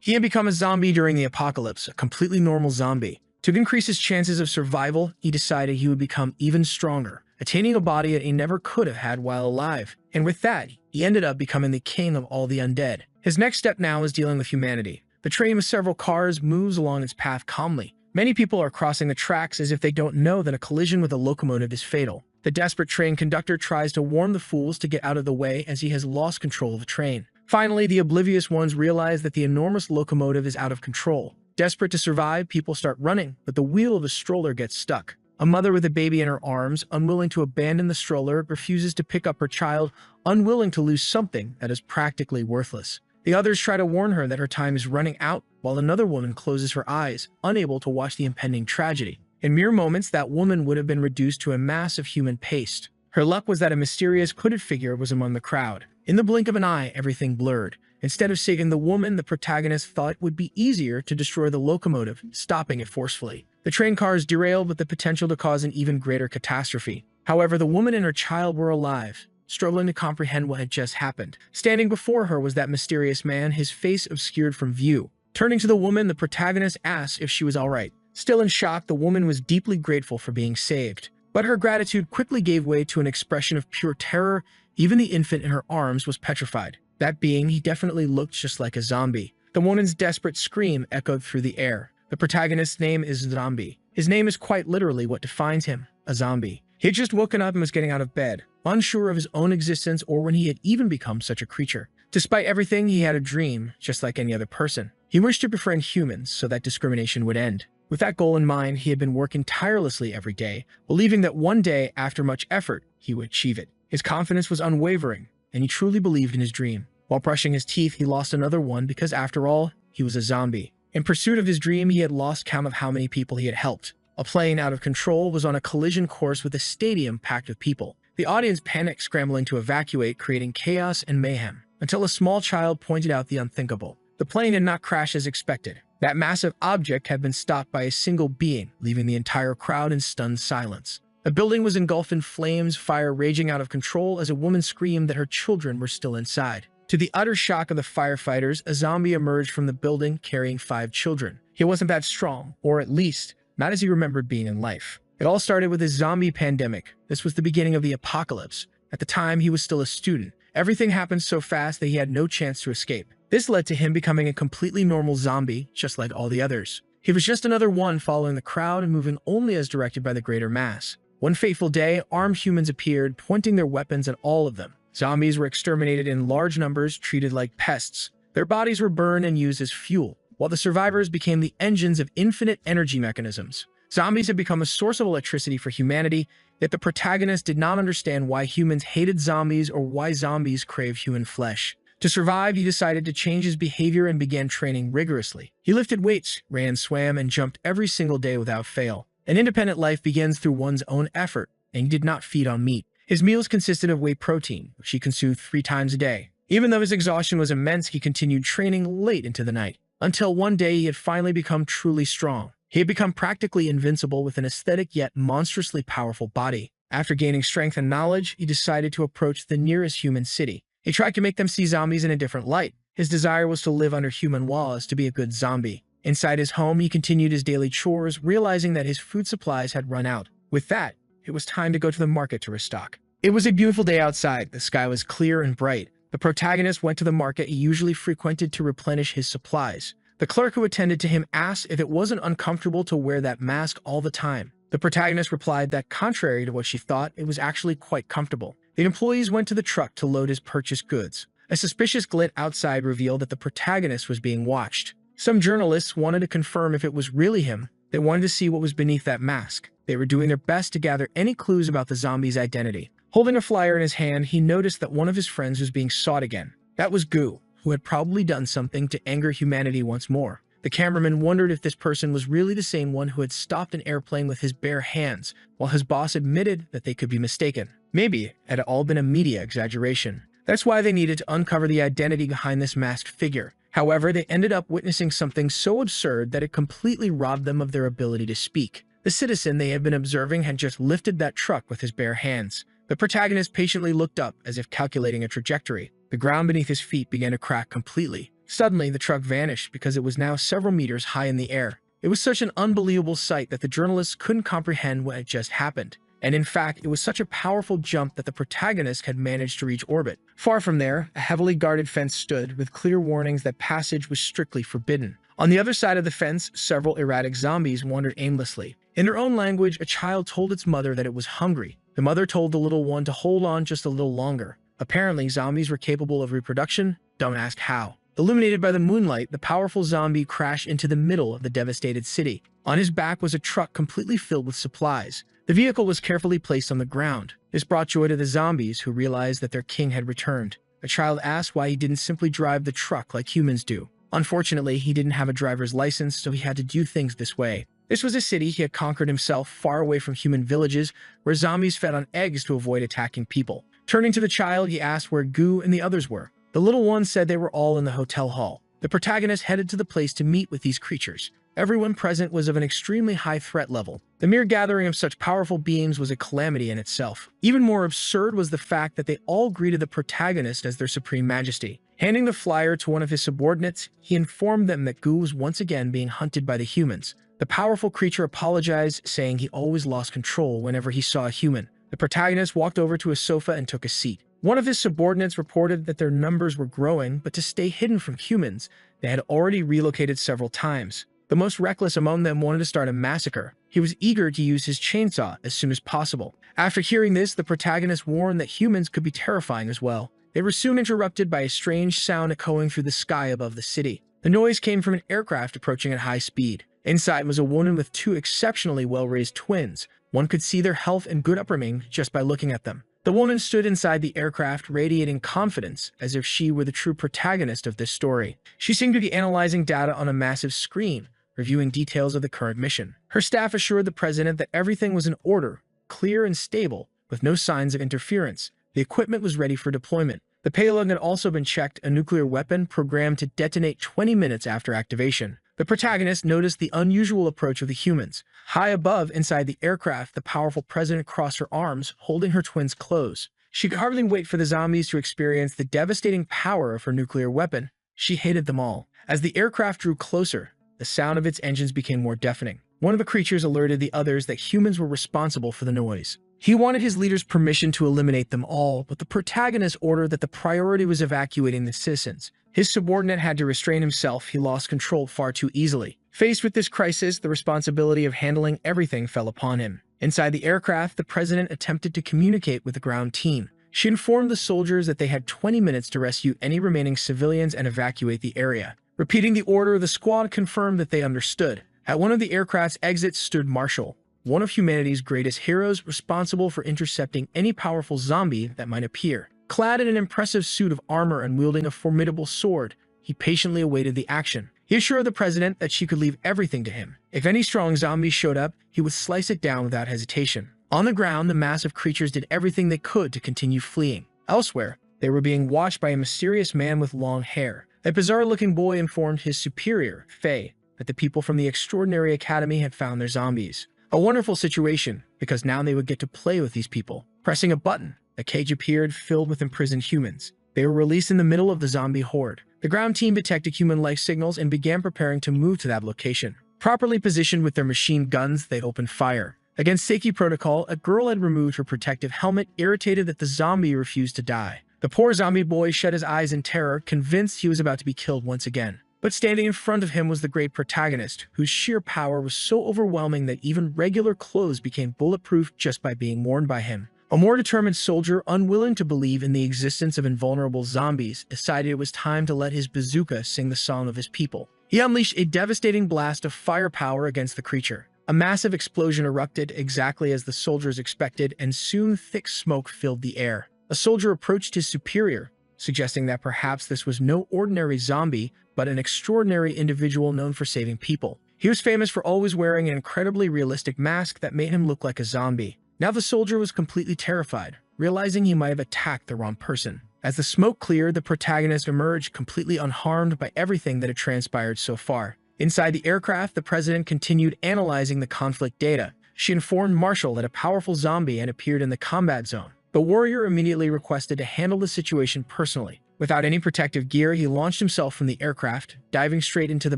He had become a zombie during the apocalypse, a completely normal zombie. To increase his chances of survival, he decided he would become even stronger, attaining a body that he never could have had while alive. And with that, he ended up becoming the king of all the undead. His next step now is dealing with humanity. The train with several cars moves along its path calmly. Many people are crossing the tracks as if they don't know that a collision with a locomotive is fatal. The desperate train conductor tries to warn the fools to get out of the way as he has lost control of the train. Finally, the oblivious ones realize that the enormous locomotive is out of control. Desperate to survive, people start running, but the wheel of a stroller gets stuck. A mother with a baby in her arms, unwilling to abandon the stroller, refuses to pick up her child, unwilling to lose something that is practically worthless. The others try to warn her that her time is running out, while another woman closes her eyes, unable to watch the impending tragedy. In mere moments, that woman would have been reduced to a mass of human paste. Her luck was that a mysterious hooded figure was among the crowd. In the blink of an eye, everything blurred. Instead of saving the woman, the protagonist thought it would be easier to destroy the locomotive, stopping it forcefully. The train cars derailed with the potential to cause an even greater catastrophe. However, the woman and her child were alive, struggling to comprehend what had just happened. Standing before her was that mysterious man, his face obscured from view. Turning to the woman, the protagonist asked if she was all right. Still in shock, the woman was deeply grateful for being saved. But her gratitude quickly gave way to an expression of pure terror. Even the infant in her arms was petrified. That being, he definitely looked just like a zombie. The woman's desperate scream echoed through the air. The protagonist's name is Zombie. His name is quite literally what defines him, a zombie. He had just woken up and was getting out of bed, unsure of his own existence or when he had even become such a creature. Despite everything, he had a dream, just like any other person. He wished to befriend humans so that discrimination would end. With that goal in mind, he had been working tirelessly every day, believing that one day, after much effort, he would achieve it. His confidence was unwavering, and he truly believed in his dream. While brushing his teeth, he lost another one because, after all, he was a zombie. In pursuit of his dream, he had lost count of how many people he had helped. A plane out of control was on a collision course with a stadium packed with people. The audience panicked, scrambling to evacuate, creating chaos and mayhem, until a small child pointed out the unthinkable. The plane had not crashed as expected. That massive object had been stopped by a single being, leaving the entire crowd in stunned silence. The building was engulfed in flames, fire raging out of control as a woman screamed that her children were still inside. To the utter shock of the firefighters, a zombie emerged from the building carrying 5 children. He wasn't that strong, or at least, not as he remembered being in life. It all started with a zombie pandemic. This was the beginning of the apocalypse. At the time, he was still a student. Everything happened so fast that he had no chance to escape. This led to him becoming a completely normal zombie, just like all the others. He was just another one following the crowd and moving only as directed by the greater mass. One fateful day, armed humans appeared, pointing their weapons at all of them. Zombies were exterminated in large numbers, treated like pests. Their bodies were burned and used as fuel, while the survivors became the engines of infinite energy mechanisms. Zombies had become a source of electricity for humanity, yet the protagonist did not understand why humans hated zombies or why zombies craved human flesh. To survive, he decided to change his behavior and began training rigorously. He lifted weights, ran, swam, and jumped every single day without fail. An independent life begins through one's own effort, and he did not feed on meat. His meals consisted of whey protein, which he consumed 3 times a day. Even though his exhaustion was immense, he continued training late into the night, until one day he had finally become truly strong. He had become practically invincible with an aesthetic yet monstrously powerful body. After gaining strength and knowledge, he decided to approach the nearest human city. He tried to make them see zombies in a different light. His desire was to live under human laws, to be a good zombie. Inside his home, he continued his daily chores, realizing that his food supplies had run out. With that, it was time to go to the market to restock. It was a beautiful day outside. The sky was clear and bright. The protagonist went to the market he usually frequented to replenish his supplies. The clerk who attended to him asked if it wasn't uncomfortable to wear that mask all the time. The protagonist replied that, contrary to what she thought, it was actually quite comfortable. The employees went to the truck to load his purchased goods. A suspicious glint outside revealed that the protagonist was being watched. Some journalists wanted to confirm if it was really him. They wanted to see what was beneath that mask. They were doing their best to gather any clues about the zombie's identity. Holding a flyer in his hand, he noticed that one of his friends was being sought again. That was Goo, who had probably done something to anger humanity once more. The cameraman wondered if this person was really the same one who had stopped an airplane with his bare hands, while his boss admitted that they could be mistaken. Maybe it had all been a media exaggeration. That's why they needed to uncover the identity behind this masked figure. However, they ended up witnessing something so absurd that it completely robbed them of their ability to speak. The citizen they had been observing had just lifted that truck with his bare hands. The protagonist patiently looked up as if calculating a trajectory. The ground beneath his feet began to crack completely. Suddenly, the truck vanished because it was now several meters high in the air. It was such an unbelievable sight that the journalists couldn't comprehend what had just happened. And in fact, it was such a powerful jump that the protagonist had managed to reach orbit. Far from there, a heavily guarded fence stood, with clear warnings that passage was strictly forbidden. On the other side of the fence, several erratic zombies wandered aimlessly. In their own language, a child told its mother that it was hungry. The mother told the little one to hold on just a little longer. Apparently, zombies were capable of reproduction. Don't ask how. Illuminated by the moonlight, the powerful zombie crashed into the middle of the devastated city. On his back was a truck completely filled with supplies. The vehicle was carefully placed on the ground. This brought joy to the zombies, who realized that their king had returned. A child asked why he didn't simply drive the truck like humans do. Unfortunately, he didn't have a driver's license, so he had to do things this way. This was a city he had conquered himself, far away from human villages, where zombies fed on eggs to avoid attacking people. Turning to the child, he asked where Goo and the others were. The little one said they were all in the hotel hall. The protagonist headed to the place to meet with these creatures. Everyone present was of an extremely high threat level. The mere gathering of such powerful beings was a calamity in itself. Even more absurd was the fact that they all greeted the protagonist as their supreme majesty. Handing the flyer to one of his subordinates, he informed them that Goo was once again being hunted by the humans. The powerful creature apologized, saying he always lost control whenever he saw a human. The protagonist walked over to a sofa and took a seat. One of his subordinates reported that their numbers were growing, but to stay hidden from humans, they had already relocated several times. The most reckless among them wanted to start a massacre. He was eager to use his chainsaw as soon as possible. After hearing this, the protagonist warned that humans could be terrifying as well. They were soon interrupted by a strange sound echoing through the sky above the city. The noise came from an aircraft approaching at high speed. Inside was a woman with two exceptionally well-raised twins. One could see their health and good upbringing just by looking at them. The woman stood inside the aircraft, radiating confidence, as if she were the true protagonist of this story. She seemed to be analyzing data on a massive screen, reviewing details of the current mission. Her staff assured the president that everything was in order, clear and stable, with no signs of interference. The equipment was ready for deployment. The payload had also been checked, a nuclear weapon programmed to detonate 20 minutes after activation. The protagonist noticed the unusual approach of the humans. High above, inside the aircraft, the powerful president crossed her arms, holding her twins close. She could hardly wait for the zombies to experience the devastating power of her nuclear weapon. She hated them all. As the aircraft drew closer, the sound of its engines became more deafening. One of the creatures alerted the others that humans were responsible for the noise. He wanted his leader's permission to eliminate them all, but the protagonist ordered that the priority was evacuating the citizens. His subordinate had to restrain himself. He lost control far too easily. Faced with this crisis, the responsibility of handling everything fell upon him. Inside the aircraft, the president attempted to communicate with the ground team. She informed the soldiers that they had 20 minutes to rescue any remaining civilians and evacuate the area. Repeating the order, the squad confirmed that they understood. At one of the aircraft's exits stood Marshall, one of humanity's greatest heroes, responsible for intercepting any powerful zombie that might appear. Clad in an impressive suit of armor and wielding a formidable sword, he patiently awaited the action. He assured the president that she could leave everything to him. If any strong zombie showed up, he would slice it down without hesitation. On the ground, the massive creatures did everything they could to continue fleeing. Elsewhere, they were being watched by a mysterious man with long hair. A bizarre-looking boy informed his superior, Faye, that the people from the Extraordinary Academy had found their zombies. A wonderful situation, because now they would get to play with these people. Pressing a button, a cage appeared filled with imprisoned humans. They were released in the middle of the zombie horde. The ground team detected human life signals and began preparing to move to that location. Properly positioned with their machine guns, they opened fire. Against safety protocol, a girl had removed her protective helmet, irritated that the zombie refused to die. The poor zombie boy shut his eyes in terror, convinced he was about to be killed once again. But standing in front of him was the great protagonist, whose sheer power was so overwhelming that even regular clothes became bulletproof just by being worn by him. A more determined soldier, unwilling to believe in the existence of invulnerable zombies, decided it was time to let his bazooka sing the song of his people. He unleashed a devastating blast of firepower against the creature. A massive explosion erupted exactly as the soldiers expected, and soon thick smoke filled the air. A soldier approached his superior, suggesting that perhaps this was no ordinary zombie, but an extraordinary individual known for saving people. He was famous for always wearing an incredibly realistic mask that made him look like a zombie. Now the soldier was completely terrified, realizing he might have attacked the wrong person. As the smoke cleared, the protagonist emerged completely unharmed by everything that had transpired so far. Inside the aircraft, the president continued analyzing the conflict data. She informed Marshall that a powerful zombie had appeared in the combat zone. The warrior immediately requested to handle the situation personally. Without any protective gear, he launched himself from the aircraft, diving straight into the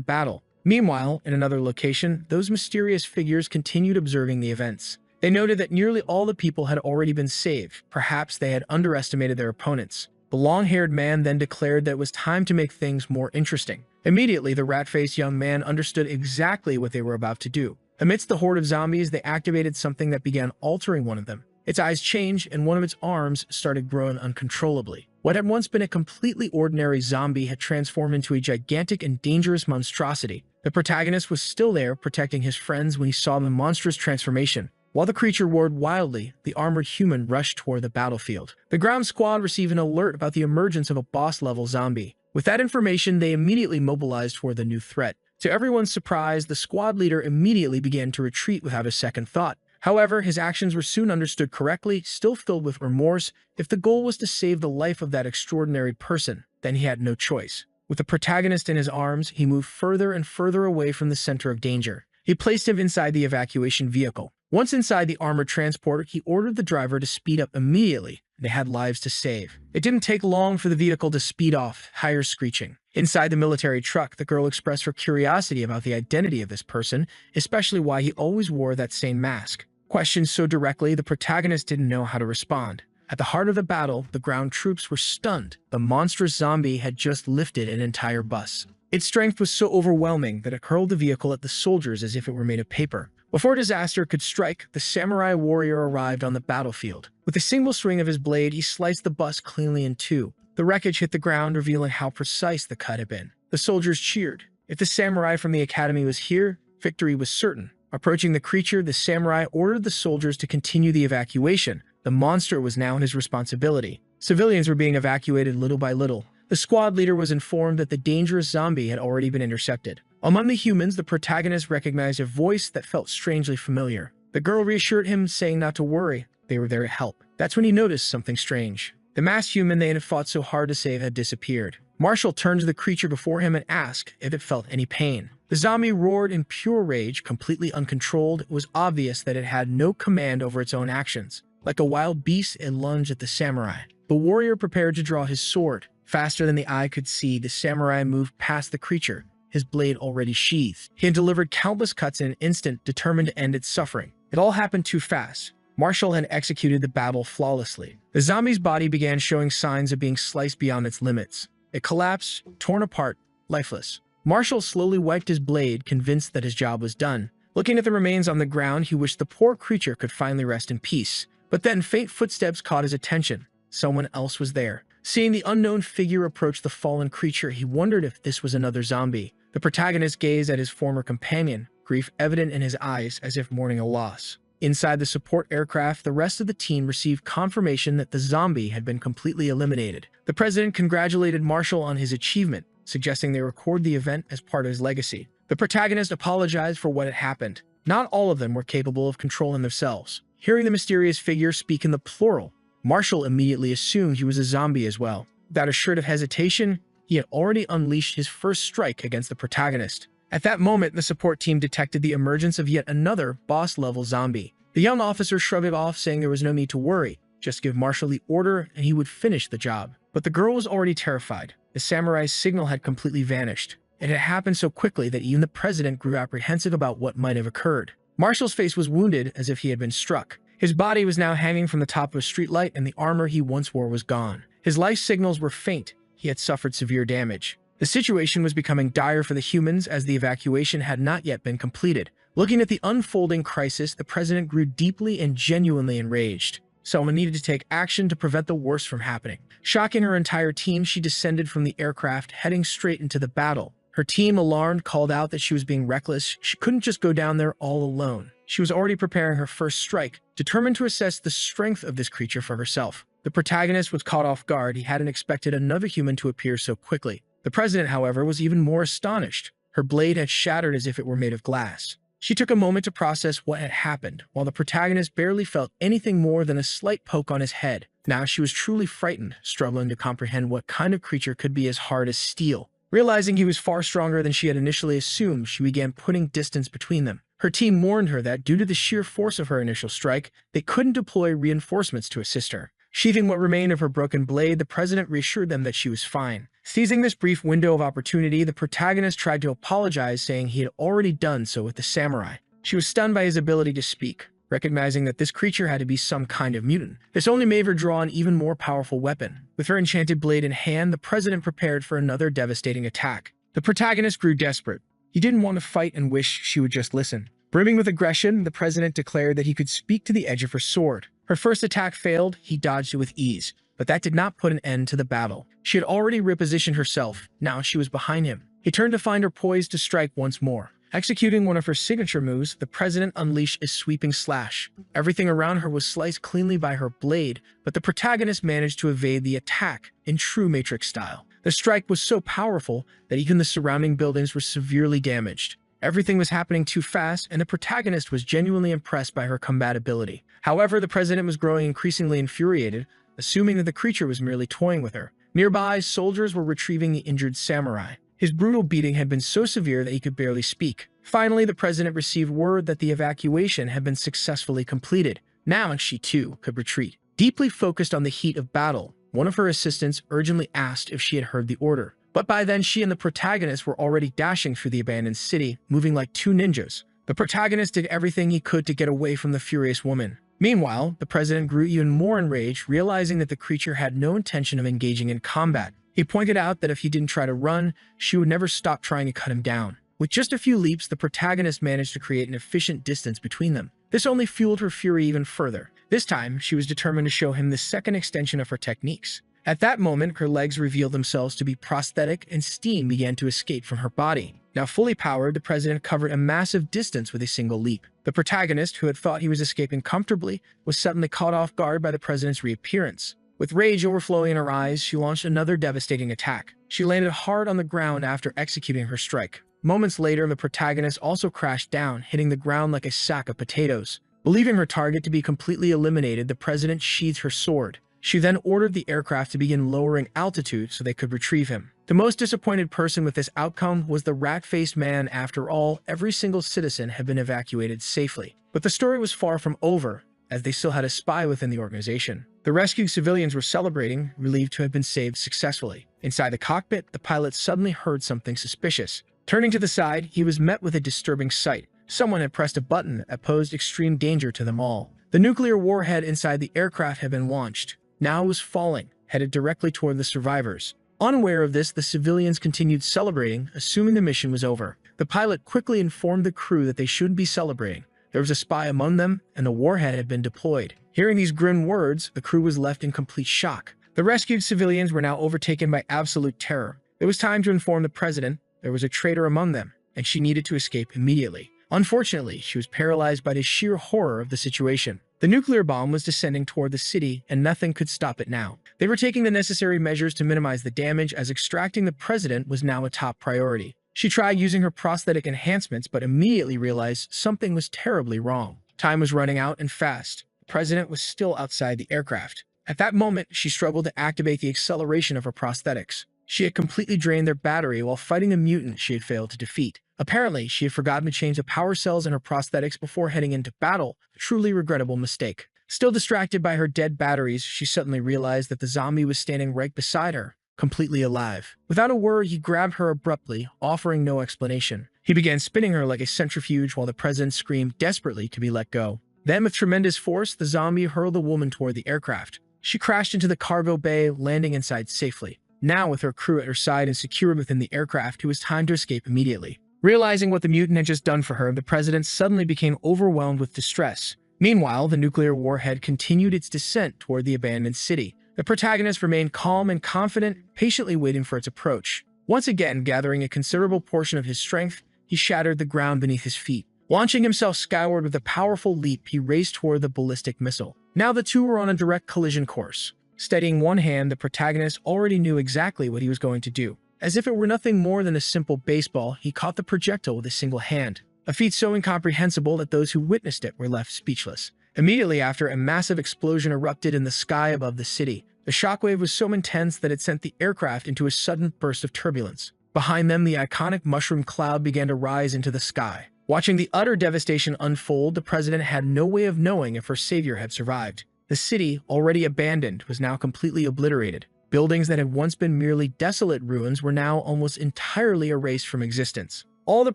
battle. Meanwhile, in another location, those mysterious figures continued observing the events. They noted that nearly all the people had already been saved. Perhaps they had underestimated their opponents. The long-haired man then declared that it was time to make things more interesting. Immediately, the rat-faced young man understood exactly what they were about to do. Amidst the horde of zombies, they activated something that began altering one of them. Its eyes changed, and one of its arms started growing uncontrollably. What had once been a completely ordinary zombie had transformed into a gigantic and dangerous monstrosity. The protagonist was still there, protecting his friends when he saw the monstrous transformation. While the creature roared wildly, the armored human rushed toward the battlefield. The ground squad received an alert about the emergence of a boss-level zombie. With that information, they immediately mobilized toward the new threat. To everyone's surprise, the squad leader immediately began to retreat without a second thought. However, his actions were soon understood correctly, still filled with remorse. If the goal was to save the life of that extraordinary person, then he had no choice. With the protagonist in his arms, he moved further and further away from the center of danger. He placed him inside the evacuation vehicle. Once inside the armored transporter, he ordered the driver to speed up immediately. They had lives to save. It didn't take long for the vehicle to speed off, tires screeching. Inside the military truck, the girl expressed her curiosity about the identity of this person, especially why he always wore that same mask. Questioned so directly, the protagonist didn't know how to respond. At the heart of the battle, the ground troops were stunned. The monstrous zombie had just lifted an entire bus. Its strength was so overwhelming that it hurled the vehicle at the soldiers as if it were made of paper. Before disaster could strike, the samurai warrior arrived on the battlefield. With a single swing of his blade, he sliced the bus cleanly in two. The wreckage hit the ground, revealing how precise the cut had been. The soldiers cheered. If the samurai from the academy was here, victory was certain. Approaching the creature, the samurai ordered the soldiers to continue the evacuation. The monster was now his responsibility. Civilians were being evacuated little by little. The squad leader was informed that the dangerous zombie had already been intercepted. Among the humans, the protagonist recognized a voice that felt strangely familiar. The girl reassured him, saying not to worry, they were there to help. That's when he noticed something strange. The masked human they had fought so hard to save had disappeared. Marshall turned to the creature before him and asked if it felt any pain. The zombie roared in pure rage, completely uncontrolled. It was obvious that it had no command over its own actions. Like a wild beast, it lunged at the samurai. The warrior prepared to draw his sword. Faster than the eye could see, the samurai moved past the creature, his blade already sheathed. He had delivered countless cuts in an instant, determined to end its suffering. It all happened too fast. Marshall had executed the battle flawlessly. The zombie's body began showing signs of being sliced beyond its limits. It collapsed, torn apart, lifeless. Marshall slowly wiped his blade, convinced that his job was done. Looking at the remains on the ground, he wished the poor creature could finally rest in peace. But then faint footsteps caught his attention. Someone else was there. Seeing the unknown figure approach the fallen creature, he wondered if this was another zombie. The protagonist gazed at his former companion, grief evident in his eyes as if mourning a loss. Inside the support aircraft, the rest of the team received confirmation that the zombie had been completely eliminated. The president congratulated Marshall on his achievement, suggesting they record the event as part of his legacy. The protagonist apologized for what had happened. Not all of them were capable of controlling themselves. Hearing the mysterious figure speak in the plural, Marshall immediately assumed he was a zombie as well. Without a shred of hesitation, he had already unleashed his first strike against the protagonist. At that moment, the support team detected the emergence of yet another boss-level zombie. The young officer shrugged it off, saying there was no need to worry. Just give Marshall the order and he would finish the job. But the girl was already terrified. The samurai's signal had completely vanished. It had happened so quickly that even the president grew apprehensive about what might have occurred. Marshall's face was wounded as if he had been struck. His body was now hanging from the top of a streetlight, and the armor he once wore was gone. His life signals were faint. He had suffered severe damage. The situation was becoming dire for the humans as the evacuation had not yet been completed. Looking at the unfolding crisis, the president grew deeply and genuinely enraged. Someone needed to take action to prevent the worst from happening. Shocking her entire team, she descended from the aircraft, heading straight into the battle. Her team, alarmed, called out that she was being reckless. She couldn't just go down there all alone. She was already preparing her first strike, determined to assess the strength of this creature for herself. The protagonist was caught off guard. He hadn't expected another human to appear so quickly. The president, however, was even more astonished. Her blade had shattered as if it were made of glass. She took a moment to process what had happened, while the protagonist barely felt anything more than a slight poke on his head. Now she was truly frightened, struggling to comprehend what kind of creature could be as hard as steel. Realizing he was far stronger than she had initially assumed, she began putting distance between them. Her team warned her that due to the sheer force of her initial strike, they couldn't deploy reinforcements to assist her. Sheathing what remained of her broken blade, the president reassured them that she was fine. Seizing this brief window of opportunity, the protagonist tried to apologize, saying he had already done so with the samurai. She was stunned by his ability to speak, recognizing that this creature had to be some kind of mutant. This only made her draw an even more powerful weapon. With her enchanted blade in hand, the president prepared for another devastating attack. The protagonist grew desperate. He didn't want to fight and wished she would just listen. Brimming with aggression, the president declared that he could speak to the edge of her sword. Her first attack failed, he dodged it with ease, but that did not put an end to the battle. She had already repositioned herself, now she was behind him. He turned to find her poised to strike once more. Executing one of her signature moves, the president unleashed a sweeping slash. Everything around her was sliced cleanly by her blade, but the protagonist managed to evade the attack in true Matrix style. The strike was so powerful that even the surrounding buildings were severely damaged. Everything was happening too fast, and the protagonist was genuinely impressed by her combat ability. However, the president was growing increasingly infuriated, assuming that the creature was merely toying with her. Nearby, soldiers were retrieving the injured samurai. His brutal beating had been so severe that he could barely speak. Finally, the president received word that the evacuation had been successfully completed. Now she, too, could retreat. Deeply focused on the heat of battle, one of her assistants urgently asked if she had heard the order. But by then, she and the protagonist were already dashing through the abandoned city, moving like two ninjas. The protagonist did everything he could to get away from the furious woman. Meanwhile, the president grew even more enraged, realizing that the creature had no intention of engaging in combat. He pointed out that if he didn't try to run, she would never stop trying to cut him down. With just a few leaps, the protagonist managed to create an efficient distance between them. This only fueled her fury even further. This time, she was determined to show him the second extension of her techniques. At that moment, her legs revealed themselves to be prosthetic and steam began to escape from her body. Now fully powered, the president covered a massive distance with a single leap. The protagonist, who had thought he was escaping comfortably, was suddenly caught off guard by the president's reappearance. With rage overflowing in her eyes, she launched another devastating attack. She landed hard on the ground after executing her strike. Moments later, the protagonist also crashed down, hitting the ground like a sack of potatoes. Believing her target to be completely eliminated, the president sheathed her sword. She then ordered the aircraft to begin lowering altitude so they could retrieve him. The most disappointed person with this outcome was the rat-faced man. After all, every single citizen had been evacuated safely. But the story was far from over, as they still had a spy within the organization. The rescued civilians were celebrating, relieved to have been saved successfully. Inside the cockpit, the pilot suddenly heard something suspicious. Turning to the side, he was met with a disturbing sight. Someone had pressed a button that posed extreme danger to them all. The nuclear warhead inside the aircraft had been launched. Now it was falling, headed directly toward the survivors. Unaware of this, the civilians continued celebrating, assuming the mission was over. The pilot quickly informed the crew that they shouldn't be celebrating. There was a spy among them, and the warhead had been deployed. Hearing these grim words, the crew was left in complete shock. The rescued civilians were now overtaken by absolute terror. It was time to inform the president there was a traitor among them, and she needed to escape immediately. Unfortunately, she was paralyzed by the sheer horror of the situation. The nuclear bomb was descending toward the city, and nothing could stop it now. They were taking the necessary measures to minimize the damage, as extracting the president was now a top priority. She tried using her prosthetic enhancements, but immediately realized something was terribly wrong. Time was running out, and fast. The president was still outside the aircraft. At that moment, she struggled to activate the acceleration of her prosthetics. She had completely drained their battery while fighting the mutant she had failed to defeat. Apparently, she had forgotten to change the power cells in her prosthetics before heading into battle, a truly regrettable mistake. Still distracted by her dead batteries, she suddenly realized that the zombie was standing right beside her, completely alive. Without a word, he grabbed her abruptly, offering no explanation. He began spinning her like a centrifuge while the president screamed desperately to be let go. Then, with tremendous force, the zombie hurled the woman toward the aircraft. She crashed into the cargo bay, landing inside safely. Now, with her crew at her side and secured within the aircraft, it was time to escape immediately. Realizing what the mutant had just done for her, the president suddenly became overwhelmed with distress. Meanwhile, the nuclear warhead continued its descent toward the abandoned city. The protagonist remained calm and confident, patiently waiting for its approach. Once again, gathering a considerable portion of his strength, he shattered the ground beneath his feet. Launching himself skyward with a powerful leap, he raced toward the ballistic missile. Now the two were on a direct collision course. Steadying one hand, the protagonist already knew exactly what he was going to do. As if it were nothing more than a simple baseball, he caught the projectile with a single hand. A feat so incomprehensible that those who witnessed it were left speechless. Immediately after, a massive explosion erupted in the sky above the city. The shockwave was so intense that it sent the aircraft into a sudden burst of turbulence. Behind them, the iconic mushroom cloud began to rise into the sky. Watching the utter devastation unfold, the president had no way of knowing if her savior had survived. The city, already abandoned, was now completely obliterated. Buildings that had once been merely desolate ruins were now almost entirely erased from existence. All the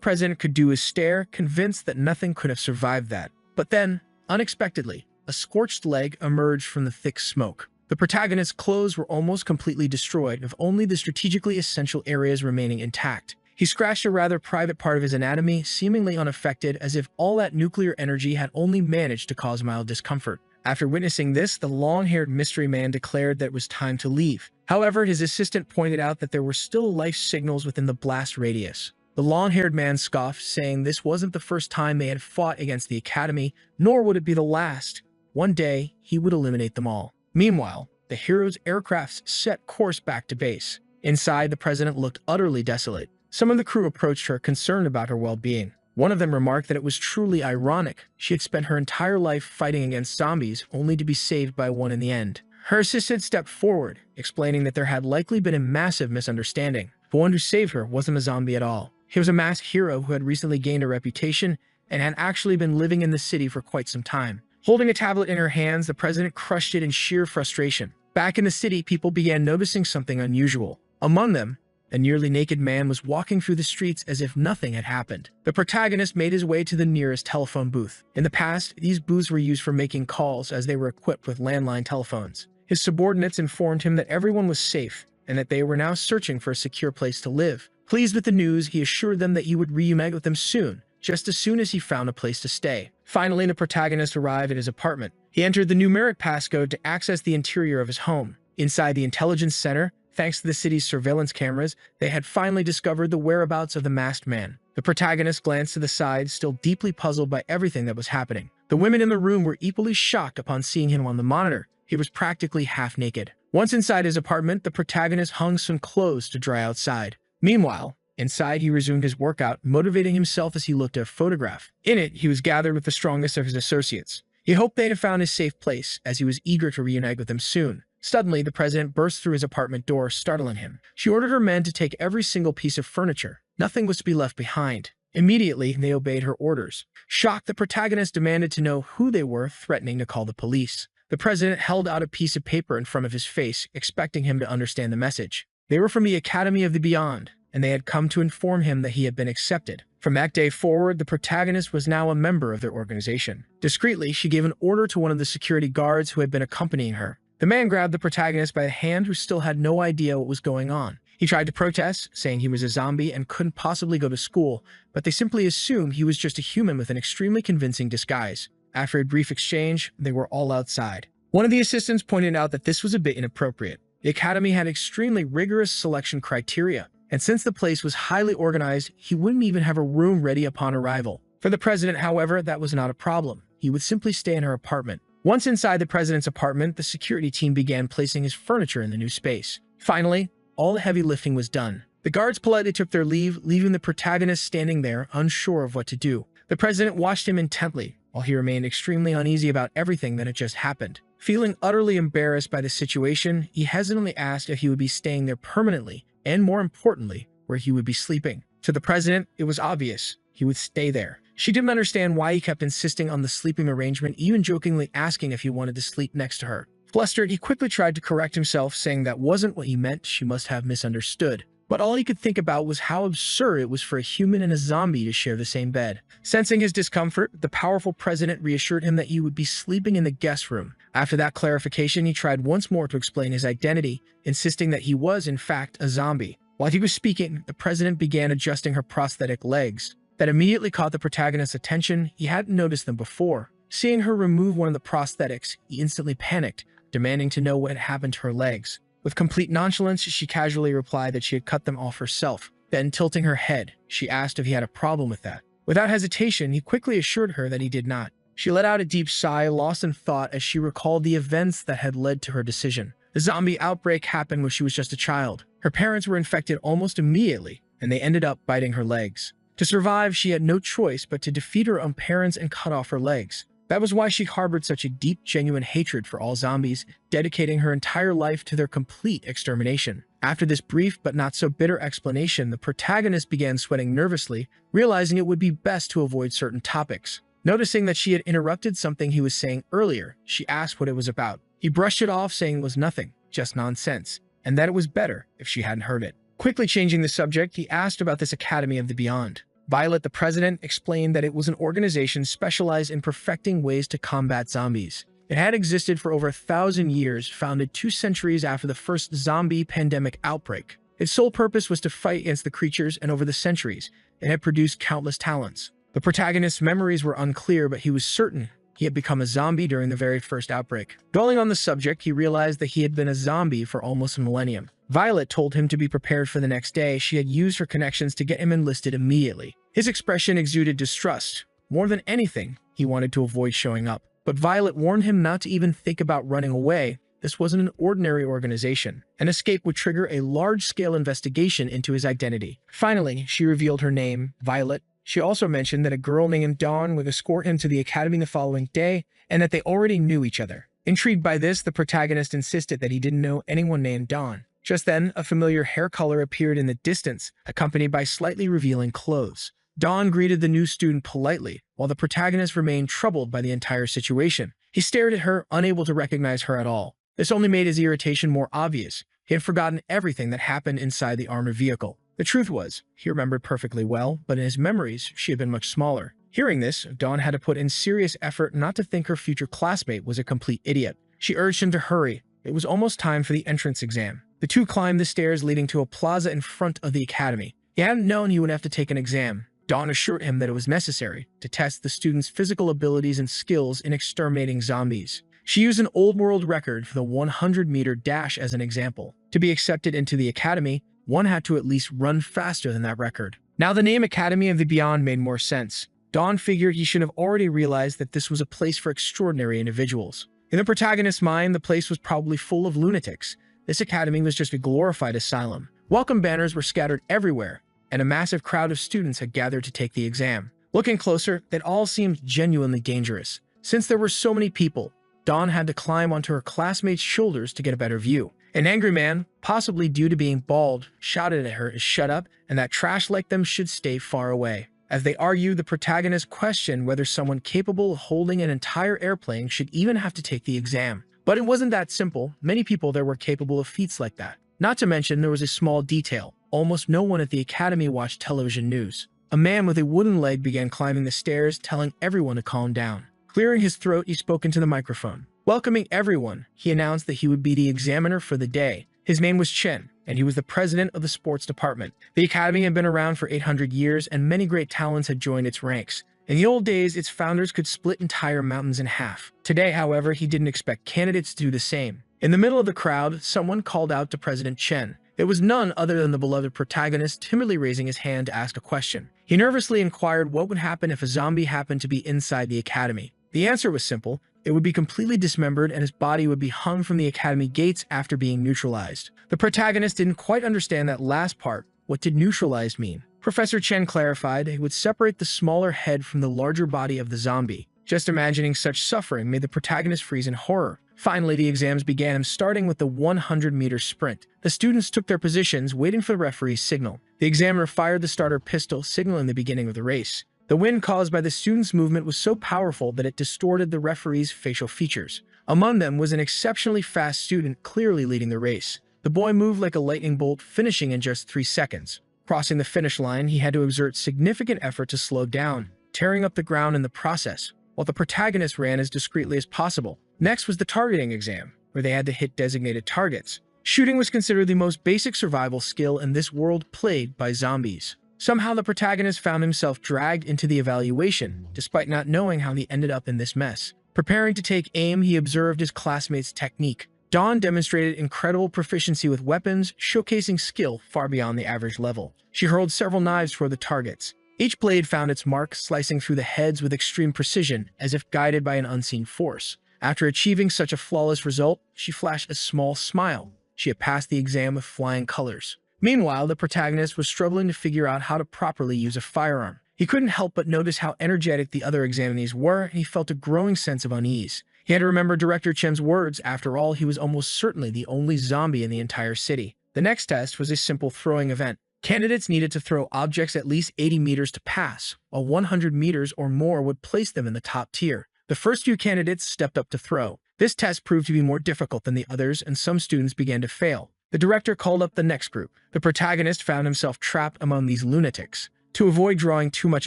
president could do is stare, convinced that nothing could have survived that. But then, unexpectedly, a scorched leg emerged from the thick smoke. The protagonist's clothes were almost completely destroyed, with only the strategically essential areas remaining intact. He scratched a rather private part of his anatomy, seemingly unaffected, as if all that nuclear energy had only managed to cause mild discomfort. After witnessing this, the long-haired mystery man declared that it was time to leave. However, his assistant pointed out that there were still life signals within the blast radius. The long-haired man scoffed, saying this wasn't the first time they had fought against the Academy, nor would it be the last. One day, he would eliminate them all. Meanwhile, the hero's aircrafts set course back to base. Inside, the president looked utterly desolate. Some of the crew approached her, concerned about her well-being. One of them remarked that it was truly ironic. She had spent her entire life fighting against zombies, only to be saved by one in the end. Her assistant stepped forward, explaining that there had likely been a massive misunderstanding. The one who saved her wasn't a zombie at all. He was a masked hero who had recently gained a reputation and had actually been living in the city for quite some time. Holding a tablet in her hands, the president crushed it in sheer frustration. Back in the city, people began noticing something unusual. Among them, a nearly naked man was walking through the streets as if nothing had happened. The protagonist made his way to the nearest telephone booth. In the past, these booths were used for making calls as they were equipped with landline telephones. His subordinates informed him that everyone was safe and that they were now searching for a secure place to live. Pleased with the news, he assured them that he would reunite with them soon, just as soon as he found a place to stay. Finally, the protagonist arrived at his apartment. He entered the numeric passcode to access the interior of his home. Inside the intelligence center, thanks to the city's surveillance cameras, they had finally discovered the whereabouts of the masked man. The protagonist glanced to the side, still deeply puzzled by everything that was happening. The women in the room were equally shocked upon seeing him on the monitor. He was practically half naked. Once inside his apartment, the protagonist hung some clothes to dry outside. Meanwhile, inside he resumed his workout, motivating himself as he looked at a photograph. In it, he was gathered with the strongest of his associates. He hoped they had found his safe place, as he was eager to reunite with them soon. Suddenly, the president burst through his apartment door, startling him. She ordered her men to take every single piece of furniture. Nothing was to be left behind. Immediately, they obeyed her orders. Shocked, the protagonist demanded to know who they were, threatening to call the police. The president held out a piece of paper in front of his face, expecting him to understand the message. They were from the Academy of the Beyond, and they had come to inform him that he had been accepted. From that day forward, the protagonist was now a member of their organization. Discreetly, she gave an order to one of the security guards who had been accompanying her. The man grabbed the protagonist by the hand, who still had no idea what was going on. He tried to protest, saying he was a zombie and couldn't possibly go to school, but they simply assumed he was just a human with an extremely convincing disguise. After a brief exchange, they were all outside. One of the assistants pointed out that this was a bit inappropriate. The Academy had extremely rigorous selection criteria, and since the place was highly organized, he wouldn't even have a room ready upon arrival. For the president, however, that was not a problem. He would simply stay in her apartment. Once inside the president's apartment, the security team began placing his furniture in the new space. Finally, all the heavy lifting was done. The guards politely took their leave, leaving the protagonist standing there, unsure of what to do. The president watched him intently, while he remained extremely uneasy about everything that had just happened. Feeling utterly embarrassed by the situation, he hesitantly asked if he would be staying there permanently, and more importantly, where he would be sleeping. To the president, it was obvious. He would stay there. She didn't understand why he kept insisting on the sleeping arrangement, even jokingly asking if he wanted to sleep next to her. Flustered, he quickly tried to correct himself, saying that wasn't what he meant. She must have misunderstood. But all he could think about was how absurd it was for a human and a zombie to share the same bed. Sensing his discomfort, the powerful president reassured him that he would be sleeping in the guest room. After that clarification, he tried once more to explain his identity, insisting that he was, in fact, a zombie. While he was speaking, the president began adjusting her prosthetic legs. That immediately caught the protagonist's attention. He hadn't noticed them before. Seeing her remove one of the prosthetics, he instantly panicked, demanding to know what had happened to her legs. With complete nonchalance, she casually replied that she had cut them off herself. Then, tilting her head, she asked if he had a problem with that. Without hesitation, he quickly assured her that he did not. She let out a deep sigh, lost in thought as she recalled the events that had led to her decision. The zombie outbreak happened when she was just a child. Her parents were infected almost immediately, and they ended up biting her legs. To survive, she had no choice but to defeat her own parents and cut off her legs. That was why she harbored such a deep, genuine hatred for all zombies, dedicating her entire life to their complete extermination. After this brief but not so bitter explanation, the protagonist began sweating nervously, realizing it would be best to avoid certain topics. Noticing that she had interrupted something he was saying earlier, she asked what it was about. He brushed it off, saying it was nothing, just nonsense, and that it was better if she hadn't heard it. Quickly changing the subject, he asked about this Academy of the Beyond. Violet, the president, explained that it was an organization specialized in perfecting ways to combat zombies. It had existed for over 1,000 years, founded 2 centuries after the first zombie pandemic outbreak. Its sole purpose was to fight against the creatures, and over the centuries, it had produced countless talents. The protagonist's memories were unclear, but he was certain he had become a zombie during the very first outbreak. Dwelling on the subject, he realized that he had been a zombie for almost a millennium. Violet told him to be prepared for the next day. She had used her connections to get him enlisted immediately. His expression exuded distrust. More than anything, he wanted to avoid showing up. But Violet warned him not to even think about running away. This wasn't an ordinary organization. An escape would trigger a large-scale investigation into his identity. Finally, she revealed her name, Violet. She also mentioned that a girl named Dawn would escort him to the academy the following day, and that they already knew each other. Intrigued by this, the protagonist insisted that he didn't know anyone named Dawn. Just then, a familiar hair color appeared in the distance, accompanied by slightly revealing clothes. Dawn greeted the new student politely, while the protagonist remained troubled by the entire situation. He stared at her, unable to recognize her at all. This only made his irritation more obvious. He had forgotten everything that happened inside the armored vehicle. The truth was, he remembered perfectly well, but in his memories, she had been much smaller. Hearing this, Dawn had to put in serious effort not to think her future classmate was a complete idiot. She urged him to hurry. It was almost time for the entrance exam. The two climbed the stairs leading to a plaza in front of the academy. He hadn't known he would have to take an exam. Dawn assured him that it was necessary to test the student's physical abilities and skills in exterminating zombies. She used an old world record for the 100-meter dash as an example. To be accepted into the academy, one had to at least run faster than that record. Now the name Academy of the Beyond made more sense. Dawn figured he should have already realized that this was a place for extraordinary individuals. In the protagonist's mind, the place was probably full of lunatics. This academy was just a glorified asylum. Welcome banners were scattered everywhere, and a massive crowd of students had gathered to take the exam. Looking closer, it all seemed genuinely dangerous. Since there were so many people, Dawn had to climb onto her classmates' shoulders to get a better view. An angry man, possibly due to being bald, shouted at her to shut up and that trash like them should stay far away. As they argued, the protagonist questioned whether someone capable of holding an entire airplane should even have to take the exam. But it wasn't that simple. Many people there were capable of feats like that. Not to mention, there was a small detail. Almost no one at the academy watched television news. A man with a wooden leg began climbing the stairs, telling everyone to calm down. Clearing his throat, he spoke into the microphone. Welcoming everyone, he announced that he would be the examiner for the day. His name was Chen, and he was the president of the sports department. The academy had been around for 800 years, and many great talents had joined its ranks. In the old days, its founders could split entire mountains in half. Today, however, he didn't expect candidates to do the same. In the middle of the crowd, someone called out to President Chen. It was none other than the beloved protagonist, timidly raising his hand to ask a question. He nervously inquired what would happen if a zombie happened to be inside the academy. The answer was simple. It would be completely dismembered and his body would be hung from the academy gates after being neutralized. The protagonist didn't quite understand that last part. What did neutralized mean? Professor Chen clarified it would separate the smaller head from the larger body of the zombie. Just imagining such suffering made the protagonist freeze in horror. Finally, the exams began, starting with the 100-meter sprint. The students took their positions, waiting for the referee's signal. The examiner fired the starter pistol, signaling the beginning of the race. The wind caused by the students' movement was so powerful that it distorted the referee's facial features. Among them was an exceptionally fast student, clearly leading the race. The boy moved like a lightning bolt, finishing in just 3 seconds. Crossing the finish line, he had to exert significant effort to slow down, tearing up the ground in the process, while the protagonist ran as discreetly as possible. Next was the targeting exam, where they had to hit designated targets. Shooting was considered the most basic survival skill in this world plagued by zombies. Somehow the protagonist found himself dragged into the evaluation, despite not knowing how he ended up in this mess. Preparing to take aim, he observed his classmates' technique. Dawn demonstrated incredible proficiency with weapons, showcasing skill far beyond the average level. She hurled several knives toward the targets. Each blade found its mark, slicing through the heads with extreme precision, as if guided by an unseen force. After achieving such a flawless result, she flashed a small smile. She had passed the exam with flying colors. Meanwhile, the protagonist was struggling to figure out how to properly use a firearm. He couldn't help but notice how energetic the other examinees were, and he felt a growing sense of unease. He had to remember Director Chen's words. After all, he was almost certainly the only zombie in the entire city. The next test was a simple throwing event. Candidates needed to throw objects at least 80 meters to pass, while 100 meters or more would place them in the top tier. The first few candidates stepped up to throw. This test proved to be more difficult than the others, and some students began to fail. The director called up the next group. The protagonist found himself trapped among these lunatics. To avoid drawing too much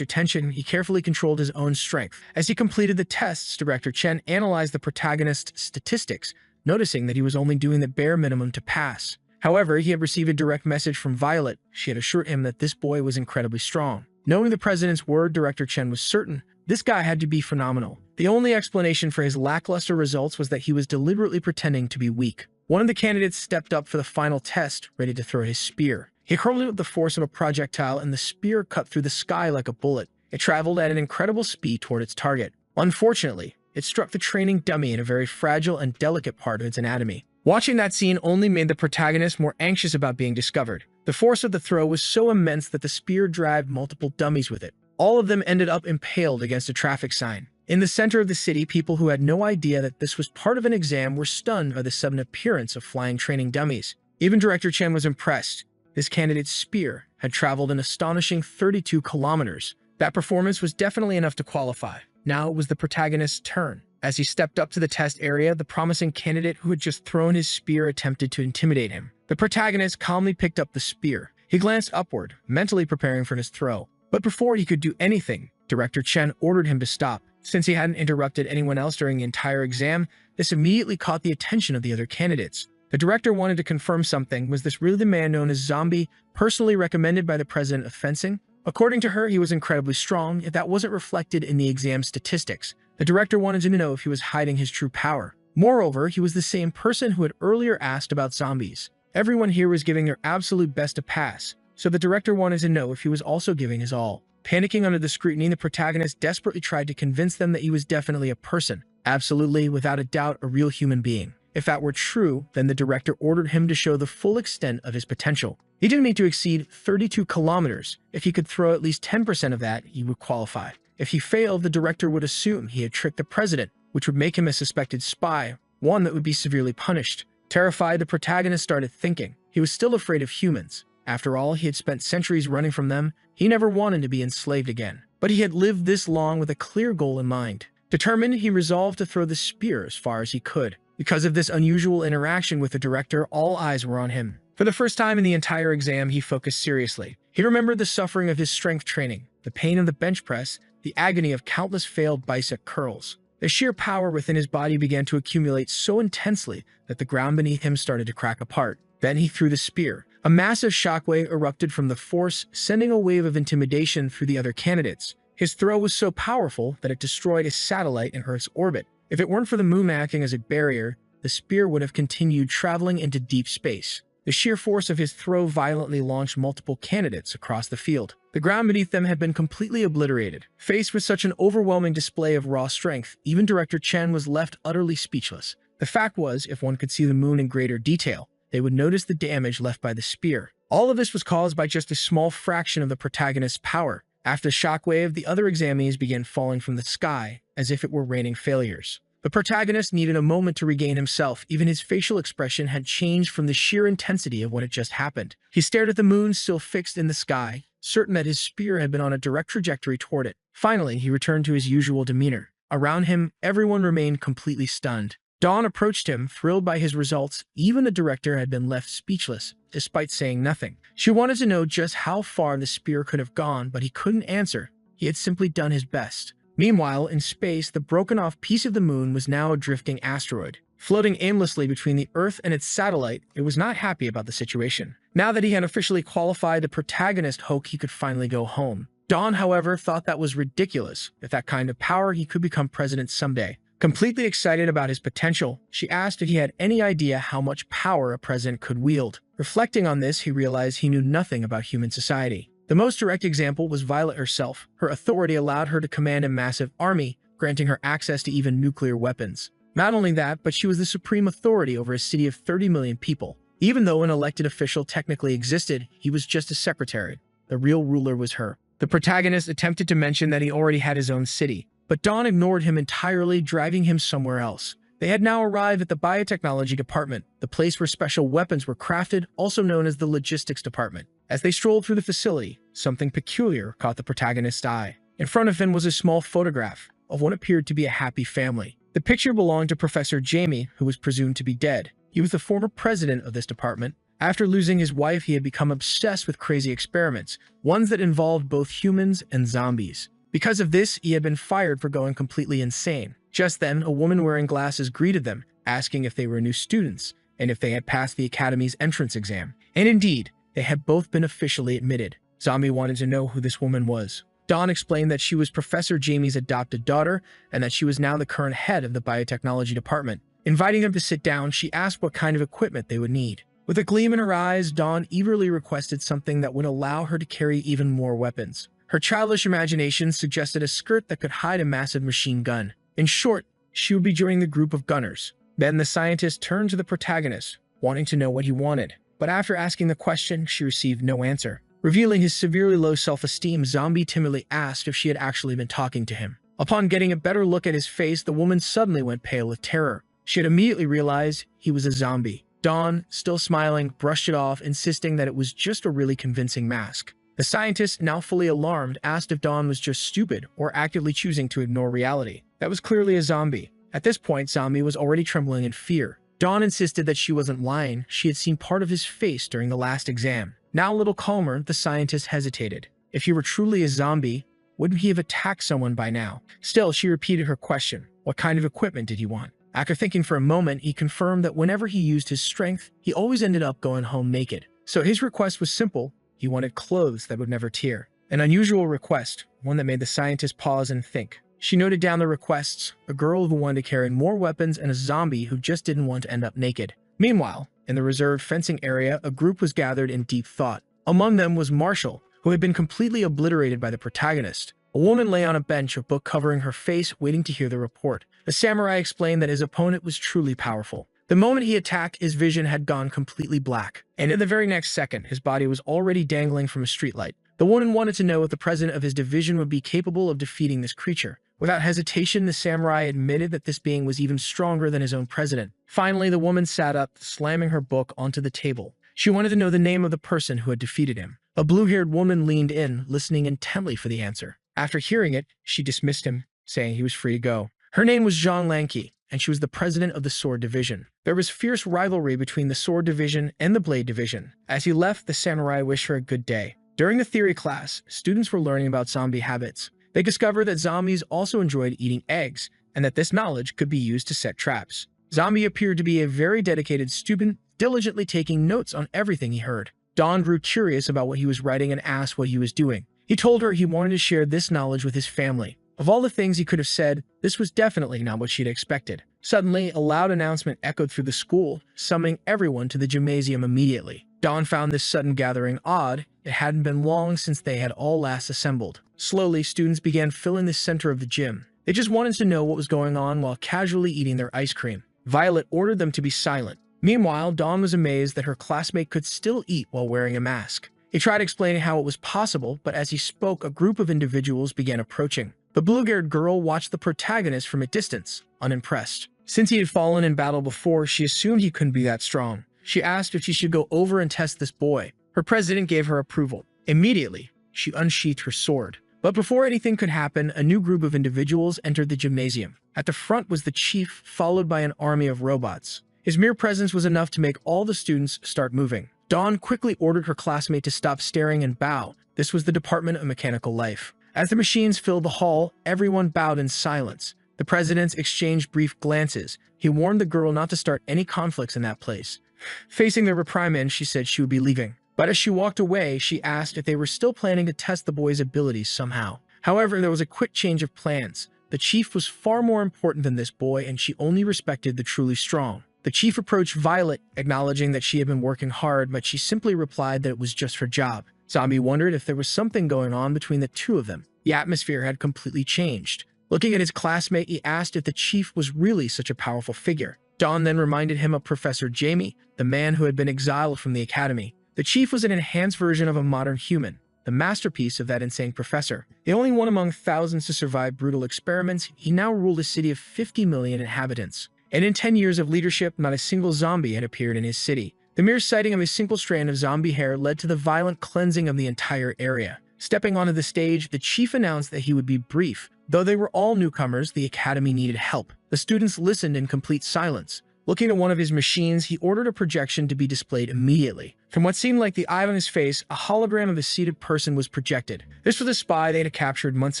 attention, he carefully controlled his own strength. As he completed the tests, Director Chen analyzed the protagonist's statistics, noticing that he was only doing the bare minimum to pass. However, he had received a direct message from Violet. She had assured him that this boy was incredibly strong. Knowing the president's word, Director Chen was certain this guy had to be phenomenal. The only explanation for his lackluster results was that he was deliberately pretending to be weak. One of the candidates stepped up for the final test, ready to throw his spear. He hurled it with the force of a projectile, and the spear cut through the sky like a bullet. It traveled at an incredible speed toward its target. Unfortunately, it struck the training dummy in a very fragile and delicate part of its anatomy. Watching that scene only made the protagonist more anxious about being discovered. The force of the throw was so immense that the spear dragged multiple dummies with it. All of them ended up impaled against a traffic sign. In the center of the city, people who had no idea that this was part of an exam were stunned by the sudden appearance of flying training dummies. Even Director Chen was impressed. This candidate's spear had traveled an astonishing 32 kilometers. That performance was definitely enough to qualify. Now it was the protagonist's turn. As he stepped up to the test area, the promising candidate who had just thrown his spear attempted to intimidate him. The protagonist calmly picked up the spear. He glanced upward, mentally preparing for his throw. But before he could do anything, Director Chen ordered him to stop. Since he hadn't interrupted anyone else during the entire exam, this immediately caught the attention of the other candidates. The director wanted to confirm something. Was this really the man known as Zombie, personally recommended by the president of fencing? According to her, he was incredibly strong, yet that wasn't reflected in the exam statistics. The director wanted to know if he was hiding his true power. Moreover, he was the same person who had earlier asked about zombies. Everyone here was giving their absolute best to pass, so the director wanted to know if he was also giving his all. Panicking under the scrutiny, the protagonist desperately tried to convince them that he was definitely a person. Absolutely, without a doubt, a real human being. If that were true, then the director ordered him to show the full extent of his potential. He didn't need to exceed 32 kilometers. If he could throw at least 10% of that, he would qualify. If he failed, the director would assume he had tricked the president, which would make him a suspected spy, one that would be severely punished. Terrified, the protagonist started thinking. He was still afraid of humans. After all, he had spent centuries running from them. He never wanted to be enslaved again. But he had lived this long with a clear goal in mind. Determined, he resolved to throw the spear as far as he could. Because of this unusual interaction with the director, all eyes were on him. For the first time in the entire exam, he focused seriously. He remembered the suffering of his strength training, the pain of the bench press, the agony of countless failed bicep curls. The sheer power within his body began to accumulate so intensely that the ground beneath him started to crack apart. Then he threw the spear. A massive shockwave erupted from the force, sending a wave of intimidation through the other candidates. His throw was so powerful that it destroyed a satellite in Earth's orbit. If it weren't for the moon acting as a barrier, the spear would have continued traveling into deep space. The sheer force of his throw violently launched multiple candidates across the field. The ground beneath them had been completely obliterated. Faced with such an overwhelming display of raw strength, even Director Chen was left utterly speechless. The fact was, if one could see the moon in greater detail, they would notice the damage left by the spear. All of this was caused by just a small fraction of the protagonist's power. After the shockwave, the other examinees began falling from the sky, as if it were raining failures. The protagonist needed a moment to regain himself. Even his facial expression had changed from the sheer intensity of what had just happened. He stared at the moon still fixed in the sky, certain that his spear had been on a direct trajectory toward it. Finally, he returned to his usual demeanor. Around him, everyone remained completely stunned. Dawn approached him, thrilled by his results. Even the director had been left speechless, despite saying nothing. She wanted to know just how far the spear could have gone, but he couldn't answer. He had simply done his best. Meanwhile, in space, the broken-off piece of the moon was now a drifting asteroid. Floating aimlessly between the Earth and its satellite, it was not happy about the situation. Now that he had officially qualified, the protagonist hoped he could finally go home. Dawn, however, thought that was ridiculous. With that kind of power, he could become president someday. Completely excited about his potential, she asked if he had any idea how much power a president could wield. Reflecting on this, he realized he knew nothing about human society. The most direct example was Violet herself. Her authority allowed her to command a massive army, granting her access to even nuclear weapons. Not only that, but she was the supreme authority over a city of 30 million people. Even though an elected official technically existed, he was just a secretary. The real ruler was her. The protagonist attempted to mention that he already had his own city, but Dawn ignored him entirely, driving him somewhere else. They had now arrived at the biotechnology department, the place where special weapons were crafted, also known as the logistics department. As they strolled through the facility, something peculiar caught the protagonist's eye. In front of him was a small photograph of what appeared to be a happy family. The picture belonged to Professor Jamie, who was presumed to be dead. He was the former president of this department. After losing his wife, he had become obsessed with crazy experiments, ones that involved both humans and zombies. Because of this, he had been fired for going completely insane. Just then, a woman wearing glasses greeted them, asking if they were new students and if they had passed the academy's entrance exam. And indeed, they had both been officially admitted. Zombie wanted to know who this woman was. Dawn explained that she was Professor Jamie's adopted daughter and that she was now the current head of the biotechnology department. Inviting them to sit down, she asked what kind of equipment they would need. With a gleam in her eyes, Dawn eagerly requested something that would allow her to carry even more weapons. Her childish imagination suggested a skirt that could hide a massive machine gun. In short, she would be joining the group of gunners. Then the scientist turned to the protagonist, wanting to know what he wanted. But after asking the question, she received no answer. Revealing his severely low self-esteem, Zombie timidly asked if she had actually been talking to him. Upon getting a better look at his face, the woman suddenly went pale with terror. She had immediately realized he was a zombie. Dawn, still smiling, brushed it off, insisting that it was just a really convincing mask. The scientist, now fully alarmed, asked if Dawn was just stupid or actively choosing to ignore reality. That was clearly a zombie. At this point, Zombie was already trembling in fear. Dawn insisted that she wasn't lying. She had seen part of his face during the last exam. Now a little calmer, the scientist hesitated. If he were truly a zombie, wouldn't he have attacked someone by now? Still, she repeated her question. What kind of equipment did he want? After thinking for a moment, he confirmed that whenever he used his strength, he always ended up going home naked. So his request was simple. He wanted clothes that would never tear. An unusual request, one that made the scientist pause and think. She noted down the requests, a girl who wanted to carry more weapons and a zombie who just didn't want to end up naked. Meanwhile, in the reserved fencing area, a group was gathered in deep thought. Among them was Marshall, who had been completely obliterated by the protagonist. A woman lay on a bench, a book covering her face, waiting to hear the report. The samurai explained that his opponent was truly powerful. The moment he attacked, his vision had gone completely black, and in the very next second, his body was already dangling from a streetlight. The woman wanted to know if the president of his division would be capable of defeating this creature. Without hesitation, the samurai admitted that this being was even stronger than his own president. Finally, the woman sat up, slamming her book onto the table. She wanted to know the name of the person who had defeated him. A blue-haired woman leaned in, listening intently for the answer. After hearing it, she dismissed him, saying he was free to go. Her name was Zhang Lanqi, and she was the president of the Sword Division. There was fierce rivalry between the Sword Division and the Blade Division. As he left, the samurai wished her a good day. During the theory class, students were learning about zombie habits. They discovered that zombies also enjoyed eating eggs, and that this knowledge could be used to set traps. Zombie appeared to be a very dedicated student, diligently taking notes on everything he heard. Dawn grew curious about what he was writing and asked what he was doing. He told her he wanted to share this knowledge with his family. Of all the things he could have said, this was definitely not what she'd expected. Suddenly, a loud announcement echoed through the school, summoning everyone to the gymnasium immediately. Dawn found this sudden gathering odd. It hadn't been long since they had all last assembled. Slowly, students began filling the center of the gym. They just wanted to know what was going on while casually eating their ice cream. Violet ordered them to be silent. Meanwhile, Dawn was amazed that her classmate could still eat while wearing a mask. He tried explaining how it was possible, but as he spoke, a group of individuals began approaching. The blue-haired girl watched the protagonist from a distance, unimpressed. Since he had fallen in battle before, she assumed he couldn't be that strong. She asked if she should go over and test this boy. Her president gave her approval. Immediately, she unsheathed her sword. But before anything could happen, a new group of individuals entered the gymnasium. At the front was the chief, followed by an army of robots. His mere presence was enough to make all the students start moving. Dawn quickly ordered her classmate to stop staring and bow. This was the Department of Mechanical Life. As the machines filled the hall, everyone bowed in silence. The presidents exchanged brief glances. He warned the girl not to start any conflicts in that place. Facing the reprimand, she said she would be leaving. But as she walked away, she asked if they were still planning to test the boy's abilities somehow. However, there was a quick change of plans. The chief was far more important than this boy, and she only respected the truly strong. The chief approached Violet, acknowledging that she had been working hard, but she simply replied that it was just her job. Zombie wondered if there was something going on between the two of them. The atmosphere had completely changed. Looking at his classmate, he asked if the chief was really such a powerful figure. Dawn then reminded him of Professor Jamie, the man who had been exiled from the academy. The chief was an enhanced version of a modern human, the masterpiece of that insane professor. The only one among thousands to survive brutal experiments, he now ruled a city of 50 million inhabitants. And in 10 years of leadership, not a single zombie had appeared in his city. The mere sighting of a single strand of zombie hair led to the violent cleansing of the entire area. Stepping onto the stage, the chief announced that he would be brief. Though they were all newcomers, the academy needed help. The students listened in complete silence. Looking at one of his machines, he ordered a projection to be displayed immediately. From what seemed like the eye on his face, a hologram of a seated person was projected. This was a spy they had captured months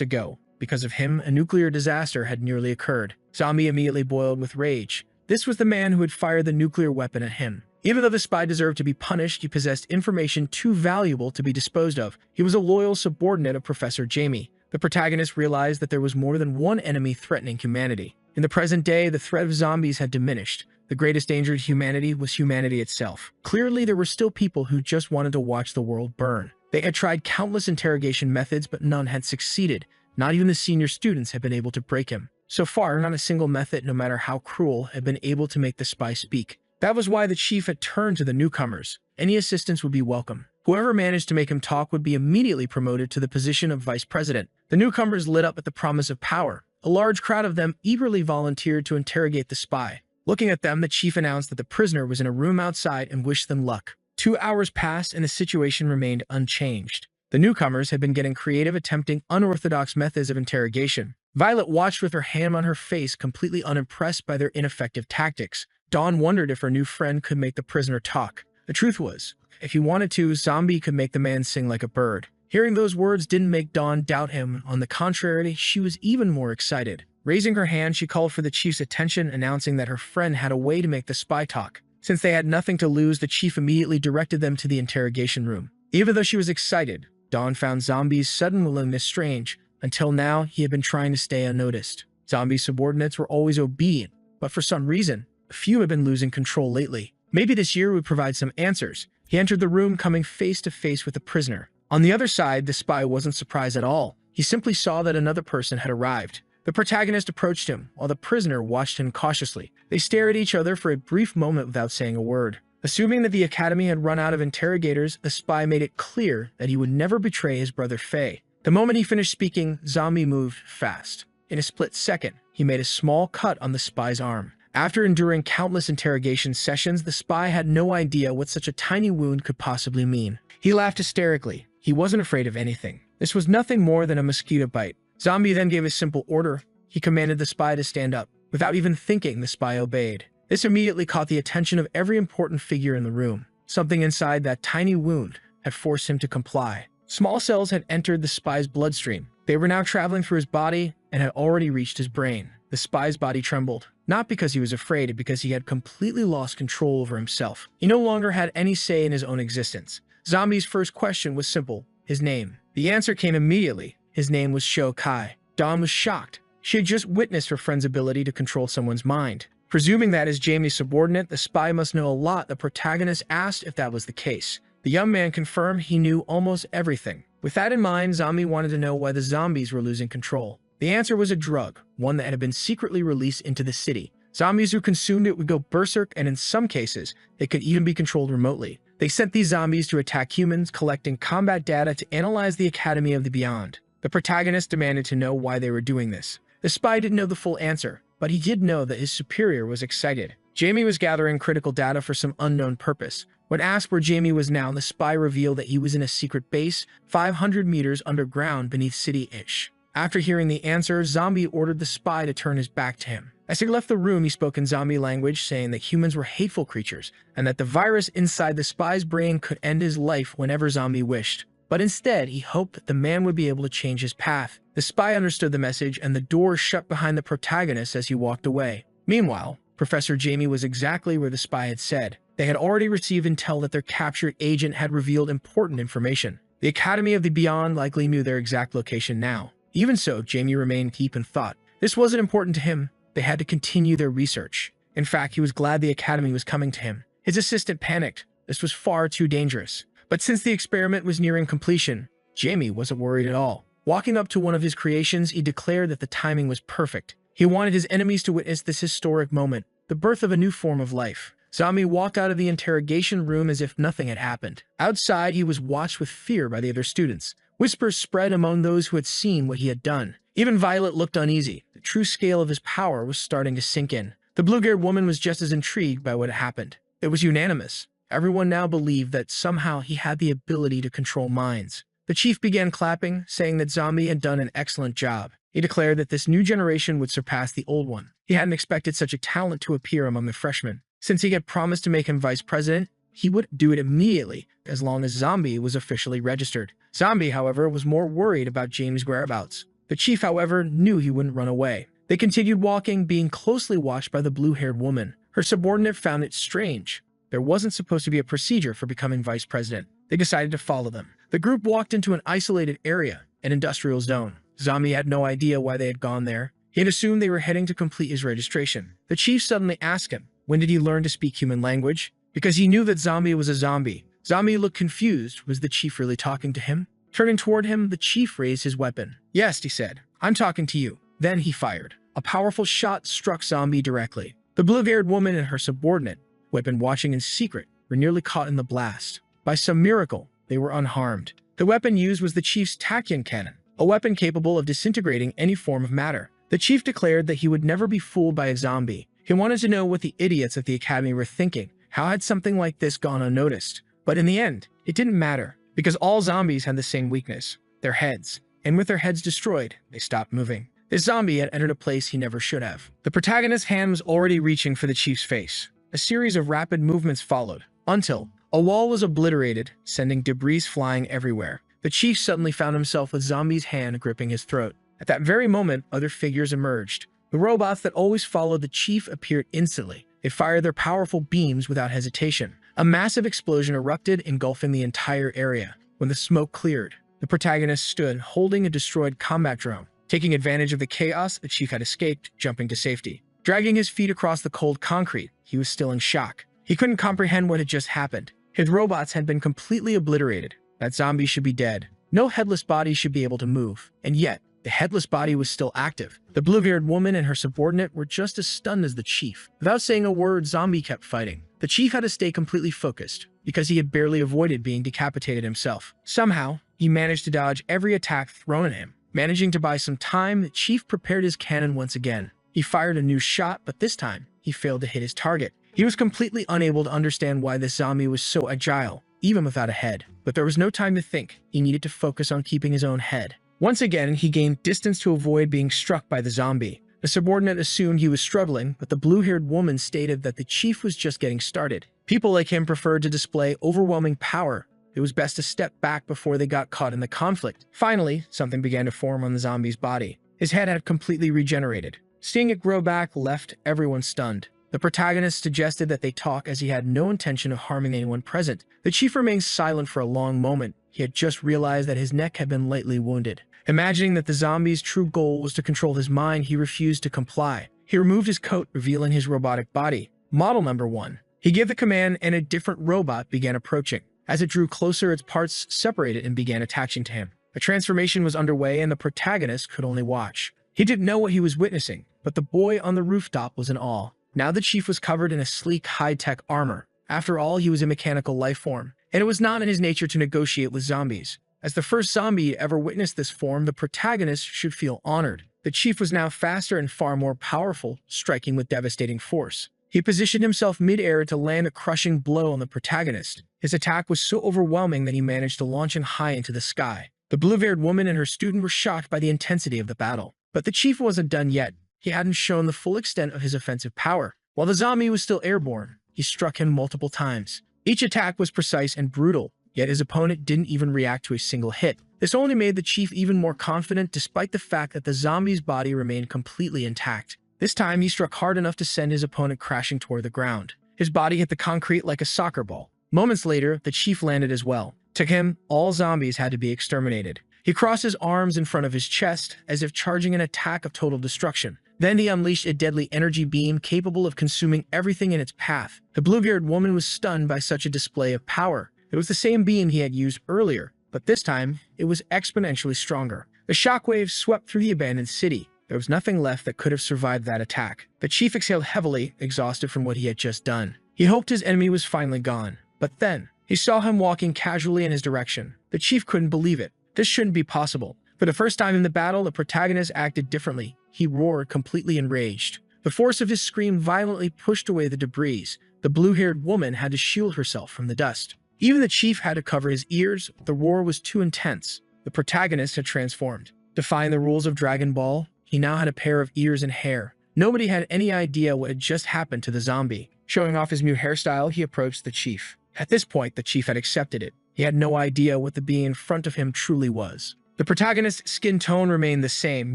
ago. Because of him, a nuclear disaster had nearly occurred. Zombie immediately boiled with rage. This was the man who had fired the nuclear weapon at him. Even though the spy deserved to be punished, he possessed information too valuable to be disposed of. He was a loyal subordinate of Professor Jamie. The protagonist realized that there was more than one enemy threatening humanity. In the present day, the threat of zombies had diminished. The greatest danger to humanity was humanity itself. Clearly, there were still people who just wanted to watch the world burn. They had tried countless interrogation methods, but none had succeeded. Not even the senior students had been able to break him. So far, not a single method, no matter how cruel, had been able to make the spy speak. That was why the chief had turned to the newcomers. Any assistance would be welcome. Whoever managed to make him talk would be immediately promoted to the position of vice president. The newcomers lit up at the promise of power. A large crowd of them eagerly volunteered to interrogate the spy. Looking at them, the chief announced that the prisoner was in a room outside and wished them luck. 2 hours passed and the situation remained unchanged. The newcomers had been getting creative, attempting unorthodox methods of interrogation. Violet watched with her hand on her face, completely unimpressed by their ineffective tactics. Dawn wondered if her new friend could make the prisoner talk. The truth was, if he wanted to, Zombie could make the man sing like a bird. Hearing those words didn't make Dawn doubt him. On the contrary, she was even more excited. Raising her hand, she called for the chief's attention, announcing that her friend had a way to make the spy talk. Since they had nothing to lose, the chief immediately directed them to the interrogation room. Even though she was excited, Dawn found Zombie's sudden willingness strange. Until now, he had been trying to stay unnoticed. Zombie's subordinates were always obedient, but for some reason, a few had been losing control lately. Maybe this year would provide some answers. He entered the room, coming face to face with the prisoner. On the other side, the spy wasn't surprised at all. He simply saw that another person had arrived. The protagonist approached him, while the prisoner watched him cautiously. They stared at each other for a brief moment without saying a word. Assuming that the academy had run out of interrogators, the spy made it clear that he would never betray his brother Faye. The moment he finished speaking, Zombie moved fast. In a split second, he made a small cut on the spy's arm. After enduring countless interrogation sessions, the spy had no idea what such a tiny wound could possibly mean. He laughed hysterically. He wasn't afraid of anything. This was nothing more than a mosquito bite. Zombie then gave a simple order. He commanded the spy to stand up. Without even thinking, the spy obeyed. This immediately caught the attention of every important figure in the room. Something inside that tiny wound had forced him to comply. Small cells had entered the spy's bloodstream. They were now traveling through his body and had already reached his brain. The spy's body trembled, not because he was afraid, but because he had completely lost control over himself. He no longer had any say in his own existence. Zombie's first question was simple: his name. The answer came immediately. His name was Sho Kai. Dawn was shocked. She had just witnessed her friend's ability to control someone's mind. Presuming that as Jamie's subordinate, the spy must know a lot, the protagonist asked if that was the case. The young man confirmed he knew almost everything. With that in mind, Zombie wanted to know why the zombies were losing control. The answer was a drug, one that had been secretly released into the city. Zombies who consumed it would go berserk, and in some cases, they could even be controlled remotely. They sent these zombies to attack humans, collecting combat data to analyze the Academy of the Beyond. The protagonist demanded to know why they were doing this. The spy didn't know the full answer, but he did know that his superior was excited. Jamie was gathering critical data for some unknown purpose. When asked where Jamie was now, the spy revealed that he was in a secret base 500 meters underground beneath City-ish. After hearing the answer, Zombie ordered the spy to turn his back to him. As he left the room, he spoke in zombie language, saying that humans were hateful creatures, and that the virus inside the spy's brain could end his life whenever Zombie wished. But instead, he hoped that the man would be able to change his path. The spy understood the message, and the door shut behind the protagonist as he walked away. Meanwhile, Professor Jamie was exactly where the spy had said. They had already received intel that their captured agent had revealed important information. The Academy of the Beyond likely knew their exact location now. Even so, Jamie remained deep in thought. This wasn't important to him. They had to continue their research. In fact, he was glad the Academy was coming to him. His assistant panicked. This was far too dangerous. But since the experiment was nearing completion, Jamie wasn't worried at all. Walking up to one of his creations, he declared that the timing was perfect. He wanted his enemies to witness this historic moment, the birth of a new form of life. Zombie walked out of the interrogation room as if nothing had happened. Outside, he was watched with fear by the other students. Whispers spread among those who had seen what he had done. Even Violet looked uneasy. The true scale of his power was starting to sink in. The blue-haired woman was just as intrigued by what had happened. It was unanimous. Everyone now believed that somehow he had the ability to control minds. The chief began clapping, saying that Zombie had done an excellent job. He declared that this new generation would surpass the old one. He hadn't expected such a talent to appear among the freshmen. Since he had promised to make him vice president, he would do it immediately, as long as Zombie was officially registered. Zombie, however, was more worried about James' whereabouts. The chief, however, knew he wouldn't run away. They continued walking, being closely watched by the blue-haired woman. Her subordinate found it strange. There wasn't supposed to be a procedure for becoming vice president. They decided to follow them. The group walked into an isolated area, an industrial zone. Zombie had no idea why they had gone there. He had assumed they were heading to complete his registration. The chief suddenly asked him, when did he learn to speak human language? Because he knew that Zombie was a zombie. Zombie looked confused. Was the chief really talking to him? Turning toward him, the chief raised his weapon. Yes, he said. I'm talking to you. Then he fired. A powerful shot struck Zombie directly. The blue-haired woman and her subordinate, who had been watching in secret, were nearly caught in the blast. By some miracle, they were unharmed. The weapon used was the chief's tachyon cannon, a weapon capable of disintegrating any form of matter. The chief declared that he would never be fooled by a zombie. He wanted to know what the idiots at the academy were thinking. How had something like this gone unnoticed? But in the end, it didn't matter, because all zombies had the same weakness, their heads. And with their heads destroyed, they stopped moving. This zombie had entered a place he never should have. The protagonist's hand was already reaching for the chief's face. A series of rapid movements followed, until a wall was obliterated, sending debris flying everywhere. The chief suddenly found himself with Zombie's hand gripping his throat. At that very moment, other figures emerged. The robots that always followed the chief appeared instantly. They fired their powerful beams without hesitation. A massive explosion erupted, engulfing the entire area. When the smoke cleared, the protagonist stood, holding a destroyed combat drone. Taking advantage of the chaos, the chief had escaped, jumping to safety. Dragging his feet across the cold concrete, he was still in shock. He couldn't comprehend what had just happened. His robots had been completely obliterated. That zombie should be dead. No headless body should be able to move. And yet, the headless body was still active. The blue-haired woman and her subordinate were just as stunned as the chief. Without saying a word, Zombie kept fighting. The chief had to stay completely focused, because he had barely avoided being decapitated himself. Somehow, he managed to dodge every attack thrown at him. Managing to buy some time, the chief prepared his cannon once again. He fired a new shot, but this time, he failed to hit his target. He was completely unable to understand why this zombie was so agile, even without a head. But there was no time to think. He needed to focus on keeping his own head. Once again, he gained distance to avoid being struck by the zombie. The subordinate assumed he was struggling, but the blue-haired woman stated that the chief was just getting started. People like him preferred to display overwhelming power. It was best to step back before they got caught in the conflict. Finally, something began to form on the zombie's body. His head had completely regenerated. Seeing it grow back left everyone stunned. The protagonist suggested that they talk, as he had no intention of harming anyone present. The chief remained silent for a long moment. He had just realized that his neck had been lightly wounded. Imagining that the zombie's true goal was to control his mind, he refused to comply. He removed his coat, revealing his robotic body. Model number 1. He gave the command, and a different robot began approaching. As it drew closer, its parts separated and began attaching to him. A transformation was underway, and the protagonist could only watch. He didn't know what he was witnessing, but the boy on the rooftop was in awe. Now the chief was covered in a sleek, high-tech armor. After all, he was a mechanical life form, and it was not in his nature to negotiate with zombies. As the first zombie to ever witness this form, the protagonist should feel honored. The chief was now faster and far more powerful, striking with devastating force. He positioned himself mid-air to land a crushing blow on the protagonist. His attack was so overwhelming that he managed to launch him high into the sky. The blue-haired woman and her student were shocked by the intensity of the battle. But the chief wasn't done yet. He hadn't shown the full extent of his offensive power. While the zombie was still airborne, he struck him multiple times. Each attack was precise and brutal, yet his opponent didn't even react to a single hit. This only made the chief even more confident, despite the fact that the zombie's body remained completely intact. This time, he struck hard enough to send his opponent crashing toward the ground. His body hit the concrete like a soccer ball. Moments later, the chief landed as well. To him, all zombies had to be exterminated. He crossed his arms in front of his chest, as if charging an attack of total destruction. Then he unleashed a deadly energy beam capable of consuming everything in its path. The blue-haired woman was stunned by such a display of power. It was the same beam he had used earlier, but this time, it was exponentially stronger. The shockwaves swept through the abandoned city. There was nothing left that could have survived that attack. The chief exhaled heavily, exhausted from what he had just done. He hoped his enemy was finally gone. But then, he saw him walking casually in his direction. The chief couldn't believe it. This shouldn't be possible. For the first time in the battle, the protagonist acted differently. He roared, completely enraged. The force of his scream violently pushed away the debris, The blue-haired woman had to shield herself from the dust. Even the chief had to cover his ears. The roar was too intense. The protagonist had transformed. Defying the rules of Dragon Ball, he now had a pair of ears and hair. Nobody had any idea what had just happened to the zombie. Showing off his new hairstyle, he approached the chief. At this point, the chief had accepted it. He had no idea what the being in front of him truly was. The protagonist's skin tone remained the same,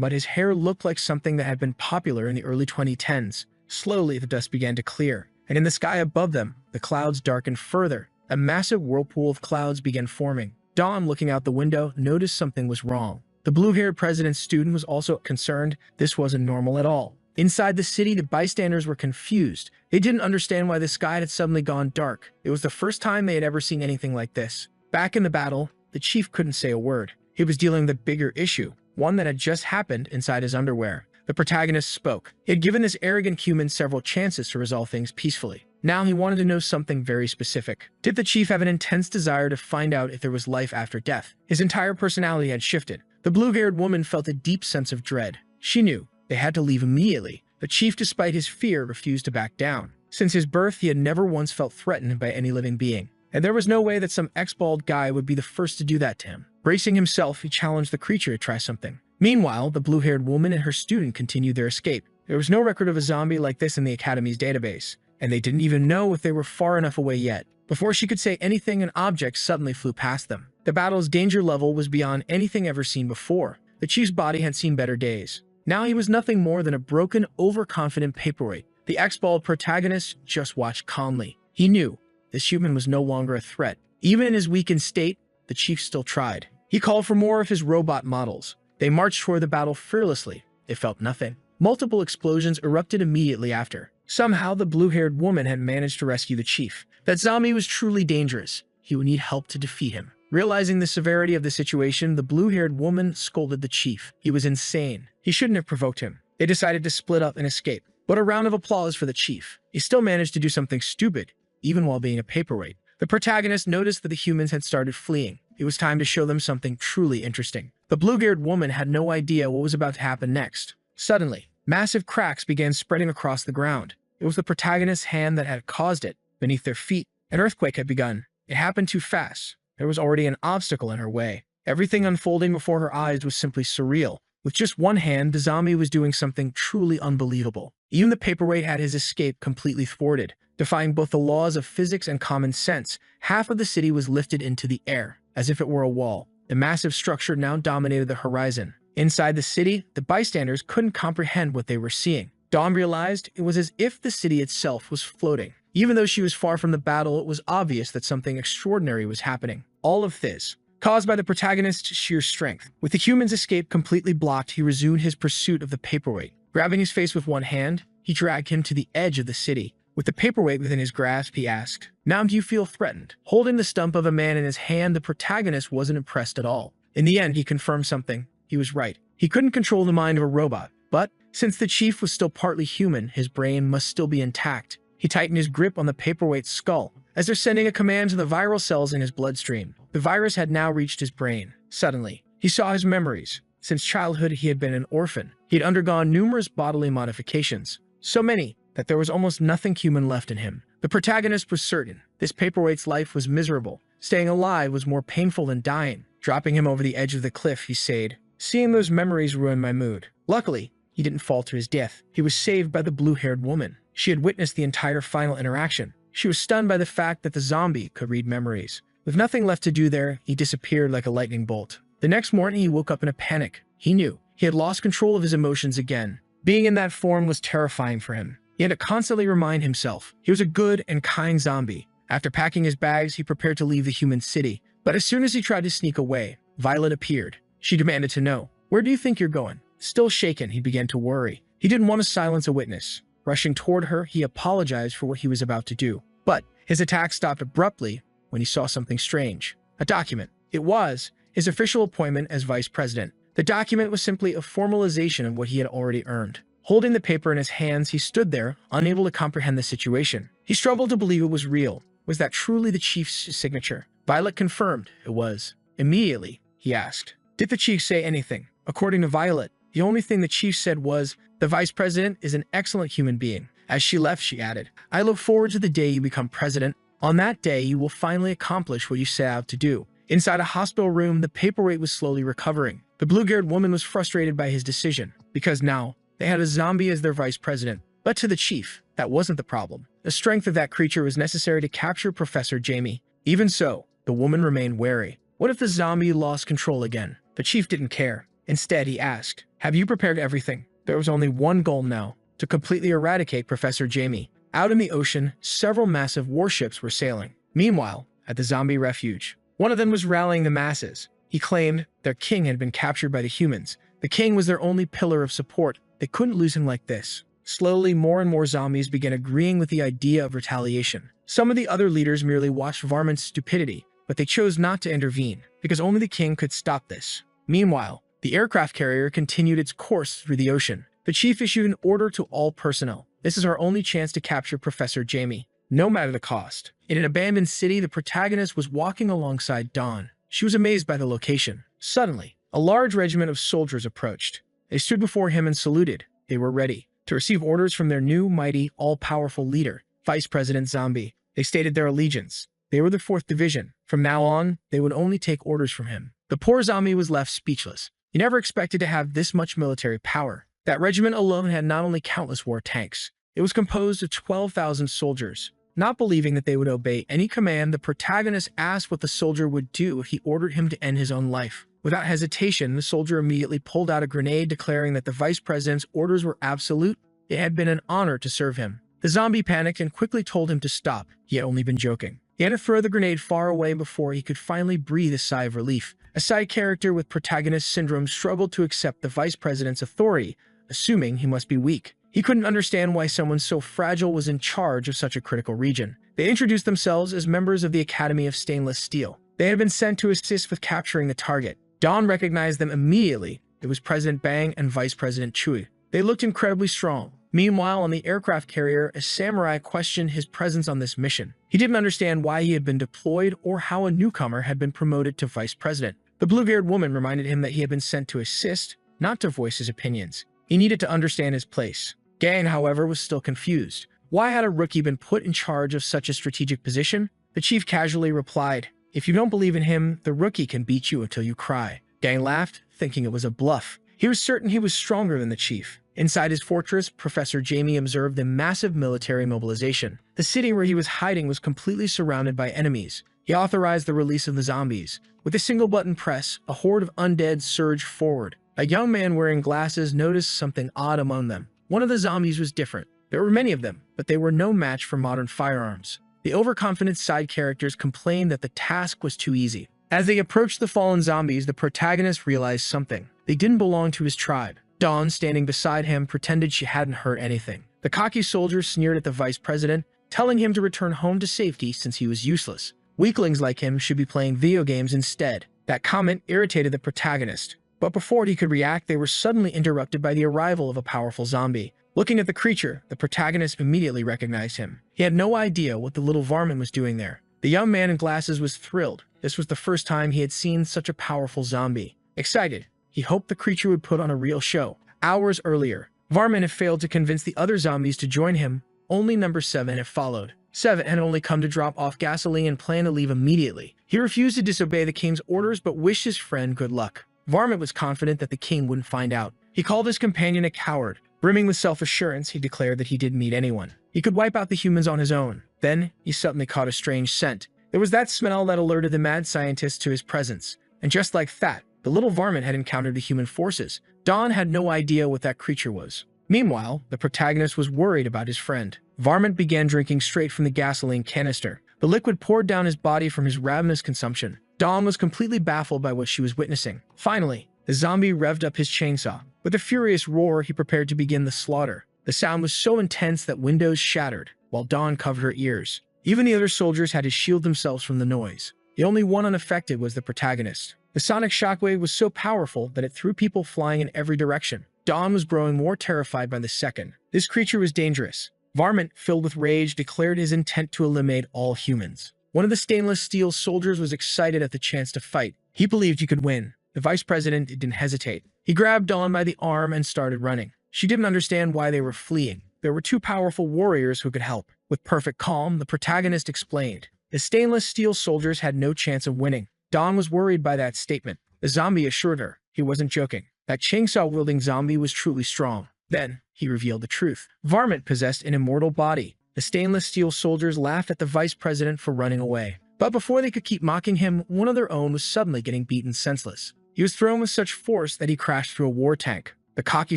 but his hair looked like something that had been popular in the early 2010s. Slowly, the dust began to clear, and in the sky above them, the clouds darkened further. A massive whirlpool of clouds began forming. Dom, looking out the window, noticed something was wrong. The blue-haired president's student was also concerned. This wasn't normal at all. Inside the city, the bystanders were confused. They didn't understand why the sky had suddenly gone dark. It was the first time they had ever seen anything like this. Back in the battle, the chief couldn't say a word. He was dealing with a bigger issue, one that had just happened inside his underwear. The protagonist spoke. He had given this arrogant human several chances to resolve things peacefully. Now he wanted to know something very specific. Did the chief have an intense desire to find out if there was life after death? His entire personality had shifted. The blue-haired woman felt a deep sense of dread. She knew they had to leave immediately. The chief, despite his fear, refused to back down. Since his birth, he had never once felt threatened by any living being. And there was no way that some ex-bald guy would be the first to do that to him. Bracing himself, he challenged the creature to try something. Meanwhile, the blue-haired woman and her student continued their escape. There was no record of a zombie like this in the Academy's database, and they didn't even know if they were far enough away yet. Before she could say anything, an object suddenly flew past them. The battle's danger level was beyond anything ever seen before. The chief's body had seen better days. Now he was nothing more than a broken, overconfident paperweight. The ex-bald protagonist just watched calmly. He knew this human was no longer a threat. Even in his weakened state, the chief still tried. He called for more of his robot models. They marched toward the battle fearlessly. They felt nothing. Multiple explosions erupted immediately after. Somehow, the blue-haired woman had managed to rescue the chief. That zombie was truly dangerous. He would need help to defeat him. Realizing the severity of the situation, the blue-haired woman scolded the chief. He was insane. He shouldn't have provoked him. They decided to split up and escape. But a round of applause for the chief. He still managed to do something stupid, even while being a paperweight. The protagonist noticed that the humans had started fleeing. It was time to show them something truly interesting. The blue-haired woman had no idea what was about to happen next. Suddenly, massive cracks began spreading across the ground. It was the protagonist's hand that had caused it. Beneath their feet, an earthquake had begun. It happened too fast. There was already an obstacle in her way. Everything unfolding before her eyes was simply surreal. With just one hand, the zombie was doing something truly unbelievable. Even the paperweight had his escape completely thwarted. Defying both the laws of physics and common sense, half of the city was lifted into the air, as if it were a wall. The massive structure now dominated the horizon. Inside the city, the bystanders couldn't comprehend what they were seeing. Dawn realized it was as if the city itself was floating. Even though she was far from the battle, it was obvious that something extraordinary was happening. All of this, caused by the protagonist's sheer strength. With the human's escape completely blocked, he resumed his pursuit of the paperweight. Grabbing his face with one hand, he dragged him to the edge of the city. With the paperweight within his grasp, he asked, "Now do you feel threatened?" Holding the stump of a man in his hand, the protagonist wasn't impressed at all. In the end, he confirmed something. He was right. He couldn't control the mind of a robot, but since the chief was still partly human, his brain must still be intact. He tightened his grip on the paperweight's skull, as they're sending a command to the viral cells in his bloodstream. The virus had now reached his brain. Suddenly, he saw his memories. Since childhood, he had been an orphan. He had undergone numerous bodily modifications. So many that there was almost nothing human left in him. The protagonist was certain. This paperweight's life was miserable. Staying alive was more painful than dying. Dropping him over the edge of the cliff, he said, "Seeing those memories ruined my mood." Luckily, he didn't fall to his death. He was saved by the blue-haired woman. She had witnessed the entire final interaction. She was stunned by the fact that the zombie could read memories. With nothing left to do there, he disappeared like a lightning bolt. The next morning, he woke up in a panic. He knew he had lost control of his emotions again. Being in that form was terrifying for him. He had to constantly remind himself he was a good and kind zombie. After packing his bags, he prepared to leave the human city. But as soon as he tried to sneak away, Violet appeared. She demanded to know, "Where do you think you're going?" Still shaken, he began to worry. He didn't want to silence a witness. Rushing toward her, he apologized for what he was about to do. But his attack stopped abruptly when he saw something strange. A document. It was his official appointment as vice president. The document was simply a formalization of what he had already earned. Holding the paper in his hands, he stood there, unable to comprehend the situation. He struggled to believe it was real. Was that truly the chief's signature? Violet confirmed it was. Immediately, he asked, "Did the chief say anything?" According to Violet, the only thing the chief said was, "The vice president is an excellent human being. As she left, she added, "I look forward to the day you become president. On that day, you will finally accomplish what you set out to do." Inside a hospital room, the paperweight was slowly recovering. The blue-haired woman was frustrated by his decision, because now they had a zombie as their vice president. But to the chief, that wasn't the problem. The strength of that creature was necessary to capture Professor Jamie. Even so, the woman remained wary. What if the zombie lost control again? The chief didn't care. Instead, he asked, "Have you prepared everything?" There was only one goal now, to completely eradicate Professor Jamie. Out in the ocean, several massive warships were sailing. Meanwhile, at the zombie refuge, one of them was rallying the masses. He claimed their king had been captured by the humans. The king was their only pillar of support. They couldn't lose him like this. Slowly, more and more zombies began agreeing with the idea of retaliation. Some of the other leaders merely watched Varmin's stupidity, but they chose not to intervene, because only the king could stop this. Meanwhile, the aircraft carrier continued its course through the ocean. The chief issued an order to all personnel. "This is our only chance to capture Professor Jamie, no matter the cost." In an abandoned city, the protagonist was walking alongside Dawn. She was amazed by the location. Suddenly, a large regiment of soldiers approached. They stood before him and saluted. They were ready to receive orders from their new, mighty, all-powerful leader, Vice President Zombie. They stated their allegiance. They were the 4th Division. From now on, they would only take orders from him. The poor zombie was left speechless. He never expected to have this much military power. That regiment alone had not only countless war tanks, it was composed of 12,000 soldiers. Not believing that they would obey any command, the protagonist asked what the soldier would do if he ordered him to end his own life. Without hesitation, the soldier immediately pulled out a grenade, declaring that the vice president's orders were absolute. It had been an honor to serve him. The zombie panicked and quickly told him to stop. He had only been joking. He had to throw the grenade far away before he could finally breathe a sigh of relief. A side character with protagonist syndrome struggled to accept the vice president's authority, assuming he must be weak. He couldn't understand why someone so fragile was in charge of such a critical region. They introduced themselves as members of the Academy of Stainless Steel. They had been sent to assist with capturing the target. Dawn recognized them immediately. It was President Bang and Vice President Chui. They looked incredibly strong. Meanwhile, on the aircraft carrier, a samurai questioned his presence on this mission. He didn't understand why he had been deployed or how a newcomer had been promoted to vice president. The blue-haired woman reminded him that he had been sent to assist, not to voice his opinions. He needed to understand his place. Gang, however, was still confused. Why had a rookie been put in charge of such a strategic position? The chief casually replied, "If you don't believe in him, the rookie can beat you until you cry." Gang laughed, thinking it was a bluff. He was certain he was stronger than the chief. Inside his fortress, Professor Jamie observed a massive military mobilization. The city where he was hiding was completely surrounded by enemies. He authorized the release of the zombies. With a single button press, a horde of undead surged forward. A young man wearing glasses noticed something odd among them. One of the zombies was different. There were many of them, but they were no match for modern firearms. The overconfident side characters complained that the task was too easy. As they approached the fallen zombies, the protagonist realized something. They didn't belong to his tribe. Dawn, standing beside him, pretended she hadn't heard anything. The cocky soldier sneered at the vice president, telling him to return home to safety since he was useless. Weaklings like him should be playing video games instead. That comment irritated the protagonist. But before he could react, they were suddenly interrupted by the arrival of a powerful zombie. Looking at the creature, the protagonist immediately recognized him. He had no idea what the little varmint was doing there. The young man in glasses was thrilled. This was the first time he had seen such a powerful zombie. Excited, he hoped the creature would put on a real show. Hours earlier, Varmint had failed to convince the other zombies to join him. Only number 7 had followed. 7 had only come to drop off gasoline and planned to leave immediately. He refused to disobey the king's orders but wished his friend good luck. Varmint was confident that the king wouldn't find out. He called his companion a coward. Brimming with self-assurance, he declared that he didn't meet anyone. He could wipe out the humans on his own. Then, he suddenly caught a strange scent. There was that smell that alerted the mad scientist to his presence. And just like that, the little varmint had encountered the human forces. Dawn had no idea what that creature was. Meanwhile, the protagonist was worried about his friend. Varmint began drinking straight from the gasoline canister. The liquid poured down his body from his ravenous consumption. Dawn was completely baffled by what she was witnessing. Finally, the zombie revved up his chainsaw. With a furious roar, he prepared to begin the slaughter. The sound was so intense that windows shattered, while Dawn covered her ears. Even the other soldiers had to shield themselves from the noise. The only one unaffected was the protagonist. The sonic shockwave was so powerful that it threw people flying in every direction. Dawn was growing more terrified by the second. This creature was dangerous. Varmint, filled with rage, declared his intent to eliminate all humans. One of the stainless steel soldiers was excited at the chance to fight. He believed he could win. The vice president didn't hesitate. He grabbed Dawn by the arm and started running. She didn't understand why they were fleeing. There were two powerful warriors who could help. With perfect calm, the protagonist explained. The stainless steel soldiers had no chance of winning. Dawn was worried by that statement. The zombie assured her he wasn't joking. That chainsaw-wielding zombie was truly strong. Then, he revealed the truth. Varmint possessed an immortal body. The stainless steel soldiers laughed at the vice president for running away. But before they could keep mocking him, one of their own was suddenly getting beaten senseless. He was thrown with such force that he crashed through a war tank. The cocky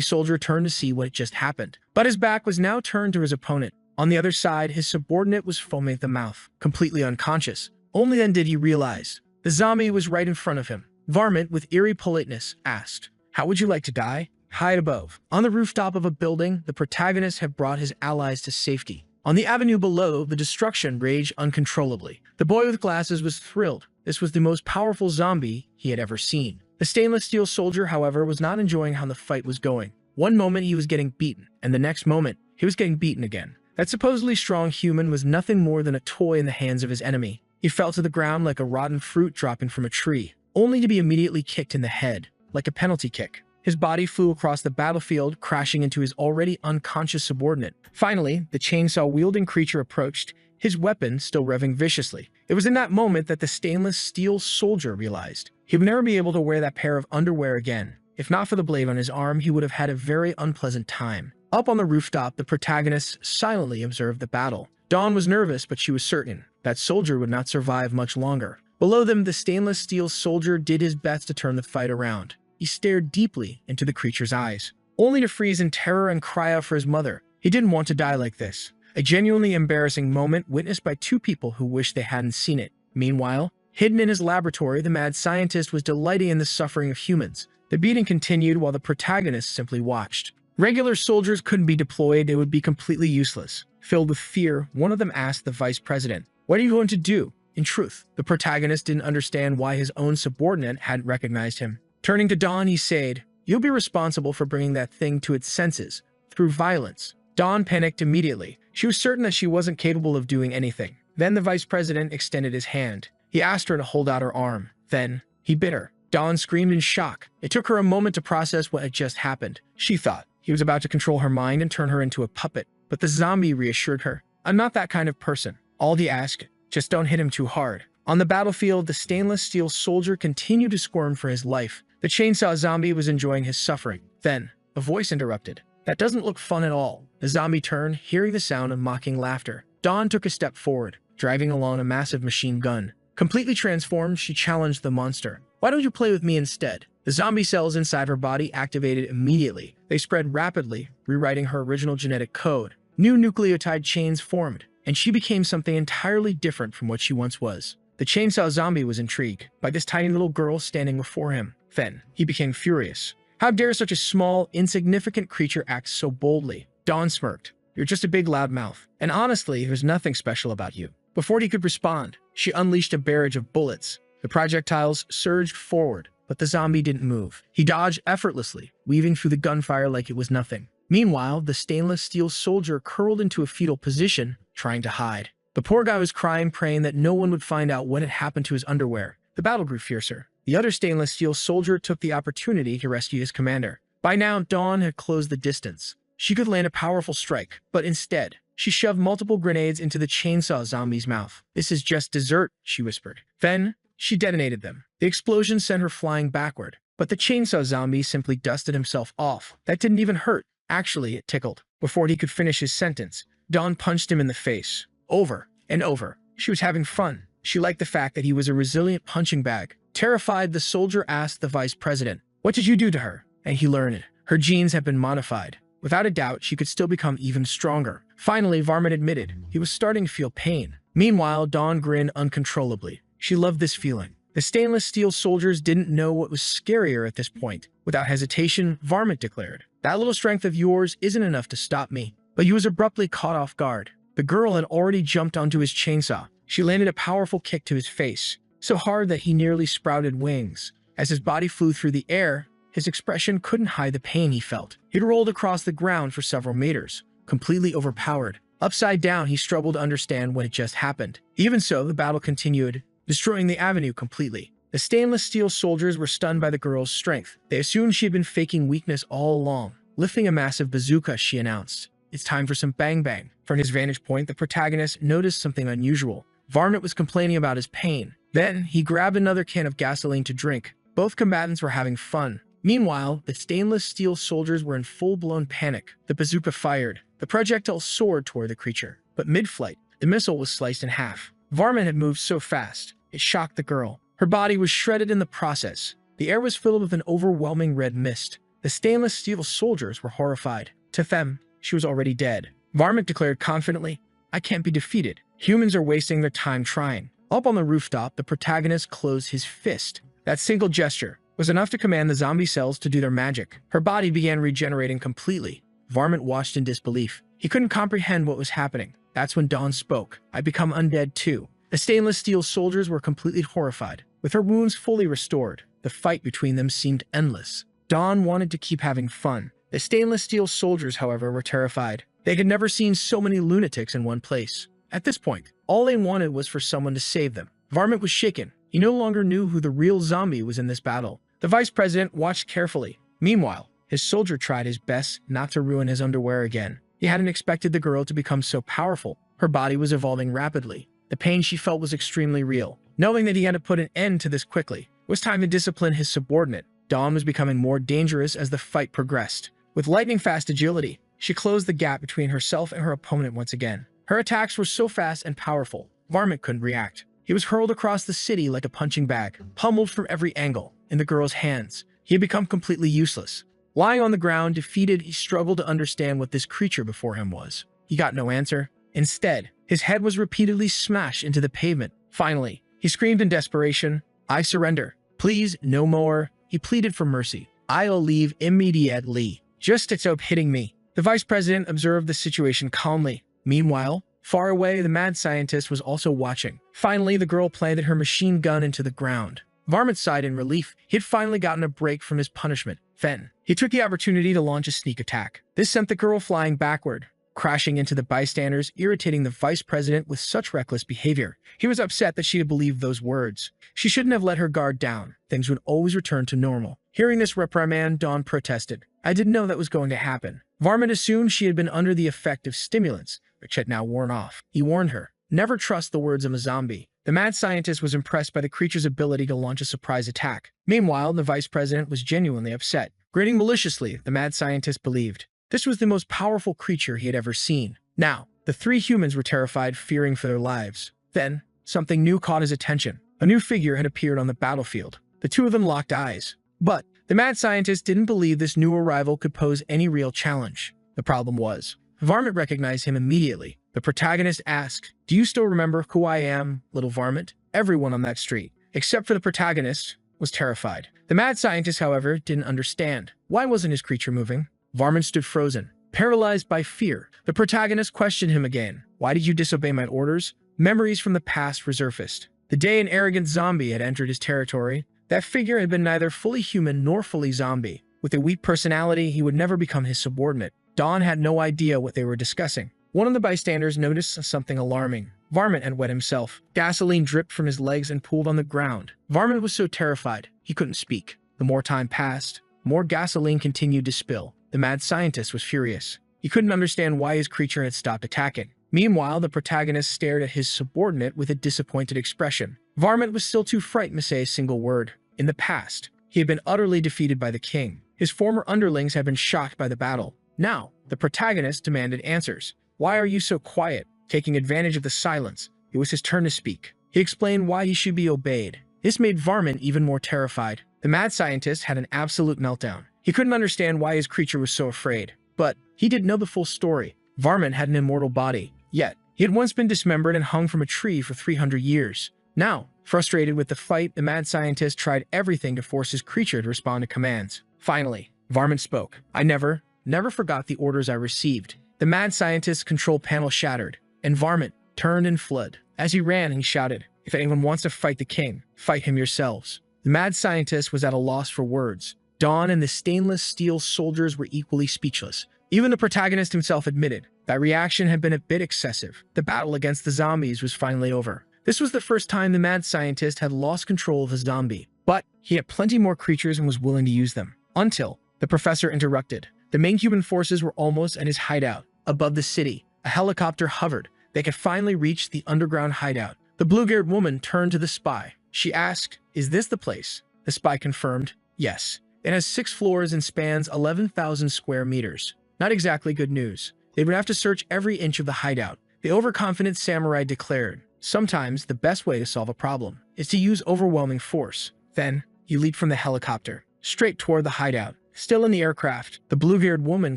soldier turned to see what had just happened. But his back was now turned to his opponent. On the other side, his subordinate was foaming at the mouth, completely unconscious. Only then did he realize. The zombie was right in front of him. Varmint, with eerie politeness, asked, "How would you like to die?" High above, on the rooftop of a building, the protagonist had brought his allies to safety. On the avenue below, the destruction raged uncontrollably. The boy with glasses was thrilled. This was the most powerful zombie he had ever seen. The stainless steel soldier, however, was not enjoying how the fight was going. One moment he was getting beaten, and the next moment he was getting beaten again. That supposedly strong human was nothing more than a toy in the hands of his enemy. He fell to the ground like a rotten fruit dropping from a tree, only to be immediately kicked in the head, like a penalty kick. His body flew across the battlefield, crashing into his already unconscious subordinate. Finally, the chainsaw-wielding creature approached, his weapon still revving viciously. It was in that moment that the stainless steel soldier realized he would never be able to wear that pair of underwear again. If not for the blade on his arm, he would have had a very unpleasant time. Up on the rooftop, the protagonist silently observed the battle. Dawn was nervous, but she was certain that soldier would not survive much longer. Below them, the stainless steel soldier did his best to turn the fight around. He stared deeply into the creature's eyes, only to freeze in terror and cry out for his mother. He didn't want to die like this. A genuinely embarrassing moment witnessed by two people who wished they hadn't seen it. Meanwhile, hidden in his laboratory, the mad scientist was delighting in the suffering of humans. The beating continued while the protagonist simply watched. Regular soldiers couldn't be deployed, they would be completely useless. Filled with fear, one of them asked the vice president, "What are you going to do?" In truth, the protagonist didn't understand why his own subordinate hadn't recognized him. Turning to Dawn, he said, "You'll be responsible for bringing that thing to its senses, through violence." Dawn panicked immediately. She was certain that she wasn't capable of doing anything. Then the vice president extended his hand. He asked her to hold out her arm. Then, he bit her. Dawn screamed in shock. It took her a moment to process what had just happened. She thought he was about to control her mind and turn her into a puppet. But the zombie reassured her, "I'm not that kind of person. All he asked, just don't hit him too hard." On the battlefield, the stainless steel soldier continued to squirm for his life. The chainsaw zombie was enjoying his suffering. Then, a voice interrupted. "That doesn't look fun at all." The zombie turned, hearing the sound of mocking laughter. Dawn took a step forward, driving along a massive machine gun. Completely transformed, she challenged the monster. "Why don't you play with me instead?" The zombie cells inside her body activated immediately. They spread rapidly, rewriting her original genetic code. New nucleotide chains formed, and she became something entirely different from what she once was. The chainsaw zombie was intrigued by this tiny little girl standing before him. Then, he became furious. How dare such a small, insignificant creature act so boldly? Dawn smirked. "You're just a big loudmouth, and honestly, there's nothing special about you." Before he could respond, she unleashed a barrage of bullets. The projectiles surged forward, but the zombie didn't move. He dodged effortlessly, weaving through the gunfire like it was nothing. Meanwhile, the stainless steel soldier curled into a fetal position, trying to hide. The poor guy was crying, praying that no one would find out what had happened to his underwear. The battle grew fiercer. The other stainless steel soldier took the opportunity to rescue his commander. By now, Dawn had closed the distance. She could land a powerful strike, but instead, she shoved multiple grenades into the chainsaw zombie's mouth. "This is just dessert," she whispered. Then, she detonated them. The explosion sent her flying backward, but the chainsaw zombie simply dusted himself off. That didn't even hurt. Actually, it tickled. Before he could finish his sentence, Dawn punched him in the face. Over and over. She was having fun. She liked the fact that he was a resilient punching bag. Terrified, the soldier asked the vice president, "What did you do to her?" And he learned her genes had been modified. Without a doubt, she could still become even stronger. Finally, Varmint admitted he was starting to feel pain. Meanwhile, Dawn grinned uncontrollably. She loved this feeling. The stainless steel soldiers didn't know what was scarier at this point. Without hesitation, Varmint declared, "That little strength of yours isn't enough to stop me." But he was abruptly caught off guard. The girl had already jumped onto his chainsaw. She landed a powerful kick to his face, so hard that he nearly sprouted wings. As his body flew through the air, his expression couldn't hide the pain he felt. He rolled across the ground for several meters, completely overpowered. Upside down, he struggled to understand what had just happened. Even so, the battle continued, destroying the avenue completely. The stainless steel soldiers were stunned by the girl's strength. They assumed she had been faking weakness all along. Lifting a massive bazooka, she announced, it's time for some bang bang. From his vantage point, the protagonist noticed something unusual. Varmint was complaining about his pain. Then, he grabbed another can of gasoline to drink. Both combatants were having fun. Meanwhile, the stainless steel soldiers were in full-blown panic. The bazooka fired. The projectile soared toward the creature. But mid-flight, the missile was sliced in half. Varmint had moved so fast, it shocked the girl. Her body was shredded in the process. The air was filled with an overwhelming red mist. The stainless steel soldiers were horrified. To them, she was already dead. Varmint declared confidently, "I can't be defeated. Humans are wasting their time trying." Up on the rooftop, the protagonist closed his fist. That single gesture was enough to command the zombie cells to do their magic. Her body began regenerating completely. Varmint watched in disbelief. He couldn't comprehend what was happening. That's when Dawn spoke. "I become undead too." The stainless steel soldiers were completely horrified. With her wounds fully restored, the fight between them seemed endless. Dawn wanted to keep having fun. The stainless steel soldiers, however, were terrified. They had never seen so many lunatics in one place. At this point, all they wanted was for someone to save them. Varmint was shaken. He no longer knew who the real zombie was in this battle. The vice president watched carefully. Meanwhile, his soldier tried his best not to ruin his underwear again. He hadn't expected the girl to become so powerful. Her body was evolving rapidly. The pain she felt was extremely real. Knowing that he had to put an end to this quickly, it was time to discipline his subordinate. Dawn was becoming more dangerous as the fight progressed. With lightning-fast agility, she closed the gap between herself and her opponent once again. Her attacks were so fast and powerful, Varmint couldn't react. He was hurled across the city like a punching bag, pummeled from every angle. In the girl's hands, he had become completely useless. Lying on the ground, defeated, he struggled to understand what this creature before him was. He got no answer. Instead, his head was repeatedly smashed into the pavement. Finally, he screamed in desperation, "I surrender. Please, no more." He pleaded for mercy. "I'll leave immediately. Just stop hitting me." The vice president observed the situation calmly. Meanwhile, far away, the mad scientist was also watching. Finally, the girl planted her machine gun into the ground. Varmint sighed in relief. He had finally gotten a break from his punishment. Then, he took the opportunity to launch a sneak attack. This sent the girl flying backward, crashing into the bystanders, irritating the vice president with such reckless behavior. He was upset that she had believed those words. She shouldn't have let her guard down. Things would always return to normal. Hearing this reprimand, Dawn protested. "I didn't know that was going to happen." Varmint assumed she had been under the effect of stimulants, which had now worn off. He warned her, "Never trust the words of a zombie." The mad scientist was impressed by the creature's ability to launch a surprise attack. Meanwhile, the vice president was genuinely upset. Grinning maliciously, the mad scientist believed this was the most powerful creature he had ever seen. Now, the three humans were terrified, fearing for their lives. Then, something new caught his attention. A new figure had appeared on the battlefield. The two of them locked eyes. But the mad scientist didn't believe this new arrival could pose any real challenge. The problem was, Varmint recognized him immediately. The protagonist asked, "Do you still remember who I am, little Varmint?" Everyone on that street, except for the protagonist, was terrified. The mad scientist, however, didn't understand. Why wasn't his creature moving? Varmint stood frozen, paralyzed by fear. The protagonist questioned him again. "Why did you disobey my orders?" Memories from the past resurfaced. The day an arrogant zombie had entered his territory. That figure had been neither fully human nor fully zombie. With a weak personality, he would never become his subordinate. Dawn had no idea what they were discussing. One of the bystanders noticed something alarming. Varmint had wet himself. Gasoline dripped from his legs and pooled on the ground. Varmint was so terrified, he couldn't speak. The more time passed, more gasoline continued to spill. The mad scientist was furious. He couldn't understand why his creature had stopped attacking. Meanwhile, the protagonist stared at his subordinate with a disappointed expression. Varmint was still too frightened to say a single word. In the past, he had been utterly defeated by the king. His former underlings had been shocked by the battle. Now, the protagonist demanded answers. "Why are you so quiet?" Taking advantage of the silence, it was his turn to speak. He explained why he should be obeyed. This made Varmint even more terrified. The mad scientist had an absolute meltdown. He couldn't understand why his creature was so afraid. But he didn't know the full story. Varmint had an immortal body. Yet, he had once been dismembered and hung from a tree for 300 years. Now, frustrated with the fight, the mad scientist tried everything to force his creature to respond to commands. Finally, Varmint spoke. "I never forgot the orders I received." The mad scientist's control panel shattered, and Varmint turned and fled. As he ran, he shouted, "If anyone wants to fight the king, fight him yourselves." The mad scientist was at a loss for words. Dawn and the stainless steel soldiers were equally speechless. Even the protagonist himself admitted that reaction had been a bit excessive. The battle against the zombies was finally over. This was the first time the mad scientist had lost control of a zombie. But he had plenty more creatures and was willing to use them. Until the professor interrupted. The main human forces were almost at his hideout. Above the city, a helicopter hovered. They could finally reach the underground hideout. The blue-haired woman turned to the spy. She asked, "Is this the place?" The spy confirmed, "Yes. It has 6 floors and spans 11,000 square meters." Not exactly good news. They would have to search every inch of the hideout. The overconfident samurai declared, "Sometimes the best way to solve a problem is to use overwhelming force." Then, he leaped from the helicopter, straight toward the hideout. Still in the aircraft, the blue-haired woman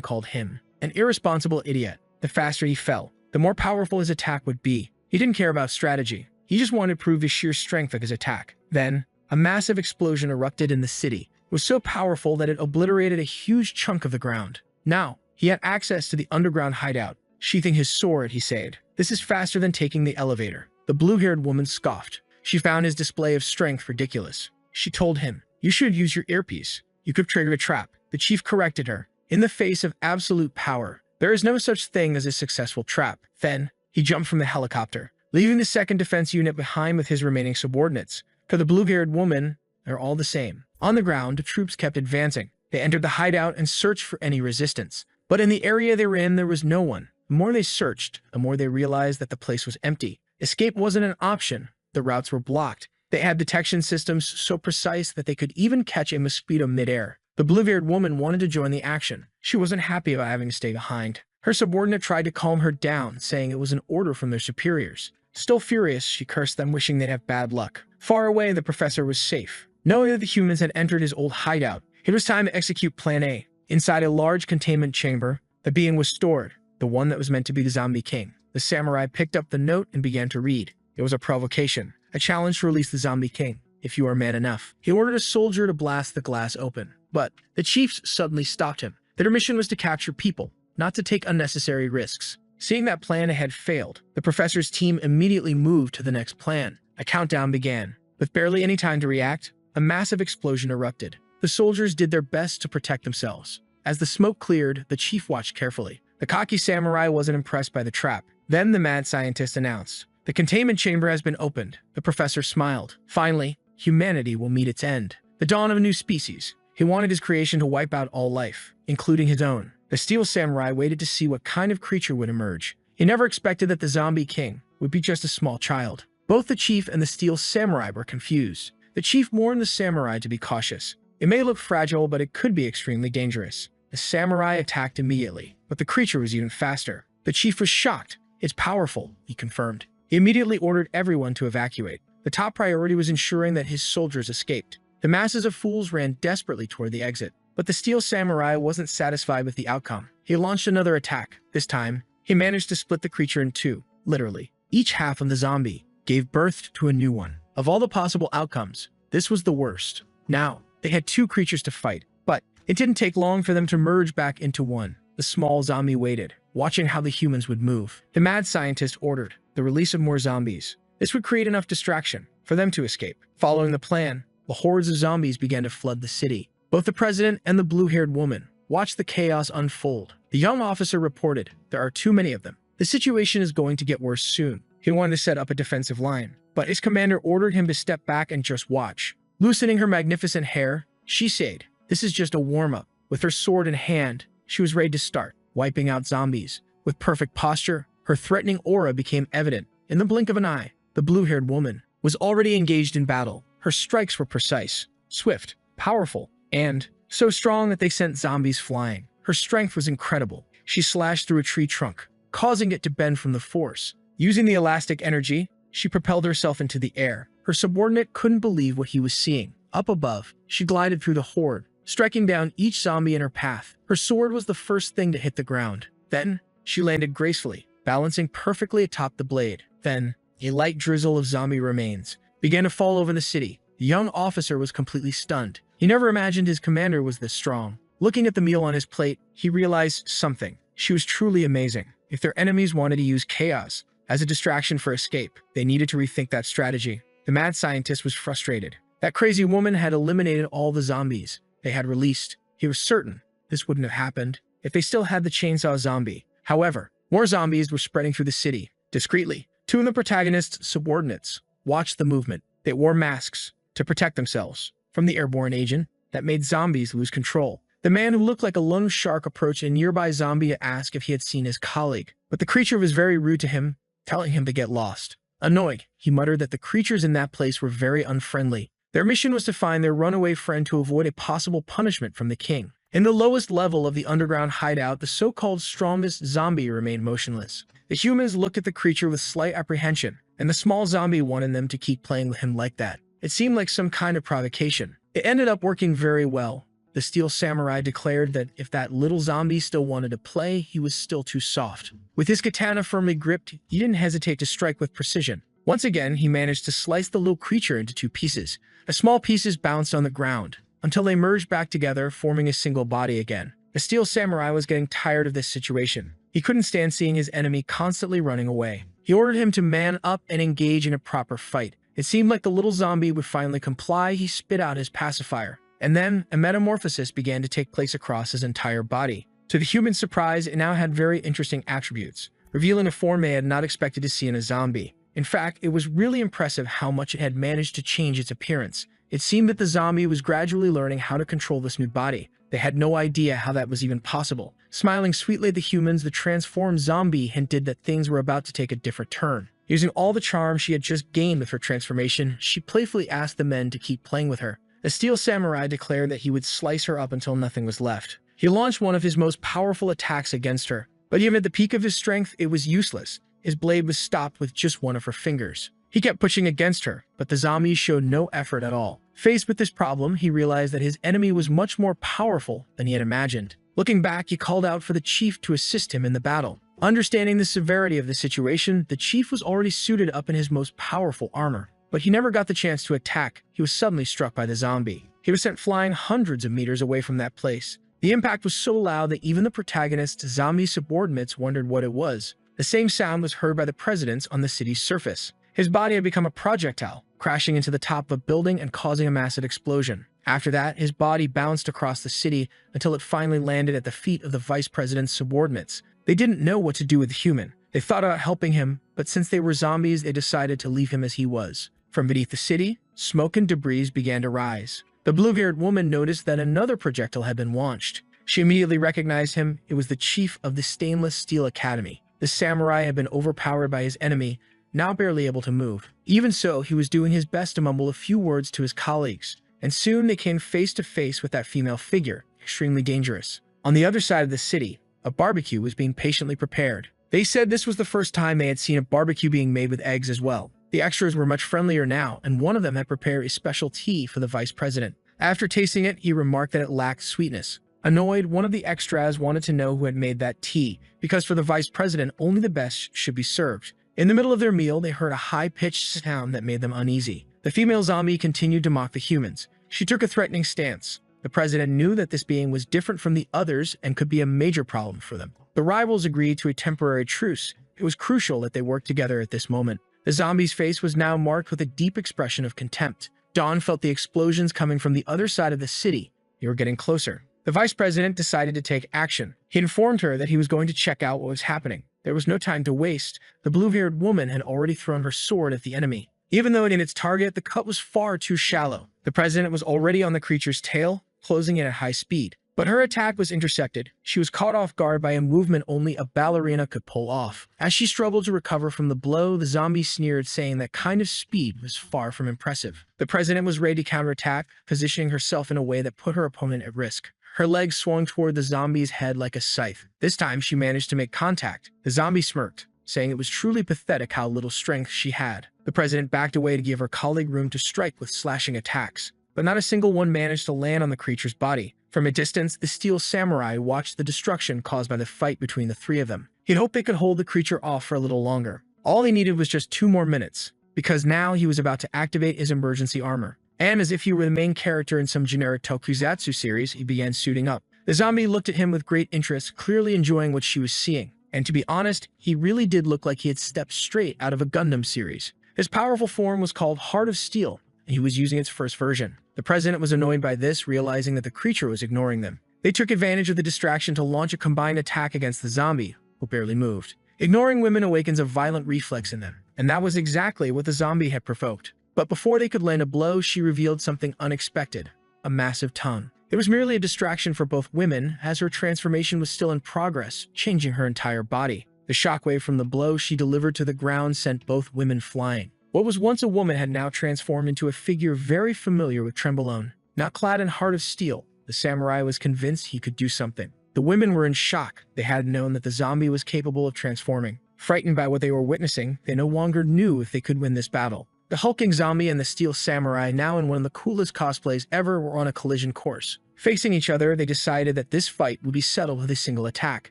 called him an irresponsible idiot. The faster he fell, the more powerful his attack would be. He didn't care about strategy. He just wanted to prove the sheer strength of his attack. Then, a massive explosion erupted in the city. It was so powerful that it obliterated a huge chunk of the ground. Now, he had access to the underground hideout. Sheathing his sword, he said, "This is faster than taking the elevator." The blue-haired woman scoffed. She found his display of strength ridiculous. She told him, "You should use your earpiece. You could trigger a trap." The chief corrected her. In the face of absolute power, there is no such thing as a successful trap. Then, he jumped from the helicopter, leaving the 2nd Defense Unit behind with his remaining subordinates. For the blue-haired woman, they're all the same. On the ground, the troops kept advancing. They entered the hideout and searched for any resistance. But in the area they were in, there was no one. The more they searched, the more they realized that the place was empty. Escape wasn't an option. The routes were blocked. They had detection systems so precise that they could even catch a mosquito midair. The blue-haired woman wanted to join the action. She wasn't happy about having to stay behind. Her subordinate tried to calm her down, saying it was an order from their superiors. Still furious, she cursed them, wishing they'd have bad luck. Far away, the professor was safe. Knowing that the humans had entered his old hideout, it was time to execute Plan A. Inside a large containment chamber, the being was stored, the one that was meant to be the zombie king. The samurai picked up the note and began to read. It was a provocation, a challenge to release the zombie king, if you are man enough. He ordered a soldier to blast the glass open. But the chiefs suddenly stopped him. Their mission was to capture people, not to take unnecessary risks. Seeing that plan had failed, the professor's team immediately moved to the next plan. A countdown began. With barely any time to react, a massive explosion erupted. The soldiers did their best to protect themselves. As the smoke cleared, the chief watched carefully. The cocky samurai wasn't impressed by the trap. Then the mad scientist announced, "The containment chamber has been opened." The professor smiled. Finally, humanity will meet its end. The dawn of a new species. He wanted his creation to wipe out all life, including his own. The steel samurai waited to see what kind of creature would emerge. He never expected that the zombie king would be just a small child. Both the chief and the steel samurai were confused. The chief warned the samurai to be cautious. It may look fragile, but it could be extremely dangerous. The samurai attacked immediately, but the creature was even faster. The chief was shocked. "It's powerful," he confirmed. He immediately ordered everyone to evacuate. The top priority was ensuring that his soldiers escaped. The masses of fools ran desperately toward the exit. But the steel samurai wasn't satisfied with the outcome. He launched another attack. This time, he managed to split the creature in two, literally. Each half of the zombie gave birth to a new one. Of all the possible outcomes, this was the worst. Now, they had 2 creatures to fight, but it didn't take long for them to merge back into one. The small zombie waited, watching how the humans would move. The mad scientist ordered the release of more zombies. This would create enough distraction for them to escape. Following the plan, the hordes of zombies began to flood the city. Both the president and the blue-haired woman watched the chaos unfold. The young officer reported, "There are too many of them. The situation is going to get worse soon." He wanted to set up a defensive line, but his commander ordered him to step back and just watch. Loosening her magnificent hair, she said, "This is just a warm-up." With her sword in hand, she was ready to start, wiping out zombies. With perfect posture, her threatening aura became evident. In the blink of an eye, the blue-haired woman was already engaged in battle. Her strikes were precise, swift, powerful, and so strong that they sent zombies flying. Her strength was incredible. She slashed through a tree trunk, causing it to bend from the force. Using the elastic energy, she propelled herself into the air. Her subordinate couldn't believe what he was seeing. Up above, she glided through the horde, striking down each zombie in her path. Her sword was the first thing to hit the ground. Then, she landed gracefully, balancing perfectly atop the blade. Then, a light drizzle of zombie remains began to fall over the city. The young officer was completely stunned. He never imagined his commander was this strong. Looking at the meal on his plate, he realized something. She was truly amazing. If their enemies wanted to use chaos as a distraction for escape, they needed to rethink that strategy. The mad scientist was frustrated. That crazy woman had eliminated all the zombies they had released. He was certain this wouldn't have happened if they still had the chainsaw zombie. However, more zombies were spreading through the city. Discreetly, 2 of the protagonist's subordinates watched the movement. They wore masks to protect themselves from the airborne agent that made zombies lose control. The man who looked like a lone shark approached a nearby zombie to ask if he had seen his colleague, but the creature was very rude to him, telling him to get lost. Annoyed, he muttered that the creatures in that place were very unfriendly. Their mission was to find their runaway friend to avoid a possible punishment from the king. In the lowest level of the underground hideout, the so-called strongest zombie remained motionless. The humans looked at the creature with slight apprehension, and the small zombie wanted them to keep playing with him like that. It seemed like some kind of provocation. It ended up working very well. The steel samurai declared that if that little zombie still wanted to play, he was still too soft. With his katana firmly gripped, he didn't hesitate to strike with precision. Once again, he managed to slice the little creature into two pieces. The small pieces bounced on the ground, until they merged back together, forming a single body again. The steel samurai was getting tired of this situation. He couldn't stand seeing his enemy constantly running away. He ordered him to man up and engage in a proper fight. It seemed like the little zombie would finally comply. He spit out his pacifier. And then, a metamorphosis began to take place across his entire body. To the human surprise, it now had very interesting attributes, revealing a form they had not expected to see in a zombie. In fact, it was really impressive how much it had managed to change its appearance. It seemed that the zombie was gradually learning how to control this new body. They had no idea how that was even possible. Smiling sweetly at the humans, the transformed zombie hinted that things were about to take a different turn. Using all the charm she had just gained with her transformation, she playfully asked the men to keep playing with her. The steel samurai declared that he would slice her up until nothing was left. He launched one of his most powerful attacks against her, but even at the peak of his strength, it was useless. His blade was stopped with just one of her fingers. He kept pushing against her, but the zombie showed no effort at all. Faced with this problem, he realized that his enemy was much more powerful than he had imagined. Looking back, he called out for the chief to assist him in the battle. Understanding the severity of the situation, the chief was already suited up in his most powerful armor. But he never got the chance to attack. He was suddenly struck by the zombie. He was sent flying hundreds of meters away from that place. The impact was so loud that even the protagonist's zombie subordinates wondered what it was. The same sound was heard by the presidents on the city's surface. His body had become a projectile, crashing into the top of a building and causing a massive explosion. After that, his body bounced across the city until it finally landed at the feet of the vice president's subordinates. They didn't know what to do with the human. They thought about helping him, but since they were zombies, they decided to leave him as he was. From beneath the city, smoke and debris began to rise. The blue-haired woman noticed that another projectile had been launched. She immediately recognized him. It was the chief of the Stainless Steel Academy. The samurai had been overpowered by his enemy, now barely able to move. Even so, he was doing his best to mumble a few words to his colleagues, and soon they came face to face with that female figure, extremely dangerous. On the other side of the city, a barbecue was being patiently prepared. They said this was the first time they had seen a barbecue being made with eggs as well. The extras were much friendlier now, and one of them had prepared a special tea for the vice president. After tasting it, he remarked that it lacked sweetness. Annoyed, one of the extras wanted to know who had made that tea, because for the vice president, only the best should be served. In the middle of their meal, they heard a high-pitched sound that made them uneasy. The female zombie continued to mock the humans. She took a threatening stance. The president knew that this being was different from the others and could be a major problem for them. The rivals agreed to a temporary truce. It was crucial that they work together at this moment. The zombie's face was now marked with a deep expression of contempt. Dawn felt the explosions coming from the other side of the city. They were getting closer. The vice president decided to take action. He informed her that he was going to check out what was happening. There was no time to waste. The blue-haired woman had already thrown her sword at the enemy. Even though it hit its target, the cut was far too shallow. The president was already on the creature's tail, closing in at high speed. But her attack was intercepted. She was caught off guard by a movement only a ballerina could pull off. As she struggled to recover from the blow, the zombie sneered, saying that kind of speed was far from impressive. The president was ready to counterattack, positioning herself in a way that put her opponent at risk. Her legs swung toward the zombie's head like a scythe. This time, she managed to make contact. The zombie smirked, saying it was truly pathetic how little strength she had. The president backed away to give her colleague room to strike with slashing attacks. But not a single one managed to land on the creature's body. From a distance, the steel samurai watched the destruction caused by the fight between the three of them. He'd hoped they could hold the creature off for a little longer. All he needed was just 2 more minutes, because now he was about to activate his emergency armor. And as if he were the main character in some generic tokusatsu series, he began suiting up. The zombie looked at him with great interest, clearly enjoying what she was seeing. And to be honest, he really did look like he had stepped straight out of a Gundam series. His powerful form was called Heart of Steel, and he was using its first version. The president was annoyed by this, realizing that the creature was ignoring them. They took advantage of the distraction to launch a combined attack against the zombie, who barely moved. Ignoring women awakens a violent reflex in them, and that was exactly what the zombie had provoked. But before they could land a blow, she revealed something unexpected, a massive tongue. It was merely a distraction for both women, as her transformation was still in progress, changing her entire body. The shockwave from the blow she delivered to the ground sent both women flying. What was once a woman had now transformed into a figure very familiar with Trembolone. Not clad in heart of steel, the samurai was convinced he could do something. The women were in shock. They had known that the zombie was capable of transforming. Frightened by what they were witnessing, they no longer knew if they could win this battle. The hulking zombie and the steel samurai, now in one of the coolest cosplays ever, were on a collision course. Facing each other, they decided that this fight would be settled with a single attack.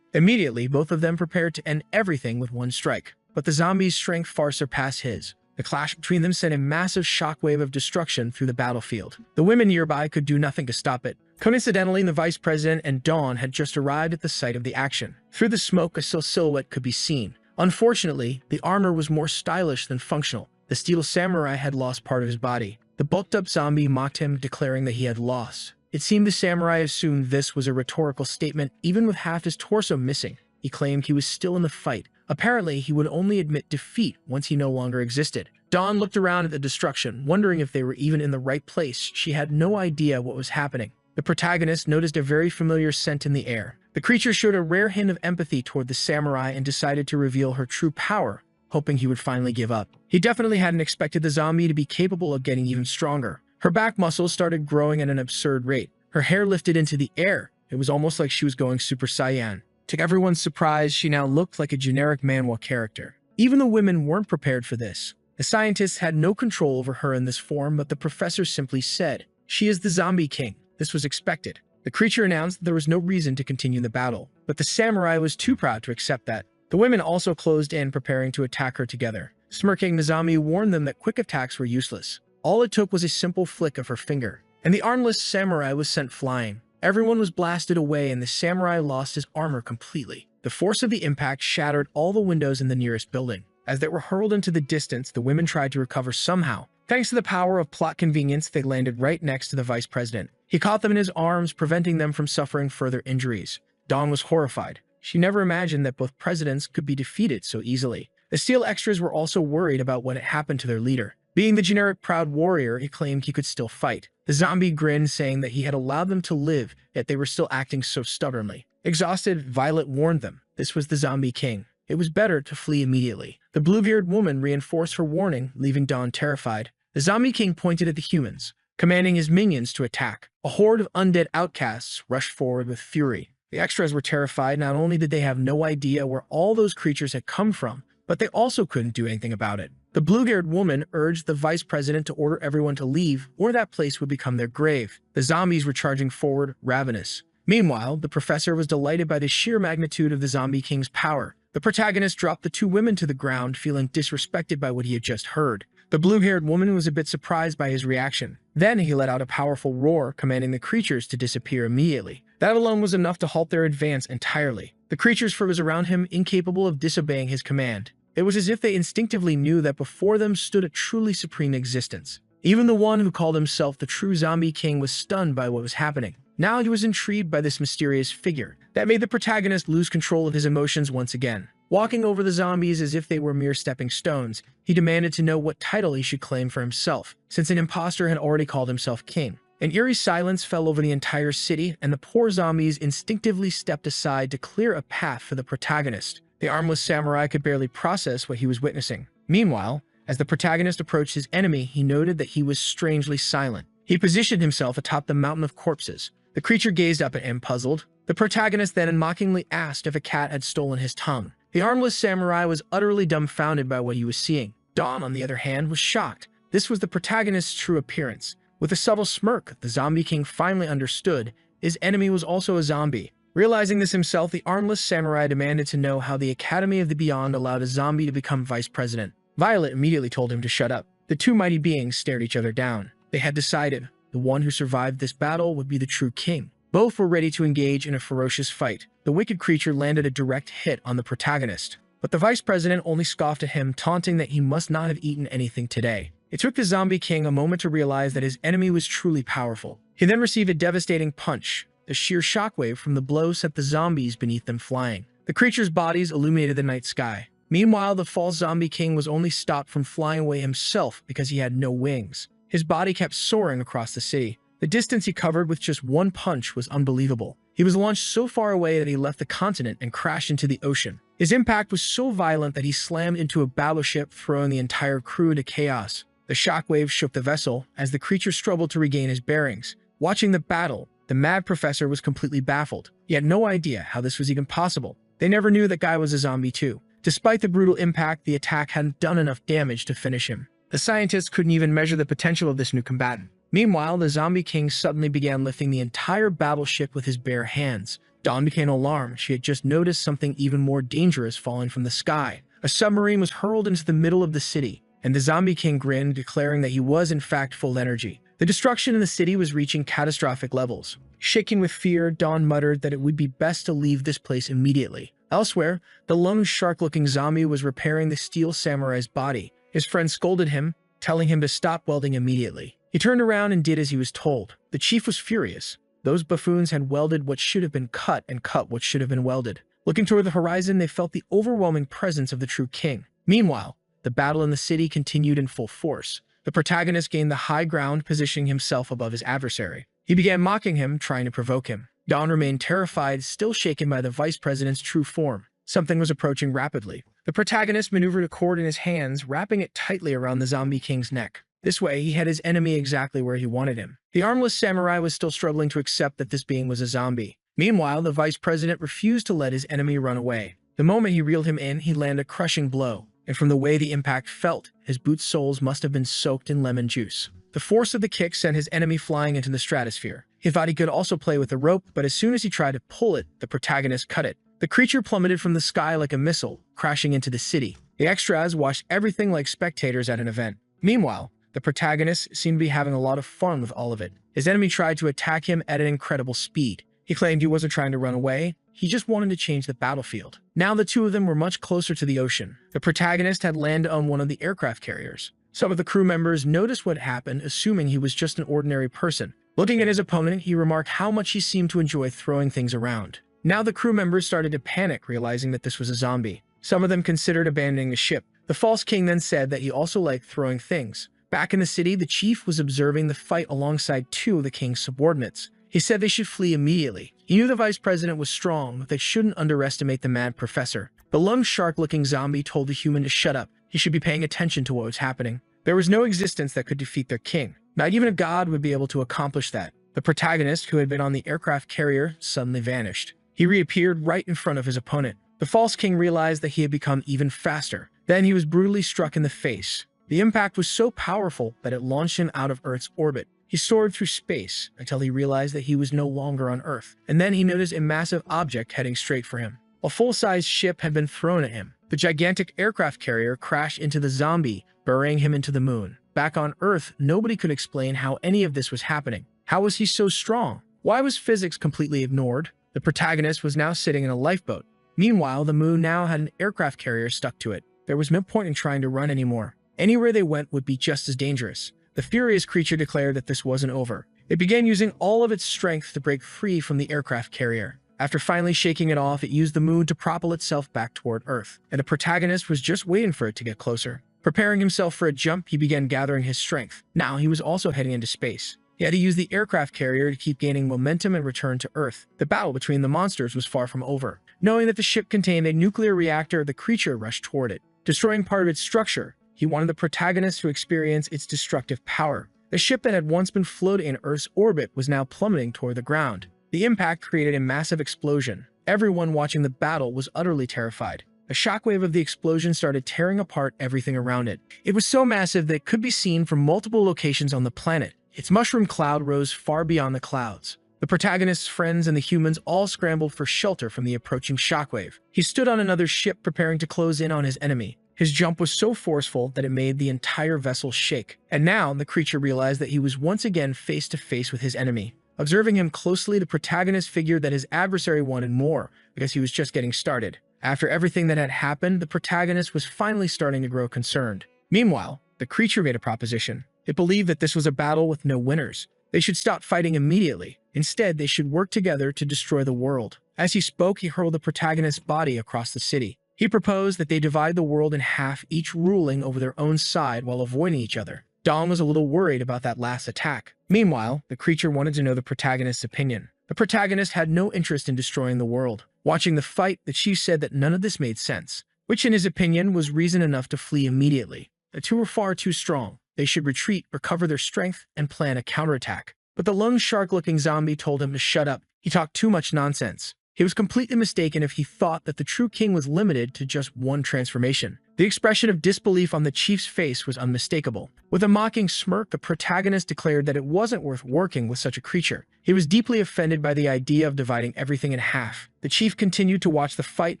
Immediately, both of them prepared to end everything with one strike. But the zombie's strength far surpassed his. The clash between them sent a massive shockwave of destruction through the battlefield. The women nearby could do nothing to stop it. Coincidentally, the vice president and Dawn had just arrived at the site of the action. Through the smoke, a silhouette could be seen. Unfortunately, the armor was more stylish than functional. The steel samurai had lost part of his body. The bulked-up zombie mocked him, declaring that he had lost. It seemed the samurai assumed this was a rhetorical statement, even with half his torso missing. He claimed he was still in the fight. Apparently, he would only admit defeat once he no longer existed. Dawn looked around at the destruction, wondering if they were even in the right place. She had no idea what was happening. The protagonist noticed a very familiar scent in the air. The creature showed a rare hint of empathy toward the samurai and decided to reveal her true power, hoping he would finally give up. He definitely hadn't expected the zombie to be capable of getting even stronger. Her back muscles started growing at an absurd rate. Her hair lifted into the air. It was almost like she was going Super Saiyan. To everyone's surprise, she now looked like a generic manhwa character. Even the women weren't prepared for this. The scientists had no control over her in this form, but the professor simply said, "She is the Zombie King." This was expected. The creature announced that there was no reason to continue the battle, but the samurai was too proud to accept that. The women also closed in, preparing to attack her together. Smirking, the zombie warned them that quick attacks were useless. All it took was a simple flick of her finger, and the armless samurai was sent flying. Everyone was blasted away, and the samurai lost his armor completely. The force of the impact shattered all the windows in the nearest building. As they were hurled into the distance, the women tried to recover somehow. Thanks to the power of plot convenience, they landed right next to the vice president. He caught them in his arms, preventing them from suffering further injuries. Dawn was horrified. She never imagined that both presidents could be defeated so easily. The steel extras were also worried about what had happened to their leader. Being the generic proud warrior, he claimed he could still fight. The zombie grinned, saying that he had allowed them to live, yet they were still acting so stubbornly. Exhausted, Violet warned them. This was the Zombie King. It was better to flee immediately. The blue-haired woman reinforced her warning, leaving Dawn terrified. The Zombie King pointed at the humans, commanding his minions to attack. A horde of undead outcasts rushed forward with fury. The extras were terrified. Not only did they have no idea where all those creatures had come from, but they also couldn't do anything about it. The blue-haired woman urged the vice president to order everyone to leave, or that place would become their grave. The zombies were charging forward, ravenous. Meanwhile, the professor was delighted by the sheer magnitude of the Zombie King's power. The protagonist dropped the two women to the ground, feeling disrespected by what he had just heard. The blue-haired woman was a bit surprised by his reaction. Then he let out a powerful roar, commanding the creatures to disappear immediately. That alone was enough to halt their advance entirely. The creatures froze around him, incapable of disobeying his command. It was as if they instinctively knew that before them stood a truly supreme existence. Even the one who called himself the true Zombie King was stunned by what was happening. Now he was intrigued by this mysterious figure. That made the protagonist lose control of his emotions once again. Walking over the zombies as if they were mere stepping stones, he demanded to know what title he should claim for himself, since an imposter had already called himself king. An eerie silence fell over the entire city, and the poor zombies instinctively stepped aside to clear a path for the protagonist. The armless samurai could barely process what he was witnessing. Meanwhile, as the protagonist approached his enemy, he noted that he was strangely silent. He positioned himself atop the mountain of corpses. The creature gazed up at him, puzzled. The protagonist then mockingly asked if a cat had stolen his tongue. The armless samurai was utterly dumbfounded by what he was seeing. Dawn, on the other hand, was shocked. This was the protagonist's true appearance. With a subtle smirk, the Zombie King finally understood his enemy was also a zombie. Realizing this himself, the armless samurai demanded to know how the Academy of the Beyond allowed a zombie to become vice president. Violet immediately told him to shut up. The two mighty beings stared each other down. They had decided the one who survived this battle would be the true king. Both were ready to engage in a ferocious fight. The wicked creature landed a direct hit on the protagonist, but the vice president only scoffed at him, taunting that he must not have eaten anything today. It took the Zombie King a moment to realize that his enemy was truly powerful. He then received a devastating punch. The sheer shockwave from the blow sent the zombies beneath them flying. The creatures' bodies illuminated the night sky. Meanwhile, the false Zombie King was only stopped from flying away himself because he had no wings. His body kept soaring across the city. The distance he covered with just one punch was unbelievable. He was launched so far away that he left the continent and crashed into the ocean. His impact was so violent that he slammed into a battleship, throwing the entire crew into chaos. The shockwaves shook the vessel as the creature struggled to regain his bearings. Watching the battle, the mad professor was completely baffled. He had no idea how this was even possible. They never knew that guy was a zombie too. Despite the brutal impact, the attack hadn't done enough damage to finish him. The scientists couldn't even measure the potential of this new combatant. Meanwhile, the zombie king suddenly began lifting the entire battleship with his bare hands. Dawn became alarmed. She had just noticed something even more dangerous falling from the sky. A submarine was hurled into the middle of the city, and the zombie king grinned, declaring that he was in fact full energy. The destruction in the city was reaching catastrophic levels. Shaking with fear, Dawn muttered that it would be best to leave this place immediately. Elsewhere, the lone shark-looking zombie was repairing the steel samurai's body. His friend scolded him, telling him to stop welding immediately. He turned around and did as he was told. The chief was furious. Those buffoons had welded what should have been cut and cut what should have been welded. Looking toward the horizon, they felt the overwhelming presence of the true king. Meanwhile, the battle in the city continued in full force. The protagonist gained the high ground, positioning himself above his adversary. He began mocking him, trying to provoke him. Dawn remained terrified, still shaken by the vice president's true form. Something was approaching rapidly. The protagonist maneuvered a cord in his hands, wrapping it tightly around the zombie king's neck. This way, he had his enemy exactly where he wanted him. The armless samurai was still struggling to accept that this being was a zombie. Meanwhile, the vice president refused to let his enemy run away. The moment he reeled him in, he landed a crushing blow. And from the way the impact felt, his boot soles must have been soaked in lemon juice. The force of the kick sent his enemy flying into the stratosphere. He thought he could also play with the rope, but as soon as he tried to pull it, the protagonist cut it. The creature plummeted from the sky like a missile, crashing into the city. The extras watched everything like spectators at an event. Meanwhile, the protagonist seemed to be having a lot of fun with all of it. His enemy tried to attack him at an incredible speed. He claimed he wasn't trying to run away, he just wanted to change the battlefield. Now the two of them were much closer to the ocean. The protagonist had landed on one of the aircraft carriers. Some of the crew members noticed what happened, assuming he was just an ordinary person. Looking at his opponent, he remarked how much he seemed to enjoy throwing things around. Now the crew members started to panic, realizing that this was a zombie. Some of them considered abandoning the ship. The false king then said that he also liked throwing things. Back in the city, the chief was observing the fight alongside two of the king's subordinates. He said they should flee immediately. He knew the vice president was strong, but they shouldn't underestimate the mad professor. The lung shark-looking zombie told the human to shut up. He should be paying attention to what was happening. There was no existence that could defeat their king. Not even a god would be able to accomplish that. The protagonist, who had been on the aircraft carrier, suddenly vanished. He reappeared right in front of his opponent. The false king realized that he had become even faster. Then he was brutally struck in the face. The impact was so powerful that it launched him out of Earth's orbit. He soared through space until he realized that he was no longer on Earth. And then he noticed a massive object heading straight for him. A full-size ship had been thrown at him. The gigantic aircraft carrier crashed into the zombie, burying him into the moon. Back on Earth, nobody could explain how any of this was happening. How was he so strong? Why was physics completely ignored? The protagonist was now sitting in a lifeboat. Meanwhile, the moon now had an aircraft carrier stuck to it. There was no point in trying to run anymore. Anywhere they went would be just as dangerous. The furious creature declared that this wasn't over. It began using all of its strength to break free from the aircraft carrier. After finally shaking it off, it used the moon to propel itself back toward Earth, and the protagonist was just waiting for it to get closer. Preparing himself for a jump, he began gathering his strength. Now he was also heading into space. He had to use the aircraft carrier to keep gaining momentum and return to Earth. The battle between the monsters was far from over. Knowing that the ship contained a nuclear reactor, the creature rushed toward it. Destroying part of its structure, he wanted the protagonist to experience its destructive power. The ship that had once been floating in Earth's orbit was now plummeting toward the ground. The impact created a massive explosion. Everyone watching the battle was utterly terrified. A shockwave of the explosion started tearing apart everything around it. It was so massive that it could be seen from multiple locations on the planet. Its mushroom cloud rose far beyond the clouds. The protagonist's friends and the humans all scrambled for shelter from the approaching shockwave. He stood on another ship preparing to close in on his enemy. His jump was so forceful that it made the entire vessel shake. And now the creature realized that he was once again face to face with his enemy. Observing him closely, the protagonist figured that his adversary wanted more because he was just getting started. After everything that had happened, the protagonist was finally starting to grow concerned. Meanwhile, the creature made a proposition. It believed that this was a battle with no winners. They should stop fighting immediately. Instead, they should work together to destroy the world. As he spoke, he hurled the protagonist's body across the city. He proposed that they divide the world in half, each ruling over their own side while avoiding each other. Dawn was a little worried about that last attack. Meanwhile, the creature wanted to know the protagonist's opinion. The protagonist had no interest in destroying the world. Watching the fight, the chief said that none of this made sense, which in his opinion was reason enough to flee immediately. The two were far too strong. They should retreat, recover their strength, and plan a counterattack. But the lung shark-looking zombie told him to shut up. He talked too much nonsense. He was completely mistaken if he thought that the true king was limited to just one transformation. The expression of disbelief on the chief's face was unmistakable. With a mocking smirk, the protagonist declared that it wasn't worth working with such a creature. He was deeply offended by the idea of dividing everything in half. The chief continued to watch the fight,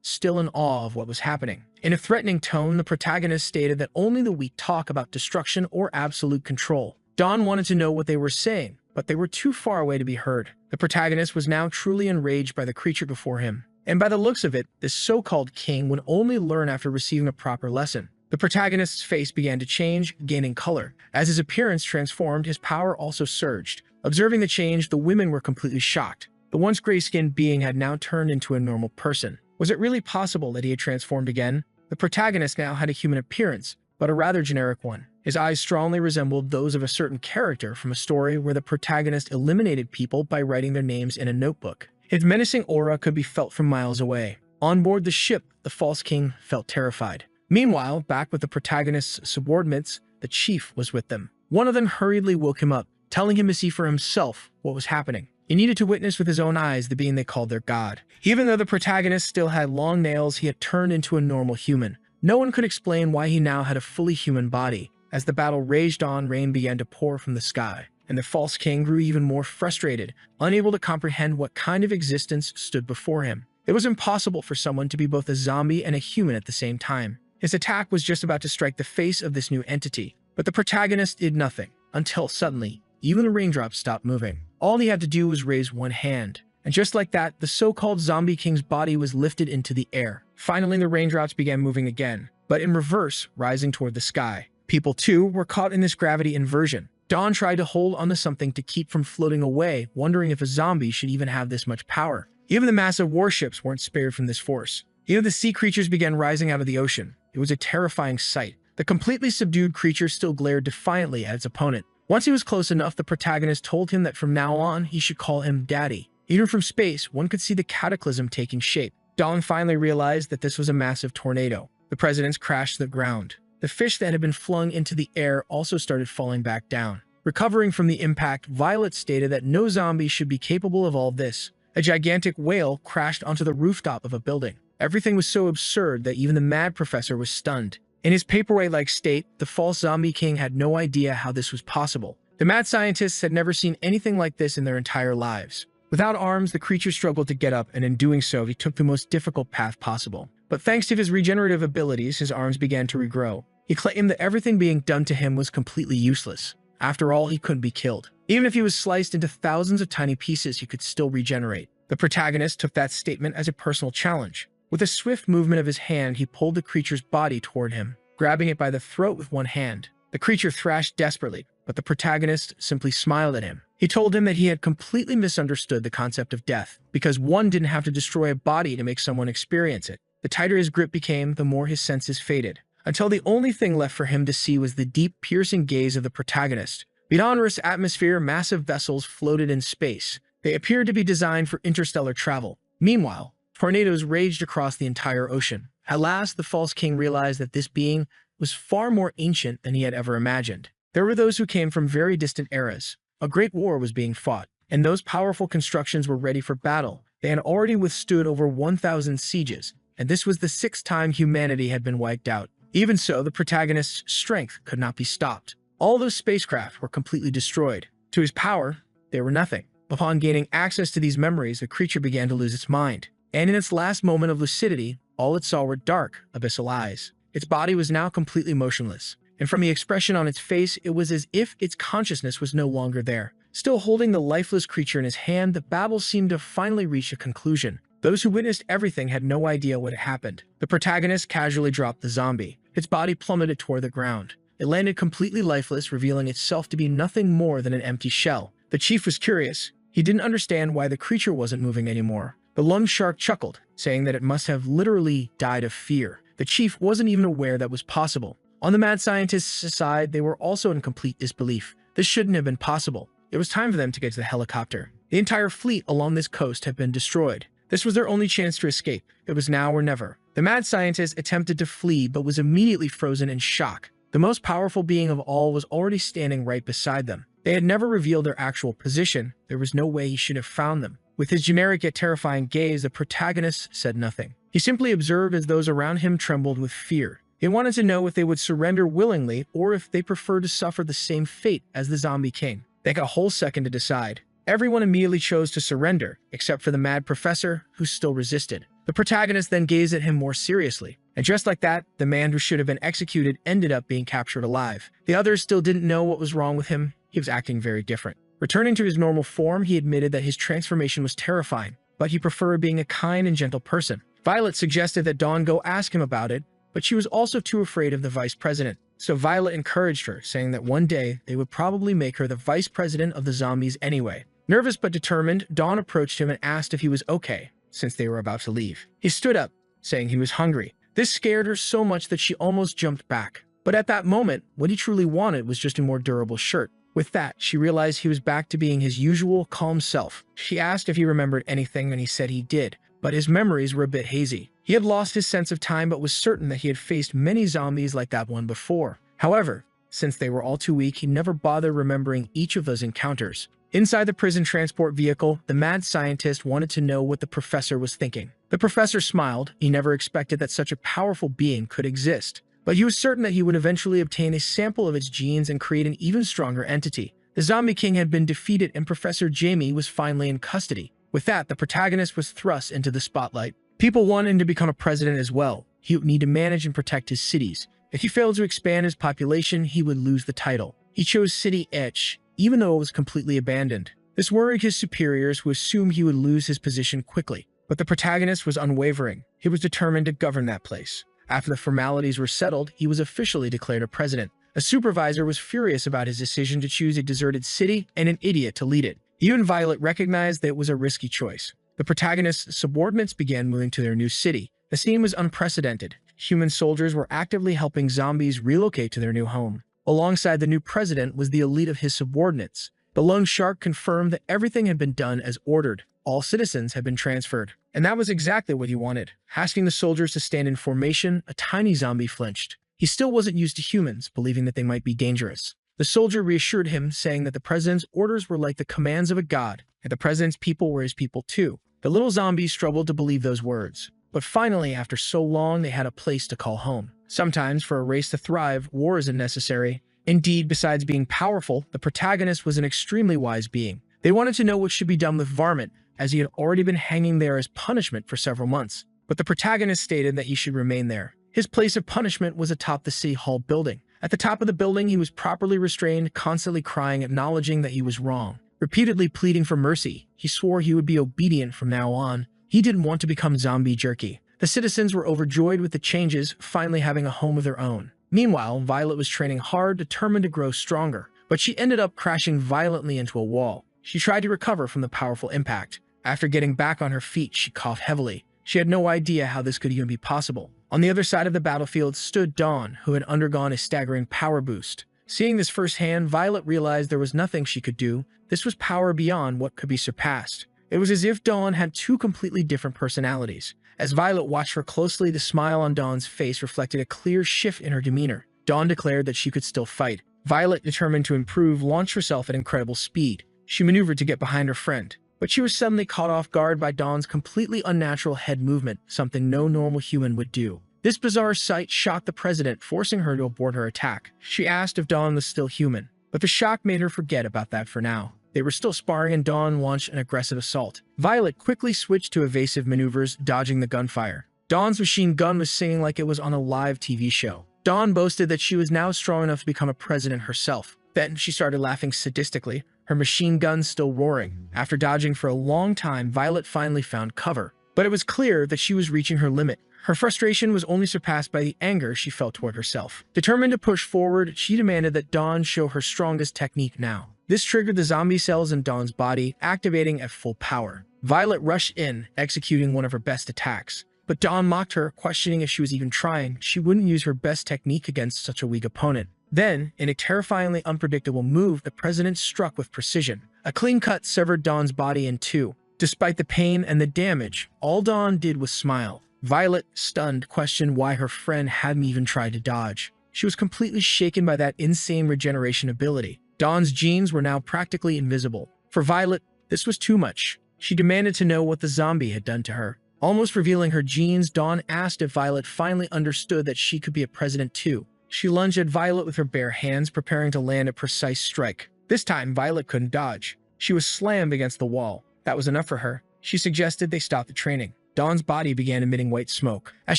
still in awe of what was happening. In a threatening tone, the protagonist stated that only the weak talk about destruction or absolute control. Dawn wanted to know what they were saying, but they were too far away to be heard. The protagonist was now truly enraged by the creature before him. And by the looks of it, this so-called king would only learn after receiving a proper lesson. The protagonist's face began to change, gaining color. As his appearance transformed, his power also surged. Observing the change, the women were completely shocked. The once gray-skinned being had now turned into a normal person. Was it really possible that he had transformed again? The protagonist now had a human appearance, but a rather generic one. His eyes strongly resembled those of a certain character from a story where the protagonist eliminated people by writing their names in a notebook. His menacing aura could be felt from miles away. On board the ship, the false king felt terrified. Meanwhile, back with the protagonist's subordinates, the chief was with them. One of them hurriedly woke him up, telling him to see for himself what was happening. He needed to witness with his own eyes the being they called their god. Even though the protagonist still had long nails, he had turned into a normal human. No one could explain why he now had a fully human body. As the battle raged on, rain began to pour from the sky, and the false king grew even more frustrated, unable to comprehend what kind of existence stood before him. It was impossible for someone to be both a zombie and a human at the same time. His attack was just about to strike the face of this new entity, but the protagonist did nothing, until suddenly, even the raindrops stopped moving. All he had to do was raise one hand, and just like that, the so-called zombie king's body was lifted into the air. Finally, the raindrops began moving again, but in reverse, rising toward the sky. People, too, were caught in this gravity inversion. Dawn tried to hold onto something to keep from floating away, wondering if a zombie should even have this much power. Even the massive warships weren't spared from this force. Even the sea creatures began rising out of the ocean. It was a terrifying sight. The completely subdued creature still glared defiantly at its opponent. Once he was close enough, the protagonist told him that from now on, he should call him Daddy. Even from space, one could see the cataclysm taking shape. Dawn finally realized that this was a massive tornado. The presidents crashed to the ground. The fish that had been flung into the air also started falling back down. Recovering from the impact, Violet stated that no zombie should be capable of all this. A gigantic whale crashed onto the rooftop of a building. Everything was so absurd that even the mad professor was stunned. In his paperweight-like state, the false zombie king had no idea how this was possible. The mad scientists had never seen anything like this in their entire lives. Without arms, the creature struggled to get up, and in doing so, he took the most difficult path possible. But thanks to his regenerative abilities, his arms began to regrow. He claimed that everything being done to him was completely useless. After all, he couldn't be killed. Even if he was sliced into thousands of tiny pieces, he could still regenerate. The protagonist took that statement as a personal challenge. With a swift movement of his hand, he pulled the creature's body toward him, grabbing it by the throat with one hand. The creature thrashed desperately, but the protagonist simply smiled at him. He told him that he had completely misunderstood the concept of death, because one didn't have to destroy a body to make someone experience it. The tighter his grip became, the more his senses faded, until the only thing left for him to see was the deep, piercing gaze of the protagonist. Beyond Earth's atmosphere, massive vessels floated in space. They appeared to be designed for interstellar travel. Meanwhile, tornadoes raged across the entire ocean. At last, the false king realized that this being was far more ancient than he had ever imagined. There were those who came from very distant eras. A great war was being fought, and those powerful constructions were ready for battle. They had already withstood over 1,000 sieges, and this was the 6th time humanity had been wiped out. Even so, the protagonist's strength could not be stopped. All those spacecraft were completely destroyed. To his power, they were nothing. Upon gaining access to these memories, the creature began to lose its mind. And in its last moment of lucidity, all it saw were dark, abyssal eyes. Its body was now completely motionless, and from the expression on its face, it was as if its consciousness was no longer there. Still holding the lifeless creature in his hand, the babble seemed to finally reach a conclusion. Those who witnessed everything had no idea what had happened. The protagonist casually dropped the zombie. Its body plummeted toward the ground. It landed completely lifeless, revealing itself to be nothing more than an empty shell. The chief was curious. He didn't understand why the creature wasn't moving anymore. The lung shark chuckled, saying that it must have literally died of fear. The chief wasn't even aware that was possible. On the mad scientist's side, they were also in complete disbelief. This shouldn't have been possible. It was time for them to get to the helicopter. The entire fleet along this coast had been destroyed. This was their only chance to escape. It was now or never. The mad scientist attempted to flee but was immediately frozen in shock. The most powerful being of all was already standing right beside them. They had never revealed their actual position. There was no way he should have found them. With his generic yet terrifying gaze, the protagonist said nothing. He simply observed as those around him trembled with fear. He wanted to know if they would surrender willingly or if they preferred to suffer the same fate as the zombie king. They got a whole second to decide. Everyone immediately chose to surrender, except for the mad professor, who still resisted. The protagonist then gazed at him more seriously. And just like that, the man who should have been executed ended up being captured alive. The others still didn't know what was wrong with him. He was acting very different. Returning to his normal form, he admitted that his transformation was terrifying, but he preferred being a kind and gentle person. Violet suggested that Dawn go ask him about it, but she was also too afraid of the vice president. So Violet encouraged her, saying that one day they would probably make her the vice president of the zombies anyway. Nervous but determined, Dawn approached him and asked if he was okay, since they were about to leave. He stood up, saying he was hungry. This scared her so much that she almost jumped back. But at that moment, what he truly wanted was just a more durable shirt. With that, she realized he was back to being his usual, calm self. She asked if he remembered anything, and he said he did, but his memories were a bit hazy. He had lost his sense of time, but was certain that he had faced many zombies like that one before. However, since they were all too weak, he never bothered remembering each of those encounters. Inside the prison transport vehicle, the mad scientist wanted to know what the professor was thinking. The professor smiled. He never expected that such a powerful being could exist. But he was certain that he would eventually obtain a sample of its genes and create an even stronger entity. The Zombie King had been defeated and Professor Jamie was finally in custody. With that, the protagonist was thrust into the spotlight. People wanted him to become a president as well. He would need to manage and protect his cities. If he failed to expand his population, he would lose the title. He chose City Etch, even though it was completely abandoned. This worried his superiors, who assumed he would lose his position quickly. But the protagonist was unwavering. He was determined to govern that place. After the formalities were settled, he was officially declared a president. A supervisor was furious about his decision to choose a deserted city and an idiot to lead it. Even Violet recognized that it was a risky choice. The protagonist's subordinates began moving to their new city. The scene was unprecedented. Human soldiers were actively helping zombies relocate to their new home. Alongside the new president was the elite of his subordinates. The lone shark confirmed that everything had been done as ordered. All citizens had been transferred. And that was exactly what he wanted. Asking the soldiers to stand in formation, a tiny zombie flinched. He still wasn't used to humans, believing that they might be dangerous. The soldier reassured him, saying that the president's orders were like the commands of a god, and the president's people were his people too. The little zombies struggled to believe those words. But finally, after so long, they had a place to call home. Sometimes, for a race to thrive, war isn't necessary. Indeed, besides being powerful, the protagonist was an extremely wise being. They wanted to know what should be done with Varmint, as he had already been hanging there as punishment for several months. But the protagonist stated that he should remain there. His place of punishment was atop the City Hall building. At the top of the building, he was properly restrained, constantly crying, acknowledging that he was wrong. Repeatedly pleading for mercy, he swore he would be obedient from now on. He didn't want to become zombie jerky. The citizens were overjoyed with the changes, finally having a home of their own. Meanwhile, Violet was training hard, determined to grow stronger, but she ended up crashing violently into a wall. She tried to recover from the powerful impact. After getting back on her feet, she coughed heavily. She had no idea how this could even be possible. On the other side of the battlefield stood Dawn, who had undergone a staggering power boost. Seeing this firsthand, Violet realized there was nothing she could do. This was power beyond what could be surpassed. It was as if Dawn had two completely different personalities. As Violet watched her closely, the smile on Dawn's face reflected a clear shift in her demeanor. Dawn declared that she could still fight. Violet, determined to improve, launched herself at incredible speed. She maneuvered to get behind her friend. But she was suddenly caught off guard by Dawn's completely unnatural head movement, something no normal human would do. This bizarre sight shocked the president, forcing her to abort her attack. She asked if Dawn was still human, but the shock made her forget about that for now. They were still sparring and Dawn launched an aggressive assault. Violet quickly switched to evasive maneuvers, dodging the gunfire. Dawn's machine gun was singing like it was on a live TV show. Dawn boasted that she was now strong enough to become a president herself. Then she started laughing sadistically, her machine gun still roaring. After dodging for a long time, Violet finally found cover. But it was clear that she was reaching her limit. Her frustration was only surpassed by the anger she felt toward herself. Determined to push forward, she demanded that Dawn show her strongest technique now. This triggered the zombie cells in Dawn's body, activating at full power. Violet rushed in, executing one of her best attacks. But Dawn mocked her, questioning if she was even trying. She wouldn't use her best technique against such a weak opponent. Then, in a terrifyingly unpredictable move, the president struck with precision. A clean cut severed Dawn's body in two. Despite the pain and the damage, all Dawn did was smile. Violet, stunned, questioned why her friend hadn't even tried to dodge. She was completely shaken by that insane regeneration ability. Dawn's genes were now practically invisible. For Violet, this was too much. She demanded to know what the zombie had done to her. Almost revealing her genes, Dawn asked if Violet finally understood that she could be a president too. She lunged at Violet with her bare hands, preparing to land a precise strike. This time, Violet couldn't dodge. She was slammed against the wall. That was enough for her. She suggested they stop the training. Dawn's body began emitting white smoke. As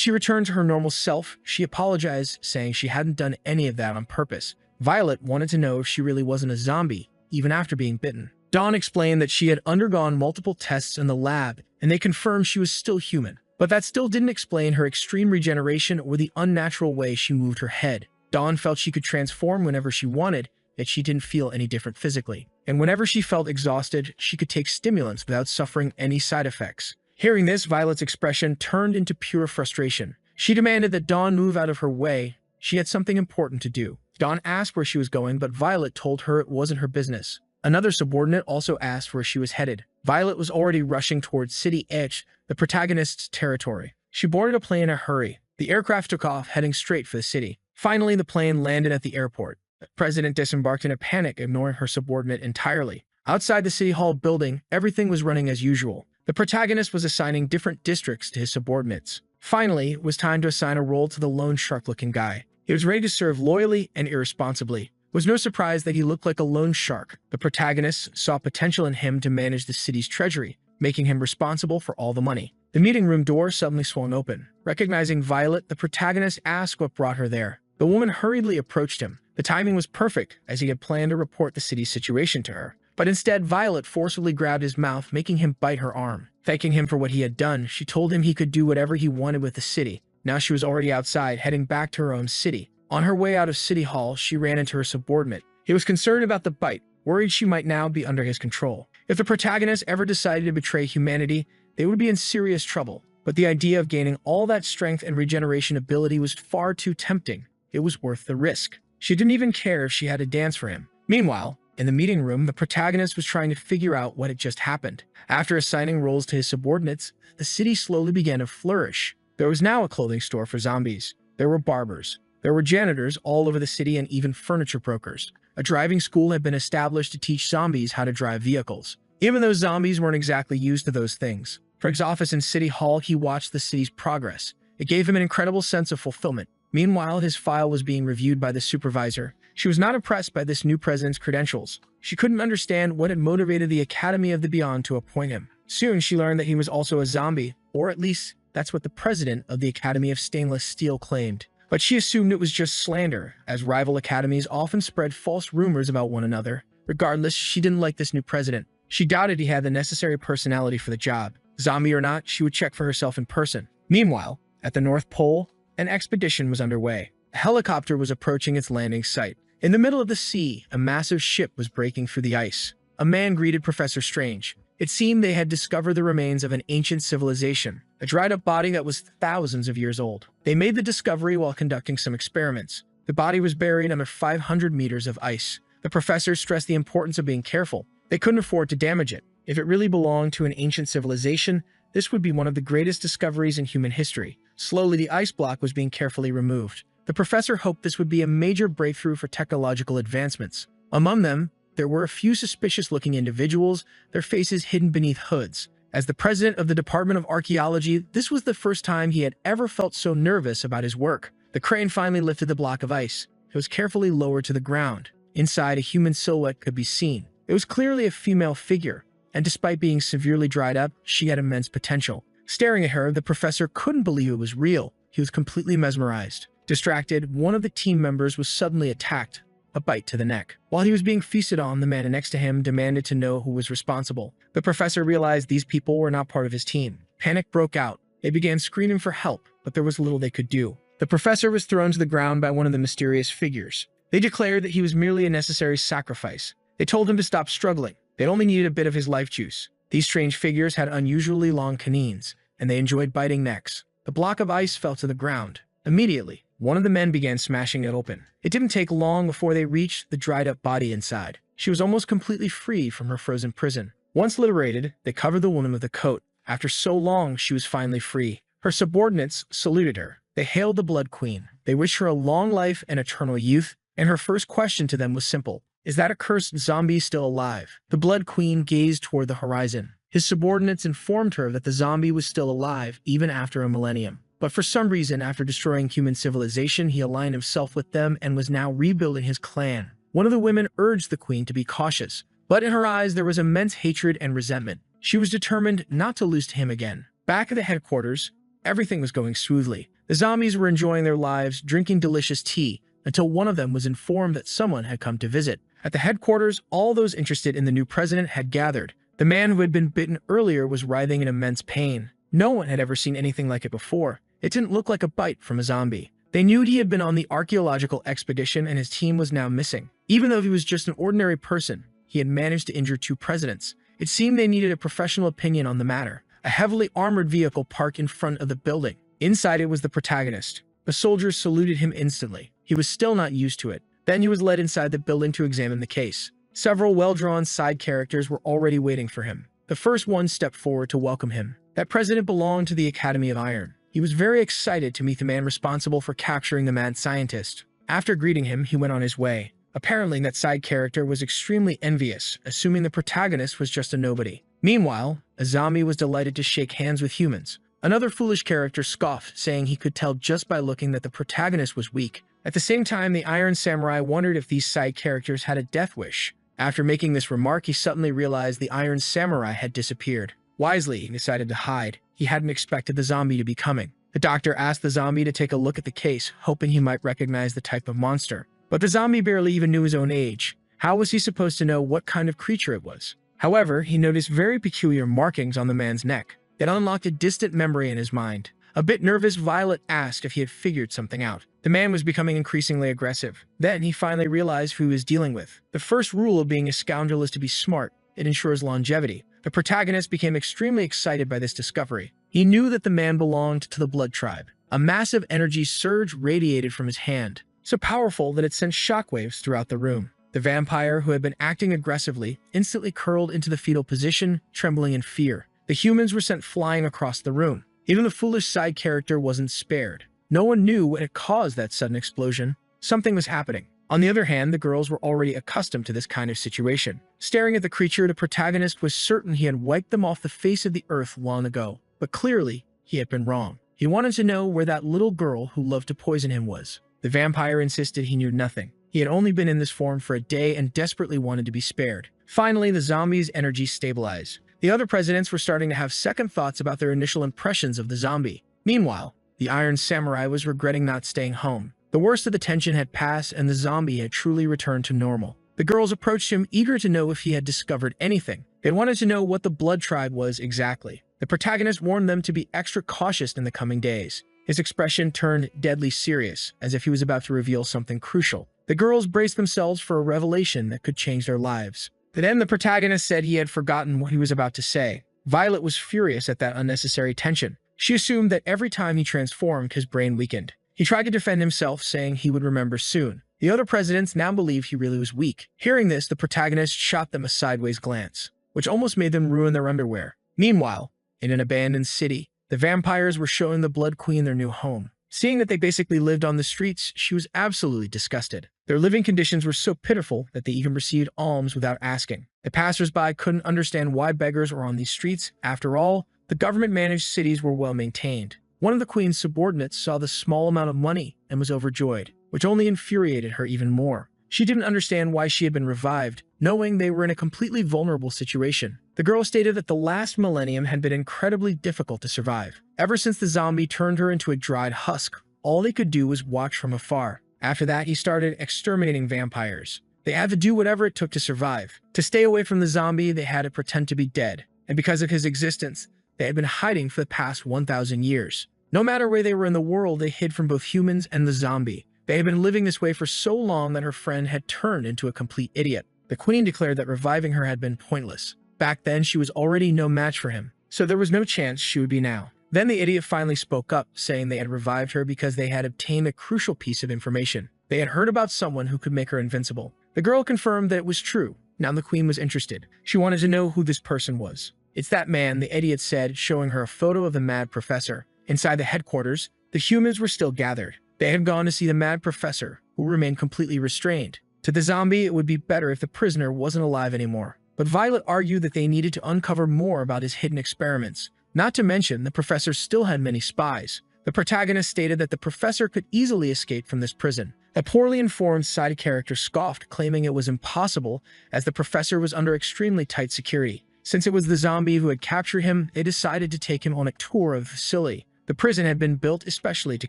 she returned to her normal self, she apologized, saying she hadn't done any of that on purpose. Violet wanted to know if she really wasn't a zombie, even after being bitten. Dawn explained that she had undergone multiple tests in the lab, and they confirmed she was still human. But that still didn't explain her extreme regeneration or the unnatural way she moved her head. Dawn felt she could transform whenever she wanted, yet she didn't feel any different physically. And whenever she felt exhausted, she could take stimulants without suffering any side effects. Hearing this, Violet's expression turned into pure frustration. She demanded that Dawn move out of her way. She had something important to do. Dawn asked where she was going, but Violet told her it wasn't her business. Another subordinate also asked where she was headed. Violet was already rushing towards City Edge, the protagonist's territory. She boarded a plane in a hurry. The aircraft took off, heading straight for the city. Finally, the plane landed at the airport. The president disembarked in a panic, ignoring her subordinate entirely. Outside the City Hall building, everything was running as usual. The protagonist was assigning different districts to his subordinates. Finally, it was time to assign a role to the lone shark-looking guy. He was ready to serve loyally and irresponsibly. It was no surprise that he looked like a lone shark. The protagonist saw potential in him to manage the city's treasury, making him responsible for all the money. The meeting room door suddenly swung open. Recognizing Violet, the protagonist asked what brought her there. The woman hurriedly approached him. The timing was perfect, as he had planned to report the city's situation to her. But instead, Violet forcibly grabbed his mouth, making him bite her arm. Thanking him for what he had done, she told him he could do whatever he wanted with the city. Now she was already outside, heading back to her own city. On her way out of City Hall, she ran into her subordinate. He was concerned about the bite, worried she might now be under his control. If the protagonist ever decided to betray humanity, they would be in serious trouble. But the idea of gaining all that strength and regeneration ability was far too tempting. It was worth the risk. She didn't even care if she had to dance for him. Meanwhile, in the meeting room, the protagonist was trying to figure out what had just happened. After assigning roles to his subordinates, the city slowly began to flourish. There was now a clothing store for zombies. There were barbers. There were janitors all over the city and even furniture brokers. A driving school had been established to teach zombies how to drive vehicles. Even though zombies weren't exactly used to those things. From his office in City Hall, he watched the city's progress. It gave him an incredible sense of fulfillment. Meanwhile, his file was being reviewed by the supervisor. She was not impressed by this new president's credentials. She couldn't understand what had motivated the Academy of the Beyond to appoint him. Soon, she learned that he was also a zombie, or at least, that's what the president of the Academy of Stainless Steel claimed. But she assumed it was just slander, as rival academies often spread false rumors about one another. Regardless, she didn't like this new president. She doubted he had the necessary personality for the job. Zombie or not, she would check for herself in person. Meanwhile, at the North Pole, an expedition was underway. A helicopter was approaching its landing site. In the middle of the sea, a massive ship was breaking through the ice. A man greeted Professor Strange. It seemed they had discovered the remains of an ancient civilization, a dried-up body that was thousands of years old. They made the discovery while conducting some experiments. The body was buried under 500 meters of ice. The professor stressed the importance of being careful. They couldn't afford to damage it. If it really belonged to an ancient civilization, this would be one of the greatest discoveries in human history. Slowly, the ice block was being carefully removed. The professor hoped this would be a major breakthrough for technological advancements. Among them, there were a few suspicious-looking individuals, their faces hidden beneath hoods. As the president of the Department of Archaeology, this was the first time he had ever felt so nervous about his work. The crane finally lifted the block of ice. It was carefully lowered to the ground. Inside, a human silhouette could be seen. It was clearly a female figure, and despite being severely dried up, she had immense potential. Staring at her, the professor couldn't believe it was real. He was completely mesmerized. Distracted, one of the team members was suddenly attacked, a bite to the neck. While he was being feasted on, the man next to him demanded to know who was responsible. The professor realized these people were not part of his team. Panic broke out. They began screaming for help, but there was little they could do. The professor was thrown to the ground by one of the mysterious figures. They declared that he was merely a necessary sacrifice. They told him to stop struggling. They only needed a bit of his life juice. These strange figures had unusually long canines, and they enjoyed biting necks. The block of ice fell to the ground. Immediately, one of the men began smashing it open. It didn't take long before they reached the dried-up body inside. She was almost completely free from her frozen prison. Once liberated, they covered the woman with a coat. After so long, she was finally free. Her subordinates saluted her. They hailed the Blood Queen. They wished her a long life and eternal youth, and her first question to them was simple. Is that accursed zombie still alive? The Blood Queen gazed toward the horizon. His subordinates informed her that the zombie was still alive even after a millennium. But for some reason, after destroying human civilization, he aligned himself with them and was now rebuilding his clan. One of the women urged the queen to be cautious, but in her eyes there was immense hatred and resentment. She was determined not to lose to him again. Back at the headquarters, everything was going smoothly. The zombies were enjoying their lives, drinking delicious tea, until one of them was informed that someone had come to visit. At the headquarters, all those interested in the new president had gathered. The man who had been bitten earlier was writhing in immense pain. No one had ever seen anything like it before. It didn't look like a bite from a zombie. They knew he had been on the archaeological expedition and his team was now missing. Even though he was just an ordinary person, he had managed to injure 2 presidents. It seemed they needed a professional opinion on the matter. A heavily armored vehicle parked in front of the building. Inside it was the protagonist. The soldiers saluted him instantly. He was still not used to it. Then he was led inside the building to examine the case. Several well-drawn side characters were already waiting for him. The first one stepped forward to welcome him. That president belonged to the Academy of Iron. He was very excited to meet the man responsible for capturing the mad scientist. After greeting him, he went on his way. Apparently, that side character was extremely envious, assuming the protagonist was just a nobody. Meanwhile, a zombie was delighted to shake hands with humans. Another foolish character scoffed, saying he could tell just by looking that the protagonist was weak. At the same time, the Iron Samurai wondered if these side characters had a death wish. After making this remark, he suddenly realized the Iron Samurai had disappeared. Wisely, he decided to hide. He hadn't expected the zombie to be coming. The doctor asked the zombie to take a look at the case, hoping he might recognize the type of monster. But the zombie barely even knew his own age. How was he supposed to know what kind of creature it was? However, he noticed very peculiar markings on the man's neck. It unlocked a distant memory in his mind. A bit nervous, Violet asked if he had figured something out. The man was becoming increasingly aggressive. Then he finally realized who he was dealing with. The first rule of being a scoundrel is to be smart. It ensures longevity. The protagonist became extremely excited by this discovery. He knew that the man belonged to the Blood Tribe. A massive energy surge radiated from his hand, so powerful that it sent shockwaves throughout the room. The vampire, who had been acting aggressively, instantly curled into the fetal position, trembling in fear. The humans were sent flying across the room. Even the foolish side character wasn't spared. No one knew what had caused that sudden explosion. Something was happening. On the other hand, the girls were already accustomed to this kind of situation. Staring at the creature, the protagonist was certain he had wiped them off the face of the earth long ago. But clearly, he had been wrong. He wanted to know where that little girl who loved to poison him was. The vampire insisted he knew nothing. He had only been in this form for a day and desperately wanted to be spared. Finally, the zombie's energy stabilized. The other presidents were starting to have second thoughts about their initial impressions of the zombie. Meanwhile, the Iron Samurai was regretting not staying home. The worst of the tension had passed and the zombie had truly returned to normal. The girls approached him, eager to know if he had discovered anything. They wanted to know what the Blood Tribe was exactly. The protagonist warned them to be extra cautious in the coming days. His expression turned deadly serious, as if he was about to reveal something crucial. The girls braced themselves for a revelation that could change their lives. Then the protagonist said he had forgotten what he was about to say. Violet was furious at that unnecessary tension. She assumed that every time he transformed, his brain weakened. He tried to defend himself, saying he would remember soon. The other presidents now believed he really was weak. Hearing this, the protagonist shot them a sideways glance, which almost made them ruin their underwear. Meanwhile, in an abandoned city, the vampires were showing the Blood Queen their new home. Seeing that they basically lived on the streets, she was absolutely disgusted. Their living conditions were so pitiful that they even received alms without asking. The passers-by couldn't understand why beggars were on these streets. After all, the government-managed cities were well maintained. One of the queen's subordinates saw the small amount of money and was overjoyed, which only infuriated her even more. She didn't understand why she had been revived, knowing they were in a completely vulnerable situation. The girl stated that the last millennium had been incredibly difficult to survive. Ever since the zombie turned her into a dried husk, all they could do was watch from afar. After that, he started exterminating vampires. They had to do whatever it took to survive. To stay away from the zombie, they had to pretend to be dead. And because of his existence, they had been hiding for the past 1,000 years. No matter where they were in the world, they hid from both humans and the zombie. They had been living this way for so long that her friend had turned into a complete idiot. The queen declared that reviving her had been pointless. Back then, she was already no match for him, so there was no chance she would be now. Then the idiot finally spoke up, saying they had revived her because they had obtained a crucial piece of information. They had heard about someone who could make her invincible. The girl confirmed that it was true. Now the queen was interested. She wanted to know who this person was. "It's that man," the idiot said, showing her a photo of the mad professor. Inside the headquarters, the humans were still gathered. They had gone to see the mad professor, who remained completely restrained. To the zombie, it would be better if the prisoner wasn't alive anymore. But Violet argued that they needed to uncover more about his hidden experiments. Not to mention, the professor still had many spies. The protagonist stated that the professor could easily escape from this prison. A poorly informed side character scoffed, claiming it was impossible, as the professor was under extremely tight security. Since it was the zombie who had captured him, they decided to take him on a tour of the facility. The prison had been built especially to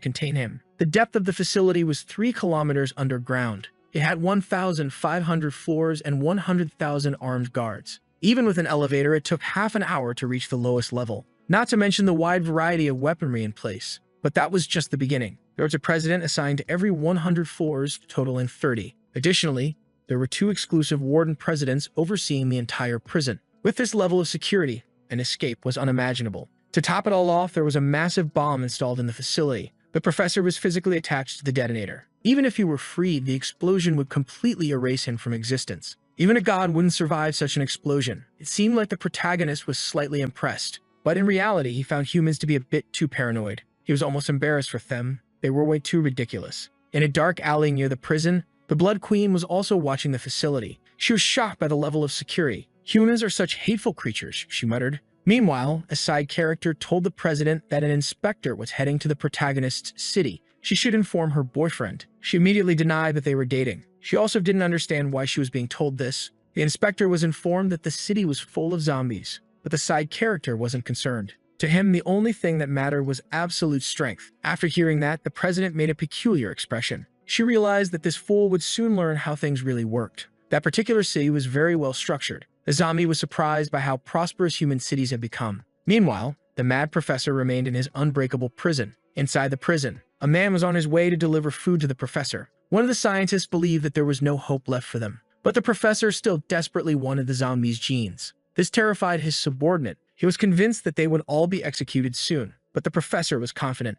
contain him. The depth of the facility was 3 kilometers underground. It had 1,500 floors and 100,000 armed guards. Even with an elevator, it took half an hour to reach the lowest level. Not to mention the wide variety of weaponry in place. But that was just the beginning. There was a president assigned to every 100 floors, totaling 30. Additionally, there were 2 exclusive warden presidents overseeing the entire prison. With this level of security, an escape was unimaginable. To top it all off, there was a massive bomb installed in the facility. The professor was physically attached to the detonator. Even if he were freed, the explosion would completely erase him from existence. Even a god wouldn't survive such an explosion. It seemed like the protagonist was slightly impressed. But in reality, he found humans to be a bit too paranoid. He was almost embarrassed with them. They were way too ridiculous. In a dark alley near the prison, the Blood Queen was also watching the facility. She was shocked by the level of security. "Humans are such hateful creatures," she muttered. Meanwhile, a side character told the president that an inspector was heading to the protagonist's city. She should inform her boyfriend. She immediately denied that they were dating. She also didn't understand why she was being told this. The inspector was informed that the city was full of zombies, but the side character wasn't concerned. To him, the only thing that mattered was absolute strength. After hearing that, the president made a peculiar expression. She realized that this fool would soon learn how things really worked. That particular city was very well structured. The zombie was surprised by how prosperous human cities had become. Meanwhile, the mad professor remained in his unbreakable prison. Inside the prison, a man was on his way to deliver food to the professor. One of the scientists believed that there was no hope left for them, but the professor still desperately wanted the zombie's genes. This terrified his subordinate. He was convinced that they would all be executed soon, but the professor was confident.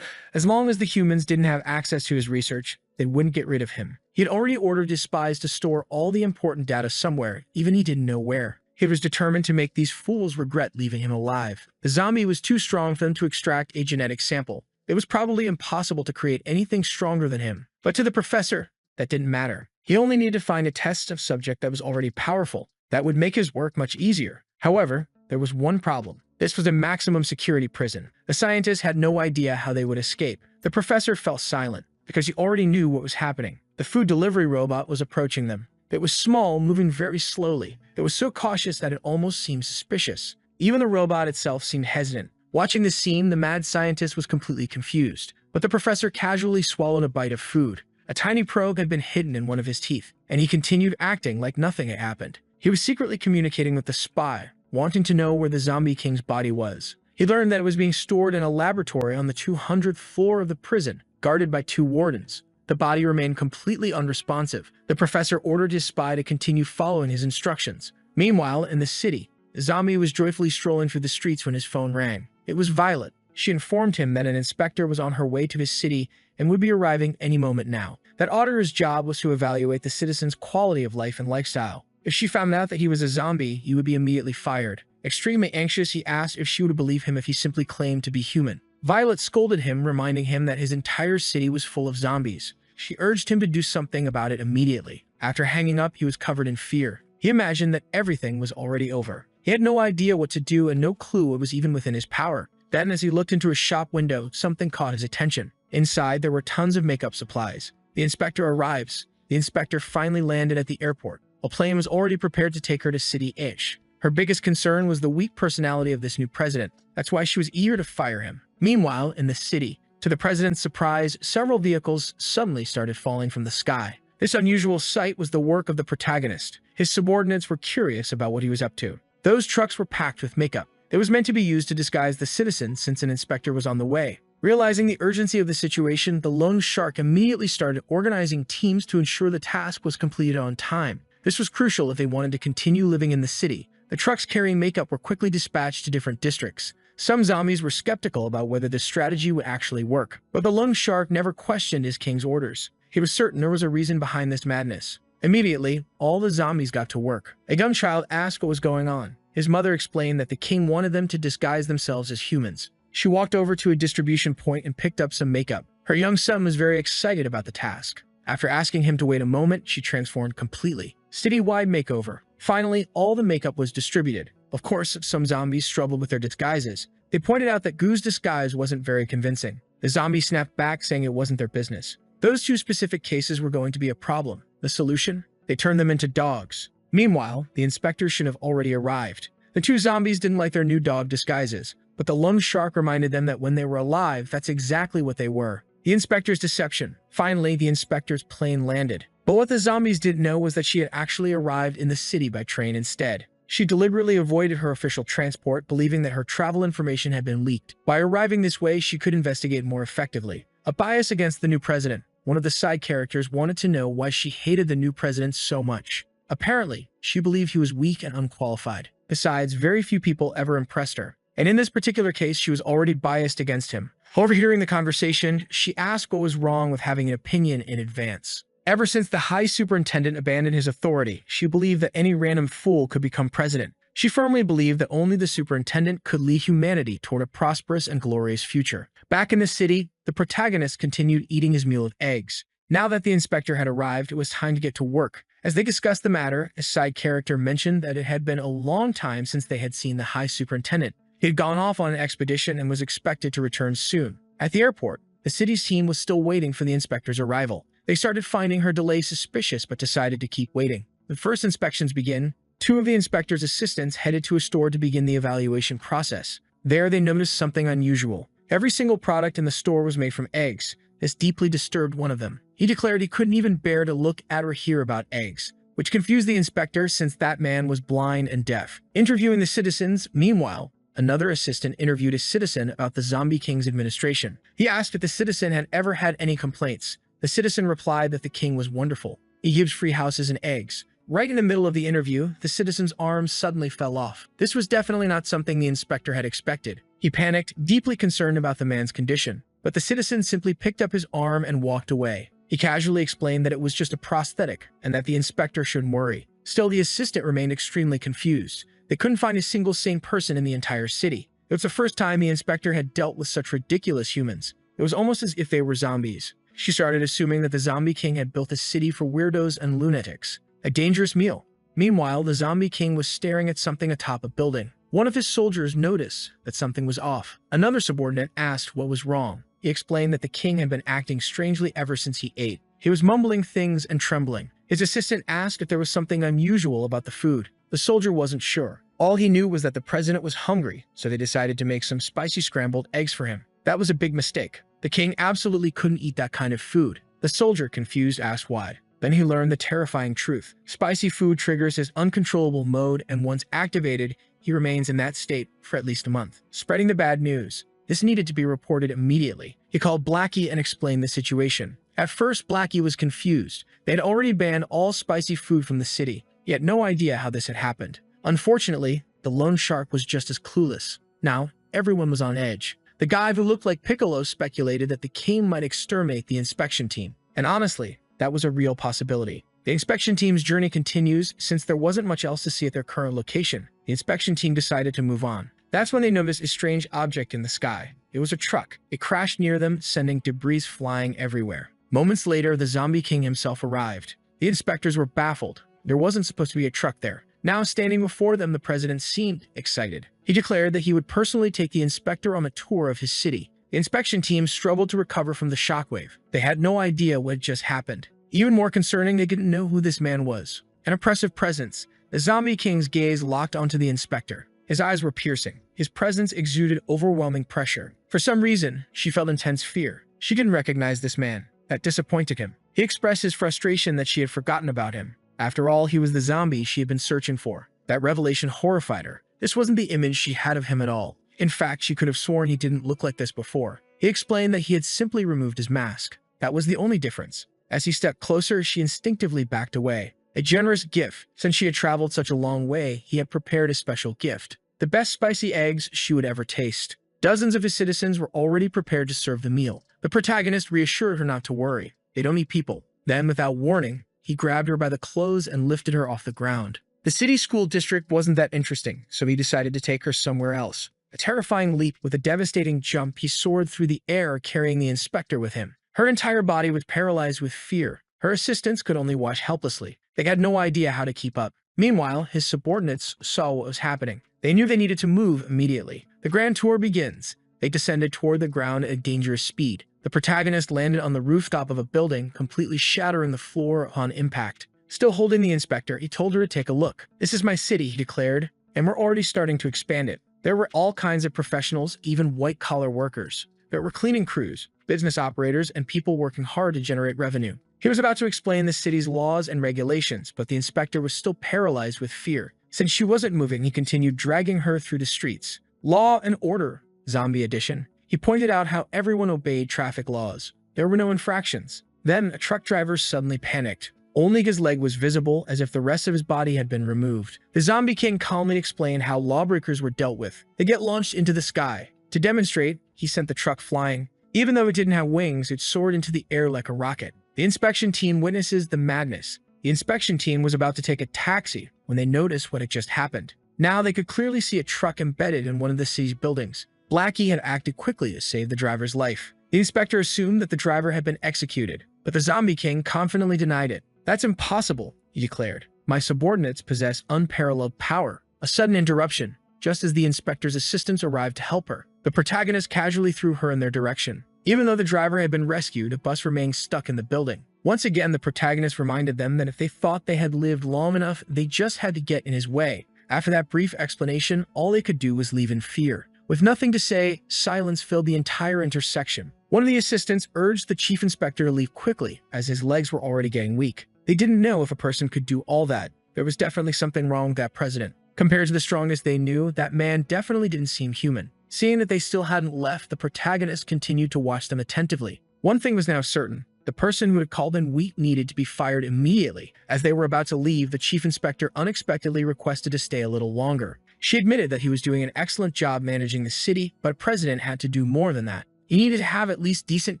As long as the humans didn't have access to his research, they wouldn't get rid of him. He had already ordered his spies to store all the important data somewhere, even he didn't know where. He was determined to make these fools regret leaving him alive. The zombie was too strong for them to extract a genetic sample. It was probably impossible to create anything stronger than him. But to the professor, that didn't matter. He only needed to find a test of subject that was already powerful. That would make his work much easier. However, there was one problem. This was a maximum security prison. The scientists had no idea how they would escape. The professor fell silent, because he already knew what was happening. The food delivery robot was approaching them. It was small, moving very slowly. It was so cautious that it almost seemed suspicious. Even the robot itself seemed hesitant. Watching this scene, the mad scientist was completely confused. But the professor casually swallowed a bite of food. A tiny probe had been hidden in one of his teeth, and he continued acting like nothing had happened. He was secretly communicating with the spy, wanting to know where the zombie king's body was. He learned that it was being stored in a laboratory on the 200th floor of the prison, guarded by 2 wardens. The body remained completely unresponsive. The professor ordered his spy to continue following his instructions. Meanwhile, in the city, the zombie was joyfully strolling through the streets when his phone rang. It was Violet. She informed him that an inspector was on her way to his city and would be arriving any moment now. That auditor's job was to evaluate the citizens' quality of life and lifestyle. If she found out that he was a zombie, he would be immediately fired. Extremely anxious, he asked if she would believe him if he simply claimed to be human. Violet scolded him, reminding him that his entire city was full of zombies. She urged him to do something about it immediately. After hanging up, he was covered in fear. He imagined that everything was already over. He had no idea what to do and no clue what was even within his power. Then, as he looked into a shop window, something caught his attention. Inside, there were tons of makeup supplies. The inspector arrives. The inspector finally landed at the airport. A plane was already prepared to take her to City Ish. Her biggest concern was the weak personality of this new president. That's why she was eager to fire him. Meanwhile, in the city, to the president's surprise, several vehicles suddenly started falling from the sky. This unusual sight was the work of the protagonist. His subordinates were curious about what he was up to. Those trucks were packed with makeup. It was meant to be used to disguise the citizens since an inspector was on the way. Realizing the urgency of the situation, the lone shark immediately started organizing teams to ensure the task was completed on time. This was crucial if they wanted to continue living in the city. The trucks carrying makeup were quickly dispatched to different districts. Some zombies were skeptical about whether this strategy would actually work, but the loan shark never questioned his king's orders. He was certain there was a reason behind this madness. Immediately, all the zombies got to work. A young child asked what was going on. His mother explained that the king wanted them to disguise themselves as humans. She walked over to a distribution point and picked up some makeup. Her young son was very excited about the task. After asking him to wait a moment, she transformed completely. City-wide makeover. Finally, all the makeup was distributed. Of course, some zombies struggled with their disguises. They pointed out that Goo's disguise wasn't very convincing. The zombies snapped back, saying it wasn't their business. Those two specific cases were going to be a problem. The solution? They turned them into dogs. Meanwhile, the inspectors should have already arrived. The two zombies didn't like their new dog disguises, but the loan shark reminded them that when they were alive, that's exactly what they were. The inspector's deception. Finally, the inspector's plane landed. But what the zombies didn't know was that she had actually arrived in the city by train instead. She deliberately avoided her official transport, believing that her travel information had been leaked. By arriving this way, she could investigate more effectively. A bias against the new president. One of the side characters wanted to know why she hated the new president so much. Apparently, she believed he was weak and unqualified. Besides, very few people ever impressed her. And in this particular case, she was already biased against him. Overhearing the conversation, she asked what was wrong with having an opinion in advance. Ever since the High Superintendent abandoned his authority, she believed that any random fool could become president. She firmly believed that only the superintendent could lead humanity toward a prosperous and glorious future. Back in the city, the protagonist continued eating his meal of eggs. Now that the inspector had arrived, it was time to get to work. As they discussed the matter, a side character mentioned that it had been a long time since they had seen the High Superintendent. He had gone off on an expedition and was expected to return soon. At the airport, the city's team was still waiting for the inspector's arrival. They started finding her delay suspicious but decided to keep waiting. The first inspections begin. Two of the inspector's assistants headed to a store to begin the evaluation process. There, they noticed something unusual. Every single product in the store was made from eggs. This deeply disturbed one of them. He declared he couldn't even bear to look at or hear about eggs, which confused the inspector since that man was blind and deaf. Interviewing the citizens, meanwhile, another assistant interviewed a citizen about the Zombie King's administration. He asked if the citizen had ever had any complaints. The citizen replied that the king was wonderful. He gives free houses and eggs. Right in the middle of the interview, the citizen's arm suddenly fell off. This was definitely not something the inspector had expected. He panicked, deeply concerned about the man's condition. But the citizen simply picked up his arm and walked away. He casually explained that it was just a prosthetic and that the inspector shouldn't worry. Still, the assistant remained extremely confused. They couldn't find a single sane person in the entire city. It was the first time the inspector had dealt with such ridiculous humans. It was almost as if they were zombies. She started assuming that the Zombie King had built a city for weirdos and lunatics. A dangerous meal. Meanwhile, the Zombie King was staring at something atop a building. One of his soldiers noticed that something was off. Another subordinate asked what was wrong. He explained that the king had been acting strangely ever since he ate. He was mumbling things and trembling. His assistant asked if there was something unusual about the food. The soldier wasn't sure. All he knew was that the president was hungry, so they decided to make some spicy scrambled eggs for him. That was a big mistake. The king absolutely couldn't eat that kind of food. The soldier, confused, asked why. Then he learned the terrifying truth. Spicy food triggers his uncontrollable mode, and once activated, he remains in that state for at least a month. Spreading the bad news. This needed to be reported immediately. He called Blackie and explained the situation. At first, Blackie was confused. They had already banned all spicy food from the city. He had no idea how this had happened. Unfortunately, the loan shark was just as clueless. Now, everyone was on edge. The guy who looked like Piccolo speculated that the king might exterminate the inspection team. And honestly, that was a real possibility. The inspection team's journey continues since there wasn't much else to see at their current location. The inspection team decided to move on. That's when they noticed a strange object in the sky. It was a truck. It crashed near them, sending debris flying everywhere. Moments later, the Zombie King himself arrived. The inspectors were baffled. There wasn't supposed to be a truck there. Now standing before them, the president seemed excited. He declared that he would personally take the inspector on a tour of his city. The inspection team struggled to recover from the shockwave. They had no idea what had just happened. Even more concerning, they didn't know who this man was. An oppressive presence. The Zombie King's gaze locked onto the inspector. His eyes were piercing. His presence exuded overwhelming pressure. For some reason, she felt intense fear. She didn't recognize this man. That disappointed him. He expressed his frustration that she had forgotten about him. After all, he was the zombie she had been searching for. That revelation horrified her. This wasn't the image she had of him at all. In fact, she could have sworn he didn't look like this before. He explained that he had simply removed his mask. That was the only difference. As he stepped closer, she instinctively backed away. A generous gift. Since she had traveled such a long way, he had prepared a special gift. The the best spicy eggs she would ever taste. Dozens of his citizens were already prepared to serve the meal. The protagonist reassured her not to worry. They don't eat people. Then, without warning, he grabbed her by the clothes and lifted her off the ground. The city school district wasn't that interesting, so he decided to take her somewhere else. A terrifying leap with a devastating jump, he soared through the air, carrying the inspector with him. Her entire body was paralyzed with fear. Her assistants could only watch helplessly. They had no idea how to keep up. Meanwhile, his subordinates saw what was happening. They knew they needed to move immediately. The grand tour begins. They descended toward the ground at dangerous speed. The protagonist landed on the rooftop of a building, completely shattering the floor upon impact. Still holding the inspector, he told her to take a look. "This is my city," he declared, "and we're already starting to expand it." There were all kinds of professionals, even white-collar workers. There were cleaning crews, business operators, and people working hard to generate revenue. He was about to explain the city's laws and regulations, but the inspector was still paralyzed with fear. Since she wasn't moving, he continued dragging her through the streets. Law and order, Zombie Edition. He pointed out how everyone obeyed traffic laws. There were no infractions. Then, a truck driver suddenly panicked. Only his leg was visible, as if the rest of his body had been removed. The Zombie King calmly explained how lawbreakers were dealt with. They get launched into the sky. To demonstrate, he sent the truck flying. Even though it didn't have wings, it soared into the air like a rocket. The inspection team witnesses the madness. The inspection team was about to take a taxi when they noticed what had just happened. Now they could clearly see a truck embedded in one of the city's buildings. Blackie had acted quickly to save the driver's life. The inspector assumed that the driver had been executed, but the Zombie King confidently denied it. "That's impossible," he declared. "My subordinates possess unparalleled power." A sudden interruption, just as the inspector's assistants arrived to help her. The protagonist casually threw her in their direction. Even though the driver had been rescued, a bus remained stuck in the building. Once again, the protagonist reminded them that if they thought they had lived long enough, they just had to get in his way. After that brief explanation, all they could do was leave in fear. With nothing to say, silence filled the entire intersection. One of the assistants urged the chief inspector to leave quickly, as his legs were already getting weak. They didn't know if a person could do all that. There was definitely something wrong with that president. Compared to the strongest they knew, that man definitely didn't seem human. Seeing that they still hadn't left, the protagonist continued to watch them attentively. One thing was now certain. The person who had called in weak needed to be fired immediately. As they were about to leave, the chief inspector unexpectedly requested to stay a little longer. She admitted that he was doing an excellent job managing the city, but a president had to do more than that. He needed to have at least decent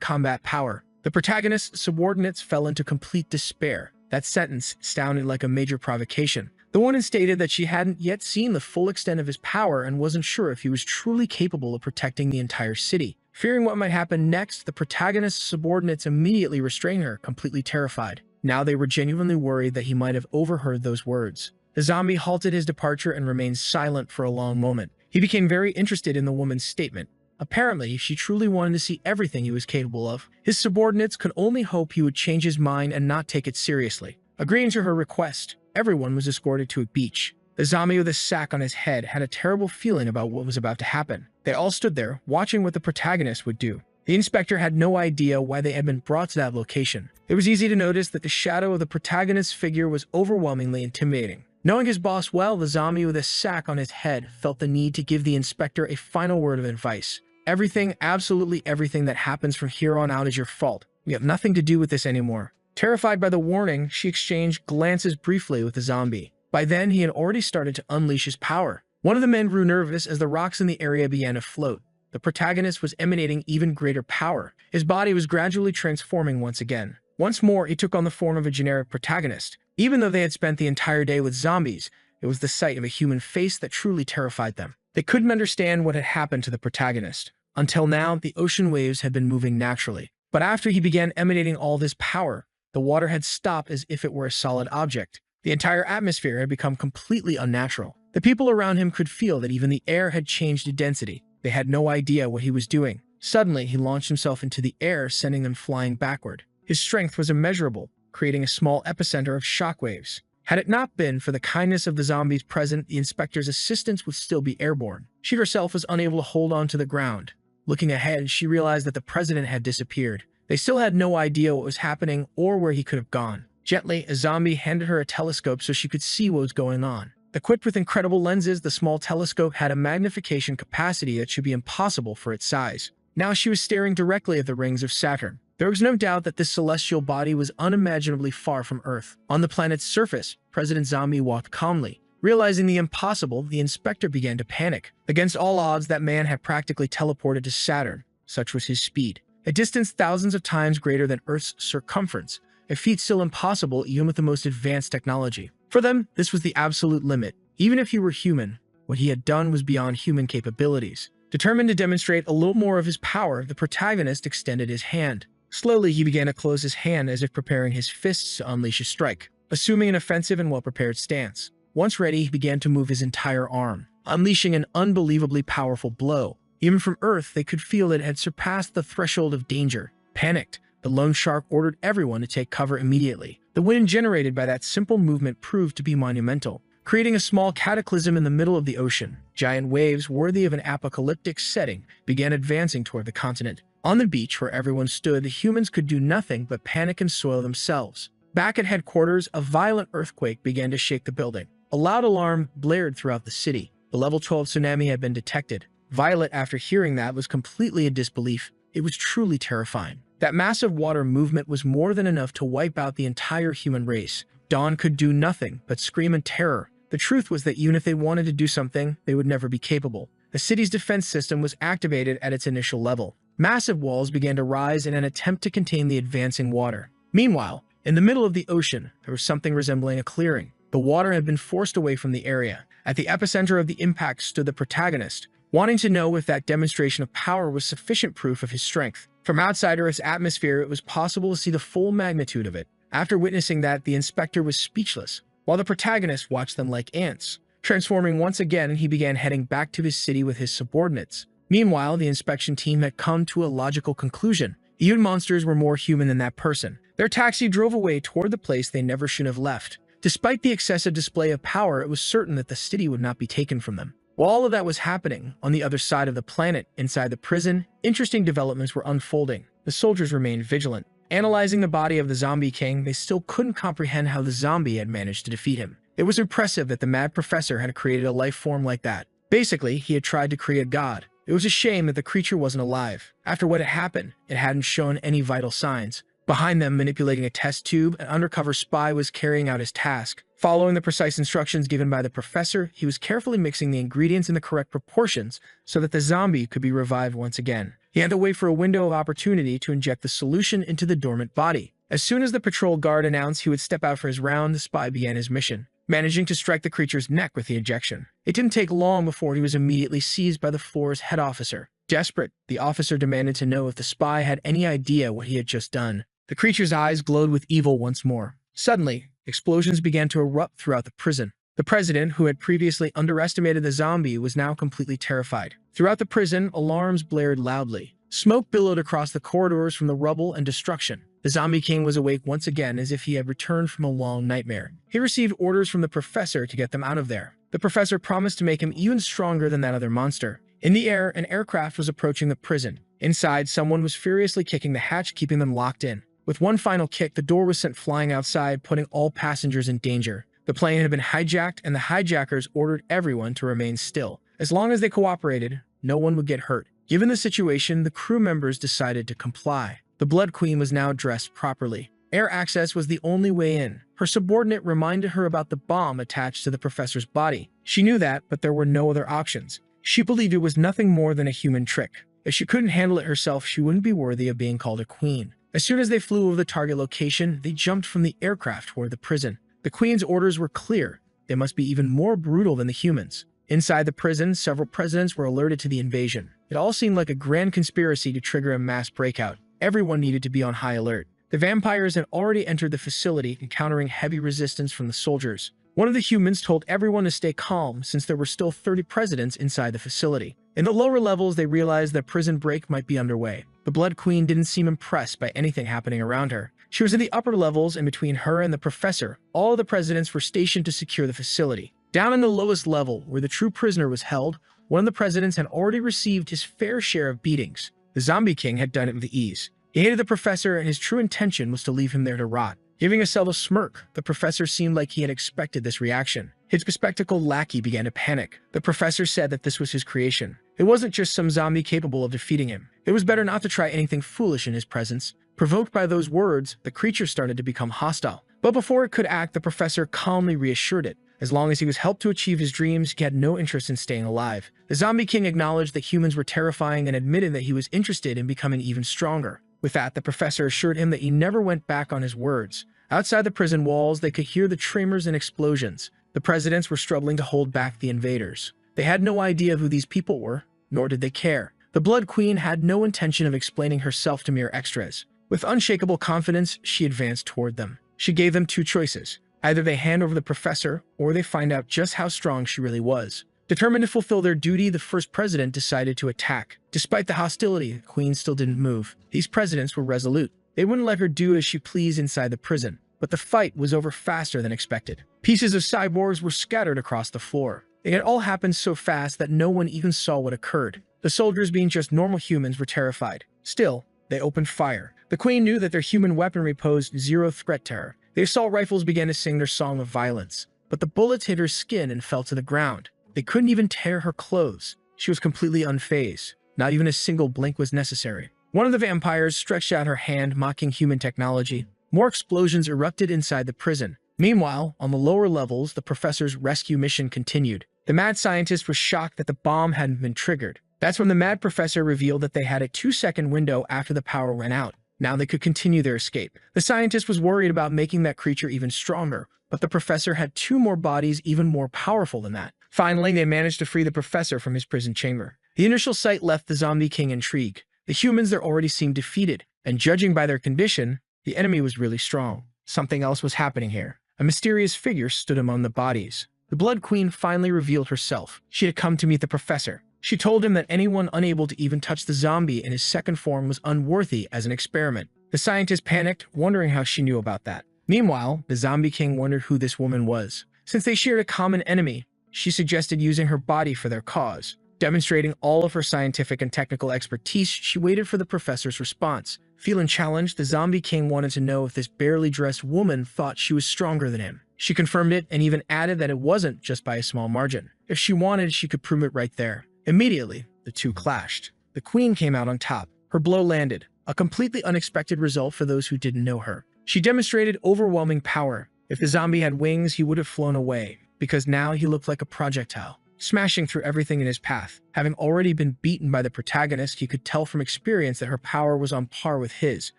combat power. The protagonist's subordinates fell into complete despair. That sentence sounded like a major provocation. The woman stated that she hadn't yet seen the full extent of his power and wasn't sure if he was truly capable of protecting the entire city. Fearing what might happen next, the protagonist's subordinates immediately restrained her, completely terrified. Now they were genuinely worried that he might have overheard those words. The zombie halted his departure and remained silent for a long moment. He became very interested in the woman's statement. Apparently, she truly wanted to see everything he was capable of. His subordinates could only hope he would change his mind and not take it seriously. Agreeing to her request, everyone was escorted to a beach. The zombie with a sack on his head had a terrible feeling about what was about to happen. They all stood there, watching what the protagonist would do. The inspector had no idea why they had been brought to that location. It was easy to notice that the shadow of the protagonist's figure was overwhelmingly intimidating. Knowing his boss well, the zombie with a sack on his head felt the need to give the inspector a final word of advice. Everything, absolutely everything that happens from here on out is your fault. We have nothing to do with this anymore. Terrified by the warning, she exchanged glances briefly with the zombie. By then, he had already started to unleash his power. One of the men grew nervous as the rocks in the area began to float. The protagonist was emanating even greater power. His body was gradually transforming once again. Once more, he took on the form of a generic protagonist. Even though they had spent the entire day with zombies, it was the sight of a human face that truly terrified them. They couldn't understand what had happened to the protagonist. Until now, the ocean waves had been moving naturally. But after he began emanating all this power, the water had stopped as if it were a solid object. The entire atmosphere had become completely unnatural. The people around him could feel that even the air had changed in density. They had no idea what he was doing. Suddenly, he launched himself into the air, sending them flying backward. His strength was immeasurable, creating a small epicenter of shockwaves. Had it not been for the kindness of the zombies present, the inspector's assistants would still be airborne. She herself was unable to hold on to the ground. Looking ahead, she realized that the president had disappeared. They still had no idea what was happening or where he could have gone. Gently, a zombie handed her a telescope so she could see what was going on. Equipped with incredible lenses, the small telescope had a magnification capacity that should be impossible for its size. Now she was staring directly at the rings of Saturn. There was no doubt that this celestial body was unimaginably far from Earth. On the planet's surface, President Zombie walked calmly, Realizing the impossible, the inspector began to panic. Against all odds, that man had practically teleported to Saturn. Such was his speed. A distance thousands of times greater than Earth's circumference, a feat still impossible even with the most advanced technology. For them, this was the absolute limit. Even if he were human, what he had done was beyond human capabilities. Determined to demonstrate a little more of his power, the protagonist extended his hand. Slowly, he began to close his hand as if preparing his fists to unleash a strike, assuming an offensive and well-prepared stance. Once ready, he began to move his entire arm, unleashing an unbelievably powerful blow. Even from Earth, they could feel that it had surpassed the threshold of danger. Panicked, the loan shark ordered everyone to take cover immediately. The wind generated by that simple movement proved to be monumental, creating a small cataclysm in the middle of the ocean. Giant waves, worthy of an apocalyptic setting, began advancing toward the continent. On the beach where everyone stood, the humans could do nothing but panic and soil themselves. Back at headquarters, a violent earthquake began to shake the building. A loud alarm blared throughout the city. The level 12 tsunami had been detected. Violet, after hearing that, was completely in disbelief. It was truly terrifying. That massive water movement was more than enough to wipe out the entire human race. Dawn could do nothing but scream in terror. The truth was that even if they wanted to do something, they would never be capable. The city's defense system was activated at its initial level. Massive walls began to rise in an attempt to contain the advancing water. Meanwhile, in the middle of the ocean, there was something resembling a clearing. The water had been forced away from the area. At the epicenter of the impact stood the protagonist, wanting to know if that demonstration of power was sufficient proof of his strength. From outside Earth's atmosphere, it was possible to see the full magnitude of it. After witnessing that, the inspector was speechless, while the protagonist watched them like ants. Transforming once again, he began heading back to his city with his subordinates. Meanwhile, the inspection team had come to a logical conclusion. Even monsters were more human than that person. Their taxi drove away toward the place they never should have left. Despite the excessive display of power, it was certain that the city would not be taken from them. While all of that was happening, on the other side of the planet, inside the prison, interesting developments were unfolding. The soldiers remained vigilant. Analyzing the body of the zombie king, they still couldn't comprehend how the zombie had managed to defeat him. It was impressive that the mad professor had created a life form like that. Basically, he had tried to create God. It was a shame that the creature wasn't alive. After what had happened, it hadn't shown any vital signs. Behind them, manipulating a test tube, an undercover spy was carrying out his task. Following the precise instructions given by the professor, he was carefully mixing the ingredients in the correct proportions so that the zombie could be revived once again. He had to wait for a window of opportunity to inject the solution into the dormant body. As soon as the patrol guard announced he would step out for his round, the spy began his mission, managing to strike the creature's neck with the injection. It didn't take long before he was immediately seized by the floor's head officer. Desperate, the officer demanded to know if the spy had any idea what he had just done. The creature's eyes glowed with evil once more. Suddenly, explosions began to erupt throughout the prison. The president, who had previously underestimated the zombie, was now completely terrified. Throughout the prison, alarms blared loudly. Smoke billowed across the corridors from the rubble and destruction. The zombie king was awake once again as if he had returned from a long nightmare. He received orders from the professor to get them out of there. The professor promised to make him even stronger than that other monster. In the air, an aircraft was approaching the prison. Inside, someone was furiously kicking the hatch, keeping them locked in. With one final kick, the door was sent flying outside, putting all passengers in danger. The plane had been hijacked, and the hijackers ordered everyone to remain still. As long as they cooperated, no one would get hurt. Given the situation, the crew members decided to comply. The Blood Queen was now dressed properly. Air access was the only way in. Her subordinate reminded her about the bomb attached to the professor's body. She knew that, but there were no other options. She believed it was nothing more than a human trick. If she couldn't handle it herself, she wouldn't be worthy of being called a queen. As soon as they flew over the target location, they jumped from the aircraft toward the prison. The queen's orders were clear. They must be even more brutal than the humans. Inside the prison, several presidents were alerted to the invasion. It all seemed like a grand conspiracy to trigger a mass breakout. Everyone needed to be on high alert. The vampires had already entered the facility, encountering heavy resistance from the soldiers. One of the humans told everyone to stay calm since there were still 30 presidents inside the facility. In the lower levels, they realized that prison break might be underway. The Blood Queen didn't seem impressed by anything happening around her. She was in the upper levels, and between her and the professor, all of the presidents were stationed to secure the facility. Down in the lowest level, where the true prisoner was held, one of the presidents had already received his fair share of beatings. The Zombie King had done it with ease. He hated the professor, and his true intention was to leave him there to rot. Giving a subtle smirk, the professor seemed like he had expected this reaction. His bespectacled lackey began to panic. The professor said that this was his creation. It wasn't just some zombie capable of defeating him. It was better not to try anything foolish in his presence. Provoked by those words, the creature started to become hostile. But before it could act, the professor calmly reassured it. As long as he was helped to achieve his dreams, he had no interest in staying alive. The Zombie King acknowledged that humans were terrifying and admitted that he was interested in becoming even stronger. With that, the professor assured him that he never went back on his words. Outside the prison walls, they could hear the tremors and explosions. The presidents were struggling to hold back the invaders. They had no idea who these people were, nor did they care. The Blood Queen had no intention of explaining herself to mere extras. With unshakable confidence, she advanced toward them. She gave them two choices. Either they hand over the professor, or they find out just how strong she really was. Determined to fulfill their duty, the first president decided to attack. Despite the hostility, the queen still didn't move. These presidents were resolute. They wouldn't let her do as she pleased inside the prison. But the fight was over faster than expected. Pieces of cyborgs were scattered across the floor. It had all happened so fast that no one even saw what occurred. The soldiers, being just normal humans, were terrified. Still, they opened fire. The queen knew that their human weaponry posed zero threat to her. The assault rifles began to sing their song of violence. But the bullets hit her skin and fell to the ground. They couldn't even tear her clothes. She was completely unfazed. Not even a single blink was necessary. One of the vampires stretched out her hand, mocking human technology. More explosions erupted inside the prison. Meanwhile, on the lower levels, the professor's rescue mission continued. The mad scientist was shocked that the bomb hadn't been triggered. That's when the mad professor revealed that they had a 2-second window after the power ran out. Now they could continue their escape. The scientist was worried about making that creature even stronger, but the professor had 2 more bodies even more powerful than that. Finally, they managed to free the professor from his prison chamber. The initial sight left the Zombie King intrigued. The humans there already seemed defeated, and judging by their condition, the enemy was really strong. Something else was happening here. A mysterious figure stood among the bodies. The Blood Queen finally revealed herself. She had come to meet the professor. She told him that anyone unable to even touch the zombie in his second form was unworthy as an experiment. The scientist panicked, wondering how she knew about that. Meanwhile, the Zombie King wondered who this woman was. Since they shared a common enemy, she suggested using her body for their cause. Demonstrating all of her scientific and technical expertise, she waited for the professor's response. Feeling challenged, the Zombie King wanted to know if this barely dressed woman thought she was stronger than him. She confirmed it and even added that it wasn't just by a small margin. If she wanted, she could prove it right there. Immediately, the two clashed. The queen came out on top. Her blow landed, a completely unexpected result for those who didn't know her. She demonstrated overwhelming power. If the zombie had wings, he would have flown away, because now he looked like a projectile, smashing through everything in his path. Having already been beaten by the protagonist, he could tell from experience that her power was on par with his,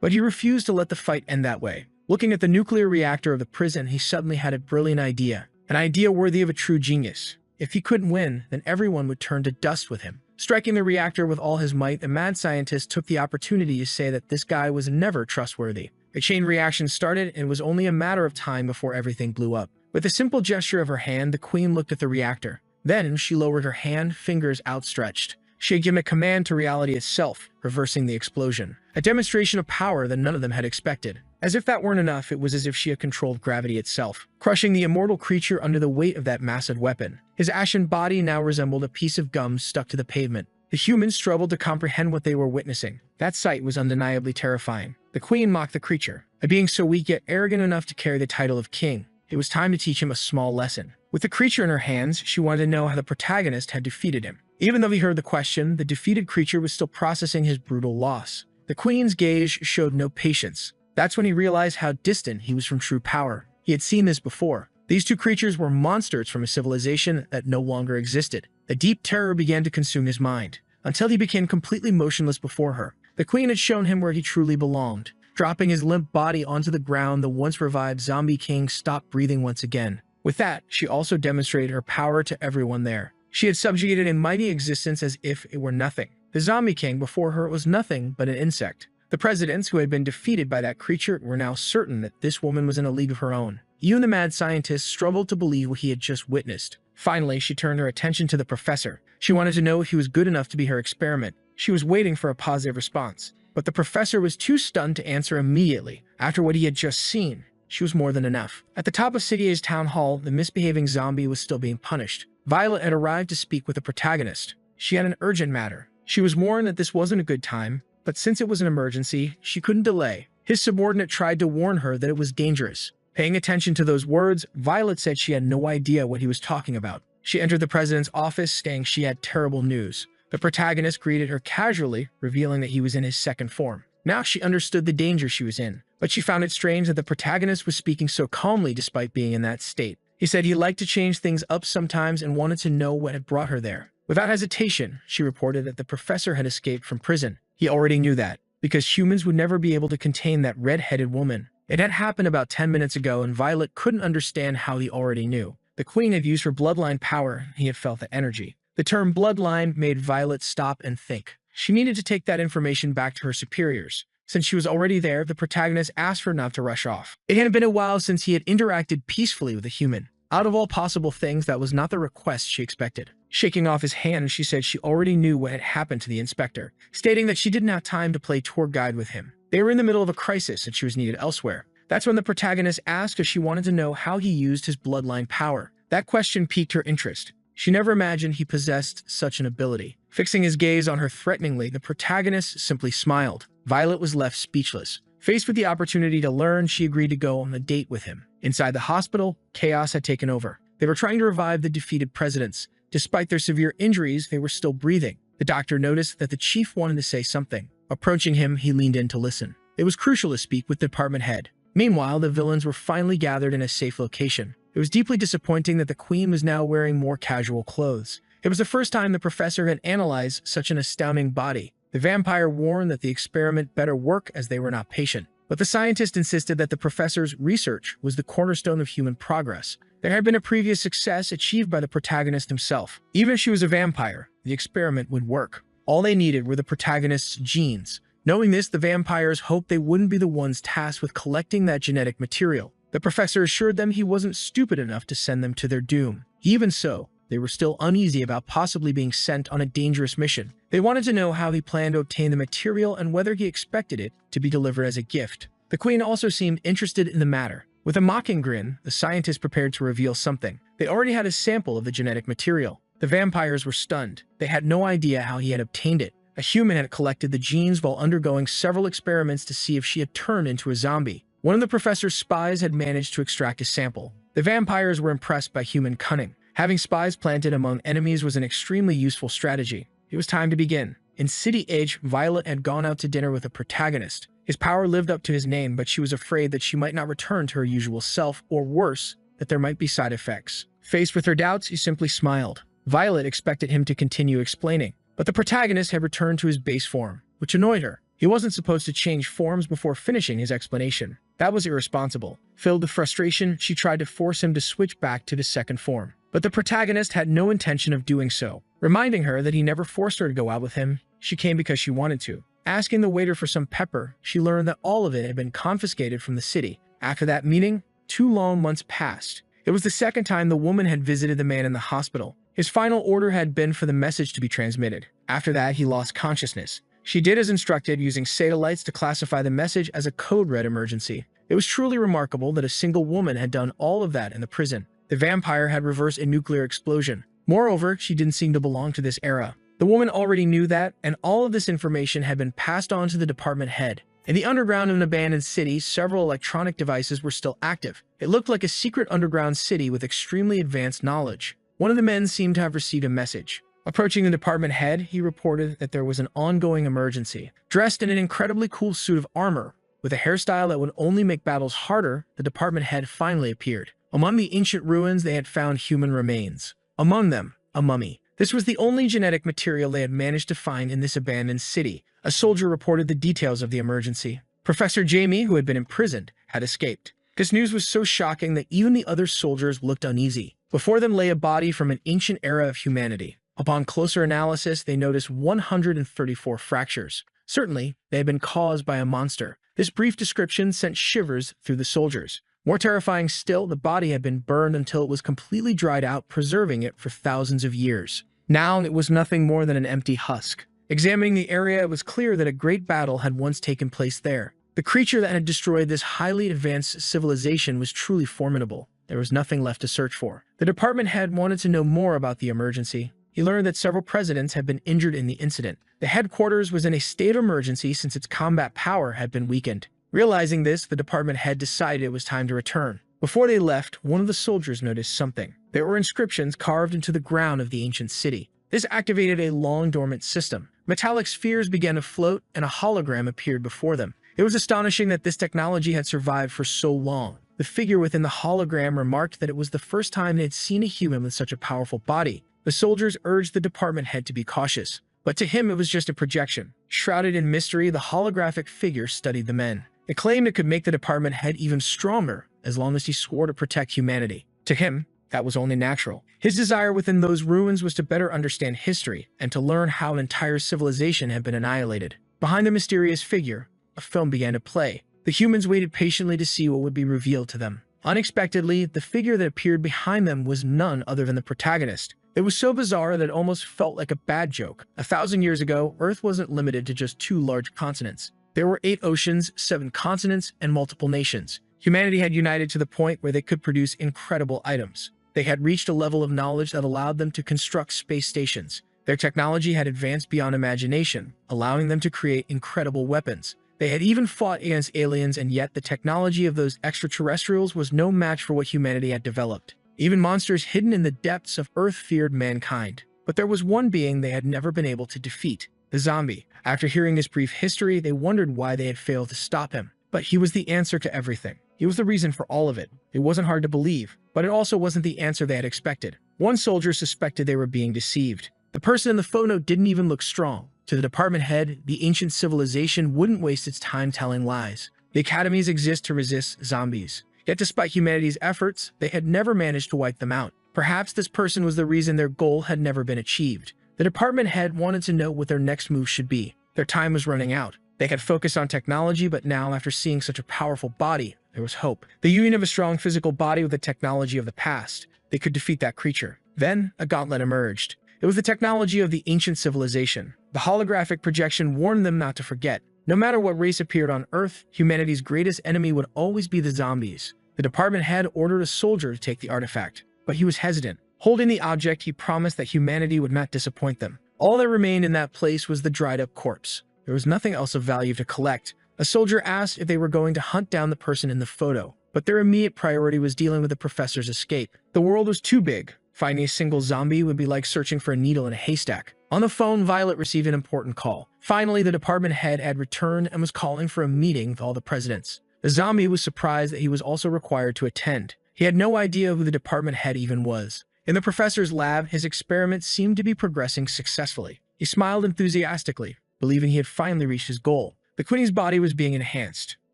but he refused to let the fight end that way. Looking at the nuclear reactor of the prison, he suddenly had a brilliant idea, an idea worthy of a true genius. If he couldn't win, then everyone would turn to dust with him. Striking the reactor with all his might, the mad scientist took the opportunity to say that this guy was never trustworthy. A chain reaction started, and it was only a matter of time before everything blew up. With a simple gesture of her hand, the queen looked at the reactor. Then she lowered her hand, fingers outstretched. She had given a command to reality itself, reversing the explosion. A demonstration of power that none of them had expected. As if that weren't enough, it was as if she had controlled gravity itself, crushing the immortal creature under the weight of that massive weapon. His ashen body now resembled a piece of gum stuck to the pavement. The humans struggled to comprehend what they were witnessing. That sight was undeniably terrifying. The queen mocked the creature, a being so weak yet arrogant enough to carry the title of king. It was time to teach him a small lesson. With the creature in her hands, she wanted to know how the protagonist had defeated him. Even though he heard the question, the defeated creature was still processing his brutal loss. The queen's gaze showed no patience. That's when he realized how distant he was from true power. He had seen this before. These two creatures were monsters from a civilization that no longer existed. A deep terror began to consume his mind, until he became completely motionless before her. The queen had shown him where he truly belonged. Dropping his limp body onto the ground, the once revived Zombie King stopped breathing once again. With that, she also demonstrated her power to everyone there. She had subjugated a mighty existence as if it were nothing. The Zombie King before her was nothing but an insect. The presidents who had been defeated by that creature were now certain that this woman was in a league of her own. Even the mad scientist struggled to believe what he had just witnessed. Finally, she turned her attention to the professor. She wanted to know if he was good enough to be her experiment. She was waiting for a positive response, but the professor was too stunned to answer immediately. After what he had just seen, she was more than enough. At the top of Citier's town hall, the misbehaving zombie was still being punished. Violet had arrived to speak with the protagonist. She had an urgent matter. She was warned that this wasn't a good time, but since it was an emergency, she couldn't delay. His subordinate tried to warn her that it was dangerous. Paying attention to those words, Violet said she had no idea what he was talking about. She entered the president's office, saying she had terrible news. The protagonist greeted her casually, revealing that he was in his second form. Now she understood the danger she was in. but she found it strange that the protagonist was speaking so calmly despite being in that state. He said he liked to change things up sometimes and wanted to know what had brought her there. Without hesitation, she reported that the professor had escaped from prison. He already knew that, because humans would never be able to contain that red-headed woman. It had happened about 10 minutes ago, and Violet couldn't understand how he already knew. The queen had used her bloodline power, and he had felt the energy. The term bloodline made Violet stop and think. She needed to take that information back to her superiors. Since she was already there, the protagonist asked her not to rush off. It had been a while since he had interacted peacefully with a human. Out of all possible things, that was not the request she expected. Shaking off his hand, she said she already knew what had happened to the inspector, stating that she didn't have time to play tour guide with him. They were in the middle of a crisis and she was needed elsewhere. That's when the protagonist asked if she wanted to know how he used his bloodline power. That question piqued her interest. She never imagined he possessed such an ability. Fixing his gaze on her threateningly, the protagonist simply smiled. Violet was left speechless. Faced with the opportunity to learn, she agreed to go on a date with him. Inside the hospital, chaos had taken over. They were trying to revive the defeated presidents. Despite their severe injuries, they were still breathing. The doctor noticed that the chief wanted to say something. Approaching him, he leaned in to listen. It was crucial to speak with the department head. Meanwhile, the villains were finally gathered in a safe location. It was deeply disappointing that the queen was now wearing more casual clothes. It was the first time the professor had analyzed such an astounding body. The vampire warned that the experiment better work as they were not patient. But the scientist insisted that the professor's research was the cornerstone of human progress. There had been a previous success achieved by the protagonist himself. Even if she was a vampire, the experiment would work. All they needed were the protagonist's genes. Knowing this, the vampires hoped they wouldn't be the ones tasked with collecting that genetic material. The professor assured them he wasn't stupid enough to send them to their doom. Even so, they were still uneasy about possibly being sent on a dangerous mission. They wanted to know how he planned to obtain the material and whether he expected it to be delivered as a gift. The queen also seemed interested in the matter. With a mocking grin, the scientist prepared to reveal something. They already had a sample of the genetic material. The vampires were stunned. They had no idea how he had obtained it. A human had collected the genes while undergoing several experiments to see if she had turned into a zombie. One of the professor's spies had managed to extract a sample. The vampires were impressed by human cunning. Having spies planted among enemies was an extremely useful strategy. It was time to begin. In City Edge, Violet had gone out to dinner with a protagonist. His power lived up to his name, but she was afraid that she might not return to her usual self, or worse, that there might be side effects. Faced with her doubts, he simply smiled. Violet expected him to continue explaining, but the protagonist had returned to his base form, which annoyed her. He wasn't supposed to change forms before finishing his explanation. That was irresponsible. Filled with frustration, she tried to force him to switch back to the second form. But the protagonist had no intention of doing so. Reminding her that he never forced her to go out with him, she came because she wanted to. Asking the waiter for some pepper, she learned that all of it had been confiscated from the city. After that meeting, 2 long months passed. It was the second time the woman had visited the man in the hospital. His final order had been for the message to be transmitted. After that, he lost consciousness. She did as instructed, using satellites to classify the message as a code red emergency. It was truly remarkable that a single woman had done all of that in the prison. The vampire had reversed a nuclear explosion. Moreover, she didn't seem to belong to this era. The woman already knew that, and all of this information had been passed on to the department head. In the underground of an abandoned city, several electronic devices were still active. It looked like a secret underground city with extremely advanced knowledge. One of the men seemed to have received a message. Approaching the department head, he reported that there was an ongoing emergency. Dressed in an incredibly cool suit of armor, with a hairstyle that would only make battles harder, the department head finally appeared. Among the ancient ruins, they had found human remains. Among them, a mummy. This was the only genetic material they had managed to find in this abandoned city. A soldier reported the details of the emergency. Professor Jamie, who had been imprisoned, had escaped. This news was so shocking that even the other soldiers looked uneasy. Before them lay a body from an ancient era of humanity. Upon closer analysis, they noticed 134 fractures. Certainly, they had been caused by a monster. This brief description sent shivers through the soldiers. More terrifying still, the body had been burned until it was completely dried out, preserving it for thousands of years. Now it was nothing more than an empty husk. Examining the area, it was clear that a great battle had once taken place there. The creature that had destroyed this highly advanced civilization was truly formidable. There was nothing left to search for. The department head wanted to know more about the emergency. He learned that several presidents had been injured in the incident. The headquarters was in a state of emergency since its combat power had been weakened. Realizing this, the department head decided it was time to return. Before they left, one of the soldiers noticed something. There were inscriptions carved into the ground of the ancient city. This activated a long-dormant system. Metallic spheres began to float, and a hologram appeared before them. It was astonishing that this technology had survived for so long. The figure within the hologram remarked that it was the first time they had seen a human with such a powerful body. The soldiers urged the department head to be cautious, but to him it was just a projection. Shrouded in mystery, the holographic figure studied the men. It claimed it could make the department head even stronger as long as he swore to protect humanity. To him, that was only natural. His desire within those ruins was to better understand history and to learn how an entire civilization had been annihilated. Behind the mysterious figure, a film began to play. The humans waited patiently to see what would be revealed to them. Unexpectedly, the figure that appeared behind them was none other than the protagonist. It was so bizarre that it almost felt like a bad joke. 1,000 years ago, Earth wasn't limited to just 2 large continents. There were 8 oceans, 7 continents, and multiple nations. Humanity had united to the point where they could produce incredible items. They had reached a level of knowledge that allowed them to construct space stations. Their technology had advanced beyond imagination, allowing them to create incredible weapons. They had even fought against aliens, and yet the technology of those extraterrestrials was no match for what humanity had developed. Even monsters hidden in the depths of Earth feared mankind. But there was one being they had never been able to defeat: the zombie. After hearing his brief history, they wondered why they had failed to stop him. But he was the answer to everything. He was the reason for all of it. It wasn't hard to believe, but it also wasn't the answer they had expected. One soldier suspected they were being deceived. The person in the photo didn't even look strong. To the department head, the ancient civilization wouldn't waste its time telling lies. The academies exist to resist zombies. Yet despite humanity's efforts, they had never managed to wipe them out. Perhaps this person was the reason their goal had never been achieved. The department head wanted to know what their next move should be. Their time was running out. They had focused on technology, but now, after seeing such a powerful body, there was hope. The union of a strong physical body with the technology of the past. They could defeat that creature. Then, a gauntlet emerged. It was the technology of the ancient civilization. The holographic projection warned them not to forget. No matter what race appeared on Earth, humanity's greatest enemy would always be the zombies. The department head ordered a soldier to take the artifact, but he was hesitant. Holding the object, he promised that humanity would not disappoint them. All that remained in that place was the dried-up corpse. There was nothing else of value to collect. A soldier asked if they were going to hunt down the person in the photo, but their immediate priority was dealing with the professor's escape. The world was too big. Finding a single zombie would be like searching for a needle in a haystack. On the phone, Violet received an important call. Finally, the department head had returned and was calling for a meeting with all the presidents. The zombie was surprised that he was also required to attend. He had no idea who the department head even was. In the professor's lab, his experiments seemed to be progressing successfully. He smiled enthusiastically, believing he had finally reached his goal. The queen's body was being enhanced.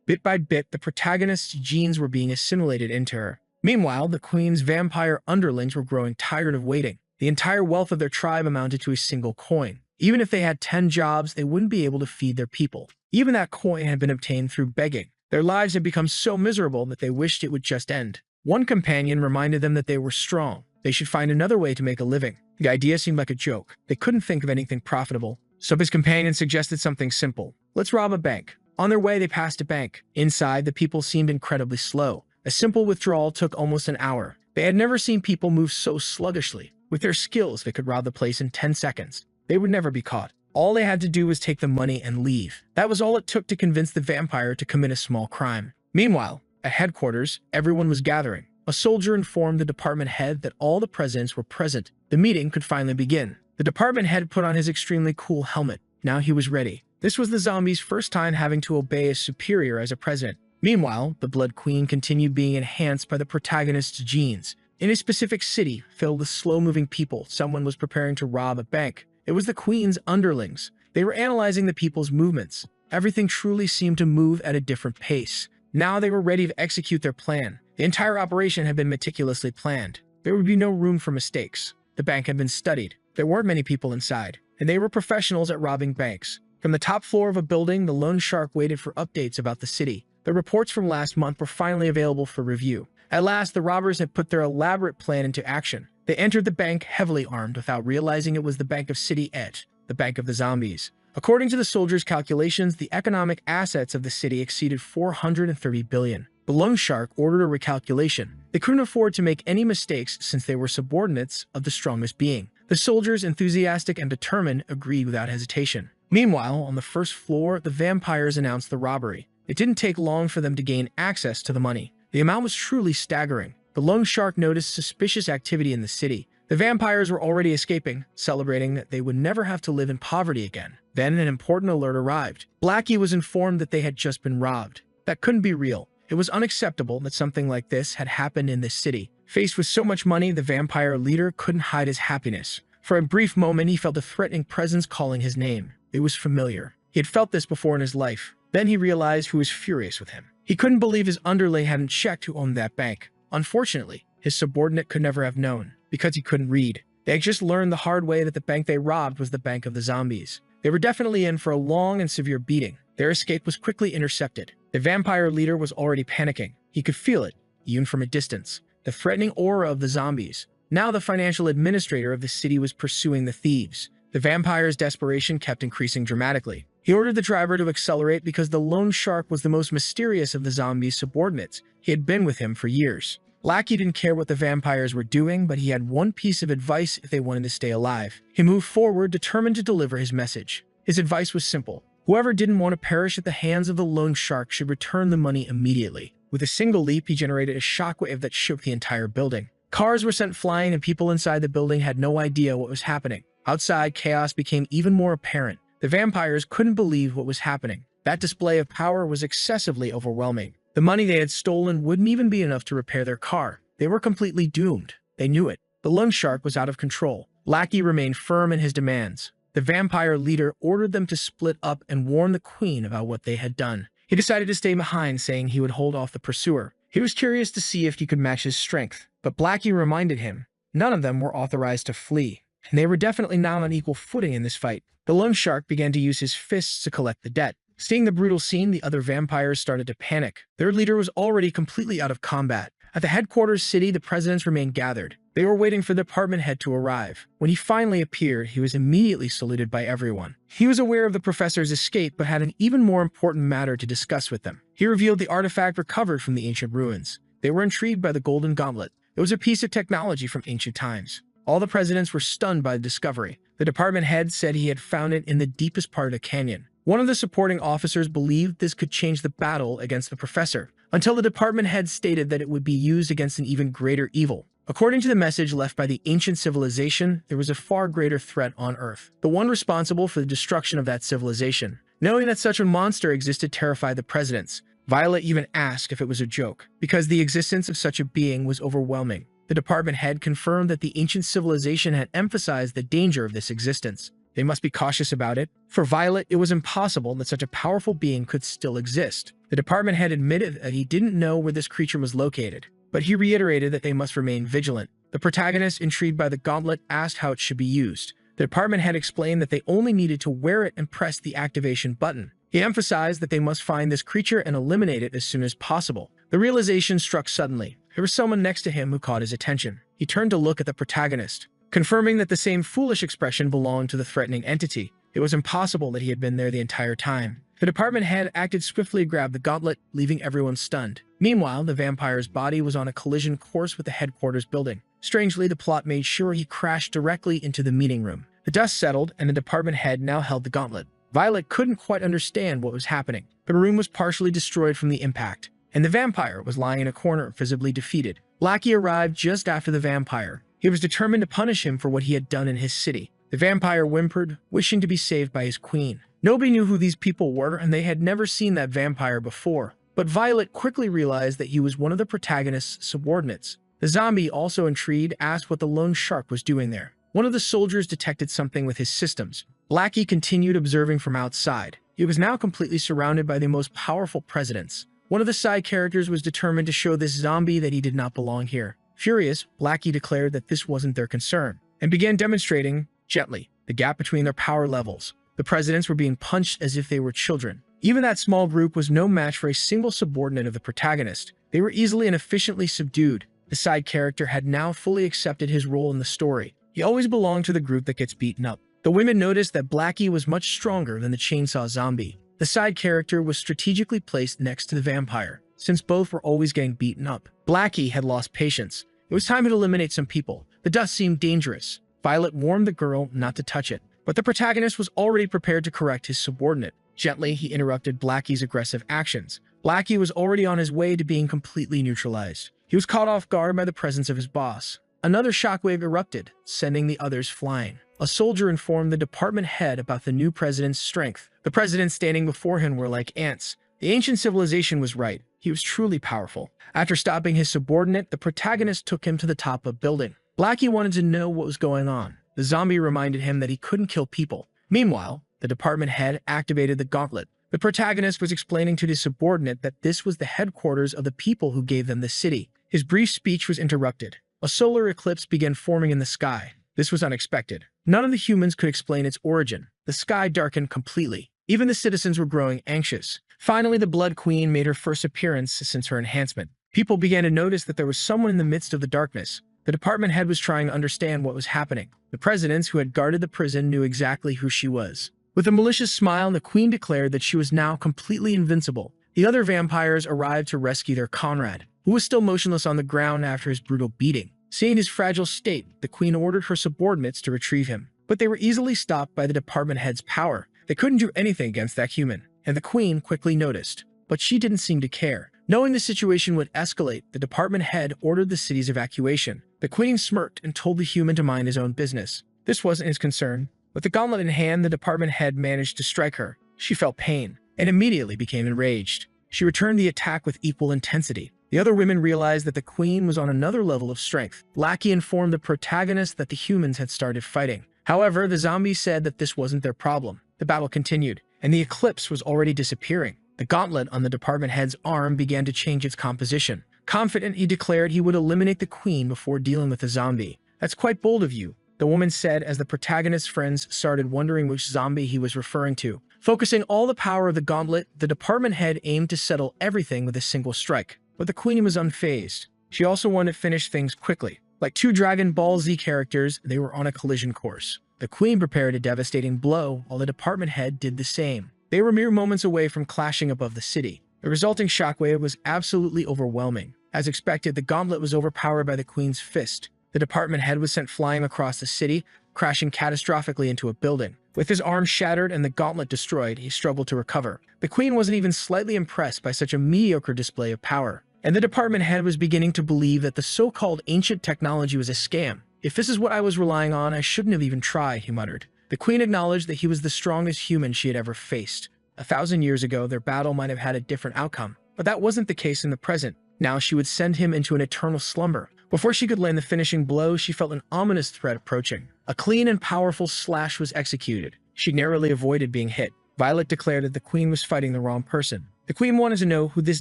Bit by bit, the protagonist's genes were being assimilated into her. Meanwhile, the queen's vampire underlings were growing tired of waiting. The entire wealth of their tribe amounted to a single coin. Even if they had 10 jobs, they wouldn't be able to feed their people. Even that coin had been obtained through begging. Their lives had become so miserable that they wished it would just end. One companion reminded them that they were strong. They should find another way to make a living. The idea seemed like a joke. They couldn't think of anything profitable. So his companion suggested something simple. Let's rob a bank. On their way, they passed a bank. Inside, the people seemed incredibly slow. A simple withdrawal took almost an hour. They had never seen people move so sluggishly. With their skills, they could rob the place in 10 seconds. They would never be caught. All they had to do was take the money and leave. That was all it took to convince the vampire to commit a small crime. Meanwhile, at headquarters, everyone was gathering. A soldier informed the department head that all the presidents were present. The meeting could finally begin. The department head put on his extremely cool helmet. Now he was ready. This was the zombie's first time having to obey his superior as a president. Meanwhile, the Blood Queen continued being enhanced by the protagonist's genes. In a specific city, filled with slow-moving people, someone was preparing to rob a bank. It was the Queen's underlings. They were analyzing the people's movements. Everything truly seemed to move at a different pace. Now they were ready to execute their plan. The entire operation had been meticulously planned. There would be no room for mistakes. The bank had been studied. There weren't many people inside, and they were professionals at robbing banks. From the top floor of a building, the lone shark waited for updates about the city. The reports from last month were finally available for review. At last, the robbers had put their elaborate plan into action. They entered the bank heavily armed without realizing it was the Bank of City Edge, the Bank of the Zombies. According to the soldiers' calculations, the economic assets of the city exceeded 430 billion. The loan shark ordered a recalculation. They couldn't afford to make any mistakes since they were subordinates of the strongest being. The soldiers, enthusiastic and determined, agreed without hesitation. Meanwhile, on the first floor, the vampires announced the robbery. It didn't take long for them to gain access to the money. The amount was truly staggering. The loan shark noticed suspicious activity in the city. The vampires were already escaping, celebrating that they would never have to live in poverty again. Then an important alert arrived. Blackie was informed that they had just been robbed. That couldn't be real. It was unacceptable that something like this had happened in this city. Faced with so much money, the vampire leader couldn't hide his happiness. For a brief moment, he felt a threatening presence calling his name. It was familiar. He had felt this before in his life. Then he realized who was furious with him. He couldn't believe his underling hadn't checked who owned that bank. Unfortunately, his subordinate could never have known, because he couldn't read. They had just learned the hard way that the bank they robbed was the bank of the zombies. They were definitely in for a long and severe beating. Their escape was quickly intercepted. The vampire leader was already panicking. He could feel it, even from a distance. The threatening aura of the zombies. Now the financial administrator of the city was pursuing the thieves. The vampire's desperation kept increasing dramatically. He ordered the driver to accelerate because the lone shark was the most mysterious of the zombies' subordinates. He had been with him for years. Blackie didn't care what the vampires were doing, but he had one piece of advice if they wanted to stay alive. He moved forward, determined to deliver his message. His advice was simple. Whoever didn't want to perish at the hands of the lone shark should return the money immediately. With a single leap, he generated a shockwave that shook the entire building. Cars were sent flying and people inside the building had no idea what was happening. Outside, chaos became even more apparent. The vampires couldn't believe what was happening. That display of power was excessively overwhelming. The money they had stolen wouldn't even be enough to repair their car. They were completely doomed. They knew it. The lone shark was out of control. Blackie remained firm in his demands. The vampire leader ordered them to split up and warn the queen about what they had done. He decided to stay behind, saying he would hold off the pursuer. He was curious to see if he could match his strength, but Blackie reminded him none of them were authorized to flee, and they were definitely not on equal footing in this fight. The lone shark began to use his fists to collect the debt. Seeing the brutal scene, the other vampires started to panic. Their leader was already completely out of combat. At the headquarters city, the presidents remained gathered. They were waiting for the department head to arrive. When he finally appeared, he was immediately saluted by everyone. He was aware of the professor's escape, but had an even more important matter to discuss with them. He revealed the artifact recovered from the ancient ruins. They were intrigued by the golden gauntlet. It was a piece of technology from ancient times. All the presidents were stunned by the discovery. The department head said he had found it in the deepest part of the canyon. One of the supporting officers believed this could change the battle against the professor, until the department head stated that it would be used against an even greater evil. According to the message left by the ancient civilization, there was a far greater threat on Earth, the one responsible for the destruction of that civilization. Knowing that such a monster existed terrified the presidents. Violet even asked if it was a joke, because the existence of such a being was overwhelming. The department head confirmed that the ancient civilization had emphasized the danger of this existence. They must be cautious about it. For Violet, it was impossible that such a powerful being could still exist. The department head admitted that he didn't know where this creature was located, but he reiterated that they must remain vigilant. The protagonist, intrigued by the gauntlet, asked how it should be used. The department head explained that they only needed to wear it and press the activation button. He emphasized that they must find this creature and eliminate it as soon as possible. The realization struck suddenly. There was someone next to him who caught his attention. He turned to look at the protagonist, confirming that the same foolish expression belonged to the threatening entity. It was impossible that he had been there the entire time. The department head acted swiftly to grab the gauntlet, leaving everyone stunned. Meanwhile, the vampire's body was on a collision course with the headquarters building. Strangely, the plot made sure he crashed directly into the meeting room. The dust settled, and the department head now held the gauntlet. Violet couldn't quite understand what was happening. The room was partially destroyed from the impact, and the vampire was lying in a corner, visibly defeated. Blackie arrived just after the vampire. He was determined to punish him for what he had done in his city. The vampire whimpered, wishing to be saved by his queen. Nobody knew who these people were, and they had never seen that vampire before. But Violet quickly realized that he was one of the protagonist's subordinates. The zombie, also intrigued, asked what the lone shark was doing there. One of the soldiers detected something with his systems. Blackie continued observing from outside. He was now completely surrounded by the most powerful presidents. One of the side characters was determined to show this zombie that he did not belong here. Furious, Blackie declared that this wasn't their concern, and began demonstrating, gently, the gap between their power levels. The presidents were being punched as if they were children. Even that small group was no match for a single subordinate of the protagonist. They were easily and efficiently subdued. The side character had now fully accepted his role in the story. He always belonged to the group that gets beaten up. The women noticed that Blackie was much stronger than the chainsaw zombie. The side character was strategically placed next to the vampire, since both were always getting beaten up. Blackie had lost patience. It was time to eliminate some people. The dust seemed dangerous. Violet warned the girl not to touch it, but the protagonist was already prepared to correct his subordinate. Gently, he interrupted Blackie's aggressive actions. Blackie was already on his way to being completely neutralized. He was caught off guard by the presence of his boss. another shockwave erupted, sending the others flying. A soldier informed the department head about the new president's strength. The presidents standing before him were like ants. The ancient civilization was right. He was truly powerful. After stopping his subordinate, the protagonist took him to the top of a building. Blackie wanted to know what was going on. The zombie reminded him that he couldn't kill people. Meanwhile, the department head activated the gauntlet. The protagonist was explaining to his subordinate that this was the headquarters of the people who gave them the city. His brief speech was interrupted. A solar eclipse began forming in the sky. This was unexpected. None of the humans could explain its origin. The sky darkened completely. Even the citizens were growing anxious. Finally, the Blood Queen made her first appearance since her enhancement. People began to notice that there was someone in the midst of the darkness. The department head was trying to understand what was happening. The presidents who had guarded the prison knew exactly who she was. With a malicious smile, the queen declared that she was now completely invincible. The other vampires arrived to rescue their comrade, who was still motionless on the ground after his brutal beating. Seeing his fragile state, the queen ordered her subordinates to retrieve him. But they were easily stopped by the department head's power. They couldn't do anything against that human, and the queen quickly noticed. But she didn't seem to care. Knowing the situation would escalate, the department head ordered the city's evacuation. The queen smirked and told the human to mind his own business. This wasn't his concern. With the gauntlet in hand, the department head managed to strike her. She felt pain and immediately became enraged. She returned the attack with equal intensity. The other women realized that the queen was on another level of strength. Blackie informed the protagonist that the humans had started fighting. However, the zombies said that this wasn't their problem. The battle continued, and the eclipse was already disappearing. The gauntlet on the department head's arm began to change its composition. Confident, he declared he would eliminate the queen before dealing with the zombie. "That's quite bold of you," the woman said as the protagonist's friends started wondering which zombie he was referring to. Focusing all the power of the gauntlet, the department head aimed to settle everything with a single strike. But the queen was unfazed. She also wanted to finish things quickly. Like two Dragon Ball Z characters, they were on a collision course. The queen prepared a devastating blow, while the department head did the same. They were mere moments away from clashing above the city. The resulting shockwave was absolutely overwhelming. As expected, the gauntlet was overpowered by the queen's fist. The department head was sent flying across the city, crashing catastrophically into a building. With his arm shattered and the gauntlet destroyed, he struggled to recover. The queen wasn't even slightly impressed by such a mediocre display of power. And the department head was beginning to believe that the so-called ancient technology was a scam. "If this is what I was relying on, I shouldn't have even tried," he muttered. The queen acknowledged that he was the strongest human she had ever faced. 1,000 years ago, their battle might have had a different outcome, but that wasn't the case in the present. Now she would send him into an eternal slumber. Before she could land the finishing blow, she felt an ominous threat approaching. A clean and powerful slash was executed. She narrowly avoided being hit. Violet declared that the queen was fighting the wrong person. The queen wanted to know who this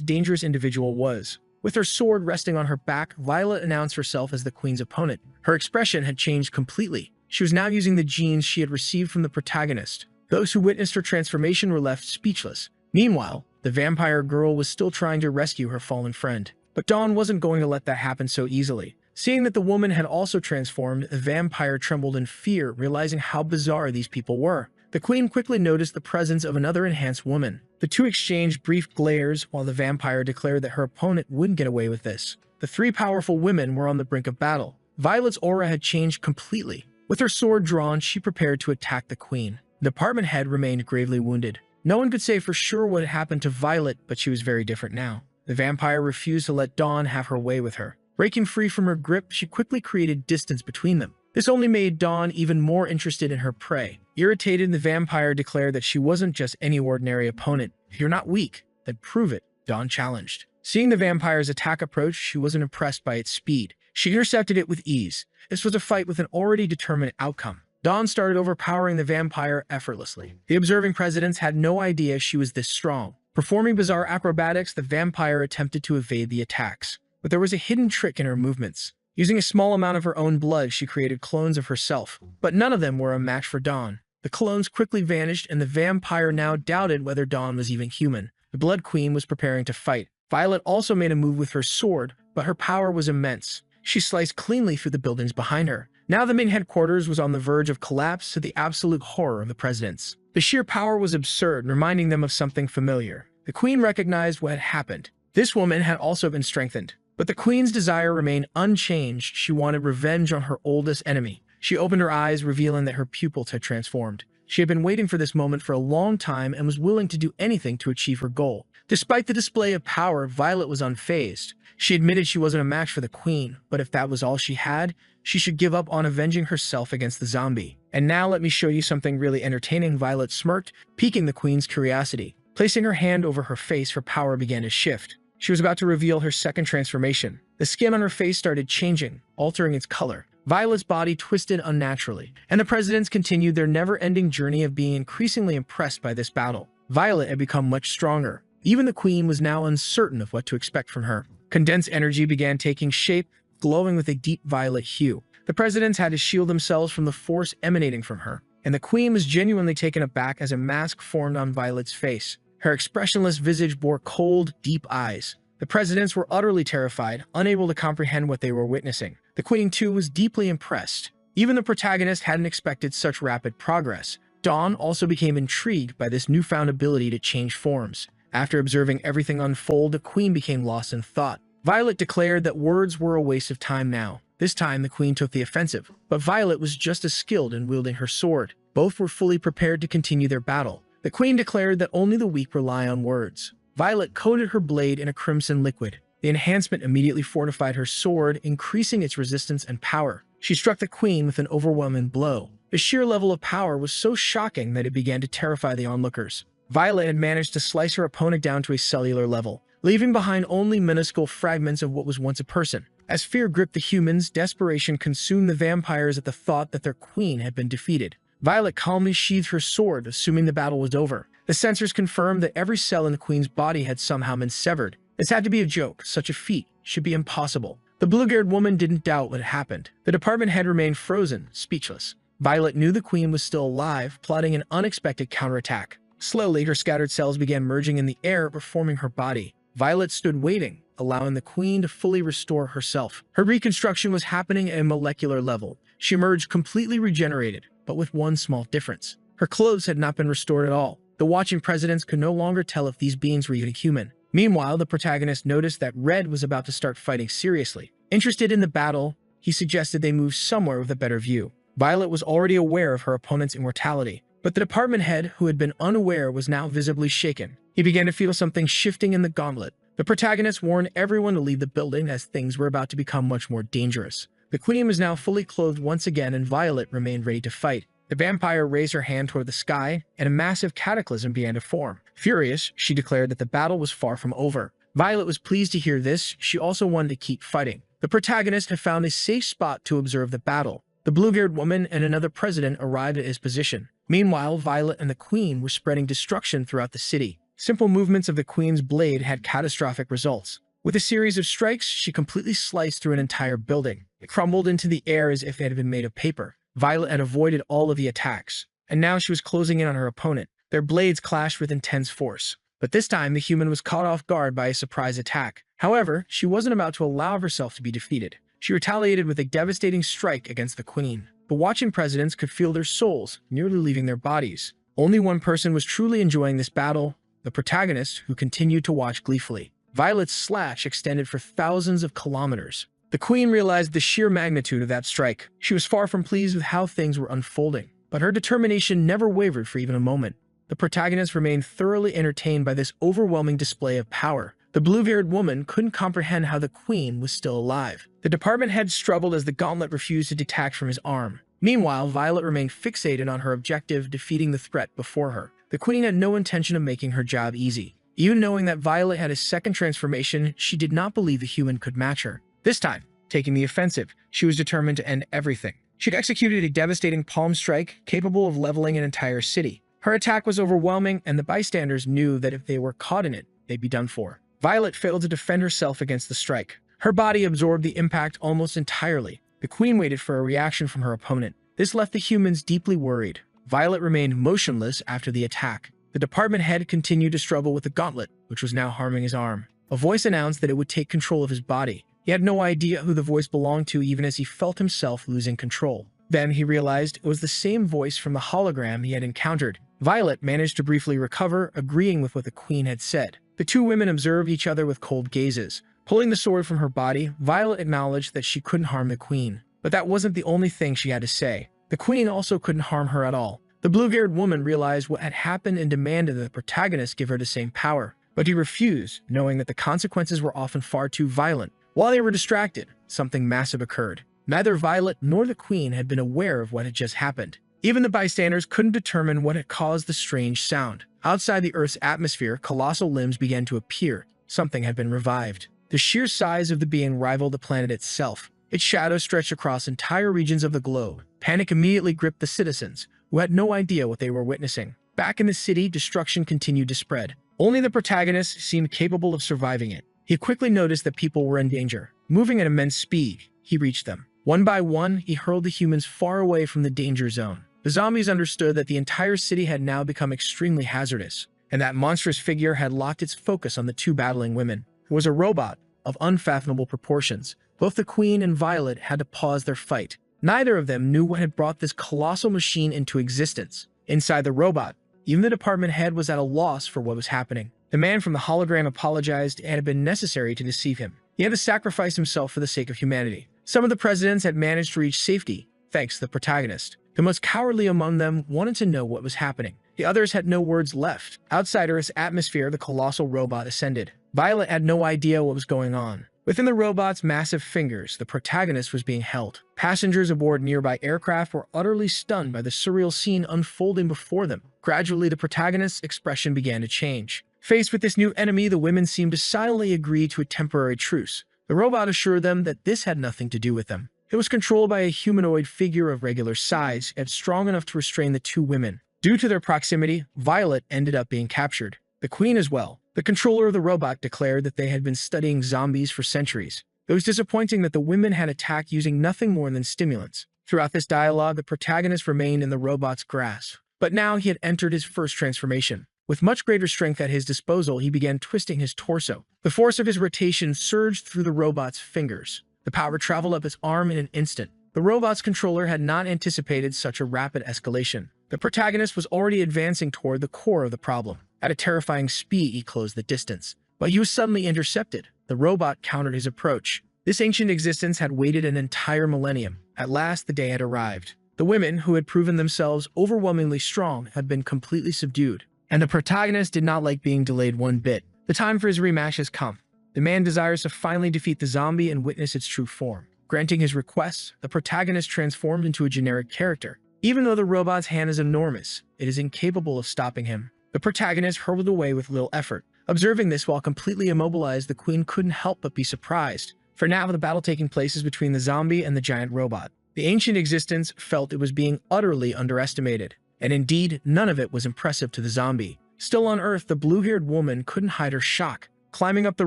dangerous individual was. With her sword resting on her back, Violet announced herself as the queen's opponent. Her expression had changed completely. She was now using the genes she had received from the protagonist. Those who witnessed her transformation were left speechless. Meanwhile, the vampire girl was still trying to rescue her fallen friend. But Dawn wasn't going to let that happen so easily. Seeing that the woman had also transformed, the vampire trembled in fear, realizing how bizarre these people were. The queen quickly noticed the presence of another enhanced woman. The two exchanged brief glares while the vampire declared that her opponent wouldn't get away with this. The three powerful women were on the brink of battle. Violet's aura had changed completely. With her sword drawn, she prepared to attack the queen. The department head remained gravely wounded. No one could say for sure what had happened to Violet, but she was very different now. The vampire refused to let Dawn have her way with her. Breaking free from her grip, she quickly created distance between them. This only made Dawn even more interested in her prey. Irritated, the vampire declared that she wasn't just any ordinary opponent. "If you're not weak, then prove it," Dawn challenged. Seeing the vampire's attack approach, she wasn't impressed by its speed. She intercepted it with ease. This was a fight with an already determined outcome. Dawn started overpowering the vampire effortlessly. The observing presidents had no idea she was this strong. Performing bizarre acrobatics, the vampire attempted to evade the attacks. But there was a hidden trick in her movements. Using a small amount of her own blood, she created clones of herself. But none of them were a match for Dawn. The clones quickly vanished, and the vampire now doubted whether Dawn was even human. The Blood Queen was preparing to fight. Violet also made a move with her sword, but her power was immense. She sliced cleanly through the buildings behind her. Now the main headquarters was on the verge of collapse to the absolute horror of the presidents. The sheer power was absurd, reminding them of something familiar. The queen recognized what had happened. This woman had also been strengthened. But the queen's desire remained unchanged. She wanted revenge on her oldest enemy. She opened her eyes, revealing that her pupils had transformed. She had been waiting for this moment for a long time and was willing to do anything to achieve her goal. Despite the display of power, Violet was unfazed. She admitted she wasn't a match for the queen, but if that was all she had, she should give up on avenging herself against the zombie. And now let me show you something really entertaining. Violet smirked, piquing the queen's curiosity. Placing her hand over her face, her power began to shift. She was about to reveal her second transformation. The skin on her face started changing, altering its color. Violet's body twisted unnaturally, and the presidents continued their never-ending journey of being increasingly impressed by this battle. Violet had become much stronger. Even the queen was now uncertain of what to expect from her. Condensed energy began taking shape, glowing with a deep violet hue. The presidents had to shield themselves from the force emanating from her, and the queen was genuinely taken aback as a mask formed on Violet's face. Her expressionless visage bore cold, deep eyes. The presidents were utterly terrified, unable to comprehend what they were witnessing. The queen, too, was deeply impressed. Even the protagonist hadn't expected such rapid progress. Dawn also became intrigued by this newfound ability to change forms. After observing everything unfold, the queen became lost in thought. Violet declared that words were a waste of time now. This time, the queen took the offensive, but Violet was just as skilled in wielding her sword. Both were fully prepared to continue their battle. The queen declared that only the weak rely on words. Violet coated her blade in a crimson liquid. The enhancement immediately fortified her sword, increasing its resistance and power. She struck the queen with an overwhelming blow. The sheer level of power was so shocking that it began to terrify the onlookers. Violet had managed to slice her opponent down to a cellular level, leaving behind only minuscule fragments of what was once a person. As fear gripped the humans, desperation consumed the vampires at the thought that their queen had been defeated. Violet calmly sheathed her sword, assuming the battle was over. The sensors confirmed that every cell in the queen's body had somehow been severed. This had to be a joke. Such a feat should be impossible. The blue-haired woman didn't doubt what had happened. The department head remained frozen, speechless. Violet knew the queen was still alive, plotting an unexpected counterattack. Slowly, her scattered cells began merging in the air, reforming her body. Violet stood waiting, allowing the queen to fully restore herself. Her reconstruction was happening at a molecular level. She emerged completely regenerated, but with one small difference. Her clothes had not been restored at all. The watching presidents could no longer tell if these beings were even human. Meanwhile, the protagonist noticed that Red was about to start fighting seriously. Interested in the battle, he suggested they move somewhere with a better view. Violet was already aware of her opponent's immortality, but the department head, who had been unaware, was now visibly shaken. He began to feel something shifting in the gauntlet. The protagonist warned everyone to leave the building as things were about to become much more dangerous. The queen was now fully clothed once again, and Violet remained ready to fight. The vampire raised her hand toward the sky, and a massive cataclysm began to form. Furious, she declared that the battle was far from over. Violet was pleased to hear this. She also wanted to keep fighting. The protagonist had found a safe spot to observe the battle. The blue-haired woman and another president arrived at his position. Meanwhile, Violet and the queen were spreading destruction throughout the city. Simple movements of the queen's blade had catastrophic results. With a series of strikes, she completely sliced through an entire building. It crumbled into the air as if it had been made of paper. Violet had avoided all of the attacks, and now she was closing in on her opponent. Their blades clashed with intense force. But this time, the human was caught off guard by a surprise attack. However, she wasn't about to allow herself to be defeated. She retaliated with a devastating strike against the queen. The watching presidents could feel their souls nearly leaving their bodies. Only one person was truly enjoying this battle, the protagonist, who continued to watch gleefully. Violet's slash extended for thousands of kilometers. The queen realized the sheer magnitude of that strike. She was far from pleased with how things were unfolding, but her determination never wavered for even a moment. The protagonist remained thoroughly entertained by this overwhelming display of power. The blue-haired woman couldn't comprehend how the queen was still alive. The department head struggled as the gauntlet refused to detach from his arm. Meanwhile, Violet remained fixated on her objective, defeating the threat before her. The queen had no intention of making her job easy. Even knowing that Violet had a second transformation, she did not believe the human could match her. This time, taking the offensive, she was determined to end everything. She'd executed a devastating palm strike capable of leveling an entire city. Her attack was overwhelming, and the bystanders knew that if they were caught in it, they'd be done for. Violet failed to defend herself against the strike. Her body absorbed the impact almost entirely. The queen waited for a reaction from her opponent. This left the humans deeply worried. Violet remained motionless after the attack. The department head continued to struggle with the gauntlet, which was now harming his arm. A voice announced that it would take control of his body. He had no idea who the voice belonged to, even as he felt himself losing control. Then he realized it was the same voice from the hologram he had encountered. Violet managed to briefly recover, agreeing with what the queen had said. The two women observed each other with cold gazes. Pulling the sword from her body, Violet acknowledged that she couldn't harm the queen. But that wasn't the only thing she had to say. The queen also couldn't harm her at all. The blue-haired woman realized what had happened and demanded that the protagonist give her the same power. But he refused, knowing that the consequences were often far too violent. While they were distracted, something massive occurred. Neither Violet nor the Queen had been aware of what had just happened. Even the bystanders couldn't determine what had caused the strange sound. Outside the Earth's atmosphere, colossal limbs began to appear. Something had been revived. The sheer size of the being rivaled the planet itself. Its shadow stretched across entire regions of the globe. Panic immediately gripped the citizens, who had no idea what they were witnessing. Back in the city, destruction continued to spread. Only the protagonist seemed capable of surviving it. He quickly noticed that people were in danger. Moving at immense speed, he reached them. One by one, he hurled the humans far away from the danger zone. The zombies understood that the entire city had now become extremely hazardous, and that monstrous figure had locked its focus on the two battling women. It was a robot of unfathomable proportions. Both the Queen and Violet had to pause their fight. Neither of them knew what had brought this colossal machine into existence. Inside the robot, even the department head was at a loss for what was happening. The man from the hologram apologized and it had been necessary to deceive him. He had to sacrifice himself for the sake of humanity. Some of the presidents had managed to reach safety, thanks to the protagonist. The most cowardly among them wanted to know what was happening. The others had no words left. Outside Earth's atmosphere, the colossal robot ascended. Violet had no idea what was going on. Within the robot's massive fingers, the protagonist was being held. Passengers aboard nearby aircraft were utterly stunned by the surreal scene unfolding before them. Gradually, the protagonist's expression began to change. Faced with this new enemy, the women seemed to silently agree to a temporary truce. The robot assured them that this had nothing to do with them. It was controlled by a humanoid figure of regular size, yet strong enough to restrain the two women. Due to their proximity, Violet ended up being captured. The Queen as well. The controller of the robot declared that they had been studying zombies for centuries. It was disappointing that the women had attacked using nothing more than stimulants. Throughout this dialogue, the protagonist remained in the robot's grasp. But now he had entered his first transformation. With much greater strength at his disposal, he began twisting his torso. The force of his rotation surged through the robot's fingers. The power traveled up his arm in an instant. The robot's controller had not anticipated such a rapid escalation. The protagonist was already advancing toward the core of the problem. At a terrifying speed, he closed the distance. But he was suddenly intercepted. The robot countered his approach. This ancient existence had waited an entire millennium. At last, the day had arrived. The women, who had proven themselves overwhelmingly strong, had been completely subdued. And the protagonist did not like being delayed one bit. The time for his rematch has come. The man desires to finally defeat the zombie and witness its true form. Granting his request, the protagonist transformed into a generic character. Even though the robot's hand is enormous, it is incapable of stopping him. The protagonist hurled away with little effort. Observing this while completely immobilized, the Queen couldn't help but be surprised. For now, the battle taking place is between the zombie and the giant robot. The ancient existence felt it was being utterly underestimated. And indeed, none of it was impressive to the zombie. Still on Earth, the blue-haired woman couldn't hide her shock. Climbing up the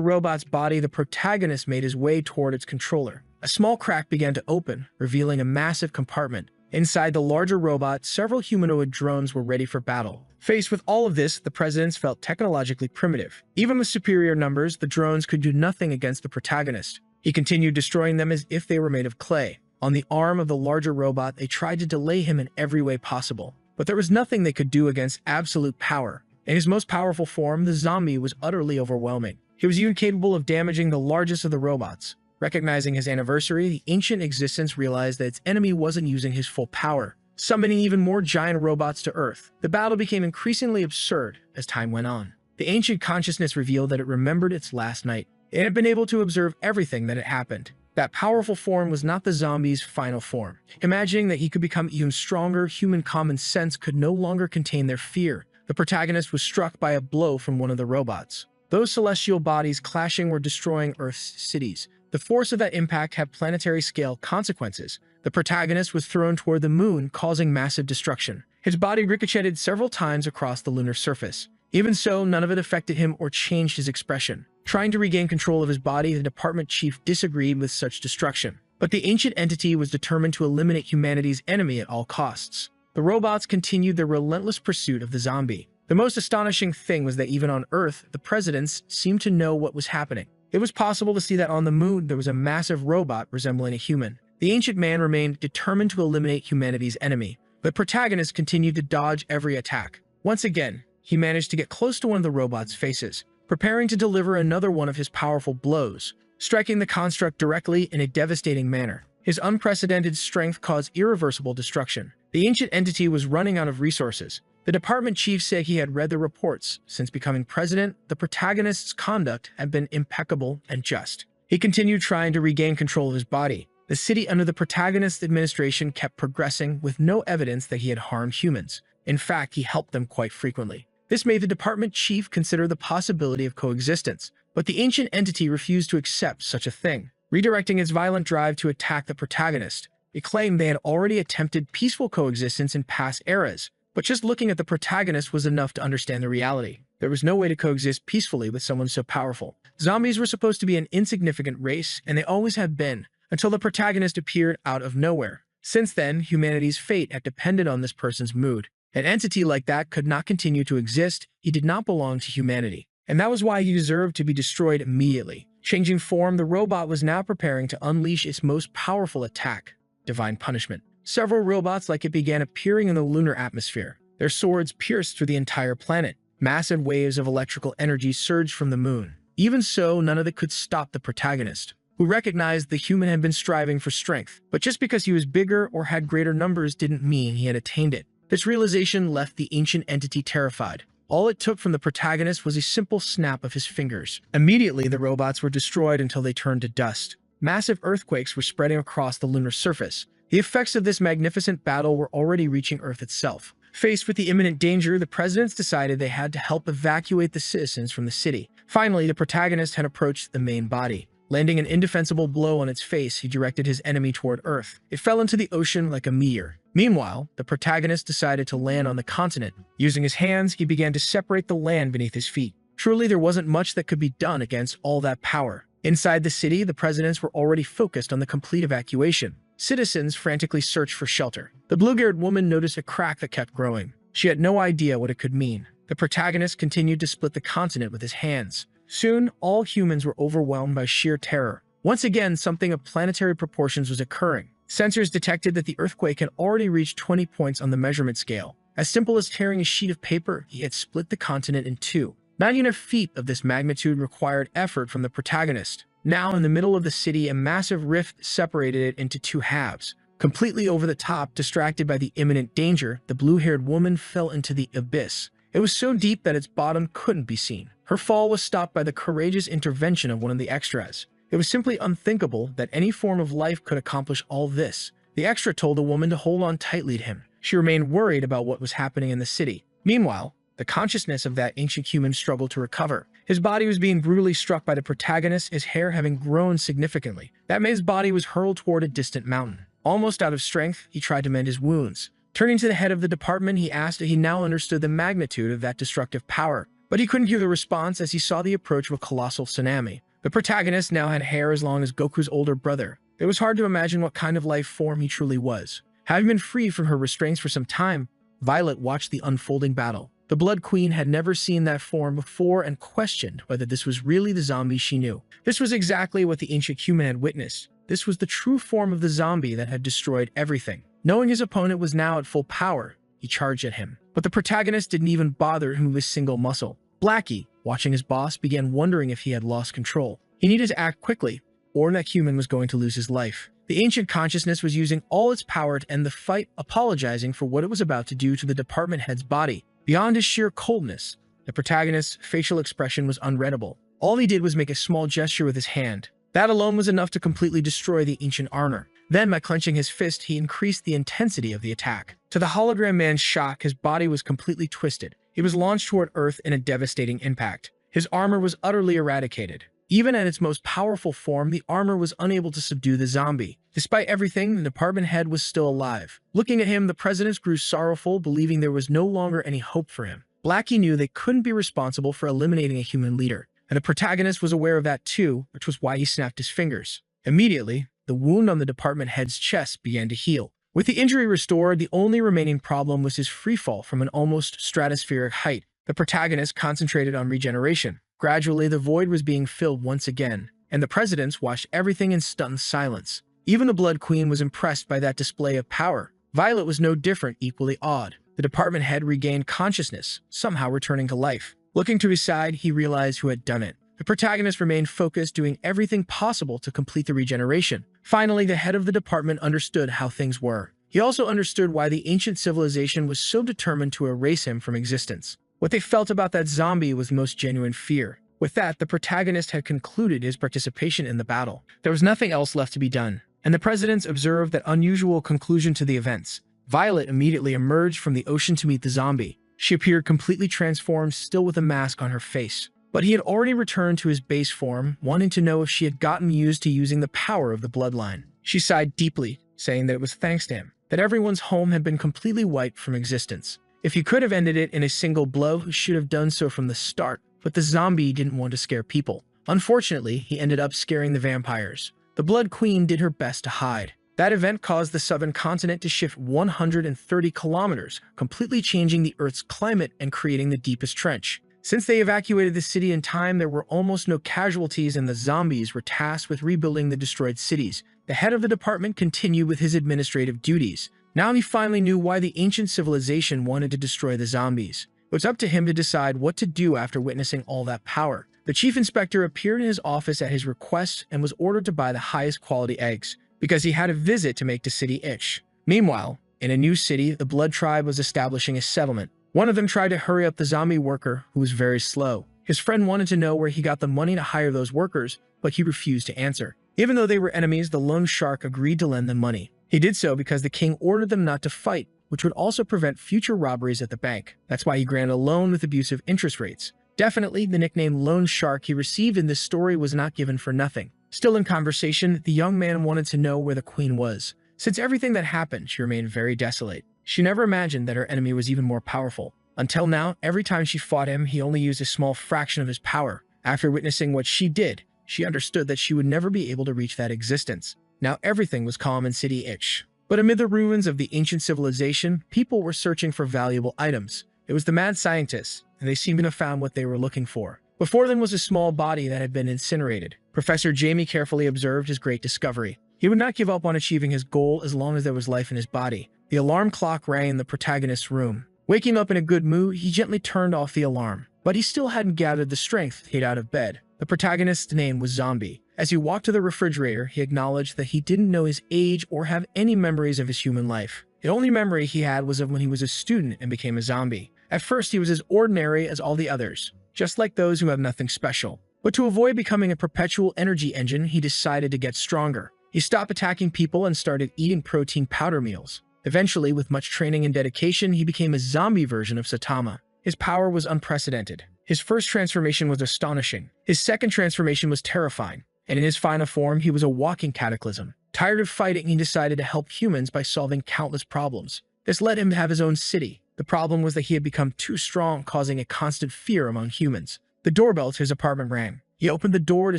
robot's body, the protagonist made his way toward its controller. A small crack began to open, revealing a massive compartment. Inside the larger robot, several humanoid drones were ready for battle. Faced with all of this, the presidents felt technologically primitive. Even with superior numbers, the drones could do nothing against the protagonist. He continued destroying them as if they were made of clay. On the arm of the larger robot, they tried to delay him in every way possible. But there was nothing they could do against absolute power. In his most powerful form, the zombie was utterly overwhelming. He was even capable of damaging the largest of the robots. Recognizing his anniversary, the ancient existence realized that its enemy wasn't using his full power, summoning even more giant robots to Earth. The battle became increasingly absurd as time went on. The ancient consciousness revealed that it remembered its last night. It had been able to observe everything that had happened. That powerful form was not the zombie's final form. Imagining that he could become even stronger, human common sense could no longer contain their fear. The protagonist was struck by a blow from one of the robots. Those celestial bodies clashing were destroying Earth's cities. The force of that impact had planetary-scale consequences. The protagonist was thrown toward the moon, causing massive destruction. His body ricocheted several times across the lunar surface. Even so, none of it affected him or changed his expression. Trying to regain control of his body, the department chief disagreed with such destruction. But the ancient entity was determined to eliminate humanity's enemy at all costs. The robots continued their relentless pursuit of the zombie. The most astonishing thing was that even on Earth, the presidents seemed to know what was happening. It was possible to see that on the moon there was a massive robot resembling a human. The ancient man remained determined to eliminate humanity's enemy, but protagonist continued to dodge every attack. Once again, he managed to get close to one of the robot's faces, preparing to deliver another one of his powerful blows, striking the construct directly in a devastating manner. His unprecedented strength caused irreversible destruction. The ancient entity was running out of resources. The department chief said he had read the reports. Since becoming president, the protagonist's conduct had been impeccable and just. He continued trying to regain control of his body. The city under the protagonist's administration kept progressing with no evidence that he had harmed humans. In fact, he helped them quite frequently. This made the department chief consider the possibility of coexistence, but the ancient entity refused to accept such a thing, redirecting its violent drive to attack the protagonist. It claimed they had already attempted peaceful coexistence in past eras, but just looking at the protagonist was enough to understand the reality. There was no way to coexist peacefully with someone so powerful. Zombies were supposed to be an insignificant race, and they always have been, until the protagonist appeared out of nowhere. Since then, humanity's fate had depended on this person's mood. An entity like that could not continue to exist. He did not belong to humanity, and that was why he deserved to be destroyed immediately. Changing form, the robot was now preparing to unleash its most powerful attack, divine punishment. Several robots like it began appearing in the lunar atmosphere. Their swords pierced through the entire planet. Massive waves of electrical energy surged from the moon. Even so, none of it could stop the protagonist, who recognized the human had been striving for strength. But just because he was bigger or had greater numbers didn't mean he had attained it. This realization left the ancient entity terrified. All it took from the protagonist was a simple snap of his fingers. Immediately, the robots were destroyed until they turned to dust. Massive earthquakes were spreading across the lunar surface. The effects of this magnificent battle were already reaching Earth itself. Faced with the imminent danger, the presidents decided they had to help evacuate the citizens from the city. Finally, the protagonist had approached the main body. Landing an indefensible blow on its face, he directed his enemy toward Earth. It fell into the ocean like a meteor. Meanwhile, the protagonist decided to land on the continent. Using his hands, he began to separate the land beneath his feet. Truly, there wasn't much that could be done against all that power. Inside the city, the presidents were already focused on the complete evacuation. Citizens frantically searched for shelter. The blue-haired woman noticed a crack that kept growing. She had no idea what it could mean. The protagonist continued to split the continent with his hands. Soon, all humans were overwhelmed by sheer terror. Once again, something of planetary proportions was occurring. Sensors detected that the earthquake had already reached 20 points on the measurement scale. As simple as tearing a sheet of paper, he had split the continent in two. Not even a feat of this magnitude required effort from the protagonist. Now, in the middle of the city, a massive rift separated it into two halves. Completely over the top, distracted by the imminent danger, the blue-haired woman fell into the abyss. It was so deep that its bottom couldn't be seen. Her fall was stopped by the courageous intervention of one of the extras. It was simply unthinkable that any form of life could accomplish all this. The extra told the woman to hold on tightly to him. She remained worried about what was happening in the city. Meanwhile, the consciousness of that ancient human struggled to recover. His body was being brutally struck by the protagonist, his hair having grown significantly. That man's body was hurled toward a distant mountain. Almost out of strength, he tried to mend his wounds. Turning to the head of the department, he asked if he now understood the magnitude of that destructive power. But he couldn't hear the response as he saw the approach of a colossal tsunami. The protagonist now had hair as long as Goku's older brother. It was hard to imagine what kind of life form he truly was. Having been free from her restraints for some time, Violet watched the unfolding battle. The Blood Queen had never seen that form before and questioned whether this was really the zombie she knew. This was exactly what the ancient human had witnessed. This was the true form of the zombie that had destroyed everything. Knowing his opponent was now at full power, he charged at him. But the protagonist didn't even bother to move a single muscle. Blackie, watching his boss, began wondering if he had lost control. He needed to act quickly, or that human was going to lose his life. The ancient consciousness was using all its power to end the fight, apologizing for what it was about to do to the department head's body. Beyond his sheer coldness, the protagonist's facial expression was unreadable. All he did was make a small gesture with his hand. That alone was enough to completely destroy the ancient armor. Then, by clenching his fist, he increased the intensity of the attack. To the hologram man's shock, his body was completely twisted. He was launched toward Earth in a devastating impact. His armor was utterly eradicated. Even at its most powerful form, the armor was unable to subdue the zombie. Despite everything, the department head was still alive. Looking at him, the presidents grew sorrowful, believing there was no longer any hope for him. Blackie knew they couldn't be responsible for eliminating a human leader, and the protagonist was aware of that too, which was why he snapped his fingers. Immediately, the wound on the department head's chest began to heal. With the injury restored, the only remaining problem was his freefall from an almost stratospheric height. The protagonist concentrated on regeneration. Gradually, the void was being filled once again, and the presidents watched everything in stunned silence. Even the Blood Queen was impressed by that display of power. Violet was no different, equally awed. The department head regained consciousness, somehow returning to life. Looking to his side, he realized who had done it. The protagonist remained focused, doing everything possible to complete the regeneration. Finally, the head of the department understood how things were. He also understood why the ancient civilization was so determined to erase him from existence. What they felt about that zombie was the most genuine fear. With that, the protagonist had concluded his participation in the battle. There was nothing else left to be done. and the presidents observed that unusual conclusion to the events. Violet immediately emerged from the ocean to meet the zombie. She appeared completely transformed, still with a mask on her face. But he had already returned to his base form, wanting to know if she had gotten used to using the power of the bloodline. She sighed deeply, saying that it was thanks to him that everyone's home had been completely wiped from existence. If he could have ended it in a single blow, he should have done so from the start, but the zombie didn't want to scare people. Unfortunately, he ended up scaring the vampires. The Blood Queen did her best to hide. That event caused the southern continent to shift 130 kilometers, completely changing the Earth's climate and creating the deepest trench. Since they evacuated the city in time, there were almost no casualties, and the zombies were tasked with rebuilding the destroyed cities. The head of the department continued with his administrative duties. Now he finally knew why the ancient civilization wanted to destroy the zombies. It was up to him to decide what to do after witnessing all that power. The chief inspector appeared in his office at his request and was ordered to buy the highest quality eggs, because he had a visit to make the city itch. Meanwhile, in a new city, the Blood Tribe was establishing a settlement. One of them tried to hurry up the zombie worker, who was very slow. His friend wanted to know where he got the money to hire those workers, but he refused to answer. Even though they were enemies, the loan shark agreed to lend them money. He did so because the king ordered them not to fight, which would also prevent future robberies at the bank. That's why he granted a loan with abusive interest rates. Definitely, the nickname Loan Shark he received in this story was not given for nothing. Still in conversation, the young man wanted to know where the queen was. Since everything that happened, she remained very desolate. She never imagined that her enemy was even more powerful. Until now, every time she fought him, he only used a small fraction of his power. After witnessing what she did, she understood that she would never be able to reach that existence. Now everything was calm in City Itch. But amid the ruins of the ancient civilization, people were searching for valuable items. It was the mad scientists, and they seemed to have found what they were looking for. Before them was a small body that had been incinerated. Professor Jamie carefully observed his great discovery. He would not give up on achieving his goal as long as there was life in his body. The alarm clock rang in the protagonist's room. Waking up in a good mood, he gently turned off the alarm. But he still hadn't gathered the strength to get out of bed. The protagonist's name was Zombie. As he walked to the refrigerator, he acknowledged that he didn't know his age or have any memories of his human life. The only memory he had was of when he was a student and became a zombie. At first, he was as ordinary as all the others, just like those who have nothing special. But to avoid becoming a perpetual energy engine, he decided to get stronger. He stopped attacking people and started eating protein powder meals. Eventually, with much training and dedication, he became a zombie version of Saitama. His power was unprecedented. His first transformation was astonishing. His second transformation was terrifying. And in his final form, he was a walking cataclysm. Tired of fighting, he decided to help humans by solving countless problems. This led him to have his own city. The problem was that he had become too strong, causing a constant fear among humans. The doorbell to his apartment rang. He opened the door to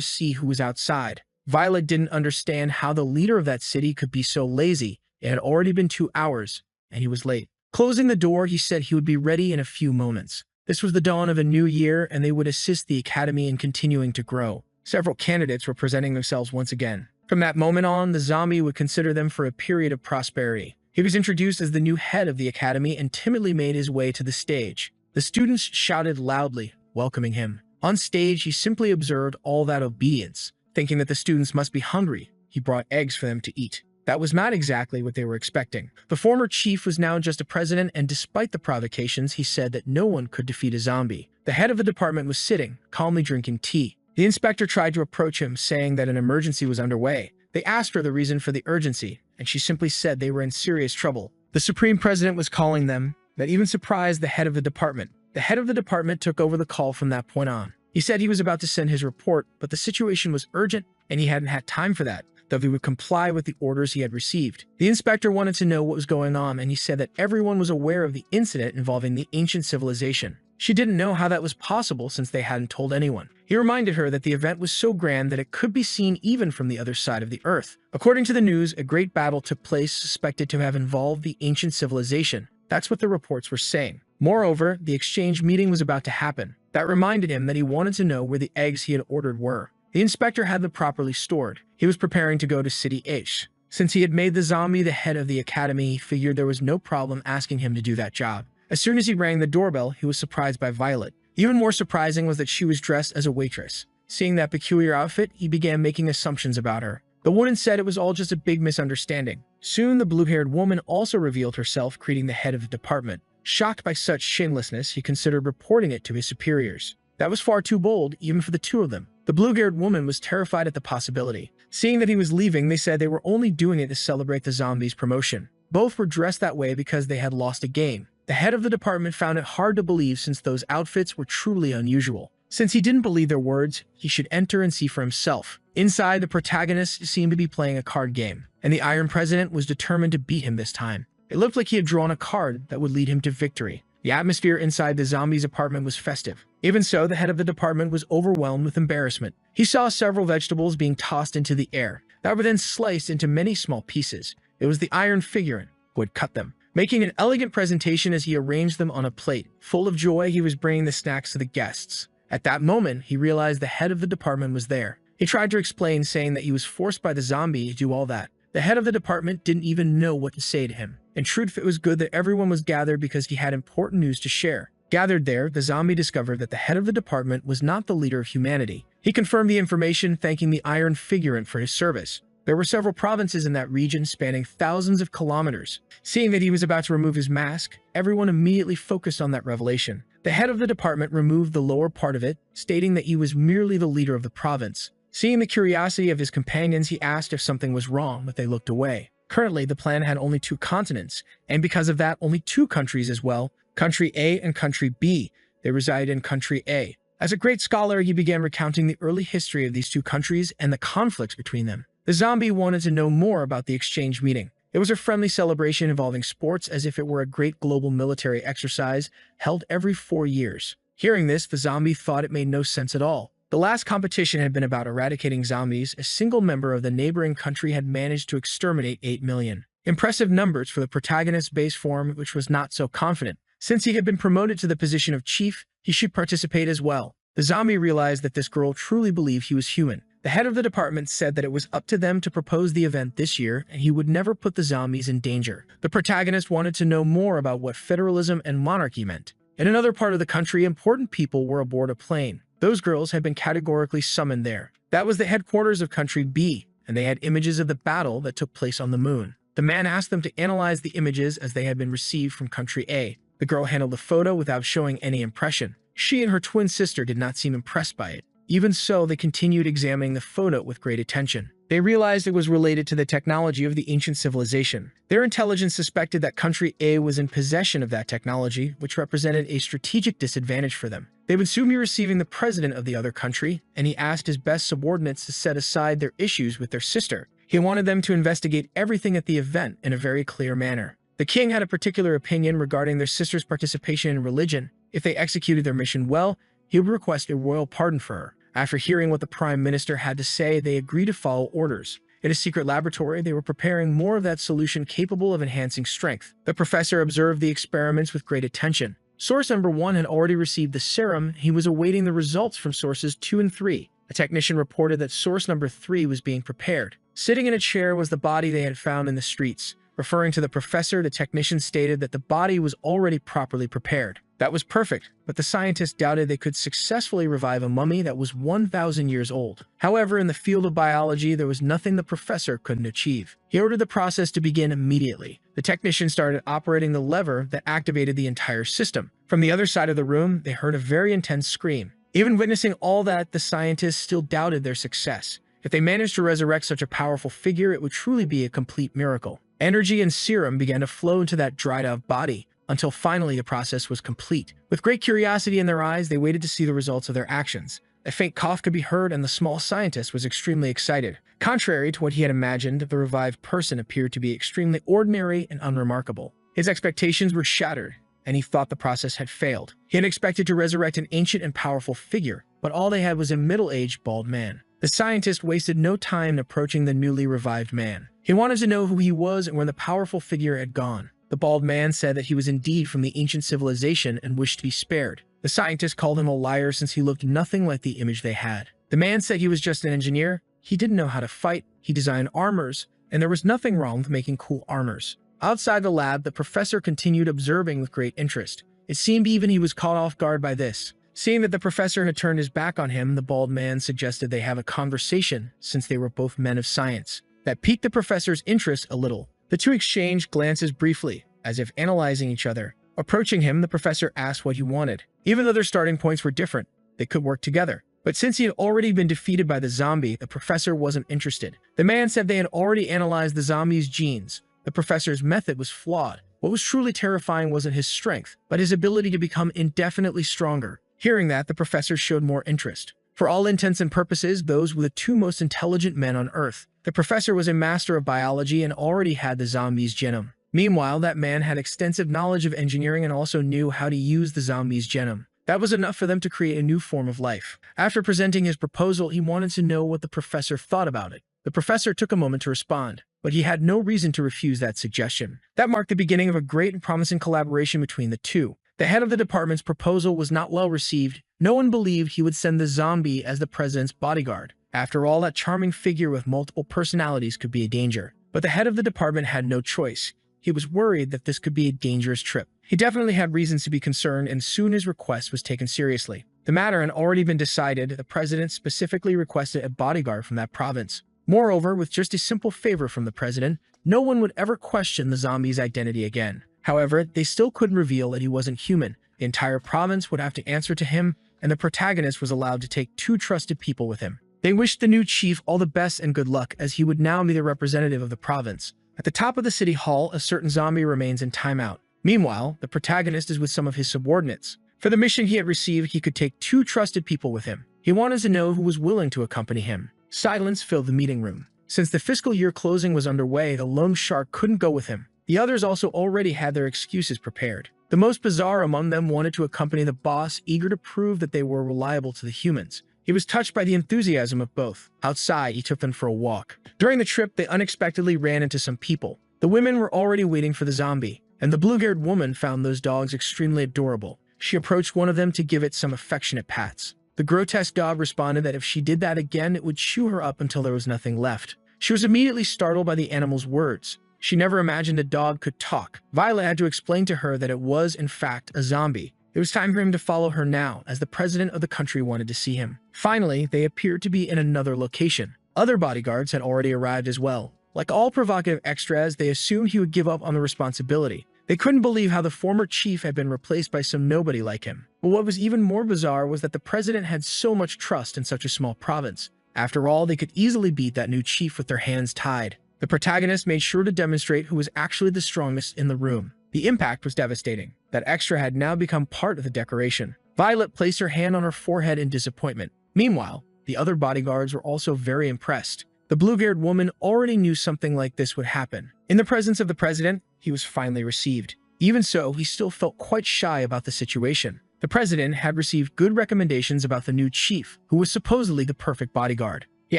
see who was outside. Violet didn't understand how the leader of that city could be so lazy. It had already been 2 hours, and he was late. Closing the door, he said he would be ready in a few moments. This was the dawn of a new year, and they would assist the academy in continuing to grow. Several candidates were presenting themselves once again. From that moment on, the zombie would consider them for a period of prosperity. He was introduced as the new head of the academy and timidly made his way to the stage. The students shouted loudly, welcoming him. On stage, he simply observed all that obedience. Thinking that the students must be hungry, he brought eggs for them to eat. That was not exactly what they were expecting. The former chief was now just a president, and despite the provocations, he said that no one could defeat a zombie. The head of the department was sitting, calmly drinking tea. The inspector tried to approach him, saying that an emergency was underway. They asked her the reason for the urgency, and she simply said they were in serious trouble. The supreme president was calling them. That even surprised the head of the department. The head of the department took over the call from that point on. He said he was about to send his report, but the situation was urgent, and he hadn't had time for that, though he would comply with the orders he had received. The inspector wanted to know what was going on, and he said that everyone was aware of the incident involving the ancient civilization. She didn't know how that was possible since they hadn't told anyone. He reminded her that the event was so grand that it could be seen even from the other side of the earth. According to the news, a great battle took place suspected to have involved the ancient civilization. That's what the reports were saying. Moreover, the exchange meeting was about to happen. That reminded him that he wanted to know where the eggs he had ordered were. The inspector had them properly stored. He was preparing to go to City H. Since he had made the zombie the head of the academy, he figured there was no problem asking him to do that job. As soon as he rang the doorbell, he was surprised by Violet. Even more surprising was that she was dressed as a waitress. Seeing that peculiar outfit, he began making assumptions about her. The woman said it was all just a big misunderstanding. Soon, the blue-haired woman also revealed herself, greeting the head of the department. Shocked by such shamelessness, he considered reporting it to his superiors. That was far too bold, even for the two of them. The blue-haired woman was terrified at the possibility. Seeing that he was leaving, they said they were only doing it to celebrate the zombies' promotion. Both were dressed that way because they had lost a game. The head of the department found it hard to believe since those outfits were truly unusual. Since he didn't believe their words, he should enter and see for himself. Inside, the protagonist seemed to be playing a card game, and the Iron President was determined to beat him this time. It looked like he had drawn a card that would lead him to victory. The atmosphere inside the zombies' apartment was festive. Even so, the head of the department was overwhelmed with embarrassment. He saw several vegetables being tossed into the air that were then sliced into many small pieces. It was the Iron Figurine who had cut them, making an elegant presentation as he arranged them on a plate. Full of joy, he was bringing the snacks to the guests. At that moment, he realized the head of the department was there. He tried to explain, saying that he was forced by the zombie to do all that. The head of the department didn't even know what to say to him. In truth, it was good that everyone was gathered because he had important news to share. Gathered there, the zombie discovered that the head of the department was not the leader of humanity. He confirmed the information, thanking the Iron Figurine for his service. There were several provinces in that region spanning thousands of kilometers. Seeing that he was about to remove his mask, everyone immediately focused on that revelation. The head of the department removed the lower part of it, stating that he was merely the leader of the province. Seeing the curiosity of his companions, he asked if something was wrong, but they looked away. Currently, the planet had only 2 continents, and because of that, only 2 countries as well, Country A and Country B. They resided in Country A. As a great scholar, he began recounting the early history of these 2 countries and the conflicts between them. The zombie wanted to know more about the exchange meeting. It was a friendly celebration involving sports, as if it were a great global military exercise held every 4 years. Hearing this, the zombie thought it made no sense at all. The last competition had been about eradicating zombies. A single member of the neighboring country had managed to exterminate 8 million. Impressive numbers for the protagonist's base form, which was not so confident. Since he had been promoted to the position of chief, he should participate as well. The zombie realized that this girl truly believed he was human. The head of the department said that it was up to them to propose the event this year, and he would never put the zombies in danger. The protagonist wanted to know more about what federalism and monarchy meant. In another part of the country, important people were aboard a plane. Those girls had been categorically summoned there. That was the headquarters of Country B, and they had images of the battle that took place on the moon. The man asked them to analyze the images as they had been received from Country A. The girl handled the photo without showing any impression. She and her twin sister did not seem impressed by it. Even so, they continued examining the photo with great attention. They realized it was related to the technology of the ancient civilization. Their intelligence suspected that Country A was in possession of that technology, which represented a strategic disadvantage for them. They would soon be receiving the president of the other country, and he asked his best subordinates to set aside their issues with their sister. He wanted them to investigate everything at the event in a very clear manner. The king had a particular opinion regarding their sister's participation in religion. If they executed their mission well, he would request a royal pardon for her. After hearing what the prime minister had to say, they agreed to follow orders. In a secret laboratory, they were preparing more of that solution capable of enhancing strength. The professor observed the experiments with great attention. Source number 1 had already received the serum. He was awaiting the results from sources 2 and 3. A technician reported that source number 3 was being prepared. Sitting in a chair was the body they had found in the streets. Referring to the professor, the technician stated that the body was already properly prepared. That was perfect, but the scientists doubted they could successfully revive a mummy that was 1,000 years old. However, in the field of biology, there was nothing the professor couldn't achieve. He ordered the process to begin immediately. The technician started operating the lever that activated the entire system. From the other side of the room, they heard a very intense scream. Even witnessing all that, the scientists still doubted their success. If they managed to resurrect such a powerful figure, it would truly be a complete miracle. Energy and serum began to flow into that dried-out body, until finally the process was complete. With great curiosity in their eyes, they waited to see the results of their actions. A faint cough could be heard, and the small scientist was extremely excited. Contrary to what he had imagined, the revived person appeared to be extremely ordinary and unremarkable. His expectations were shattered, and he thought the process had failed. He had expected to resurrect an ancient and powerful figure, but all they had was a middle-aged bald man. The scientist wasted no time in approaching the newly revived man. He wanted to know who he was and where the powerful figure had gone. The bald man said that he was indeed from the ancient civilization and wished to be spared. The scientist called him a liar since he looked nothing like the image they had. The man said he was just an engineer. He didn't know how to fight. He designed armors, and there was nothing wrong with making cool armors. Outside the lab, the professor continued observing with great interest. It seemed even he was caught off guard by this. Seeing that the professor had turned his back on him, the bald man suggested they have a conversation since they were both men of science. That piqued the professor's interest a little. The two exchanged glances briefly, as if analyzing each other. Approaching him, the professor asked what he wanted. Even though their starting points were different, they could work together. But since he had already been defeated by the zombie, the professor wasn't interested. The man said they had already analyzed the zombie's genes. The professor's method was flawed. What was truly terrifying wasn't his strength, but his ability to become indefinitely stronger. Hearing that, the professor showed more interest. For all intents and purposes, those were the two most intelligent men on Earth. The professor was a master of biology and already had the zombie's genome. Meanwhile, that man had extensive knowledge of engineering and also knew how to use the zombie's genome. That was enough for them to create a new form of life. After presenting his proposal, he wanted to know what the professor thought about it. The professor took a moment to respond, but he had no reason to refuse that suggestion. That marked the beginning of a great and promising collaboration between the two. The head of the department's proposal was not well received. No one believed he would send the zombie as the president's bodyguard. After all, that charming figure with multiple personalities could be a danger. But the head of the department had no choice. He was worried that this could be a dangerous trip. He definitely had reasons to be concerned, and soon his request was taken seriously. The matter had already been decided. The president specifically requested a bodyguard from that province. Moreover, with just a simple favor from the president, no one would ever question the zombie's identity again. However, they still couldn't reveal that he wasn't human. The entire province would have to answer to him, and the protagonist was allowed to take two trusted people with him. They wished the new chief all the best and good luck, as he would now be the representative of the province. At the top of the city hall, a certain zombie remains in timeout. Meanwhile, the protagonist is with some of his subordinates. For the mission he had received, he could take two trusted people with him. He wanted to know who was willing to accompany him. Silence filled the meeting room. Since the fiscal year closing was underway, the lone shark couldn't go with him. The others also already had their excuses prepared. The most bizarre among them wanted to accompany the boss, eager to prove that they were reliable to the humans. He was touched by the enthusiasm of both. Outside, he took them for a walk. During the trip, they unexpectedly ran into some people. The women were already waiting for the zombie, and the blue-haired woman found those dogs extremely adorable. She approached one of them to give it some affectionate pats. The grotesque dog responded that if she did that again, it would chew her up until there was nothing left. She was immediately startled by the animal's words. She never imagined a dog could talk. Violet had to explain to her that it was, in fact, a zombie. It was time for him to follow her now, as the president of the country wanted to see him. Finally, they appeared to be in another location. Other bodyguards had already arrived as well. Like all provocative extras, they assumed he would give up on the responsibility. They couldn't believe how the former chief had been replaced by some nobody like him. But what was even more bizarre was that the president had so much trust in such a small province. After all, they could easily beat that new chief with their hands tied. The protagonist made sure to demonstrate who was actually the strongest in the room. The impact was devastating. That extra had now become part of the decoration. Violet placed her hand on her forehead in disappointment. Meanwhile, the other bodyguards were also very impressed. The blue-haired woman already knew something like this would happen. In the presence of the president, he was finally received. Even so, he still felt quite shy about the situation. The president had received good recommendations about the new chief, who was supposedly the perfect bodyguard. He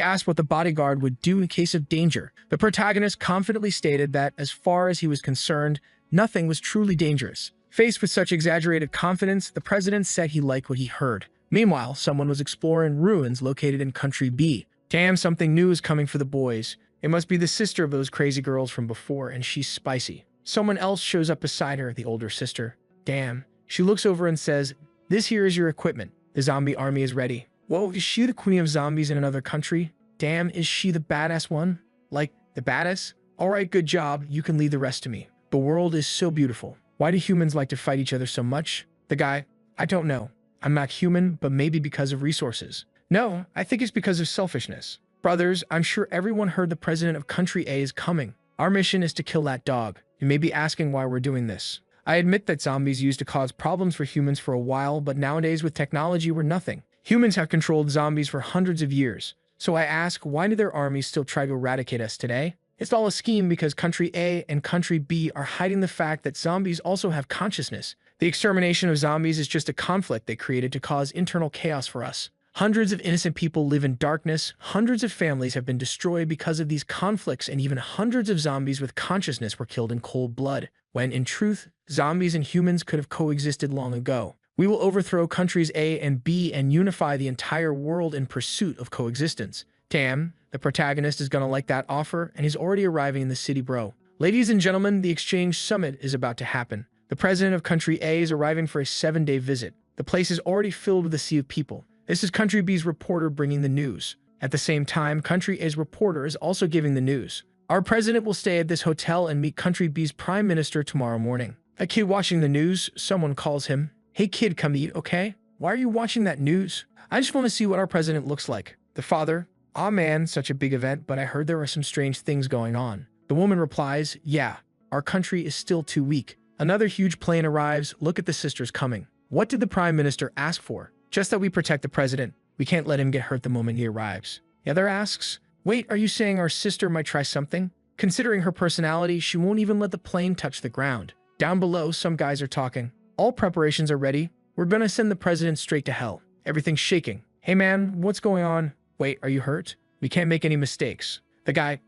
asked what the bodyguard would do in case of danger. The protagonist confidently stated that, as far as he was concerned, nothing was truly dangerous. Faced with such exaggerated confidence, the president said he liked what he heard. Meanwhile, someone was exploring ruins located in Country B. Damn, something new is coming for the boys. It must be the sister of those crazy girls from before, and she's spicy. Someone else shows up beside her, the older sister. Damn. She looks over and says, "This here is your equipment. The zombie army is ready." Whoa, is she the queen of zombies in another country? Damn, is she the badass one? Like, the badass? Alright, good job. You can lead the rest to me. The world is so beautiful. Why do humans like to fight each other so much? The guy, I don't know. I'm not human, but maybe because of resources. No, I think it's because of selfishness. Brothers, I'm sure everyone heard the president of Country A is coming. Our mission is to kill that dog. You may be asking why we're doing this. I admit that zombies used to cause problems for humans for a while, but nowadays with technology we're nothing. Humans have controlled zombies for hundreds of years. So I ask, why do their armies still try to eradicate us today? It's all a scheme because Country A and Country B are hiding the fact that zombies also have consciousness. The extermination of zombies is just a conflict they created to cause internal chaos for us. Hundreds of innocent people live in darkness, hundreds of families have been destroyed because of these conflicts, and even hundreds of zombies with consciousness were killed in cold blood, when in truth, zombies and humans could have coexisted long ago. We will overthrow countries A and B and unify the entire world in pursuit of coexistence. Damn, the protagonist is gonna like that offer, and he's already arriving in the city, bro. Ladies and gentlemen, the Exchange Summit is about to happen. The president of Country A is arriving for a 7-day visit. The place is already filled with a sea of people. This is Country B's reporter bringing the news. At the same time, Country A's reporter is also giving the news. Our president will stay at this hotel and meet Country B's prime minister tomorrow morning. A kid watching the news, someone calls him. Hey kid, come eat, okay? why are you watching that news? I just want to see what our president looks like. The father, aw man, such a big event, but I heard there are some strange things going on. The woman replies, yeah, our country is still too weak. Another huge plane arrives. Look at the sisters coming. What did the prime minister ask for? Just that we protect the president. We can't let him get hurt the moment he arrives. The other asks, wait, are you saying our sister might try something? Considering her personality, she won't even let the plane touch the ground. Down below, some guys are talking. All preparations are ready. We're gonna send the president straight to hell. Everything's shaking. Hey man, what's going on? Wait, are you hurt? We can't make any mistakes. The guy,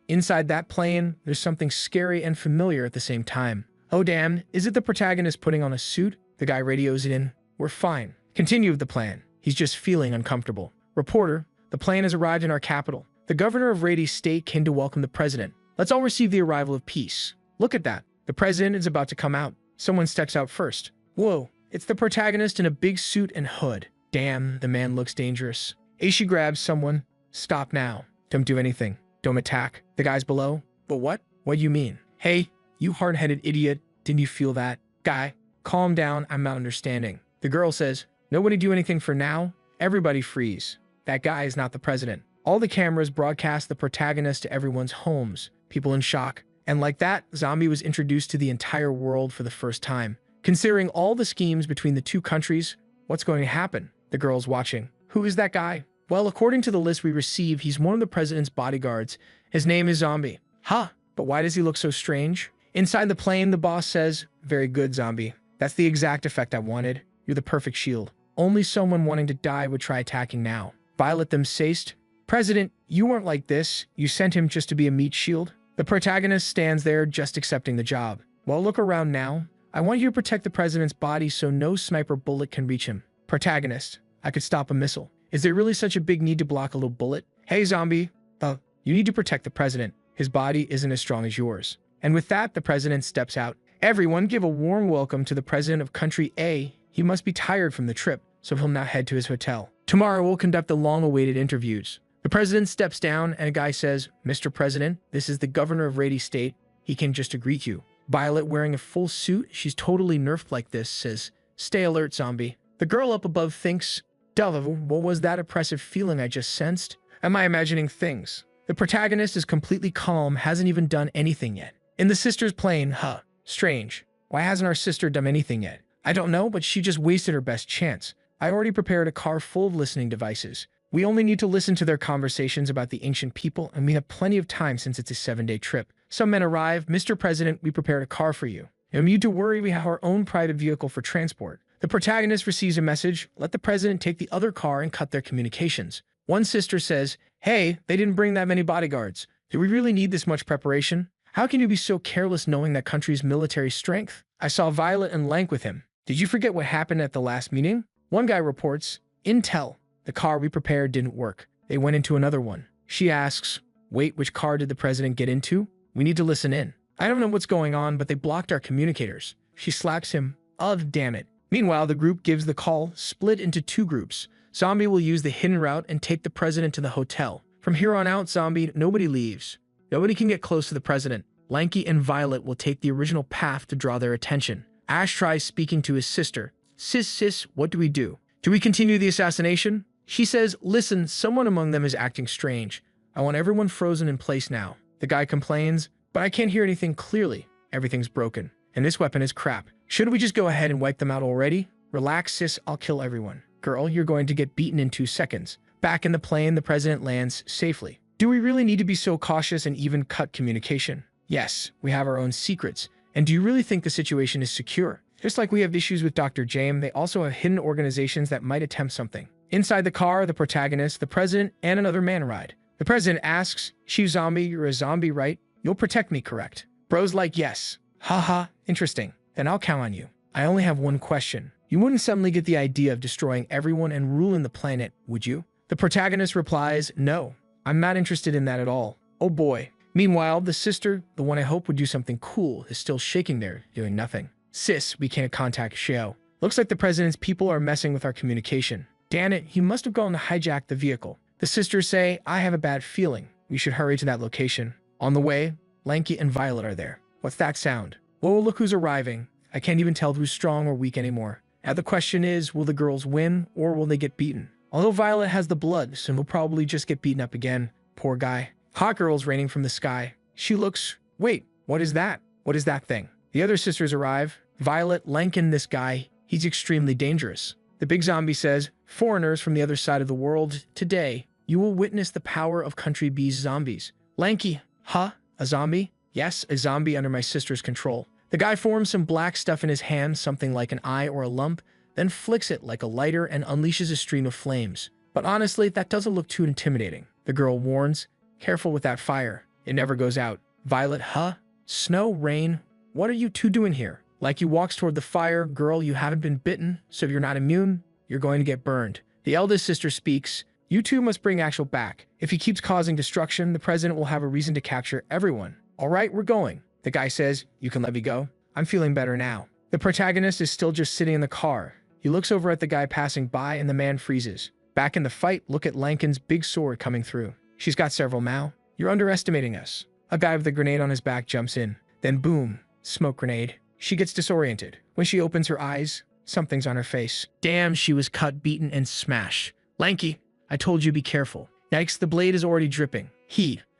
Inside that plane, there's something scary and familiar at the same time. Oh damn, is it the protagonist putting on a suit? The guy radios it in. We're fine. Continue with the plan. He's just feeling uncomfortable. Reporter, the plane has arrived in our capital. The governor of Rady State came to welcome the president. Let's all receive the arrival of peace. Look at that. The president is about to come out. Someone steps out first. Whoa, it's the protagonist in a big suit and hood. Damn, the man looks dangerous. Aishi grabs someone. Stop now. Don't do anything. Don't attack. The guys below. But what? What do you mean? Hey, you hard-headed idiot. Didn't you feel that? Guy, calm down. I'm not understanding. The girl says, nobody do anything for now. Everybody freeze. That guy is not the president. All the cameras broadcast the protagonist to everyone's homes. People in shock. And like that, Zombie was introduced to the entire world for the first time. Considering all the schemes between the two countries, what's going to happen? The girl's watching. Who is that guy? Well, according to the list we received, he's one of the president's bodyguards. His name is Zombie. Huh, but why does he look so strange? Inside the plane, the boss says, very good, Zombie. That's the exact effect I wanted. You're the perfect shield. Only someone wanting to die would try attacking now. Violet them saced. President, you weren't like this. You sent him just to be a meat shield. The protagonist stands there just accepting the job. Well, look around now. I want you to protect the president's body so no sniper bullet can reach him. Protagonist, I could stop a missile. Is there really such a big need to block a little bullet? Hey, Zombie. You need to protect the president. His body isn't as strong as yours. And with that, the president steps out. Everyone give a warm welcome to the president of country A. He must be tired from the trip, so he'll now head to his hotel. Tomorrow, we'll conduct the long-awaited interviews. The president steps down, and a guy says, Mr. President, this is the governor of Rady State. He came just to greet you. Violet, wearing a full suit, she's totally nerfed like this, says, stay alert, Zombie. The girl up above thinks, what was that oppressive feeling I just sensed? Am I imagining things? The protagonist is completely calm, hasn't even done anything yet. In the sister's plane, strange. Why hasn't our sister done anything yet? I don't know, but she just wasted her best chance. I already prepared a car full of listening devices. We only need to listen to their conversations about the ancient people, and we have plenty of time since it's a 7-day trip. Some men arrive. Mr. President, we prepared a car for you. No need to worry, we have our own private vehicle for transport. The protagonist receives a message. Let the president take the other car and cut their communications. One sister says, hey, they didn't bring that many bodyguards. Do we really need this much preparation? How can you be so careless knowing that country's military strength? I saw Violet and Lank with him. Did you forget what happened at the last meeting? One guy reports, Intel. The car we prepared didn't work. They went into another one. She asks, wait, which car did the president get into? We need to listen in. I don't know what's going on, but they blocked our communicators. She slaps him. Oh, damn it. Meanwhile, the group gives the call, split into 2 groups. Zombie will use the hidden route and take the president to the hotel. From here on out, Zombie, nobody leaves. Nobody can get close to the president. Lanky and Violet will take the original path to draw their attention. Ash tries speaking to his sister. Sis, what do we do? Do we continue the assassination? She says, listen, someone among them is acting strange. I want everyone frozen in place now. The guy complains, but I can't hear anything clearly. Everything's broken. And this weapon is crap. Shouldn't we just go ahead and wipe them out already? Relax, sis, I'll kill everyone. Girl, you're going to get beaten in 2 seconds. Back in the plane, the president lands safely. Do we really need to be so cautious and even cut communication? Yes, we have our own secrets. And do you really think the situation is secure? Just like we have issues with Dr. James, they also have hidden organizations that might attempt something. Inside the car, the protagonist, the president, and another man ride. The president asks, Chief Zombie, you're a zombie, right? You'll protect me, correct? Bro's like, yes. Haha, interesting. Then I'll count on you. I only have one question. You wouldn't suddenly get the idea of destroying everyone and ruling the planet, would you? The protagonist replies, no, I'm not interested in that at all. Oh boy. Meanwhile, the sister, the one I hope would do something cool, is still shaking there, doing nothing. Sis, we can't contact Xiao. Looks like the president's people are messing with our communication. Damn it, he must have gone to hijack the vehicle. The sisters say, I have a bad feeling. We should hurry to that location. On the way, Lanky and Violet are there. What's that sound? Whoa, look who's arriving. I can't even tell who's strong or weak anymore. Now the question is, will the girls win or will they get beaten? Although Violet has the blood, so he'll probably just get beaten up again. Poor guy. Hot girls raining from the sky. She looks... Wait, what is that? What is that thing? The other sisters arrive. Violet, Lankin, this guy, he's extremely dangerous. The big zombie says, foreigners from the other side of the world, today, you will witness the power of Country B's zombies. Lanky, huh? A zombie? Yes, a zombie under my sister's control. The guy forms some black stuff in his hand, something like an eye or a lump, then flicks it like a lighter and unleashes a stream of flames. But honestly, that doesn't look too intimidating. The girl warns, careful with that fire. It never goes out. Violet, huh? Snow, rain, what are you two doing here? Like walks toward the fire. Girl, you haven't been bitten, so if you're not immune, you're going to get burned. The eldest sister speaks, you two must bring Axel back. If he keeps causing destruction, the president will have a reason to capture everyone. All right, we're going. The guy says, you can let me go. I'm feeling better now. The protagonist is still just sitting in the car. He looks over at the guy passing by and the man freezes. Back in the fight, look at Lankin's big sword coming through. She's got several Mao. You're underestimating us. A guy with a grenade on his back jumps in. Then boom, smoke grenade. She gets disoriented. When she opens her eyes, something's on her face. Damn, she was cut, beaten, and smashed. Lanky, I told you be careful. Yikes, the blade is already dripping.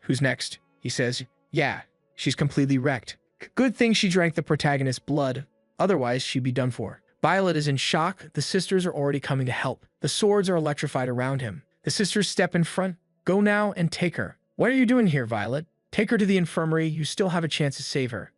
Who's next? He says, yeah, she's completely wrecked. Good thing she drank the protagonist's blood, otherwise she'd be done for. Violet is in shock. The sisters are already coming to help. The swords are electrified around him. The sisters step in front. Go now and take her. What are you doing here, Violet? Take her to the infirmary. You still have a chance to save her.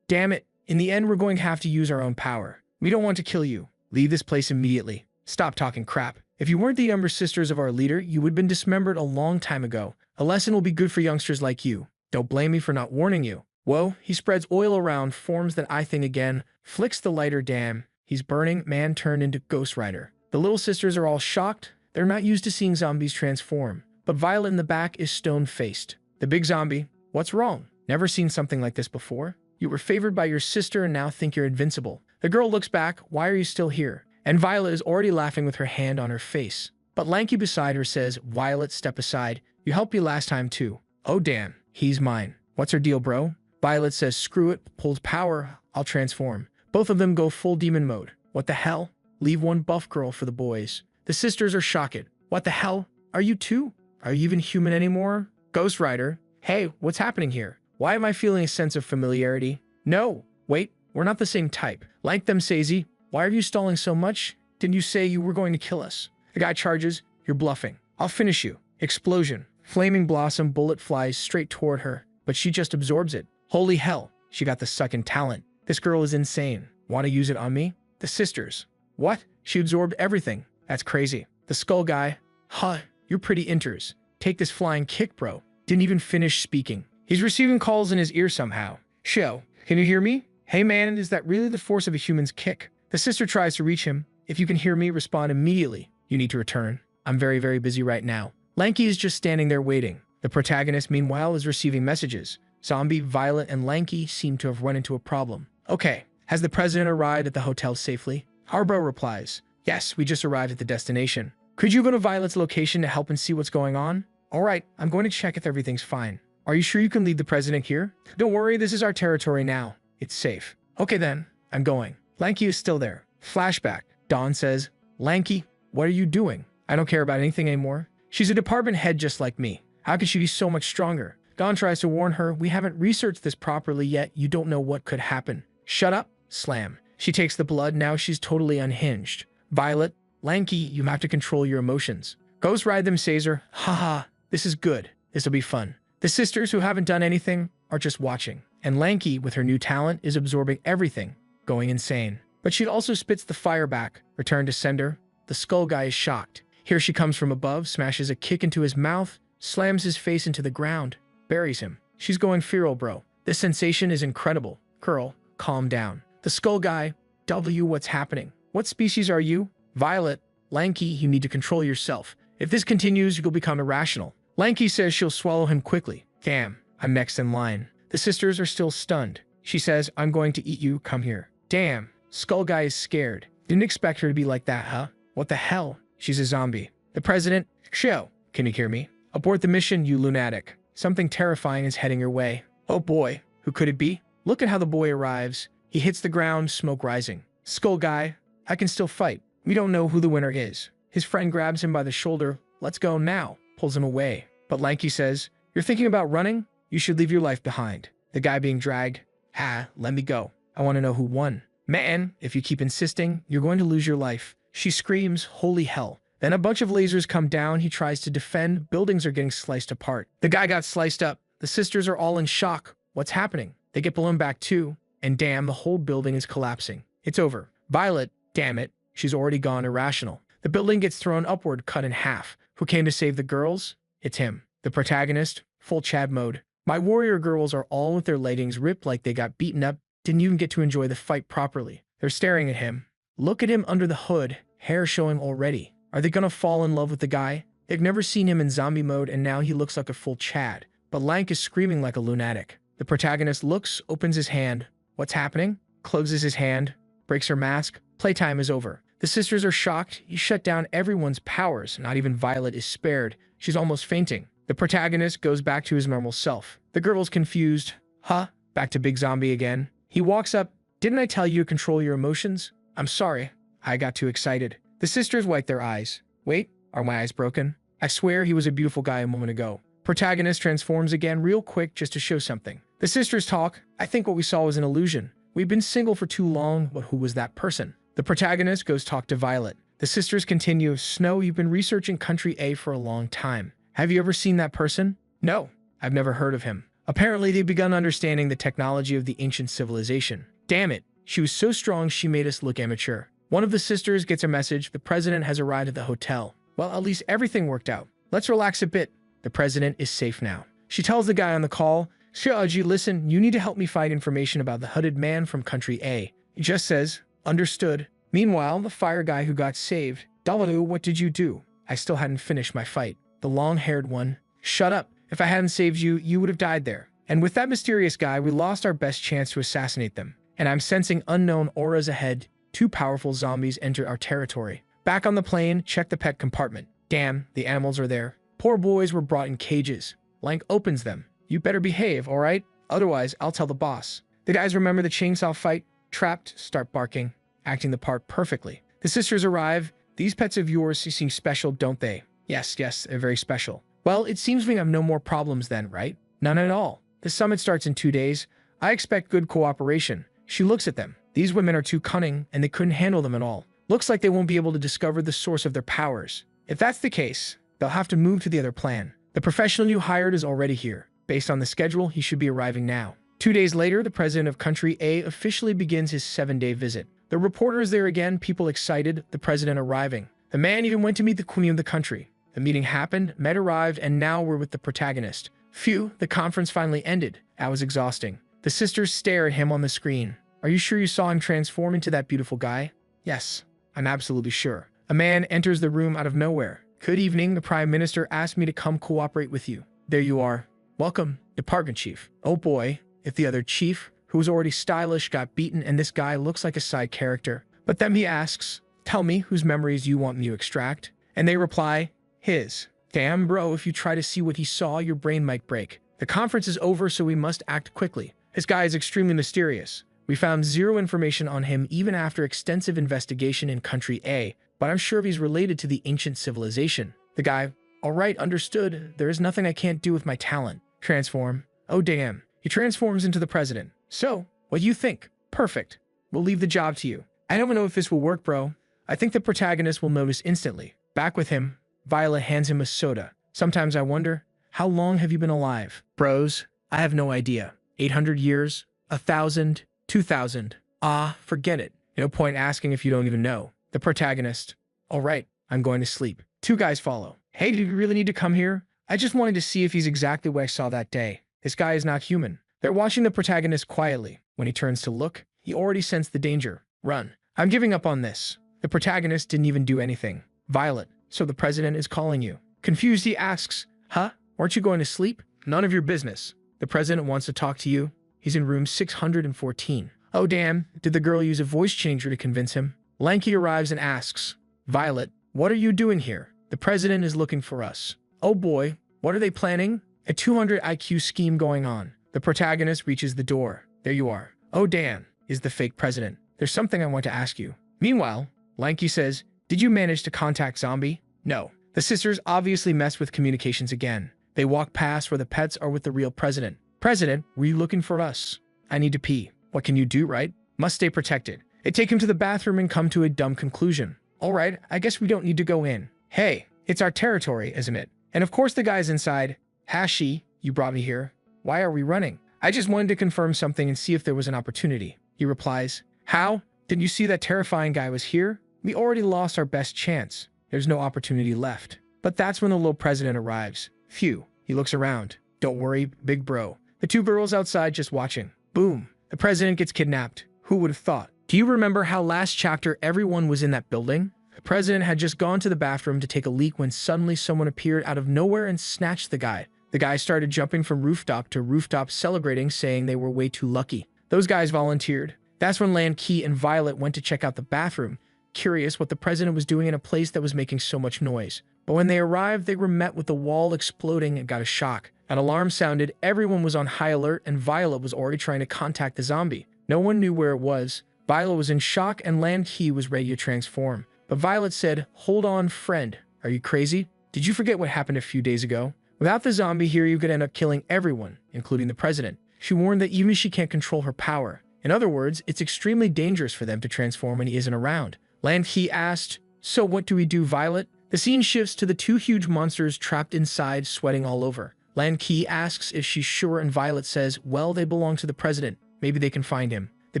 Damn it. In the end, we're going to have to use our own power. We don't want to kill you. Leave this place immediately. Stop talking crap. If you weren't the younger sisters of our leader, you would have been dismembered a long time ago. A lesson will be good for youngsters like you. Don't blame me for not warning you. Whoa, he spreads oil around, forms that eye thing again, flicks the lighter, damn. He's burning, man turned into Ghost Rider. The little sisters are all shocked. They're not used to seeing zombies transform. But Violet in the back is stone-faced. The big zombie, what's wrong? Never seen something like this before? You were favored by your sister and now think you're invincible. The girl looks back, why are you still here? And Violet is already laughing with her hand on her face. But Lanky beside her says, Violet, step aside. You helped me last time too. Oh damn, he's mine. What's her deal, bro? Violet says, screw it, pulls power, I'll transform. Both of them go full demon mode. What the hell? Leave one buff girl for the boys. The sisters are shocked. What the hell? Are you two? Are you even human anymore? Ghost Rider. Hey, what's happening here? Why am I feeling a sense of familiarity? No, wait, we're not the same type. Like them, Sazy. Why are you stalling so much? Didn't you say you were going to kill us? The guy charges. You're bluffing. I'll finish you. Explosion. Flaming blossom bullet flies straight toward her, but she just absorbs it. Holy hell, she got the sucking talent. This girl is insane. Want to use it on me? The sisters. What? She absorbed everything. That's crazy. The skull guy. Huh, you're pretty inters. Take this flying kick, bro. Didn't even finish speaking. He's receiving calls in his ear somehow. Show, can you hear me? Hey man, is that really the force of a human's kick? The sister tries to reach him. If you can hear me, respond immediately. You need to return. I'm very, very busy right now. Lanky is just standing there waiting. The protagonist, meanwhile, is receiving messages. Zombie, Violet, and Lanky seem to have run into a problem. Okay, has the president arrived at the hotel safely? Our bro replies, yes, we just arrived at the destination. Could you go to Violet's location to help and see what's going on? All right, I'm going to check if everything's fine. Are you sure you can lead the president here? Don't worry, this is our territory now. It's safe. Okay then, I'm going. Lanky is still there. Flashback. Dawn says, Lanky, what are you doing? I don't care about anything anymore. She's a department head just like me. How could she be so much stronger? Dawn tries to warn her, we haven't researched this properly yet. You don't know what could happen. Shut up. Slam. She takes the blood. Now she's totally unhinged. Violet, Lanky, you have to control your emotions. Ghost Ride them, Caesar. Haha, this is good. This'll be fun. The sisters who haven't done anything are just watching. And Lanky, with her new talent, is absorbing everything, going insane. But she also spits the fire back. Return to sender. The skull guy is shocked. Here she comes from above, smashes a kick into his mouth, slams his face into the ground, buries him. She's going feral, bro. This sensation is incredible. Curl, calm down. The skull guy, W, what's happening? What species are you? Violet, Lanky, you need to control yourself. If this continues, you'll become irrational. Lanky says she'll swallow him quickly. Damn, I'm next in line. The sisters are still stunned. She says, I'm going to eat you, come here. Damn, skull guy is scared. Didn't expect her to be like that, huh? What the hell? She's a zombie. The president, Show, can you hear me? Abort the mission, you lunatic. Something terrifying is heading your way. Oh boy, who could it be? Look at how the boy arrives. He hits the ground, smoke rising. Skull guy, I can still fight. We don't know who the winner is. His friend grabs him by the shoulder. Let's go now. Pulls him away. But Lanky says, you're thinking about running? You should leave your life behind. The guy being dragged. Let me go. I want to know who won. Man, if you keep insisting, you're going to lose your life. She screams, holy hell. Then a bunch of lasers come down. He tries to defend. Buildings are getting sliced apart. The guy got sliced up. The sisters are all in shock. What's happening? They get blown back too. And damn, the whole building is collapsing. It's over. Violet, damn it. She's already gone irrational. The building gets thrown upward, cut in half. Who came to save the girls? It's him. The protagonist, full Chad mode. My warrior girls are all with their leggings ripped like they got beaten up. Didn't even get to enjoy the fight properly. They're staring at him. Look at him under the hood, hair showing already. Are they gonna fall in love with the guy? They've never seen him in zombie mode and now he looks like a full Chad. But Lank is screaming like a lunatic. The protagonist looks, opens his hand. What's happening? Closes his hand, breaks her mask. Playtime is over. The sisters are shocked. He shut down everyone's powers. Not even Violet is spared. She's almost fainting. The protagonist goes back to his normal self. The girl's confused. Huh? Back to Big Zombie again. He walks up. Didn't I tell you to control your emotions? I'm sorry. I got too excited. The sisters wipe their eyes. Wait, are my eyes broken? I swear he was a beautiful guy a moment ago. Protagonist transforms again real quick just to show something. The sisters talk. I think what we saw was an illusion. We've been single for too long, but who was that person? The protagonist goes talk to Violet. The sisters continue. Snow, you've been researching Country A for a long time. Have you ever seen that person? No, I've never heard of him. Apparently, they've begun understanding the technology of the ancient civilization. Damn it, she was so strong she made us look immature. One of the sisters gets a message. The president has arrived at the hotel. Well, at least everything worked out. Let's relax a bit. The president is safe now. She tells the guy on the call, Shiaji, listen, you need to help me find information about the hooded man from Country A. He just says, understood. Meanwhile, the fire guy who got saved, Dalaru, what did you do? I still hadn't finished my fight. The long-haired one, shut up. If I hadn't saved you, you would have died there. And with that mysterious guy, we lost our best chance to assassinate them. And I'm sensing unknown auras ahead. 2 powerful zombies enter our territory. Back on the plane, check the pet compartment. Damn, the animals are there. Poor boys were brought in cages. Lank opens them. You better behave, all right? Otherwise, I'll tell the boss. The guys remember the chainsaw fight. Trapped, start barking, acting the part perfectly. The sisters arrive. These pets of yours seem special, don't they? Yes, they're very special. Well, it seems we have no more problems then, right? None at all. The summit starts in 2 days. I expect good cooperation. She looks at them. These women are too cunning, and they couldn't handle them at all. Looks like they won't be able to discover the source of their powers. If that's the case, they'll have to move to the other plan. The professional you hired is already here. Based on the schedule, he should be arriving now. 2 days later, the president of Country A officially begins his 7-day visit. The reporter is there again, people excited, the president arriving. The man even went to meet the queen of the country. The meeting happened, Med arrived, and now we're with the protagonist. Phew, the conference finally ended. That was exhausting. The sisters stare at him on the screen. Are you sure you saw him transform into that beautiful guy? Yes, I'm absolutely sure. A man enters the room out of nowhere. Good evening, the Prime Minister asked me to come cooperate with you. There you are. Welcome, Department Chief. Oh boy, if the other chief, who was already stylish, got beaten and this guy looks like a side character. But then he asks, tell me whose memories you want me to extract. And they reply, his. Damn bro, if you try to see what he saw, your brain might break. The conference is over, so we must act quickly. This guy is extremely mysterious. We found 0 information on him even after extensive investigation in Country A, but I'm sure he's related to the ancient civilization. The guy, all right, understood. There is nothing I can't do with my talent. Transform. Oh damn. He transforms into the president. So, what do you think? Perfect. We'll leave the job to you. I don't know if this will work, bro. I think the protagonist will notice instantly. Back with him, Violet hands him a soda. Sometimes I wonder, how long have you been alive? Bros, I have no idea. 800 years? 1,000? 2,000? Ah, forget it. No point asking if you don't even know. The protagonist. All right, I'm going to sleep. 2 guys follow. Hey, do you really need to come here? I just wanted to see if he's exactly what I saw that day. This guy is not human. They're watching the protagonist quietly. When he turns to look, he already sensed the danger. Run. I'm giving up on this. The protagonist didn't even do anything. Violet, so the president is calling you. Confused, he asks, huh? Aren't you going to sleep? None of your business. The president wants to talk to you. He's in room 614. Oh damn, did the girl use a voice changer to convince him? Lanky arrives and asks, Violet, what are you doing here? The president is looking for us. Oh boy, what are they planning? A 200 IQ scheme going on. The protagonist reaches the door. There you are. Oh Dan, is the fake president. There's something I want to ask you. Meanwhile, Lanky says, "Did you manage to contact Zombie?" No. The sisters obviously mess with communications again. They walk past where the pets are with the real president. "President, were you looking for us?" "I need to pee." "What can you do, right?" "Must stay protected." They take him to the bathroom and come to a dumb conclusion. "All right, I guess we don't need to go in." "Hey, it's our territory, isn't it?" And of course the guy's inside. "Hashi, you brought me here. Why are we running?" "I just wanted to confirm something and see if there was an opportunity." He replies, "How? Didn't you see that terrifying guy was here? We already lost our best chance. There's no opportunity left." But that's when the little president arrives. Phew. He looks around. "Don't worry, big bro." The two girls outside just watching. Boom. The president gets kidnapped. Who would have thought? Do you remember how last chapter everyone was in that building? The president had just gone to the bathroom to take a leak when suddenly someone appeared out of nowhere and snatched the guy. The guy started jumping from rooftop to rooftop celebrating, saying they were way too lucky. Those guys volunteered. That's when Lanky and Violet went to check out the bathroom, curious what the president was doing in a place that was making so much noise. But when they arrived, they were met with the wall exploding and got a shock. An alarm sounded, everyone was on high alert, and Violet was already trying to contact the zombie. No one knew where it was. Violet was in shock and Lanky was ready to transform. But Violet said, "Hold on, friend. Are you crazy? Did you forget what happened a few days ago? Without the zombie here, you could end up killing everyone, including the president." She warned that even she can't control her power. In other words, it's extremely dangerous for them to transform when he isn't around. Lanky asked, "So what do we do, Violet?" The scene shifts to the two huge monsters trapped inside, sweating all over. Lanky asks if she's sure, and Violet says, "Well, they belong to the president. Maybe they can find him." The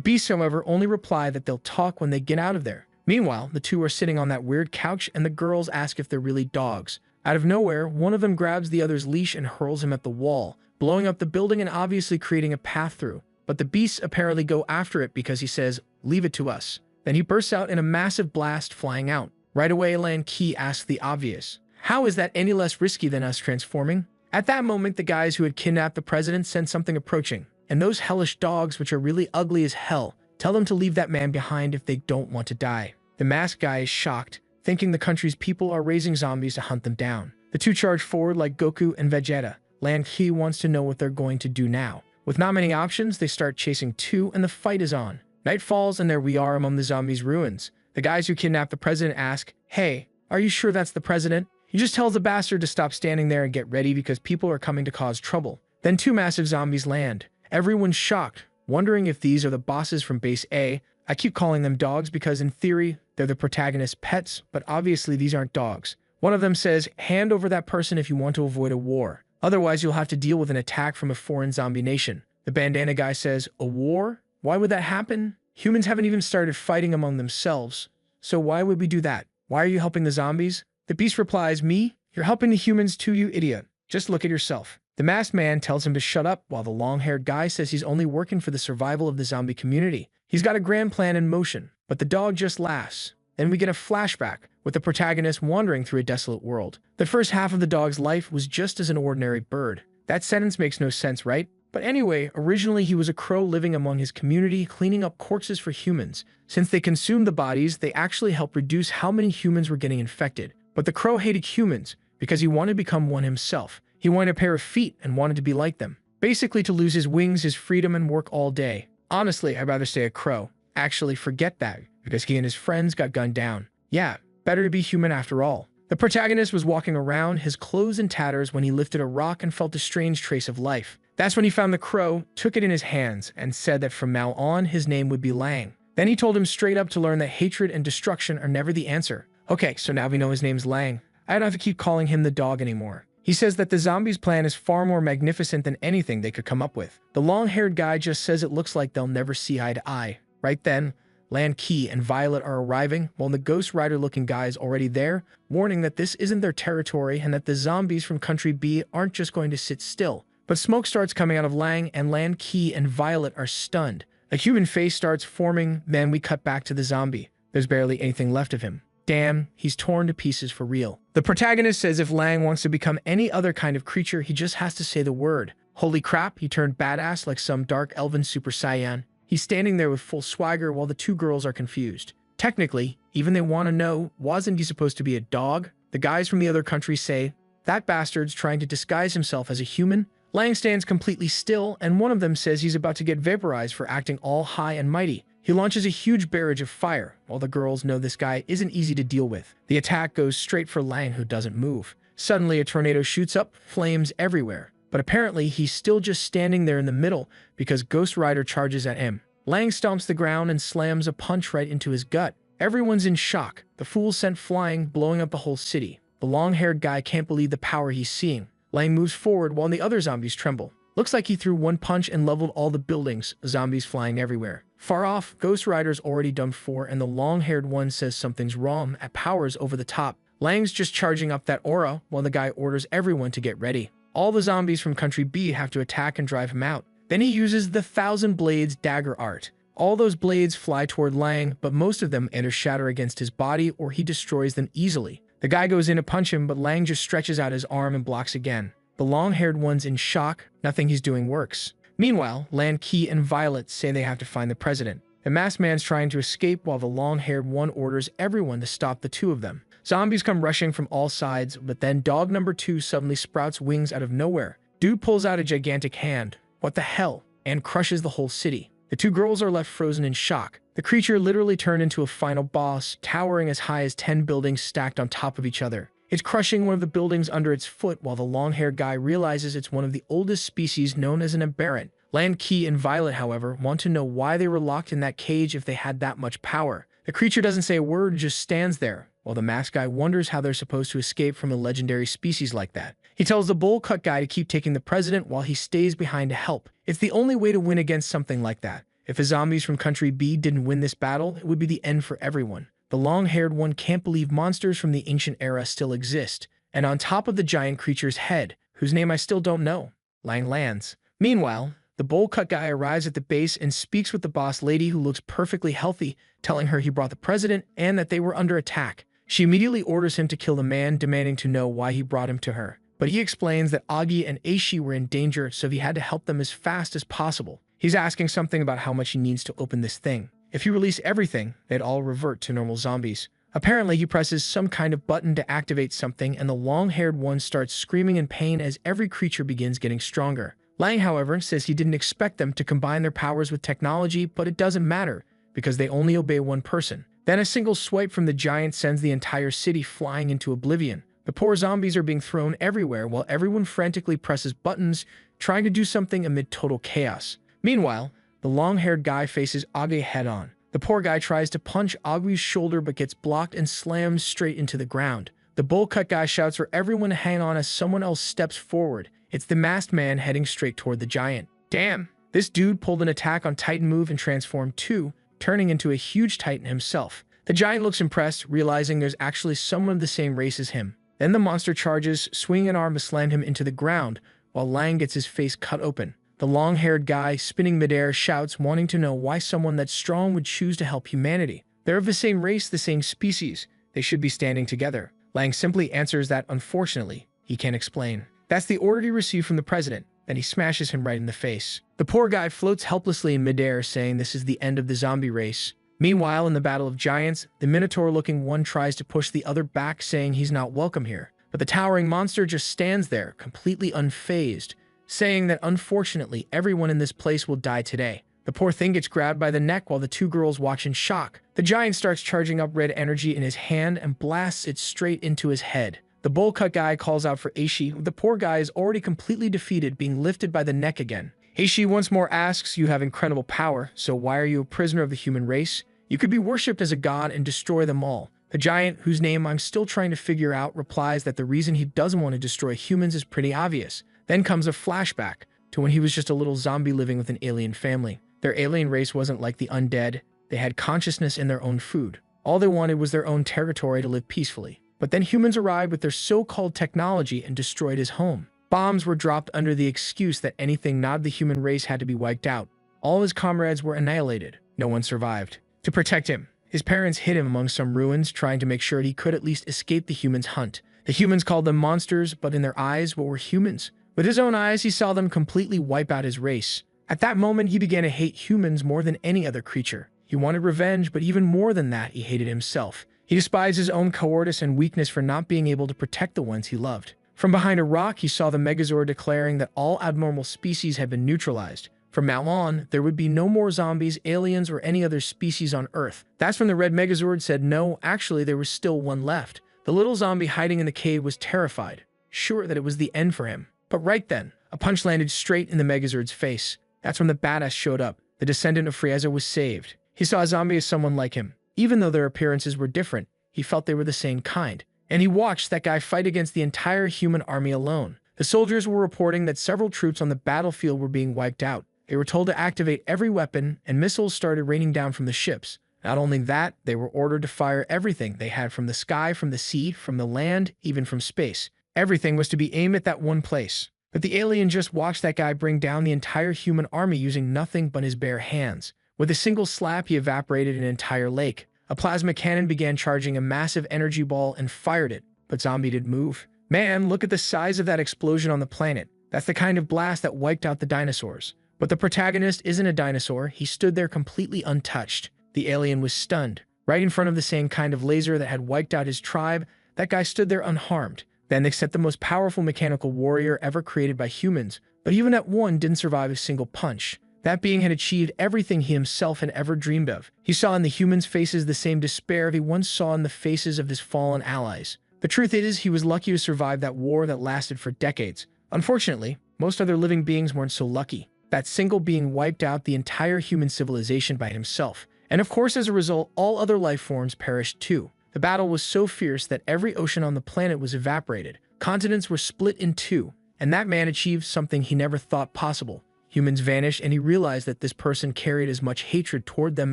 beasts, however, only reply that they'll talk when they get out of there. Meanwhile, the two are sitting on that weird couch, and the girls ask if they're really dogs. Out of nowhere, one of them grabs the other's leash and hurls him at the wall, blowing up the building and obviously creating a path through. But the beasts apparently go after it because he says, "Leave it to us." Then he bursts out in a massive blast, flying out. Right away, Lanky asks the obvious. "How is that any less risky than us transforming?" At that moment, the guys who had kidnapped the president sense something approaching. And those hellish dogs, which are really ugly as hell, tell them to leave that man behind if they don't want to die. The masked guy is shocked, thinking the country's people are raising zombies to hunt them down. The two charge forward like Goku and Vegeta. Lanky wants to know what they're going to do now. With not many options, they start chasing two, and the fight is on. Night falls, and there we are among the zombies' ruins. The guys who kidnapped the president ask, "Hey, are you sure that's the president?" He just tells the bastard to stop standing there and get ready because people are coming to cause trouble. Then two massive zombies land. Everyone's shocked, wondering if these are the bosses from Base A. I keep calling them dogs because in theory, they're the protagonist's pets, but obviously these aren't dogs. One of them says, "Hand over that person if you want to avoid a war. Otherwise, you'll have to deal with an attack from a foreign zombie nation." The bandana guy says, "A war? Why would that happen? Humans haven't even started fighting among themselves. So why would we do that? Why are you helping the zombies?" The beast replies, "Me? You're helping the humans too, you idiot. Just look at yourself." The masked man tells him to shut up, while the long-haired guy says he's only working for the survival of the zombie community. He's got a grand plan in motion, but the dog just laughs. Then we get a flashback, with the protagonist wandering through a desolate world. The first half of the dog's life was just as an ordinary bird. That sentence makes no sense, right? But anyway, originally he was a crow living among his community, cleaning up corpses for humans. Since they consumed the bodies, they actually helped reduce how many humans were getting infected. But the crow hated humans because he wanted to become one himself. He wanted a pair of feet and wanted to be like them. Basically to lose his wings, his freedom, and work all day. Honestly, I'd rather stay a crow. Actually, forget that, because he and his friends got gunned down. Yeah, better to be human after all. The protagonist was walking around, his clothes in tatters, when he lifted a rock and felt a strange trace of life. That's when he found the crow, took it in his hands, and said that from now on, his name would be Lang. Then he told him straight up to learn that hatred and destruction are never the answer. Okay, so now we know his name's Lang. I don't have to keep calling him the dog anymore. He says that the zombies' plan is far more magnificent than anything they could come up with. The long-haired guy just says it looks like they'll never see eye to eye. Right then, Lanky and Violet are arriving, while the Ghost Rider-looking guy is already there, warning that this isn't their territory and that the zombies from Country B aren't just going to sit still. But smoke starts coming out of Lang, and Lanky and Violet are stunned. A human face starts forming, then we cut back to the zombie. There's barely anything left of him. Damn, he's torn to pieces for real. The protagonist says if Lang wants to become any other kind of creature, he just has to say the word. Holy crap, he turned badass like some dark elven Super Saiyan. He's standing there with full swagger while the two girls are confused. Technically, even they want to know, wasn't he supposed to be a dog? The guys from the other country say, that bastard's trying to disguise himself as a human. Lang stands completely still, and one of them says he's about to get vaporized for acting all high and mighty. He launches a huge barrage of fire, while the girls know this guy isn't easy to deal with. The attack goes straight for Lang, who doesn't move. Suddenly, a tornado shoots up, flames everywhere. But apparently, he's still just standing there in the middle because Ghost Rider charges at him. Lang stomps the ground and slams a punch right into his gut. Everyone's in shock. The fool sent flying, blowing up the whole city. The long-haired guy can't believe the power he's seeing. Lang moves forward while the other zombies tremble. Looks like he threw one punch and leveled all the buildings, zombies flying everywhere. Far off, Ghost Rider's already done for, and the long-haired one says something's wrong at powers over the top. Lang's just charging up that aura while the guy orders everyone to get ready. All the zombies from Country B have to attack and drive him out. Then he uses the Thousand Blades dagger art. All those blades fly toward Lang, but most of them either shatter against his body or he destroys them easily. The guy goes in to punch him, but Lang just stretches out his arm and blocks again. The long-haired one's in shock. Nothing he's doing works. Meanwhile, Lan, Key, and Violet say they have to find the president. The masked man's trying to escape while the long-haired one orders everyone to stop the two of them. Zombies come rushing from all sides, but then dog number 2 suddenly sprouts wings out of nowhere. Dude pulls out a gigantic hand. What the hell? And crushes the whole city. The two girls are left frozen in shock. The creature literally turned into a final boss, towering as high as 10 buildings stacked on top of each other. It's crushing one of the buildings under its foot while the long-haired guy realizes it's one of the oldest species known as an aberrant. Lan, Key, and Violet, however, want to know why they were locked in that cage if they had that much power. The creature doesn't say a word, just stands there, while the masked guy wonders how they're supposed to escape from a legendary species like that. He tells the bowl cut guy to keep taking the president while he stays behind to help. It's the only way to win against something like that. If the zombies from Country B didn't win this battle, it would be the end for everyone. The long-haired one can't believe monsters from the ancient era still exist. And on top of the giant creature's head, whose name I still don't know, Lang lands. Meanwhile, the bowl cut guy arrives at the base and speaks with the boss lady, who looks perfectly healthy, telling her he brought the president and that they were under attack. She immediately orders him to kill the man, demanding to know why he brought him to her. But he explains that Augie and Aishi were in danger, so he had to help them as fast as possible. He's asking something about how much he needs to open this thing. If he released everything, they'd all revert to normal zombies. Apparently, he presses some kind of button to activate something, and the long-haired one starts screaming in pain as every creature begins getting stronger. Lang, however, says he didn't expect them to combine their powers with technology, but it doesn't matter, because they only obey one person. Then a single swipe from the giant sends the entire city flying into oblivion. The poor zombies are being thrown everywhere while everyone frantically presses buttons, trying to do something amid total chaos. Meanwhile, the long-haired guy faces Augie head-on. The poor guy tries to punch Augie's shoulder but gets blocked and slams straight into the ground. The bowl-cut guy shouts for everyone to hang on as someone else steps forward. It's the masked man heading straight toward the giant. Damn! This dude pulled an attack on Titan Move and transformed too, turning into a huge Titan himself. The giant looks impressed, realizing there's actually someone of the same race as him. Then the monster charges, swinging an arm to slam him into the ground, while Lang gets his face cut open. The long-haired guy, spinning midair, shouts, wanting to know why someone that strong would choose to help humanity. They're of the same race, the same species. They should be standing together. Lang simply answers that, unfortunately, he can't explain. That's the order he received from the president. Then he smashes him right in the face. The poor guy floats helplessly in midair, saying this is the end of the zombie race. Meanwhile, in the Battle of Giants, the Minotaur-looking one tries to push the other back, saying he's not welcome here. But the towering monster just stands there, completely unfazed, saying that unfortunately everyone in this place will die today. The poor thing gets grabbed by the neck while the two girls watch in shock. The giant starts charging up red energy in his hand and blasts it straight into his head. The bowl-cut guy calls out for Aishi. The poor guy is already completely defeated, being lifted by the neck again. Aishi once more asks, "You have incredible power, so why are you a prisoner of the human race? You could be worshipped as a god and destroy them all." The giant, whose name I'm still trying to figure out, replies that the reason he doesn't want to destroy humans is pretty obvious. Then comes a flashback to when he was just a little zombie living with an alien family. Their alien race wasn't like the undead. They had consciousness in their own food. All they wanted was their own territory to live peacefully. But then humans arrived with their so-called technology and destroyed his home. Bombs were dropped under the excuse that anything not of the human race had to be wiped out. All his comrades were annihilated. No one survived. To protect him, his parents hid him among some ruins, trying to make sure he could at least escape the humans' hunt. The humans called them monsters, but in their eyes, what were humans? With his own eyes, he saw them completely wipe out his race. At that moment, he began to hate humans more than any other creature. He wanted revenge, but even more than that, he hated himself. He despised his own cowardice and weakness for not being able to protect the ones he loved. From behind a rock, he saw the Megazord declaring that all abnormal species had been neutralized. From now on, there would be no more zombies, aliens, or any other species on Earth. That's when the Red Megazord said no, actually there was still one left. The little zombie hiding in the cave was terrified, sure that it was the end for him. But right then, a punch landed straight in the Megazord's face. That's when the badass showed up. The descendant of Frieza was saved. He saw a zombie as someone like him. Even though their appearances were different, he felt they were the same kind. And he watched that guy fight against the entire human army alone. The soldiers were reporting that several troops on the battlefield were being wiped out. They were told to activate every weapon, and missiles started raining down from the ships. Not only that, they were ordered to fire everything they had from the sky, from the sea, from the land, even from space. Everything was to be aimed at that one place. But the alien just watched that guy bring down the entire human army using nothing but his bare hands. With a single slap, he evaporated an entire lake. A plasma cannon began charging a massive energy ball and fired it, but Zombie didn't move. Man, look at the size of that explosion on the planet. That's the kind of blast that wiped out the dinosaurs. But the protagonist isn't a dinosaur. He stood there completely untouched. The alien was stunned. Right in front of the same kind of laser that had wiped out his tribe, that guy stood there unharmed. Then they sent the most powerful mechanical warrior ever created by humans, but even that one didn't survive a single punch. That being had achieved everything he himself had ever dreamed of. He saw in the humans' faces the same despair he once saw in the faces of his fallen allies. The truth is, he was lucky to survive that war that lasted for decades. Unfortunately, most other living beings weren't so lucky. That single being wiped out the entire human civilization by himself. And of course, as a result, all other life forms perished too. The battle was so fierce that every ocean on the planet was evaporated. Continents were split in two, and that man achieved something he never thought possible. Humans vanished, and he realized that this person carried as much hatred toward them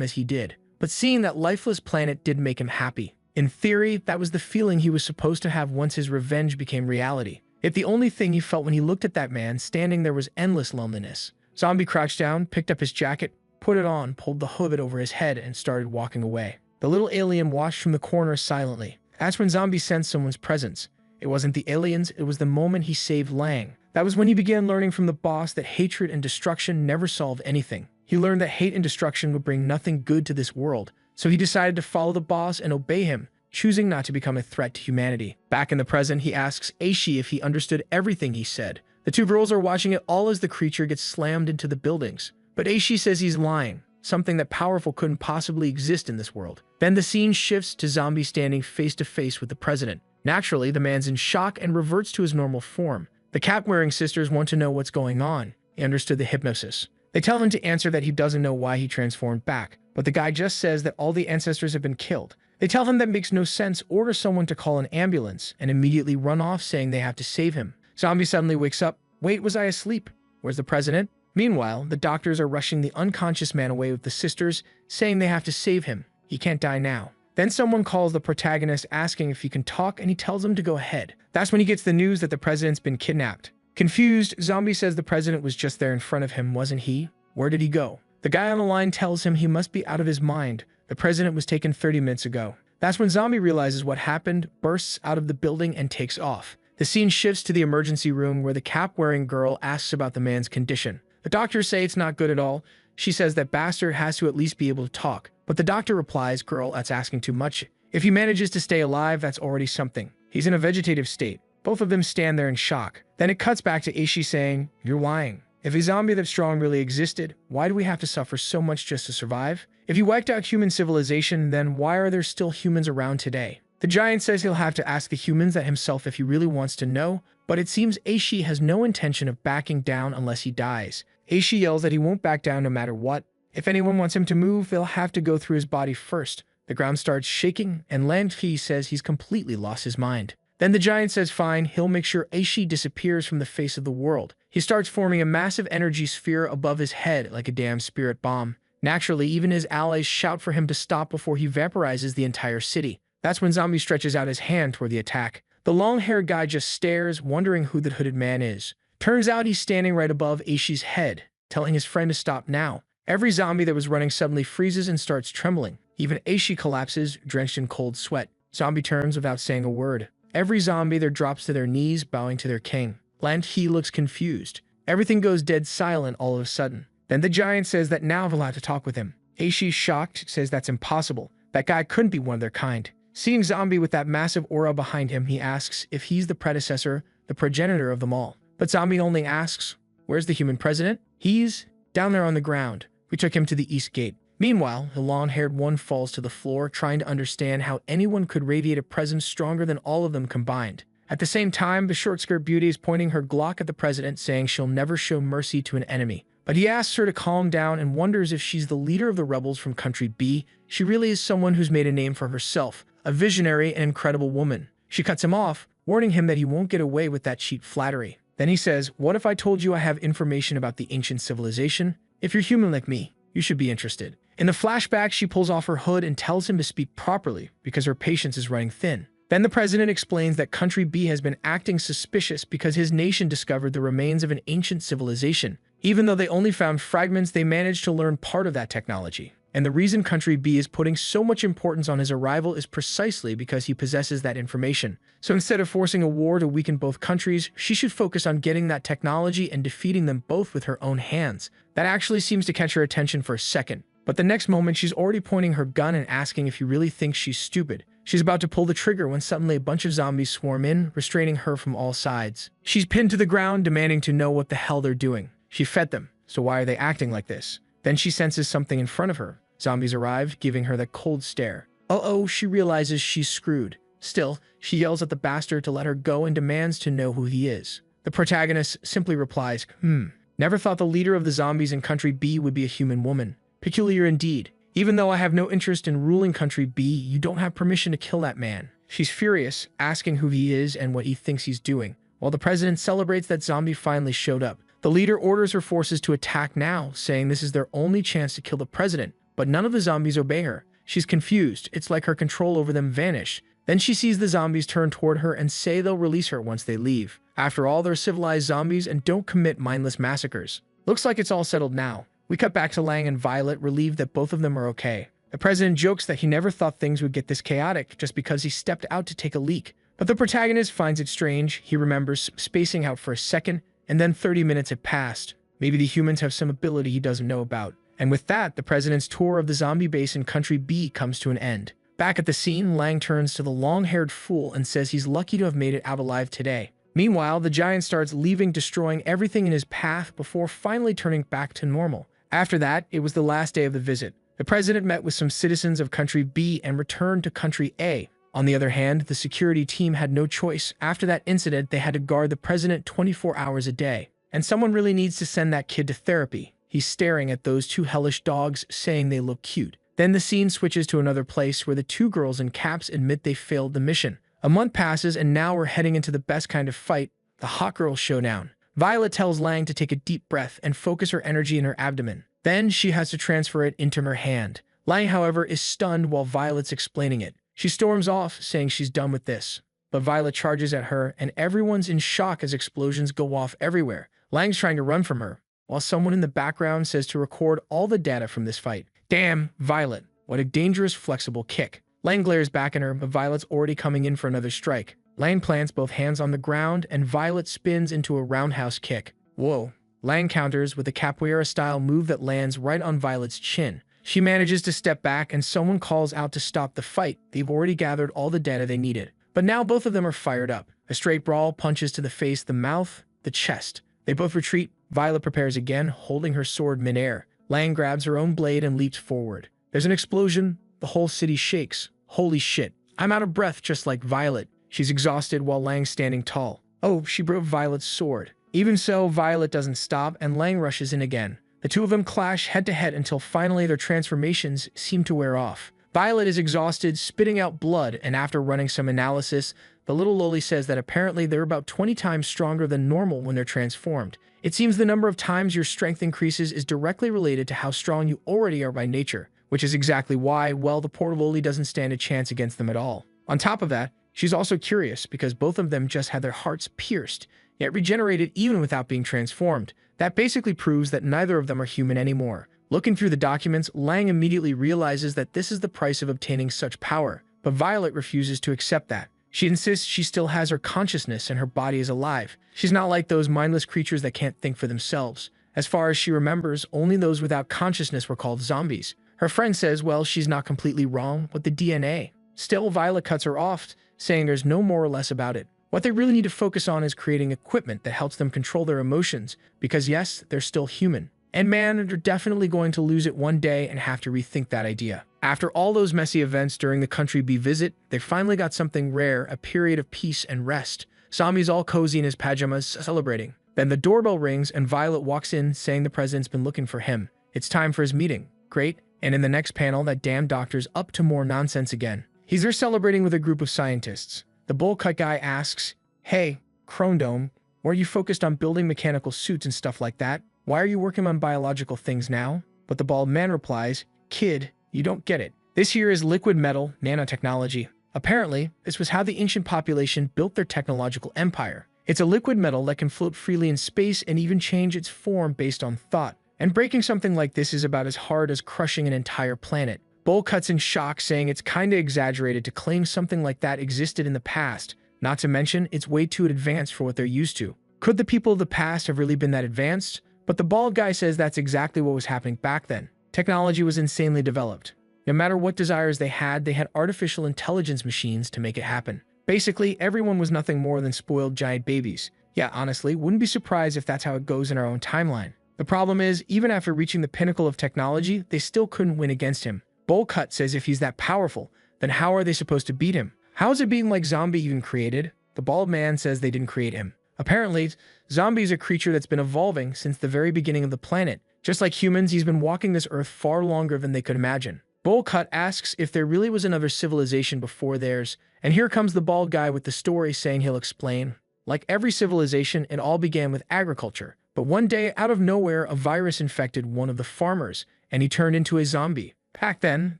as he did. But seeing that lifeless planet did make him happy. In theory, that was the feeling he was supposed to have once his revenge became reality. Yet the only thing he felt when he looked at that man standing there was endless loneliness. Zombie crouched down, picked up his jacket, put it on, pulled the hood over his head, and started walking away. The little alien watched from the corner silently. That's when Zombie sensed someone's presence. It wasn't the aliens, it was the moment he saved Lang. That was when he began learning from the boss that hatred and destruction never solved anything. He learned that hate and destruction would bring nothing good to this world, so he decided to follow the boss and obey him, choosing not to become a threat to humanity. Back in the present, he asks Aishi if he understood everything he said. The two girls are watching it all as the creature gets slammed into the buildings. But Aishi says he's lying, something that powerful couldn't possibly exist in this world. Then the scene shifts to Zombie standing face to face with the president. Naturally, the man's in shock and reverts to his normal form. The cap-wearing sisters want to know what's going on. He understood the hypnosis. They tell him to answer that he doesn't know why he transformed back, but the guy just says that all the ancestors have been killed. They tell him that makes no sense, order someone to call an ambulance, and immediately run off saying they have to save him. Zombie suddenly wakes up. Wait, was I asleep? Where's the president? Meanwhile, the doctors are rushing the unconscious man away with the sisters, saying they have to save him. He can't die now. Then someone calls the protagonist asking if he can talk, and he tells him to go ahead. That's when he gets the news that the president's been kidnapped. Confused, Zombie says the president was just there in front of him, wasn't he? Where did he go? The guy on the line tells him he must be out of his mind. The president was taken 30 minutes ago. That's when Zombie realizes what happened, bursts out of the building, and takes off. The scene shifts to the emergency room where the cap-wearing girl asks about the man's condition. The doctors say it's not good at all. She says that Bastard has to at least be able to talk. But the doctor replies, "Girl, that's asking too much. If he manages to stay alive, that's already something. He's in a vegetative state." Both of them stand there in shock. Then it cuts back to Aishi saying, "You're lying. If a zombie that strong really existed, why do we have to suffer so much just to survive? If he wiped out human civilization, then why are there still humans around today?" The giant says he'll have to ask the humans that himself if he really wants to know, but it seems Aishi has no intention of backing down unless he dies. Aishi yells that he won't back down no matter what. If anyone wants him to move, they'll have to go through his body first. The ground starts shaking, and Lanfi says he's completely lost his mind. Then the giant says fine, he'll make sure Aishi disappears from the face of the world. He starts forming a massive energy sphere above his head like a damn spirit bomb. Naturally, even his allies shout for him to stop before he vaporizes the entire city. That's when Zombie stretches out his hand toward the attack. The long-haired guy just stares, wondering who the hooded man is. Turns out he's standing right above Aishi's head, telling his friend to stop now. Every zombie that was running suddenly freezes and starts trembling. Even Aishi collapses, drenched in cold sweat. Zombie turns without saying a word. Every zombie there drops to their knees, bowing to their king. Lan-He looks confused. Everything goes dead silent all of a sudden. Then the giant says that now they'll have to talk with him. Aishi, shocked, says that's impossible. That guy couldn't be one of their kind. Seeing Zombie with that massive aura behind him, he asks if he's the predecessor, the progenitor of them all. But Zombie only asks, "Where's the human president?" He's Down there on the ground. We took him to the east gate. Meanwhile, the long-haired one falls to the floor, trying to understand how anyone could radiate a presence stronger than all of them combined. At the same time, the short-skirt beauty is pointing her Glock at the president, saying she'll never show mercy to an enemy. But he asks her to calm down and wonders if she's the leader of the rebels from Country B. She really is someone who's made a name for herself, a visionary and incredible woman. She cuts him off, warning him that he won't get away with that cheap flattery. Then he says, "What if I told you I have information about the ancient civilization? If you're human like me, you should be interested." In the flashback, she pulls off her hood and tells him to speak properly because her patience is running thin. Then the president explains that Country B has been acting suspicious because his nation discovered the remains of an ancient civilization. Even though they only found fragments, they managed to learn part of that technology. And the reason Country B is putting so much importance on his arrival is precisely because he possesses that information. So instead of forcing a war to weaken both countries, she should focus on getting that technology and defeating them both with her own hands. That actually seems to catch her attention for a second. But the next moment, she's already pointing her gun and asking if he really thinks she's stupid. She's about to pull the trigger when suddenly a bunch of zombies swarm in, restraining her from all sides. She's pinned to the ground, demanding to know what the hell they're doing. She fed them, so why are they acting like this? Then she senses something in front of her. Zombies arrive, giving her that cold stare. Uh-oh, she realizes she's screwed. Still, she yells at the bastard to let her go and demands to know who he is. The protagonist simply replies, Never thought the leader of the zombies in Country B would be a human woman. Peculiar indeed. Even though I have no interest in ruling Country B, you don't have permission to kill that man." She's furious, asking who he is and what he thinks he's doing, while the president celebrates that zombie finally showed up. The leader orders her forces to attack now, saying this is their only chance to kill the president, but none of the zombies obey her. She's confused. It's like her control over them vanished. Then she sees the zombies turn toward her and say they'll release her once they leave. After all, they're civilized zombies and don't commit mindless massacres. Looks like it's all settled now. We cut back to Lang and Violet, relieved that both of them are okay. The president jokes that he never thought things would get this chaotic just because he stepped out to take a leak. But the protagonist finds it strange. He remembers spacing out for a second, and then 30 minutes have passed. Maybe the humans have some ability he doesn't know about. And with that, the president's tour of the zombie base in Country B comes to an end. Back at the scene, Lang turns to the long-haired fool and says he's lucky to have made it out alive today. Meanwhile, the giant starts leaving, destroying everything in his path before finally turning back to normal. After that, it was the last day of the visit. The president met with some citizens of Country B and returned to Country A. On the other hand, the security team had no choice. After that incident, they had to guard the president 24 hours a day. And someone really needs to send that kid to therapy. He's staring at those two hellish dogs, saying they look cute. Then the scene switches to another place where the two girls in caps admit they failed the mission. A month passes, and now we're heading into the best kind of fight, the hot girl showdown. Violet tells Lang to take a deep breath and focus her energy in her abdomen. Then she has to transfer it into her hand. Lang, however, is stunned while Violet's explaining it. She storms off, saying she's done with this. But Violet charges at her, and everyone's in shock as explosions go off everywhere. Lang's trying to run from her, while someone in the background says to record all the data from this fight. Damn, Violet, what a dangerous, flexible kick. Lang glares back at her, but Violet's already coming in for another strike. Lang plants both hands on the ground, and Violet spins into a roundhouse kick. Whoa. Lang counters with a capoeira-style move that lands right on Violet's chin. She manages to step back, and someone calls out to stop the fight. They've already gathered all the data they needed. But now both of them are fired up. A straight brawl, punches to the face, the mouth, the chest. They both retreat. Violet prepares again, holding her sword midair. Lang grabs her own blade and leaps forward. There's an explosion. The whole city shakes. Holy shit. I'm out of breath just like Violet. She's exhausted while Lang's standing tall. Oh, she broke Violet's sword. Even so, Violet doesn't stop, and Lang rushes in again. The two of them clash head-to-head until finally their transformations seem to wear off. Violet is exhausted, spitting out blood, and after running some analysis, the little loli says that apparently they're about 20 times stronger than normal when they're transformed. It seems the number of times your strength increases is directly related to how strong you already are by nature, which is exactly why, well, the poor loli doesn't stand a chance against them at all. On top of that, she's also curious because both of them just had their hearts pierced, yet regenerated even without being transformed. That basically proves that neither of them are human anymore. Looking through the documents, Lang immediately realizes that this is the price of obtaining such power, but Violet refuses to accept that. She insists she still has her consciousness and her body is alive. She's not like those mindless creatures that can't think for themselves. As far as she remembers, only those without consciousness were called zombies. Her friend says, well, she's not completely wrong with the DNA. Still, Violet cuts her off, saying there's no more or less about it. What they really need to focus on is creating equipment that helps them control their emotions, because yes, they're still human. and man, they're definitely going to lose it one day and have to rethink that idea. After all those messy events during the Country B visit, they finally got something rare, a period of peace and rest. Zombie's all cozy in his pajamas, celebrating. Then the doorbell rings and Violet walks in, saying the president's been looking for him. It's time for his meeting. Great. And in the next panel, that damn doctor's up to more nonsense again. He's there celebrating with a group of scientists. The bowl cut guy asks, "Hey, Crondome, were you focused on building mechanical suits and stuff like that? Why are you working on biological things now?" But the bald man replies, "Kid, you don't get it. This here is liquid metal nanotechnology. Apparently, this was how the ancient population built their technological empire. It's a liquid metal that can float freely in space and even change its form based on thought. And breaking something like this is about as hard as crushing an entire planet." Bull cuts in shock, saying it's kinda exaggerated to claim something like that existed in the past. Not to mention, it's way too advanced for what they're used to. Could the people of the past have really been that advanced? But the bald guy says that's exactly what was happening back then. Technology was insanely developed. No matter what desires they had artificial intelligence machines to make it happen. Basically, everyone was nothing more than spoiled giant babies. Yeah, honestly, wouldn't be surprised if that's how it goes in our own timeline. The problem is, even after reaching the pinnacle of technology, they still couldn't win against him. Bullcut says if he's that powerful, then how are they supposed to beat him? How is it being like Zombie even created? The bald man says they didn't create him. Apparently, Zombie is a creature that's been evolving since the very beginning of the planet. Just like humans, he's been walking this earth far longer than they could imagine. Bullcut asks if there really was another civilization before theirs, and here comes the bald guy with the story, saying he'll explain. Like every civilization, it all began with agriculture. But one day, out of nowhere, a virus infected one of the farmers, and he turned into a zombie. Back then,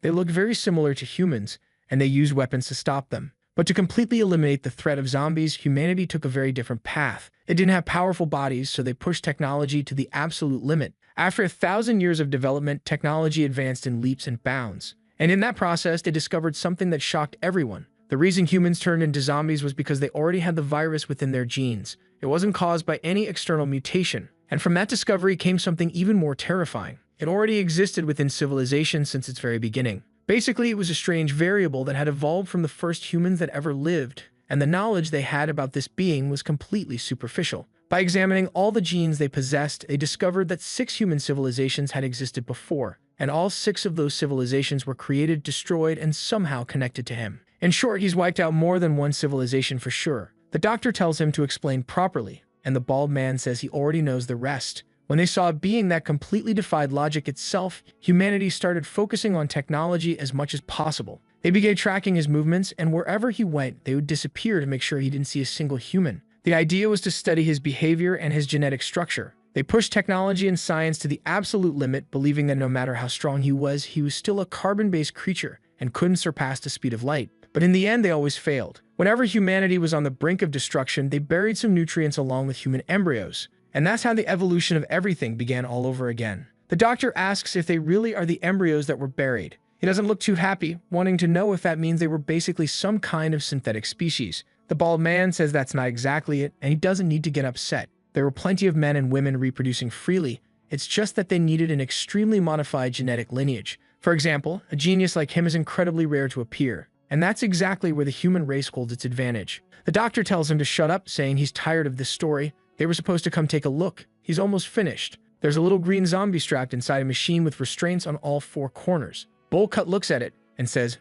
they looked very similar to humans, and they used weapons to stop them. But to completely eliminate the threat of zombies, humanity took a very different path. It didn't have powerful bodies, so they pushed technology to the absolute limit. After 1,000 years of development, technology advanced in leaps and bounds. And in that process, they discovered something that shocked everyone. The reason humans turned into zombies was because they already had the virus within their genes. It wasn't caused by any external mutation. And from that discovery came something even more terrifying. It already existed within civilization since its very beginning. Basically, it was a strange variable that had evolved from the first humans that ever lived, and the knowledge they had about this being was completely superficial. By examining all the genes they possessed, they discovered that 6 human civilizations had existed before, and all 6 of those civilizations were created, destroyed, and somehow connected to him. In short, he's wiped out more than one civilization for sure. The doctor tells him to explain properly, and the bald man says he already knows the rest. When they saw a being that completely defied logic itself, humanity started focusing on technology as much as possible. They began tracking his movements, and wherever he went, they would disappear to make sure he didn't see a single human. The idea was to study his behavior and his genetic structure. They pushed technology and science to the absolute limit, believing that no matter how strong he was still a carbon-based creature and couldn't surpass the speed of light. But in the end, they always failed. Whenever humanity was on the brink of destruction, they buried some nutrients along with human embryos. And that's how the evolution of everything began all over again. The doctor asks if they really are the embryos that were buried. He doesn't look too happy, wanting to know if that means they were basically some kind of synthetic species. The bald man says that's not exactly it, and he doesn't need to get upset. There were plenty of men and women reproducing freely. It's just that they needed an extremely modified genetic lineage. For example, a genius like him is incredibly rare to appear. And that's exactly where the human race holds its advantage. The doctor tells him to shut up, saying he's tired of this story. They were supposed to come take a look. He's almost finished. There's a little green zombie strapped inside a machine with restraints on all 4 corners. Bullcut looks at it and says,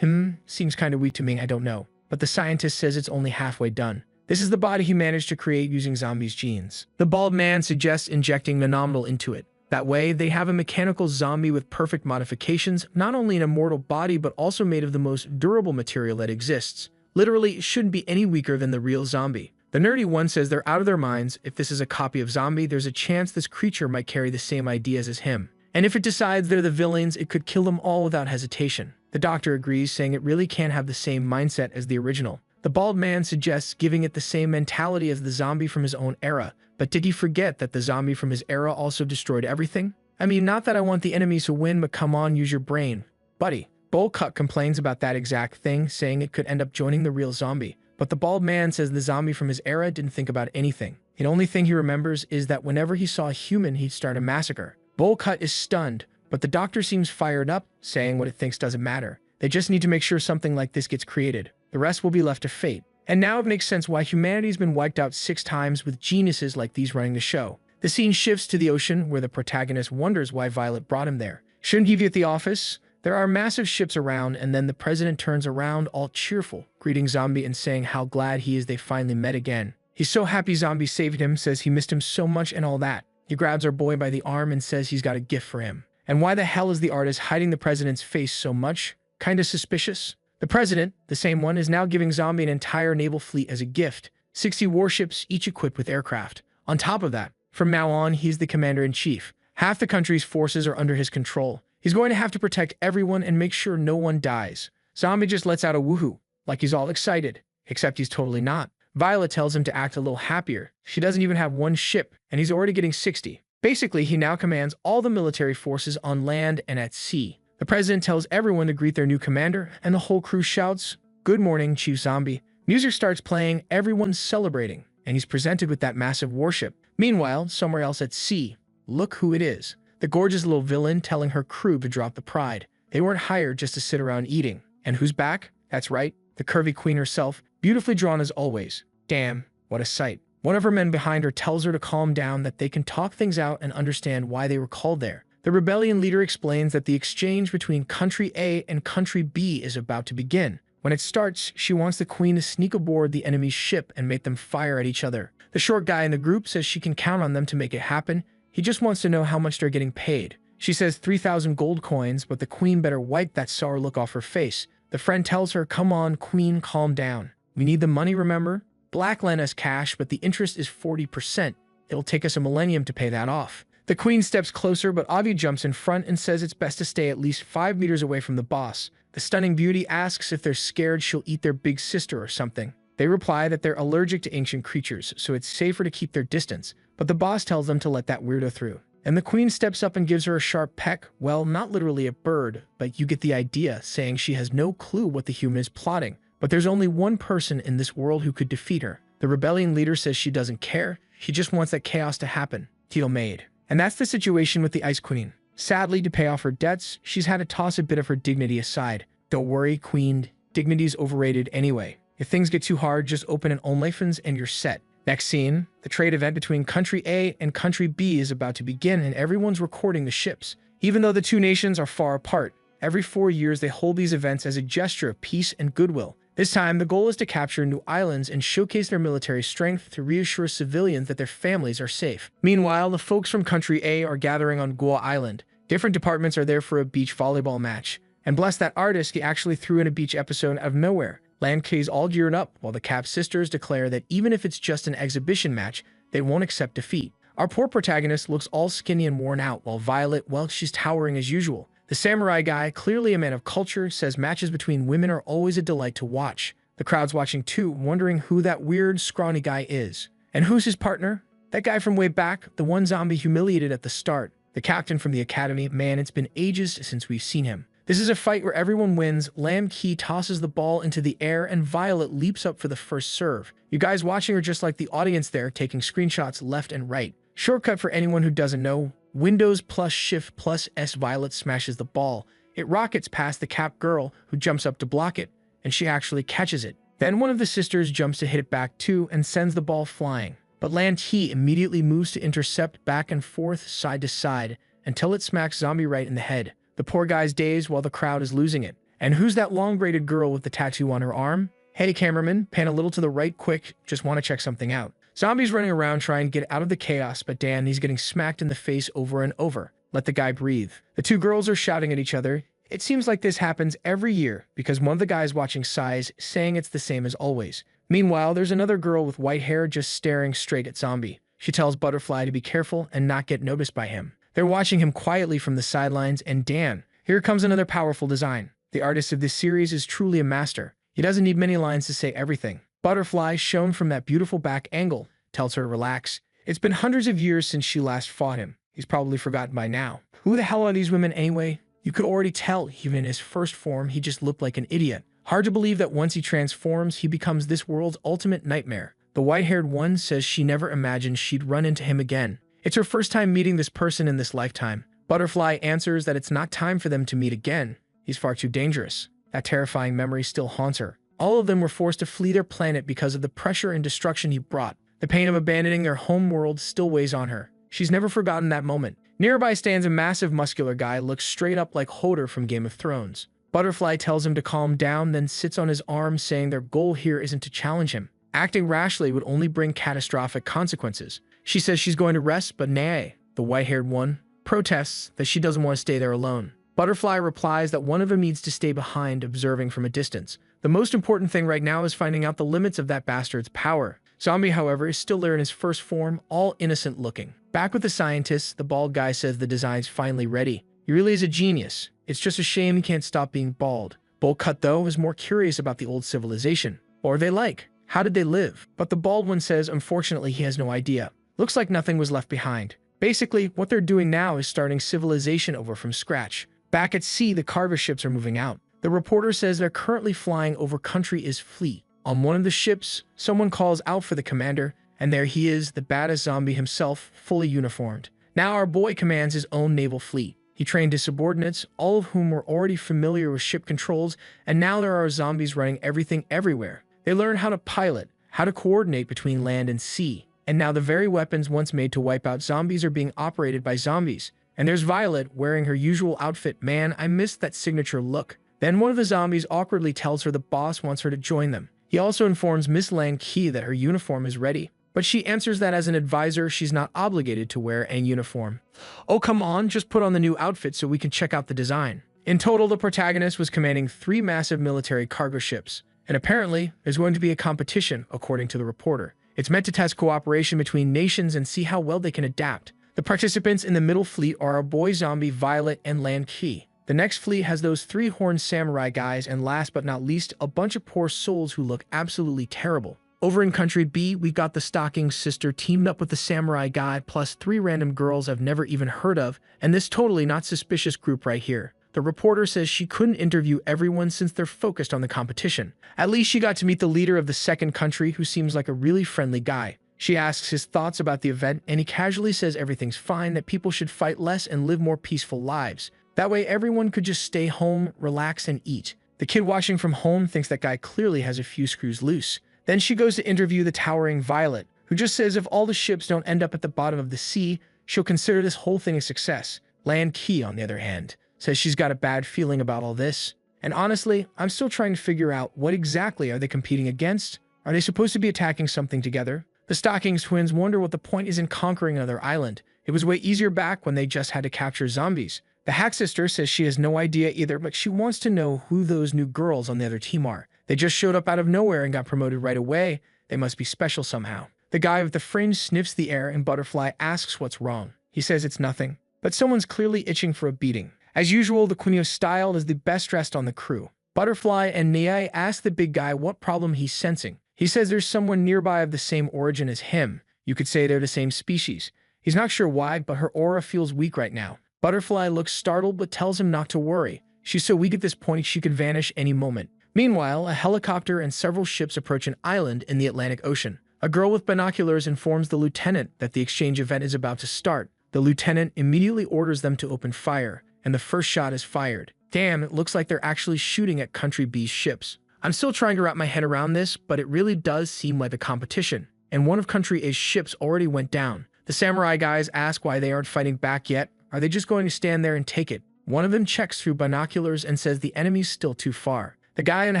seems kind of weak to me, I don't know. But the scientist says it's only halfway done. This is the body he managed to create using zombies' genes. The bald man suggests injecting nanominal into it. That way, they have a mechanical zombie with perfect modifications, not only an immortal body, but also made of the most durable material that exists. Literally, it shouldn't be any weaker than the real zombie. The nerdy one says they're out of their minds. If this is a copy of Zombie, there's a chance this creature might carry the same ideas as him. And if it decides they're the villains, it could kill them all without hesitation. The doctor agrees, saying it really can't have the same mindset as the original. The bald man suggests giving it the same mentality as the zombie from his own era. But did he forget that the zombie from his era also destroyed everything? I mean, not that I want the enemies to win, but come on, use your brain. Buddy. Bullcut complains about that exact thing, saying it could end up joining the real zombie. But the bald man says the zombie from his era didn't think about anything. The only thing he remembers is that whenever he saw a human, he'd start a massacre. Bullcut is stunned, but the doctor seems fired up, saying what it thinks doesn't matter. They just need to make sure something like this gets created. The rest will be left to fate. And now it makes sense why humanity's been wiped out 6 times with geniuses like these running the show. The scene shifts to the ocean, where the protagonist wonders why Violet brought him there. Shouldn't he be at the office? There are massive ships around, and then the president turns around all cheerful, greeting Zombie and saying how glad he is they finally met again. He's so happy Zombie saved him, says he missed him so much and all that. He grabs our boy by the arm and says he's got a gift for him. And why the hell is the artist hiding the president's face so much? Kinda suspicious. The president, the same one, is now giving Zombie an entire naval fleet as a gift. 60 warships, each equipped with aircraft. On top of that, from now on, he's the commander-in-chief. Half the country's forces are under his control. He's going to have to protect everyone and make sure no one dies. Zombie just lets out a woohoo, like he's all excited. Except he's totally not. Violet tells him to act a little happier. She doesn't even have one ship, and he's already getting 60. Basically, he now commands all the military forces on land and at sea. The president tells everyone to greet their new commander, and the whole crew shouts, "Good morning, Chief Zombie." Music starts playing, everyone's celebrating, and he's presented with that massive warship. Meanwhile, somewhere else at sea, look who it is. The gorgeous little villain telling her crew to drop the pride. They weren't hired just to sit around eating. And who's back? That's right, the curvy queen herself, beautifully drawn as always. Damn, what a sight. One of her men behind her tells her to calm down, that they can talk things out and understand why they were called there. The rebellion leader explains that the exchange between Country A and Country B is about to begin. When it starts, she wants the queen to sneak aboard the enemy's ship and make them fire at each other. The short guy in the group says she can count on them to make it happen. He just wants to know how much they're getting paid. She says 3,000 gold coins, but the queen better wipe that sour look off her face. The friend tells her, "Come on, queen, calm down. We need the money, remember? Black lent us cash, but the interest is 40%. It'll take us a millennium to pay that off." The queen steps closer, but Avi jumps in front and says it's best to stay at least 5 meters away from the boss. The stunning beauty asks if they're scared she'll eat their big sister or something. They reply that they're allergic to ancient creatures, so it's safer to keep their distance, but the boss tells them to let that weirdo through. And the queen steps up and gives her a sharp peck. Well, not literally a bird, but you get the idea, saying she has no clue what the human is plotting. But there's only one person in this world who could defeat her. The rebellion leader says she doesn't care. She just wants that chaos to happen. Deal made. And that's the situation with the Ice Queen. Sadly, to pay off her debts, she's had to toss a bit of her dignity aside. Don't worry, queen. Dignity's overrated anyway. If things get too hard, just open an OnlyFans and you're set. Next scene, the trade event between Country A and Country B is about to begin, and everyone's recording the ships. Even though the two nations are far apart, every 4 years they hold these events as a gesture of peace and goodwill. This time, the goal is to capture new islands and showcase their military strength to reassure civilians that their families are safe. Meanwhile, the folks from Country A are gathering on Guo Island. Different departments are there for a beach volleyball match. And bless that artist, he actually threw in a beach episode out of nowhere. Land K's all geared up, while the Cap sisters declare that even if it's just an exhibition match, they won't accept defeat. Our poor protagonist looks all skinny and worn out, while Violet, well, she's towering as usual. The samurai guy, clearly a man of culture, says matches between women are always a delight to watch. The crowd's watching too, wondering who that weird, scrawny guy is. And who's his partner? That guy from way back, the one Zombie humiliated at the start. The captain from the academy. Man, it's been ages since we've seen him. This is a fight where everyone wins. Lam Ki tosses the ball into the air and Violet leaps up for the first serve. You guys watching are just like the audience there, taking screenshots left and right. Shortcut for anyone who doesn't know, Windows plus Shift plus S. Violet smashes the ball. It rockets past the Cap girl, who jumps up to block it, and she actually catches it. Then one of the sisters jumps to hit it back too and sends the ball flying. But Lan Ti immediately moves to intercept back and forth, side to side, until it smacks Zombie right in the head. The poor guy's dazed while the crowd is losing it. And who's that long-braided girl with the tattoo on her arm? Hey cameraman, pan a little to the right quick, just want to check something out. Zombie's running around trying to get out of the chaos, but damn, he's getting smacked in the face over and over. Let the guy breathe. The two girls are shouting at each other. It seems like this happens every year, because one of the guys watching sighs, saying it's the same as always. Meanwhile, there's another girl with white hair just staring straight at Zombie. She tells Butterfly to be careful and not get noticed by him. They're watching him quietly from the sidelines, and damn, here comes another powerful design. The artist of this series is truly a master. He doesn't need many lines to say everything. Butterfly, shown from that beautiful back angle, tells her to relax. It's been hundreds of years since she last fought him. He's probably forgotten by now. Who the hell are these women anyway? You could already tell, even in his first form, he just looked like an idiot. Hard to believe that once he transforms, he becomes this world's ultimate nightmare. The white-haired one says she never imagined she'd run into him again. It's her first time meeting this person in this lifetime. Butterfly answers that it's not time for them to meet again. He's far too dangerous. That terrifying memory still haunts her. All of them were forced to flee their planet because of the pressure and destruction he brought. The pain of abandoning their home world still weighs on her. She's never forgotten that moment. Nearby stands a massive muscular guy, looks straight up like Hodor from Game of Thrones. Butterfly tells him to calm down, then sits on his arm, saying their goal here isn't to challenge him. Acting rashly would only bring catastrophic consequences. She says she's going to rest, but Nae, the white-haired one, protests that she doesn't want to stay there alone. Butterfly replies that one of them needs to stay behind, observing from a distance. The most important thing right now is finding out the limits of that bastard's power. Zombie, however, is still there in his first form, all innocent looking. Back with the scientists, the bald guy says the design's finally ready. He really is a genius. It's just a shame he can't stop being bald. Bowl Cut, though, is more curious about the old civilization. What are they like? How did they live? But the bald one says unfortunately he has no idea. Looks like nothing was left behind. Basically, what they're doing now is starting civilization over from scratch. Back at sea, the cargo ships are moving out. The reporter says they're currently flying over country is fleet. On one of the ships, someone calls out for the commander, and there he is, the baddest zombie himself, fully uniformed. Now our boy commands his own naval fleet. He trained his subordinates, all of whom were already familiar with ship controls, and now there are zombies running everything everywhere. They learn how to pilot, how to coordinate between land and sea. And now the very weapons once made to wipe out zombies are being operated by zombies. And there's Violet wearing her usual outfit. Man, I missed that signature look. Then one of the zombies awkwardly tells her the boss wants her to join them. He also informs Miss Lan Qi that her uniform is ready, but she answers that as an advisor, she's not obligated to wear a uniform. Oh, come on, just put on the new outfit so we can check out the design. In total, the protagonist was commanding 3 massive military cargo ships, and apparently there's going to be a competition, according to the reporter. It's meant to test cooperation between nations and see how well they can adapt. The participants in the middle fleet are our boy zombie Violet and Lan Qi. The next fleet has those 3-horned samurai guys, and last but not least, a bunch of poor souls who look absolutely terrible. Over in Country B, we got the Stocking Sister teamed up with the samurai guy, plus 3 random girls I've never even heard of, and this totally not suspicious group right here. The reporter says she couldn't interview everyone since they're focused on the competition. At least she got to meet the leader of the second country, who seems like a really friendly guy. She asks his thoughts about the event, and he casually says everything's fine, that people should fight less and live more peaceful lives. That way everyone could just stay home, relax, and eat. The kid watching from home thinks that guy clearly has a few screws loose. Then she goes to interview the towering Violet, who just says if all the ships don't end up at the bottom of the sea, she'll consider this whole thing a success. Lan Qi, on the other hand, says she's got a bad feeling about all this. And honestly, I'm still trying to figure out what exactly are they competing against? Are they supposed to be attacking something together? The Stockings twins wonder what the point is in conquering another island. It was way easier back when they just had to capture zombies. The Hack Sister says she has no idea either, but she wants to know who those new girls on the other team are. They just showed up out of nowhere and got promoted right away. They must be special somehow. The guy with the fringe sniffs the air, and Butterfly asks what's wrong. He says it's nothing, but someone's clearly itching for a beating. As usual, the Quinio style is the best dressed on the crew. Butterfly and Niai ask the big guy what problem he's sensing. He says there's someone nearby of the same origin as him. You could say they're the same species. He's not sure why, but her aura feels weak right now. Butterfly looks startled but tells him not to worry. She's so weak at this point she could vanish any moment. Meanwhile, a helicopter and several ships approach an island in the Atlantic Ocean. A girl with binoculars informs the lieutenant that the exchange event is about to start. The lieutenant immediately orders them to open fire, and the first shot is fired. Damn, it looks like they're actually shooting at Country B's ships. I'm still trying to wrap my head around this, but it really does seem like a competition. And one of Country A's ships already went down. The samurai guys ask why they aren't fighting back yet. Are they just going to stand there and take it? One of them checks through binoculars and says the enemy's still too far. The guy in a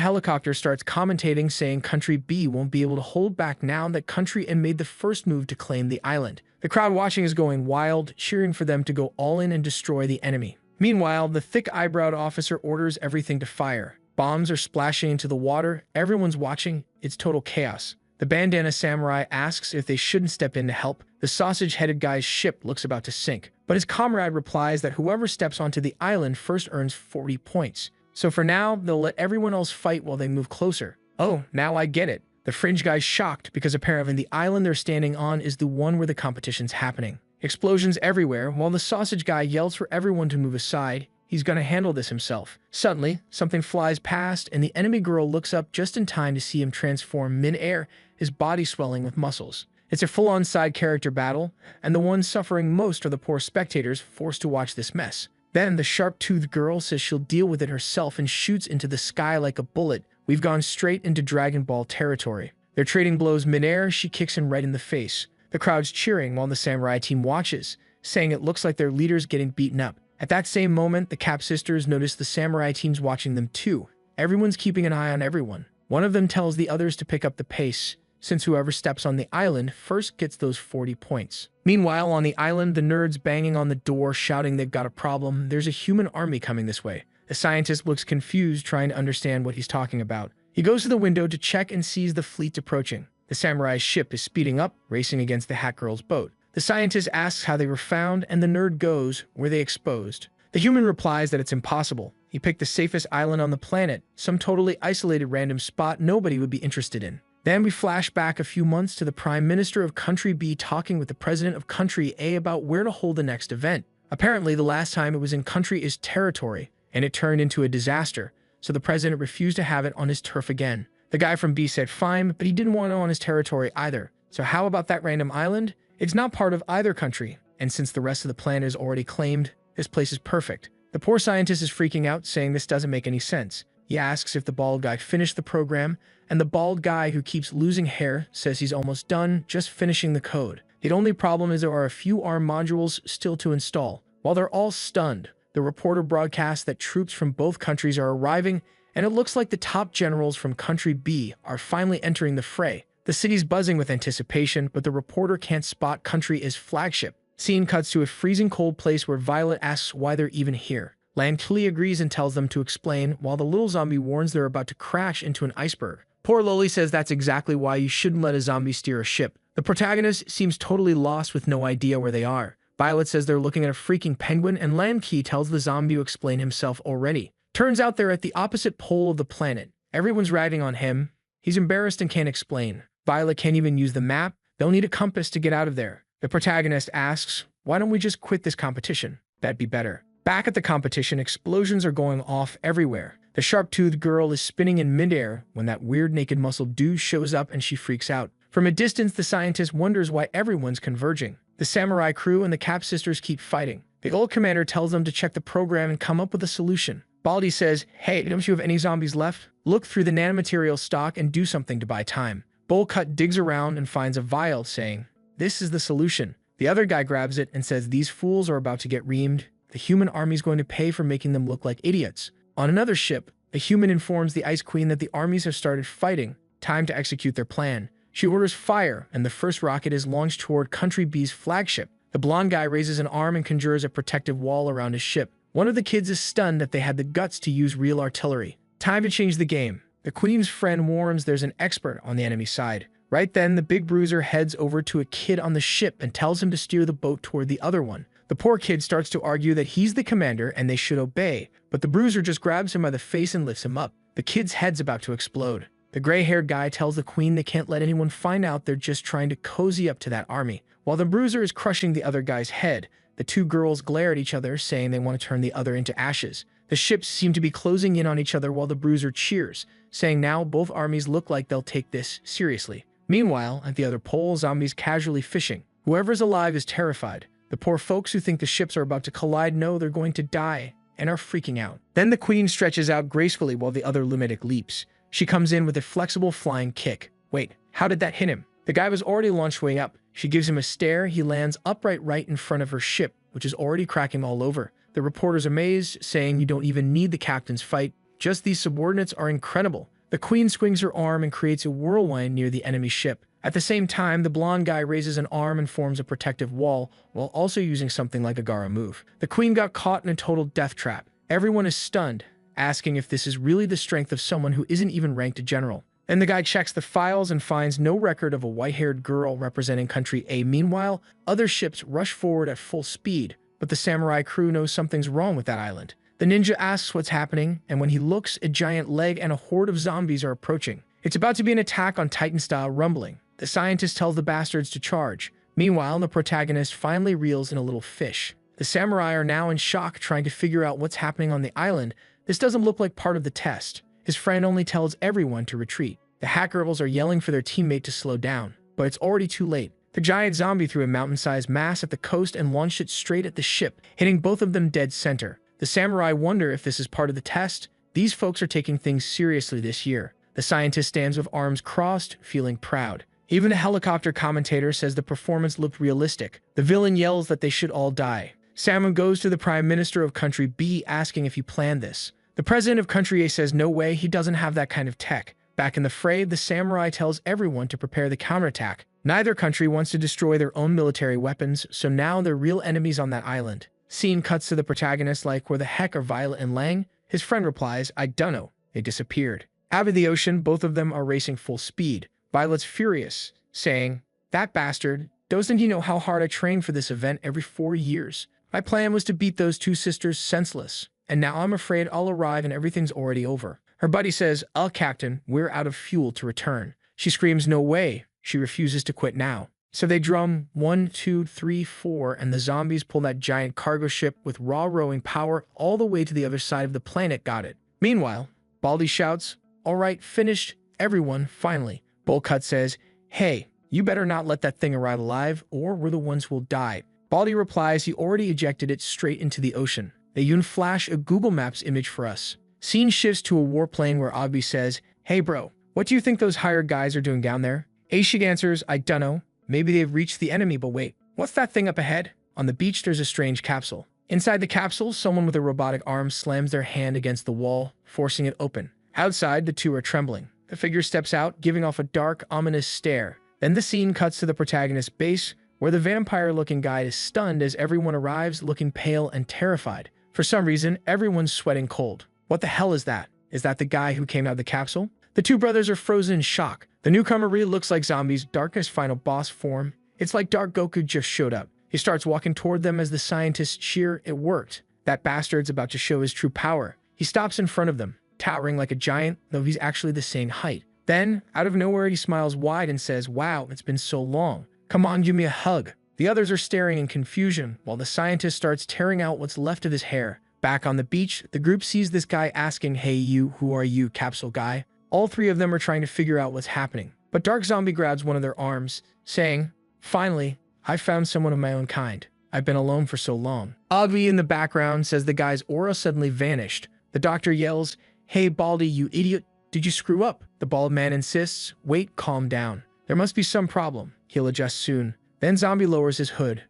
helicopter starts commentating, saying Country B won't be able to hold back now that Country A made the first move to claim the island. The crowd watching is going wild, cheering for them to go all in and destroy the enemy. Meanwhile, the thick-eyebrowed officer orders everything to fire. Bombs are splashing into the water. Everyone's watching. It's total chaos. The bandana samurai asks if they shouldn't step in to help. The sausage-headed guy's ship looks about to sink, but his comrade replies that whoever steps onto the island first earns 40 points. So for now, they'll let everyone else fight while they move closer. Oh, now I get it. The fringe guy's shocked because apparently the island they're standing on is the one where the competition's happening. Explosions everywhere, while the sausage guy yells for everyone to move aside. He's gonna handle this himself. Suddenly, something flies past, and the enemy girl looks up just in time to see him transform mid-air, his body swelling with muscles. It's a full-on side character battle, and the ones suffering most are the poor spectators forced to watch this mess. Then the sharp-toothed girl says she'll deal with it herself and shoots into the sky like a bullet. We've gone straight into Dragon Ball territory. They're trading blows mid-air. She kicks him right in the face. The crowd's cheering while the samurai team watches, saying it looks like their leader's getting beaten up. At that same moment, the Cap sisters notice the samurai team's watching them too. Everyone's keeping an eye on everyone. One of them tells the others to pick up the pace, since whoever steps on the island first gets those 40 points. Meanwhile, on the island, the nerds banging on the door shouting they've got a problem. There's a human army coming this way. The scientist looks confused, trying to understand what he's talking about. He goes to the window to check and sees the fleet approaching. The samurai's ship is speeding up, racing against the Hat Girl's boat. The scientist asks how they were found, and the nerd goes, "Were they exposed?" The human replies that it's impossible. He picked the safest island on the planet, some totally isolated random spot nobody would be interested in. Then we flash back a few months to the Prime Minister of Country B talking with the President of Country A about where to hold the next event. Apparently, the last time it was in Country A's territory, and it turned into a disaster, so the President refused to have it on his turf again. The guy from B said fine, but he didn't want it on his territory either. So how about that random island? It's not part of either country, and since the rest of the planet is already claimed, this place is perfect. The poor scientist is freaking out, saying this doesn't make any sense. He asks if the bald guy finished the program, and the bald guy who keeps losing hair says he's almost done, just finishing the code. The only problem is there are a few ARM modules still to install. While they're all stunned, the reporter broadcasts that troops from both countries are arriving, and it looks like the top generals from Country B are finally entering the fray. The city's buzzing with anticipation, but the reporter can't spot Country A's flagship. Scene cuts to a freezing cold place where Violet asks why they're even here. Lankly agrees and tells them to explain, while the little zombie warns they're about to crash into an iceberg. Poor Loli says that's exactly why you shouldn't let a zombie steer a ship. The protagonist seems totally lost with no idea where they are. Violet says they're looking at a freaking penguin, and Lankey tells the zombie to explain himself already. Turns out they're at the opposite pole of the planet. Everyone's ragging on him. He's embarrassed and can't explain. Violet can't even use the map. They'll need a compass to get out of there. The protagonist asks, why don't we just quit this competition? That'd be better. Back at the competition, explosions are going off everywhere. The sharp-toothed girl is spinning in midair when that weird naked muscle dude shows up and she freaks out. From a distance, the scientist wonders why everyone's converging. The samurai crew and the Cap sisters keep fighting. The old commander tells them to check the program and come up with a solution. Baldy says, hey, don't you have any zombies left? Look through the nanomaterial stock and do something to buy time. Bullcut digs around and finds a vial, saying, this is the solution. The other guy grabs it and says these fools are about to get reamed. The human army's going to pay for making them look like idiots. On another ship, a human informs the Ice Queen that the armies have started fighting. Time to execute their plan. She orders fire, and the first rocket is launched toward Country B's flagship. The blonde guy raises an arm and conjures a protective wall around his ship. One of the kids is stunned that they had the guts to use real artillery. Time to change the game. The Queen's friend warns there's an expert on the enemy side. Right then, the big bruiser heads over to a kid on the ship and tells him to steer the boat toward the other one. The poor kid starts to argue that he's the commander and they should obey, but the bruiser just grabs him by the face and lifts him up. The kid's head's about to explode. The gray-haired guy tells the Queen they can't let anyone find out they're just trying to cozy up to that army. While the bruiser is crushing the other guy's head, the two girls glare at each other, saying they want to turn the other into ashes. The ships seem to be closing in on each other while the bruiser cheers, saying now both armies look like they'll take this seriously. Meanwhile, at the other pole, zombies casually fishing. Whoever's alive is terrified. The poor folks who think the ships are about to collide know they're going to die and are freaking out. Then the Queen stretches out gracefully while the other lunatic leaps. She comes in with a flexible flying kick. Wait, how did that hit him? The guy was already launched way up. She gives him a stare. He lands upright right in front of her ship, which is already cracking all over. The reporter's amazed, saying you don't even need the captain's fight. Just these subordinates are incredible. The Queen swings her arm and creates a whirlwind near the enemy ship. At the same time, the blonde guy raises an arm and forms a protective wall, while also using something like a Gara move. The Queen got caught in a total death trap. Everyone is stunned, asking if this is really the strength of someone who isn't even ranked a general. Then the guy checks the files and finds no record of a white-haired girl representing Country A. Meanwhile, other ships rush forward at full speed, but the samurai crew knows something's wrong with that island. The ninja asks what's happening, and when he looks, a giant leg and a horde of zombies are approaching. It's about to be an attack on Titan-style rumbling. The scientist tells the bastards to charge. Meanwhile, the protagonist finally reels in a little fish. The samurai are now in shock, trying to figure out what's happening on the island. This doesn't look like part of the test. His friend only tells everyone to retreat. The Hat Girls are yelling for their teammate to slow down, but it's already too late. The giant zombie threw a mountain-sized mass at the coast and launched it straight at the ship, hitting both of them dead center. The samurai wonder if this is part of the test. These folks are taking things seriously this year. The scientist stands with arms crossed, feeling proud. Even a helicopter commentator says the performance looked realistic. The villain yells that they should all die. Salmon goes to the Prime Minister of Country B asking if he planned this. The President of Country A says no way, he doesn't have that kind of tech. Back in the fray, the samurai tells everyone to prepare the counterattack. Neither country wants to destroy their own military weapons, so now they're real enemies on that island. Scene cuts to the protagonist like, where the heck are Violet and Lang? His friend replies, I dunno. They disappeared. Out of the ocean, both of them are racing full speed. Violet's furious, saying, that bastard, doesn't he know how hard I train for this event every 4 years? My plan was to beat those two sisters senseless, and now I'm afraid I'll arrive and everything's already over. Her buddy says, Captain, we're out of fuel to return. She screams, no way. She refuses to quit now. So they drum 1, 2, 3, 4, and the zombies pull that giant cargo ship with raw rowing power all the way to the other side of the planet. Got it. Meanwhile, Baldy shouts, all right, finished, everyone, finally. Bullcut says, hey, you better not let that thing arrive alive, or we're the ones who'll die. Baldy replies he already ejected it straight into the ocean. They even flash a Google Maps image for us. Scene shifts to a warplane where Ogby says, hey bro, what do you think those hired guys are doing down there? Ashik answers, I dunno. Maybe they've reached the enemy, but wait, what's that thing up ahead? On the beach, there's a strange capsule. Inside the capsule, someone with a robotic arm slams their hand against the wall, forcing it open. Outside, the two are trembling. The figure steps out, giving off a dark, ominous stare. Then the scene cuts to the protagonist's base, where the vampire-looking guy is stunned as everyone arrives looking pale and terrified. For some reason, everyone's sweating cold. What the hell is that? Is that the guy who came out of the capsule? The two brothers are frozen in shock. The newcomer really looks like Zombie's darkest final boss form. It's like Dark Goku just showed up. He starts walking toward them as the scientists cheer. It worked. That bastard's about to show his true power. He stops in front of them, towering like a giant, though he's actually the same height. Then, out of nowhere, he smiles wide and says, wow, it's been so long. Come on, give me a hug. The others are staring in confusion, while the scientist starts tearing out what's left of his hair. Back on the beach, the group sees this guy asking, hey you, who are you, capsule guy? All three of them are trying to figure out what's happening. But Dark Zombie grabs one of their arms, saying, finally, I found someone of my own kind. I've been alone for so long. Ogby in the background says the guy's aura suddenly vanished. The doctor yells, hey Baldy, you idiot, did you screw up? The bald man insists, wait, calm down. There must be some problem. He'll adjust soon. Then Zombie lowers his hood.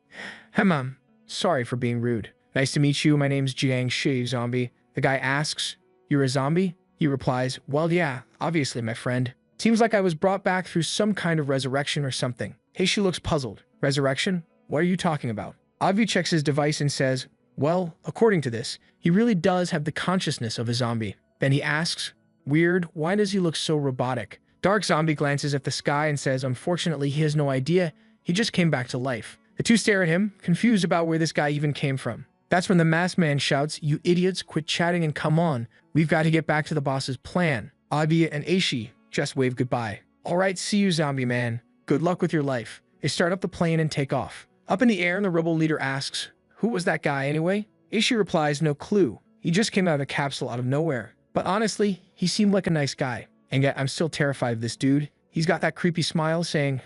Sorry for being rude. Nice to meet you, my name's Jiang Shi, Zombie. The guy asks, you're a zombie? He replies, well yeah, obviously my friend. Seems like I was brought back through some kind of resurrection or something. Heishi looks puzzled. Resurrection? What are you talking about? Ogby checks his device and says, well, according to this, he really does have the consciousness of a zombie. Then he asks, weird, why does he look so robotic? Dark Zombie glances at the sky and says, unfortunately, he has no idea. He just came back to life. The two stare at him, confused about where this guy even came from. That's when the masked man shouts, you idiots, quit chatting and come on. We've got to get back to the boss's plan. Ogby and Aishi just wave goodbye. All right, see you, zombie man. Good luck with your life. They start up the plane and take off. Up in the air, the rebel leader asks, who was that guy anyway? Aishi replies, no clue. He just came out of the capsule out of nowhere. But honestly, he seemed like a nice guy. And yet I'm still terrified of this dude. He's got that creepy smile saying,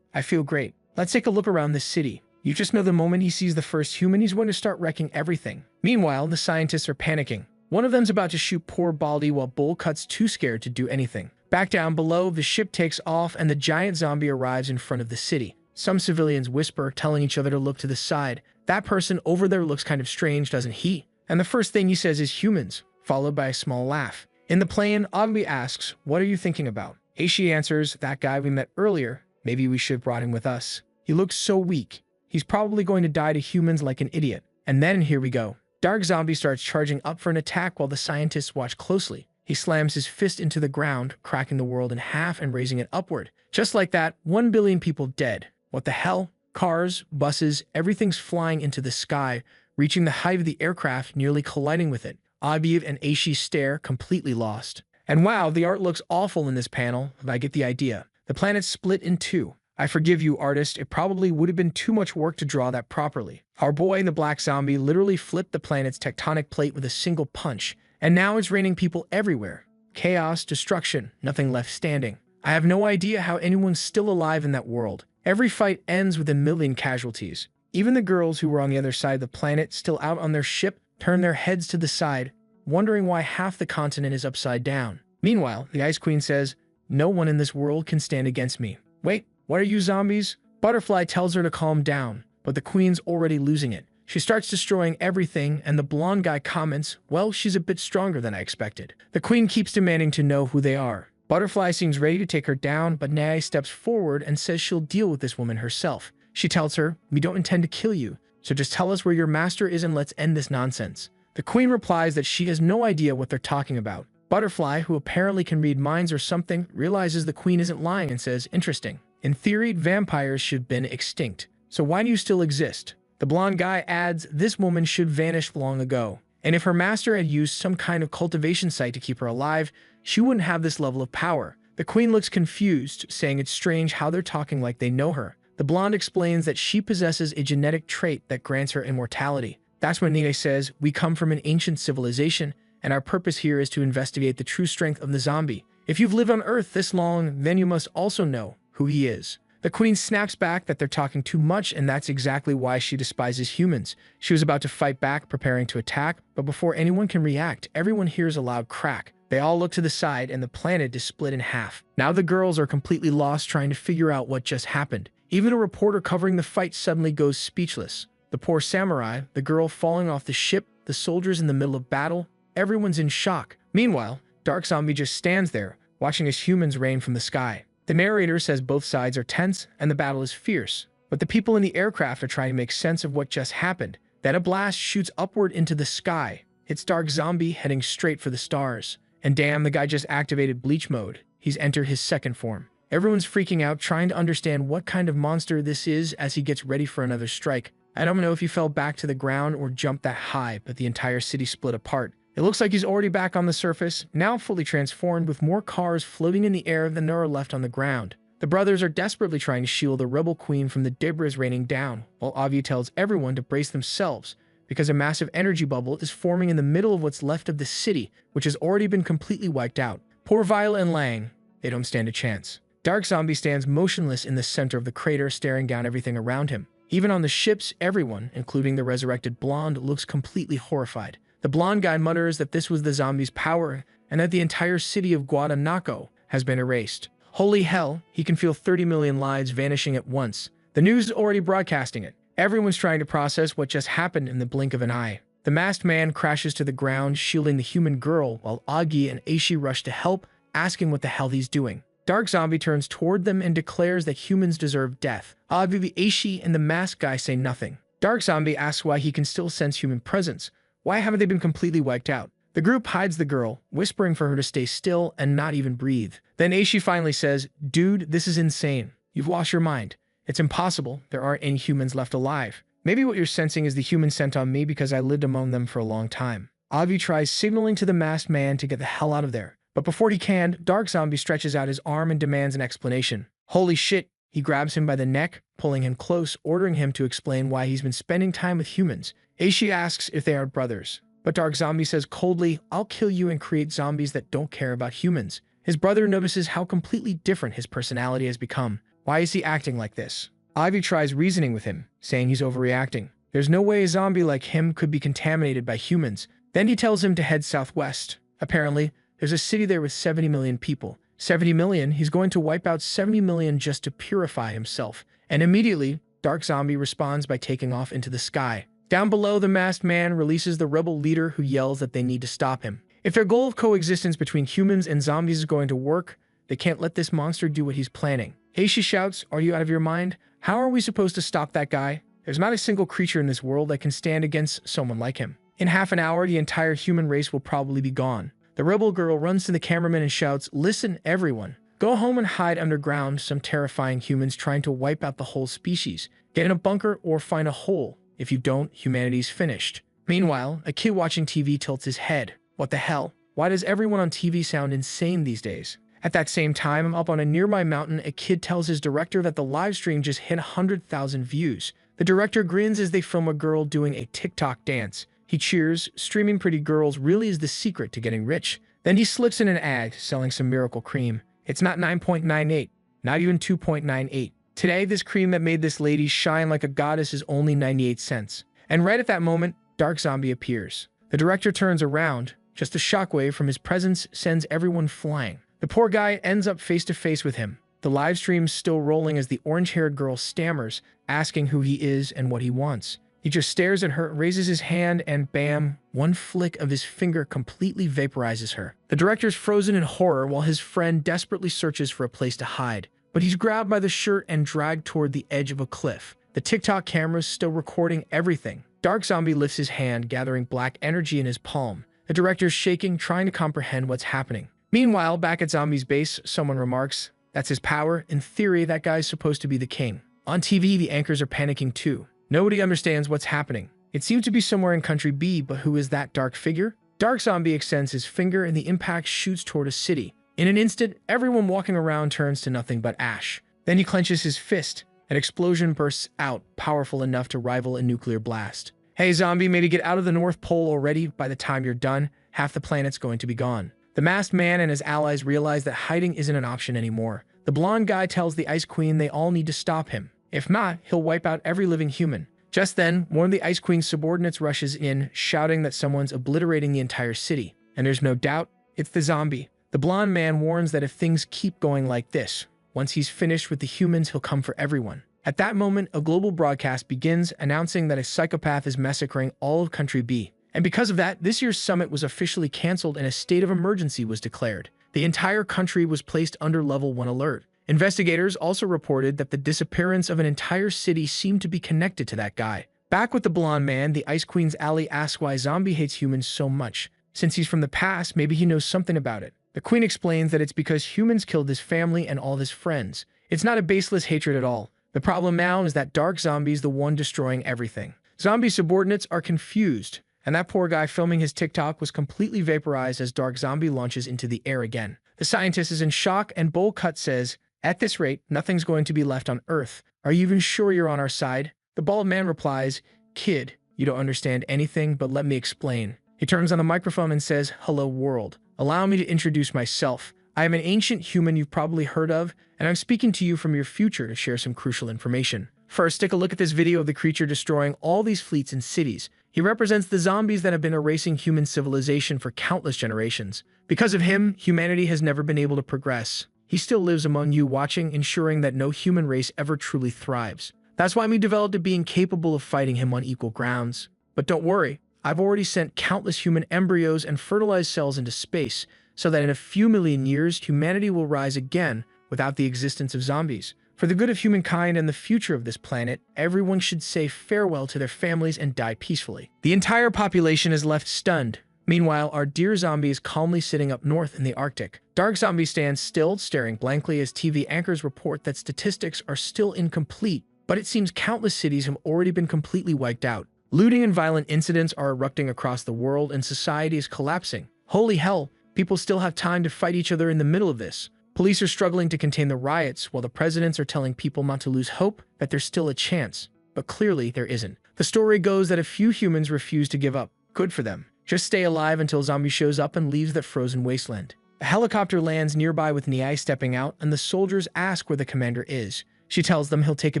I feel great. Let's take a look around this city. You just know the moment he sees the first human, he's going to start wrecking everything. Meanwhile, the scientists are panicking. One of them's about to shoot poor Baldy while Bullcut's too scared to do anything. Back down below, the ship takes off and the giant zombie arrives in front of the city. Some civilians whisper, telling each other to look to the side. That person over there looks kind of strange, doesn't he? And the first thing he says is humans, followed by a small laugh. In the plane, Ogby asks, what are you thinking about? Aishi answers, that guy we met earlier. Maybe we should have brought him with us. He looks so weak. He's probably going to die to humans like an idiot. And then here we go. Dark Zombie starts charging up for an attack while the scientists watch closely. He slams his fist into the ground, cracking the world in half and raising it upward. Just like that, 1 billion people dead. What the hell? Cars, buses, everything's flying into the sky, reaching the height of the aircraft, nearly colliding with it. Ogby and Aishi stare, completely lost. And wow, the art looks awful in this panel, but I get the idea. The planet's split in two. I forgive you, artist, it probably would have been too much work to draw that properly. Our boy, the Black Zombie, literally flipped the planet's tectonic plate with a single punch, and now it's raining people everywhere. Chaos, destruction, nothing left standing. I have no idea how anyone's still alive in that world. Every fight ends with 1 million casualties. Even the girls who were on the other side of the planet, still out on their ship, turn their heads to the side, wondering why half the continent is upside down. Meanwhile, the Ice Queen says, no one in this world can stand against me. Wait, what are you zombies? Butterfly tells her to calm down, but the queen's already losing it. She starts destroying everything, and the blonde guy comments, well, she's a bit stronger than I expected. The queen keeps demanding to know who they are. Butterfly seems ready to take her down, but Nai steps forward and says she'll deal with this woman herself. She tells her, we don't intend to kill you, so just tell us where your master is and let's end this nonsense. The queen replies that she has no idea what they're talking about. Butterfly, who apparently can read minds or something, realizes the queen isn't lying and says, interesting. In theory, vampires should have been extinct, so why do you still exist? The blonde guy adds, this woman should vanish long ago, and if her master had used some kind of cultivation site to keep her alive, she wouldn't have this level of power. The queen looks confused, saying it's strange how they're talking like they know her. The blonde explains that she possesses a genetic trait that grants her immortality. That's when Nide says, we come from an ancient civilization, and our purpose here is to investigate the true strength of the zombie. If you've lived on Earth this long, then you must also know who he is. The queen snaps back that they're talking too much, and that's exactly why she despises humans. She was about to fight back, preparing to attack, but before anyone can react, everyone hears a loud crack. They all look to the side, and the planet is split in half. Now the girls are completely lost trying to figure out what just happened. Even a reporter covering the fight suddenly goes speechless. The poor samurai, the girl falling off the ship, the soldiers in the middle of battle, everyone's in shock. Meanwhile, Dark Zombie just stands there, watching as humans rain from the sky. The narrator says both sides are tense and the battle is fierce, but the people in the aircraft are trying to make sense of what just happened. Then a blast shoots upward into the sky. It's Dark Zombie heading straight for the stars. And damn, the guy just activated bleach mode. He's entered his second form. Everyone's freaking out, trying to understand what kind of monster this is as he gets ready for another strike. I don't know if he fell back to the ground or jumped that high, but the entire city split apart. It looks like he's already back on the surface, now fully transformed with more cars floating in the air than there are left on the ground. The brothers are desperately trying to shield the rebel queen from the debris raining down, while Avi tells everyone to brace themselves, because a massive energy bubble is forming in the middle of what's left of the city, which has already been completely wiped out. Poor Viola and Lang, they don't stand a chance. Dark Zombie stands motionless in the center of the crater, staring down everything around him. Even on the ships, everyone, including the resurrected blonde, looks completely horrified. The blonde guy mutters that this was the zombie's power and that the entire city of Guadalcanal has been erased. Holy hell, he can feel 30 million lives vanishing at once. The news is already broadcasting it. Everyone's trying to process what just happened in the blink of an eye. The masked man crashes to the ground, shielding the human girl, while Agi and Aishi rush to help, asking what the hell he's doing. Dark Zombie turns toward them and declares that humans deserve death. Agi, Aishi, and the masked guy say nothing. Dark Zombie asks why he can still sense human presence. Why haven't they been completely wiped out? The group hides the girl, whispering for her to stay still and not even breathe. Then Aishi finally says, dude, this is insane. You've lost your mind. It's impossible. There aren't any humans left alive. Maybe what you're sensing is the human sent on me because I lived among them for a long time. Avi tries signaling to the masked man to get the hell out of there. But before he can, Dark Zombie stretches out his arm and demands an explanation. Holy shit, he grabs him by the neck, pulling him close, ordering him to explain why he's been spending time with humans. Aishi asks if they are brothers, but Dark Zombie says coldly, I'll kill you and create zombies that don't care about humans. His brother notices how completely different his personality has become. Why is he acting like this? Ivy tries reasoning with him, saying he's overreacting. There's no way a zombie like him could be contaminated by humans. Then he tells him to head southwest. Apparently, there's a city there with 70 million people. 70 million, he's going to wipe out 70 million just to purify himself. And immediately, Dark Zombie responds by taking off into the sky. Down below, the masked man releases the rebel leader who yells that they need to stop him. If their goal of coexistence between humans and zombies is going to work, they can't let this monster do what he's planning. Heishi shouts, are you out of your mind? How are we supposed to stop that guy? There's not a single creature in this world that can stand against someone like him. In half an hour, the entire human race will probably be gone. The rebel girl runs to the cameraman and shouts, listen, everyone. Go home and hide underground, some terrifying humans trying to wipe out the whole species. Get in a bunker or find a hole. If you don't, humanity's finished. Meanwhile, a kid watching TV tilts his head. What the hell? Why does everyone on TV sound insane these days? At that same time, up on a nearby mountain, a kid tells his director that the live stream just hit 100,000 views. The director grins as they film a girl doing a TikTok dance. He cheers, streaming pretty girls really is the secret to getting rich. Then he slips in an ad selling some miracle cream. It's not 9.98, not even 2.98. Today, this cream that made this lady shine like a goddess is only 98 cents. And right at that moment, Dark Zombie appears. The director turns around. Just a shockwave from his presence sends everyone flying. The poor guy ends up face to face with him. The live stream's still rolling as the orange-haired girl stammers, asking who he is and what he wants. He just stares at her, raises his hand, and bam, one flick of his finger completely vaporizes her. The director's frozen in horror while his friend desperately searches for a place to hide. But he's grabbed by the shirt and dragged toward the edge of a cliff. The TikTok camera's still recording everything. Dark Zombie lifts his hand, gathering black energy in his palm. The director's shaking, trying to comprehend what's happening. Meanwhile, back at Zombie's base, someone remarks, "That's his power. In theory, that guy's supposed to be the king." On TV, the anchors are panicking too. Nobody understands what's happening. It seems to be somewhere in Country B, but who is that dark figure? Dark Zombie extends his finger and the impact shoots toward a city. In an instant, everyone walking around turns to nothing but ash. Then he clenches his fist. An explosion bursts out, powerful enough to rival a nuclear blast. "Hey Zombie, maybe get out of the North Pole already. By the time you're done, half the planet's going to be gone." The masked man and his allies realize that hiding isn't an option anymore. The blonde guy tells the Ice Queen they all need to stop him. If not, he'll wipe out every living human. Just then, one of the Ice Queen's subordinates rushes in, shouting that someone's obliterating the entire city. And there's no doubt, it's the zombie. The blonde man warns that if things keep going like this, once he's finished with the humans, he'll come for everyone. At that moment, a global broadcast begins, announcing that a psychopath is massacring all of Country B. And because of that, this year's summit was officially canceled and a state of emergency was declared. The entire country was placed under level 1 alert. Investigators also reported that the disappearance of an entire city seemed to be connected to that guy. Back with the blonde man, the Ice Queen's ally asks why Zombie hates humans so much. Since he's from the past, maybe he knows something about it. The Queen explains that it's because humans killed his family and all his friends. It's not a baseless hatred at all. The problem now is that Dark Zombie's the one destroying everything. Zombie's subordinates are confused, and that poor guy filming his TikTok was completely vaporized as Dark Zombie launches into the air again. The scientist is in shock, and Bowl Cut says, "At this rate, nothing's going to be left on Earth. Are you even sure you're on our side?" The bald man replies, "Kid, you don't understand anything, but let me explain." He turns on the microphone and says, "Hello world. Allow me to introduce myself. I am an ancient human you've probably heard of, and I'm speaking to you from your future to share some crucial information. First, take a look at this video of the creature destroying all these fleets and cities. He represents the zombies that have been erasing human civilization for countless generations. Because of him, humanity has never been able to progress. He still lives among you watching, ensuring that no human race ever truly thrives. That's why we developed a being capable of fighting him on equal grounds. But don't worry, I've already sent countless human embryos and fertilized cells into space, so that in a few million years, humanity will rise again without the existence of zombies. For the good of humankind and the future of this planet, everyone should say farewell to their families and die peacefully." The entire population is left stunned. Meanwhile, our dear zombie is calmly sitting up north in the Arctic. Dark Zombie stands still, staring blankly as TV anchors report that statistics are still incomplete, but it seems countless cities have already been completely wiped out. Looting and violent incidents are erupting across the world and society is collapsing. Holy hell, people still have time to fight each other in the middle of this. Police are struggling to contain the riots, while the presidents are telling people not to lose hope, that there's still a chance. But clearly, there isn't. The story goes that a few humans refuse to give up. Good for them. Just stay alive until Zombie shows up and leaves that frozen wasteland. A helicopter lands nearby with Niai stepping out, and the soldiers ask where the commander is. She tells them he'll take a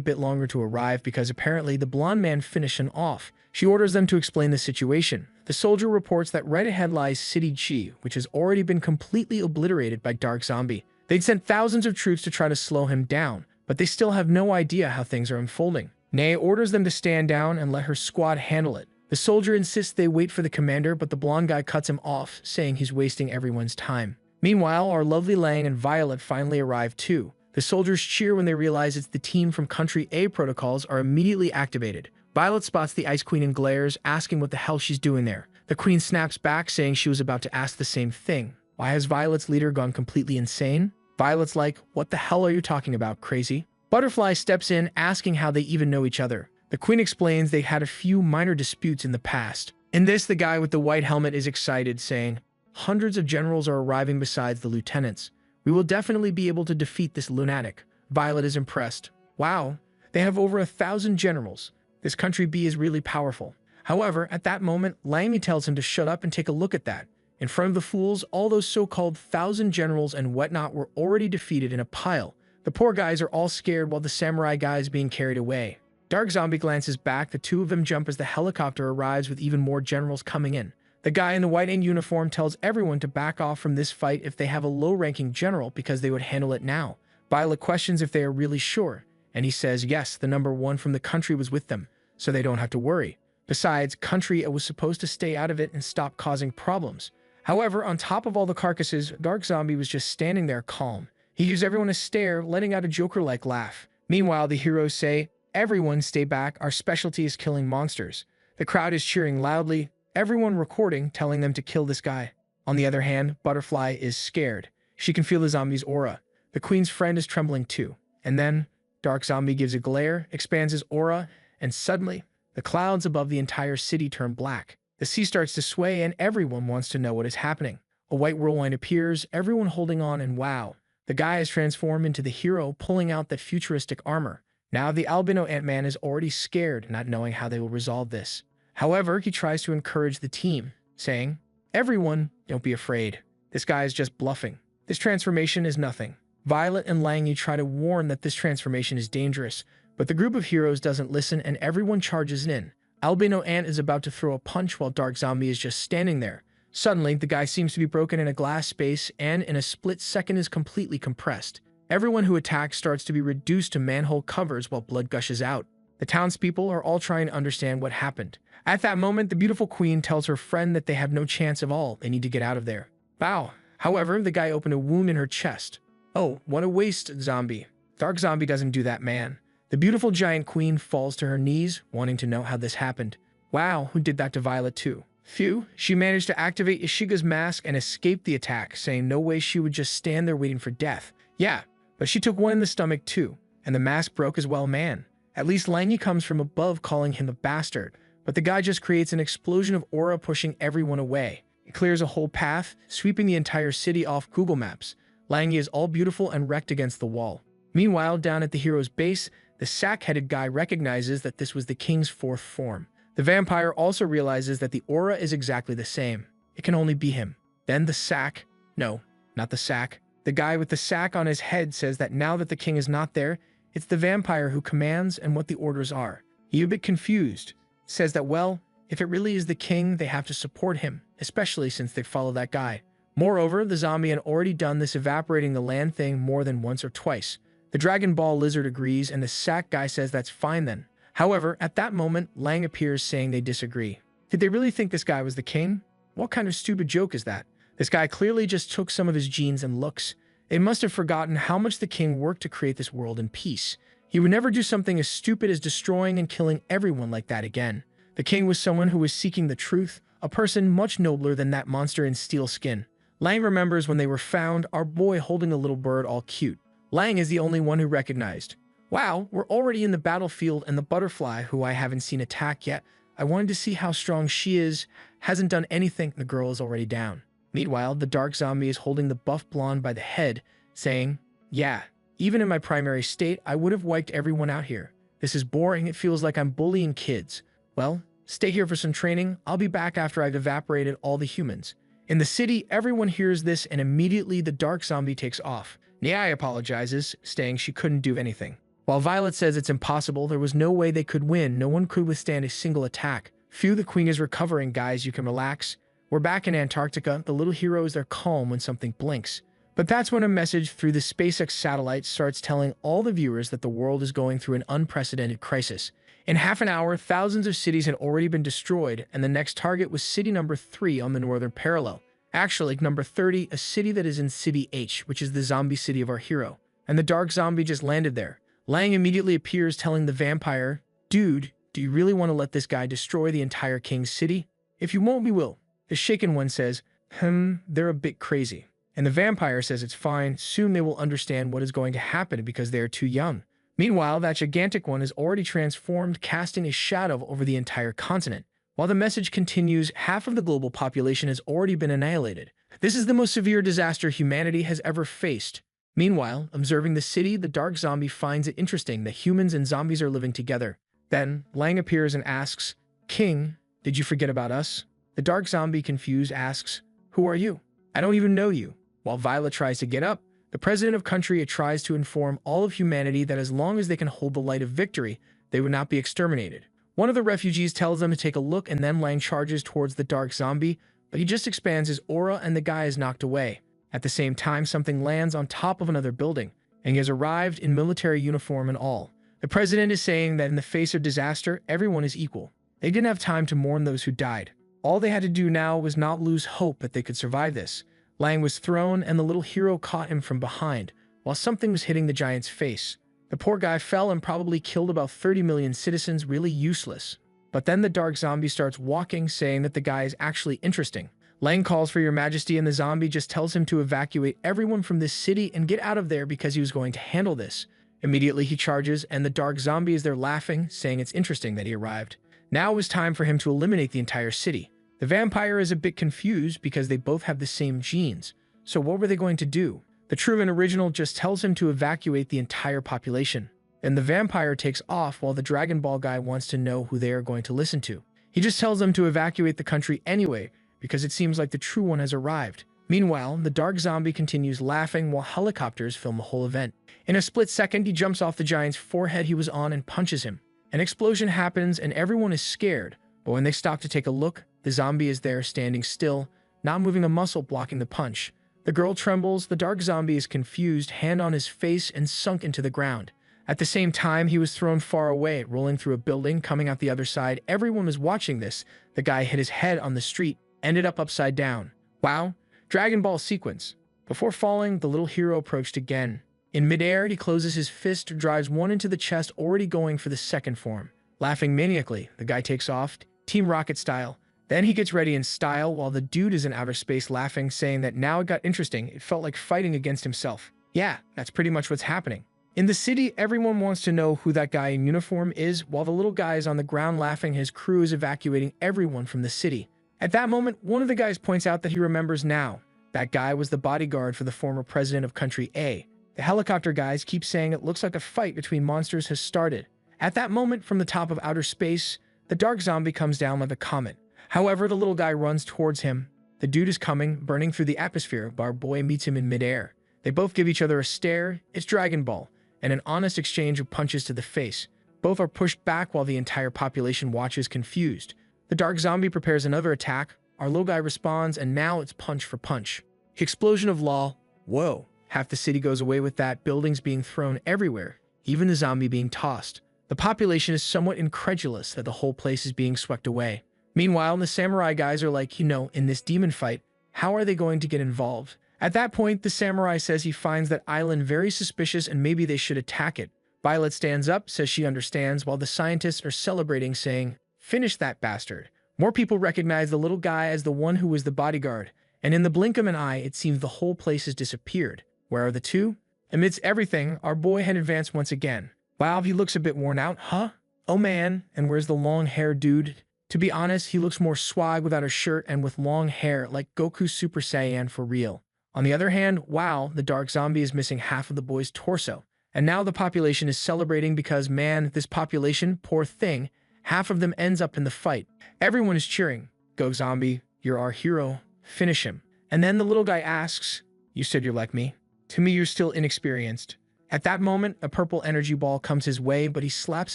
bit longer to arrive because apparently the blonde man finished him off. She orders them to explain the situation. The soldier reports that right ahead lies City G, which has already been completely obliterated by Dark Zombie. They'd sent thousands of troops to try to slow him down, but they still have no idea how things are unfolding. Nay orders them to stand down and let her squad handle it. The soldier insists they wait for the commander, but the blonde guy cuts him off, saying he's wasting everyone's time. Meanwhile, our lovely Lang and Violet finally arrive too. The soldiers cheer when they realize it's the team from Country A. Protocols are immediately activated. Violet spots the Ice Queen and glares, asking what the hell she's doing there. The Queen snaps back, saying she was about to ask the same thing. Why has Violet's leader gone completely insane? Violet's like, "What the hell are you talking about, crazy?" Butterfly steps in, asking how they even know each other. The Queen explains they had a few minor disputes in the past. In this, the guy with the white helmet is excited, saying, "Hundreds of generals are arriving besides the lieutenants. We will definitely be able to defeat this lunatic." Violet is impressed. Wow, they have over 1,000 generals. This Country B is really powerful. However, at that moment, Langy tells him to shut up and take a look at that. In front of the fools, all those so-called 1,000 generals and whatnot were already defeated in a pile. The poor guys are all scared while the samurai guy is being carried away. Dark Zombie glances back, the two of them jump as the helicopter arrives with even more generals coming in. The guy in the white and uniform tells everyone to back off from this fight if they have a low-ranking general because they would handle it now. Violet questions if they are really sure, and he says yes, the number one from the country was with them, so they don't have to worry. Besides, country was supposed to stay out of it and stop causing problems. However, on top of all the carcasses, Dark Zombie was just standing there calm. He gives everyone a stare, letting out a Joker-like laugh. Meanwhile, the heroes say, "Everyone stay back, our specialty is killing monsters." The crowd is cheering loudly, everyone recording, telling them to kill this guy. On the other hand, Butterfly is scared. She can feel the zombie's aura. The queen's friend is trembling too. And then, Dark Zombie gives a glare, expands his aura, and suddenly, the clouds above the entire city turn black. The sea starts to sway and everyone wants to know what is happening. A white whirlwind appears, everyone holding on, and wow, the guy is transformed into the hero, pulling out that futuristic armor. Now the albino Ant-Man is already scared, not knowing how they will resolve this. However, he tries to encourage the team, saying, "Everyone, don't be afraid. This guy is just bluffing. This transformation is nothing." Violet and Langy try to warn that this transformation is dangerous, but the group of heroes doesn't listen and everyone charges in. Albino Ant is about to throw a punch while Dark Zombie is just standing there. Suddenly, the guy seems to be broken in a glass space and in a split second is completely compressed. Everyone who attacks starts to be reduced to manhole covers while blood gushes out. The townspeople are all trying to understand what happened. At that moment, the beautiful queen tells her friend that they have no chance of all, they need to get out of there. Bow. However, the guy opened a wound in her chest. "Oh, what a waste, zombie." Dark Zombie doesn't do that, man. The beautiful giant queen falls to her knees, wanting to know how this happened. Wow, who did that to Violet too? Phew, she managed to activate Ishiga's mask and escape the attack, saying no way she would just stand there waiting for death. Yeah, but she took one in the stomach too, and the mask broke as well, man. At least Langy comes from above calling him a bastard, but the guy just creates an explosion of aura pushing everyone away. It clears a whole path, sweeping the entire city off Google Maps. Langy is all beautiful and wrecked against the wall. Meanwhile, down at the hero's base, the sack-headed guy recognizes that this was the king's fourth form. The vampire also realizes that the aura is exactly the same. It can only be him. Then the sack... No, not the sack. The guy with the sack on his head says that now that the king is not there, it's the vampire who commands and what the orders are. He's a bit confused. Says that, well, if it really is the king, they have to support him, especially since they follow that guy. Moreover, the zombie had already done this evaporating the land thing more than once or twice. The Dragon Ball lizard agrees, and the sack guy says that's fine then. However, at that moment, Lang appears saying they disagree. Did they really think this guy was the king? What kind of stupid joke is that? This guy clearly just took some of his genes and looks. They must have forgotten how much the king worked to create this world in peace. He would never do something as stupid as destroying and killing everyone like that again. The king was someone who was seeking the truth, a person much nobler than that monster in steel skin. Lang remembers when they were found, our boy holding a little bird all cute. Lang is the only one who recognized. Wow, we're already in the battlefield and the butterfly, who I haven't seen attack yet. I wanted to see how strong she is. Hasn't done anything, the girl is already down. Meanwhile, the dark zombie is holding the buff blonde by the head, saying, "Yeah, even in my primary state, I would have wiped everyone out here. This is boring, it feels like I'm bullying kids. Well, stay here for some training. I'll be back after I've evaporated all the humans." In the city, everyone hears this and immediately the dark zombie takes off. Nyai apologizes, saying she couldn't do anything. While Violet says it's impossible, there was no way they could win, no one could withstand a single attack. Phew, the queen is recovering, guys, you can relax. We're back in Antarctica, the little heroes are calm when something blinks. But that's when a message through the SpaceX satellite starts telling all the viewers that the world is going through an unprecedented crisis. In half an hour, thousands of cities had already been destroyed, and the next target was city number 3 on the northern parallel. Actually, number 30, a city that is in City H, which is the zombie city of our hero. And the dark zombie just landed there. Lang immediately appears telling the vampire, "Dude, do you really want to let this guy destroy the entire king's city? If you won't, we will." The shaken one says, they're a bit crazy. And the vampire says it's fine, soon they will understand what is going to happen because they are too young. Meanwhile, that gigantic one is already transformed, casting a shadow over the entire continent. While the message continues, half of the global population has already been annihilated. This is the most severe disaster humanity has ever faced. Meanwhile, observing the city, the dark zombie finds it interesting that humans and zombies are living together. Then, Lang appears and asks, "King, did you forget about us?" The dark zombie, confused, asks, "Who are you? I don't even know you." While Violet tries to get up, the president of country tries to inform all of humanity that as long as they can hold the light of victory, they would not be exterminated. One of the refugees tells them to take a look, and then Lang charges towards the dark zombie, but he just expands his aura and the guy is knocked away. At the same time, something lands on top of another building. and he has arrived in military uniform and all. The president is saying that in the face of disaster, everyone is equal. They didn't have time to mourn those who died. All they had to do now was not lose hope that they could survive this. Lang was thrown, and the little hero caught him from behind, while something was hitting the giant's face. The poor guy fell and probably killed about 30 million citizens, really useless. But then the dark zombie starts walking, saying that the guy is actually interesting. Lang calls for your majesty, and the zombie just tells him to evacuate everyone from this city and get out of there because he was going to handle this. Immediately he charges, and the dark zombie is there laughing, saying it's interesting that he arrived. Now it was time for him to eliminate the entire city. The vampire is a bit confused because they both have the same genes. So what were they going to do? The true and original just tells him to evacuate the entire population. And the vampire takes off while the Dragon Ball guy wants to know who they are going to listen to. He just tells them to evacuate the country anyway, because it seems like the true one has arrived. Meanwhile, the dark zombie continues laughing while helicopters film the whole event. In a split second, he jumps off the giant's forehead he was on and punches him. An explosion happens and everyone is scared, but when they stop to take a look, the zombie is there standing still, not moving a muscle, blocking the punch. The girl trembles, the dark zombie is confused, hand on his face and sunk into the ground. At the same time, he was thrown far away, rolling through a building, coming out the other side. Everyone was watching this. The guy hit his head on the street, ended up upside down. Wow, Dragon Ball sequence. Before falling, the little hero approached again. In midair, he closes his fist, drives one into the chest, already going for the second form. Laughing maniacally, the guy takes off, Team Rocket style. Then he gets ready in style while the dude is in outer space laughing, saying that now it got interesting. It felt like fighting against himself. Yeah, that's pretty much what's happening. In the city, everyone wants to know who that guy in uniform is, while the little guy is on the ground laughing. His crew is evacuating everyone from the city. At that moment, one of the guys points out that he remembers now. That guy was the bodyguard for the former president of country A. The helicopter guys keep saying it looks like a fight between monsters has started. At that moment, from the top of outer space, the dark zombie comes down like a comet. However, the little guy runs towards him. The dude is coming, burning through the atmosphere, but our boy meets him in midair. They both give each other a stare. It's Dragon Ball, and an honest exchange of punches to the face. Both are pushed back while the entire population watches confused. The dark zombie prepares another attack. Our little guy responds, and now it's punch for punch. Explosion of law. Whoa. Half the city goes away with that, buildings being thrown everywhere, even the zombie being tossed. The population is somewhat incredulous that the whole place is being swept away. Meanwhile, the samurai guys are like, in this demon fight, how are they going to get involved? At that point, the samurai says he finds that island very suspicious and maybe they should attack it. Violet stands up, says she understands, while the scientists are celebrating, saying, "Finish that bastard." More people recognize the little guy as the one who was the bodyguard, and in the blink of an eye, it seems the whole place has disappeared. Where are the two? Amidst everything, our boy had advanced once again. Wow, he looks a bit worn out, huh? Oh man, and where's the long-haired dude? To be honest, he looks more swag without a shirt and with long hair, like Goku Super Saiyan for real. On the other hand, wow, the dark zombie is missing half of the boy's torso. And now the population is celebrating because, man, this population, poor thing, half of them ends up in the fight. Everyone is cheering. Go zombie, you're our hero. Finish him. And then the little guy asks, "You said you're like me? To me, you're still inexperienced." At that moment, a purple energy ball comes his way, but he slaps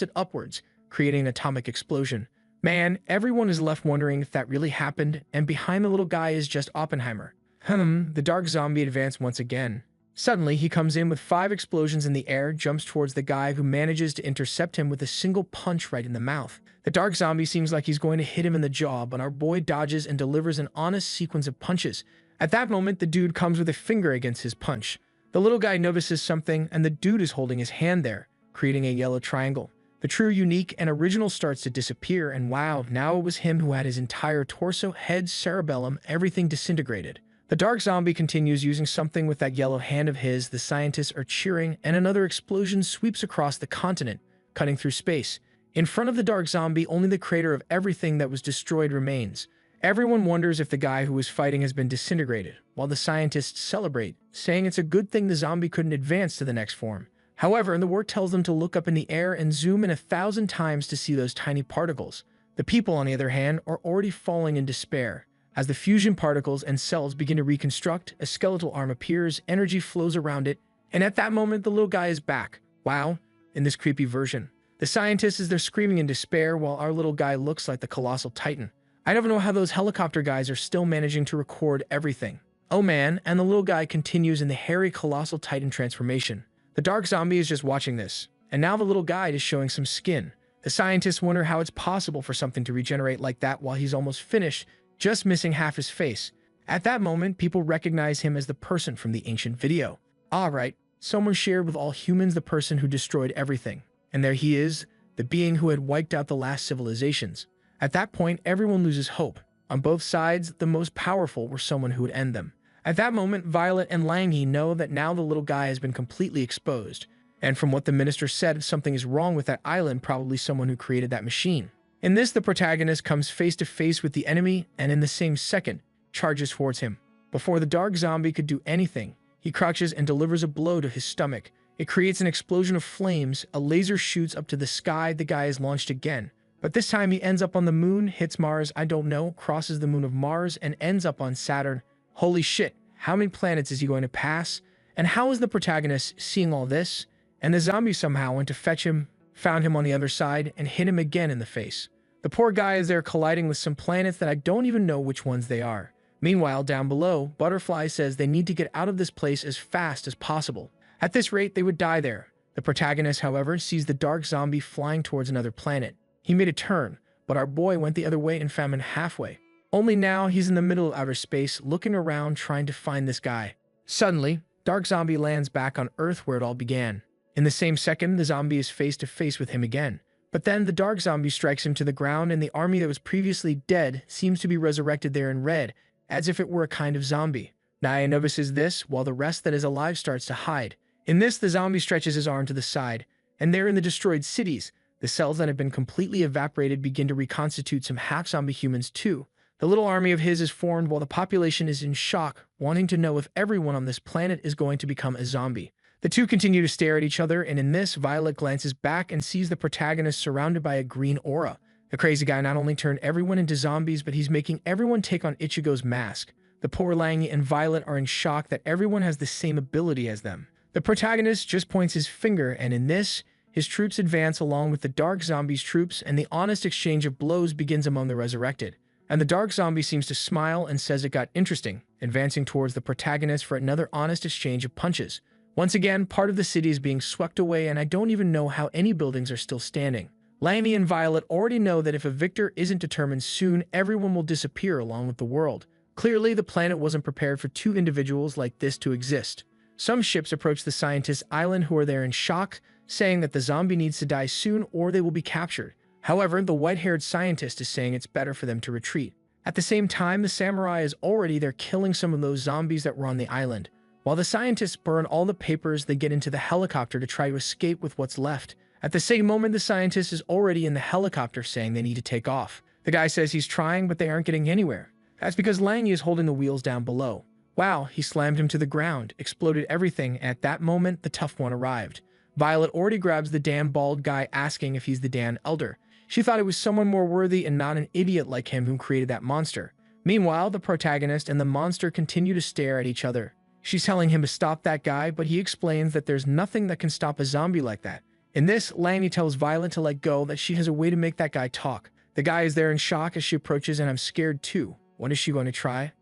it upwards, creating an atomic explosion. Man, everyone is left wondering if that really happened, and behind the little guy is just Oppenheimer. The dark zombie advanced once again. Suddenly, he comes in with 5 explosions in the air, jumps towards the guy who manages to intercept him with a single punch right in the mouth. The dark zombie seems like he's going to hit him in the jaw, but our boy dodges and delivers an honest sequence of punches. At that moment, the dude comes with a finger against his punch. The little guy notices something, and the dude is holding his hand there, creating a yellow triangle. The true, unique, and original starts to disappear, and wow, now it was him who had his entire torso, head, cerebellum, everything disintegrated. The dark zombie continues using something with that yellow hand of his. The scientists are cheering, and another explosion sweeps across the continent, cutting through space. In front of the dark zombie, only the crater of everything that was destroyed remains. Everyone wonders if the guy who was fighting has been disintegrated, while the scientists celebrate, saying it's a good thing the zombie couldn't advance to the next form. However, the word tells them to look up in the air and zoom in 1,000 times to see those tiny particles. The people, on the other hand, are already falling in despair. As the fusion particles and cells begin to reconstruct, a skeletal arm appears, energy flows around it, and at that moment, the little guy is back. Wow, in this creepy version. The scientists, they're screaming in despair, while our little guy looks like the colossal titan. I don't know how those helicopter guys are still managing to record everything. Oh man, and the little guy continues in the hairy colossal titan transformation. The The dark zombie is just watching this, and now the little guy is showing some skin. The scientists wonder how it's possible for something to regenerate like that while he's almost finished, just missing half his face. At that moment, people recognize him as the person from the ancient video. Alright, someone shared with all humans the person who destroyed everything. And there he is, the being who had wiped out the last civilizations. At that point, everyone loses hope. On both sides, the most powerful were someone who would end them. At that moment, Violet and Langy know that now the little guy has been completely exposed. And from what the minister said, something is wrong with that island, probably someone who created that machine. In this, the protagonist comes face to face with the enemy and in the same second, charges towards him. Before the dark zombie could do anything, he crouches and delivers a blow to his stomach. It creates an explosion of flames, a laser shoots up to the sky, the guy is launched again. But this time he ends up on the moon, hits Mars, I don't know, crosses the moon of Mars, and ends up on Saturn. Holy shit, how many planets is he going to pass? And how is the protagonist seeing all this? And the zombie somehow went to fetch him, found him on the other side, and hit him again in the face. The poor guy is there colliding with some planets that I don't even know which ones they are. Meanwhile, down below, Butterfly says they need to get out of this place as fast as possible. At this rate, they would die there. The protagonist, however, sees the dark zombie flying towards another planet. He made a turn, but our boy went the other way and found him halfway. Only now he's in the middle of outer space, looking around trying to find this guy. Suddenly, dark zombie lands back on Earth where it all began. In the same second, the zombie is face to face with him again. But then the dark zombie strikes him to the ground and the army that was previously dead seems to be resurrected there in red, as if it were a kind of zombie. Naya notices this, while the rest that is alive starts to hide. In this, the zombie stretches his arm to the side, and there in the destroyed cities, the cells that have been completely evaporated begin to reconstitute some half-zombie humans too. The little army of his is formed while the population is in shock, wanting to know if everyone on this planet is going to become a zombie. The two continue to stare at each other, and in this, Violet glances back and sees the protagonist surrounded by a green aura. The crazy guy not only turned everyone into zombies, but he's making everyone take on Ichigo's mask. The poor Langy and Violet are in shock that everyone has the same ability as them. The protagonist just points his finger, and in this, his troops advance along with the dark zombie's troops, and the honest exchange of blows begins among the resurrected. And the dark zombie seems to smile and says it got interesting, advancing towards the protagonist for another honest exchange of punches. Once again, part of the city is being swept away, and I don't even know how any buildings are still standing. Langy and Violet already know that if a victor isn't determined soon, everyone will disappear along with the world. Clearly, the planet wasn't prepared for two individuals like this to exist. Some ships approach the scientists' island who are there in shock, saying that the zombie needs to die soon or they will be captured. However, the white-haired scientist is saying it's better for them to retreat. At the same time, the samurai is already there killing some of those zombies that were on the island. While the scientists burn all the papers, they get into the helicopter to try to escape with what's left. At the same moment, the scientist is already in the helicopter saying they need to take off. The guy says he's trying, but they aren't getting anywhere. That's because Langy is holding the wheels down below. Wow, he slammed him to the ground, exploded everything, and at that moment, the tough one arrived. Violet already grabs the damn bald guy, asking if he's the Dan Elder. She thought it was someone more worthy and not an idiot like him who created that monster. Meanwhile, the protagonist and the monster continue to stare at each other. She's telling him to stop that guy, but he explains that there's nothing that can stop a zombie like that. In this, Langy tells Violet to let go, that she has a way to make that guy talk. The guy is there in shock as she approaches, and I'm scared too. What is she going to try?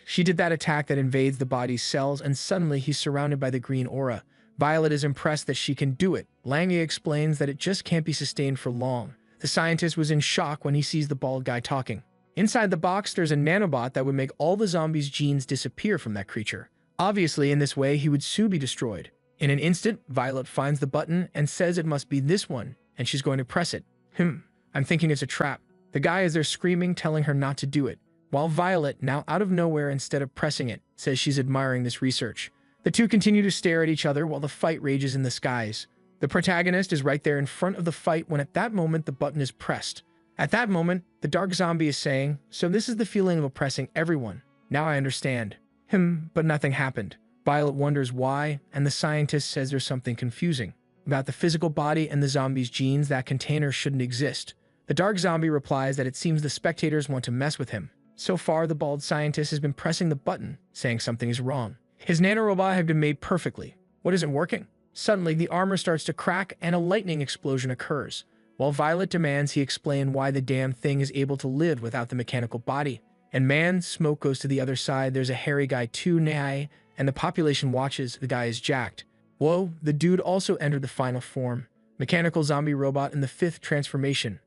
She did that attack that invades the body's cells, and suddenly he's surrounded by the green aura. Violet is impressed that she can do it. Langy explains that it just can't be sustained for long. The scientist was in shock when he sees the bald guy talking. Inside the box, there's a nanobot that would make all the zombies' genes disappear from that creature. Obviously, in this way, he would soon be destroyed. In an instant, Violet finds the button and says it must be this one, and she's going to press it. I'm thinking it's a trap. The guy is there screaming, telling her not to do it, while Violet, now out of nowhere instead of pressing it, says she's admiring this research. The two continue to stare at each other while the fight rages in the skies. The protagonist is right there in front of the fight when at that moment the button is pressed. At that moment, the dark zombie is saying, "So this is the feeling of oppressing everyone. Now I understand." But nothing happened. Violet wonders why, and the scientist says there's something confusing about the physical body and the zombie's genes. That container shouldn't exist. The dark zombie replies that it seems the spectators want to mess with him. So far, the bald scientist has been pressing the button, saying something is wrong. His nanorobot had been made perfectly. What isn't working? Suddenly, the armor starts to crack and a lightning explosion occurs. While Violet demands he explain why the damn thing is able to live without the mechanical body. And man, smoke goes to the other side. There's a hairy guy too, and the population watches. The guy is jacked. Whoa, the dude also entered the final form. Mechanical zombie robot in the 5th transformation.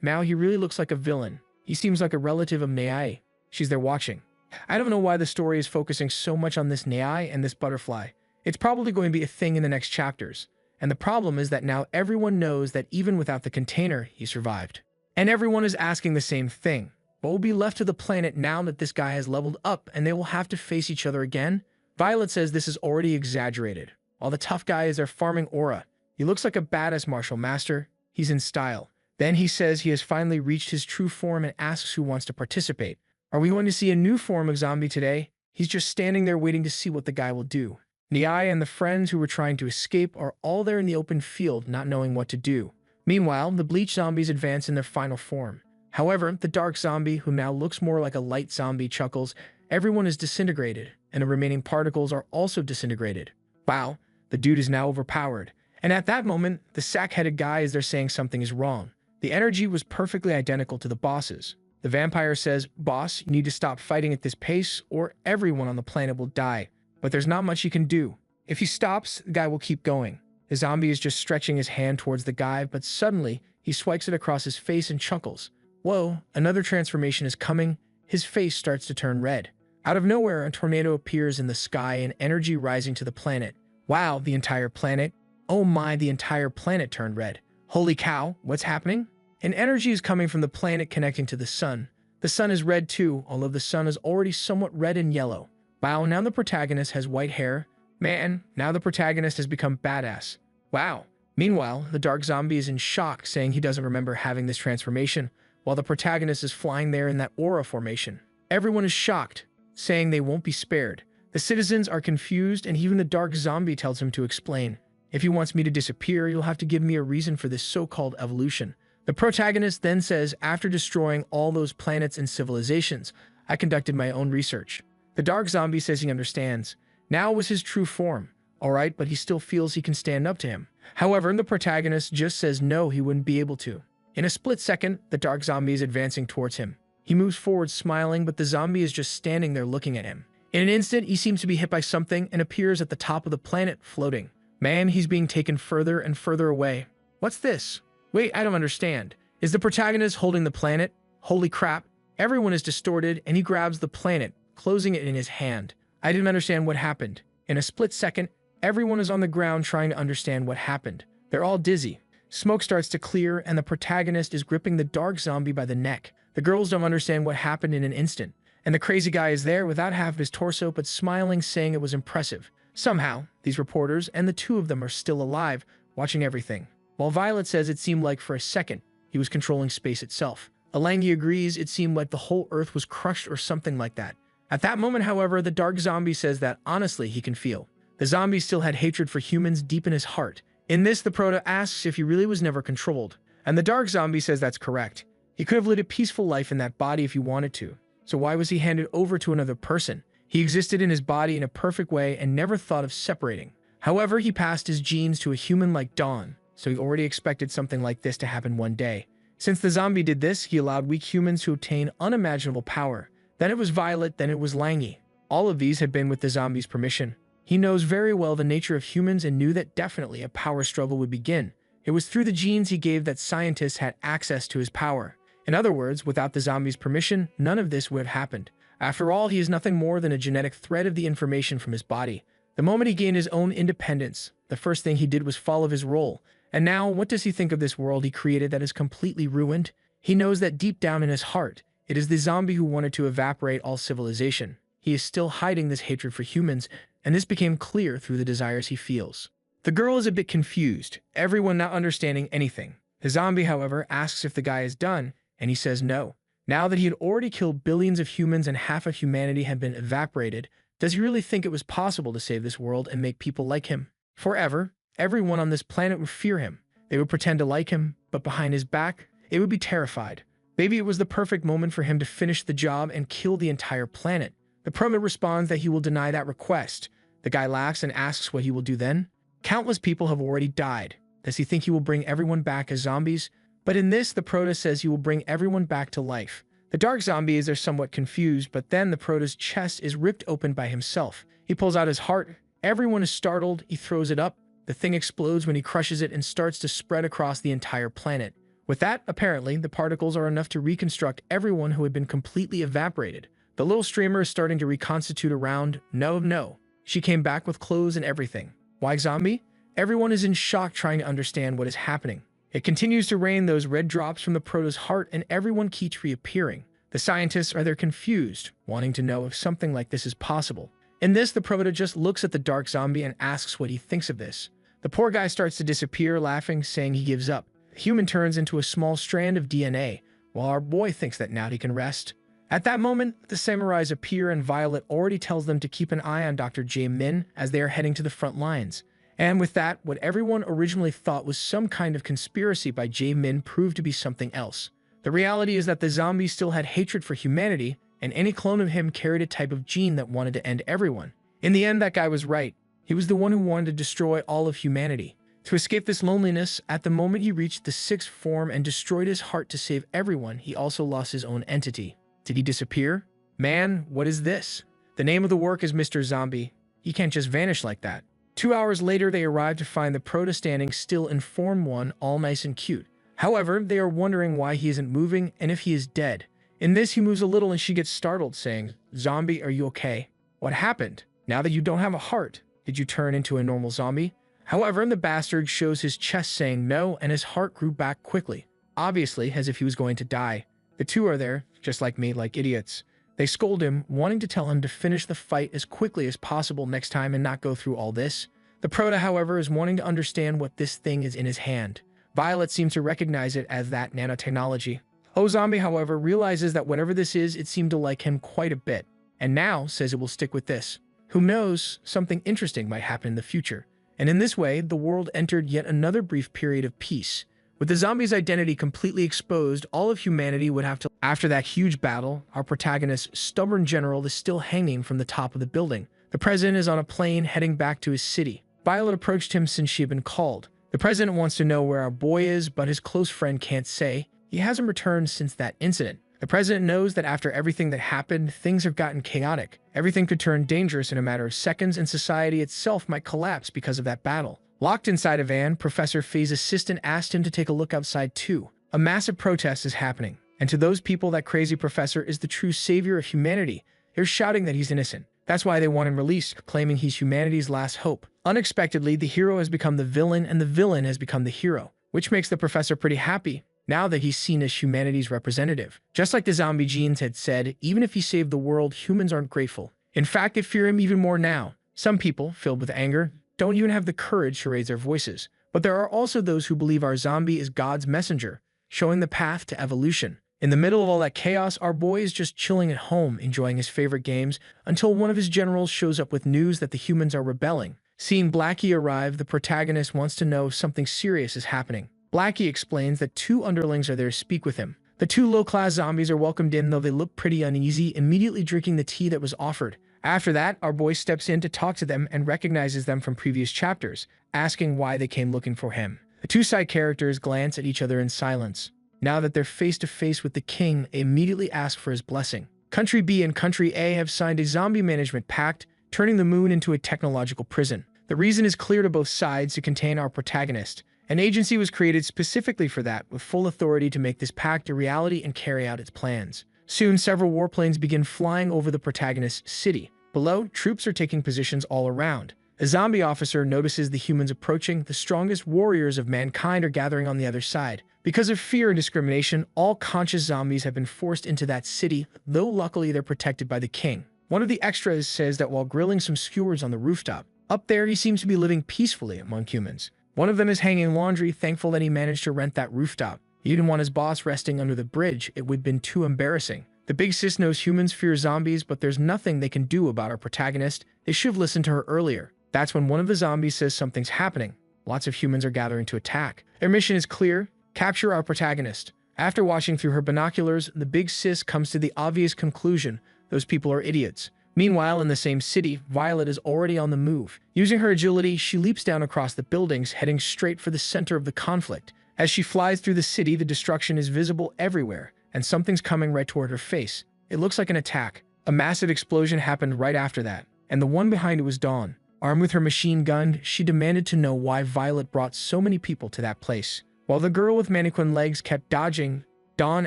Now he really looks like a villain. He seems like a relative of Nai. She's there watching. I don't know why the story is focusing so much on this Nai and this butterfly. It's probably going to be a thing in the next chapters. And the problem is that now everyone knows that even without the container, he survived. And everyone is asking the same thing. What will be left of the planet now that this guy has leveled up and they will have to face each other again? Violet says this is already exaggerated. While the tough guy is there farming aura. He looks like a badass martial master. He's in style. Then he says he has finally reached his true form and asks who wants to participate. Are we going to see a new form of zombie today? He's just standing there waiting to see what the guy will do. Nai and the friends who were trying to escape are all there in the open field, not knowing what to do. Meanwhile, the bleach zombies advance in their final form. However, the dark zombie, who now looks more like a light zombie, chuckles. Everyone is disintegrated, and the remaining particles are also disintegrated. Wow, the dude is now overpowered. And at that moment, the sack-headed guy is there saying something is wrong. The energy was perfectly identical to the boss's. The vampire says, "Boss, you need to stop fighting at this pace, or everyone on the planet will die. But there's not much he can do. If he stops, the guy will keep going." The zombie is just stretching his hand towards the guy, but suddenly, he swipes it across his face and chuckles. Whoa, another transformation is coming. His face starts to turn red. Out of nowhere, a tornado appears in the sky and energy rising to the planet. Wow, the entire planet. Oh my, the entire planet turned red. Holy cow, what's happening? An energy is coming from the planet connecting to the sun. The sun is red too, although the sun is already somewhat red and yellow. Wow, now the protagonist has white hair. Man, now the protagonist has become badass. Wow. Meanwhile, the dark zombie is in shock, saying he doesn't remember having this transformation, while the protagonist is flying there in that aura formation. Everyone is shocked, saying they won't be spared. The citizens are confused, and even the dark zombie tells him to explain. If he wants me to disappear, you'll have to give me a reason for this so-called evolution. The protagonist then says, after destroying all those planets and civilizations, I conducted my own research. The dark zombie says he understands. Now was his true form. Alright, but he still feels he can stand up to him. However, the protagonist just says no, he wouldn't be able to. In a split second, the dark zombie is advancing towards him. He moves forward smiling, but the zombie is just standing there looking at him. In an instant, he seems to be hit by something and appears at the top of the planet, floating. Man, he's being taken further and further away. What's this? Wait, I don't understand. Is the protagonist holding the planet? Holy crap. Everyone is distorted, and he grabs the planet, closing it in his hand. I didn't understand what happened. In a split second, everyone is on the ground trying to understand what happened. They're all dizzy. Smoke starts to clear, and the protagonist is gripping the dark zombie by the neck. The girls don't understand what happened in an instant. And the crazy guy is there without half of his torso, but smiling, saying it was impressive. Somehow, these reporters and the two of them are still alive, watching everything. While Violet says it seemed like for a second, he was controlling space itself. Alangi agrees it seemed like the whole Earth was crushed or something like that. At that moment, however, the dark zombie says that honestly he can feel. The zombie still had hatred for humans deep in his heart. In this, the Proto asks if he really was never controlled. And the dark zombie says that's correct. He could have lived a peaceful life in that body if he wanted to. So why was he handed over to another person? He existed in his body in a perfect way and never thought of separating. However, he passed his genes to a human like Dawn, so he already expected something like this to happen one day. Since the zombie did this, he allowed weak humans to obtain unimaginable power. Then it was Violet, then it was Langi. All of these had been with the zombie's permission. He knows very well the nature of humans and knew that definitely a power struggle would begin. It was through the genes he gave that scientists had access to his power. In other words, without the zombie's permission, none of this would have happened. After all, he is nothing more than a genetic thread of the information from his body. The moment he gained his own independence, the first thing he did was follow his role. And now, what does he think of this world he created that is completely ruined? He knows that deep down in his heart, it is the zombie who wanted to evaporate all civilization. He is still hiding this hatred for humans, and this became clear through the desires he feels. The girl is a bit confused, everyone not understanding anything. The zombie, however, asks if the guy is done, and he says no. Now that he had already killed billions of humans and half of humanity had been evaporated, does he really think it was possible to save this world and make people like him? Forever, everyone on this planet would fear him. They would pretend to like him, but behind his back, they would be terrified. Maybe it was the perfect moment for him to finish the job and kill the entire planet. The Promet responds that he will deny that request. The guy laughs and asks what he will do then. Countless people have already died. Does he think he will bring everyone back as zombies? But in this, the Proto says he will bring everyone back to life. The dark zombie is there somewhat confused, but then the Proto's chest is ripped open by himself. He pulls out his heart. Everyone is startled. He throws it up. The thing explodes when he crushes it and starts to spread across the entire planet. With that, apparently, the particles are enough to reconstruct everyone who had been completely evaporated. The little streamer is starting to reconstitute around. No. She came back with clothes and everything. Why zombie? Everyone is in shock trying to understand what is happening. It continues to rain those red drops from the proto's heart and everyone keeps reappearing. The scientists are there confused, wanting to know if something like this is possible. In this, the proto just looks at the dark zombie and asks what he thinks of this. The poor guy starts to disappear, laughing, saying he gives up. The human turns into a small strand of DNA, while our boy thinks that now he can rest. At that moment, the samurais appear and Violet already tells them to keep an eye on Dr. Jae-min as they are heading to the front lines. And with that, what everyone originally thought was some kind of conspiracy by Jae-min proved to be something else. The reality is that the zombie still had hatred for humanity, and any clone of him carried a type of gene that wanted to end everyone. In the end, that guy was right. He was the one who wanted to destroy all of humanity. To escape this loneliness, at the moment he reached the sixth form and destroyed his heart to save everyone, he also lost his own entity. Did he disappear? Man, what is this? The name of the work is Mr. Zombie. He can't just vanish like that. 2 hours later, they arrive to find the proto standing still in Form 1, all nice and cute. However, they are wondering why he isn't moving and if he is dead. In this, he moves a little and she gets startled, saying, "Zombie, are you okay? What happened? Now that you don't have a heart, did you turn into a normal zombie?" However, the bastard shows his chest saying no, and his heart grew back quickly, obviously as if he was going to die. The two are there, just like me, like idiots. They scold him, wanting to tell him to finish the fight as quickly as possible next time and not go through all this. The proto, however, is wanting to understand what this thing is in his hand. Violet seems to recognize it as that nanotechnology. Zombie, however, realizes that whatever this is, it seemed to like him quite a bit, and now says it will stick with this. Who knows, something interesting might happen in the future. And in this way, the world entered yet another brief period of peace. With the zombie's identity completely exposed, all of humanity would have to... After that huge battle, our protagonist's stubborn general is still hanging from the top of the building. The president is on a plane heading back to his city. Violet approached him since she had been called. The president wants to know where our boy is, but his close friend can't say. He hasn't returned since that incident. The president knows that after everything that happened, things have gotten chaotic. Everything could turn dangerous in a matter of seconds, and society itself might collapse because of that battle. Locked inside a van, Professor Faye's assistant asked him to take a look outside too. A massive protest is happening, and to those people, that crazy professor is the true savior of humanity. They're shouting that he's innocent. That's why they want him released, claiming he's humanity's last hope. Unexpectedly, the hero has become the villain, and the villain has become the hero, which makes the professor pretty happy, now that he's seen as humanity's representative. Just like the zombie genes had said, even if he saved the world, humans aren't grateful. In fact, they fear him even more now. Some people, filled with anger, don't even have the courage to raise their voices. But there are also those who believe our zombie is God's messenger, showing the path to evolution. In the middle of all that chaos, our boy is just chilling at home, enjoying his favorite games, until one of his generals shows up with news that the humans are rebelling. Seeing Blackie arrive, the protagonist wants to know if something serious is happening. Blackie explains that 2 underlings are there to speak with him. The 2 low-class zombies are welcomed in, though they look pretty uneasy, immediately drinking the tea that was offered. After that, our boy steps in to talk to them and recognizes them from previous chapters, asking why they came looking for him. The 2 side characters glance at each other in silence. Now that they're face-to-face with the king, they immediately ask for his blessing. Country B and Country A have signed a zombie management pact, turning the moon into a technological prison. The reason is clear to both sides: to contain our protagonist. An agency was created specifically for that, with full authority to make this pact a reality and carry out its plans. Soon, several warplanes begin flying over the protagonist's city. Below, troops are taking positions all around. A zombie officer notices the humans approaching. The strongest warriors of mankind are gathering on the other side. Because of fear and discrimination, all conscious zombies have been forced into that city, though luckily they're protected by the king. One of the extras says that while grilling some skewers on the rooftop, up there he seems to be living peacefully among humans. One of them is hanging laundry, thankful that he managed to rent that rooftop. He didn't want his boss resting under the bridge. It would have been too embarrassing. The big sis knows humans fear zombies, but there's nothing they can do about our protagonist. They should have listened to her earlier. That's when one of the zombies says something's happening. Lots of humans are gathering to attack. Their mission is clear: capture our protagonist. After watching through her binoculars, the big sis comes to the obvious conclusion: those people are idiots. Meanwhile, in the same city, Violet is already on the move. Using her agility, she leaps down across the buildings, heading straight for the center of the conflict. As she flies through the city, the destruction is visible everywhere, and something's coming right toward her face. It looks like an attack. A massive explosion happened right after that, and the one behind it was Dawn. Armed with her machine gun, she demanded to know why Violet brought so many people to that place. While the girl with mannequin legs kept dodging, Dawn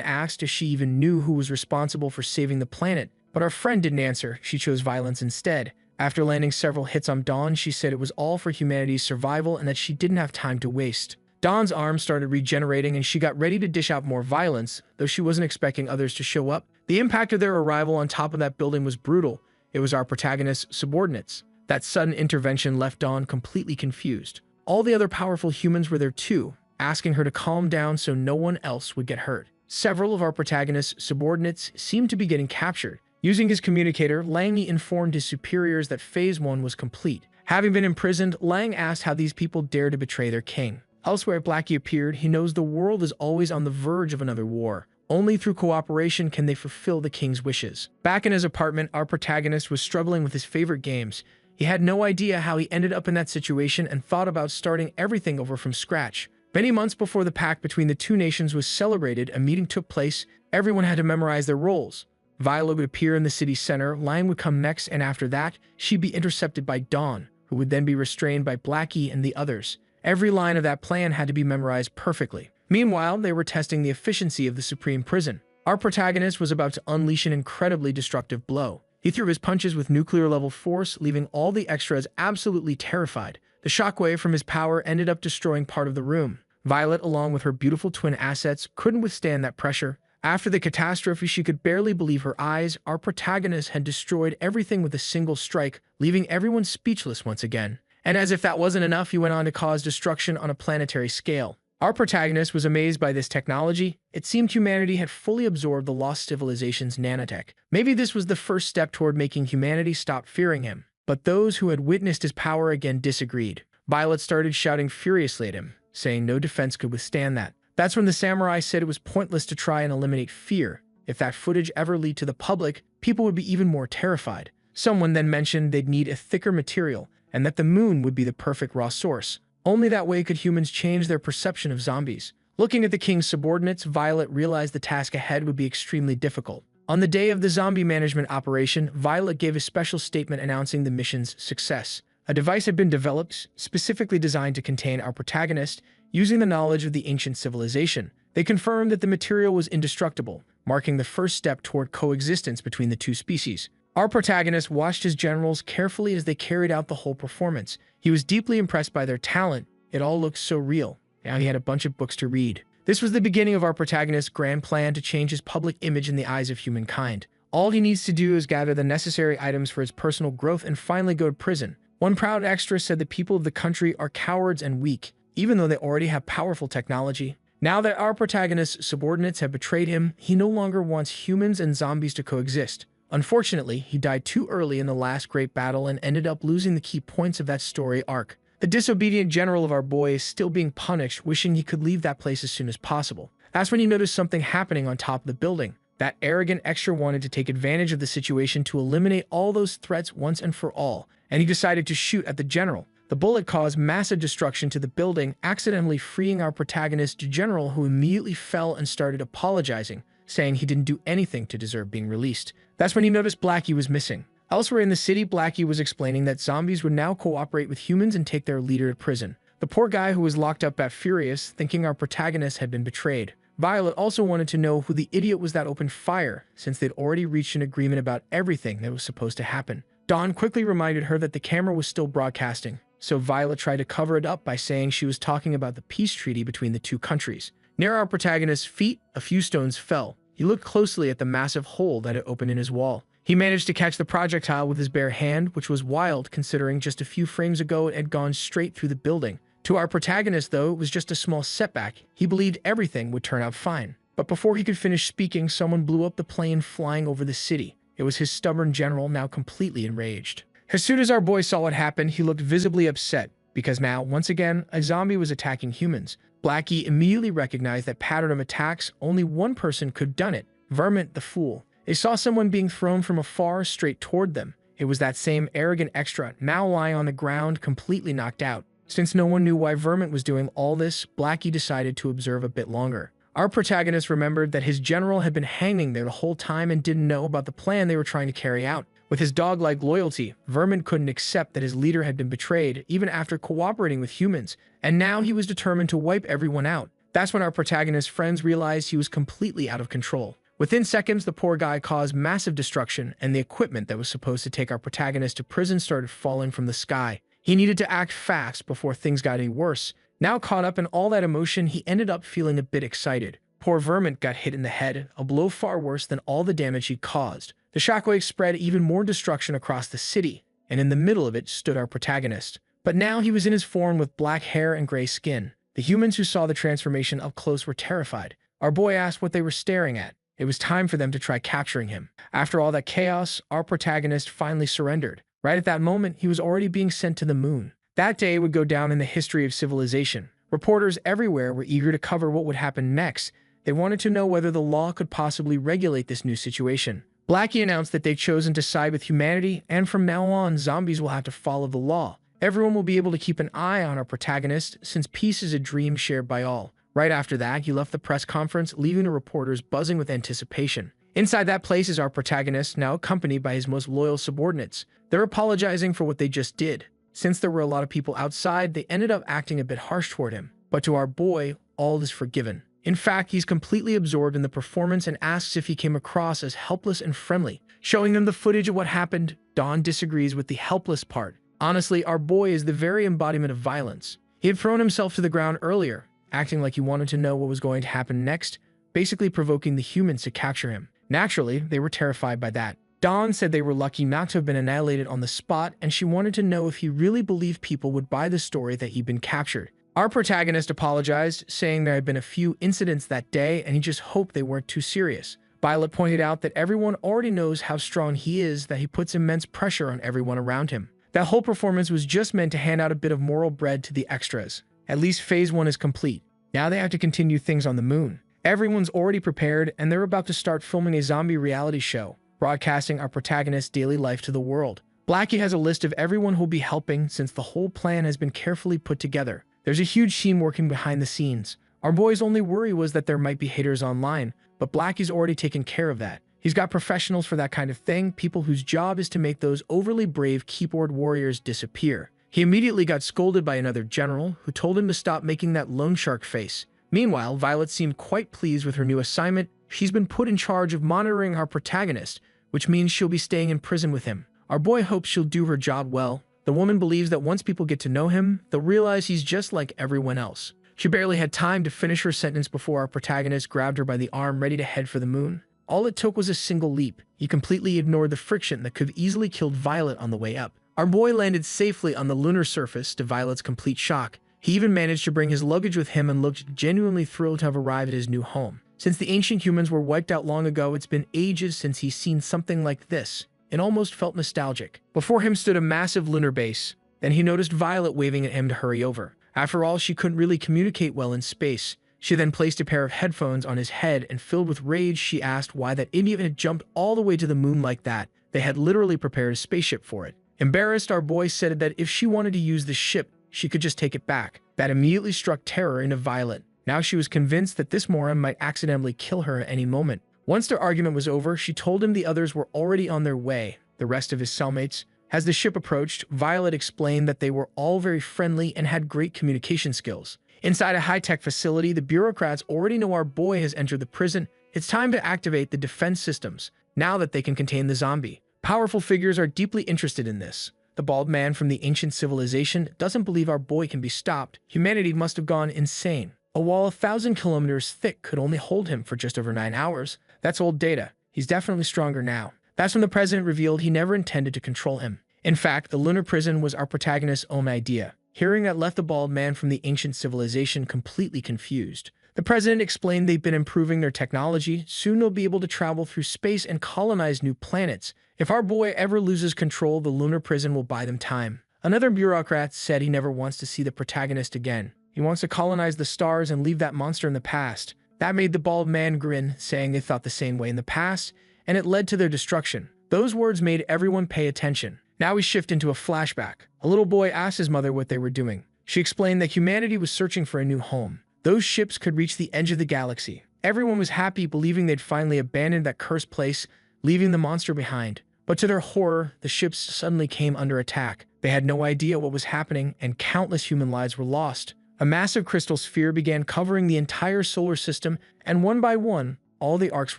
asked if she even knew who was responsible for saving the planet, but our friend didn't answer. She chose violence instead. After landing several hits on Dawn, she said it was all for humanity's survival and that she didn't have time to waste. Dawn's arm started regenerating and she got ready to dish out more violence, though she wasn't expecting others to show up. The impact of their arrival on top of that building was brutal. It was our protagonist's subordinates. That sudden intervention left Dawn completely confused. All the other powerful humans were there too, asking her to calm down so no one else would get hurt. Several of our protagonist's subordinates seemed to be getting captured. Using his communicator, Lang informed his superiors that Phase 1 was complete. Having been imprisoned, Lang asked how these people dared to betray their king. Elsewhere, Blackie appeared. He knows the world is always on the verge of another war. Only through cooperation can they fulfill the king's wishes. Back in his apartment, our protagonist was struggling with his favorite games. He had no idea how he ended up in that situation and thought about starting everything over from scratch. Many months before the pact between the two nations was celebrated, a meeting took place. Everyone had to memorize their roles. Violet would appear in the city center, Lang would come next, and after that, she'd be intercepted by Dawn, who would then be restrained by Blackie and the others. Every line of that plan had to be memorized perfectly. Meanwhile, they were testing the efficiency of the Supreme Prison. Our protagonist was about to unleash an incredibly destructive blow. He threw his punches with nuclear-level force, leaving all the extras absolutely terrified. The shockwave from his power ended up destroying part of the room. Violet, along with her beautiful twin assets, couldn't withstand that pressure. After the catastrophe, she could barely believe her eyes. Our protagonist had destroyed everything with a single strike, leaving everyone speechless once again. And as if that wasn't enough, he went on to cause destruction on a planetary scale. Our protagonist was amazed by this technology. It seemed humanity had fully absorbed the lost civilization's nanotech. Maybe this was the first step toward making humanity stop fearing him. But those who had witnessed his power again disagreed. Violet started shouting furiously at him, saying no defense could withstand that. That's when the samurai said it was pointless to try and eliminate fear. If that footage ever leaked to the public, people would be even more terrified. Someone then mentioned they'd need a thicker material, and that the moon would be the perfect raw source. Only that way could humans change their perception of zombies. Looking at the king's subordinates, Violet realized the task ahead would be extremely difficult. On the day of the zombie management operation, Violet gave a special statement announcing the mission's success. A device had been developed, specifically designed to contain our protagonist, using the knowledge of the ancient civilization. They confirmed that the material was indestructible, marking the first step toward coexistence between the two species. Our protagonist watched his generals carefully as they carried out the whole performance. He was deeply impressed by their talent. It all looked so real. Now he had a bunch of books to read. This was the beginning of our protagonist's grand plan to change his public image in the eyes of humankind. All he needs to do is gather the necessary items for his personal growth and finally go to prison. One proud extra said the people of the country are cowards and weak, even though they already have powerful technology. Now that our protagonist's subordinates have betrayed him, he no longer wants humans and zombies to coexist. Unfortunately, he died too early in the last great battle and ended up losing the key points of that story arc. The disobedient general of our boy is still being punished, wishing he could leave that place as soon as possible. That's when he noticed something happening on top of the building. That arrogant extra wanted to take advantage of the situation to eliminate all those threats once and for all, and he decided to shoot at the general. The bullet caused massive destruction to the building, accidentally freeing our protagonist general, who immediately fell and started apologizing, saying he didn't do anything to deserve being released. That's when he noticed Blackie was missing. Elsewhere in the city, Blackie was explaining that zombies would now cooperate with humans and take their leader to prison. The poor guy who was locked up got furious, thinking our protagonist had been betrayed. Violet also wanted to know who the idiot was that opened fire, since they'd already reached an agreement about everything that was supposed to happen. Dawn quickly reminded her that the camera was still broadcasting, so Violet tried to cover it up by saying she was talking about the peace treaty between the two countries. Near our protagonist's feet, a few stones fell. He looked closely at the massive hole that had opened in his wall. He managed to catch the projectile with his bare hand, which was wild considering just a few frames ago it had gone straight through the building. To our protagonist, though, it was just a small setback. He believed everything would turn out fine. But before he could finish speaking, someone blew up the plane flying over the city. It was his stubborn general, now completely enraged. As soon as our boy saw what happened, he looked visibly upset, because now, once again, a zombie was attacking humans. Blackie immediately recognized that pattern of attacks. Only one person could have done it: Vermont the fool. They saw someone being thrown from afar straight toward them. It was that same arrogant extra, now lying on the ground, completely knocked out. Since no one knew why Vermont was doing all this, Blackie decided to observe a bit longer. Our protagonist remembered that his general had been hanging there the whole time and didn't know about the plan they were trying to carry out. With his dog-like loyalty, Vermin couldn't accept that his leader had been betrayed even after cooperating with humans, and now he was determined to wipe everyone out. That's when our protagonist's friends realized he was completely out of control. Within seconds, the poor guy caused massive destruction, and the equipment that was supposed to take our protagonist to prison started falling from the sky. He needed to act fast before things got any worse. Now caught up in all that emotion, he ended up feeling a bit excited. Poor Vermin got hit in the head, a blow far worse than all the damage he caused. The shockwave spread even more destruction across the city, and in the middle of it stood our protagonist. But now he was in his form with black hair and gray skin. The humans who saw the transformation up close were terrified. Our boy asked what they were staring at. It was time for them to try capturing him. After all that chaos, our protagonist finally surrendered. Right at that moment, he was already being sent to the moon. That day would go down in the history of civilization. Reporters everywhere were eager to cover what would happen next. They wanted to know whether the law could possibly regulate this new situation. Blackie announced that they'd chosen to side with humanity, and from now on, zombies will have to follow the law. Everyone will be able to keep an eye on our protagonist, since peace is a dream shared by all. Right after that, he left the press conference, leaving the reporters buzzing with anticipation. Inside that place is our protagonist, now accompanied by his most loyal subordinates. They're apologizing for what they just did. Since there were a lot of people outside, they ended up acting a bit harsh toward him. But to our boy, all is forgiven. In fact, he's completely absorbed in the performance and asks if he came across as helpless and friendly. Showing them the footage of what happened, Don disagrees with the helpless part. Honestly, our boy is the very embodiment of violence. He had thrown himself to the ground earlier, acting like he wanted to know what was going to happen next, basically provoking the humans to capture him. Naturally, they were terrified by that. Dawn said they were lucky not to have been annihilated on the spot, and she wanted to know if he really believed people would buy the story that he'd been captured. Our protagonist apologized, saying there had been a few incidents that day and he just hoped they weren't too serious. Violet pointed out that everyone already knows how strong he is, that he puts immense pressure on everyone around him. That whole performance was just meant to hand out a bit of moral bread to the extras. At least phase 1 is complete. Now they have to continue things on the moon. Everyone's already prepared, and they're about to start filming a zombie reality show, broadcasting our protagonist's daily life to the world. Blackie has a list of everyone who'll be helping, since the whole plan has been carefully put together. There's a huge team working behind the scenes. Our boy's only worry was that there might be haters online, but Blackie's already taken care of that. He's got professionals for that kind of thing, people whose job is to make those overly brave keyboard warriors disappear. He immediately got scolded by another general, who told him to stop making that loan shark face. Meanwhile, Violet seemed quite pleased with her new assignment. She's been put in charge of monitoring our protagonist, which means she'll be staying in prison with him. Our boy hopes she'll do her job well. The woman believes that once people get to know him, they'll realize he's just like everyone else. She barely had time to finish her sentence before our protagonist grabbed her by the arm, ready to head for the moon. All it took was a single leap. He completely ignored the friction that could have easily killed Violet on the way up. Our boy landed safely on the lunar surface, to Violet's complete shock. He even managed to bring his luggage with him and looked genuinely thrilled to have arrived at his new home. Since the ancient humans were wiped out long ago, it's been ages since he's seen something like this. It almost felt nostalgic. Before him stood a massive lunar base. Then he noticed Violet waving at him to hurry over. After all, she couldn't really communicate well in space. She then placed a pair of headphones on his head, and filled with rage, she asked why that idiot had jumped all the way to the moon like that. They had literally prepared a spaceship for it. Embarrassed, our boy said that if she wanted to use the ship, she could just take it back. That immediately struck terror into Violet. Now she was convinced that this moron might accidentally kill her at any moment. Once their argument was over, she told him the others were already on their way, the rest of his cellmates. As the ship approached, Violet explained that they were all very friendly and had great communication skills. Inside a high-tech facility, the bureaucrats already know our boy has entered the prison. It's time to activate the defense systems, now that they can contain the zombie. Powerful figures are deeply interested in this. The bald man from the ancient civilization doesn't believe our boy can be stopped. Humanity must have gone insane. A wall 1,000 kilometers thick could only hold him for just over 9 hours. That's old data. He's definitely stronger now. That's when the president revealed he never intended to control him. In fact, the lunar prison was our protagonist's own idea. Hearing that left the bald man from the ancient civilization completely confused. The president explained they've been improving their technology. Soon they'll be able to travel through space and colonize new planets. If our boy ever loses control, the lunar prison will buy them time. Another bureaucrat said he never wants to see the protagonist again. He wants to colonize the stars and leave that monster in the past. That made the bald man grin, saying they thought the same way in the past, and it led to their destruction. Those words made everyone pay attention. Now we shift into a flashback. A little boy asked his mother what they were doing. She explained that humanity was searching for a new home. Those ships could reach the edge of the galaxy. Everyone was happy, believing they'd finally abandoned that cursed place, leaving the monster behind. But to their horror, the ships suddenly came under attack. They had no idea what was happening, and countless human lives were lost. A massive crystal sphere began covering the entire solar system, and one by one, all the arcs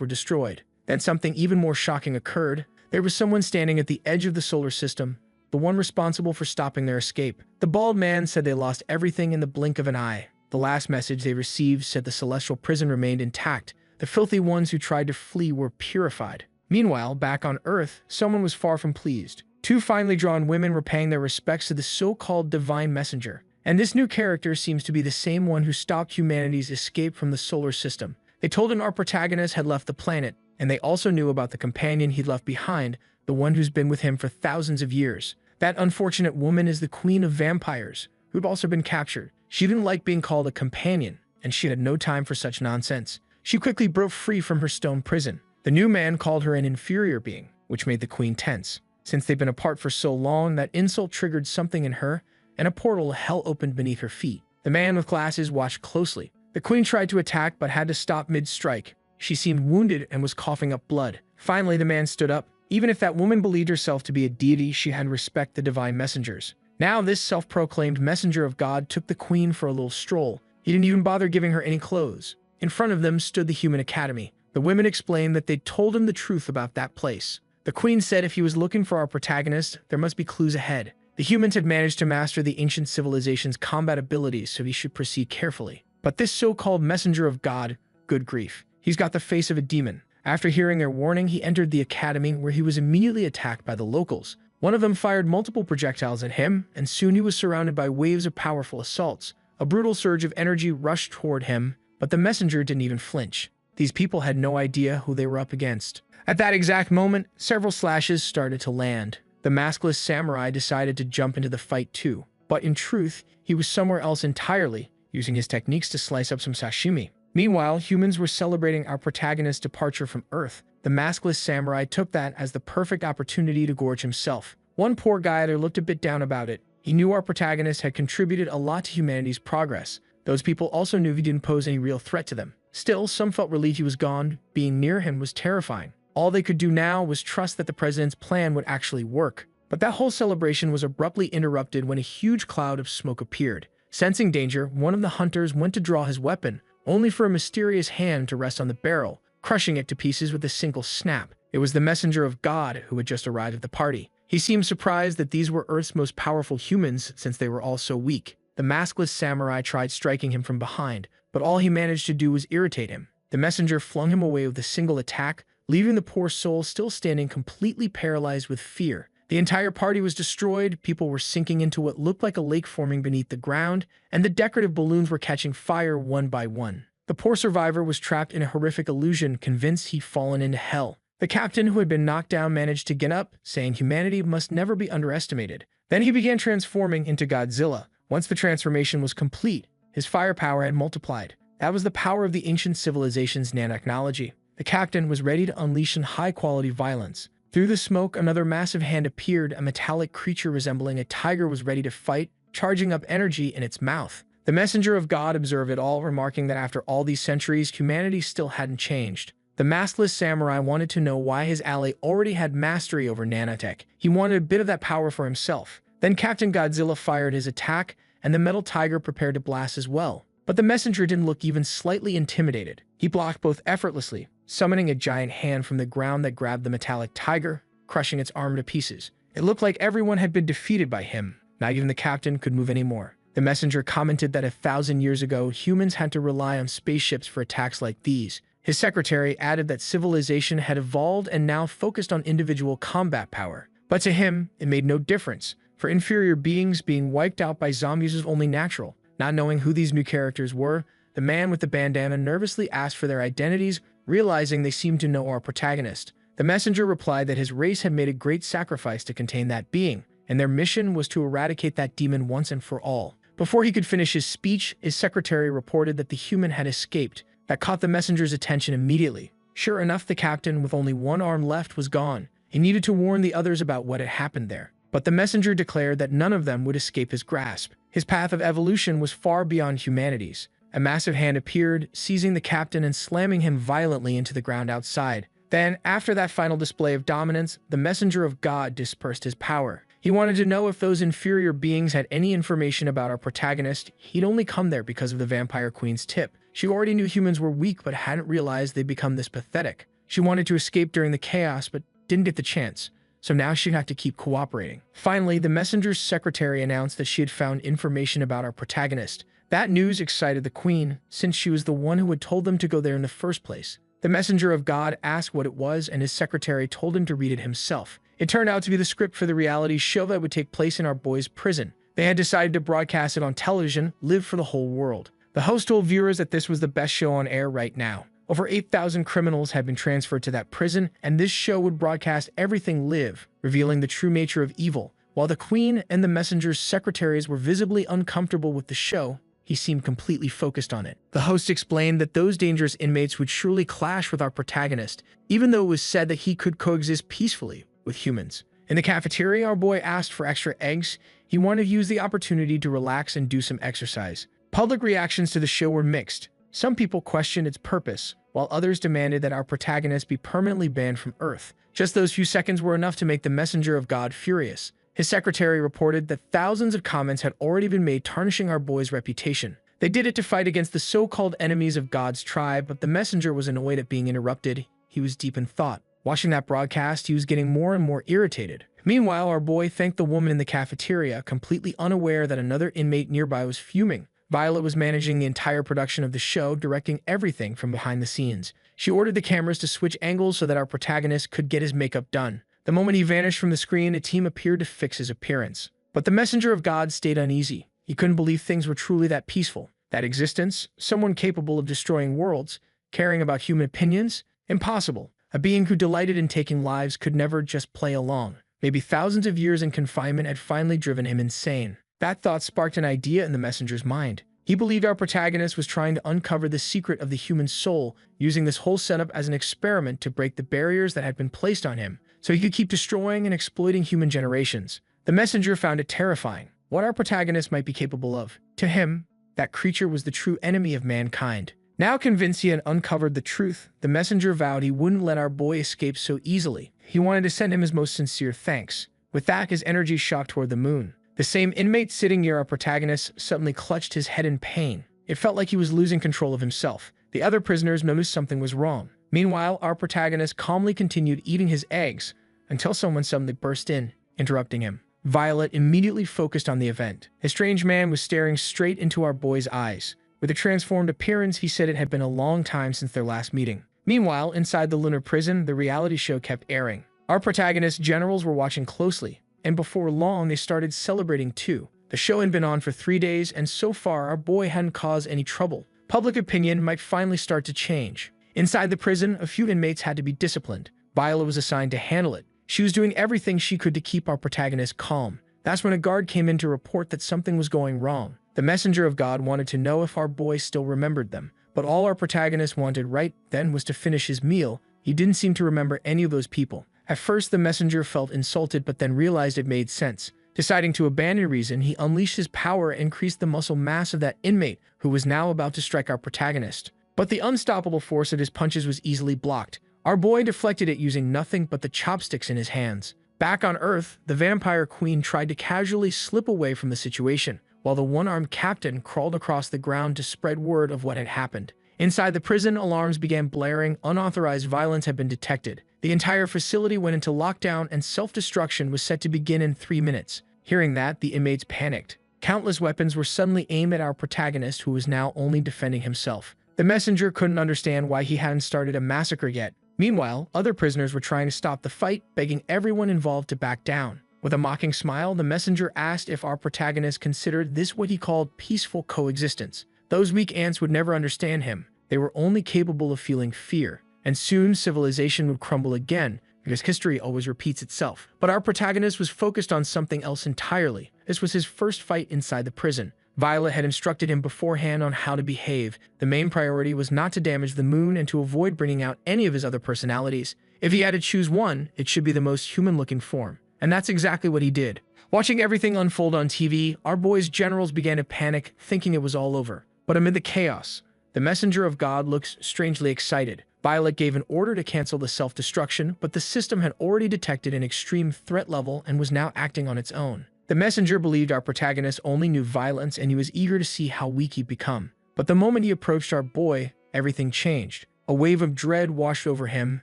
were destroyed. Then something even more shocking occurred. There was someone standing at the edge of the solar system, the one responsible for stopping their escape. The bald man said they lost everything in the blink of an eye. The last message they received said the celestial prison remained intact. The filthy ones who tried to flee were purified. Meanwhile, back on Earth, someone was far from pleased. Two finely drawn women were paying their respects to the so-called divine messenger. And this new character seems to be the same one who stopped humanity's escape from the solar system. They told him our protagonist had left the planet, and they also knew about the companion he'd left behind, the one who's been with him for thousands of years. That unfortunate woman is the queen of vampires, who'd also been captured. She didn't like being called a companion, and she had no time for such nonsense. She quickly broke free from her stone prison. The new man called her an inferior being, which made the queen tense. Since they'd been apart for so long, that insult triggered something in her, and a portal of hell opened beneath her feet. The man with glasses watched closely. The queen tried to attack but had to stop mid-strike. She seemed wounded and was coughing up blood. Finally, the man stood up. Even if that woman believed herself to be a deity, she had to respect the divine messengers. Now this self-proclaimed messenger of God took the queen for a little stroll. He didn't even bother giving her any clothes. In front of them stood the Human Academy. The women explained that they'd told him the truth about that place. The queen said if he was looking for our protagonist, there must be clues ahead. The humans had managed to master the ancient civilization's combat abilities, so he should proceed carefully. But this so-called messenger of God, good grief, he's got the face of a demon. After hearing their warning, he entered the academy, where he was immediately attacked by the locals. One of them fired multiple projectiles at him, and soon he was surrounded by waves of powerful assaults. A brutal surge of energy rushed toward him, but the messenger didn't even flinch. These people had no idea who they were up against. At that exact moment, several slashes started to land. The maskless samurai decided to jump into the fight too. But in truth, he was somewhere else entirely, using his techniques to slice up some sashimi. Meanwhile, humans were celebrating our protagonist's departure from Earth. The maskless samurai took that as the perfect opportunity to gorge himself. One poor guy there looked a bit down about it. He knew our protagonist had contributed a lot to humanity's progress. Those people also knew he didn't pose any real threat to them. Still, some felt relief he was gone. Being near him was terrifying. All they could do now was trust that the president's plan would actually work. But that whole celebration was abruptly interrupted when a huge cloud of smoke appeared. Sensing danger, one of the hunters went to draw his weapon, only for a mysterious hand to rest on the barrel, crushing it to pieces with a single snap. It was the messenger of God who had just arrived at the party. He seemed surprised that these were Earth's most powerful humans since they were all so weak. The maskless samurai tried striking him from behind, but all he managed to do was irritate him. The messenger flung him away with a single attack, leaving the poor soul still standing completely paralyzed with fear. The entire party was destroyed, people were sinking into what looked like a lake forming beneath the ground, and the decorative balloons were catching fire one by one. The poor survivor was trapped in a horrific illusion, convinced he'd fallen into hell. The captain, who had been knocked down, managed to get up, saying humanity must never be underestimated. Then he began transforming into Godzilla. Once the transformation was complete, his firepower had multiplied. That was the power of the ancient civilization's nanotechnology. The captain was ready to unleash high-quality violence. Through the smoke, another massive hand appeared. A metallic creature resembling a tiger was ready to fight, charging up energy in its mouth. The messenger of God observed it all, remarking that after all these centuries, humanity still hadn't changed. The maskless samurai wanted to know why his ally already had mastery over nanotech. He wanted a bit of that power for himself. Then Captain Godzilla fired his attack, and the metal tiger prepared to blast as well. But the messenger didn't look even slightly intimidated. He blocked both effortlessly, summoning a giant hand from the ground that grabbed the metallic tiger, crushing its arm to pieces. It looked like everyone had been defeated by him. Not even the captain could move anymore. The messenger commented that 1,000 years ago, humans had to rely on spaceships for attacks like these. His secretary added that civilization had evolved and now focused on individual combat power. But to him, it made no difference. For inferior beings, being wiped out by zombies was only natural. Not knowing who these new characters were, the man with the bandana nervously asked for their identities, realizing they seemed to know our protagonist. The messenger replied that his race had made a great sacrifice to contain that being, and their mission was to eradicate that demon once and for all. Before he could finish his speech, his secretary reported that the human had escaped. That caught the messenger's attention immediately. Sure enough, the captain, with only one arm left, was gone. He needed to warn the others about what had happened there. But the messenger declared that none of them would escape his grasp. His path of evolution was far beyond humanity's. A massive hand appeared, seizing the captain and slamming him violently into the ground outside. Then, after that final display of dominance, the messenger of God dispersed his power. He wanted to know if those inferior beings had any information about our protagonist. He'd only come there because of the Vampire Queen's tip. She already knew humans were weak but hadn't realized they'd become this pathetic. She wanted to escape during the chaos but didn't get the chance, so now she'd have to keep cooperating. Finally, the messenger's secretary announced that she had found information about our protagonist. That news excited the queen, since she was the one who had told them to go there in the first place. The messenger of God asked what it was, and his secretary told him to read it himself. It turned out to be the script for the reality show that would take place in our boy's prison. They had decided to broadcast it on television, live for the whole world. The host told viewers that this was the best show on air right now. Over 8,000 criminals had been transferred to that prison, and this show would broadcast everything live, revealing the true nature of evil. While the queen and the messenger's secretaries were visibly uncomfortable with the show, he seemed completely focused on it. The host explained that those dangerous inmates would surely clash with our protagonist, even though it was said that he could coexist peacefully with humans. In the cafeteria, our boy asked for extra eggs. He wanted to use the opportunity to relax and do some exercise. Public reactions to the show were mixed. Some people questioned its purpose, while others demanded that our protagonist be permanently banned from Earth. Just those few seconds were enough to make the messenger of God furious. His secretary reported that thousands of comments had already been made tarnishing our boy's reputation. They did it to fight against the so-called enemies of God's tribe, but the messenger was annoyed at being interrupted. He was deep in thought. Watching that broadcast, he was getting more and more irritated. Meanwhile, our boy thanked the woman in the cafeteria, completely unaware that another inmate nearby was fuming. Violet was managing the entire production of the show, directing everything from behind the scenes. She ordered the cameras to switch angles so that our protagonist could get his makeup done. The moment he vanished from the screen, a team appeared to fix his appearance. But the messenger of God stayed uneasy. He couldn't believe things were truly that peaceful. That existence, someone capable of destroying worlds, caring about human opinions, impossible. A being who delighted in taking lives could never just play along. Maybe thousands of years in confinement had finally driven him insane. That thought sparked an idea in the messenger's mind. He believed our protagonist was trying to uncover the secret of the human soul, using this whole setup as an experiment to break the barriers that had been placed on him, so he could keep destroying and exploiting human generations. The messenger found it terrifying, what our protagonist might be capable of. To him, that creature was the true enemy of mankind. Now convinced he had uncovered the truth, the messenger vowed he wouldn't let our boy escape so easily. He wanted to send him his most sincere thanks. With that, his energy shot toward the moon. The same inmate sitting near our protagonist suddenly clutched his head in pain. It felt like he was losing control of himself. The other prisoners noticed something was wrong. Meanwhile, our protagonist calmly continued eating his eggs until someone suddenly burst in, interrupting him. Violet immediately focused on the event. A strange man was staring straight into our boy's eyes. With a transformed appearance, he said it had been a long time since their last meeting. Meanwhile, inside the lunar prison, the reality show kept airing. Our protagonist's generals were watching closely, and before long, they started celebrating too. The show had been on for 3 days, and so far, our boy hadn't caused any trouble. Public opinion might finally start to change. Inside the prison, a few inmates had to be disciplined. Viola was assigned to handle it. She was doing everything she could to keep our protagonist calm. That's when a guard came in to report that something was going wrong. The messenger of God wanted to know if our boy still remembered them, but all our protagonist wanted right then was to finish his meal. He didn't seem to remember any of those people. At first, the messenger felt insulted, but then realized it made sense. Deciding to abandon reason, he unleashed his power and increased the muscle mass of that inmate who was now about to strike our protagonist. But the unstoppable force of his punches was easily blocked. Our boy deflected it using nothing but the chopsticks in his hands. Back on Earth, the vampire queen tried to casually slip away from the situation, while the one-armed captain crawled across the ground to spread word of what had happened. Inside the prison, alarms began blaring. Unauthorized violence had been detected. The entire facility went into lockdown, and self-destruction was set to begin in 3 minutes. Hearing that, the inmates panicked. Countless weapons were suddenly aimed at our protagonist, who was now only defending himself. The messenger couldn't understand why he hadn't started a massacre yet. Meanwhile, other prisoners were trying to stop the fight, begging everyone involved to back down. With a mocking smile, the messenger asked if our protagonist considered this what he called peaceful coexistence. Those weak ants would never understand him. They were only capable of feeling fear. And soon civilization would crumble again, because history always repeats itself. But our protagonist was focused on something else entirely. This was his first fight inside the prison. Violet had instructed him beforehand on how to behave. The main priority was not to damage the moon and to avoid bringing out any of his other personalities. If he had to choose one, it should be the most human-looking form. And that's exactly what he did. Watching everything unfold on TV, our boy's generals began to panic, thinking it was all over. But amid the chaos, the messenger of God looked strangely excited. Violet gave an order to cancel the self-destruction, but the system had already detected an extreme threat level and was now acting on its own. The messenger believed our protagonist only knew violence, and he was eager to see how weak he'd become. But the moment he approached our boy, everything changed. A wave of dread washed over him.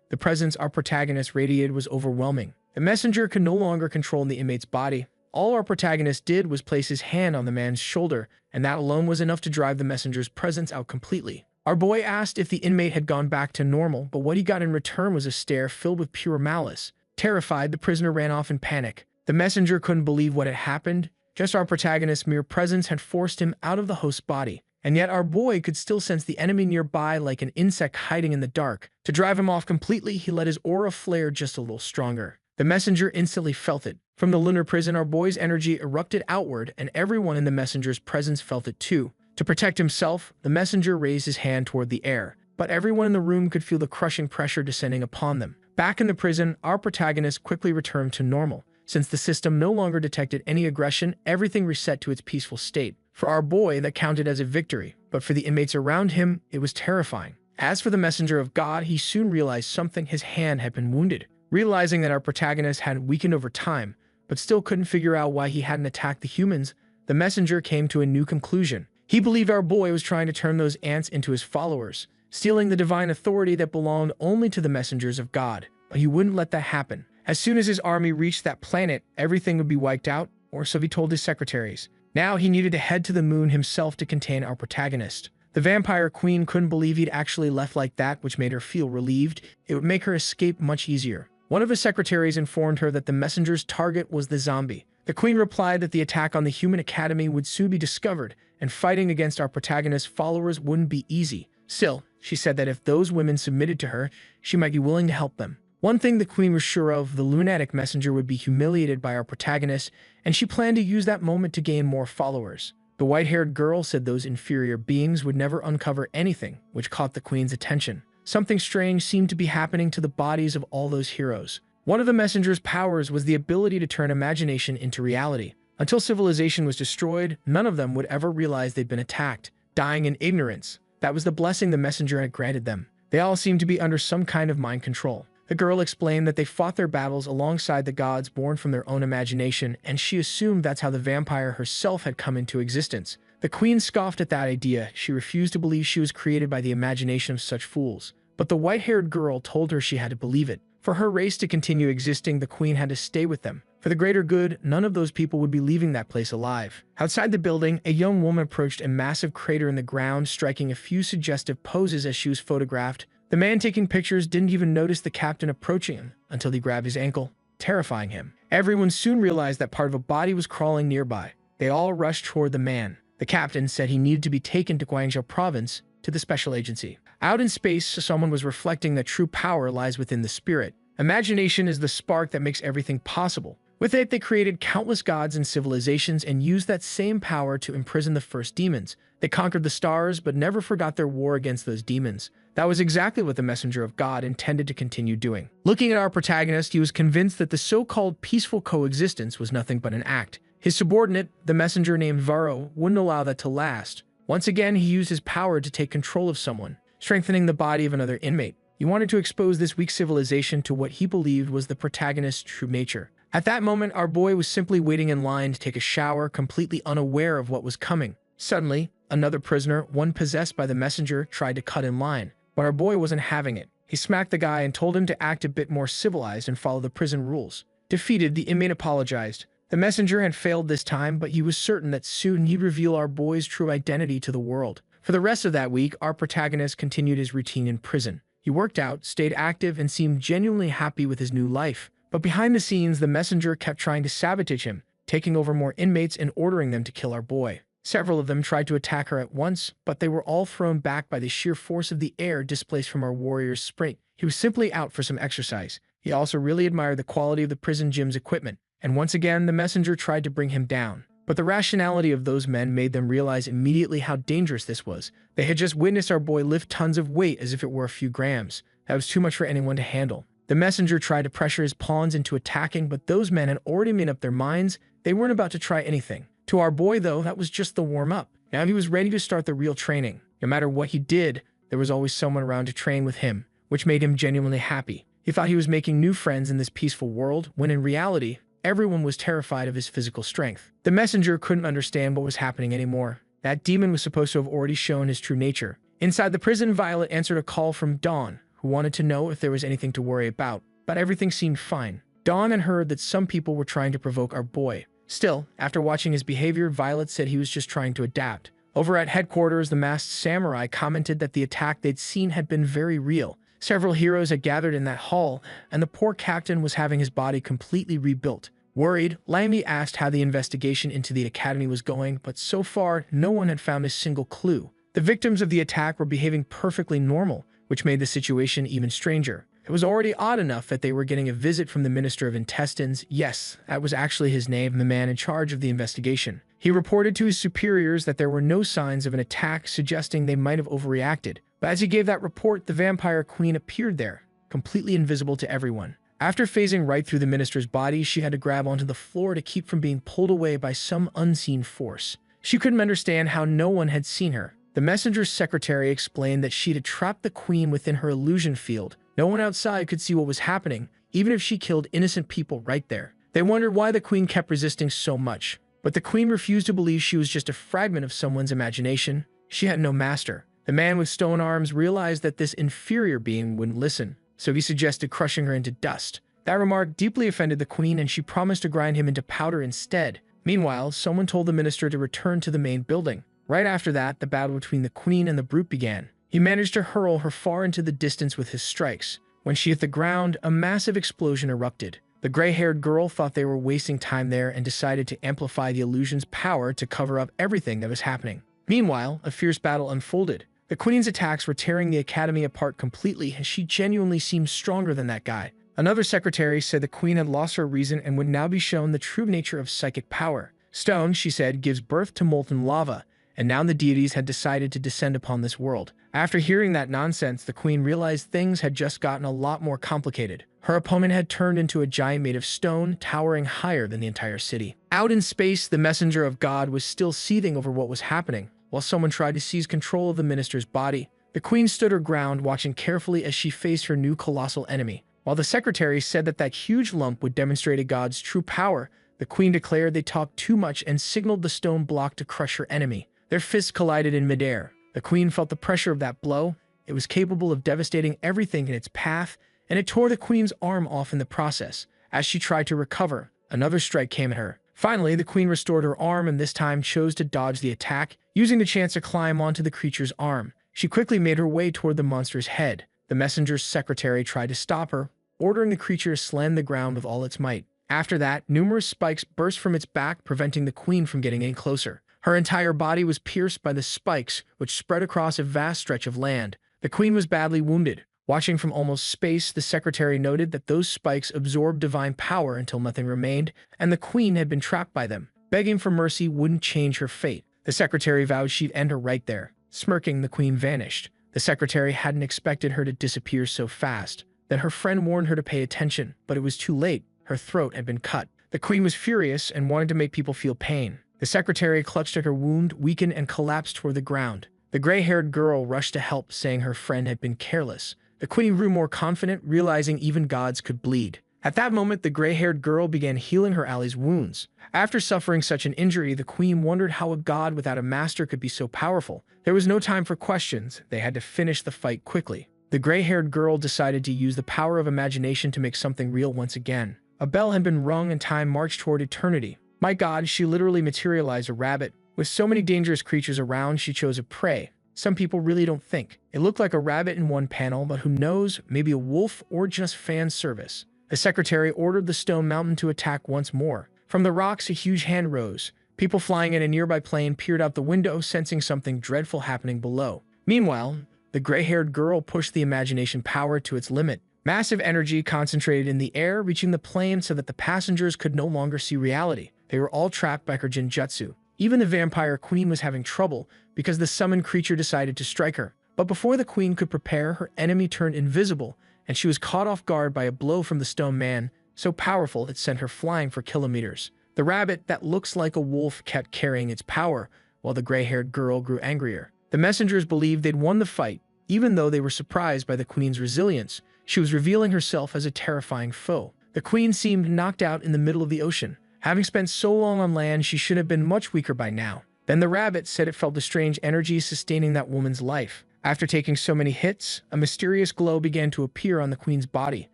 The presence our protagonist radiated was overwhelming. The messenger could no longer control the inmate's body. All our protagonist did was place his hand on the man's shoulder, and that alone was enough to drive the messenger's presence out completely. Our boy asked if the inmate had gone back to normal, but what he got in return was a stare filled with pure malice. Terrified, the prisoner ran off in panic. The messenger couldn't believe what had happened. Just our protagonist's mere presence had forced him out of the host's body. And yet our boy could still sense the enemy nearby like an insect hiding in the dark. To drive him off completely, he let his aura flare just a little stronger. The messenger instantly felt it. From the lunar prison, our boy's energy erupted outward, and everyone in the messenger's presence felt it too. To protect himself, the messenger raised his hand toward the air, but everyone in the room could feel the crushing pressure descending upon them. Back in the prison, our protagonist quickly returned to normal. Since the system no longer detected any aggression, everything reset to its peaceful state. For our boy, that counted as a victory, but for the inmates around him, it was terrifying. As for the messenger of God, he soon realized something. His hand had been wounded. Realizing that our protagonist had weakened over time, but still couldn't figure out why he hadn't attacked the humans, the messenger came to a new conclusion. He believed our boy was trying to turn those ants into his followers, stealing the divine authority that belonged only to the messengers of God. But he wouldn't let that happen. As soon as his army reached that planet, everything would be wiped out, or so he told his secretaries. Now he needed to head to the moon himself to contain our protagonist. The vampire queen couldn't believe he'd actually left like that, which made her feel relieved. It would make her escape much easier. One of his secretaries informed her that the messenger's target was the zombie. The queen replied that the attack on the human academy would soon be discovered, and fighting against our protagonist's followers wouldn't be easy. Still, she said that if those women submitted to her, she might be willing to help them. One thing the queen was sure of, the lunatic messenger would be humiliated by our protagonist, and she planned to use that moment to gain more followers. The white-haired girl said those inferior beings would never uncover anything, which caught the queen's attention. Something strange seemed to be happening to the bodies of all those heroes. One of the messenger's powers was the ability to turn imagination into reality. Until civilization was destroyed, none of them would ever realize they'd been attacked, dying in ignorance. That was the blessing the messenger had granted them. They all seemed to be under some kind of mind control. The girl explained that they fought their battles alongside the gods born from their own imagination, and she assumed that's how the vampire herself had come into existence. The queen scoffed at that idea. She refused to believe she was created by the imagination of such fools. But the white-haired girl told her she had to believe it. For her race to continue existing, the queen had to stay with them. For the greater good, none of those people would be leaving that place alive. Outside the building, a young woman approached a massive crater in the ground, striking a few suggestive poses as she was photographed. The man taking pictures didn't even notice the captain approaching him until he grabbed his ankle, terrifying him. Everyone soon realized that part of a body was crawling nearby. They all rushed toward the man. The captain said he needed to be taken to Guangzhou province to the special agency. Out in space, someone was reflecting that true power lies within the spirit. Imagination is the spark that makes everything possible. With it, they created countless gods and civilizations and used that same power to imprison the first demons. They conquered the stars, but never forgot their war against those demons. That was exactly what the messenger of God intended to continue doing. Looking at our protagonist, he was convinced that the so-called peaceful coexistence was nothing but an act. His subordinate, the messenger named Varro, wouldn't allow that to last. Once again, he used his power to take control of someone, strengthening the body of another inmate. He wanted to expose this weak civilization to what he believed was the protagonist's true nature. At that moment, our boy was simply waiting in line to take a shower, completely unaware of what was coming. Suddenly, another prisoner, one possessed by the messenger, tried to cut in line, but our boy wasn't having it. He smacked the guy and told him to act a bit more civilized and follow the prison rules. Defeated, the inmate apologized. The messenger had failed this time, but he was certain that soon he'd reveal our boy's true identity to the world. For the rest of that week, our protagonist continued his routine in prison. He worked out, stayed active, and seemed genuinely happy with his new life. But behind the scenes, the messenger kept trying to sabotage him, taking over more inmates and ordering them to kill our boy. Several of them tried to attack her at once, but they were all thrown back by the sheer force of the air displaced from our warrior's sprint. He was simply out for some exercise. He also really admired the quality of the prison gym's equipment, and once again, the messenger tried to bring him down. But the rationality of those men made them realize immediately how dangerous this was. They had just witnessed our boy lift tons of weight as if it were a few grams. That was too much for anyone to handle. The messenger tried to pressure his pawns into attacking, but those men had already made up their minds. They weren't about to try anything. To our boy, though, that was just the warm-up. Now he was ready to start the real training. No matter what he did, there was always someone around to train with him. which made him genuinely happy. He thought he was making new friends in this peaceful world, when in reality, everyone was terrified of his physical strength. The messenger couldn't understand what was happening anymore. That demon was supposed to have already shown his true nature. Inside the prison, Violet answered a call from Dawn, who wanted to know if there was anything to worry about, but everything seemed fine. Dawn had heard that some people were trying to provoke our boy. Still, after watching his behavior, Violet said he was just trying to adapt. Over at headquarters, the masked samurai commented that the attack they'd seen had been very real. Several heroes had gathered in that hall, and the poor captain was having his body completely rebuilt. Worried, Lamy asked how the investigation into the academy was going, but so far, no one had found a single clue. The victims of the attack were behaving perfectly normal, which made the situation even stranger. It was already odd enough that they were getting a visit from the Minister of Intestines. Yes, that was actually his name, the man in charge of the investigation. He reported to his superiors that there were no signs of an attack, suggesting they might have overreacted. But as he gave that report, the vampire queen appeared there, completely invisible to everyone. After phasing right through the minister's body, she had to grab onto the floor to keep from being pulled away by some unseen force. She couldn't understand how no one had seen her. The messenger's secretary explained that she'd trapped the queen within her illusion field. No one outside could see what was happening, even if she killed innocent people right there. They wondered why the queen kept resisting so much, but the queen refused to believe she was just a fragment of someone's imagination. She had no master. The man with stone arms realized that this inferior being wouldn't listen, so he suggested crushing her into dust. That remark deeply offended the queen, and she promised to grind him into powder instead. Meanwhile, someone told the minister to return to the main building. Right after that, the battle between the queen and the brute began. He managed to hurl her far into the distance with his strikes. When she hit the ground, a massive explosion erupted. The gray-haired girl thought they were wasting time there and decided to amplify the illusion's power to cover up everything that was happening. Meanwhile, a fierce battle unfolded. The queen's attacks were tearing the academy apart completely, and she genuinely seemed stronger than that guy. Another secretary said the queen had lost her reason and would now be shown the true nature of psychic power. Stone, she said, gives birth to molten lava, and now the deities had decided to descend upon this world. After hearing that nonsense, the queen realized things had just gotten a lot more complicated. Her opponent had turned into a giant made of stone, towering higher than the entire city. Out in space, the messenger of God was still seething over what was happening, while someone tried to seize control of the minister's body. The queen stood her ground, watching carefully as she faced her new colossal enemy. While the secretary said that huge lump would demonstrate a god's true power, the queen declared they talked too much and signaled the stone block to crush her enemy. Their fists collided in midair. The queen felt the pressure of that blow. It was capable of devastating everything in its path, and it tore the queen's arm off in the process. As she tried to recover, another strike came at her. Finally, the queen restored her arm and this time chose to dodge the attack, using the chance to climb onto the creature's arm. She quickly made her way toward the monster's head. The messenger's secretary tried to stop her, ordering the creature to slam the ground with all its might. After that, numerous spikes burst from its back, preventing the queen from getting any closer. Her entire body was pierced by the spikes, which spread across a vast stretch of land. The queen was badly wounded. Watching from almost space, the secretary noted that those spikes absorbed divine power until nothing remained, and the queen had been trapped by them. Begging for mercy wouldn't change her fate. The secretary vowed she'd end her right there. Smirking, the queen vanished. The secretary hadn't expected her to disappear so fast. Then her friend warned her to pay attention, but it was too late. Her throat had been cut. The queen was furious and wanted to make people feel pain. The secretary clutched at her wound, weakened, and collapsed toward the ground. The gray-haired girl rushed to help, saying her friend had been careless. The queen grew more confident, realizing even gods could bleed. At that moment, the gray-haired girl began healing her ally's wounds. After suffering such an injury, the queen wondered how a god without a master could be so powerful. There was no time for questions. They had to finish the fight quickly. The gray-haired girl decided to use the power of imagination to make something real once again. A bell had been rung and time marched toward eternity. My god, she literally materialized a rabbit. With so many dangerous creatures around, she chose a prey. Some people really don't think. It looked like a rabbit in one panel, but who knows, maybe a wolf or just fan service. The secretary ordered the stone mountain to attack once more. From the rocks, a huge hand rose. People flying in a nearby plane peered out the window, sensing something dreadful happening below. Meanwhile, the gray-haired girl pushed the imagination power to its limit. Massive energy concentrated in the air, reaching the plane so that the passengers could no longer see reality. They were all trapped by her jinjutsu. Even the vampire queen was having trouble because the summoned creature decided to strike her. But before the queen could prepare, her enemy turned invisible, and she was caught off guard by a blow from the stone man, so powerful it sent her flying for kilometers. The rabbit that looks like a wolf kept carrying its power, while the gray-haired girl grew angrier. The messengers believed they'd won the fight, Even though they were surprised by the queen's resilience, she was revealing herself as a terrifying foe. The queen seemed knocked out in the middle of the ocean. Having spent so long on land, she should have been much weaker by now. Then the rabbit said it felt the strange energy sustaining that woman's life. After taking so many hits, a mysterious glow began to appear on the queen's body.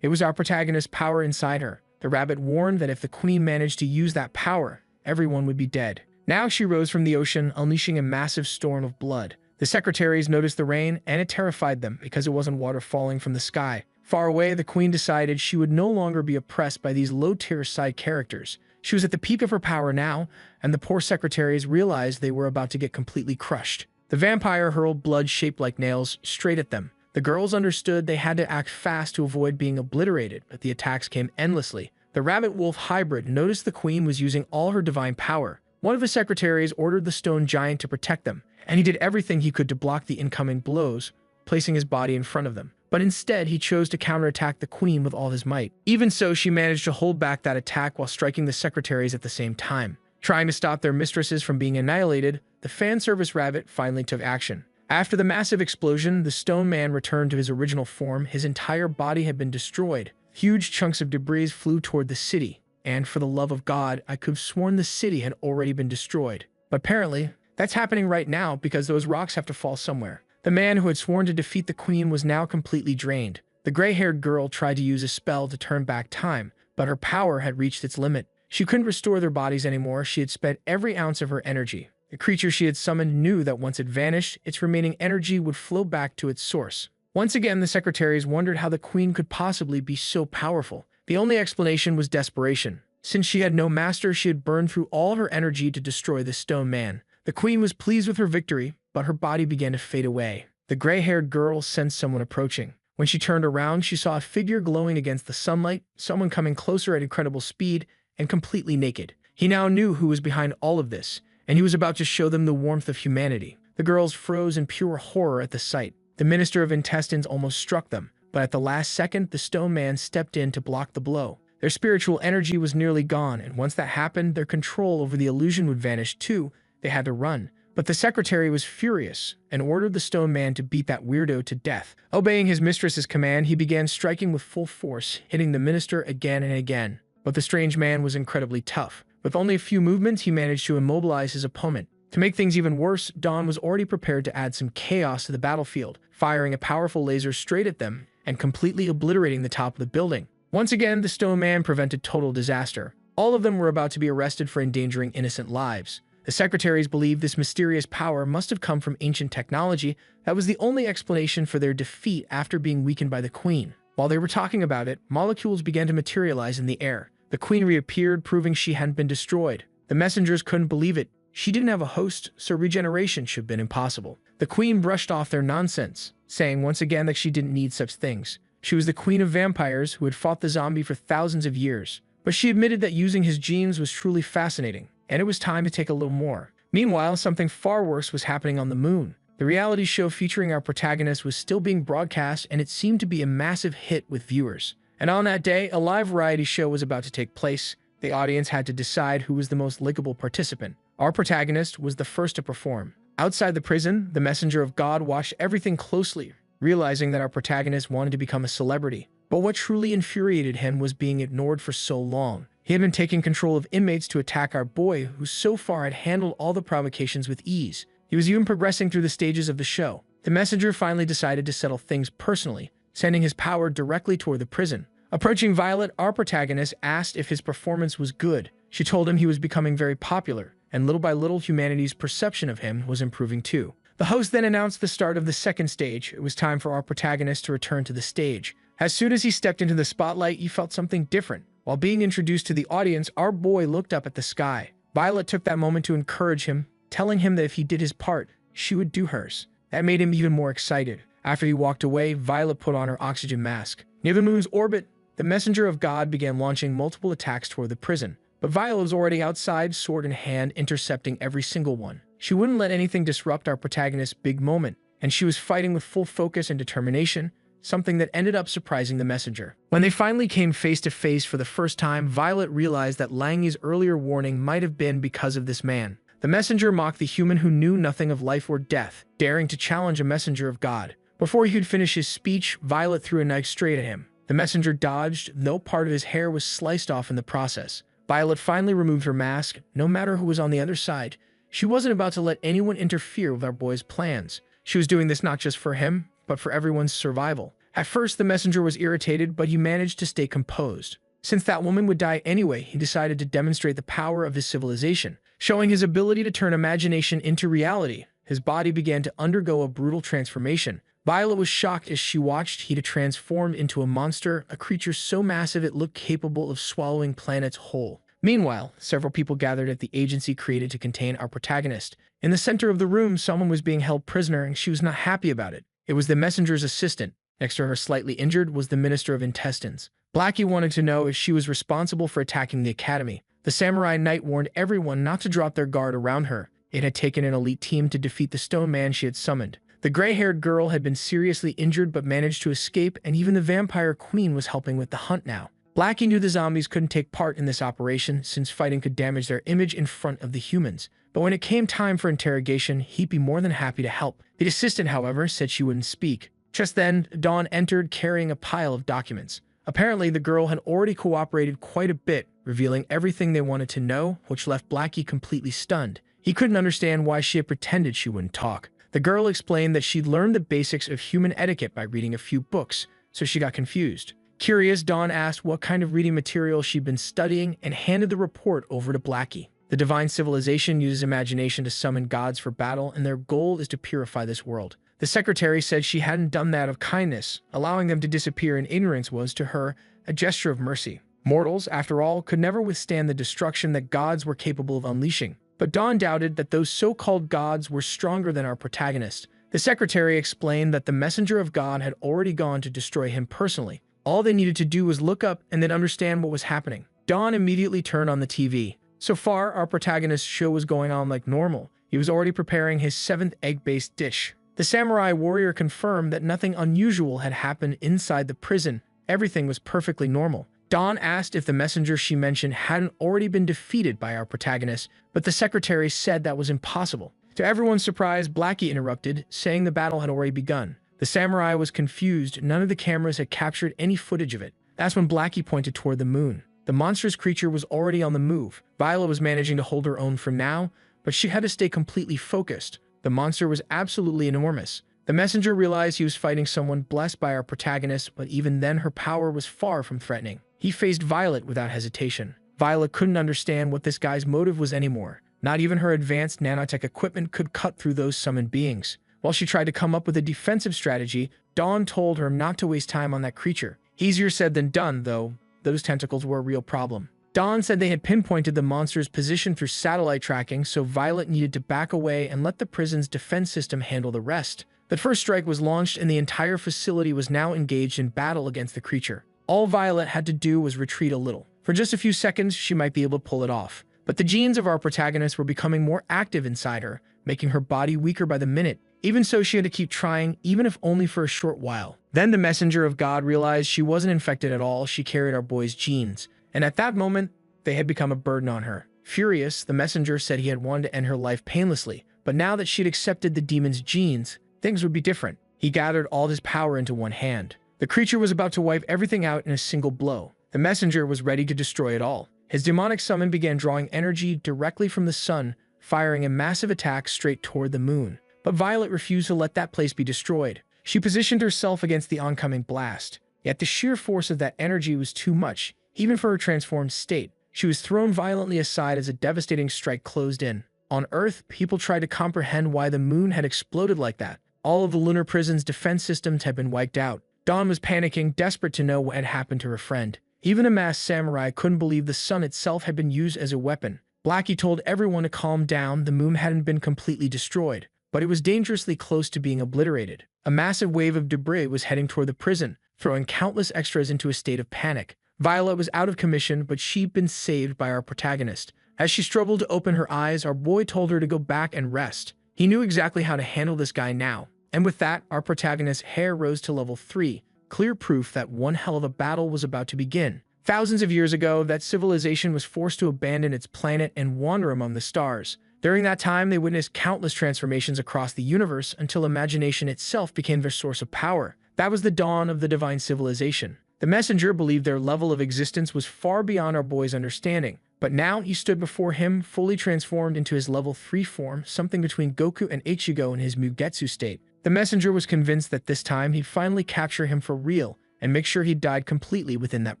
It was our protagonist's power inside her. The rabbit warned that if the queen managed to use that power, everyone would be dead. Now she rose from the ocean, unleashing a massive storm of blood. The secretaries noticed the rain, and it terrified them because it wasn't water falling from the sky. Far away, the queen decided she would no longer be oppressed by these low-tier side characters. She was at the peak of her power now, and the poor secretaries realized they were about to get completely crushed. The vampire hurled blood shaped like nails straight at them. The girls understood they had to act fast to avoid being obliterated, but the attacks came endlessly. The rabbit-wolf hybrid noticed the queen was using all her divine power. One of the secretaries ordered the stone giant to protect them, and he did everything he could to block the incoming blows, placing his body in front of them. But instead, he chose to counterattack the queen with all his might. Even so, she managed to hold back that attack while striking the secretaries at the same time. Trying to stop their mistresses from being annihilated, the fan service rabbit finally took action. After the massive explosion, the stone man returned to his original form. His entire body had been destroyed. Huge chunks of debris flew toward the city, and for the love of God, I could have sworn the city had already been destroyed. But apparently, that's happening right now because those rocks have to fall somewhere. The man who had sworn to defeat the queen was now completely drained. The gray-haired girl tried to use a spell to turn back time, but her power had reached its limit. She couldn't restore their bodies anymore. She had spent every ounce of her energy. The creature she had summoned knew that once it vanished, its remaining energy would flow back to its source. Once again, the secretaries wondered how the queen could possibly be so powerful. The only explanation was desperation. Since she had no master, she had burned through all her energy to destroy the stone man. The queen was pleased with her victory, but her body began to fade away. The gray-haired girl sensed someone approaching. When she turned around, she saw a figure glowing against the sunlight, someone coming closer at incredible speed and completely naked. He now knew who was behind all of this, and he was about to show them the warmth of humanity. The girls froze in pure horror at the sight. The Minister of Intestines almost struck them, but at the last second, the stone man stepped in to block the blow. Their spiritual energy was nearly gone, and once that happened, their control over the illusion would vanish too. They had to run. But the secretary was furious and ordered the stone man to beat that weirdo to death. Obeying his mistress's command, he began striking with full force, hitting the minister again and again. But the strange man was incredibly tough. With only a few movements, he managed to immobilize his opponent. To make things even worse, Dawn was already prepared to add some chaos to the battlefield, firing a powerful laser straight at them and completely obliterating the top of the building. Once again, the stone man prevented total disaster. All of them were about to be arrested for endangering innocent lives. The secretaries believed this mysterious power must have come from ancient technology. That was the only explanation for their defeat after being weakened by the queen. While they were talking about it, molecules began to materialize in the air. The queen reappeared, proving she hadn't been destroyed. The messengers couldn't believe it. She didn't have a host, so regeneration should have been impossible. The queen brushed off their nonsense, saying once again that she didn't need such things. She was the queen of vampires who had fought the zombie for thousands of years. But she admitted that using his genes was truly fascinating, and it was time to take a little more. Meanwhile, something far worse was happening on the moon. The reality show featuring our protagonist was still being broadcast, and it seemed to be a massive hit with viewers. And on that day, a live variety show was about to take place. The audience had to decide who was the most likable participant. Our protagonist was the first to perform. Outside the prison, the messenger of God watched everything closely, realizing that our protagonist wanted to become a celebrity. But what truly infuriated him was being ignored for so long. He had been taking control of inmates to attack our boy, who so far had handled all the provocations with ease. He was even progressing through the stages of the show. The messenger finally decided to settle things personally, sending his power directly toward the prison. Approaching Violet, our protagonist asked if his performance was good. She told him he was becoming very popular, and little by little humanity's perception of him was improving too. The host then announced the start of the second stage. It was time for our protagonist to return to the stage. As soon as he stepped into the spotlight, he felt something different. While being introduced to the audience, our boy looked up at the sky. Violet took that moment to encourage him, telling him that if he did his part, she would do hers. That made him even more excited. After he walked away, Violet put on her oxygen mask. Near the moon's orbit, the messenger of God began launching multiple attacks toward the prison. But Violet was already outside, sword in hand, intercepting every single one. She wouldn't let anything disrupt our protagonist's big moment, and she was fighting with full focus and determination, something that ended up surprising the messenger. When they finally came face to face for the first time, Violet realized that Langy's earlier warning might have been because of this man. The messenger mocked the human who knew nothing of life or death, daring to challenge a messenger of God. Before he could finish his speech, Violet threw a knife straight at him. The messenger dodged, though part of his hair was sliced off in the process. Violet finally removed her mask, no matter who was on the other side. She wasn't about to let anyone interfere with our boy's plans. She was doing this not just for him, but for everyone's survival. At first, the messenger was irritated, but he managed to stay composed. Since that woman would die anyway, he decided to demonstrate the power of his civilization. Showing his ability to turn imagination into reality, his body began to undergo a brutal transformation. Violet was shocked as she watched he to transform into a monster, a creature so massive it looked capable of swallowing planets whole. Meanwhile, several people gathered at the agency created to contain our protagonist. In the center of the room, someone was being held prisoner, and she was not happy about it. It was the messenger's assistant. Next to her, slightly injured, was the Minister of Intestines. Blackie wanted to know if she was responsible for attacking the academy. The samurai knight warned everyone not to drop their guard around her. It had taken an elite team to defeat the stone man she had summoned. The gray-haired girl had been seriously injured but managed to escape, and even the vampire queen was helping with the hunt now. Blackie knew the zombies couldn't take part in this operation since fighting could damage their image in front of the humans. But when it came time for interrogation, he'd be more than happy to help. The assistant, however, said she wouldn't speak. Just then, Dawn entered carrying a pile of documents. Apparently, the girl had already cooperated quite a bit, revealing everything they wanted to know, which left Blackie completely stunned. He couldn't understand why she had pretended she wouldn't talk. The girl explained that she'd learned the basics of human etiquette by reading a few books, so she got confused. Curious, Dawn asked what kind of reading material she'd been studying and handed the report over to Blackie. The divine civilization uses imagination to summon gods for battle, and their goal is to purify this world. The secretary said she hadn't done that of kindness. Allowing them to disappear in ignorance was, to her, a gesture of mercy. Mortals, after all, could never withstand the destruction that gods were capable of unleashing. But Dawn doubted that those so-called gods were stronger than our protagonist. The secretary explained that the messenger of God had already gone to destroy him personally. All they needed to do was look up and then understand what was happening. Dawn immediately turned on the TV. So far, our protagonist's show was going on like normal. He was already preparing his 7th egg-based dish. The samurai warrior confirmed that nothing unusual had happened inside the prison. Everything was perfectly normal. Dawn asked if the messenger she mentioned hadn't already been defeated by our protagonist, but the secretary said that was impossible. To everyone's surprise, Blackie interrupted, saying the battle had already begun. The samurai was confused. None of the cameras had captured any footage of it. That's when Blackie pointed toward the moon. The monstrous creature was already on the move. Violet was managing to hold her own for now, but she had to stay completely focused. The monster was absolutely enormous. The messenger realized he was fighting someone blessed by our protagonist, but even then her power was far from threatening. He faced Violet without hesitation. Violet couldn't understand what this guy's motive was anymore. Not even her advanced nanotech equipment could cut through those summoned beings. While she tried to come up with a defensive strategy, Dawn told her not to waste time on that creature. Easier said than done, though. Those tentacles were a real problem. Dawn said they had pinpointed the monster's position through satellite tracking, so Violet needed to back away and let the prison's defense system handle the rest. The first strike was launched, and the entire facility was now engaged in battle against the creature. All Violet had to do was retreat a little. For just a few seconds, she might be able to pull it off. But the genes of our protagonist were becoming more active inside her, making her body weaker by the minute. Even so, she had to keep trying, even if only for a short while. Then the messenger of God realized she wasn't infected at all. She carried our boy's genes. And at that moment, they had become a burden on her. Furious, the messenger said he had wanted to end her life painlessly. But now that she'd accepted the demon's genes, things would be different. He gathered all his power into one hand. The creature was about to wipe everything out in a single blow. The messenger was ready to destroy it all. His demonic summon began drawing energy directly from the sun, firing a massive attack straight toward the moon. But Violet refused to let that place be destroyed. She positioned herself against the oncoming blast. Yet the sheer force of that energy was too much, even for her transformed state. She was thrown violently aside as a devastating strike closed in. On Earth, people tried to comprehend why the moon had exploded like that. All of the lunar prison's defense systems had been wiped out. Dawn was panicking, desperate to know what had happened to her friend. Even a masked samurai couldn't believe the sun itself had been used as a weapon. Blackie told everyone to calm down. The moon hadn't been completely destroyed, but it was dangerously close to being obliterated. A massive wave of debris was heading toward the prison, throwing countless extras into a state of panic. Violet was out of commission, but she'd been saved by our protagonist. As she struggled to open her eyes, our boy told her to go back and rest. He knew exactly how to handle this guy now. And with that, our protagonist's hair rose to level 3, clear proof that one hell of a battle was about to begin. Thousands of years ago, that civilization was forced to abandon its planet and wander among the stars. During that time, they witnessed countless transformations across the universe until imagination itself became their source of power. That was the dawn of the divine civilization. The messenger believed their level of existence was far beyond our boy's understanding, but now he stood before him, fully transformed into his level 3 form, something between Goku and Ichigo in his Mugetsu state. The messenger was convinced that this time he'd finally capture him for real and make sure he died completely within that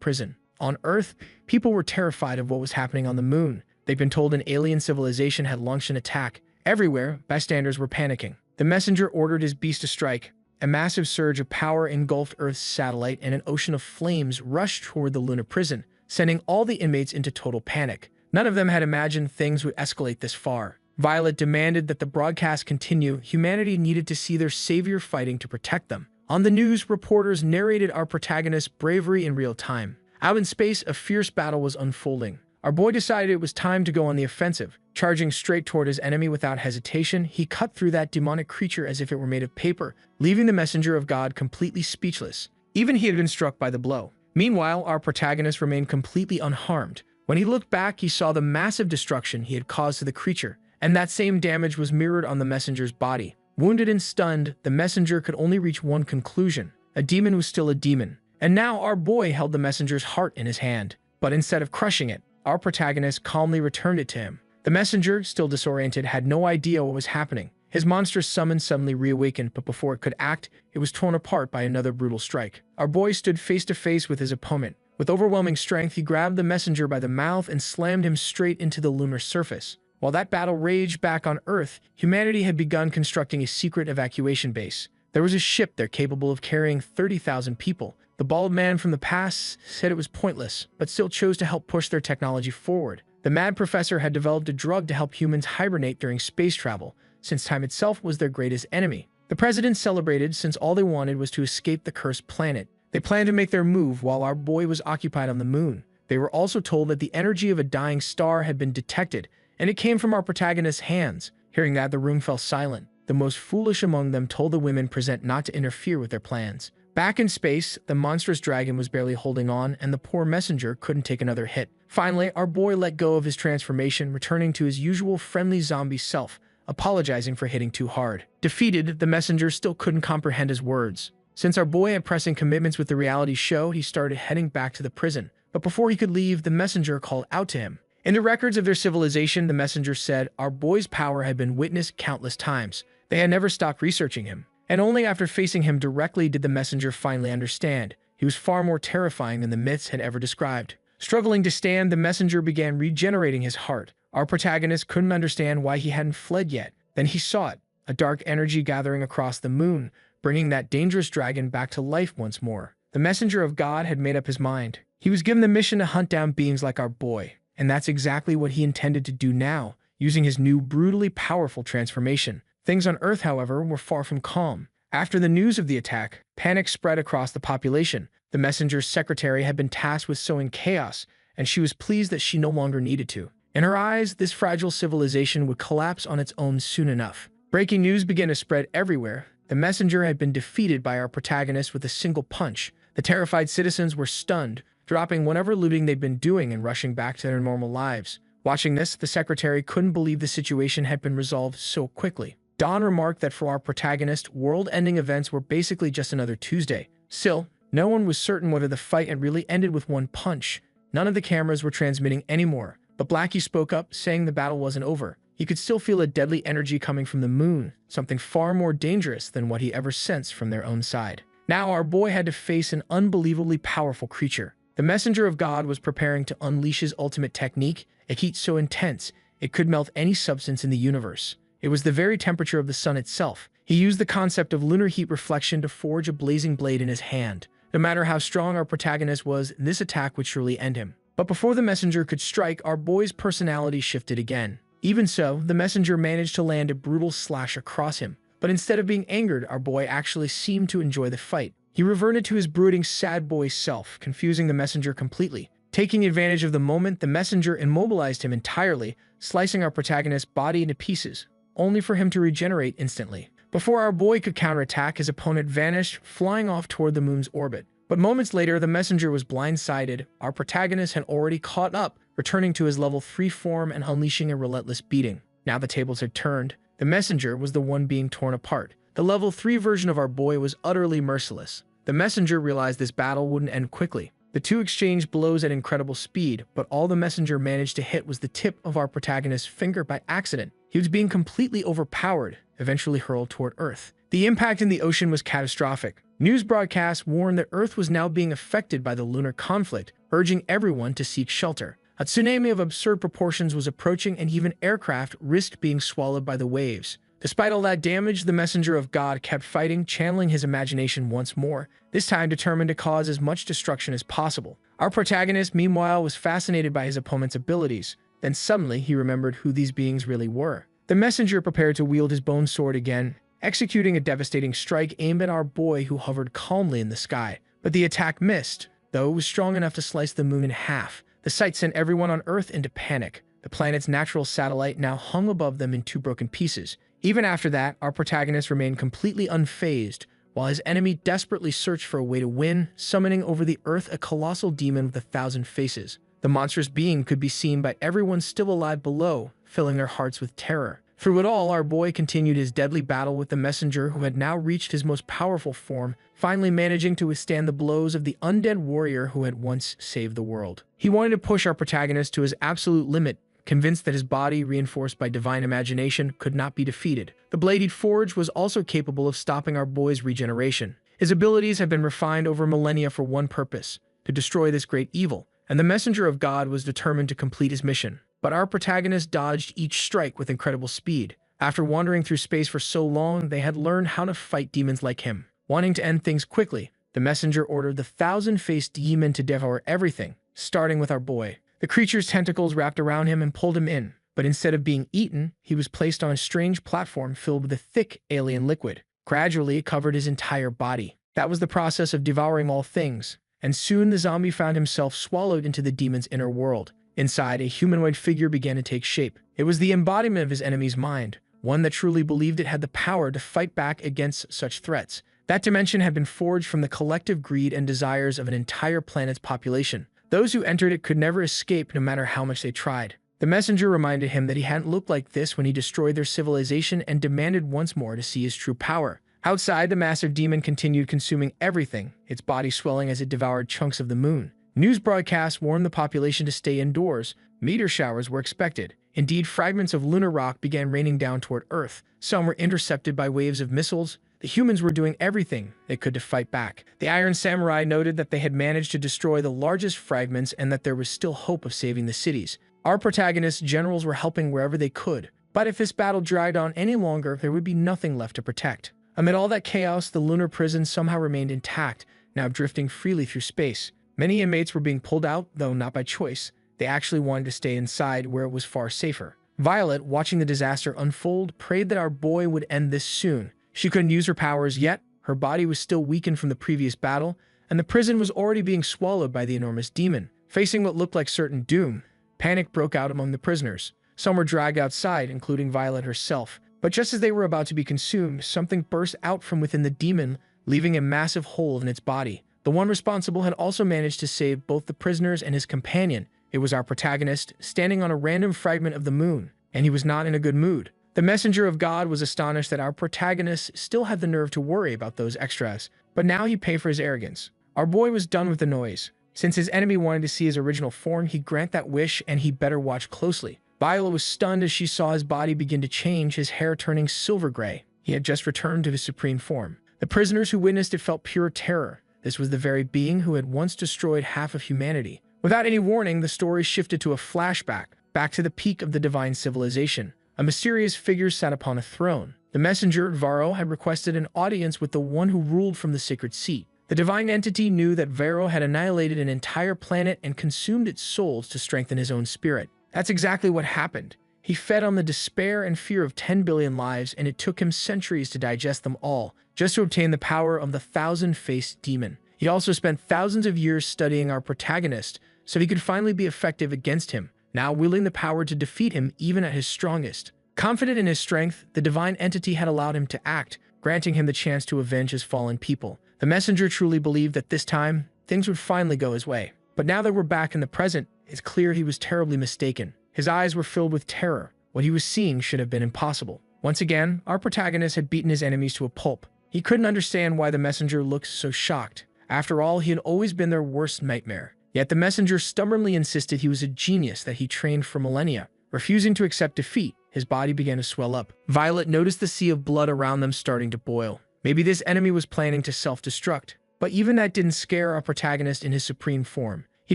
prison. On Earth, people were terrified of what was happening on the moon. They'd been told an alien civilization had launched an attack. Everywhere, bystanders were panicking. The messenger ordered his beast to strike. A massive surge of power engulfed Earth's satellite, and an ocean of flames rushed toward the lunar prison, sending all the inmates into total panic. None of them had imagined things would escalate this far. Violet demanded that the broadcast continue. Humanity needed to see their savior fighting to protect them. On the news, reporters narrated our protagonist's bravery in real time. Out in space, a fierce battle was unfolding. Our boy decided it was time to go on the offensive. Charging straight toward his enemy without hesitation, he cut through that demonic creature as if it were made of paper, leaving the messenger of God completely speechless. Even he had been struck by the blow. Meanwhile, our protagonist remained completely unharmed. When he looked back, he saw the massive destruction he had caused to the creature, and that same damage was mirrored on the messenger's body. Wounded and stunned, the messenger could only reach one conclusion. A demon was still a demon. And now our boy held the messenger's heart in his hand. But instead of crushing it, our protagonist calmly returned it to him. The messenger, still disoriented, had no idea what was happening. His monstrous summon suddenly reawakened, but before it could act, it was torn apart by another brutal strike. Our boy stood face to face with his opponent. With overwhelming strength, he grabbed the messenger by the mouth and slammed him straight into the lunar surface. While that battle raged back on Earth, humanity had begun constructing a secret evacuation base. There was a ship there capable of carrying 30,000 people. The bald man from the past said it was pointless, but still chose to help push their technology forward. The mad professor had developed a drug to help humans hibernate during space travel, since time itself was their greatest enemy. The president celebrated since all they wanted was to escape the cursed planet. They planned to make their move while our boy was occupied on the moon. They were also told that the energy of a dying star had been detected, and it came from our protagonist's hands. Hearing that, the room fell silent. The most foolish among them told the women present not to interfere with their plans. Back in space, the monstrous dragon was barely holding on, and the poor messenger couldn't take another hit. Finally, our boy let go of his transformation, returning to his usual friendly zombie self, apologizing for hitting too hard. Defeated, the messenger still couldn't comprehend his words. Since our boy had pressing commitments with the reality show, he started heading back to the prison. But before he could leave, the messenger called out to him. In the records of their civilization, the messenger said, our boy's power had been witnessed countless times. They had never stopped researching him. And only after facing him directly did the messenger finally understand. He was far more terrifying than the myths had ever described. Struggling to stand, the messenger began regenerating his heart. Our protagonist couldn't understand why he hadn't fled yet. Then he saw it, a dark energy gathering across the moon, bringing that dangerous dragon back to life once more. The messenger of God had made up his mind. He was given the mission to hunt down beings like our boy, and that's exactly what he intended to do now, using his new brutally powerful transformation. Things on Earth, however, were far from calm. After the news of the attack, panic spread across the population. The messenger's secretary had been tasked with sowing chaos, and she was pleased that she no longer needed to. In her eyes, this fragile civilization would collapse on its own soon enough. Breaking news began to spread everywhere. The messenger had been defeated by our protagonist with a single punch. The terrified citizens were stunned, dropping whatever looting they'd been doing and rushing back to their normal lives. Watching this, the secretary couldn't believe the situation had been resolved so quickly. Dawn remarked that for our protagonist, world-ending events were basically just another Tuesday. Still, no one was certain whether the fight had really ended with one punch. None of the cameras were transmitting anymore, but Blackie spoke up, saying the battle wasn't over. He could still feel a deadly energy coming from the moon, something far more dangerous than what he ever sensed from their own side. Now our boy had to face an unbelievably powerful creature. The messenger of God was preparing to unleash his ultimate technique, a heat so intense it could melt any substance in the universe. It was the very temperature of the sun itself. He used the concept of lunar heat reflection to forge a blazing blade in his hand. No matter how strong our protagonist was, this attack would surely end him. But before the messenger could strike, our boy's personality shifted again. Even so, the messenger managed to land a brutal slash across him. But instead of being angered, our boy actually seemed to enjoy the fight. He reverted to his brooding, sad boy self, confusing the messenger completely. Taking advantage of the moment, the messenger immobilized him entirely, slicing our protagonist's body into pieces, only for him to regenerate instantly. Before our boy could counterattack, his opponent vanished, flying off toward the moon's orbit. But moments later, the messenger was blindsided. Our protagonist had already caught up, returning to his level 3 form and unleashing a relentless beating. Now the tables had turned. The messenger was the one being torn apart. The level 3 version of our boy was utterly merciless. The messenger realized this battle wouldn't end quickly. The two exchanged blows at incredible speed, but all the messenger managed to hit was the tip of our protagonist's finger by accident. He was being completely overpowered, eventually hurled toward Earth. The impact in the ocean was catastrophic. News broadcasts warned that Earth was now being affected by the lunar conflict, urging everyone to seek shelter. A tsunami of absurd proportions was approaching, and even aircraft risked being swallowed by the waves. Despite all that damage, the messenger of God kept fighting, channeling his imagination once more, this time determined to cause as much destruction as possible. Our protagonist, meanwhile, was fascinated by his opponent's abilities. Then suddenly, he remembered who these beings really were. The messenger prepared to wield his bone sword again, executing a devastating strike aimed at our boy who hovered calmly in the sky. But the attack missed, though it was strong enough to slice the moon in half. The sight sent everyone on Earth into panic. The planet's natural satellite now hung above them in two broken pieces. Even after that, our protagonist remained completely unfazed, while his enemy desperately searched for a way to win, summoning over the Earth a colossal demon with 1,000 faces. The monstrous being could be seen by everyone still alive below, filling their hearts with terror. Through it all, our boy continued his deadly battle with the messenger, who had now reached his most powerful form, finally managing to withstand the blows of the undead warrior who had once saved the world. He wanted to push our protagonist to his absolute limit, convinced that his body, reinforced by divine imagination, could not be defeated. The blade he'd forged was also capable of stopping our boy's regeneration. His abilities had been refined over millennia for one purpose: to destroy this great evil, and the messenger of God was determined to complete his mission. But our protagonist dodged each strike with incredible speed. After wandering through space for so long, they had learned how to fight demons like him. Wanting to end things quickly, the messenger ordered the 1,000-faced demon to devour everything, starting with our boy. The creature's tentacles wrapped around him and pulled him in, but instead of being eaten, he was placed on a strange platform filled with a thick alien liquid. Gradually, it covered his entire body. That was the process of devouring all things, and soon the zombie found himself swallowed into the demon's inner world. Inside, a humanoid figure began to take shape. It was the embodiment of his enemy's mind, one that truly believed it had the power to fight back against such threats. That dimension had been forged from the collective greed and desires of an entire planet's population. Those who entered it could never escape, no matter how much they tried. The messenger reminded him that he hadn't looked like this when he destroyed their civilization, and demanded once more to see his true power. Outside, the massive demon continued consuming everything, its body swelling as it devoured chunks of the moon. News broadcasts warned the population to stay indoors. Meteor showers were expected. Indeed, fragments of lunar rock began raining down toward Earth. Some were intercepted by waves of missiles. The humans were doing everything they could to fight back. The Iron Samurai noted that they had managed to destroy the largest fragments and that there was still hope of saving the cities. Our protagonist's generals were helping wherever they could. But if this battle dragged on any longer, there would be nothing left to protect. Amid all that chaos, the lunar prison somehow remained intact, now drifting freely through space. Many inmates were being pulled out, though not by choice. They actually wanted to stay inside, where it was far safer. Violet, watching the disaster unfold, prayed that our boy would end this soon. She couldn't use her powers yet. Her body was still weakened from the previous battle, and the prison was already being swallowed by the enormous demon. Facing what looked like certain doom, panic broke out among the prisoners. Some were dragged outside, including Violet herself. But just as they were about to be consumed, something burst out from within the demon, leaving a massive hole in its body. The one responsible had also managed to save both the prisoners and his companion. It was our protagonist, standing on a random fragment of the moon, and he was not in a good mood. The messenger of God was astonished that our protagonist still had the nerve to worry about those extras, but now he paid for his arrogance. Our boy was done with the noise. Since his enemy wanted to see his original form, he'd grant that wish, and he better watch closely. Viola was stunned as she saw his body begin to change, his hair turning silver gray. He had just returned to his supreme form. The prisoners who witnessed it felt pure terror. This was the very being who had once destroyed half of humanity. Without any warning, the story shifted to a flashback, back to the peak of the divine civilization. A mysterious figure sat upon a throne. The messenger, Varro, had requested an audience with the one who ruled from the sacred seat. The divine entity knew that Varro had annihilated an entire planet and consumed its souls to strengthen his own spirit. That's exactly what happened. He fed on the despair and fear of 10 billion lives, and it took him centuries to digest them all, just to obtain the power of the 1,000-faced demon. He also spent thousands of years studying our protagonist, so he could finally be effective against him, now wielding the power to defeat him even at his strongest. Confident in his strength, the divine entity had allowed him to act, granting him the chance to avenge his fallen people. The messenger truly believed that this time, things would finally go his way. But now that we're back in the present, it's clear he was terribly mistaken. His eyes were filled with terror. What he was seeing should have been impossible. Once again, our protagonist had beaten his enemies to a pulp. He couldn't understand why the messenger looked so shocked. After all, he had always been their worst nightmare. Yet the messenger stubbornly insisted he was a genius that he trained for millennia. Refusing to accept defeat, his body began to swell up. Violet noticed the sea of blood around them starting to boil. Maybe this enemy was planning to self-destruct. But even that didn't scare our protagonist in his supreme form. He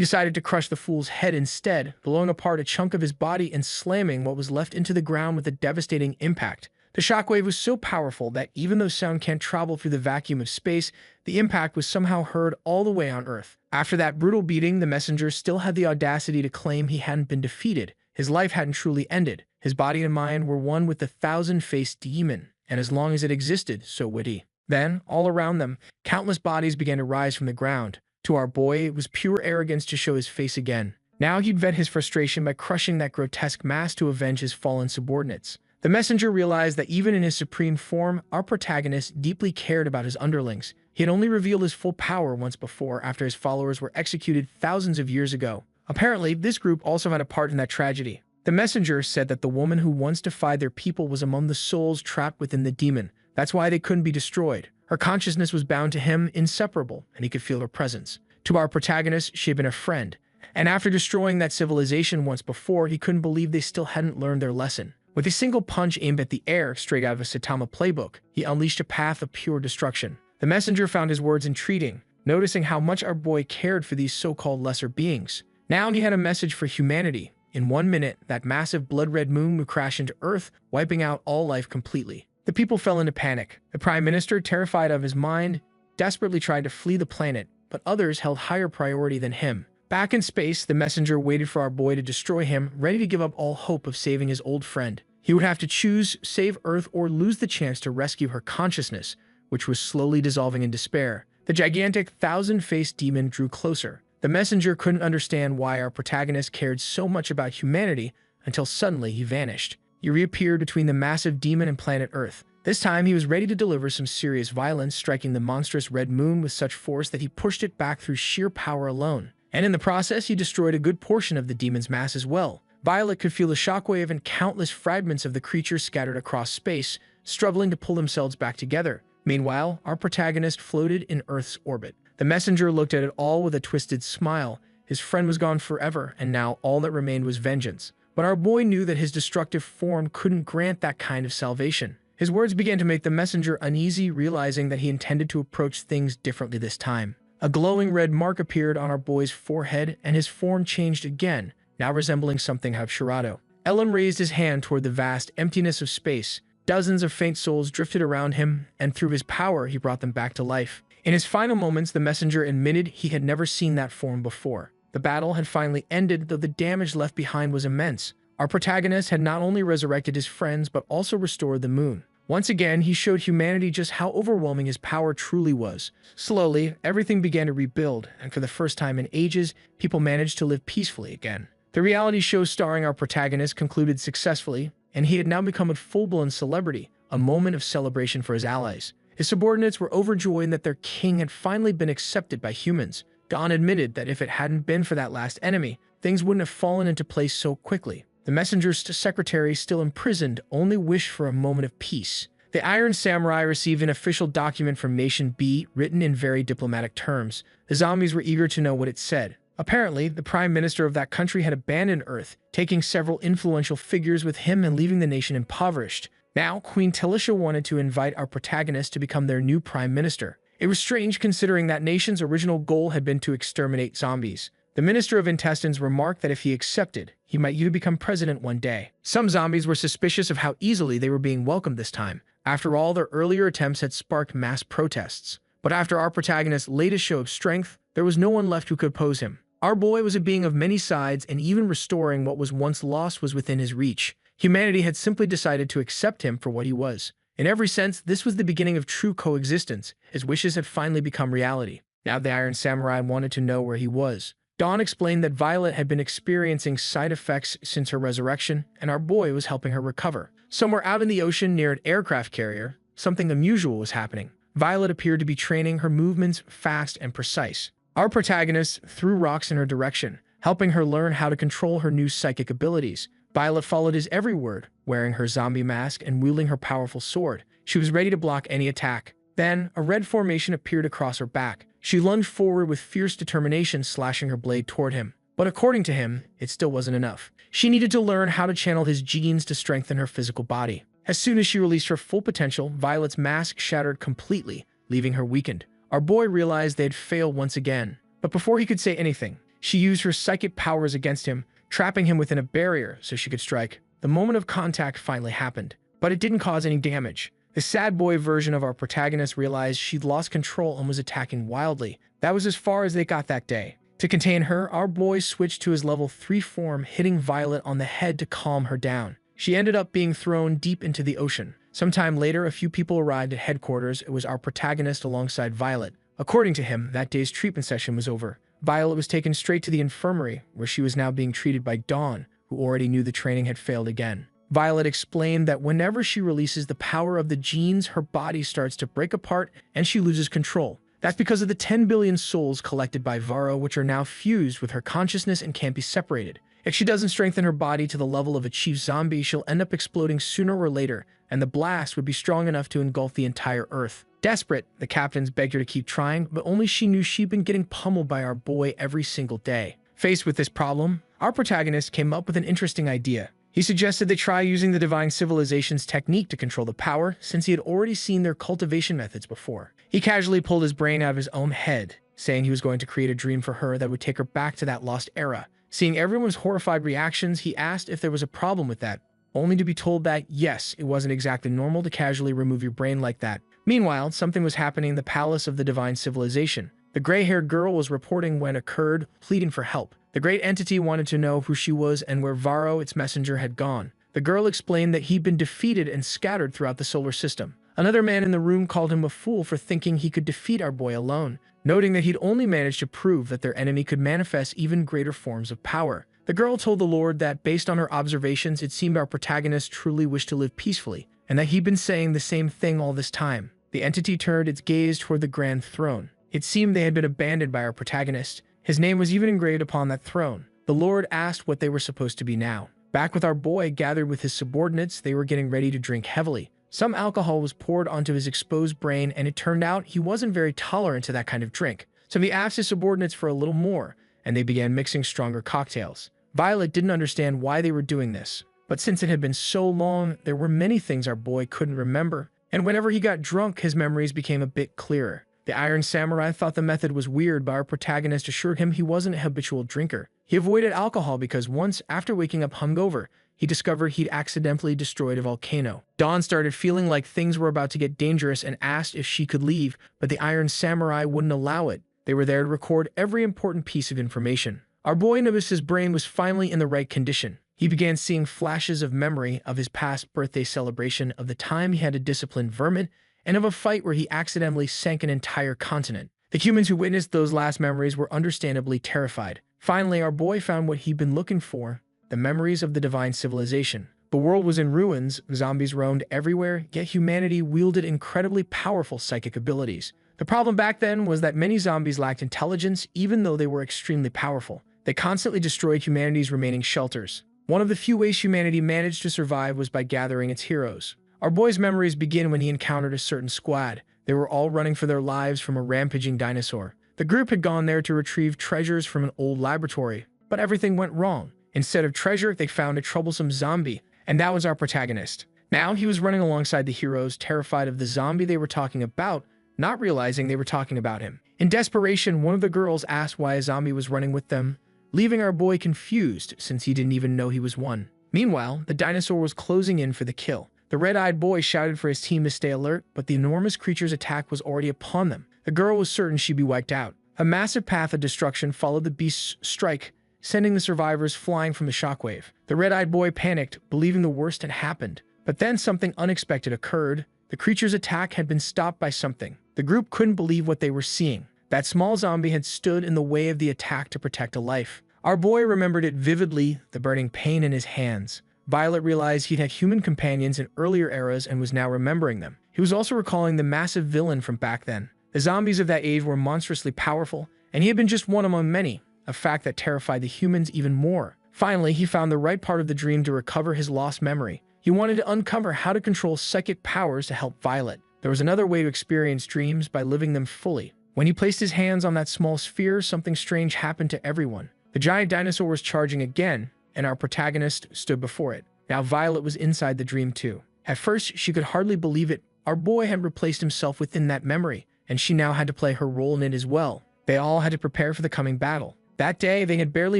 decided to crush the fool's head instead, blowing apart a chunk of his body and slamming what was left into the ground with a devastating impact. The shockwave was so powerful that even though sound can't travel through the vacuum of space, the impact was somehow heard all the way on Earth. After that brutal beating, the messenger still had the audacity to claim he hadn't been defeated. His life hadn't truly ended. His body and mind were one with the thousand-faced demon, and as long as it existed, so would he. Then, all around them, countless bodies began to rise from the ground. To our boy, it was pure arrogance to show his face again. Now he'd vent his frustration by crushing that grotesque mass to avenge his fallen subordinates. The messenger realized that even in his supreme form, our protagonist deeply cared about his underlings. He had only revealed his full power once before, after his followers were executed thousands of years ago. Apparently, this group also had a part in that tragedy. The messenger said that the woman who once defied their people was among the souls trapped within the demon. That's why they couldn't be destroyed. Her consciousness was bound to him, inseparable, and he could feel her presence. To our protagonist, she had been a friend. And after destroying that civilization once before, he couldn't believe they still hadn't learned their lesson. With a single punch aimed at the air, straight out of a Saitama playbook, he unleashed a path of pure destruction. The messenger found his words entreating, noticing how much our boy cared for these so-called lesser beings. Now he had a message for humanity. In 1 minute, that massive blood-red moon would crash into Earth, wiping out all life completely. The people fell into panic. The Prime Minister, terrified of his mind, desperately tried to flee the planet, but others held higher priority than him. Back in space, the messenger waited for our boy to destroy him, ready to give up all hope of saving his old friend. He would have to choose save Earth or lose the chance to rescue her consciousness, which was slowly dissolving in despair. The gigantic thousand-faced demon drew closer. The messenger couldn't understand why our protagonist cared so much about humanity until suddenly he vanished. He reappeared between the massive demon and planet Earth. This time he was ready to deliver some serious violence, striking the monstrous red moon with such force that he pushed it back through sheer power alone. And in the process, he destroyed a good portion of the demon's mass as well. Violet could feel the shockwave and countless fragments of the creature scattered across space, struggling to pull themselves back together. Meanwhile, our protagonist floated in Earth's orbit. The messenger looked at it all with a twisted smile. His friend was gone forever, and now all that remained was vengeance. But our boy knew that his destructive form couldn't grant that kind of salvation. His words began to make the messenger uneasy, realizing that he intended to approach things differently this time. A glowing red mark appeared on our boy's forehead, and his form changed again, now resembling something of Shirado. Elam raised his hand toward the vast emptiness of space. Dozens of faint souls drifted around him, and through his power, he brought them back to life. In his final moments, the messenger admitted he had never seen that form before. The battle had finally ended, though the damage left behind was immense. Our protagonist had not only resurrected his friends, but also restored the moon. Once again, he showed humanity just how overwhelming his power truly was. Slowly, everything began to rebuild, and for the first time in ages, people managed to live peacefully again. The reality show starring our protagonist concluded successfully, and he had now become a full-blown celebrity, a moment of celebration for his allies. His subordinates were overjoyed that their king had finally been accepted by humans. Gon admitted that if it hadn't been for that last enemy, things wouldn't have fallen into place so quickly. The messenger's secretary, still imprisoned, only wished for a moment of peace. The Iron Samurai received an official document from Nation B, written in very diplomatic terms. The zombies were eager to know what it said. Apparently, the prime minister of that country had abandoned Earth, taking several influential figures with him and leaving the nation impoverished. Now, Queen Talisha wanted to invite our protagonist to become their new prime minister. It was strange considering that nation's original goal had been to exterminate zombies. The Minister of Intestines remarked that if he accepted, he might even become president one day. Some zombies were suspicious of how easily they were being welcomed this time. After all, their earlier attempts had sparked mass protests. But after our protagonist's latest show of strength, there was no one left who could oppose him. Our boy was a being of many sides, and even restoring what was once lost was within his reach. Humanity had simply decided to accept him for what he was. In every sense, this was the beginning of true coexistence. His wishes had finally become reality. Now the Iron Samurai wanted to know where he was. Dawn explained that Violet had been experiencing side effects since her resurrection, and our boy was helping her recover. Somewhere out in the ocean near an aircraft carrier, something unusual was happening. Violet appeared to be training her movements fast and precise. Our protagonist threw rocks in her direction, helping her learn how to control her new psychic abilities. Violet followed his every word, wearing her zombie mask and wielding her powerful sword. She was ready to block any attack. Then, a red formation appeared across her back. She lunged forward with fierce determination, slashing her blade toward him. But according to him, it still wasn't enough. She needed to learn how to channel his genes to strengthen her physical body. As soon as she released her full potential, Violet's mask shattered completely, leaving her weakened. Our boy realized they had failed once again. But before he could say anything, she used her psychic powers against him, trapping him within a barrier so she could strike. The moment of contact finally happened, but it didn't cause any damage. The sad boy version of our protagonist realized she'd lost control and was attacking wildly. That was as far as they got that day. To contain her, our boy switched to his level 3 form, hitting Violet on the head to calm her down. She ended up being thrown deep into the ocean. Sometime later, a few people arrived at headquarters. It was our protagonist alongside Violet. According to him, that day's treatment session was over. Violet was taken straight to the infirmary, where she was now being treated by Dawn, who already knew the training had failed again. Violet explained that whenever she releases the power of the genes, her body starts to break apart and she loses control. That's because of the 10 billion souls collected by Varro, which are now fused with her consciousness and can't be separated. If she doesn't strengthen her body to the level of a chief zombie, she'll end up exploding sooner or later, and the blast would be strong enough to engulf the entire Earth. Desperate, the captains begged her to keep trying, but only she knew she'd been getting pummeled by our boy every single day. Faced with this problem, our protagonist came up with an interesting idea. He suggested they try using the Divine Civilization's technique to control the power, since he had already seen their cultivation methods before. He casually pulled his brain out of his own head, saying he was going to create a dream for her that would take her back to that lost era. Seeing everyone's horrified reactions, he asked if there was a problem with that, only to be told that, yes, it wasn't exactly normal to casually remove your brain like that. Meanwhile, something was happening in the palace of the Divine Civilization. The gray-haired girl was reporting when occurred, pleading for help. The great entity wanted to know who she was and where Varro, its messenger, had gone. The girl explained that he'd been defeated and scattered throughout the solar system. Another man in the room called him a fool for thinking he could defeat our boy alone, noting that he'd only managed to prove that their enemy could manifest even greater forms of power. The girl told the Lord that, based on her observations, it seemed our protagonist truly wished to live peacefully, and that he'd been saying the same thing all this time. The entity turned its gaze toward the Grand Throne. It seemed they had been abandoned by our protagonist. His name was even engraved upon that throne. The Lord asked what they were supposed to be now. Back with our boy gathered with his subordinates, they were getting ready to drink heavily. Some alcohol was poured onto his exposed brain, and it turned out he wasn't very tolerant to that kind of drink. So he asked his subordinates for a little more, and they began mixing stronger cocktails. Violet didn't understand why they were doing this, but since it had been so long, there were many things our boy couldn't remember, and whenever he got drunk, his memories became a bit clearer. The Iron Samurai thought the method was weird, but our protagonist assured him he wasn't a habitual drinker. He avoided alcohol because once, after waking up hungover, he discovered he'd accidentally destroyed a volcano. Dawn started feeling like things were about to get dangerous and asked if she could leave, but the Iron Samurai wouldn't allow it. They were there to record every important piece of information. Our boy noticed his brain was finally in the right condition. He began seeing flashes of memory of his past birthday celebration, of the time he had to discipline vermin, and of a fight where he accidentally sank an entire continent. The humans who witnessed those last memories were understandably terrified. Finally, our boy found what he'd been looking for, the memories of the Divine Civilization. The world was in ruins, zombies roamed everywhere, yet humanity wielded incredibly powerful psychic abilities. The problem back then was that many zombies lacked intelligence, even though they were extremely powerful. They constantly destroyed humanity's remaining shelters. One of the few ways humanity managed to survive was by gathering its heroes. Our boy's memories begin when he encountered a certain squad. They were all running for their lives from a rampaging dinosaur. The group had gone there to retrieve treasures from an old laboratory, but everything went wrong. Instead of treasure, they found a troublesome zombie, and that was our protagonist. Now he was running alongside the heroes, terrified of the zombie they were talking about, not realizing they were talking about him. In desperation, one of the girls asked why a zombie was running with them, leaving our boy confused since he didn't even know he was one. Meanwhile, the dinosaur was closing in for the kill. The red-eyed boy shouted for his team to stay alert, but the enormous creature's attack was already upon them. The girl was certain she'd be wiped out. A massive path of destruction followed the beast's strike, sending the survivors flying from the shockwave. The red-eyed boy panicked, believing the worst had happened. But then something unexpected occurred. The creature's attack had been stopped by something. The group couldn't believe what they were seeing. That small zombie had stood in the way of the attack to protect a life. Our boy remembered it vividly, the burning pain in his hands. Violet realized he'd had human companions in earlier eras and was now remembering them. He was also recalling the massive villain from back then. The zombies of that age were monstrously powerful, and he had been just one among many, a fact that terrified the humans even more. Finally, he found the right part of the dream to recover his lost memory. He wanted to uncover how to control psychic powers to help Violet. There was another way to experience dreams by living them fully. When he placed his hands on that small sphere, something strange happened to everyone. The giant dinosaur was charging again, and our protagonist stood before it. Now Violet was inside the dream too. At first, she could hardly believe it. Our boy had replaced himself within that memory, and she now had to play her role in it as well. They all had to prepare for the coming battle. That day, they had barely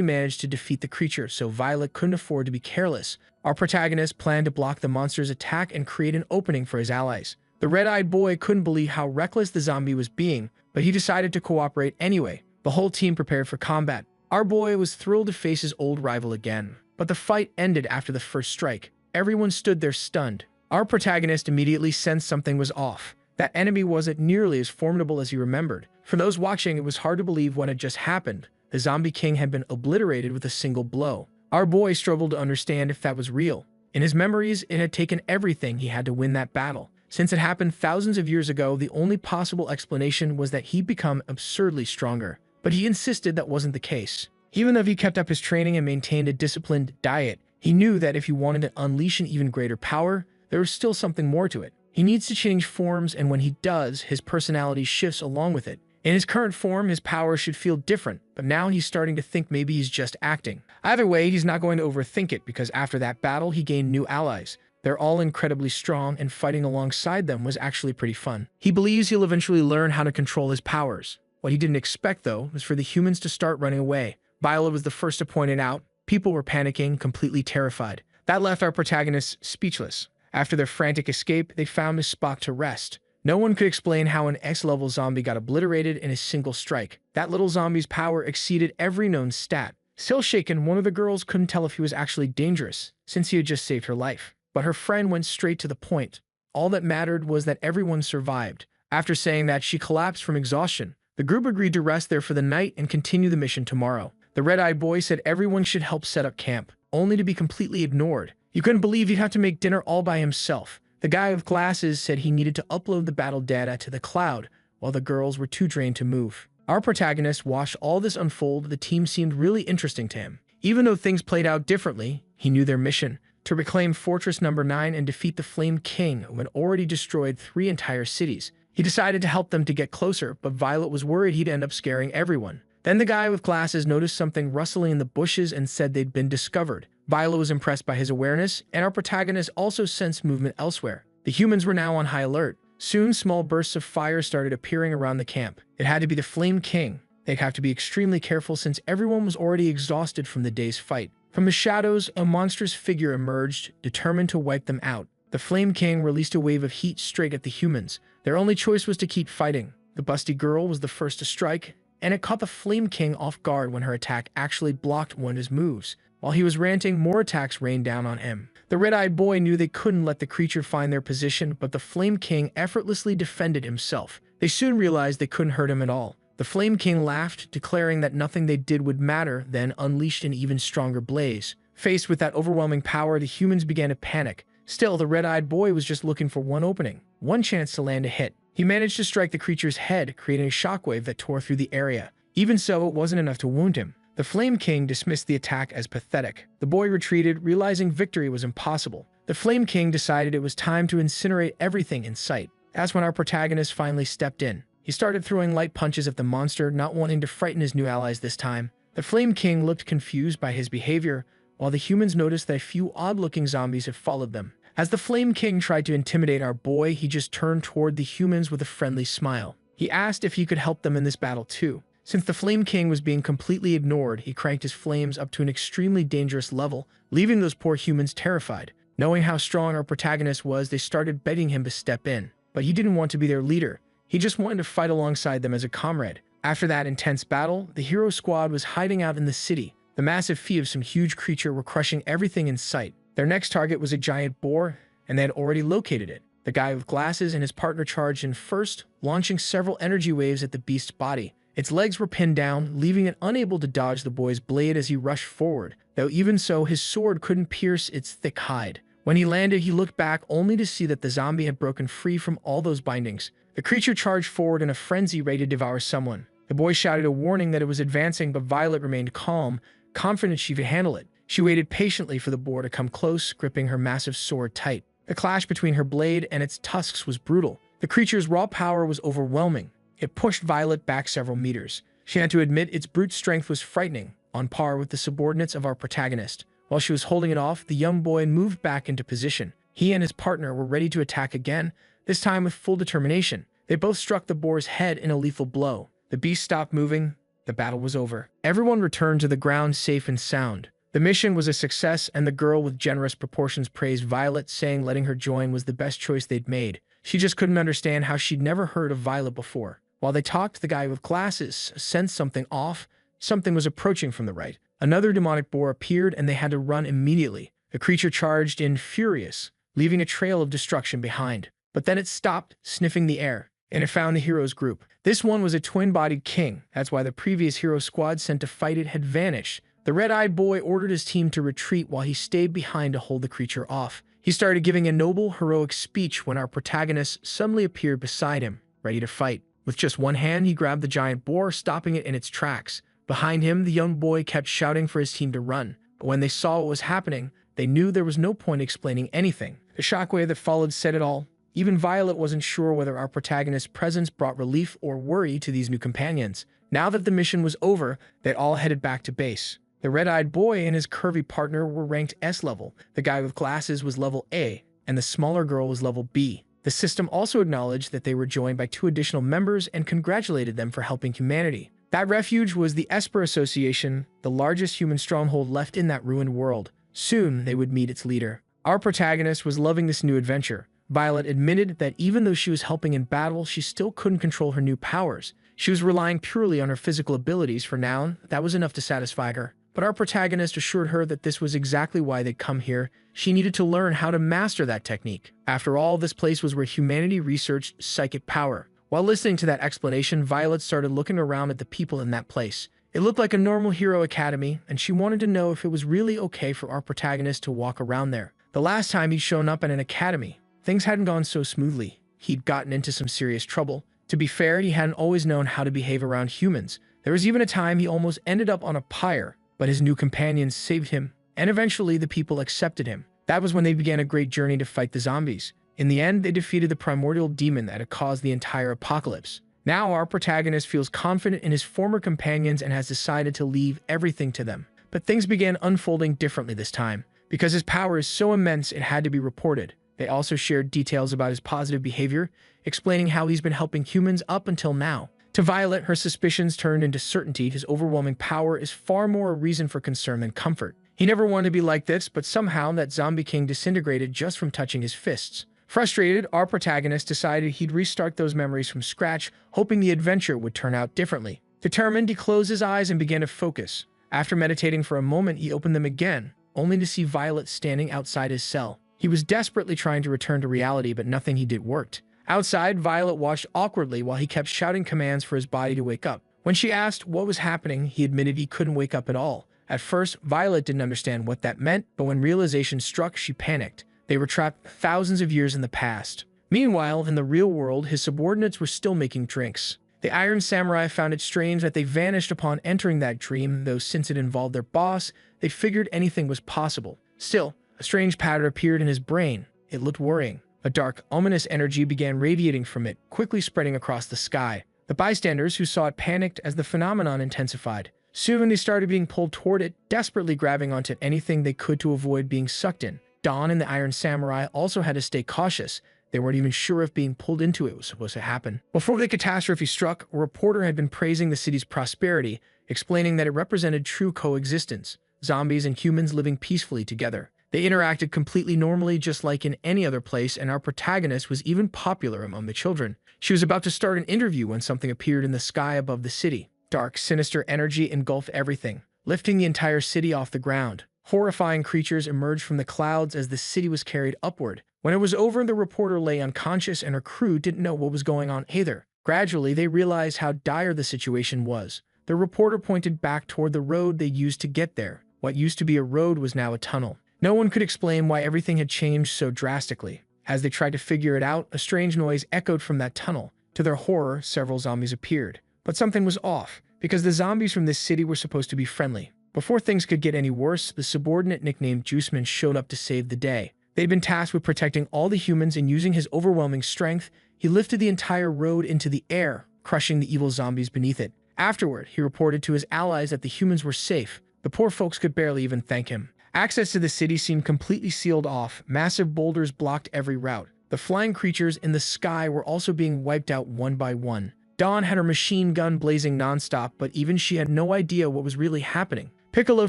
managed to defeat the creature, so Violet couldn't afford to be careless. Our protagonist planned to block the monster's attack and create an opening for his allies. The red-eyed boy couldn't believe how reckless the zombie was being, but he decided to cooperate anyway. The whole team prepared for combat. Our boy was thrilled to face his old rival again, but the fight ended after the first strike. Everyone stood there stunned. Our protagonist immediately sensed something was off. That enemy wasn't nearly as formidable as he remembered. For those watching, it was hard to believe what had just happened. The zombie king had been obliterated with a single blow. Our boy struggled to understand if that was real. In his memories, it had taken everything he had to win that battle. Since it happened thousands of years ago, the only possible explanation was that he'd become absurdly stronger. But he insisted that wasn't the case. Even though he kept up his training and maintained a disciplined diet, he knew that if he wanted to unleash an even greater power, there was still something more to it. He needs to change forms, and when he does, his personality shifts along with it. In his current form, his powers should feel different, but now he's starting to think maybe he's just acting. Either way, he's not going to overthink it, because after that battle, he gained new allies. They're all incredibly strong, and fighting alongside them was actually pretty fun. He believes he'll eventually learn how to control his powers. What he didn't expect, though, was for the humans to start running away. Violet was the first to point it out. People were panicking, completely terrified. That left our protagonists speechless. After their frantic escape, they found a spot to rest. No one could explain how an X-level zombie got obliterated in a single strike. That little zombie's power exceeded every known stat. Still shaken, one of the girls couldn't tell if he was actually dangerous, since he had just saved her life. But her friend went straight to the point. All that mattered was that everyone survived. After saying that, she collapsed from exhaustion. The group agreed to rest there for the night and continue the mission tomorrow. The red-eyed boy said everyone should help set up camp, only to be completely ignored. You couldn't believe he'd have to make dinner all by himself. The guy with glasses said he needed to upload the battle data to the cloud, while the girls were too drained to move. Our protagonist watched all this unfold. The team seemed really interesting to him. Even though things played out differently, he knew their mission: to reclaim Fortress Number 9 and defeat the Flame King, who had already destroyed 3 entire cities. He decided to help them to get closer, but Violet was worried he'd end up scaring everyone. Then the guy with glasses noticed something rustling in the bushes and said they'd been discovered. Violet was impressed by his awareness, and our protagonist also sensed movement elsewhere. The humans were now on high alert. Soon, small bursts of fire started appearing around the camp. It had to be the Flame King. They'd have to be extremely careful since everyone was already exhausted from the day's fight. From the shadows, a monstrous figure emerged, determined to wipe them out. The Flame King released a wave of heat straight at the humans. Their only choice was to keep fighting. The busty girl was the first to strike, and it caught the Flame King off guard when her attack actually blocked one of his moves. While he was ranting, more attacks rained down on him. The red-eyed boy knew they couldn't let the creature find their position, but the Flame King effortlessly defended himself. They soon realized they couldn't hurt him at all. The Flame King laughed, declaring that nothing they did would matter, then unleashed an even stronger blaze. Faced with that overwhelming power, the humans began to panic. Still, the red-eyed boy was just looking for one opening, one chance to land a hit. He managed to strike the creature's head, creating a shockwave that tore through the area. Even so, it wasn't enough to wound him. The Flame King dismissed the attack as pathetic. The boy retreated, realizing victory was impossible. The Flame King decided it was time to incinerate everything in sight. That's when our protagonist finally stepped in. He started throwing light punches at the monster, not wanting to frighten his new allies this time. The Flame King looked confused by his behavior, while the humans noticed that a few odd-looking zombies had followed them. As the Flame King tried to intimidate our boy, he just turned toward the humans with a friendly smile. He asked if he could help them in this battle too. Since the Flame King was being completely ignored, he cranked his flames up to an extremely dangerous level, leaving those poor humans terrified. Knowing how strong our protagonist was, they started begging him to step in. But he didn't want to be their leader. He just wanted to fight alongside them as a comrade. After that intense battle, the hero squad was hiding out in the city. The massive feet of some huge creature were crushing everything in sight. Their next target was a giant boar, and they had already located it. The guy with glasses and his partner charged in first, launching several energy waves at the beast's body. Its legs were pinned down, leaving it unable to dodge the boy's blade as he rushed forward, though even so, his sword couldn't pierce its thick hide. When he landed, he looked back only to see that the zombie had broken free from all those bindings. The creature charged forward in a frenzy ready to devour someone. The boy shouted a warning that it was advancing, but Violet remained calm, confident she could handle it. She waited patiently for the boar to come close, gripping her massive sword tight. The clash between her blade and its tusks was brutal. The creature's raw power was overwhelming. It pushed Violet back several meters. She had to admit its brute strength was frightening, on par with the subordinates of our protagonist. While she was holding it off, the young boy moved back into position. He and his partner were ready to attack again, this time with full determination. They both struck the boar's head in a lethal blow. The beast stopped moving. The battle was over. Everyone returned to the ground safe and sound. The mission was a success, and the girl with generous proportions praised Violet, saying letting her join was the best choice they'd made. She just couldn't understand how she'd never heard of Violet before. While they talked, the guy with glasses sensed something off. Something was approaching from the right. Another demonic boar appeared, and they had to run immediately. The creature charged in, furious, leaving a trail of destruction behind. But then it stopped, sniffing the air, and it found the heroes group. This one was a twin-bodied king. That's why the previous hero squad sent to fight it had vanished. The red-eyed boy ordered his team to retreat while he stayed behind to hold the creature off. He started giving a noble, heroic speech when our protagonist suddenly appeared beside him, ready to fight. With just one hand, he grabbed the giant boar, stopping it in its tracks. Behind him, the young boy kept shouting for his team to run. But when they saw what was happening, they knew there was no point explaining anything. The shockwave that followed said it all. Even Violet wasn't sure whether our protagonist's presence brought relief or worry to these new companions. Now that the mission was over, they'd all headed back to base. The red-eyed boy and his curvy partner were ranked S level, the guy with glasses was level A, and the smaller girl was level B. The system also acknowledged that they were joined by 2 additional members and congratulated them for helping humanity. That refuge was the Esper Association, the largest human stronghold left in that ruined world. Soon, they would meet its leader. Our protagonist was loving this new adventure. Violet admitted that even though she was helping in battle, she still couldn't control her new powers. She was relying purely on her physical abilities for now. That was enough to satisfy her. But our protagonist assured her that this was exactly why they'd come here. She needed to learn how to master that technique. After all, this place was where humanity researched psychic power. While listening to that explanation, Violet started looking around at the people in that place. It looked like a normal hero academy, and she wanted to know if it was really okay for our protagonist to walk around there. The last time he'd shown up at an academy, things hadn't gone so smoothly. He'd gotten into some serious trouble. To be fair, he hadn't always known how to behave around humans. There was even a time he almost ended up on a pyre, but his new companions saved him, and eventually the people accepted him. That was when they began a great journey to fight the zombies. In the end, they defeated the primordial demon that had caused the entire apocalypse. Now our protagonist feels confident in his former companions and has decided to leave everything to them. But things began unfolding differently this time. Because his power is so immense, it had to be reported. They also shared details about his positive behavior, explaining how he's been helping humans up until now. To Violet, her suspicions turned into certainty. His overwhelming power is far more a reason for concern than comfort. He never wanted to be like this, but somehow that zombie king disintegrated just from touching his fists. Frustrated, our protagonist decided he'd restart those memories from scratch, hoping the adventure would turn out differently. Determined, he closed his eyes and began to focus. After meditating for a moment, he opened them again, only to see Violet standing outside his cell. He was desperately trying to return to reality, but nothing he did worked. Outside, Violet watched awkwardly while he kept shouting commands for his body to wake up. When she asked what was happening, he admitted he couldn't wake up at all. At first, Violet didn't understand what that meant, but when realization struck, she panicked. They were trapped thousands of years in the past. Meanwhile, in the real world, his subordinates were still making drinks. The Iron Samurai found it strange that they vanished upon entering that dream, though since it involved their boss, they figured anything was possible. Still, a strange pattern appeared in his brain. It looked worrying. A dark, ominous energy began radiating from it, quickly spreading across the sky. The bystanders who saw it panicked as the phenomenon intensified. Soon they started being pulled toward it, desperately grabbing onto anything they could to avoid being sucked in. Dawn and the Iron Samurai also had to stay cautious. They weren't even sure if being pulled into it was supposed to happen. Before the catastrophe struck, a reporter had been praising the city's prosperity, explaining that it represented true coexistence, zombies and humans living peacefully together. They interacted completely normally, just like in any other place, and our protagonist was even popular among the children. She was about to start an interview when something appeared in the sky above the city. Dark, sinister energy engulfed everything, lifting the entire city off the ground. Horrifying creatures emerged from the clouds as the city was carried upward. When it was over, the reporter lay unconscious and her crew didn't know what was going on either. Gradually, they realized how dire the situation was. The reporter pointed back toward the road they used to get there. What used to be a road was now a tunnel. No one could explain why everything had changed so drastically. As they tried to figure it out, a strange noise echoed from that tunnel. To their horror, several zombies appeared. But something was off, because the zombies from this city were supposed to be friendly. Before things could get any worse, the subordinate nicknamed Juiceman showed up to save the day. They'd been tasked with protecting all the humans, and using his overwhelming strength, he lifted the entire road into the air, crushing the evil zombies beneath it. Afterward, he reported to his allies that the humans were safe. The poor folks could barely even thank him. Access to the city seemed completely sealed off. Massive boulders blocked every route. The flying creatures in the sky were also being wiped out one by one. Dawn had her machine gun blazing nonstop, but even she had no idea what was really happening. Piccolo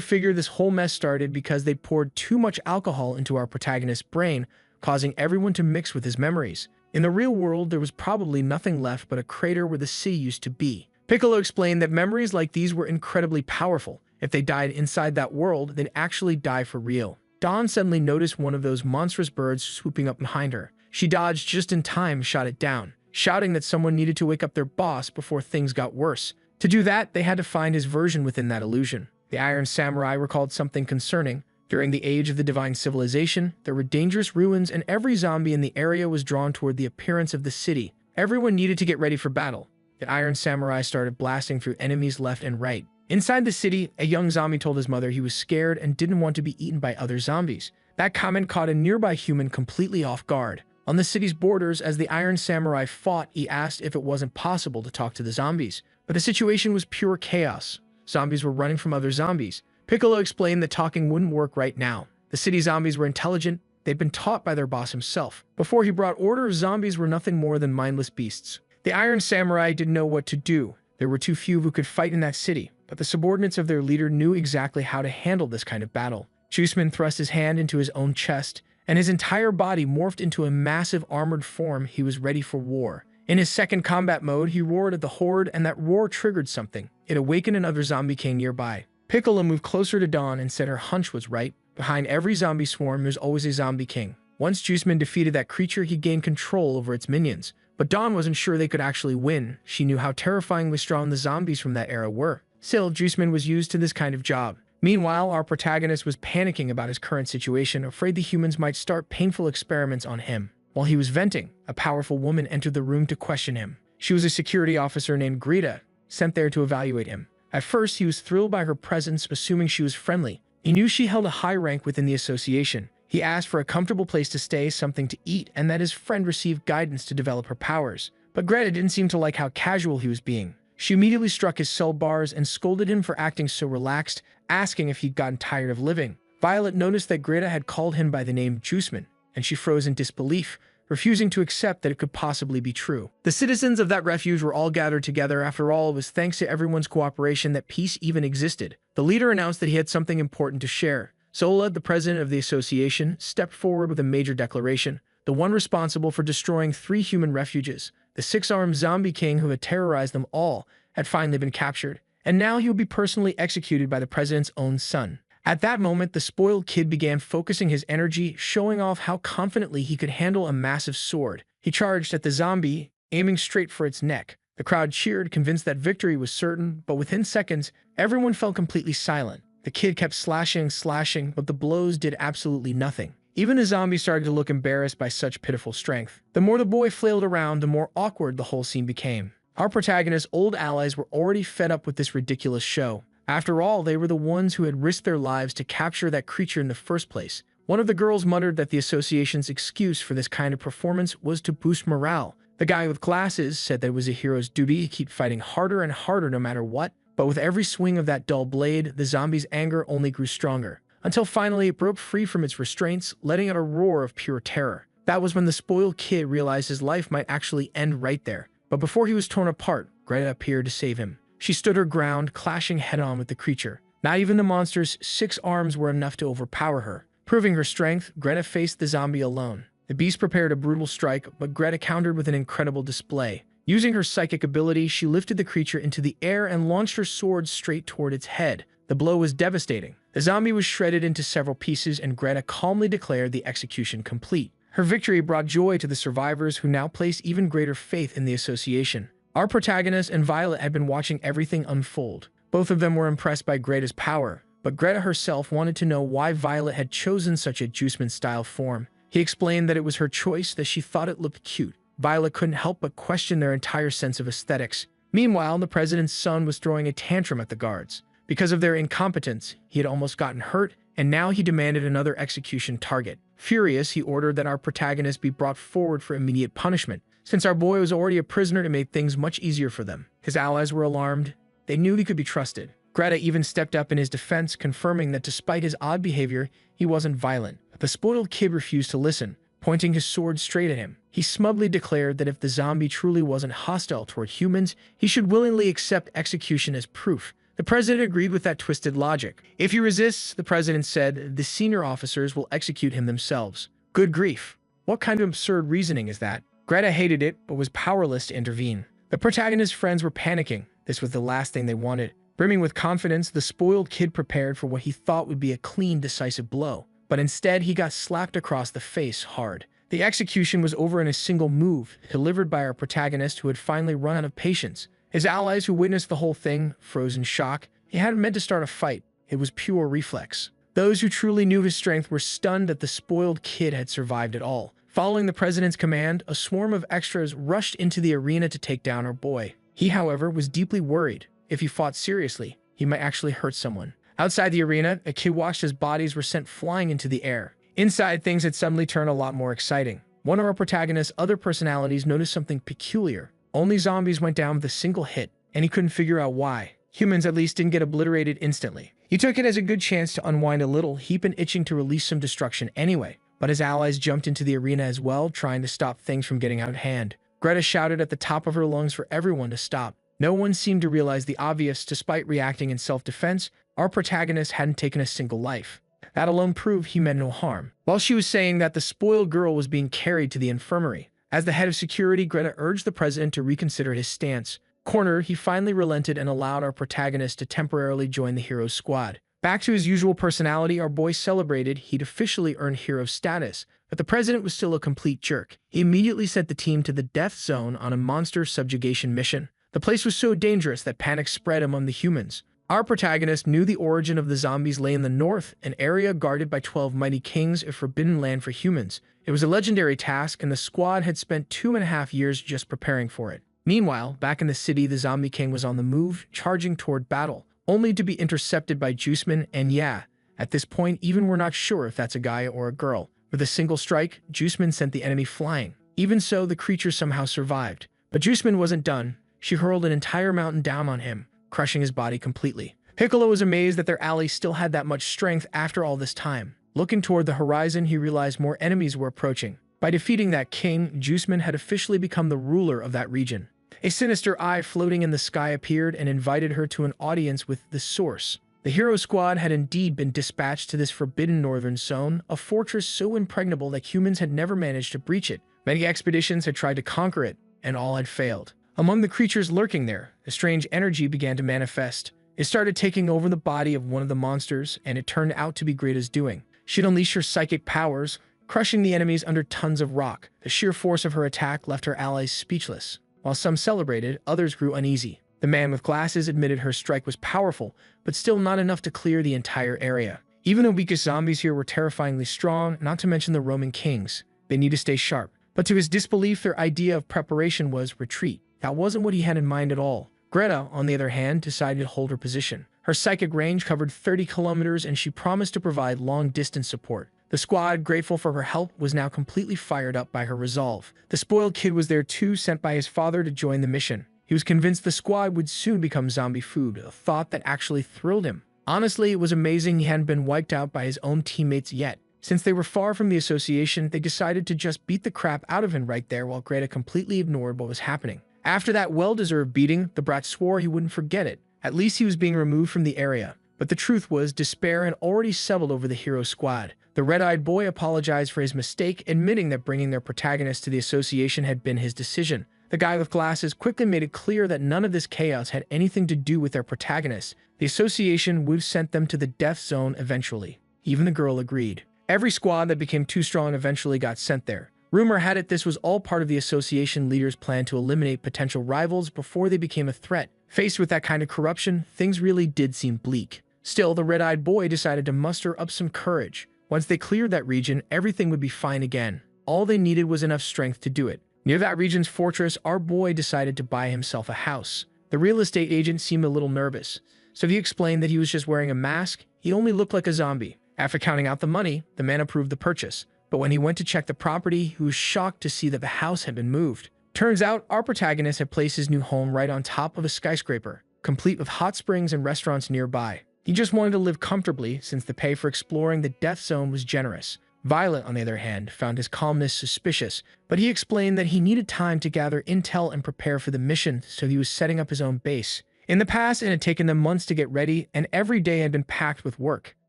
figured this whole mess started because they poured too much alcohol into our protagonist's brain, causing everyone to mix with his memories. In the real world, there was probably nothing left but a crater where the city used to be. Piccolo explained that memories like these were incredibly powerful. If they died inside that world, they'd actually die for real. Dawn suddenly noticed one of those monstrous birds swooping up behind her. She dodged just in time, shot it down, shouting that someone needed to wake up their boss before things got worse. To do that, they had to find his version within that illusion. The Iron Samurai recalled something concerning. During the age of the divine civilization, there were dangerous ruins, and every zombie in the area was drawn toward the appearance of the city. Everyone needed to get ready for battle. The Iron Samurai started blasting through enemies left and right. Inside the city, a young zombie told his mother he was scared and didn't want to be eaten by other zombies. That comment caught a nearby human completely off guard. On the city's borders, as the Iron Samurai fought, he asked if it wasn't possible to talk to the zombies. But the situation was pure chaos. Zombies were running from other zombies. Piccolo explained that talking wouldn't work right now. The city zombies were intelligent. They'd been taught by their boss himself. Before he brought order, zombies were nothing more than mindless beasts. The Iron Samurai didn't know what to do. There were too few who could fight in that city, but the subordinates of their leader knew exactly how to handle this kind of battle. Juiceman thrust his hand into his own chest, and his entire body morphed into a massive armored form. He was ready for war. In his second combat mode, he roared at the horde, and that roar triggered something. It awakened another zombie king nearby. Piccolo moved closer to Dawn and said her hunch was right. Behind every zombie swarm, there's always a zombie king. Once Juiceman defeated that creature, he gained control over its minions. But Dawn wasn't sure they could actually win. She knew how terrifyingly strong the zombies from that era were. Still, Juiceman was used to this kind of job. Meanwhile, our protagonist was panicking about his current situation, afraid the humans might start painful experiments on him. While he was venting, a powerful woman entered the room to question him. She was a security officer named Greta, sent there to evaluate him. At first, he was thrilled by her presence, assuming she was friendly. He knew she held a high rank within the association. He asked for a comfortable place to stay, something to eat, and that his friend received guidance to develop her powers. But Greta didn't seem to like how casual he was being. She immediately struck his cell bars and scolded him for acting so relaxed, asking if he'd gotten tired of living. Violet noticed that Greta had called him by the name Juiceman, and she froze in disbelief, refusing to accept that it could possibly be true. The citizens of that refuge were all gathered together. After all, it was thanks to everyone's cooperation that peace even existed. The leader announced that he had something important to share. Zola, the president of the association, stepped forward with a major declaration, the one responsible for destroying 3 human refuges. The 6-armed zombie king who had terrorized them all had finally been captured, and now he would be personally executed by the president's own son. At that moment, the spoiled kid began focusing his energy, showing off how confidently he could handle a massive sword. He charged at the zombie, aiming straight for its neck. The crowd cheered, convinced that victory was certain, but within seconds, everyone fell completely silent. The kid kept slashing, but the blows did absolutely nothing. Even the zombie started to look embarrassed by such pitiful strength. The more the boy flailed around, the more awkward the whole scene became. Our protagonist's old allies were already fed up with this ridiculous show. After all, they were the ones who had risked their lives to capture that creature in the first place. One of the girls muttered that the association's excuse for this kind of performance was to boost morale. The guy with glasses said that it was a hero's duty to keep fighting harder and harder no matter what. But with every swing of that dull blade, the zombie's anger only grew stronger, until finally it broke free from its restraints, letting out a roar of pure terror. That was when the spoiled kid realized his life might actually end right there. But before he was torn apart, Greta appeared to save him. She stood her ground, clashing head-on with the creature. Not even the monster's 6 arms were enough to overpower her. Proving her strength, Greta faced the zombie alone. The beast prepared a brutal strike, but Greta countered with an incredible display. Using her psychic ability, she lifted the creature into the air and launched her sword straight toward its head. The blow was devastating. The zombie was shredded into several pieces, and Greta calmly declared the execution complete. Her victory brought joy to the survivors, who now placed even greater faith in the association. Our protagonist and Violet had been watching everything unfold. Both of them were impressed by Greta's power, but Greta herself wanted to know why Violet had chosen such a Juiceman-style form. He explained that it was her choice, that she thought it looked cute. Violet couldn't help but question their entire sense of aesthetics. Meanwhile, the president's son was throwing a tantrum at the guards. Because of their incompetence, he had almost gotten hurt, and now he demanded another execution target. Furious, he ordered that our protagonist be brought forward for immediate punishment. Since our boy was already a prisoner, it made things much easier for them. His allies were alarmed. They knew he could be trusted. Greta even stepped up in his defense, confirming that despite his odd behavior, he wasn't violent. But the spoiled kid refused to listen, pointing his sword straight at him. He smugly declared that if the zombie truly wasn't hostile toward humans, he should willingly accept execution as proof. The president agreed with that twisted logic. If he resists, the president said, the senior officers will execute him themselves. Good grief. What kind of absurd reasoning is that? Greta hated it, but was powerless to intervene. The protagonist's friends were panicking. This was the last thing they wanted. Brimming with confidence, the spoiled kid prepared for what he thought would be a clean, decisive blow. But instead, he got slapped across the face hard. The execution was over in a single move, delivered by our protagonist who had finally run out of patience. His allies who witnessed the whole thing froze in shock. He hadn't meant to start a fight. It was pure reflex. Those who truly knew his strength were stunned that the spoiled kid had survived at all. Following the president's command, a swarm of extras rushed into the arena to take down our boy. He, however, was deeply worried. If he fought seriously, he might actually hurt someone. Outside the arena, a kid watched as bodies were sent flying into the air. Inside, things had suddenly turned a lot more exciting. One of our protagonist's other personalities noticed something peculiar. Only zombies went down with a single hit, and he couldn't figure out why. Humans at least didn't get obliterated instantly. He took it as a good chance to unwind a little, he'd been itching to release some destruction anyway. But his allies jumped into the arena as well, trying to stop things from getting out of hand. Greta shouted at the top of her lungs for everyone to stop. No one seemed to realize the obvious. Despite reacting in self-defense, our protagonist hadn't taken a single life. That alone proved he meant no harm. While she was saying that, the spoiled girl was being carried to the infirmary. As the head of security, Greta urged the president to reconsider his stance. Cornered, he finally relented and allowed our protagonist to temporarily join the hero's squad. Back to his usual personality, our boy celebrated he'd officially earned hero status, but the president was still a complete jerk. He immediately sent the team to the death zone on a monster subjugation mission. The place was so dangerous that panic spread among the humans. Our protagonist knew the origin of the zombies lay in the north, an area guarded by 12 mighty kings, a forbidden land for humans. It was a legendary task, and the squad had spent 2.5 years just preparing for it. Meanwhile, back in the city, the zombie king was on the move, charging toward battle, only to be intercepted by Juiceman, and yeah, at this point, even we're not sure if that's a guy or a girl. With a single strike, Juiceman sent the enemy flying. Even so, the creature somehow survived. But Juiceman wasn't done. She hurled an entire mountain down on him, crushing his body completely. Piccolo was amazed that their ally still had that much strength after all this time. Looking toward the horizon, he realized more enemies were approaching. By defeating that king, Juiceman had officially become the ruler of that region. A sinister eye floating in the sky appeared and invited her to an audience with the Source. The hero squad had indeed been dispatched to this forbidden northern zone, a fortress so impregnable that humans had never managed to breach it. Many expeditions had tried to conquer it, and all had failed. Among the creatures lurking there, a strange energy began to manifest. It started taking over the body of one of the monsters, and it turned out to be Greta's doing. She'd unleashed her psychic powers, crushing the enemies under tons of rock. The sheer force of her attack left her allies speechless. While some celebrated, others grew uneasy. The man with glasses admitted her strike was powerful, but still not enough to clear the entire area. Even the weakest zombies here were terrifyingly strong, not to mention the Roman kings. They need to stay sharp. But to his disbelief, their idea of preparation was retreat. That wasn't what he had in mind at all. Greta, on the other hand, decided to hold her position. Her psychic range covered 30 kilometers, and she promised to provide long-distance support. The squad, grateful for her help, was now completely fired up by her resolve. The spoiled kid was there too, sent by his father to join the mission. He was convinced the squad would soon become zombie food, a thought that actually thrilled him. Honestly, it was amazing he hadn't been wiped out by his own teammates yet. Since they were far from the association, they decided to just beat the crap out of him right there while Greta completely ignored what was happening. After that well-deserved beating, the brat swore he wouldn't forget it. At least he was being removed from the area. But the truth was, despair had already settled over the hero squad. The red-eyed boy apologized for his mistake, admitting that bringing their protagonist to the association had been his decision. The guy with glasses quickly made it clear that none of this chaos had anything to do with their protagonist. The association would have sent them to the death zone eventually. Even the girl agreed. Every squad that became too strong eventually got sent there. Rumor had it this was all part of the association leaders' plan to eliminate potential rivals before they became a threat. Faced with that kind of corruption, things really did seem bleak. Still, the red-eyed boy decided to muster up some courage. Once they cleared that region, everything would be fine again. All they needed was enough strength to do it. Near that region's fortress, our boy decided to buy himself a house. The real estate agent seemed a little nervous. so he explained that he was just wearing a mask. He only looked like a zombie. After counting out the money, the man approved the purchase. But when he went to check the property, he was shocked to see that the house had been moved. Turns out, our protagonist had placed his new home right on top of a skyscraper, complete with hot springs and restaurants nearby. He just wanted to live comfortably since the pay for exploring the death zone was generous. Violet, on the other hand, found his calmness suspicious, but he explained that he needed time to gather intel and prepare for the mission, so he was setting up his own base. In the past, it had taken them months to get ready, and every day had been packed with work.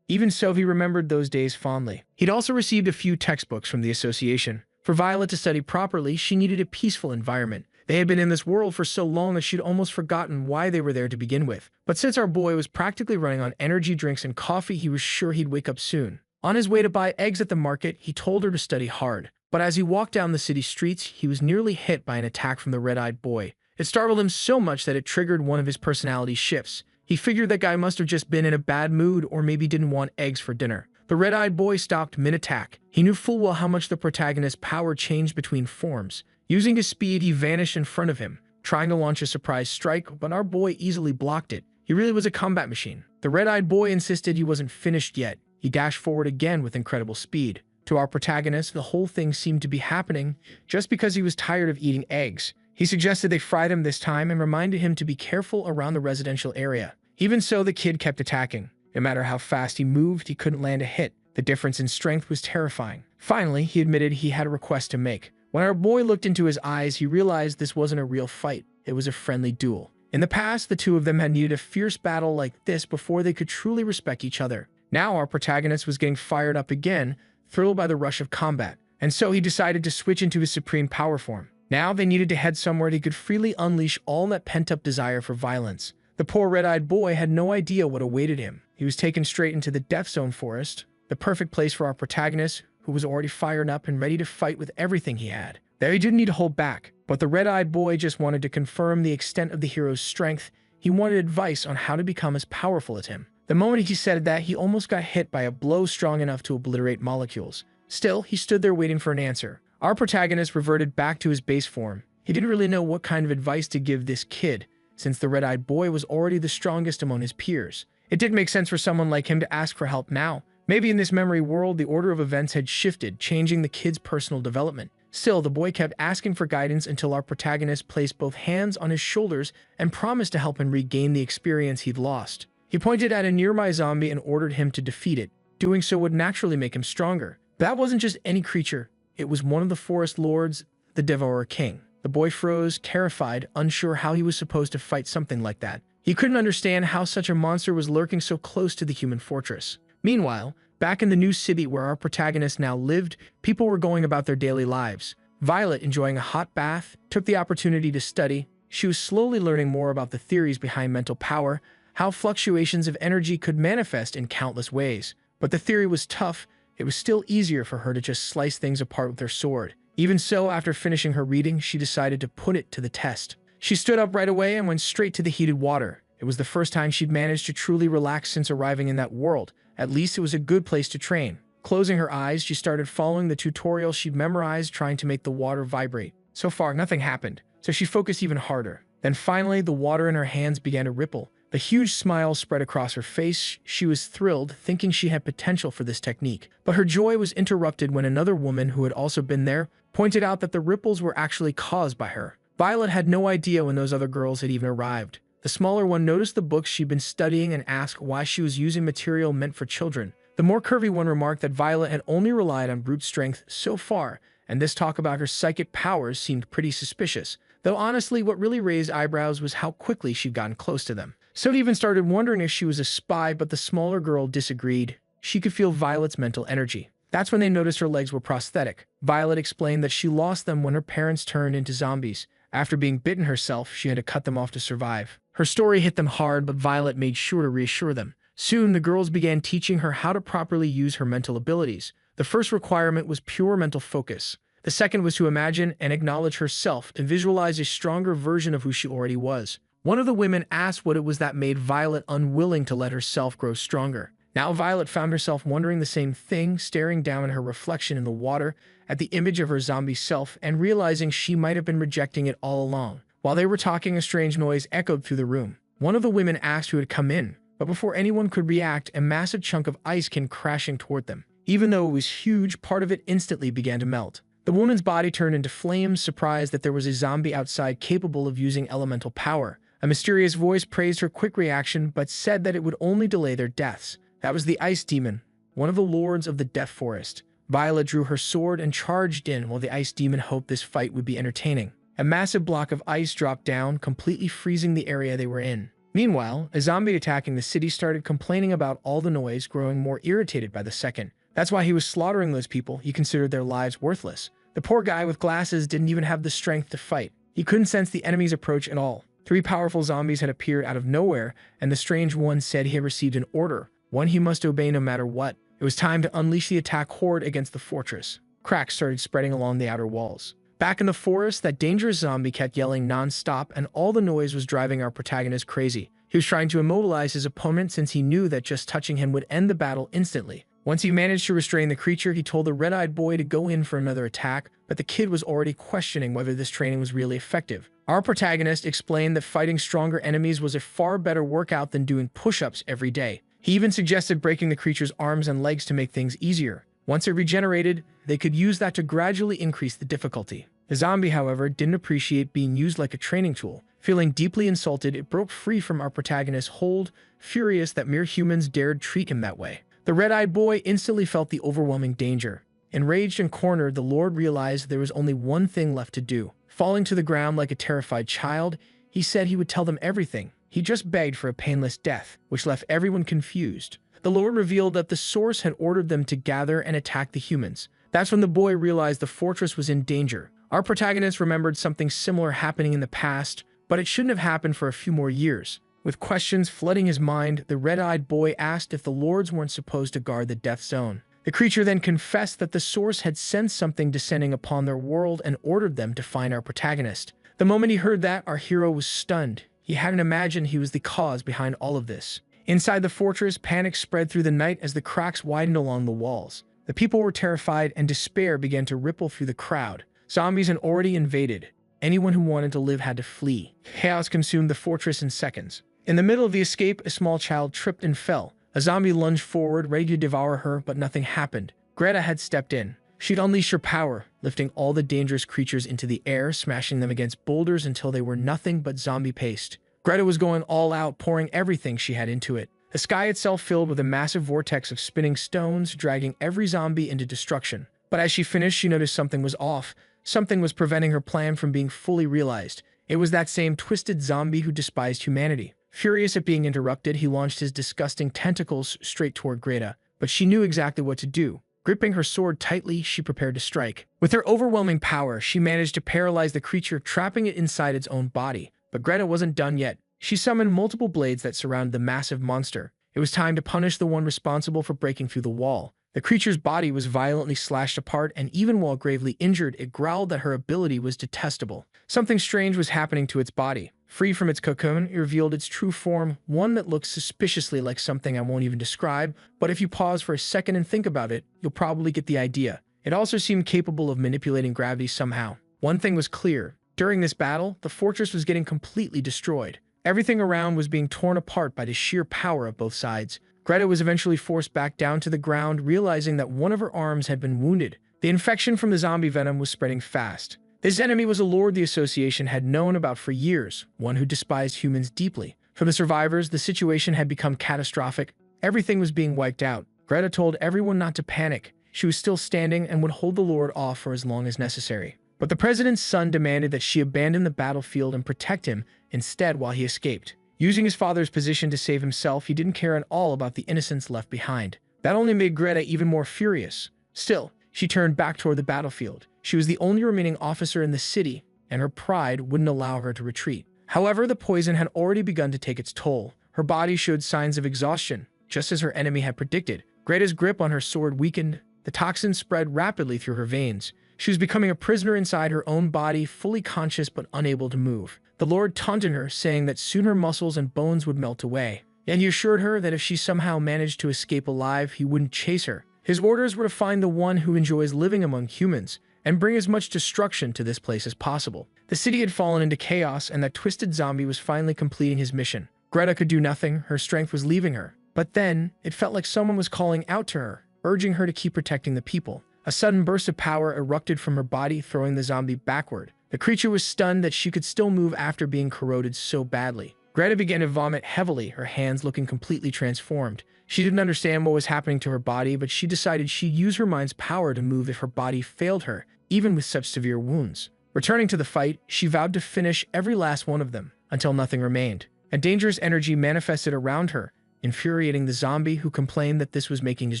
Even so, he remembered those days fondly. He'd also received a few textbooks from the association. For Violet to study properly, she needed a peaceful environment. They had been in this world for so long that she'd almost forgotten why they were there to begin with. But since our boy was practically running on energy drinks and coffee, he was sure he'd wake up soon. On his way to buy eggs at the market, he told her to study hard. But as he walked down the city streets, he was nearly hit by an attack from the red-eyed boy. It startled him so much that it triggered one of his personality shifts. He figured that guy must have just been in a bad mood or maybe didn't want eggs for dinner. The red-eyed boy stopped mid-attack. He knew full well how much the protagonist's power changed between forms. Using his speed, he vanished in front of him, trying to launch a surprise strike, but our boy easily blocked it. He really was a combat machine. The red-eyed boy insisted he wasn't finished yet. He dashed forward again with incredible speed. To our protagonist, the whole thing seemed to be happening just because he was tired of eating eggs. He suggested they fried him this time and reminded him to be careful around the residential area. Even so, the kid kept attacking. No matter how fast he moved, he couldn't land a hit. The difference in strength was terrifying. Finally, he admitted he had a request to make. When our boy looked into his eyes, he realized this wasn't a real fight. It was a friendly duel. In the past, the two of them had needed a fierce battle like this before they could truly respect each other. Now our protagonist was getting fired up again, thrilled by the rush of combat, and so he decided to switch into his supreme power form. Now they needed to head somewhere he could freely unleash all that pent-up desire for violence. The poor red-eyed boy had no idea what awaited him. He was taken straight into the Death Zone forest, the perfect place for our protagonist, who was already fired up and ready to fight with everything he had. There he didn't need to hold back, but the red-eyed boy just wanted to confirm the extent of the hero's strength. He wanted advice on how to become as powerful as him. The moment he said that, he almost got hit by a blow strong enough to obliterate molecules. Still, he stood there waiting for an answer. Our protagonist reverted back to his base form. He didn't really know what kind of advice to give this kid, since the red-eyed boy was already the strongest among his peers. It didn't make sense for someone like him to ask for help now. Maybe in this memory world, the order of events had shifted, changing the kid's personal development. Still, the boy kept asking for guidance until our protagonist placed both hands on his shoulders and promised to help him regain the experience he'd lost. He pointed at a nearby zombie and ordered him to defeat it. Doing so would naturally make him stronger. But that wasn't just any creature. It was one of the forest lords, the Devourer King. The boy froze, terrified, unsure how he was supposed to fight something like that. He couldn't understand how such a monster was lurking so close to the human fortress. Meanwhile, back in the new city where our protagonist now lived, people were going about their daily lives. Violet, enjoying a hot bath, took the opportunity to study. She was slowly learning more about the theories behind mental power, how fluctuations of energy could manifest in countless ways. But the theory was tough. It was still easier for her to just slice things apart with her sword. Even so, after finishing her reading, she decided to put it to the test. She stood up right away and went straight to the heated water. It was the first time she'd managed to truly relax since arriving in that world. At least it was a good place to train. Closing her eyes, she started following the tutorial she'd memorized, trying to make the water vibrate. So far, nothing happened, so she focused even harder. Then finally, the water in her hands began to ripple. A huge smile spread across her face. She was thrilled, thinking she had potential for this technique. But her joy was interrupted when another woman who had also been there pointed out that the ripples were actually caused by her. Violet had no idea when those other girls had even arrived. The smaller one noticed the books she'd been studying and asked why she was using material meant for children. The more curvy one remarked that Violet had only relied on brute strength so far, and this talk about her psychic powers seemed pretty suspicious. Though honestly, what really raised eyebrows was how quickly she'd gotten close to them. So even started wondering if she was a spy, but the smaller girl disagreed. She could feel Violet's mental energy. That's when they noticed her legs were prosthetic. Violet explained that she lost them when her parents turned into zombies. After being bitten herself, she had to cut them off to survive. Her story hit them hard, but Violet made sure to reassure them. Soon, the girls began teaching her how to properly use her mental abilities. The first requirement was pure mental focus. The second was to imagine and acknowledge herself and visualize a stronger version of who she already was. One of the women asked what it was that made Violet unwilling to let herself grow stronger. Now Violet found herself wondering the same thing, staring down at her reflection in the water, at the image of her zombie self, and realizing she might have been rejecting it all along. While they were talking, a strange noise echoed through the room. One of the women asked who had come in. But before anyone could react, a massive chunk of ice came crashing toward them. Even though it was huge, part of it instantly began to melt. The woman's body turned into flames, surprised that there was a zombie outside capable of using elemental power. A mysterious voice praised her quick reaction, but said that it would only delay their deaths. That was the Ice Demon, one of the lords of the Death Forest. Violet drew her sword and charged in, while the Ice Demon hoped this fight would be entertaining. A massive block of ice dropped down, completely freezing the area they were in. Meanwhile, a zombie attacking the city started complaining about all the noise, growing more irritated by the second. That's why he was slaughtering those people. He considered their lives worthless. The poor guy with glasses didn't even have the strength to fight. He couldn't sense the enemy's approach at all. 3 powerful zombies had appeared out of nowhere, and the strange one said he had received an order, one he must obey no matter what. It was time to unleash the attack horde against the fortress. Cracks started spreading along the outer walls. Back in the forest, that dangerous zombie kept yelling non-stop, and all the noise was driving our protagonist crazy. He was trying to immobilize his opponent since he knew that just touching him would end the battle instantly. Once he managed to restrain the creature, he told the red-eyed boy to go in for another attack, but the kid was already questioning whether this training was really effective. Our protagonist explained that fighting stronger enemies was a far better workout than doing push-ups every day. He even suggested breaking the creature's arms and legs to make things easier. Once it regenerated, they could use that to gradually increase the difficulty. The zombie, however, didn't appreciate being used like a training tool. Feeling deeply insulted, it broke free from our protagonist's hold, furious that mere humans dared treat him that way. The red-eyed boy instantly felt the overwhelming danger. Enraged and cornered, the Lord realized there was only one thing left to do. Falling to the ground like a terrified child, he said he would tell them everything. He just begged for a painless death, which left everyone confused. The Lord revealed that the source had ordered them to gather and attack the humans. That's when the boy realized the fortress was in danger. Our protagonist remembered something similar happening in the past, but it shouldn't have happened for a few more years. With questions flooding his mind, the red-eyed boy asked if the lords weren't supposed to guard the death zone. The creature then confessed that the source had sensed something descending upon their world and ordered them to find our protagonist. The moment he heard that, our hero was stunned. He hadn't imagined he was the cause behind all of this. Inside the fortress, panic spread through the night as the cracks widened along the walls. The people were terrified, and despair began to ripple through the crowd. Zombies had already invaded. Anyone who wanted to live had to flee. Chaos consumed the fortress in seconds. In the middle of the escape, a small child tripped and fell. A zombie lunged forward, ready to devour her, but nothing happened. Greta had stepped in. She'd unleashed her power, lifting all the dangerous creatures into the air, smashing them against boulders until they were nothing but zombie paste. Greta was going all out, pouring everything she had into it. The sky itself filled with a massive vortex of spinning stones, dragging every zombie into destruction. But as she finished, she noticed something was off. Something was preventing her plan from being fully realized. It was that same twisted zombie who despised humanity. Furious at being interrupted, he launched his disgusting tentacles straight toward Greta, but she knew exactly what to do. Gripping her sword tightly, she prepared to strike. With her overwhelming power, she managed to paralyze the creature, trapping it inside its own body. But Greta wasn't done yet. She summoned multiple blades that surrounded the massive monster. It was time to punish the one responsible for breaking through the wall. The creature's body was violently slashed apart, and even while gravely injured, it growled that her ability was detestable. Something strange was happening to its body. Free from its cocoon, it revealed its true form, one that looks suspiciously like something I won't even describe, but if you pause for a second and think about it, you'll probably get the idea. It also seemed capable of manipulating gravity somehow. One thing was clear. During this battle, the fortress was getting completely destroyed. Everything around was being torn apart by the sheer power of both sides. Greta was eventually forced back down to the ground, realizing that one of her arms had been wounded. The infection from the zombie venom was spreading fast. This enemy was a lord the association had known about for years, one who despised humans deeply. For the survivors, the situation had become catastrophic. Everything was being wiped out. Greta told everyone not to panic. She was still standing and would hold the lord off for as long as necessary. But the president's son demanded that she abandon the battlefield and protect him instead while he escaped. Using his father's position to save himself, he didn't care at all about the innocents left behind. That only made Greta even more furious. Still, she turned back toward the battlefield. She was the only remaining officer in the city, and her pride wouldn't allow her to retreat. However, the poison had already begun to take its toll. Her body showed signs of exhaustion, just as her enemy had predicted. Greta's grip on her sword weakened. The toxin spread rapidly through her veins. She was becoming a prisoner inside her own body, fully conscious but unable to move. The Lord taunted her, saying that soon her muscles and bones would melt away. Yet he assured her that if she somehow managed to escape alive, he wouldn't chase her. His orders were to find the one who enjoys living among humans, and bring as much destruction to this place as possible. The city had fallen into chaos, and that twisted zombie was finally completing his mission. Greta could do nothing, her strength was leaving her. But then, it felt like someone was calling out to her, urging her to keep protecting the people. A sudden burst of power erupted from her body, throwing the zombie backward. The creature was stunned that she could still move after being corroded so badly. Greta began to vomit heavily, her hands looking completely transformed. She didn't understand what was happening to her body, but she decided she'd use her mind's power to move if her body failed her, even with such severe wounds. Returning to the fight, she vowed to finish every last one of them, until nothing remained. A dangerous energy manifested around her, infuriating the zombie, who complained that this was making his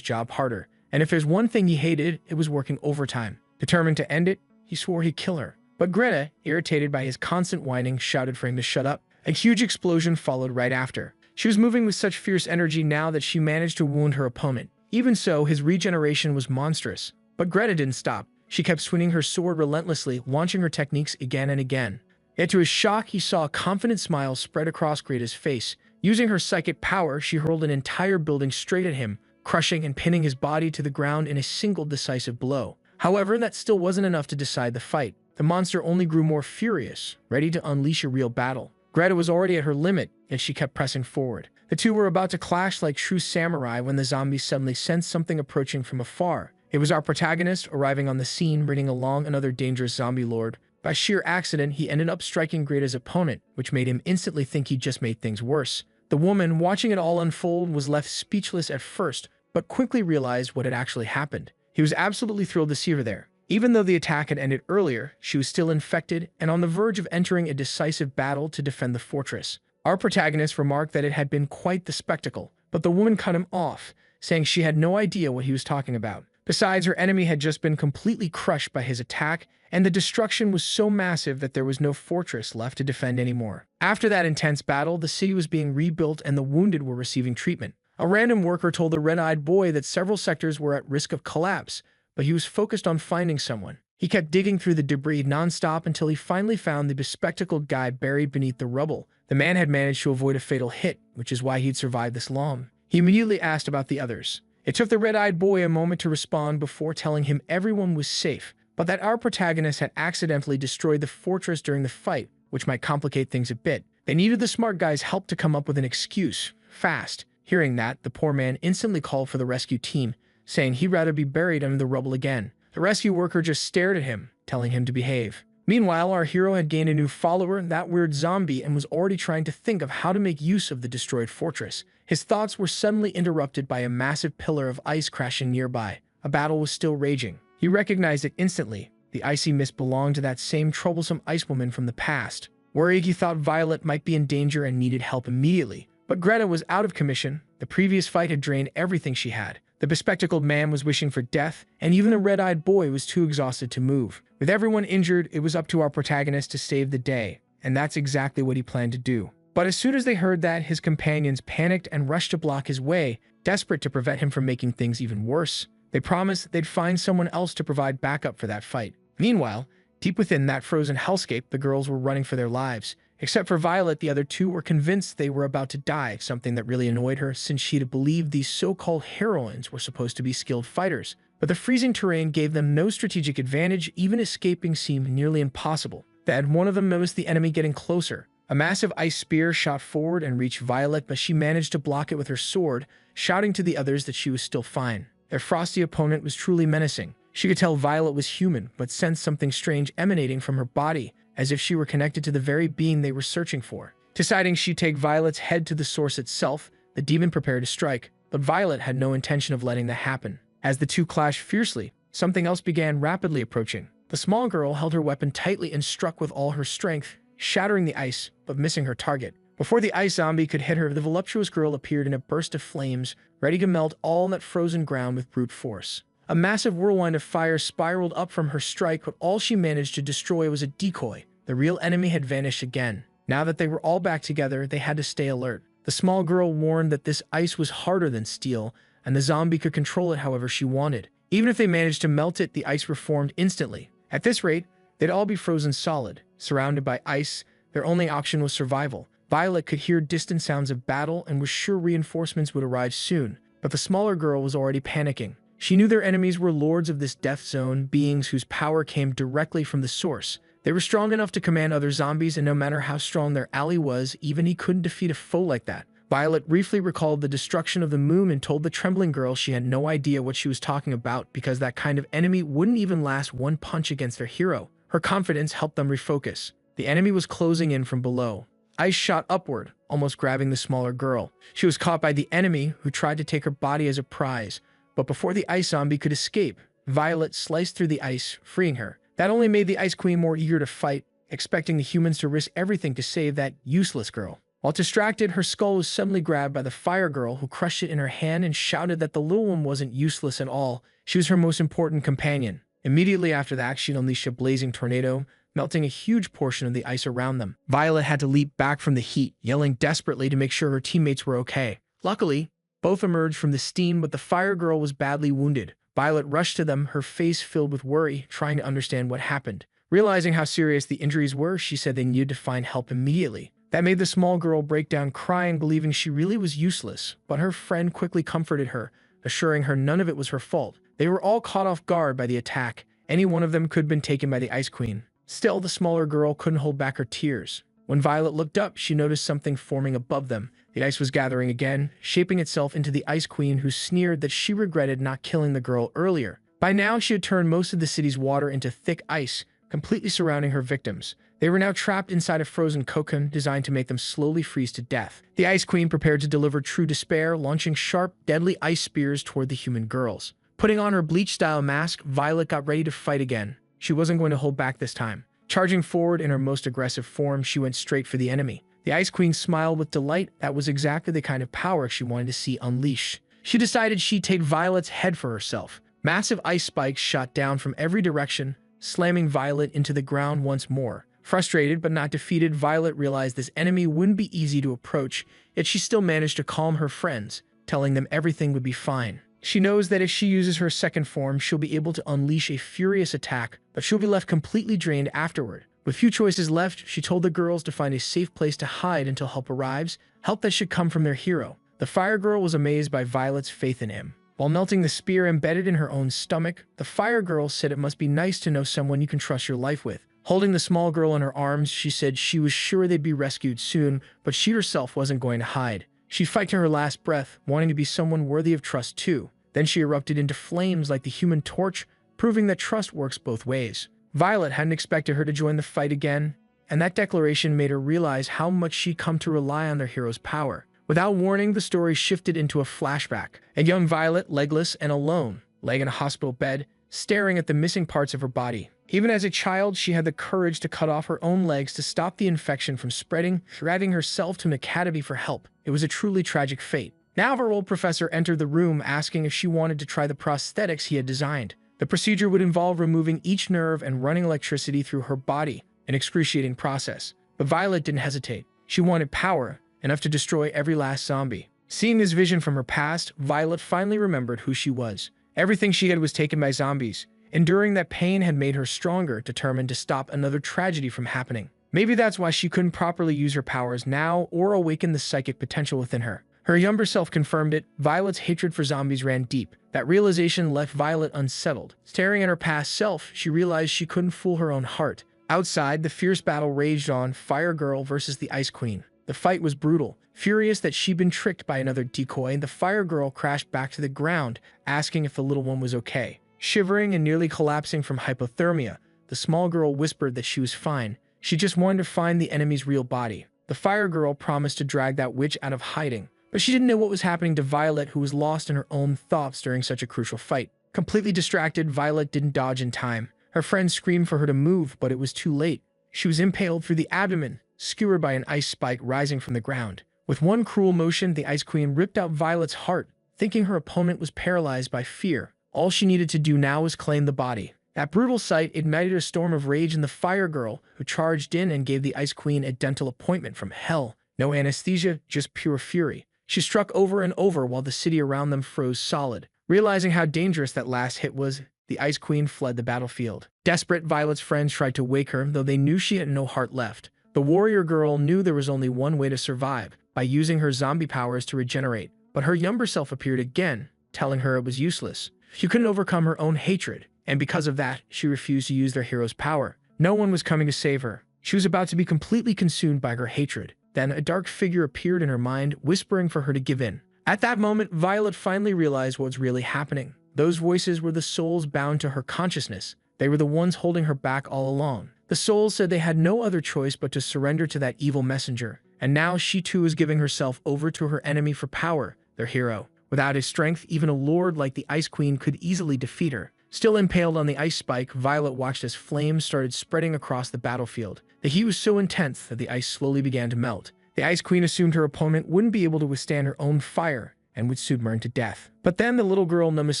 job harder. And if there's one thing he hated, it was working overtime. Determined to end it, he swore he'd kill her. But Greta, irritated by his constant whining, shouted for him to shut up. A huge explosion followed right after. She was moving with such fierce energy now that she managed to wound her opponent. Even so, his regeneration was monstrous. But Greta didn't stop. She kept swinging her sword relentlessly, launching her techniques again and again. Yet to his shock, he saw a confident smile spread across Greta's face. Using her psychic power, she hurled an entire building straight at him, crushing and pinning his body to the ground in a single decisive blow. However, that still wasn't enough to decide the fight. The monster only grew more furious, ready to unleash a real battle. Greta was already at her limit, yet she kept pressing forward. The two were about to clash like true samurai when the zombie suddenly sensed something approaching from afar. It was our protagonist arriving on the scene, bringing along another dangerous zombie lord. By sheer accident, he ended up striking Greta's opponent, which made him instantly think he'd just made things worse. The woman, watching it all unfold, was left speechless at first, but quickly realized what had actually happened. He was absolutely thrilled to see her there. Even though the attack had ended earlier, she was still infected and on the verge of entering a decisive battle to defend the fortress. Our protagonist remarked that it had been quite the spectacle, but the woman cut him off, saying she had no idea what he was talking about. Besides, her enemy had just been completely crushed by his attack, and the destruction was so massive that there was no fortress left to defend anymore. After that intense battle, the city was being rebuilt and the wounded were receiving treatment. A random worker told the red-eyed boy that several sectors were at risk of collapse, but he was focused on finding someone. He kept digging through the debris non-stop until he finally found the bespectacled guy buried beneath the rubble. The man had managed to avoid a fatal hit, which is why he'd survived this long. He immediately asked about the others. It took the red-eyed boy a moment to respond before telling him everyone was safe, but that our protagonist had accidentally destroyed the fortress during the fight, which might complicate things a bit. They needed the smart guy's help to come up with an excuse, fast. Hearing that, the poor man instantly called for the rescue team, saying he'd rather be buried under the rubble again. The rescue worker just stared at him, telling him to behave. Meanwhile, our hero had gained a new follower, that weird zombie, and was already trying to think of how to make use of the destroyed fortress. His thoughts were suddenly interrupted by a massive pillar of ice crashing nearby. A battle was still raging. He recognized it instantly. The icy mist belonged to that same troublesome ice woman from the past. Worried, he thought Violet might be in danger and needed help immediately. But Greta was out of commission. The previous fight had drained everything she had. The bespectacled man was wishing for death, and even the red-eyed boy was too exhausted to move. With everyone injured, it was up to our protagonist to save the day, and that's exactly what he planned to do. But as soon as they heard that, his companions panicked and rushed to block his way, desperate to prevent him from making things even worse. They promised they'd find someone else to provide backup for that fight. Meanwhile, deep within that frozen hellscape, the girls were running for their lives. Except for Violet, the other two were convinced they were about to die, something that really annoyed her since she'd believed these so-called heroines were supposed to be skilled fighters. But the freezing terrain gave them no strategic advantage, even escaping seemed nearly impossible. Then one of them noticed the enemy getting closer. A massive ice spear shot forward and reached Violet, but she managed to block it with her sword, shouting to the others that she was still fine. Their frosty opponent was truly menacing. She could tell Violet was human, but sensed something strange emanating from her body, as if she were connected to the very being they were searching for. Deciding she'd take Violet's head to the source itself, the demon prepared to strike, but Violet had no intention of letting that happen. As the two clashed fiercely, something else began rapidly approaching. The small girl held her weapon tightly and struck with all her strength, shattering the ice, but missing her target. Before the ice zombie could hit her, the voluptuous girl appeared in a burst of flames, ready to melt all that frozen ground with brute force. A massive whirlwind of fire spiraled up from her strike, but all she managed to destroy was a decoy. The real enemy had vanished again. Now that they were all back together, they had to stay alert. The small girl warned that this ice was harder than steel, and the zombie could control it however she wanted. Even if they managed to melt it, the ice reformed instantly. At this rate, they'd all be frozen solid. Surrounded by ice, their only option was survival. Violet could hear distant sounds of battle and was sure reinforcements would arrive soon, but the smaller girl was already panicking. She knew their enemies were lords of this death zone, beings whose power came directly from the source. They were strong enough to command other zombies, and no matter how strong their ally was, even he couldn't defeat a foe like that. Violet briefly recalled the destruction of the moon and told the trembling girl she had no idea what she was talking about because that kind of enemy wouldn't even last one punch against their hero. Her confidence helped them refocus. The enemy was closing in from below. Ice shot upward, almost grabbing the smaller girl. She was caught by the enemy, who tried to take her body as a prize. But before the ice zombie could escape, Violet sliced through the ice, freeing her. That only made the Ice Queen more eager to fight, expecting the humans to risk everything to save that useless girl. While distracted, her skull was suddenly grabbed by the fire girl, who crushed it in her hand and shouted that the little one wasn't useless at all. She was her most important companion. Immediately after that, she unleashed a blazing tornado, melting a huge portion of the ice around them. Violet had to leap back from the heat, yelling desperately to make sure her teammates were okay. Luckily, both emerged from the steam, but the fire girl was badly wounded. Violet rushed to them, her face filled with worry, trying to understand what happened. Realizing how serious the injuries were, she said they needed to find help immediately. That made the small girl break down crying, believing she really was useless, but her friend quickly comforted her, assuring her none of it was her fault. They were all caught off guard by the attack. Any one of them could have been taken by the Ice Queen. Still, the smaller girl couldn't hold back her tears. When Violet looked up, she noticed something forming above them. The ice was gathering again, shaping itself into the Ice Queen, who sneered that she regretted not killing the girl earlier. By now, she had turned most of the city's water into thick ice, completely surrounding her victims. They were now trapped inside a frozen cocoon designed to make them slowly freeze to death. The Ice Queen prepared to deliver true despair, launching sharp, deadly ice spears toward the human girls. Putting on her bleach-style mask, Violet got ready to fight again. She wasn't going to hold back this time. Charging forward in her most aggressive form, she went straight for the enemy. The Ice Queen smiled with delight. That was exactly the kind of power she wanted to see unleashed. She decided she'd take Violet's head for herself. Massive ice spikes shot down from every direction, slamming Violet into the ground once more. Frustrated but not defeated, Violet realized this enemy wouldn't be easy to approach, yet she still managed to calm her friends, telling them everything would be fine. She knows that if she uses her second form, she'll be able to unleash a furious attack, but she'll be left completely drained afterward. With few choices left, she told the girls to find a safe place to hide until help arrives, help that should come from their hero. The fire girl was amazed by Violet's faith in him. While melting the spear embedded in her own stomach, the fire girl said it must be nice to know someone you can trust your life with. Holding the small girl in her arms, she said she was sure they'd be rescued soon, but she herself wasn't going to hide. She'd fight to her last breath, wanting to be someone worthy of trust too. Then she erupted into flames like the Human Torch, proving that trust works both ways. Violet hadn't expected her to join the fight again, and that declaration made her realize how much she'd come to rely on their hero's power. Without warning, the story shifted into a flashback. A young Violet, legless and alone, laying in a hospital bed, staring at the missing parts of her body. Even as a child, she had the courage to cut off her own legs to stop the infection from spreading, dragging herself to an academy for help. It was a truly tragic fate. Now her old professor entered the room, asking if she wanted to try the prosthetics he had designed. The procedure would involve removing each nerve and running electricity through her body, an excruciating process. But Violet didn't hesitate. She wanted power, enough to destroy every last zombie. Seeing this vision from her past, Violet finally remembered who she was. Everything she had was taken by zombies. Enduring that pain had made her stronger, determined to stop another tragedy from happening. Maybe that's why she couldn't properly use her powers now or awaken the psychic potential within her. Her younger self confirmed it. Violet's hatred for zombies ran deep. That realization left Violet unsettled. Staring at her past self, she realized she couldn't fool her own heart. Outside, the fierce battle raged on, Fire Girl versus the Ice Queen. The fight was brutal. Furious that she'd been tricked by another decoy, the Fire Girl crashed back to the ground, asking if the little one was okay. Shivering and nearly collapsing from hypothermia, the small girl whispered that she was fine. She just wanted to find the enemy's real body. The Fire Girl promised to drag that witch out of hiding, but she didn't know what was happening to Violet, who was lost in her own thoughts during such a crucial fight. Completely distracted, Violet didn't dodge in time. Her friend screamed for her to move, but it was too late. She was impaled through the abdomen, skewered by an ice spike rising from the ground. With one cruel motion, the Ice Queen ripped out Violet's heart, thinking her opponent was paralyzed by fear. All she needed to do now was claim the body. That brutal sight ignited a storm of rage in the Fire Girl, who charged in and gave the Ice Queen a dental appointment from hell. No anesthesia, just pure fury. She struck over and over while the city around them froze solid. Realizing how dangerous that last hit was, the Ice Queen fled the battlefield. Desperate, Violet's friends tried to wake her, though they knew she had no heart left. The warrior girl knew there was only one way to survive, by using her zombie powers to regenerate. But her younger self appeared again, telling her it was useless. She couldn't overcome her own hatred, and because of that, she refused to use their hero's power. No one was coming to save her. She was about to be completely consumed by her hatred. Then a dark figure appeared in her mind, whispering for her to give in. At that moment, Violet finally realized what was really happening. Those voices were the souls bound to her consciousness. They were the ones holding her back all along. The souls said they had no other choice but to surrender to that evil messenger. And now she too was giving herself over to her enemy for power, their hero. Without his strength, even a lord like the Ice Queen could easily defeat her. Still impaled on the ice spike, Violet watched as flames started spreading across the battlefield. The heat was so intense that the ice slowly began to melt. The Ice Queen assumed her opponent wouldn't be able to withstand her own fire and would soon burn to death. But then the little girl noticed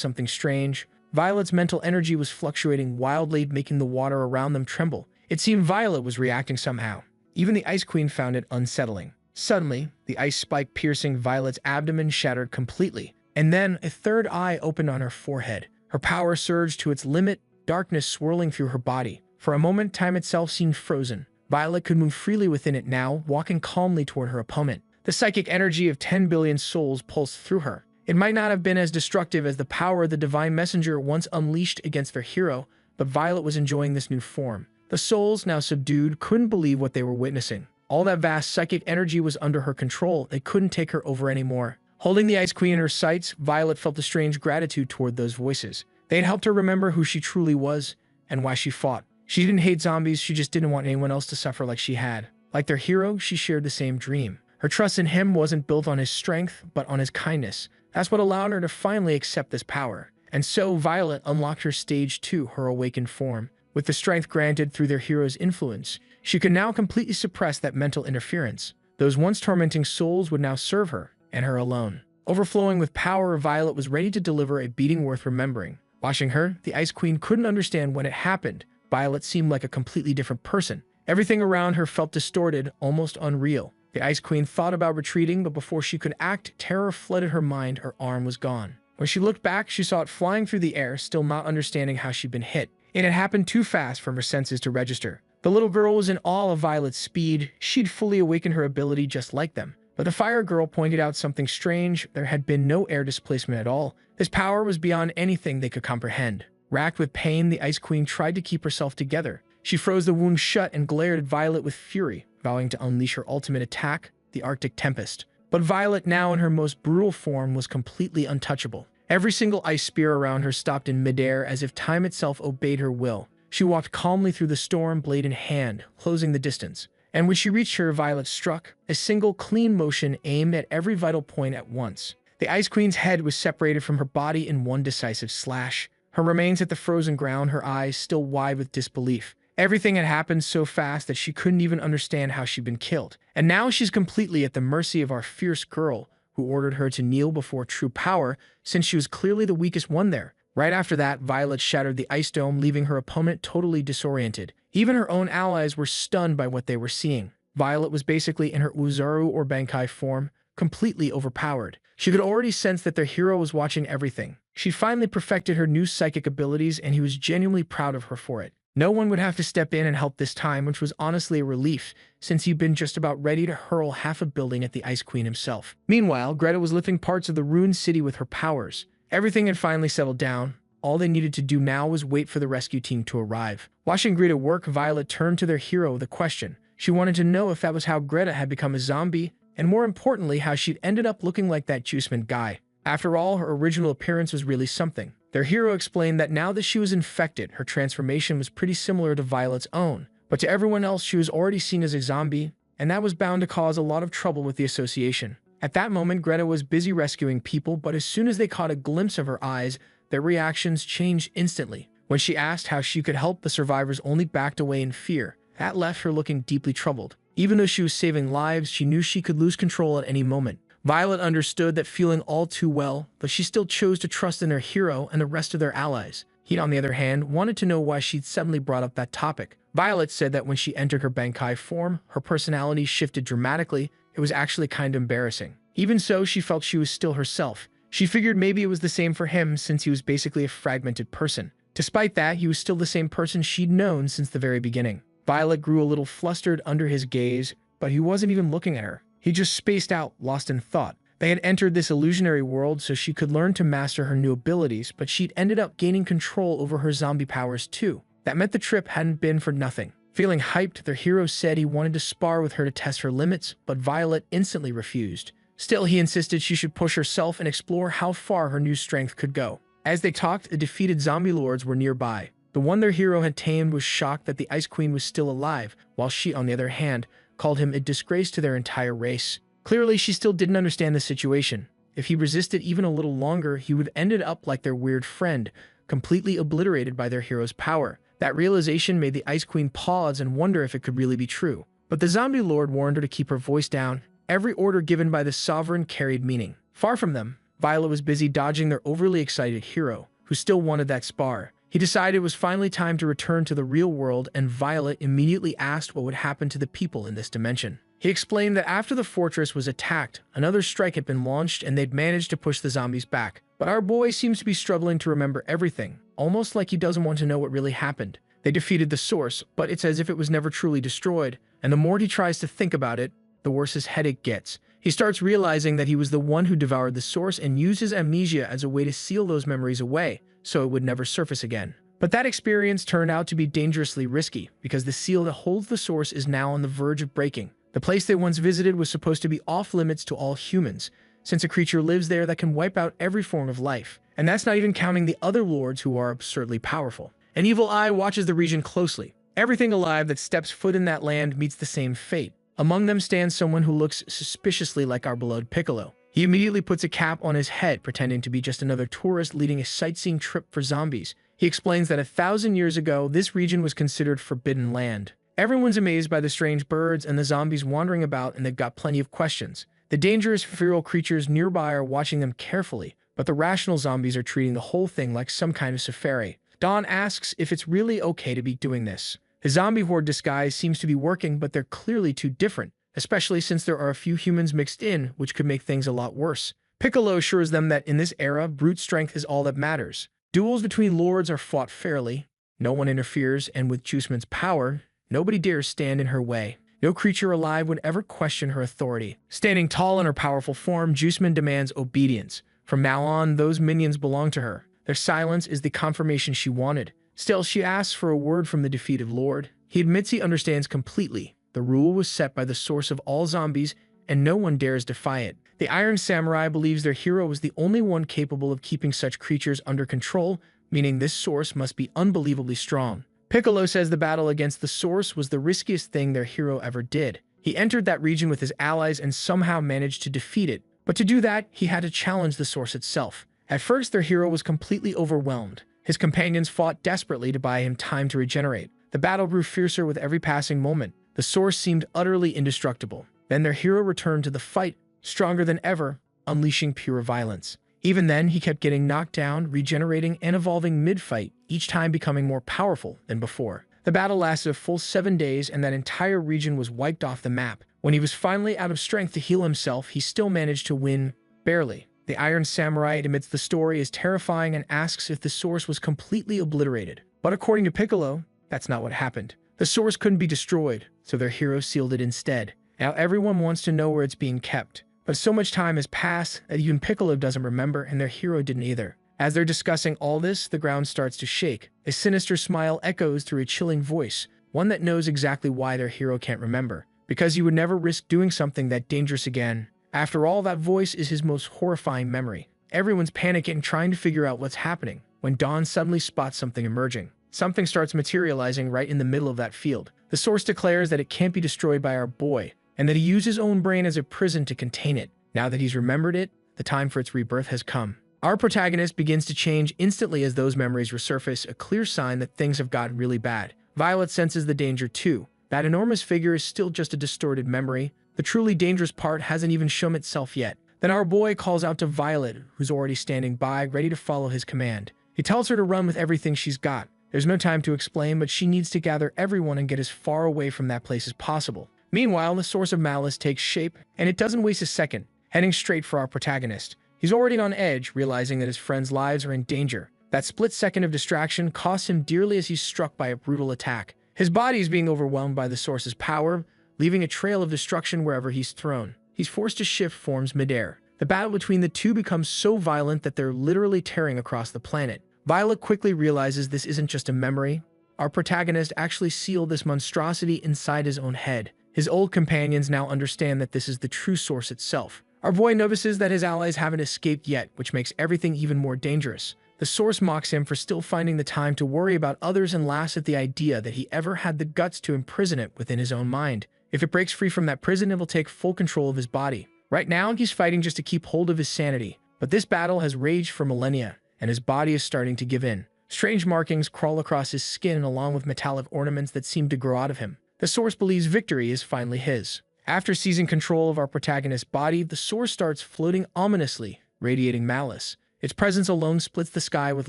something strange. Violet's mental energy was fluctuating wildly, making the water around them tremble. It seemed Violet was reacting somehow. Even the Ice Queen found it unsettling. Suddenly, the ice spike piercing Violet's abdomen shattered completely, and then a third eye opened on her forehead. Her power surged to its limit, darkness swirling through her body. For a moment, time itself seemed frozen. Violet could move freely within it now, walking calmly toward her opponent. The psychic energy of 10 billion souls pulsed through her. It might not have been as destructive as the power the divine messenger once unleashed against their hero, but Violet was enjoying this new form. The souls, now subdued, couldn't believe what they were witnessing. All that vast psychic energy was under her control. They couldn't take her over anymore. Holding the Ice Queen in her sights, Violet felt a strange gratitude toward those voices. They had helped her remember who she truly was and why she fought. She didn't hate zombies, she just didn't want anyone else to suffer like she had. Like their hero, she shared the same dream. Her trust in him wasn't built on his strength, but on his kindness. That's what allowed her to finally accept this power. And so Violet unlocked her stage 2, her awakened form. With the strength granted through their hero's influence, she could now completely suppress that mental interference. Those once tormenting souls would now serve her, and her alone. Overflowing with power, Violet was ready to deliver a beating worth remembering. Watching her, the Ice Queen couldn't understand when it happened. Violet seemed like a completely different person. Everything around her felt distorted, almost unreal. The Ice Queen thought about retreating, but before she could act, terror flooded her mind. Her arm was gone. When she looked back, she saw it flying through the air, still not understanding how she'd been hit. It had happened too fast for her senses to register. The little girl was in awe of Violet's speed. She'd fully awakened her ability just like them. But the fire girl pointed out something strange. There had been no air displacement at all. This power was beyond anything they could comprehend. Racked with pain, the Ice Queen tried to keep herself together. She froze the wound shut and glared at Violet with fury, vowing to unleash her ultimate attack, the Arctic Tempest. But Violet, now in her most brutal form, was completely untouchable. Every single ice spear around her stopped in midair as if time itself obeyed her will. She walked calmly through the storm, blade in hand, closing the distance. And when she reached her, Violet struck, a single clean motion aimed at every vital point at once. The Ice Queen's head was separated from her body in one decisive slash. Her remains hit the frozen ground, her eyes still wide with disbelief. Everything had happened so fast that she couldn't even understand how she'd been killed. And now she's completely at the mercy of our fierce girl, who ordered her to kneel before true power, since she was clearly the weakest one there. Right after that, Violet shattered the ice dome, leaving her opponent totally disoriented. Even her own allies were stunned by what they were seeing. Violet was basically in her Uzaru or Bankai form, completely overpowered. She could already sense that their hero was watching everything. She finally perfected her new psychic abilities, and he was genuinely proud of her for it. No one would have to step in and help this time, which was honestly a relief, since he'd been just about ready to hurl half a building at the Ice Queen himself. Meanwhile, Greta was lifting parts of the ruined city with her powers. Everything had finally settled down. All they needed to do now was wait for the rescue team to arrive. Watching Greta work, Violet turned to their hero with a question. She wanted to know if that was how Greta had become a zombie, and more importantly, how she'd ended up looking like that Juiceman guy. After all, her original appearance was really something. Their hero explained that now that she was infected, her transformation was pretty similar to Violet's own. But to everyone else, she was already seen as a zombie, and that was bound to cause a lot of trouble with the association. At that moment, Greta was busy rescuing people, but as soon as they caught a glimpse of her eyes, their reactions changed instantly. When she asked how she could help, the survivors only backed away in fear. That left her looking deeply troubled. Even though she was saving lives, she knew she could lose control at any moment. Violet understood that feeling all too well, but she still chose to trust in their hero and the rest of their allies. He, on the other hand, wanted to know why she'd suddenly brought up that topic. Violet said that when she entered her Bankai form, her personality shifted dramatically. It was actually kind of embarrassing. Even so, she felt she was still herself. She figured maybe it was the same for him, since he was basically a fragmented person. Despite that, he was still the same person she'd known since the very beginning. Violet grew a little flustered under his gaze, but he wasn't even looking at her. He just spaced out, lost in thought. They had entered this illusionary world so she could learn to master her new abilities, but she'd ended up gaining control over her zombie powers too. That meant the trip hadn't been for nothing. Feeling hyped, their hero said he wanted to spar with her to test her limits, but Violet instantly refused. Still, he insisted she should push herself and explore how far her new strength could go. As they talked, the defeated zombie lords were nearby. The one their hero had tamed was shocked that the Ice Queen was still alive, while she, on the other hand, called him a disgrace to their entire race. Clearly, she still didn't understand the situation. If he resisted even a little longer, he would have ended up like their weird friend, completely obliterated by their hero's power. That realization made the Ice Queen pause and wonder if it could really be true. But the zombie lord warned her to keep her voice down. Every order given by the sovereign carried meaning. Far from them, Violet was busy dodging their overly excited hero, who still wanted that spar. He decided it was finally time to return to the real world, and Violet immediately asked what would happen to the people in this dimension. He explained that after the fortress was attacked, another strike had been launched and they'd managed to push the zombies back. But our boy seems to be struggling to remember everything, almost like he doesn't want to know what really happened. They defeated the source, but it's as if it was never truly destroyed, and the more he tries to think about it, the worse his headache gets. He starts realizing that he was the one who devoured the source and used his amnesia as a way to seal those memories away, so it would never surface again. But that experience turned out to be dangerously risky, because the seal that holds the source is now on the verge of breaking. The place they once visited was supposed to be off-limits to all humans, since a creature lives there that can wipe out every form of life. And that's not even counting the other lords who are absurdly powerful. An evil eye watches the region closely. Everything alive that steps foot in that land meets the same fate. Among them stands someone who looks suspiciously like our beloved Piccolo. He immediately puts a cap on his head, pretending to be just another tourist leading a sightseeing trip for zombies. He explains that 1,000 years ago, this region was considered forbidden land. Everyone's amazed by the strange birds and the zombies wandering about, and they've got plenty of questions. The dangerous feral creatures nearby are watching them carefully, but the rational zombies are treating the whole thing like some kind of safari. Dawn asks if it's really okay to be doing this. The zombie horde disguise seems to be working, but they're clearly too different, especially since there are a few humans mixed in, which could make things a lot worse. Piccolo assures them that in this era, brute strength is all that matters. Duels between lords are fought fairly, no one interferes, and with Juiceman's power, nobody dares stand in her way. No creature alive would ever question her authority. Standing tall in her powerful form, Juiceman demands obedience. From now on, those minions belong to her. Their silence is the confirmation she wanted. Still, she asks for a word from the defeated lord. He admits he understands completely. The rule was set by the source of all zombies, and no one dares defy it. The Iron Samurai believes their hero was the only one capable of keeping such creatures under control, meaning this source must be unbelievably strong. Piccolo says the battle against the source was the riskiest thing their hero ever did. He entered that region with his allies and somehow managed to defeat it. But to do that, he had to challenge the source itself. At first, their hero was completely overwhelmed. His companions fought desperately to buy him time to regenerate. The battle grew fiercer with every passing moment. The source seemed utterly indestructible. Then their hero returned to the fight, stronger than ever, unleashing pure violence. Even then, he kept getting knocked down, regenerating, and evolving mid-fight, each time becoming more powerful than before. The battle lasted a full 7 days, and that entire region was wiped off the map. When he was finally out of strength to heal himself, he still managed to win, barely. The Iron Samurai admits the story is terrifying and asks if the source was completely obliterated. But according to Piccolo, that's not what happened. The source couldn't be destroyed, so their hero sealed it instead. Now everyone wants to know where it's being kept. But so much time has passed that even Piccolo doesn't remember, and their hero didn't either. As they're discussing all this, the ground starts to shake. A sinister smile echoes through a chilling voice, one that knows exactly why their hero can't remember. Because he would never risk doing something that dangerous again. After all, that voice is his most horrifying memory. Everyone's panicking, trying to figure out what's happening, when Dawn suddenly spots something emerging. Something starts materializing right in the middle of that field. The source declares that it can't be destroyed by our boy, and that he used his own brain as a prison to contain it. Now that he's remembered it, the time for its rebirth has come. Our protagonist begins to change instantly as those memories resurface, a clear sign that things have gotten really bad. Violet senses the danger too. That enormous figure is still just a distorted memory. The truly dangerous part hasn't even shown itself yet. Then our boy calls out to Violet, who's already standing by, ready to follow his command. He tells her to run with everything she's got. There's no time to explain, but she needs to gather everyone and get as far away from that place as possible. Meanwhile, the source of malice takes shape, and it doesn't waste a second, heading straight for our protagonist. He's already on edge, realizing that his friends' lives are in danger. That split second of distraction costs him dearly as he's struck by a brutal attack. His body is being overwhelmed by the source's power, leaving a trail of destruction wherever he's thrown. He's forced to shift forms midair. The battle between the two becomes so violent that they're literally tearing across the planet. Violet quickly realizes this isn't just a memory. our protagonist actually sealed this monstrosity inside his own head. His old companions now understand that this is the true source itself. Our boy notices that his allies haven't escaped yet, which makes everything even more dangerous. The source mocks him for still finding the time to worry about others and laughs at the idea that he ever had the guts to imprison it within his own mind. If it breaks free from that prison, it will take full control of his body. Right now, he's fighting just to keep hold of his sanity. But this battle has raged for millennia, and his body is starting to give in. Strange markings crawl across his skin along with metallic ornaments that seem to grow out of him. The source believes victory is finally his. After seizing control of our protagonist's body, the source starts floating ominously, radiating malice. Its presence alone splits the sky with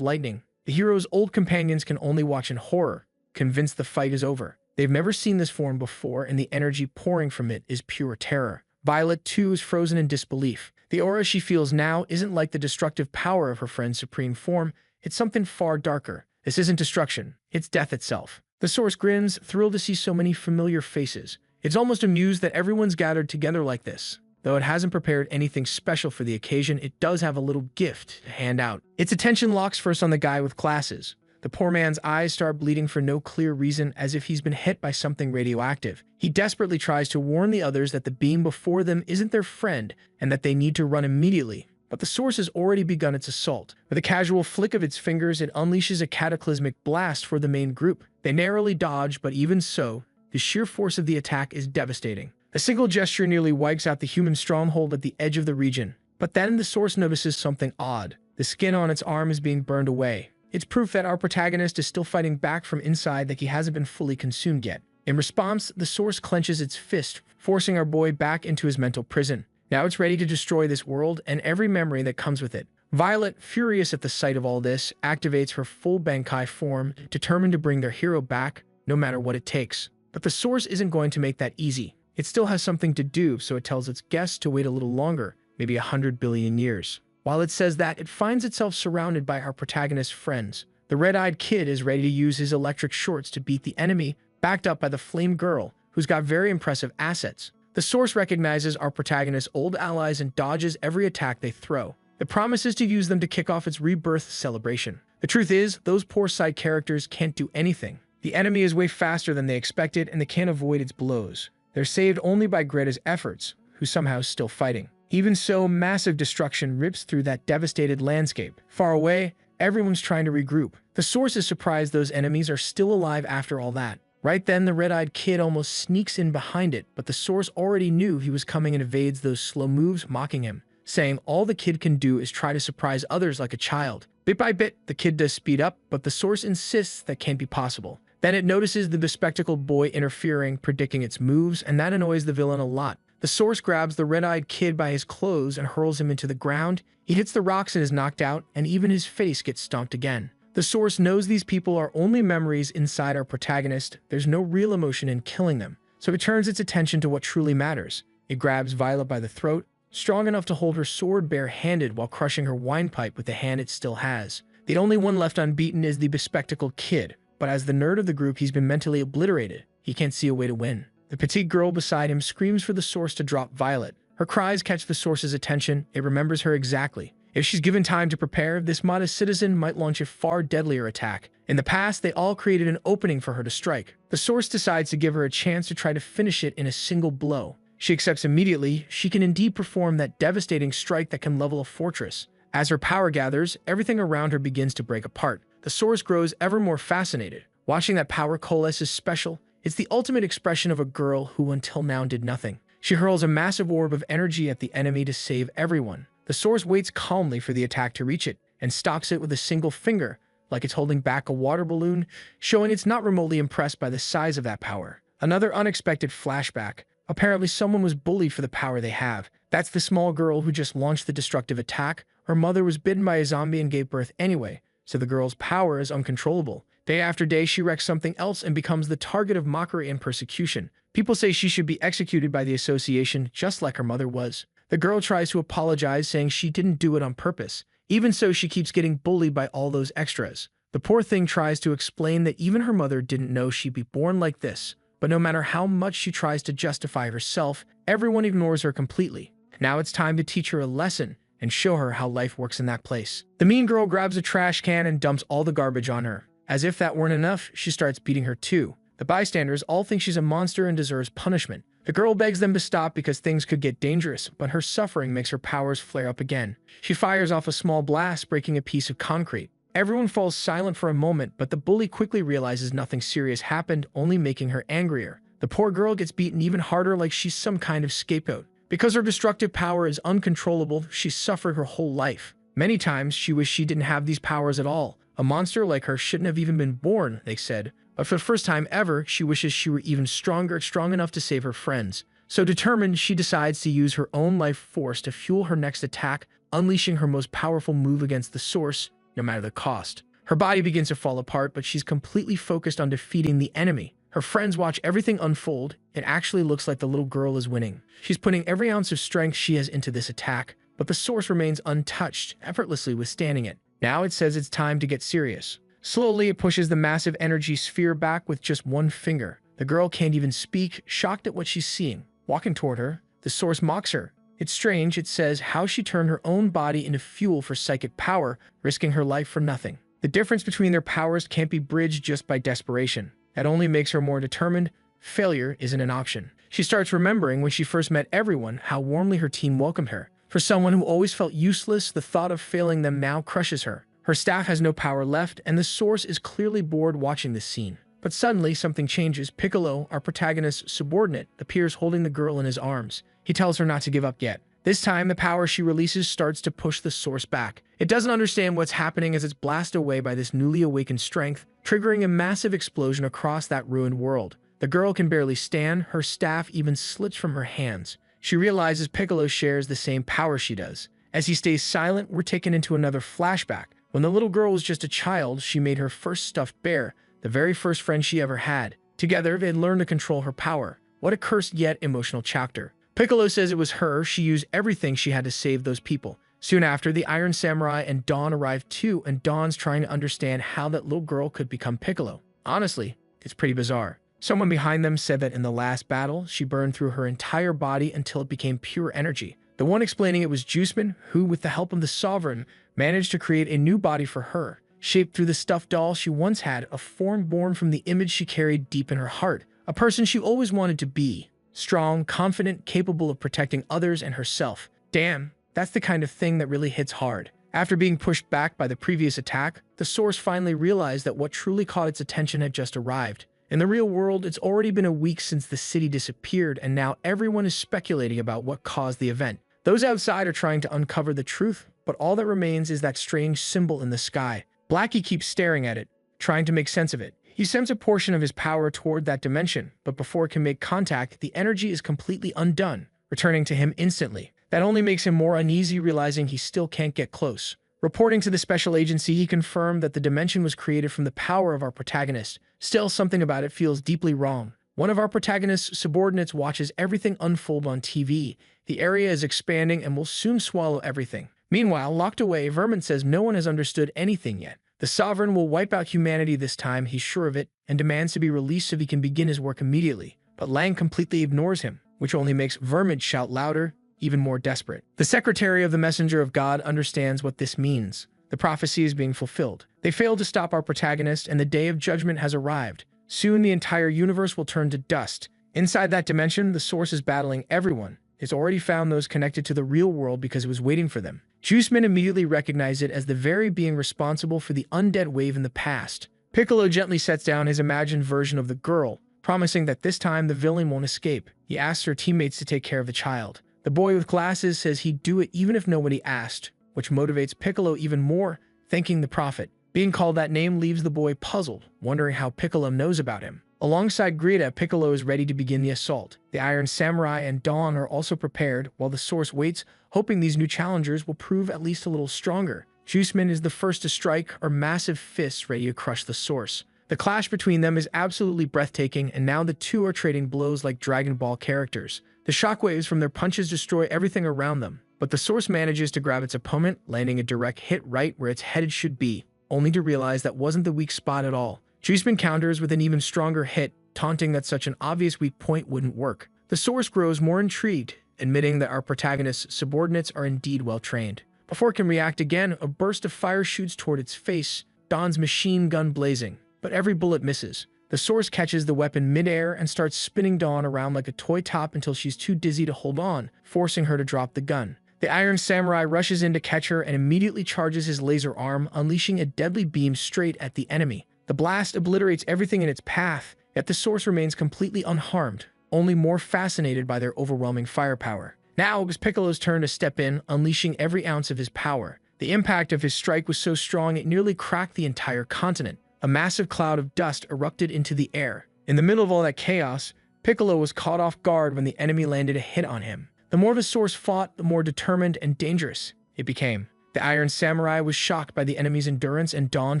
lightning. The hero's old companions can only watch in horror, convinced the fight is over. They've never seen this form before, and the energy pouring from it is pure terror. Violet, too, is frozen in disbelief. The aura she feels now isn't like the destructive power of her friend's supreme form. It's something far darker. This isn't destruction. It's death itself. The source grins, thrilled to see so many familiar faces. It's almost amused that everyone's gathered together like this. Though it hasn't prepared anything special for the occasion, it does have a little gift to hand out. Its attention locks first on the guy with glasses. The poor man's eyes start bleeding for no clear reason, as if he's been hit by something radioactive. He desperately tries to warn the others that the being before them isn't their friend and that they need to run immediately. But the source has already begun its assault. With a casual flick of its fingers, it unleashes a cataclysmic blast for the main group. They narrowly dodge, but even so, the sheer force of the attack is devastating. A single gesture nearly wipes out the human stronghold at the edge of the region. But then the source notices something odd. The skin on its arm is being burned away. It's proof that our protagonist is still fighting back from inside, that he hasn't been fully consumed yet. In response, the source clenches its fist, forcing our boy back into his mental prison. Now it's ready to destroy this world and every memory that comes with it. Violet, furious at the sight of all this, activates her full Bankai form, determined to bring their hero back, no matter what it takes. But the source isn't going to make that easy. It still has something to do, so it tells its guests to wait a little longer, maybe 100 billion years. While it says that, it finds itself surrounded by our protagonist's friends. The red-eyed kid is ready to use his electric shorts to beat the enemy, backed up by the flame girl, who's got very impressive assets. The source recognizes our protagonist's old allies and dodges every attack they throw. It promises to use them to kick off its rebirth celebration. The truth is, those poor side characters can't do anything. The enemy is way faster than they expected, and they can't avoid its blows. They're saved only by Greta's efforts, who's somehow still fighting. Even so, massive destruction rips through that devastated landscape. Far away, everyone's trying to regroup. The source is surprised those enemies are still alive after all that. Right then, the red-eyed kid almost sneaks in behind it, but the source already knew he was coming and evades those slow moves, mocking him, saying all the kid can do is try to surprise others like a child. Bit by bit, the kid does speed up, but the source insists that can't be possible. Then it notices the bespectacled boy interfering, predicting its moves, and that annoys the villain a lot. The source grabs the red-eyed kid by his clothes and hurls him into the ground. He hits the rocks and is knocked out, and even his face gets stomped again. The source knows these people are only memories inside our protagonist. There's no real emotion in killing them, so it turns its attention to what truly matters. It grabs Violet by the throat, strong enough to hold her sword bare-handed while crushing her windpipe with the hand it still has. The only one left unbeaten is the bespectacled kid, but as the nerd of the group, he's been mentally obliterated. He can't see a way to win. The petite girl beside him screams for the source to drop Violet. Her cries catch the source's attention. It remembers her exactly. If she's given time to prepare, this modest citizen might launch a far deadlier attack. In the past, they all created an opening for her to strike. The source decides to give her a chance to try to finish it in a single blow. She accepts immediately. She can indeed perform that devastating strike that can level a fortress. As her power gathers, everything around her begins to break apart. The source grows ever more fascinated. Watching that power coalesce is special. It's the ultimate expression of a girl who until now did nothing. She hurls a massive orb of energy at the enemy to save everyone. The source waits calmly for the attack to reach it, and stalks it with a single finger, like it's holding back a water balloon, showing it's not remotely impressed by the size of that power. Another unexpected flashback. Apparently someone was bullied for the power they have. That's the small girl who just launched the destructive attack. Her mother was bitten by a zombie and gave birth anyway, so the girl's power is uncontrollable. Day after day, she wrecks something else and becomes the target of mockery and persecution. People say she should be executed by the association, just like her mother was. The girl tries to apologize, saying she didn't do it on purpose. Even so, she keeps getting bullied by all those extras. The poor thing tries to explain that even her mother didn't know she'd be born like this. But no matter how much she tries to justify herself, everyone ignores her completely. Now it's time to teach her a lesson and show her how life works in that place. The mean girl grabs a trash can and dumps all the garbage on her. As if that weren't enough, she starts beating her too. The bystanders all think she's a monster and deserves punishment. The girl begs them to stop because things could get dangerous, but her suffering makes her powers flare up again. She fires off a small blast, breaking a piece of concrete. Everyone falls silent for a moment, but the bully quickly realizes nothing serious happened, only making her angrier. The poor girl gets beaten even harder, like she's some kind of scapegoat. Because her destructive power is uncontrollable, she's suffered her whole life. Many times, she wished she didn't have these powers at all. A monster like her shouldn't have even been born, they said. But for the first time ever, she wishes she were even stronger, strong enough to save her friends. So determined, she decides to use her own life force to fuel her next attack, unleashing her most powerful move against the source, no matter the cost. Her body begins to fall apart, but she's completely focused on defeating the enemy. Her friends watch everything unfold. It actually looks like the little girl is winning. She's putting every ounce of strength she has into this attack, but the source remains untouched, effortlessly withstanding it. Now it says it's time to get serious. Slowly, it pushes the massive energy sphere back with just one finger. The girl can't even speak, shocked at what she's seeing. Walking toward her, the source mocks her. It's strange, it says, how she turned her own body into fuel for psychic power, risking her life for nothing. The difference between their powers can't be bridged just by desperation. That only makes her more determined. Failure isn't an option. She starts remembering when she first met everyone, how warmly her team welcomed her. For someone who always felt useless, the thought of failing them now crushes her. Her staff has no power left, and the source is clearly bored watching this scene. But suddenly, something changes. Piccolo, our protagonist's subordinate, appears holding the girl in his arms. He tells her not to give up yet. This time, the power she releases starts to push the source back. It doesn't understand what's happening as it's blasted away by this newly awakened strength, triggering a massive explosion across that ruined world. The girl can barely stand, her staff even slits from her hands. She realizes Piccolo shares the same power she does. As he stays silent, we're taken into another flashback. When the little girl was just a child, she made her first stuffed bear, the very first friend she ever had. Together, they had learned to control her power. What a cursed yet emotional chapter. Piccolo says it was her. She used everything she had to save those people. Soon after, the Iron Samurai and Dawn arrive too, and Dawn's trying to understand how that little girl could become Piccolo. Honestly, it's pretty bizarre. Someone behind them said that in the last battle, she burned through her entire body until it became pure energy. The one explaining it was Juiceman, who, with the help of the Sovereign, managed to create a new body for her, shaped through the stuffed doll she once had, a form born from the image she carried deep in her heart, a person she always wanted to be, strong, confident, capable of protecting others and herself. Damn, that's the kind of thing that really hits hard. After being pushed back by the previous attack, the source finally realized that what truly caught its attention had just arrived. In the real world, it's already been a week since the city disappeared, and now everyone is speculating about what caused the event. Those outside are trying to uncover the truth, but all that remains is that strange symbol in the sky. Blackie keeps staring at it, trying to make sense of it. He sends a portion of his power toward that dimension, but before it can make contact, the energy is completely undone, returning to him instantly. That only makes him more uneasy, realizing he still can't get close. Reporting to the special agency, he confirmed that the dimension was created from the power of our protagonist. Still, something about it feels deeply wrong. One of our protagonist's subordinates watches everything unfold on TV. The area is expanding and will soon swallow everything. Meanwhile, locked away, Vermin says no one has understood anything yet. The Sovereign will wipe out humanity this time, he's sure of it, and demands to be released so he can begin his work immediately. But Lang completely ignores him, which only makes Vermin shout louder, even more desperate. The Secretary of the Messenger of God understands what this means. The prophecy is being fulfilled. They failed to stop our protagonist, and the day of judgment has arrived. Soon the entire universe will turn to dust. Inside that dimension, the source is battling everyone. It's already found those connected to the real world because it was waiting for them. Juiceman immediately recognized it as the very being responsible for the undead wave in the past. Piccolo gently sets down his imagined version of the girl, promising that this time the villain won't escape. He asks her teammates to take care of the child. The boy with glasses says he'd do it even if nobody asked, which motivates Piccolo even more, thanking the prophet. Being called that name leaves the boy puzzled, wondering how Piccolo knows about him. Alongside Greta, Piccolo is ready to begin the assault. The Iron Samurai and Dawn are also prepared, while the source waits, hoping these new challengers will prove at least a little stronger. Juiceman is the first to strike, her massive fists ready to crush the source. The clash between them is absolutely breathtaking, and now the two are trading blows like Dragon Ball characters. The shockwaves from their punches destroy everything around them, but the source manages to grab its opponent, landing a direct hit right where its head should be, only to realize that wasn't the weak spot at all. Juiceman counters with an even stronger hit, taunting that such an obvious weak point wouldn't work. The source grows more intrigued, admitting that our protagonist's subordinates are indeed well trained. Before it can react again, a burst of fire shoots toward its face, Dawn's machine gun blazing, but every bullet misses. The source catches the weapon midair and starts spinning Dawn around like a toy top until she's too dizzy to hold on, forcing her to drop the gun. The Iron Samurai rushes in to catch her and immediately charges his laser arm, unleashing a deadly beam straight at the enemy. The blast obliterates everything in its path, yet the source remains completely unharmed, only more fascinated by their overwhelming firepower. Now it was Piccolo's turn to step in, unleashing every ounce of his power. The impact of his strike was so strong it nearly cracked the entire continent. A massive cloud of dust erupted into the air. In the middle of all that chaos, Piccolo was caught off guard when the enemy landed a hit on him. The more the source fought, the more determined and dangerous it became. The Iron Samurai was shocked by the enemy's endurance, and Dawn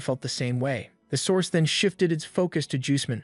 felt the same way. The source then shifted its focus to Juiceman.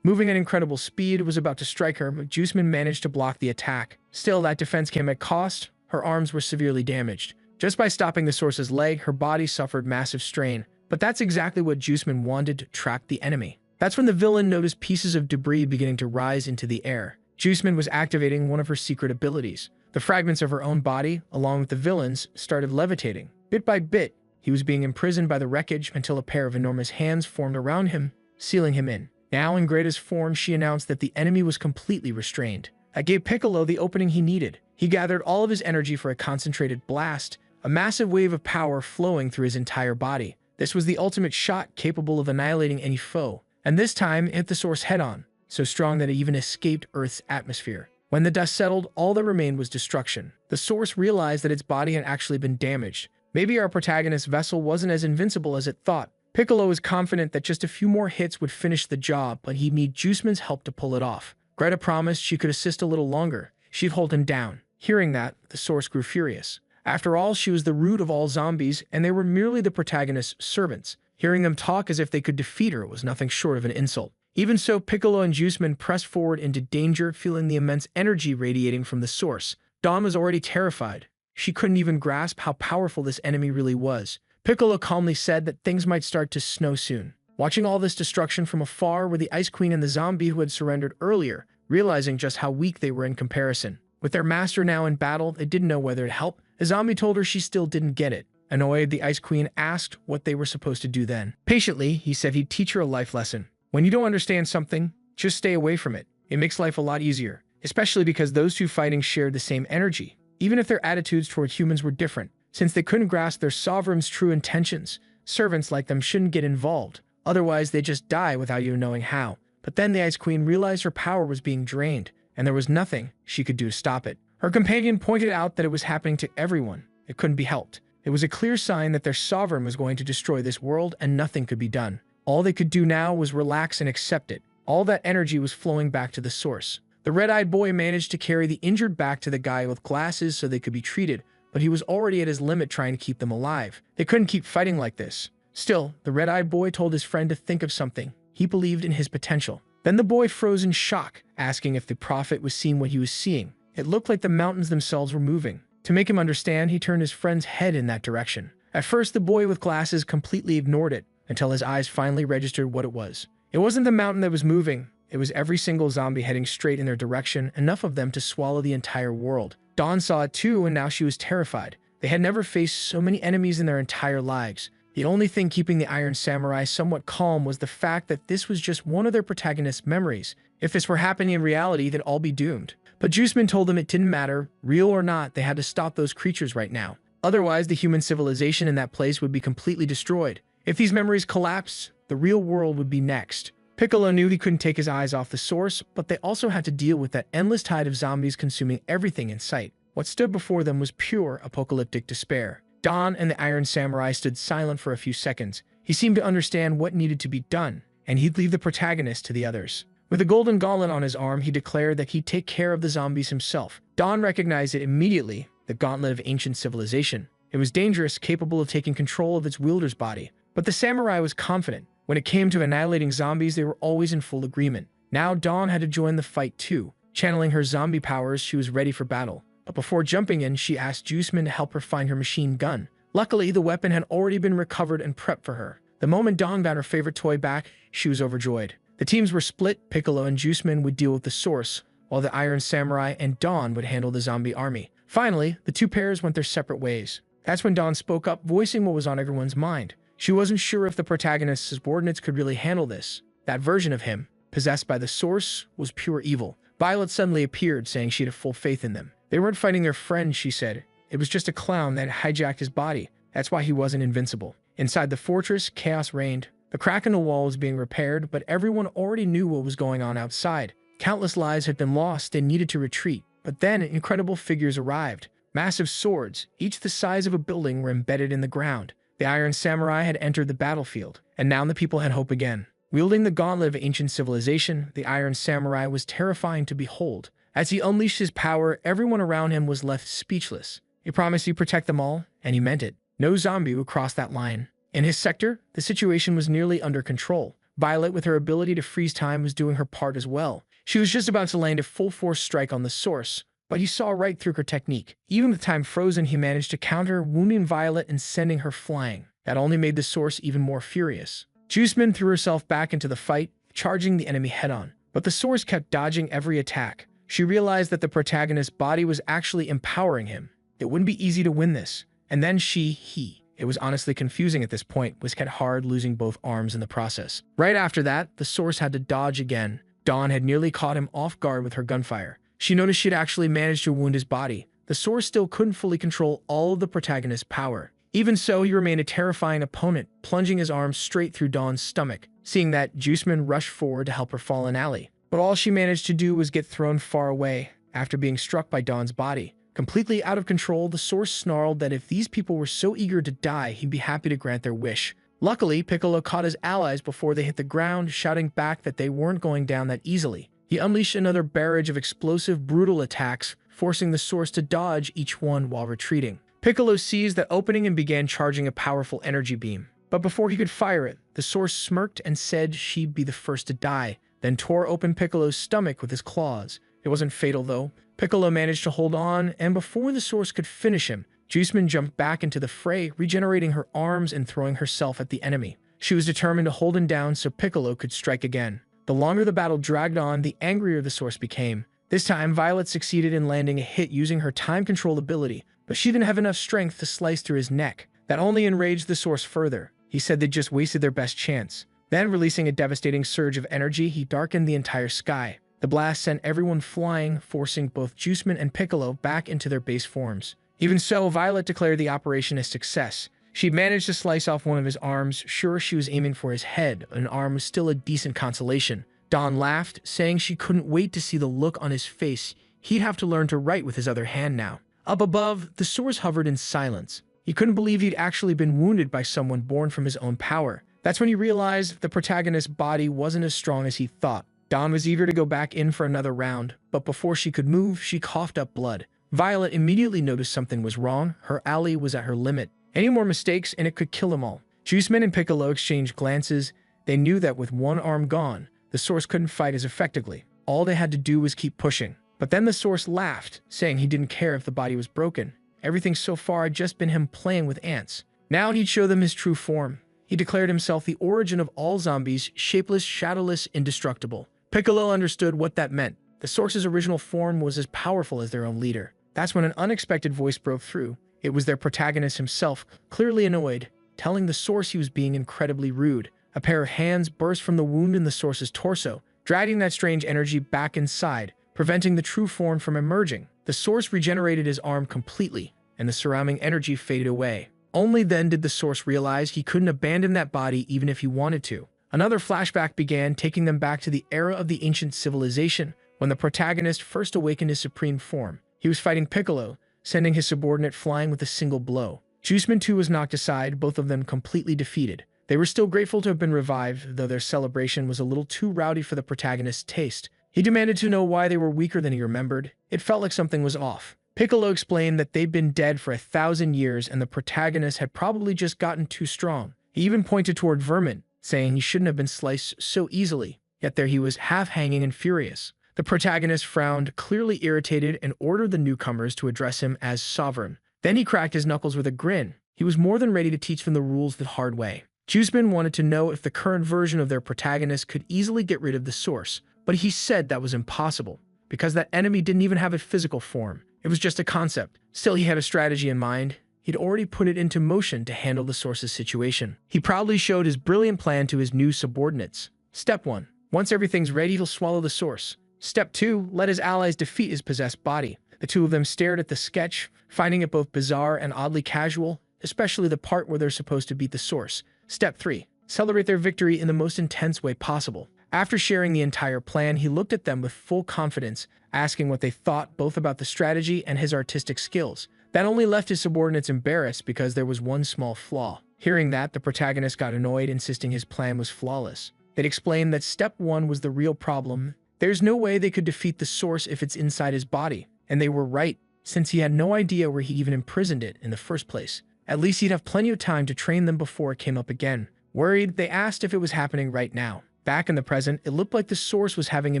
Moving at incredible speed, it was about to strike her, but Juiceman managed to block the attack. Still, that defense came at cost. Her arms were severely damaged. Just by stopping the source's leg, her body suffered massive strain. But that's exactly what Juiceman wanted, to track the enemy. That's when the villain noticed pieces of debris beginning to rise into the air. Juiceman was activating one of her secret abilities. The fragments of her own body, along with the villain's, started levitating. Bit by bit, he was being imprisoned by the wreckage until a pair of enormous hands formed around him, sealing him in. Now in greatest form, she announced that the enemy was completely restrained. That gave Piccolo the opening he needed. He gathered all of his energy for a concentrated blast, a massive wave of power flowing through his entire body. This was the ultimate shot capable of annihilating any foe, and this time it hit the source head-on, so strong that it even escaped Earth's atmosphere. When the dust settled, all that remained was destruction. The source realized that its body had actually been damaged. Maybe our protagonist's vessel wasn't as invincible as it thought. Piccolo was confident that just a few more hits would finish the job, but he'd need Juiceman's help to pull it off. Greta promised she could assist a little longer. She'd hold him down. Hearing that, the source grew furious. After all, she was the root of all zombies, and they were merely the protagonist's servants. Hearing them talk as if they could defeat her was nothing short of an insult. Even so, Piccolo and Juiceman pressed forward into danger, feeling the immense energy radiating from the source. Dawn was already terrified. She couldn't even grasp how powerful this enemy really was. Piccolo calmly said that things might start to snow soon. Watching all this destruction from afar were the Ice Queen and the zombie who had surrendered earlier, realizing just how weak they were in comparison. With their master now in battle, they didn't know whether to help. The zombie told her she still didn't get it. Annoyed, the Ice Queen asked what they were supposed to do then. Patiently, he said he'd teach her a life lesson. When you don't understand something, just stay away from it. It makes life a lot easier, especially because those two fighting shared the same energy, even if their attitudes toward humans were different. Since they couldn't grasp their sovereign's true intentions, servants like them shouldn't get involved. Otherwise, they just die without you knowing how. But then the Ice Queen realized her power was being drained, and there was nothing she could do to stop it. Her companion pointed out that it was happening to everyone. It couldn't be helped. It was a clear sign that their sovereign was going to destroy this world, and nothing could be done. All they could do now was relax and accept it. All that energy was flowing back to the source. The red-eyed boy managed to carry the injured back to the guy with glasses so they could be treated, but he was already at his limit trying to keep them alive. They couldn't keep fighting like this. Still, the red-eyed boy told his friend to think of something. He believed in his potential. Then the boy froze in shock, asking if the prophet was seeing what he was seeing. It looked like the mountains themselves were moving. To make him understand, he turned his friend's head in that direction. At first, the boy with glasses completely ignored it, until his eyes finally registered what it was. It wasn't the mountain that was moving. It was every single zombie heading straight in their direction, enough of them to swallow the entire world. Dawn saw it too, and now she was terrified. They had never faced so many enemies in their entire lives. The only thing keeping the Iron Samurai somewhat calm was the fact that this was just one of their protagonist's memories. If this were happening in reality, they'd all be doomed. But Juiceman told them it didn't matter, real or not, they had to stop those creatures right now. Otherwise, the human civilization in that place would be completely destroyed. If these memories collapsed, the real world would be next. Piccolo knew he couldn't take his eyes off the source, but they also had to deal with that endless tide of zombies consuming everything in sight. What stood before them was pure apocalyptic despair. Dawn and the Iron Samurai stood silent for a few seconds. He seemed to understand what needed to be done, and he'd leave the protagonist to the others. With a golden gauntlet on his arm, he declared that he'd take care of the zombies himself. Dawn recognized it immediately, the gauntlet of ancient civilization. It was dangerous, capable of taking control of its wielder's body. But the samurai was confident. When it came to annihilating zombies, they were always in full agreement. Now Dawn had to join the fight too. Channeling her zombie powers, she was ready for battle. But before jumping in, she asked Juiceman to help her find her machine gun. Luckily, the weapon had already been recovered and prepped for her. The moment Dawn got her favorite toy back, she was overjoyed. The teams were split. Piccolo and Juiceman would deal with the source, while the Iron Samurai and Dawn would handle the zombie army. Finally, the two pairs went their separate ways. That's when Dawn spoke up, voicing what was on everyone's mind. She wasn't sure if the protagonist's subordinates could really handle this. That version of him, possessed by the source, was pure evil. Violet suddenly appeared, saying she had full faith in them. They weren't fighting their friend, she said. It was just a clown that hijacked his body. That's why he wasn't invincible. Inside the fortress, chaos reigned. The crack in the wall was being repaired, but everyone already knew what was going on outside. Countless lives had been lost and needed to retreat. But then incredible figures arrived. Massive swords, each the size of a building, were embedded in the ground. The Iron Samurai had entered the battlefield, and now the people had hope again. Wielding the gauntlet of ancient civilization, the Iron Samurai was terrifying to behold. As he unleashed his power, everyone around him was left speechless. He promised he'd protect them all, and he meant it. No zombie would cross that line. In his sector, the situation was nearly under control. Violet, with her ability to freeze time, was doing her part as well. She was just about to land a full-force strike on the source, but he saw right through her technique. Even with time frozen, he managed to counter, wounding Violet and sending her flying. That only made the source even more furious. Juiceman threw herself back into the fight, charging the enemy head-on. But the source kept dodging every attack. She realized that the protagonist's body was actually empowering him. It wouldn't be easy to win this. And then he. It was honestly confusing at this point, was hit hard, losing both arms in the process. Right after that, the source had to dodge again. Dawn had nearly caught him off guard with her gunfire. She noticed she'd actually managed to wound his body. The source still couldn't fully control all of the protagonist's power. Even so, he remained a terrifying opponent, plunging his arm straight through Dawn's stomach. Seeing that, Juiceman rushed forward to help her fall in alley. But all she managed to do was get thrown far away after being struck by Dawn's body. Completely out of control, the source snarled that if these people were so eager to die, he'd be happy to grant their wish. Luckily, Piccolo caught his allies before they hit the ground, shouting back that they weren't going down that easily. He unleashed another barrage of explosive, brutal attacks, forcing the source to dodge each one while retreating. Piccolo seized the opening and began charging a powerful energy beam. But before he could fire it, the source smirked and said she'd be the first to die, then tore open Piccolo's stomach with his claws. It wasn't fatal, though. Piccolo managed to hold on, and before the source could finish him, Juiceman jumped back into the fray, regenerating her arms and throwing herself at the enemy. She was determined to hold him down so Piccolo could strike again. The longer the battle dragged on, the angrier the source became. This time, Violet succeeded in landing a hit using her time control ability, but she didn't have enough strength to slice through his neck. That only enraged the source further. He said they'd just wasted their best chance. Then, releasing a devastating surge of energy, he darkened the entire sky. The blast sent everyone flying, forcing both Juiceman and Piccolo back into their base forms. Even so, Violet declared the operation a success. She managed to slice off one of his arms, sure she was aiming for his head. An arm was still a decent consolation. Dawn laughed, saying she couldn't wait to see the look on his face. He'd have to learn to write with his other hand now. Up above, the source hovered in silence. He couldn't believe he'd actually been wounded by someone born from his own power. That's when he realized the protagonist's body wasn't as strong as he thought. Dawn was eager to go back in for another round, but before she could move, she coughed up blood. Violet immediately noticed something was wrong. Her ally was at her limit. Any more mistakes and it could kill them all. Juiceman and Piccolo exchanged glances. They knew that with one arm gone, the source couldn't fight as effectively. All they had to do was keep pushing. But then the source laughed, saying he didn't care if the body was broken. Everything so far had just been him playing with ants. Now he'd show them his true form. He declared himself the origin of all zombies, shapeless, shadowless, indestructible. Piccolo understood what that meant. The source's original form was as powerful as their own leader. That's when an unexpected voice broke through. It was their protagonist himself, clearly annoyed, telling the source he was being incredibly rude. A pair of hands burst from the wound in the source's torso, dragging that strange energy back inside, preventing the true form from emerging. The source regenerated his arm completely, and the surrounding energy faded away. Only then did the source realize he couldn't abandon that body even if he wanted to. Another flashback began, taking them back to the era of the ancient civilization, when the protagonist first awakened his supreme form. He was fighting Piccolo, sending his subordinate flying with a single blow. Juiceman too was knocked aside, both of them completely defeated. They were still grateful to have been revived, though their celebration was a little too rowdy for the protagonist's taste. He demanded to know why they were weaker than he remembered. It felt like something was off. Piccolo explained that they'd been dead for 1,000 years and the protagonist had probably just gotten too strong. He even pointed toward Vermin, saying he shouldn't have been sliced so easily. Yet there he was, half-hanging and furious. The protagonist frowned, clearly irritated, and ordered the newcomers to address him as sovereign. Then he cracked his knuckles with a grin. He was more than ready to teach them the rules the hard way. Juiceman wanted to know if the current version of their protagonist could easily get rid of the source, but he said that was impossible, because that enemy didn't even have a physical form. It was just a concept. Still, he had a strategy in mind. he'd already put it into motion to handle the source's situation. He proudly showed his brilliant plan to his new subordinates. Step 1. Once everything's ready, he'll swallow the source. Step 2. Let his allies defeat his possessed body. The two of them stared at the sketch, finding it both bizarre and oddly casual, especially the part where they're supposed to beat the source. Step 3. Celebrate their victory in the most intense way possible. After sharing the entire plan, he looked at them with full confidence, asking what they thought both about the strategy and his artistic skills. That only left his subordinates embarrassed because there was one small flaw. Hearing that, the protagonist got annoyed, insisting his plan was flawless. They'd explained that step 1 was the real problem. There's no way they could defeat the source if it's inside his body. And they were right, since he had no idea where he even imprisoned it in the first place. At least he'd have plenty of time to train them before it came up again. Worried, they asked if it was happening right now. Back in the present, it looked like the source was having a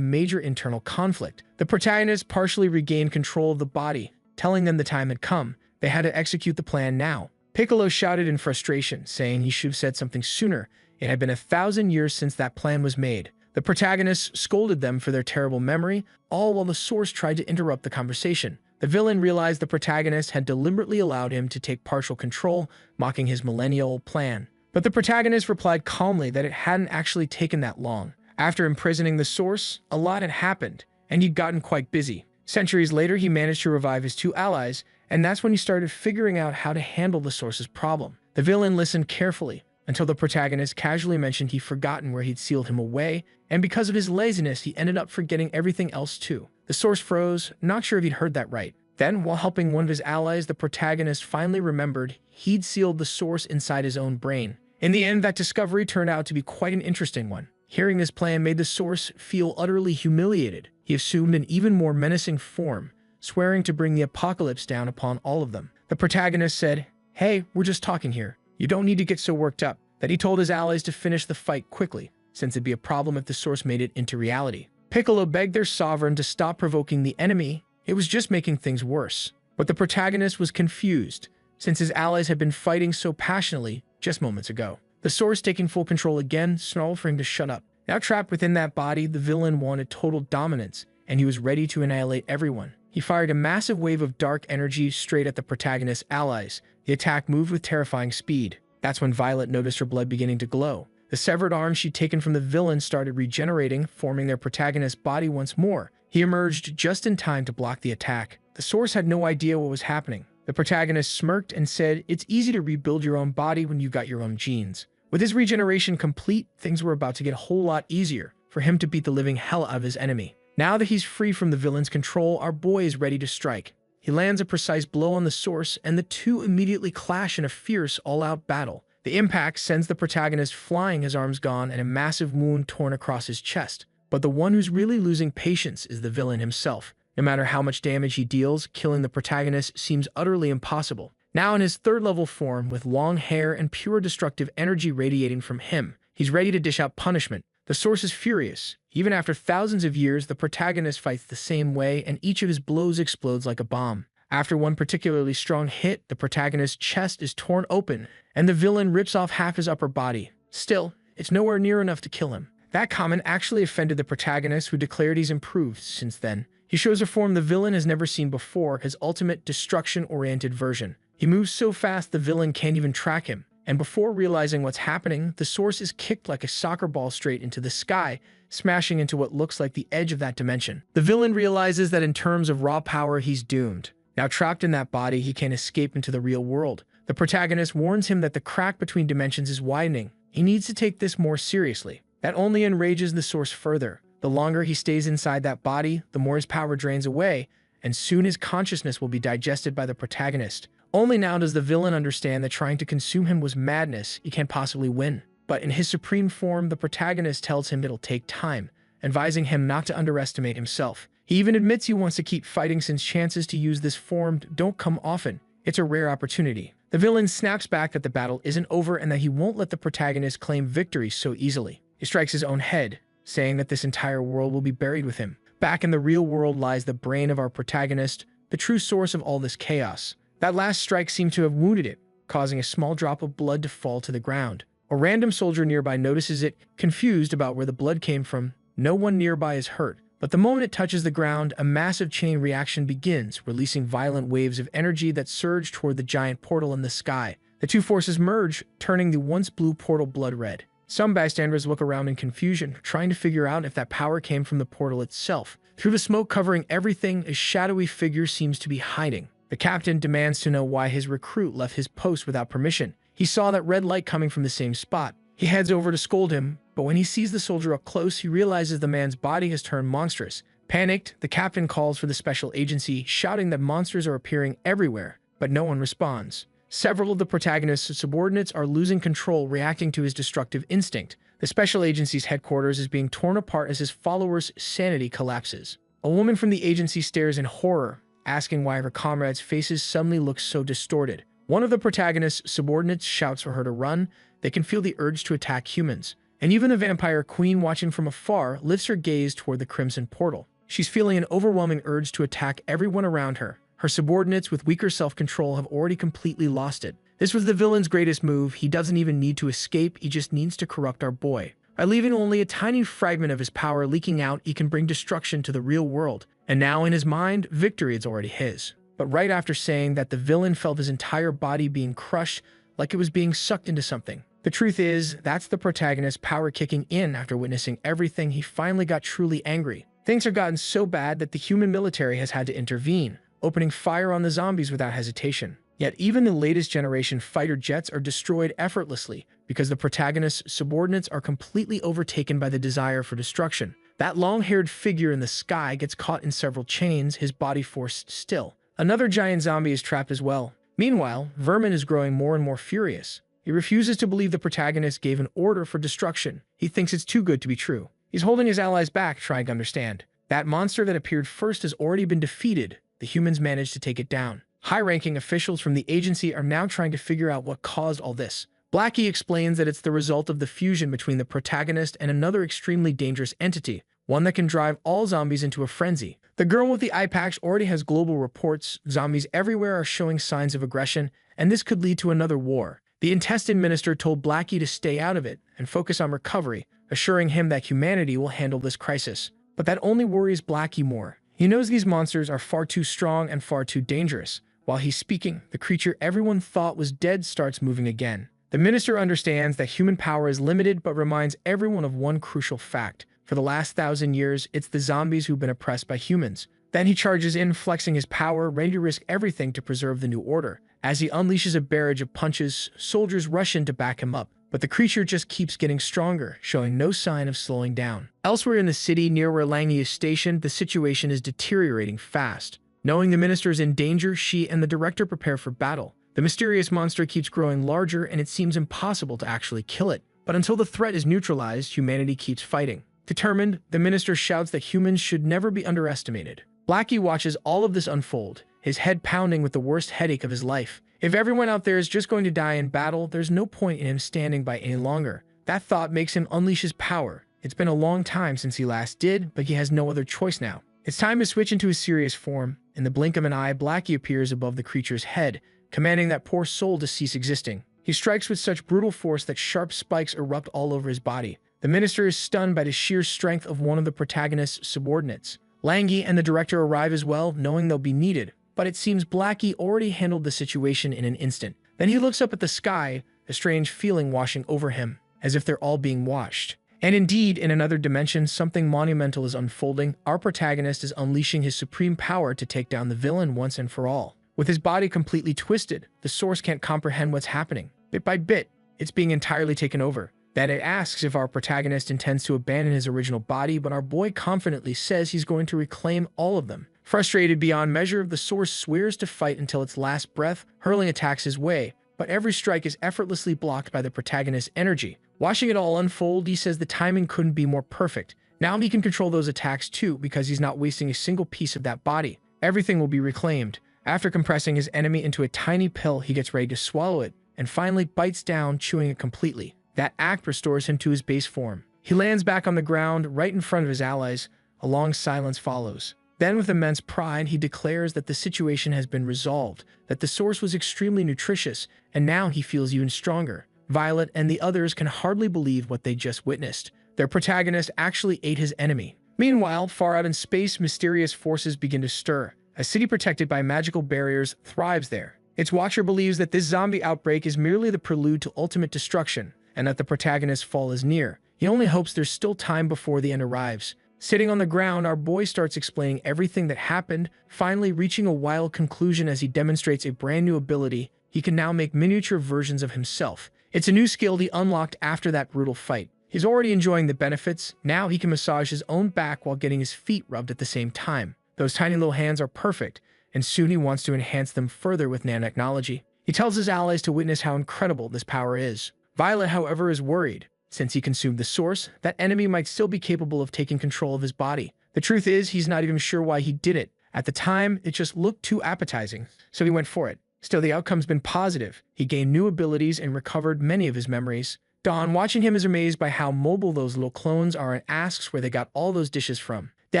major internal conflict. The protagonist partially regained control of the body, telling them the time had come. They had to execute the plan now. Piccolo shouted in frustration, saying he should have said something sooner. It had been 1,000 years since that plan was made. The protagonist scolded them for their terrible memory, all while the source tried to interrupt the conversation. The villain realized the protagonist had deliberately allowed him to take partial control, mocking his millennial-old plan. But the protagonist replied calmly that it hadn't actually taken that long. After imprisoning the source, a lot had happened, and he'd gotten quite busy. Centuries later, he managed to revive his two allies, and that's when he started figuring out how to handle the source's problem. The villain listened carefully, until the protagonist casually mentioned he'd forgotten where he'd sealed him away, and because of his laziness, he ended up forgetting everything else too. The source froze, not sure if he'd heard that right. Then, while helping one of his allies, the protagonist finally remembered he'd sealed the source inside his own brain. In the end, that discovery turned out to be quite an interesting one. Hearing this plan made the source feel utterly humiliated. He assumed an even more menacing form, swearing to bring the apocalypse down upon all of them. The protagonist said, "Hey, we're just talking here. You don't need to get so worked up." That he told his allies to finish the fight quickly, since it'd be a problem if the source made it into reality. Piccolo begged their sovereign to stop provoking the enemy. It was just making things worse. But the protagonist was confused, since his allies had been fighting so passionately just moments ago. The source, taking full control again, snarled for him to shut up. Now trapped within that body, the villain wanted total dominance, and he was ready to annihilate everyone. He fired a massive wave of dark energy straight at the protagonist's allies. The attack moved with terrifying speed. That's when Violet noticed her blood beginning to glow. The severed arm she'd taken from the villain started regenerating, forming their protagonist's body once more. He emerged just in time to block the attack. The source had no idea what was happening. The protagonist smirked and said, "It's easy to rebuild your own body when you've got your own genes." With his regeneration complete, things were about to get a whole lot easier for him to beat the living hell out of his enemy. Now that he's free from the villain's control, our boy is ready to strike. He lands a precise blow on the source, and the two immediately clash in a fierce, all-out battle. The impact sends the protagonist flying, his arms gone, and a massive wound torn across his chest. But the one who's really losing patience is the villain himself. No matter how much damage he deals, killing the protagonist seems utterly impossible. Now in his third-level form, with long hair and pure destructive energy radiating from him, he's ready to dish out punishment. The source is furious. Even after thousands of years, the protagonist fights the same way, and each of his blows explodes like a bomb. After one particularly strong hit, the protagonist's chest is torn open, and the villain rips off half his upper body. Still, it's nowhere near enough to kill him. That comment actually offended the protagonist, who declared he's improved since then. He shows a form the villain has never seen before, his ultimate destruction-oriented version. He moves so fast the villain can't even track him, and before realizing what's happening, the source is kicked like a soccer ball straight into the sky, smashing into what looks like the edge of that dimension. The villain realizes that in terms of raw power, he's doomed. Now trapped in that body, he can't escape into the real world. The protagonist warns him that the crack between dimensions is widening. He needs to take this more seriously. That only enrages the source further. The longer he stays inside that body, the more his power drains away, and soon his consciousness will be digested by the protagonist. Only now does the villain understand that trying to consume him was madness. He can't possibly win. But in his supreme form, the protagonist tells him it'll take time, advising him not to underestimate himself. He even admits he wants to keep fighting since chances to use this form don't come often. It's a rare opportunity. The villain snaps back that the battle isn't over and that he won't let the protagonist claim victory so easily. He strikes his own head, saying that this entire world will be buried with him. Back in the real world lies the brain of our protagonist, the true source of all this chaos. That last strike seemed to have wounded it, causing a small drop of blood to fall to the ground. A random soldier nearby notices it, confused about where the blood came from. No one nearby is hurt, But the moment it touches the ground, a massive chain reaction begins, releasing violent waves of energy that surge toward the giant portal in the sky. The two forces merge, turning the once blue portal blood red. Some bystanders look around in confusion, trying to figure out if that power came from the portal itself. Through the smoke covering everything, a shadowy figure seems to be hiding. The captain demands to know why his recruit left his post without permission. He saw that red light coming from the same spot. He heads over to scold him, but when he sees the soldier up close, he realizes the man's body has turned monstrous. Panicked, the captain calls for the special agency, shouting that monsters are appearing everywhere, but no one responds. Several of the protagonist's subordinates are losing control, reacting to his destructive instinct. The special agency's headquarters is being torn apart as his followers' sanity collapses. A woman from the agency stares in horror, asking why her comrades' faces suddenly look so distorted. One of the protagonist's subordinates shouts for her to run. They can feel the urge to attack humans. And even the vampire queen, watching from afar, lifts her gaze toward the crimson portal. She's feeling an overwhelming urge to attack everyone around her. Her subordinates with weaker self-control have already completely lost it. This was the villain's greatest move. He doesn't even need to escape, he just needs to corrupt our boy. By leaving only a tiny fragment of his power leaking out, he can bring destruction to the real world. And now in his mind, victory is already his. But right after saying that, the villain felt his entire body being crushed like it was being sucked into something. The truth is, that's the protagonist's power kicking in after witnessing everything. He finally got truly angry. Things have gotten so bad that the human military has had to intervene, opening fire on the zombies without hesitation. Yet even the latest generation fighter jets are destroyed effortlessly because the protagonist's subordinates are completely overtaken by the desire for destruction. That long-haired figure in the sky gets caught in several chains, his body forced still. Another giant zombie is trapped as well. Meanwhile, Vermin is growing more and more furious. He refuses to believe the protagonist gave an order for destruction. He thinks it's too good to be true. He's holding his allies back, trying to understand. That monster that appeared first has already been defeated. The humans managed to take it down. High-ranking officials from the agency are now trying to figure out what caused all this. Blackie explains that it's the result of the fusion between the protagonist and another extremely dangerous entity, one that can drive all zombies into a frenzy. The girl with the eye patch already has global reports. Zombies everywhere are showing signs of aggression, and this could lead to another war. The intestine minister told Blackie to stay out of it and focus on recovery, assuring him that humanity will handle this crisis. But that only worries Blackie more. He knows these monsters are far too strong and far too dangerous. While he's speaking, the creature everyone thought was dead starts moving again. The minister understands that human power is limited, but reminds everyone of one crucial fact. For the last 1,000 years, it's the zombies who've been oppressed by humans. Then he charges in, flexing his power, ready to risk everything to preserve the new order. As he unleashes a barrage of punches, soldiers rush in to back him up. But the creature just keeps getting stronger, showing no sign of slowing down. Elsewhere in the city, near where Langi is stationed, the situation is deteriorating fast. Knowing the minister is in danger, she and the director prepare for battle. The mysterious monster keeps growing larger, and it seems impossible to actually kill it. But until the threat is neutralized, humanity keeps fighting. Determined, the minister shouts that humans should never be underestimated. Blackie watches all of this unfold, his head pounding with the worst headache of his life. If everyone out there is just going to die in battle, there's no point in him standing by any longer. That thought makes him unleash his power. It's been a long time since he last did, but he has no other choice now. It's time to switch into his serious form. In the blink of an eye, Blackie appears above the creature's head, commanding that poor soul to cease existing. He strikes with such brutal force that sharp spikes erupt all over his body. The minister is stunned by the sheer strength of one of the protagonist's subordinates. Langi and the director arrive as well, knowing they'll be needed. But it seems Blackie already handled the situation in an instant. Then he looks up at the sky, a strange feeling washing over him, as if they're all being watched. And indeed, in another dimension, something monumental is unfolding. Our protagonist is unleashing his supreme power to take down the villain once and for all. With his body completely twisted, the source can't comprehend what's happening. Bit by bit, it's being entirely taken over. That it asks if our protagonist intends to abandon his original body, but our boy confidently says he's going to reclaim all of them. Frustrated beyond measure, the source swears to fight until its last breath, hurling attacks his way. But every strike is effortlessly blocked by the protagonist's energy. Watching it all unfold, he says the timing couldn't be more perfect. Now he can control those attacks too, because he's not wasting a single piece of that body. Everything will be reclaimed. After compressing his enemy into a tiny pill, he gets ready to swallow it, and finally bites down, chewing it completely. That act restores him to his base form. He lands back on the ground, right in front of his allies. A long silence follows. Then, with immense pride, he declares that the situation has been resolved, that the source was extremely nutritious, and now he feels even stronger. Violet and the others can hardly believe what they just witnessed. Their protagonist actually ate his enemy. Meanwhile, far out in space, mysterious forces begin to stir. A city protected by magical barriers thrives there. Its watcher believes that this zombie outbreak is merely the prelude to ultimate destruction, and that the protagonist's fall is near. He only hopes there's still time before the end arrives. Sitting on the ground, our boy starts explaining everything that happened, finally reaching a wild conclusion as he demonstrates a brand new ability. He can now make miniature versions of himself. It's a new skill he unlocked after that brutal fight. He's already enjoying the benefits. Now he can massage his own back while getting his feet rubbed at the same time. Those tiny little hands are perfect, and soon he wants to enhance them further with nanotechnology. He tells his allies to witness how incredible this power is. Violet, however, is worried. Since he consumed the source, that enemy might still be capable of taking control of his body. The truth is, he's not even sure why he did it. At the time, it just looked too appetizing, so he went for it. Still, the outcome's been positive. He gained new abilities and recovered many of his memories. Dawn, watching him, is amazed by how mobile those little clones are and asks where they got all those dishes from. The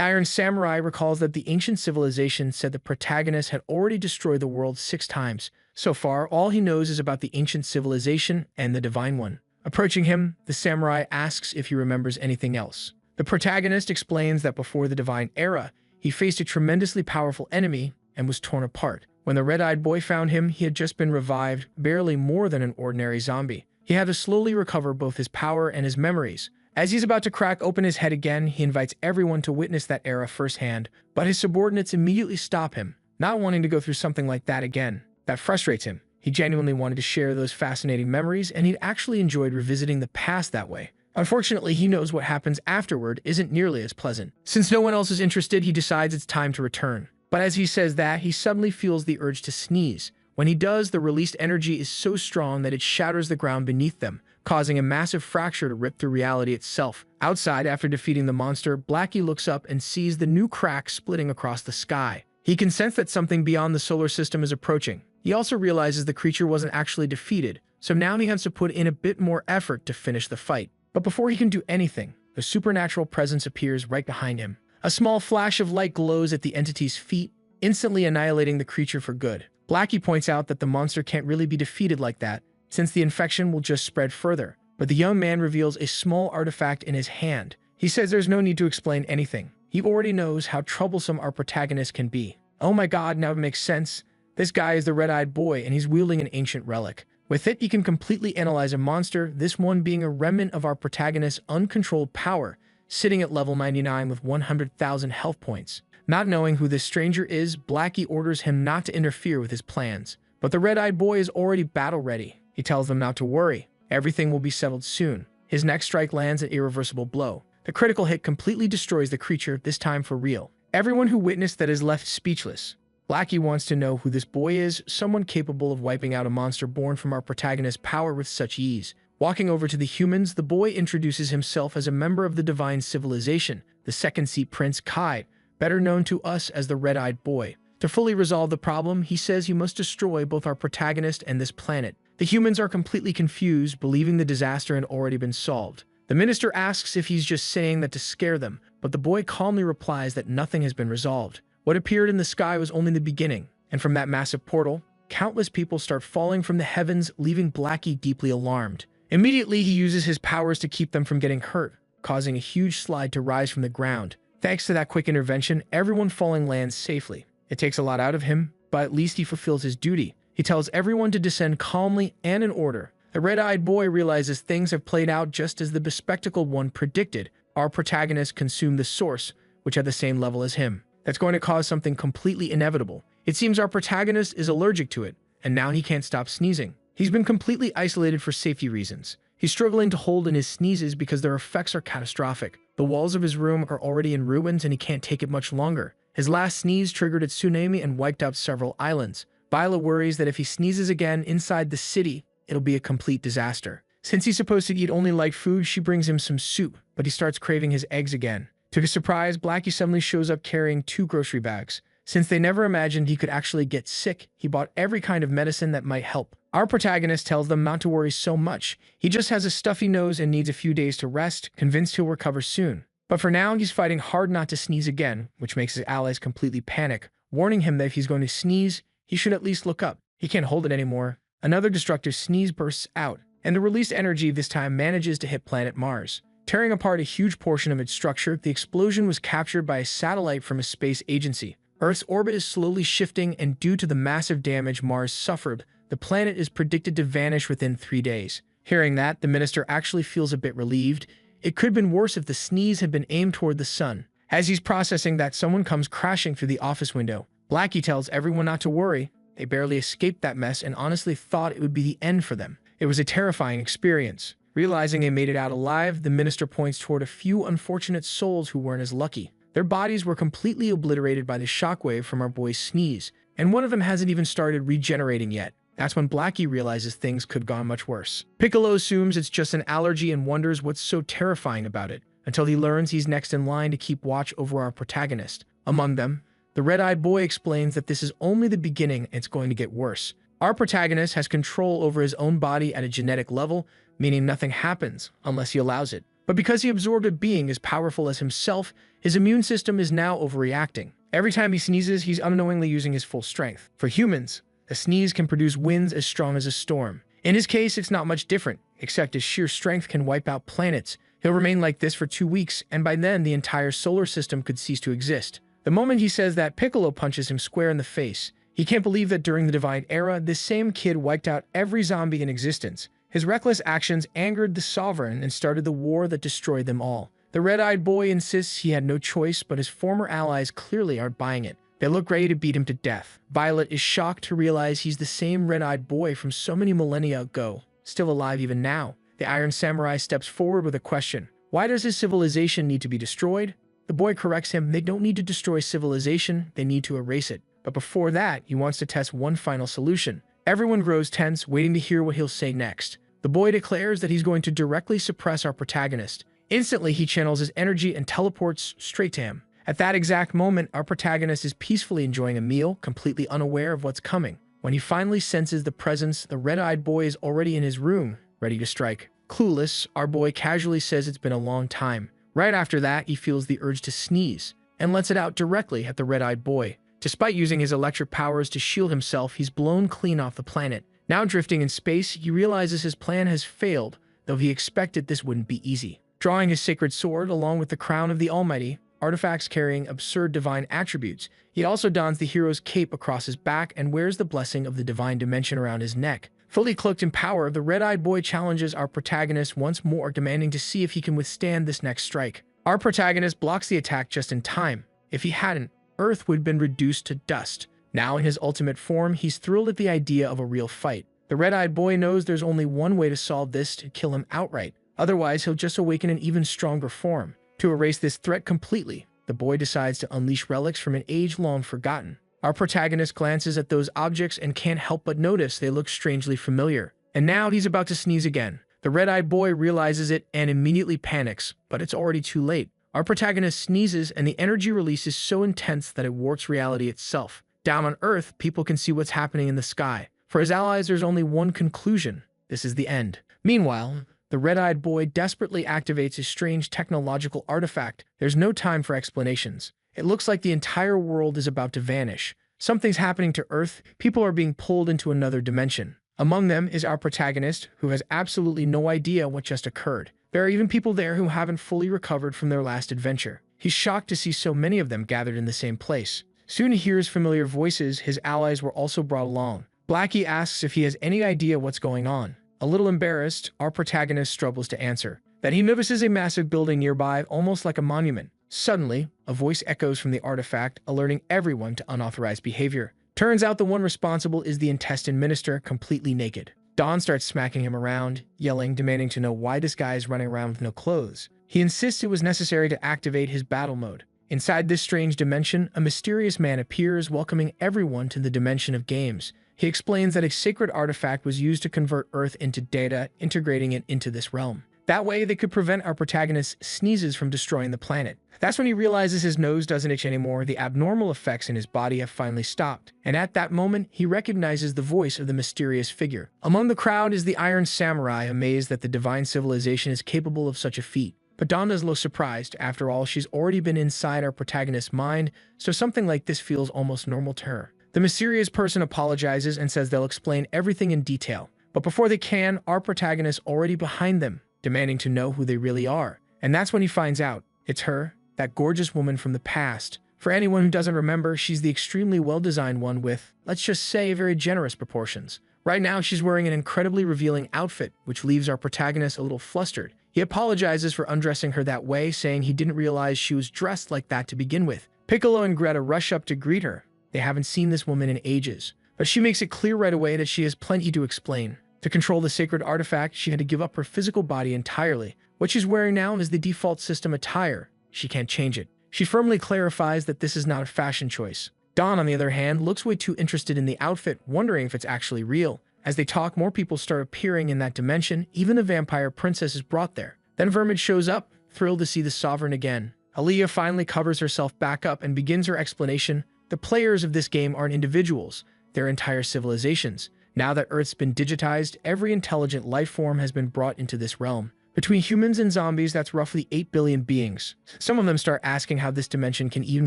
Iron Samurai recalls that the ancient civilization said the protagonist had already destroyed the world 6 times. So far, all he knows is about the ancient civilization and the Divine One. Approaching him, the samurai asks if he remembers anything else. The protagonist explains that before the Divine Era, he faced a tremendously powerful enemy and was torn apart. When the red-eyed boy found him, he had just been revived, barely more than an ordinary zombie. He had to slowly recover both his power and his memories. As he's about to crack open his head again, he invites everyone to witness that era firsthand, but his subordinates immediately stop him, not wanting to go through something like that again. That frustrates him. He genuinely wanted to share those fascinating memories, and he'd actually enjoyed revisiting the past that way. Unfortunately, he knows what happens afterward isn't nearly as pleasant. Since no one else is interested, he decides it's time to return. But as he says that, he suddenly feels the urge to sneeze. When he does, the released energy is so strong that it shatters the ground beneath them, causing a massive fracture to rip through reality itself. Outside, after defeating the monster, Blackie looks up and sees the new crack splitting across the sky. He can sense that something beyond the solar system is approaching. He also realizes the creature wasn't actually defeated, so now he has to put in a bit more effort to finish the fight. But before he can do anything, a supernatural presence appears right behind him. A small flash of light glows at the entity's feet, instantly annihilating the creature for good. Blackie points out that the monster can't really be defeated like that, since the infection will just spread further. But the young man reveals a small artifact in his hand. He says there's no need to explain anything. He already knows how troublesome our protagonist can be. Oh my god, now it makes sense. This guy is the red-eyed boy, and he's wielding an ancient relic. With it, he can completely analyze a monster, this one being a remnant of our protagonist's uncontrolled power, sitting at level 99 with 100,000 health points. Not knowing who this stranger is, Blackie orders him not to interfere with his plans. But the red-eyed boy is already battle-ready. He tells them not to worry. Everything will be settled soon. His next strike lands an irreversible blow. The critical hit completely destroys the creature, this time for real. Everyone who witnessed that is left speechless. Blackie wants to know who this boy is, someone capable of wiping out a monster born from our protagonist's power with such ease. Walking over to the humans, the boy introduces himself as a member of the divine civilization, the Second Seat Prince Kai, better known to us as the Red-Eyed Boy. To fully resolve the problem, he says he must destroy both our protagonist and this planet. The humans are completely confused, believing the disaster had already been solved. The minister asks if he's just saying that to scare them, but the boy calmly replies that nothing has been resolved. What appeared in the sky was only the beginning, and from that massive portal, countless people start falling from the heavens, leaving Blackie deeply alarmed. Immediately, he uses his powers to keep them from getting hurt, causing a huge slide to rise from the ground. Thanks to that quick intervention, everyone falling lands safely. It takes a lot out of him, but at least he fulfills his duty. He tells everyone to descend calmly and in order. The red-eyed boy realizes things have played out just as the bespectacled one predicted. Our protagonist consumed the source, which had the same level as him. That's going to cause something completely inevitable. It seems our protagonist is allergic to it, and now he can't stop sneezing. He's been completely isolated for safety reasons. He's struggling to hold in his sneezes because their effects are catastrophic. The walls of his room are already in ruins and he can't take it much longer. His last sneeze triggered a tsunami and wiped out several islands. Viola worries that if he sneezes again inside the city, it'll be a complete disaster. Since he's supposed to eat only light food, she brings him some soup, but he starts craving his eggs again. To his surprise, Blackie suddenly shows up carrying 2 grocery bags. Since they never imagined he could actually get sick, he bought every kind of medicine that might help. Our protagonist tells them not to worry so much. He just has a stuffy nose and needs a few days to rest, convinced he'll recover soon. But for now, he's fighting hard not to sneeze again, which makes his allies completely panic, warning him that if he's going to sneeze, he should at least look up. He can't hold it anymore. Another destructive sneeze bursts out, and the released energy this time manages to hit planet Mars. tearing apart a huge portion of its structure. The explosion was captured by a satellite from a space agency. Earth's orbit is slowly shifting, and due to the massive damage Mars suffered, the planet is predicted to vanish within 3 days. Hearing that, the minister actually feels a bit relieved. It could have been worse if the sneeze had been aimed toward the sun. As he's processing that, someone comes crashing through the office window. Blackie tells everyone not to worry. They barely escaped that mess and honestly thought it would be the end for them. It was a terrifying experience. Realizing they made it out alive, the minister points toward a few unfortunate souls who weren't as lucky. Their bodies were completely obliterated by the shockwave from our boy's sneeze, and one of them hasn't even started regenerating yet. That's when Blackie realizes things could have gone much worse. Piccolo assumes it's just an allergy and wonders what's so terrifying about it, until he learns he's next in line to keep watch over our protagonist. Among them, the red-eyed boy explains that this is only the beginning and it's going to get worse. Our protagonist has control over his own body at a genetic level, meaning nothing happens unless he allows it. But because he absorbed a being as powerful as himself, his immune system is now overreacting. Every time he sneezes, he's unknowingly using his full strength. For humans, a sneeze can produce winds as strong as a storm. In his case, it's not much different, except his sheer strength can wipe out planets. He'll remain like this for 2 weeks, and by then the entire solar system could cease to exist. The moment he says that, Piccolo punches him square in the face. He can't believe that during the Divine Era, this same kid wiped out every zombie in existence. His reckless actions angered the Sovereign and started the war that destroyed them all. The red-eyed boy insists he had no choice, but his former allies clearly aren't buying it. They look ready to beat him to death. Violet is shocked to realize he's the same red-eyed boy from so many millennia ago, still alive even now. The Iron Samurai steps forward with a question. Why does his civilization need to be destroyed? The boy corrects him. They don't need to destroy civilization, they need to erase it. But before that, he wants to test one final solution. Everyone grows tense, waiting to hear what he'll say next. The boy declares that he's going to directly suppress our protagonist. Instantly, he channels his energy and teleports straight to him. At that exact moment, our protagonist is peacefully enjoying a meal, completely unaware of what's coming. When he finally senses the presence, the red-eyed boy is already in his room, ready to strike. Clueless, our boy casually says it's been a long time. Right after that, he feels the urge to sneeze, and lets it out directly at the red-eyed boy. Despite using his electric powers to shield himself, he's blown clean off the planet. Now drifting in space, he realizes his plan has failed, though he expected this wouldn't be easy. Drawing his sacred sword, along with the crown of the Almighty, artifacts carrying absurd divine attributes, he also dons the hero's cape across his back and wears the blessing of the divine dimension around his neck. Fully cloaked in power, the red-eyed boy challenges our protagonist once more, demanding to see if he can withstand this next strike. Our protagonist blocks the attack just in time. If he hadn't, Earth would have been reduced to dust. Now in his ultimate form, he's thrilled at the idea of a real fight. The red-eyed boy knows there's only one way to solve this, to kill him outright. Otherwise, he'll just awaken an even stronger form. To erase this threat completely, the boy decides to unleash relics from an age long forgotten. Our protagonist glances at those objects and can't help but notice they look strangely familiar. And now he's about to sneeze again. The red-eyed boy realizes it and immediately panics, but it's already too late. Our protagonist sneezes and the energy release is so intense that it warps reality itself. Down on Earth, people can see what's happening in the sky. For his allies, there's only one conclusion. This is the end. Meanwhile, the red-eyed boy desperately activates his strange technological artifact. There's no time for explanations. It looks like the entire world is about to vanish. Something's happening to Earth. People are being pulled into another dimension. Among them is our protagonist, who has absolutely no idea what just occurred. There are even people there who haven't fully recovered from their last adventure. He's shocked to see so many of them gathered in the same place. Soon he hears familiar voices. His allies were also brought along. Blackie asks if he has any idea what's going on. A little embarrassed, our protagonist struggles to answer. Then he notices a massive building nearby, almost like a monument. Suddenly, a voice echoes from the artifact, alerting everyone to unauthorized behavior. Turns out the one responsible is the intestine minister, completely naked. Don starts smacking him around, yelling, demanding to know why this guy is running around with no clothes. He insists it was necessary to activate his battle mode. Inside this strange dimension, a mysterious man appears, welcoming everyone to the dimension of games. He explains that a sacred artifact was used to convert Earth into data, integrating it into this realm. That way, they could prevent our protagonist's sneezes from destroying the planet. That's when he realizes his nose doesn't itch anymore, the abnormal effects in his body have finally stopped. And at that moment, he recognizes the voice of the mysterious figure. Among the crowd is the Iron Samurai, amazed that the divine civilization is capable of such a feat. But Donna's low surprised. After all, she's already been inside our protagonist's mind, so something like this feels almost normal to her. The mysterious person apologizes and says they'll explain everything in detail. But before they can, our protagonist already behind them, demanding to know who they really are. And that's when he finds out it's her, that gorgeous woman from the past. For anyone who doesn't remember, she's the extremely well-designed one with, let's just say, very generous proportions. Right now, she's wearing an incredibly revealing outfit, which leaves our protagonist a little flustered. He apologizes for undressing her that way, saying he didn't realize she was dressed like that to begin with. Piccolo and Greta rush up to greet her. They haven't seen this woman in ages, but she makes it clear right away that she has plenty to explain. To control the sacred artifact, she had to give up her physical body entirely. What she's wearing now is the default system attire. She can't change it. She firmly clarifies that this is not a fashion choice. Dawn, on the other hand, looks way too interested in the outfit, wondering if it's actually real. As they talk, more people start appearing in that dimension. Even the vampire princess is brought there. Then Vermid shows up, thrilled to see the sovereign again. Aaliyah finally covers herself back up and begins her explanation. The players of this game aren't individuals, they're entire civilizations. Now that Earth's been digitized, every intelligent life form has been brought into this realm. Between humans and zombies, that's roughly 8 billion beings. Some of them start asking how this dimension can even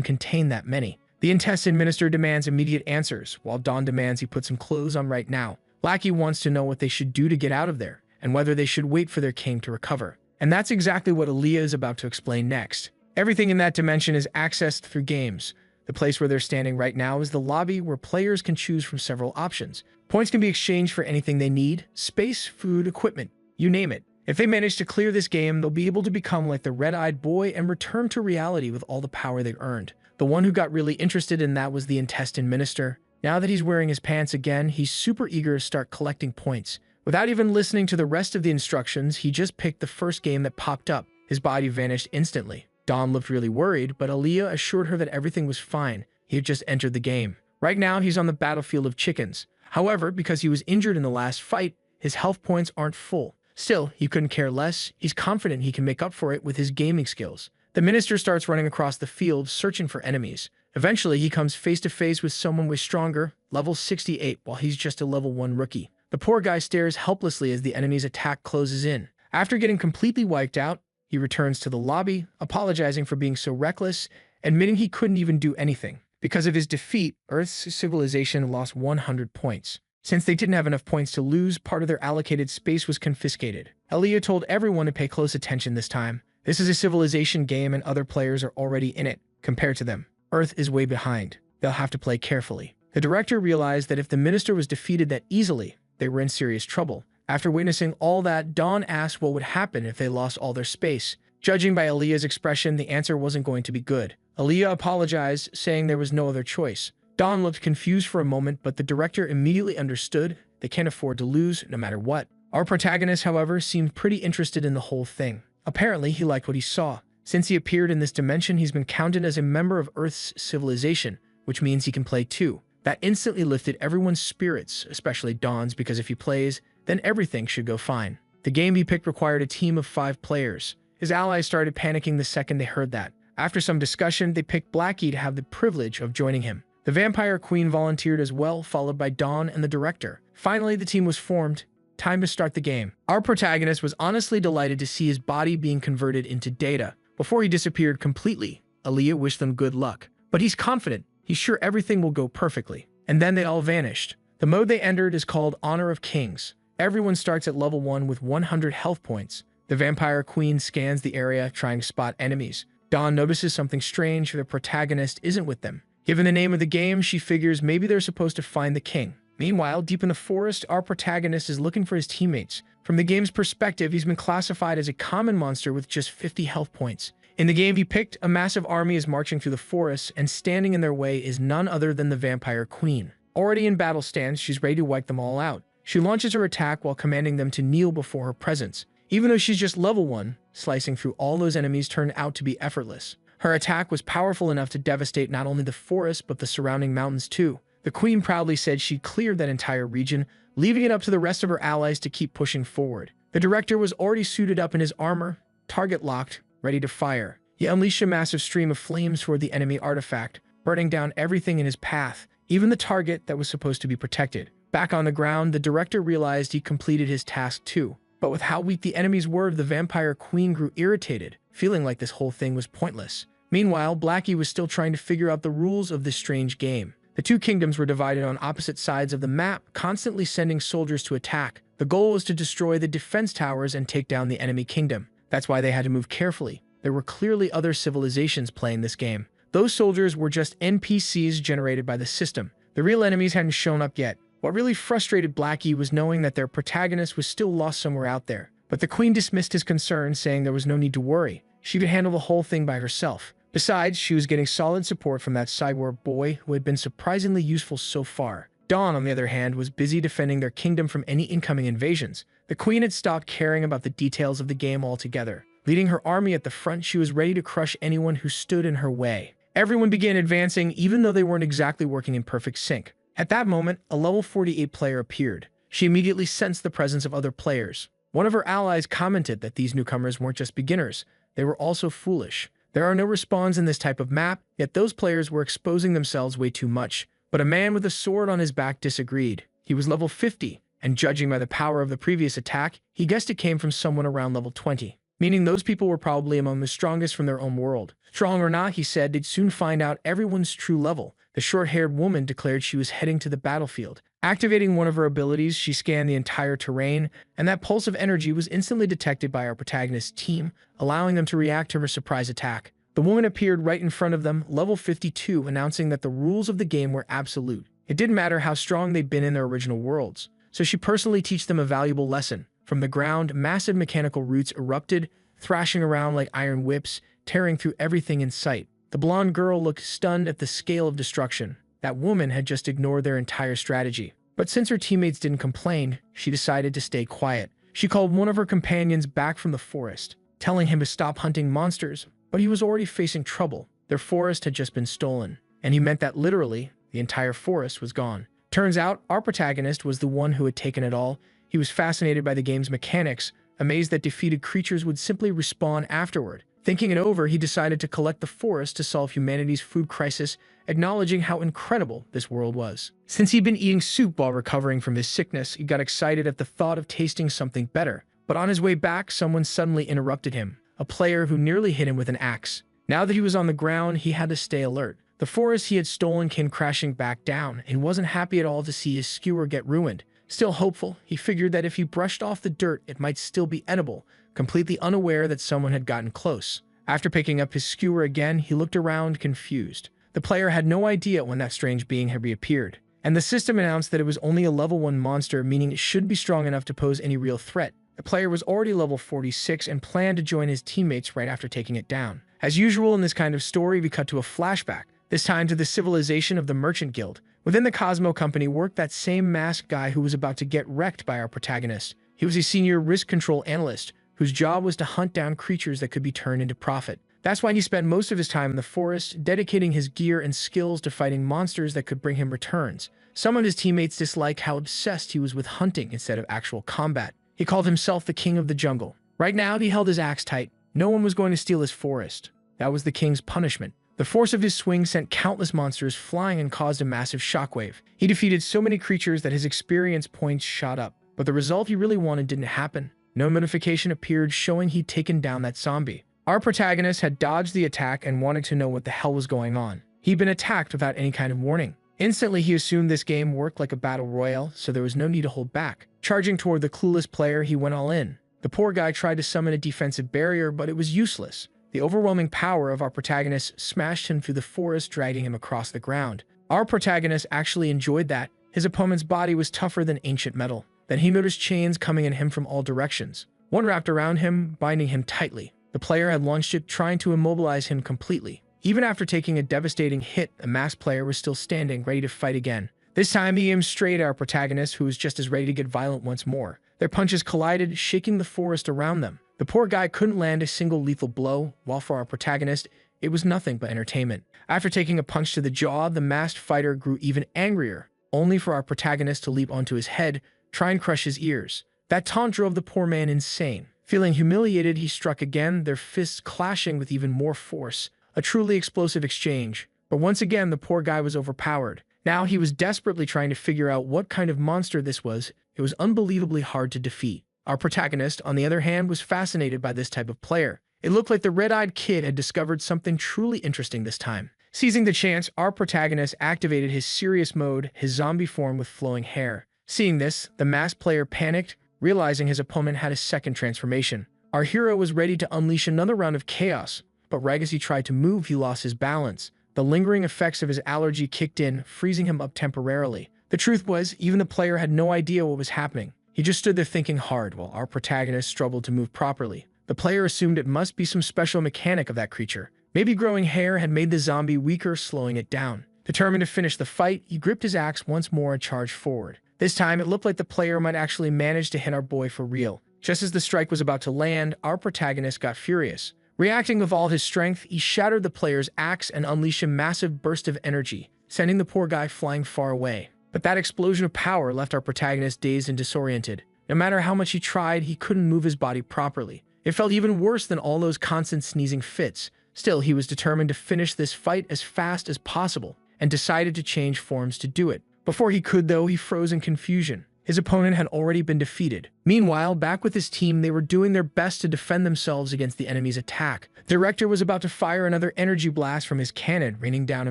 contain that many. The intestine minister demands immediate answers, while Dawn demands he put some clothes on right now. Blackie wants to know what they should do to get out of there, and whether they should wait for their king to recover. And that's exactly what Aaliyah is about to explain next. Everything in that dimension is accessed through games. The place where they're standing right now is the lobby, where players can choose from several options. Points can be exchanged for anything they need: space, food, equipment, you name it. If they manage to clear this game, they'll be able to become like the red-eyed boy and return to reality with all the power they've earned. The one who got really interested in that was the intestine minister. Now that he's wearing his pants again, he's super eager to start collecting points. Without even listening to the rest of the instructions, he just picked the first game that popped up. His body vanished instantly. Dawn looked really worried, but Aaliyah assured her that everything was fine. He had just entered the game. Right now, he's on the battlefield of chickens. However, because he was injured in the last fight, his health points aren't full. Still, he couldn't care less. He's confident he can make up for it with his gaming skills. The minister starts running across the field, searching for enemies. Eventually, he comes face to face with someone way stronger, level 68, while he's just a level 1 rookie. The poor guy stares helplessly as the enemy's attack closes in. After getting completely wiped out, he returns to the lobby, apologizing for being so reckless, admitting he couldn't even do anything. Because of his defeat, Earth's civilization lost 100 points. Since they didn't have enough points to lose, part of their allocated space was confiscated. Aaliyah told everyone to pay close attention this time. This is a civilization game and other players are already in it. Compared to them, Earth is way behind. They'll have to play carefully. The director realized that if the minister was defeated that easily, they were in serious trouble. After witnessing all that, Dawn asked what would happen if they lost all their space. Judging by Aaliyah's expression, the answer wasn't going to be good. Aaliyah apologized, saying there was no other choice. Dawn looked confused for a moment, but the director immediately understood they can't afford to lose no matter what. Our protagonist, however, seemed pretty interested in the whole thing. Apparently, he liked what he saw. Since he appeared in this dimension, he's been counted as a member of Earth's civilization, which means he can play too. That instantly lifted everyone's spirits, especially Dawn's, because if he plays, then everything should go fine. The game he picked required a team of 5 players. His allies started panicking the second they heard that. After some discussion, they picked Blackie to have the privilege of joining him. The vampire queen volunteered as well, followed by Dawn and the director. Finally, the team was formed. Time to start the game. Our protagonist was honestly delighted to see his body being converted into data. Before he disappeared completely, Aaliyah wished them good luck. But he's confident. He's sure everything will go perfectly. And then they all vanished. The mode they entered is called Honor of Kings. Everyone starts at level 1 with 100 health points. The vampire queen scans the area, trying to spot enemies. Dawn notices something strange. The protagonist isn't with them. Given the name of the game, she figures maybe they're supposed to find the king. Meanwhile, deep in the forest, our protagonist is looking for his teammates. From the game's perspective, he's been classified as a common monster with just 50 health points. In the game he picked, a massive army is marching through the forest, and standing in their way is none other than the vampire queen. Already in battle stance, she's ready to wipe them all out. She launches her attack while commanding them to kneel before her presence. Even though she's just level 1, slicing through all those enemies turned out to be effortless. Her attack was powerful enough to devastate not only the forest, but the surrounding mountains too. The queen proudly said she cleared that entire region, leaving it up to the rest of her allies to keep pushing forward. The director was already suited up in his armor, target locked, ready to fire. He unleashed a massive stream of flames toward the enemy artifact, burning down everything in his path, even the target that was supposed to be protected. Back on the ground, the director realized he completed his task too. But with how weak the enemies were, the vampire queen grew irritated, feeling like this whole thing was pointless. Meanwhile, Blackie was still trying to figure out the rules of this strange game. The two kingdoms were divided on opposite sides of the map, constantly sending soldiers to attack. The goal was to destroy the defense towers and take down the enemy kingdom. That's why they had to move carefully. There were clearly other civilizations playing this game. Those soldiers were just NPCs generated by the system. The real enemies hadn't shown up yet. What really frustrated Blackie was knowing that their protagonist was still lost somewhere out there. But the queen dismissed his concerns, saying there was no need to worry. She could handle the whole thing by herself. Besides, she was getting solid support from that cyborg boy who had been surprisingly useful so far. Dawn, on the other hand, was busy defending their kingdom from any incoming invasions. The queen had stopped caring about the details of the game altogether. Leading her army at the front, she was ready to crush anyone who stood in her way. Everyone began advancing, even though they weren't exactly working in perfect sync. At that moment, a level 48 player appeared. She immediately sensed the presence of other players. One of her allies commented that these newcomers weren't just beginners, they were also foolish. There are no respawns in this type of map, yet those players were exposing themselves way too much. But a man with a sword on his back disagreed. He was level 50, and judging by the power of the previous attack, he guessed it came from someone around level 20. Meaning those people were probably among the strongest from their own world. Strong or not, he said, they'd soon find out everyone's true level. The short-haired woman declared she was heading to the battlefield. Activating one of her abilities, she scanned the entire terrain, and that pulse of energy was instantly detected by our protagonist's team, allowing them to react to her surprise attack. The woman appeared right in front of them, level 52, announcing that the rules of the game were absolute. It didn't matter how strong they'd been in their original worlds, so she personally taught them a valuable lesson. From the ground, massive mechanical roots erupted, thrashing around like iron whips, tearing through everything in sight. The blonde girl looked stunned at the scale of destruction. That woman had just ignored their entire strategy. But since her teammates didn't complain, she decided to stay quiet. She called one of her companions back from the forest, telling him to stop hunting monsters, but he was already facing trouble. Their forest had just been stolen, and he meant that literally, the entire forest was gone. Turns out, our protagonist was the one who had taken it all. He was fascinated by the game's mechanics, amazed that defeated creatures would simply respawn afterward. Thinking it over, he decided to collect the forest to solve humanity's food crisis, acknowledging how incredible this world was. Since he'd been eating soup while recovering from his sickness, he got excited at the thought of tasting something better. But on his way back, someone suddenly interrupted him, a player who nearly hit him with an axe. Now that he was on the ground, he had to stay alert. The forest he had stolen came crashing back down, and he wasn't happy at all to see his skewer get ruined. Still hopeful, he figured that if he brushed off the dirt, it might still be edible, completely unaware that someone had gotten close. After picking up his skewer again, he looked around, confused. The player had no idea when that strange being had reappeared, and the system announced that it was only a level 1 monster, meaning it should be strong enough to pose any real threat. The player was already level 46 and planned to join his teammates right after taking it down. As usual in this kind of story, we cut to a flashback, this time to the civilization of the Merchant Guild. Within the Cosmo Company worked that same masked guy who was about to get wrecked by our protagonist. He was a senior risk control analyst, whose job was to hunt down creatures that could be turned into profit. That's why he spent most of his time in the forest, dedicating his gear and skills to fighting monsters that could bring him returns. Some of his teammates disliked how obsessed he was with hunting instead of actual combat. He called himself the king of the jungle. Right now, he held his axe tight. No one was going to steal his forest. That was the king's punishment. The force of his swing sent countless monsters flying and caused a massive shockwave. He defeated so many creatures that his experience points shot up. But the result he really wanted didn't happen. No notification appeared showing he'd taken down that zombie. Our protagonist had dodged the attack and wanted to know what the hell was going on. He'd been attacked without any kind of warning. Instantly, he assumed this game worked like a battle royale, so there was no need to hold back. Charging toward the clueless player, he went all in. The poor guy tried to summon a defensive barrier, but it was useless. The overwhelming power of our protagonist smashed him through the forest, dragging him across the ground. Our protagonist actually enjoyed that. His opponent's body was tougher than ancient metal. Then he noticed chains coming at him from all directions. One wrapped around him, binding him tightly. The player had launched it, trying to immobilize him completely. Even after taking a devastating hit, the masked player was still standing, ready to fight again. This time he aimed straight at our protagonist, who was just as ready to get violent once more. Their punches collided, shaking the forest around them. The poor guy couldn't land a single lethal blow, while for our protagonist, it was nothing but entertainment. After taking a punch to the jaw, the masked fighter grew even angrier, only for our protagonist to leap onto his head, try and crush his ears. That taunt drove the poor man insane. Feeling humiliated, he struck again, their fists clashing with even more force. A truly explosive exchange. But once again, the poor guy was overpowered. Now he was desperately trying to figure out what kind of monster this was. It was unbelievably hard to defeat. Our protagonist, on the other hand, was fascinated by this type of player. It looked like the red-eyed kid had discovered something truly interesting this time. Seizing the chance, our protagonist activated his serious mode, his zombie form with flowing hair. Seeing this, the masked player panicked, realizing his opponent had a second transformation. Our hero was ready to unleash another round of chaos, but right as he tried to move, he lost his balance. The lingering effects of his allergy kicked in, freezing him up temporarily. The truth was, even the player had no idea what was happening. He just stood there thinking hard while our protagonist struggled to move properly. The player assumed it must be some special mechanic of that creature. Maybe growing hair had made the zombie weaker, slowing it down. Determined to finish the fight, he gripped his axe once more and charged forward. This time, it looked like the player might actually manage to hit our boy for real. Just as the strike was about to land, our protagonist got furious. Reacting with all his strength, he shattered the player's axe and unleashed a massive burst of energy, sending the poor guy flying far away. But that explosion of power left our protagonist dazed and disoriented. No matter how much he tried, he couldn't move his body properly. It felt even worse than all those constant sneezing fits. Still, he was determined to finish this fight as fast as possible, and decided to change forms to do it. Before he could, though, he froze in confusion. His opponent had already been defeated. Meanwhile, back with his team, they were doing their best to defend themselves against the enemy's attack. The director was about to fire another energy blast from his cannon, raining down a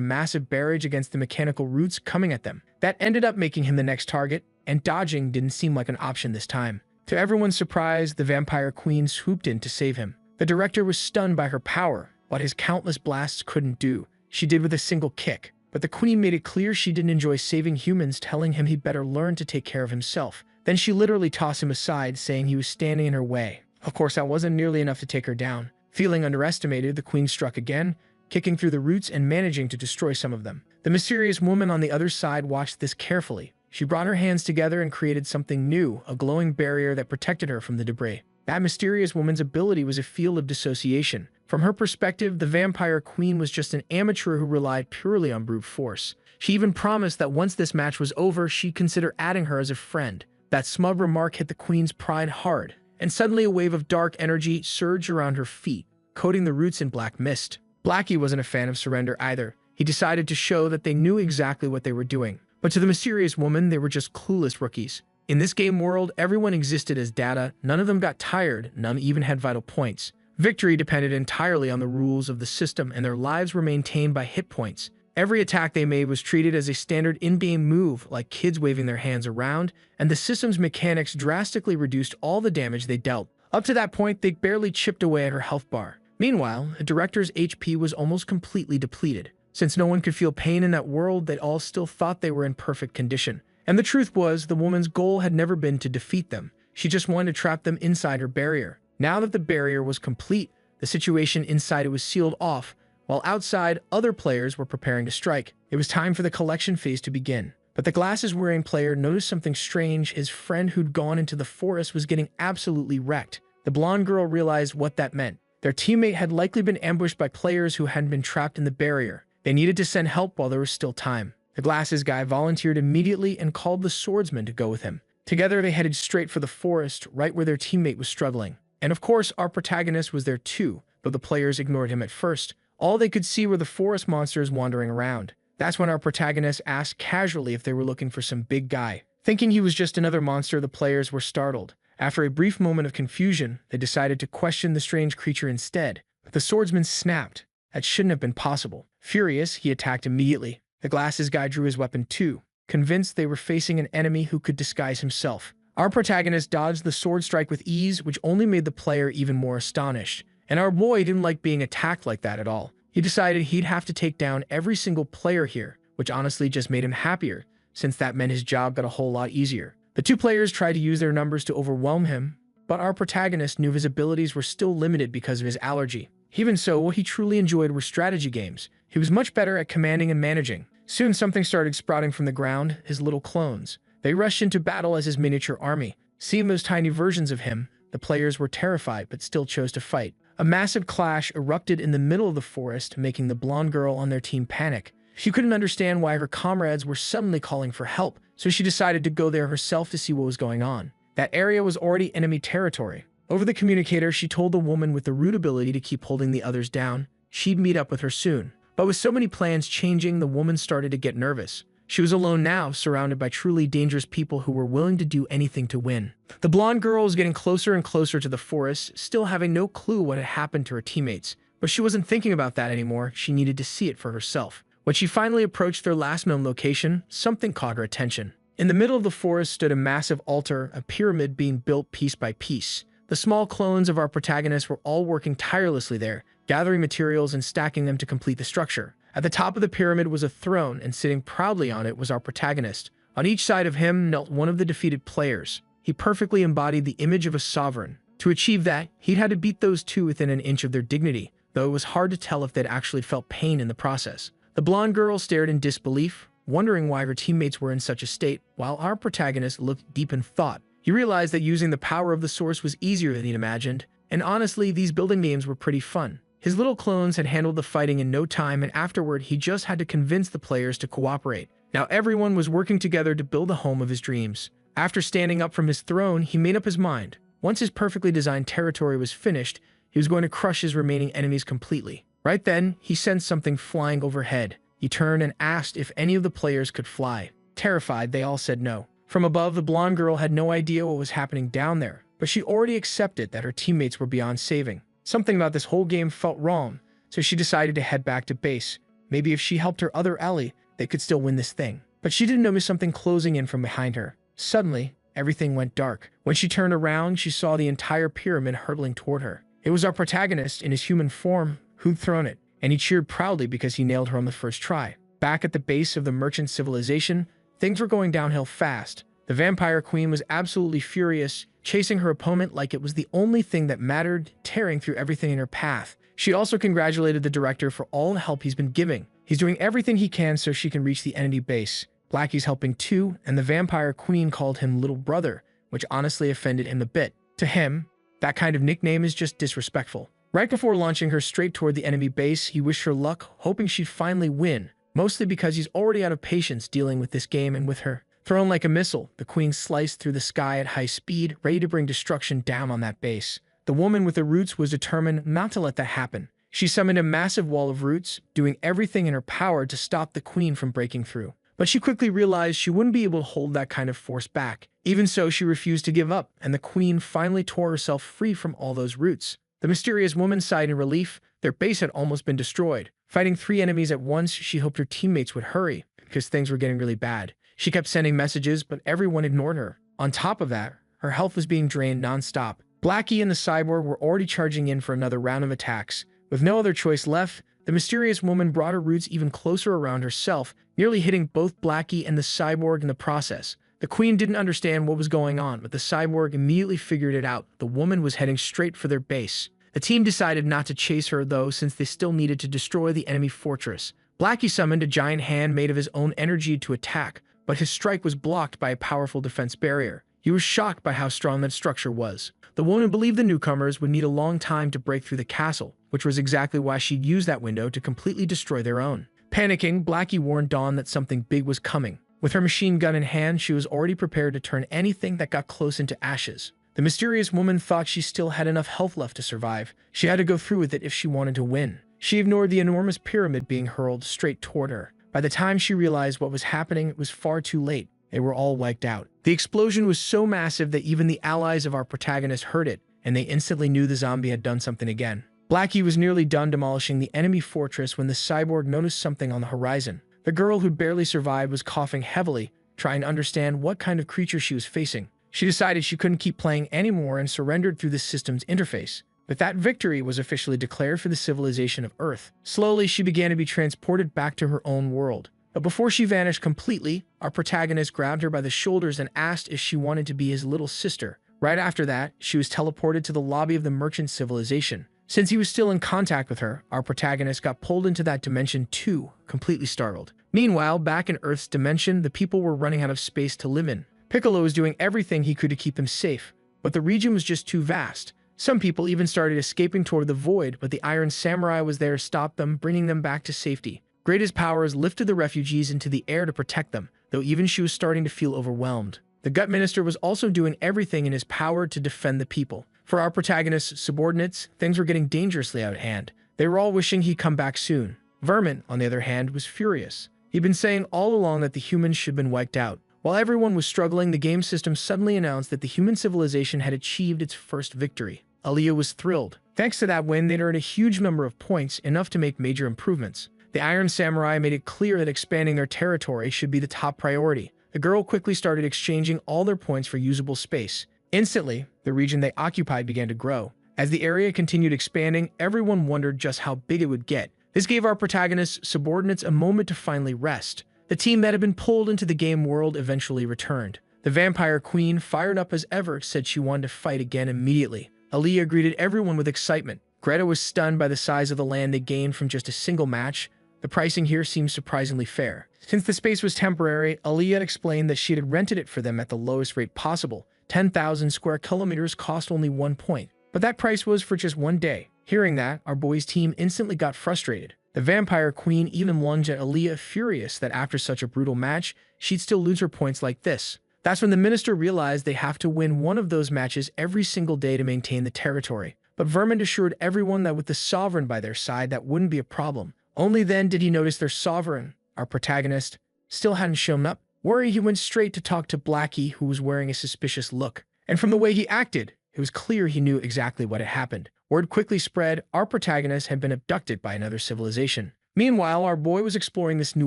massive barrage against the mechanical roots coming at them. That ended up making him the next target, and dodging didn't seem like an option this time. To everyone's surprise, the vampire queen swooped in to save him. The director was stunned by her power, what his countless blasts couldn't do. She did with a single kick. But the queen made it clear she didn't enjoy saving humans, telling him he'd better learn to take care of himself. Then she literally tossed him aside, saying he was standing in her way. Of course, that wasn't nearly enough to take her down. Feeling underestimated, the queen struck again, kicking through the roots and managing to destroy some of them. The mysterious woman on the other side watched this carefully. She brought her hands together and created something new, a glowing barrier that protected her from the debris. That mysterious woman's ability was a field of dissociation. From her perspective, the vampire queen was just an amateur who relied purely on brute force. She even promised that once this match was over, she'd consider adding her as a friend. That smug remark hit the queen's pride hard, and suddenly a wave of dark energy surged around her feet, coating the roots in black mist. Blackie wasn't a fan of surrender either. He decided to show that they knew exactly what they were doing. But to the mysterious woman, they were just clueless rookies. In this game world, everyone existed as data, none of them got tired, none even had vital points. Victory depended entirely on the rules of the system, and their lives were maintained by hit points. Every attack they made was treated as a standard in-game move, like kids waving their hands around, and the system's mechanics drastically reduced all the damage they dealt. Up to that point, they barely chipped away at her health bar. Meanwhile, the director's HP was almost completely depleted. Since no one could feel pain in that world, they all still thought they were in perfect condition. And the truth was, the woman's goal had never been to defeat them. She just wanted to trap them inside her barrier. Now that the barrier was complete, the situation inside it was sealed off, while outside, other players were preparing to strike. It was time for the collection phase to begin. But the glasses-wearing player noticed something strange. His friend who'd gone into the forest was getting absolutely wrecked. The blonde girl realized what that meant. Their teammate had likely been ambushed by players who hadn't been trapped in the barrier. They needed to send help while there was still time. The glasses guy volunteered immediately and called the swordsman to go with him. Together, they headed straight for the forest, right where their teammate was struggling. And of course, our protagonist was there too, though the players ignored him at first. All they could see were the forest monsters wandering around. That's when our protagonist asked casually if they were looking for some big guy. Thinking he was just another monster, the players were startled. After a brief moment of confusion, they decided to question the strange creature instead. But the swordsman snapped. That shouldn't have been possible. Furious, he attacked immediately. The glasses guy drew his weapon too, convinced they were facing an enemy who could disguise himself. Our protagonist dodged the sword strike with ease, which only made the player even more astonished. And our boy didn't like being attacked like that at all. He decided he'd have to take down every single player here, which honestly just made him happier, since that meant his job got a whole lot easier. The two players tried to use their numbers to overwhelm him, but our protagonist knew his abilities were still limited because of his allergy. Even so, what he truly enjoyed were strategy games. He was much better at commanding and managing. Soon something started sprouting from the ground, his little clones. They rushed into battle as his miniature army. Seeing those tiny versions of him, the players were terrified but still chose to fight. A massive clash erupted in the middle of the forest, making the blonde girl on their team panic. She couldn't understand why her comrades were suddenly calling for help, so she decided to go there herself to see what was going on. That area was already enemy territory. Over the communicator, she told the woman with the rude ability to keep holding the others down she'd meet up with her soon. But with so many plans changing, the woman started to get nervous. She was alone now, surrounded by truly dangerous people who were willing to do anything to win. The blonde girl was getting closer and closer to the forest, still having no clue what had happened to her teammates. But she wasn't thinking about that anymore. She needed to see it for herself. When she finally approached their last known location, something caught her attention. In the middle of the forest stood a massive altar, a pyramid being built piece by piece. The small clones of our protagonists were all working tirelessly there, gathering materials and stacking them to complete the structure. At the top of the pyramid was a throne, and sitting proudly on it was our protagonist. On each side of him knelt one of the defeated players. He perfectly embodied the image of a sovereign. To achieve that, he'd had to beat those two within an inch of their dignity, though it was hard to tell if they'd actually felt pain in the process. The blonde girl stared in disbelief, wondering why her teammates were in such a state, while our protagonist looked deep in thought. He realized that using the power of the source was easier than he'd imagined, and honestly, these building games were pretty fun. His little clones had handled the fighting in no time, and afterward, he just had to convince the players to cooperate. Now everyone was working together to build the home of his dreams. After standing up from his throne, he made up his mind. Once his perfectly designed territory was finished, he was going to crush his remaining enemies completely. Right then, he sensed something flying overhead. He turned and asked if any of the players could fly. Terrified, they all said no. From above, the blonde girl had no idea what was happening down there, but she already accepted that her teammates were beyond saving. Something about this whole game felt wrong, so she decided to head back to base. Maybe if she helped her other ally, they could still win this thing. But she didn't notice something closing in from behind her. Suddenly, everything went dark. When she turned around, she saw the entire pyramid hurtling toward her. It was our protagonist in his human form who'd thrown it, and he cheered proudly because he nailed her on the first try. Back at the base of the merchant civilization, things were going downhill fast. The vampire queen was absolutely furious, chasing her opponent like it was the only thing that mattered, tearing through everything in her path. She also congratulated the director for all the help he's been giving. He's doing everything he can so she can reach the entity base. Blackie's helping too, and the vampire queen called him little brother, which honestly offended him a bit. To him, that kind of nickname is just disrespectful. Right before launching her straight toward the enemy base, he wished her luck, hoping she'd finally win, mostly because he's already out of patience dealing with this game and with her. Thrown like a missile, the queen sliced through the sky at high speed, ready to bring destruction down on that base. The woman with the roots was determined not to let that happen. She summoned a massive wall of roots, doing everything in her power to stop the queen from breaking through. But she quickly realized she wouldn't be able to hold that kind of force back. Even so, she refused to give up, and the queen finally tore herself free from all those roots. The mysterious woman sighed in relief. Their base had almost been destroyed. Fighting 3 enemies at once, she hoped her teammates would hurry, because things were getting really bad. She kept sending messages, but everyone ignored her. On top of that, her health was being drained non-stop. Blackie and the cyborg were already charging in for another round of attacks. With no other choice left, the mysterious woman brought her roots even closer around herself, nearly hitting both Blackie and the cyborg in the process. The queen didn't understand what was going on, but the cyborg immediately figured it out. The woman was heading straight for their base. The team decided not to chase her, though, since they still needed to destroy the enemy fortress. Blackie summoned a giant hand made of his own energy to attack, but his strike was blocked by a powerful defense barrier. He was shocked by how strong that structure was. The woman believed the newcomers would need a long time to break through the castle, which was exactly why she'd used that window to completely destroy their own. Panicking, Blackie warned Dawn that something big was coming. With her machine gun in hand, she was already prepared to turn anything that got close into ashes. The mysterious woman thought she still had enough health left to survive. She had to go through with it if she wanted to win. She ignored the enormous pyramid being hurled straight toward her. By the time she realized what was happening, it was far too late. They were all wiped out. The explosion was so massive that even the allies of our protagonist heard it, and they instantly knew the zombie had done something again. Blackie was nearly done demolishing the enemy fortress when the cyborg noticed something on the horizon. The girl who barely survived was coughing heavily, trying to understand what kind of creature she was facing. She decided she couldn't keep playing anymore and surrendered through the system's interface. But that victory was officially declared for the civilization of Earth. Slowly, she began to be transported back to her own world. But before she vanished completely, our protagonist grabbed her by the shoulders and asked if she wanted to be his little sister. Right after that, she was teleported to the lobby of the merchant civilization. Since he was still in contact with her, our protagonist got pulled into that dimension too, completely startled. Meanwhile, back in Earth's dimension, the people were running out of space to live in. Piccolo was doing everything he could to keep them safe, but the region was just too vast. Some people even started escaping toward the void, but the Iron Samurai was there to stop them, bringing them back to safety. Greatest powers lifted the refugees into the air to protect them, though even she was starting to feel overwhelmed. The Gut Minister was also doing everything in his power to defend the people. For our protagonist's subordinates, things were getting dangerously out of hand. They were all wishing he'd come back soon. Vermin, on the other hand, was furious. He'd been saying all along that the humans should have been wiped out. While everyone was struggling, the game system suddenly announced that the human civilization had achieved its first victory. Aaliyah was thrilled. Thanks to that win, they'd earned a huge number of points, enough to make major improvements. The Iron Samurai made it clear that expanding their territory should be the top priority. The girl quickly started exchanging all their points for usable space. Instantly, the region they occupied began to grow. As the area continued expanding, everyone wondered just how big it would get. This gave our protagonist's subordinates a moment to finally rest. The team that had been pulled into the game world eventually returned. The vampire queen, fired up as ever, said she wanted to fight again immediately. Aaliyah greeted everyone with excitement. Greta was stunned by the size of the land they gained from just a single match. The pricing here seemed surprisingly fair. Since the space was temporary, Aaliyah explained that she had rented it for them at the lowest rate possible. 10,000 square kilometers cost only 1 point. But that price was for just 1 day. Hearing that, our boys' team instantly got frustrated. The vampire queen even lunged at Aaliyah, furious that after such a brutal match, she'd still lose her points like this. That's when the minister realized they have to win one of those matches every single day to maintain the territory. But Vermont assured everyone that with the sovereign by their side, that wouldn't be a problem. Only then did he notice their sovereign, our protagonist, still hadn't shown up. Worried, he went straight to talk to Blackie, who was wearing a suspicious look. And from the way he acted, it was clear he knew exactly what had happened. Word quickly spread, our protagonist had been abducted by another civilization. Meanwhile, our boy was exploring this new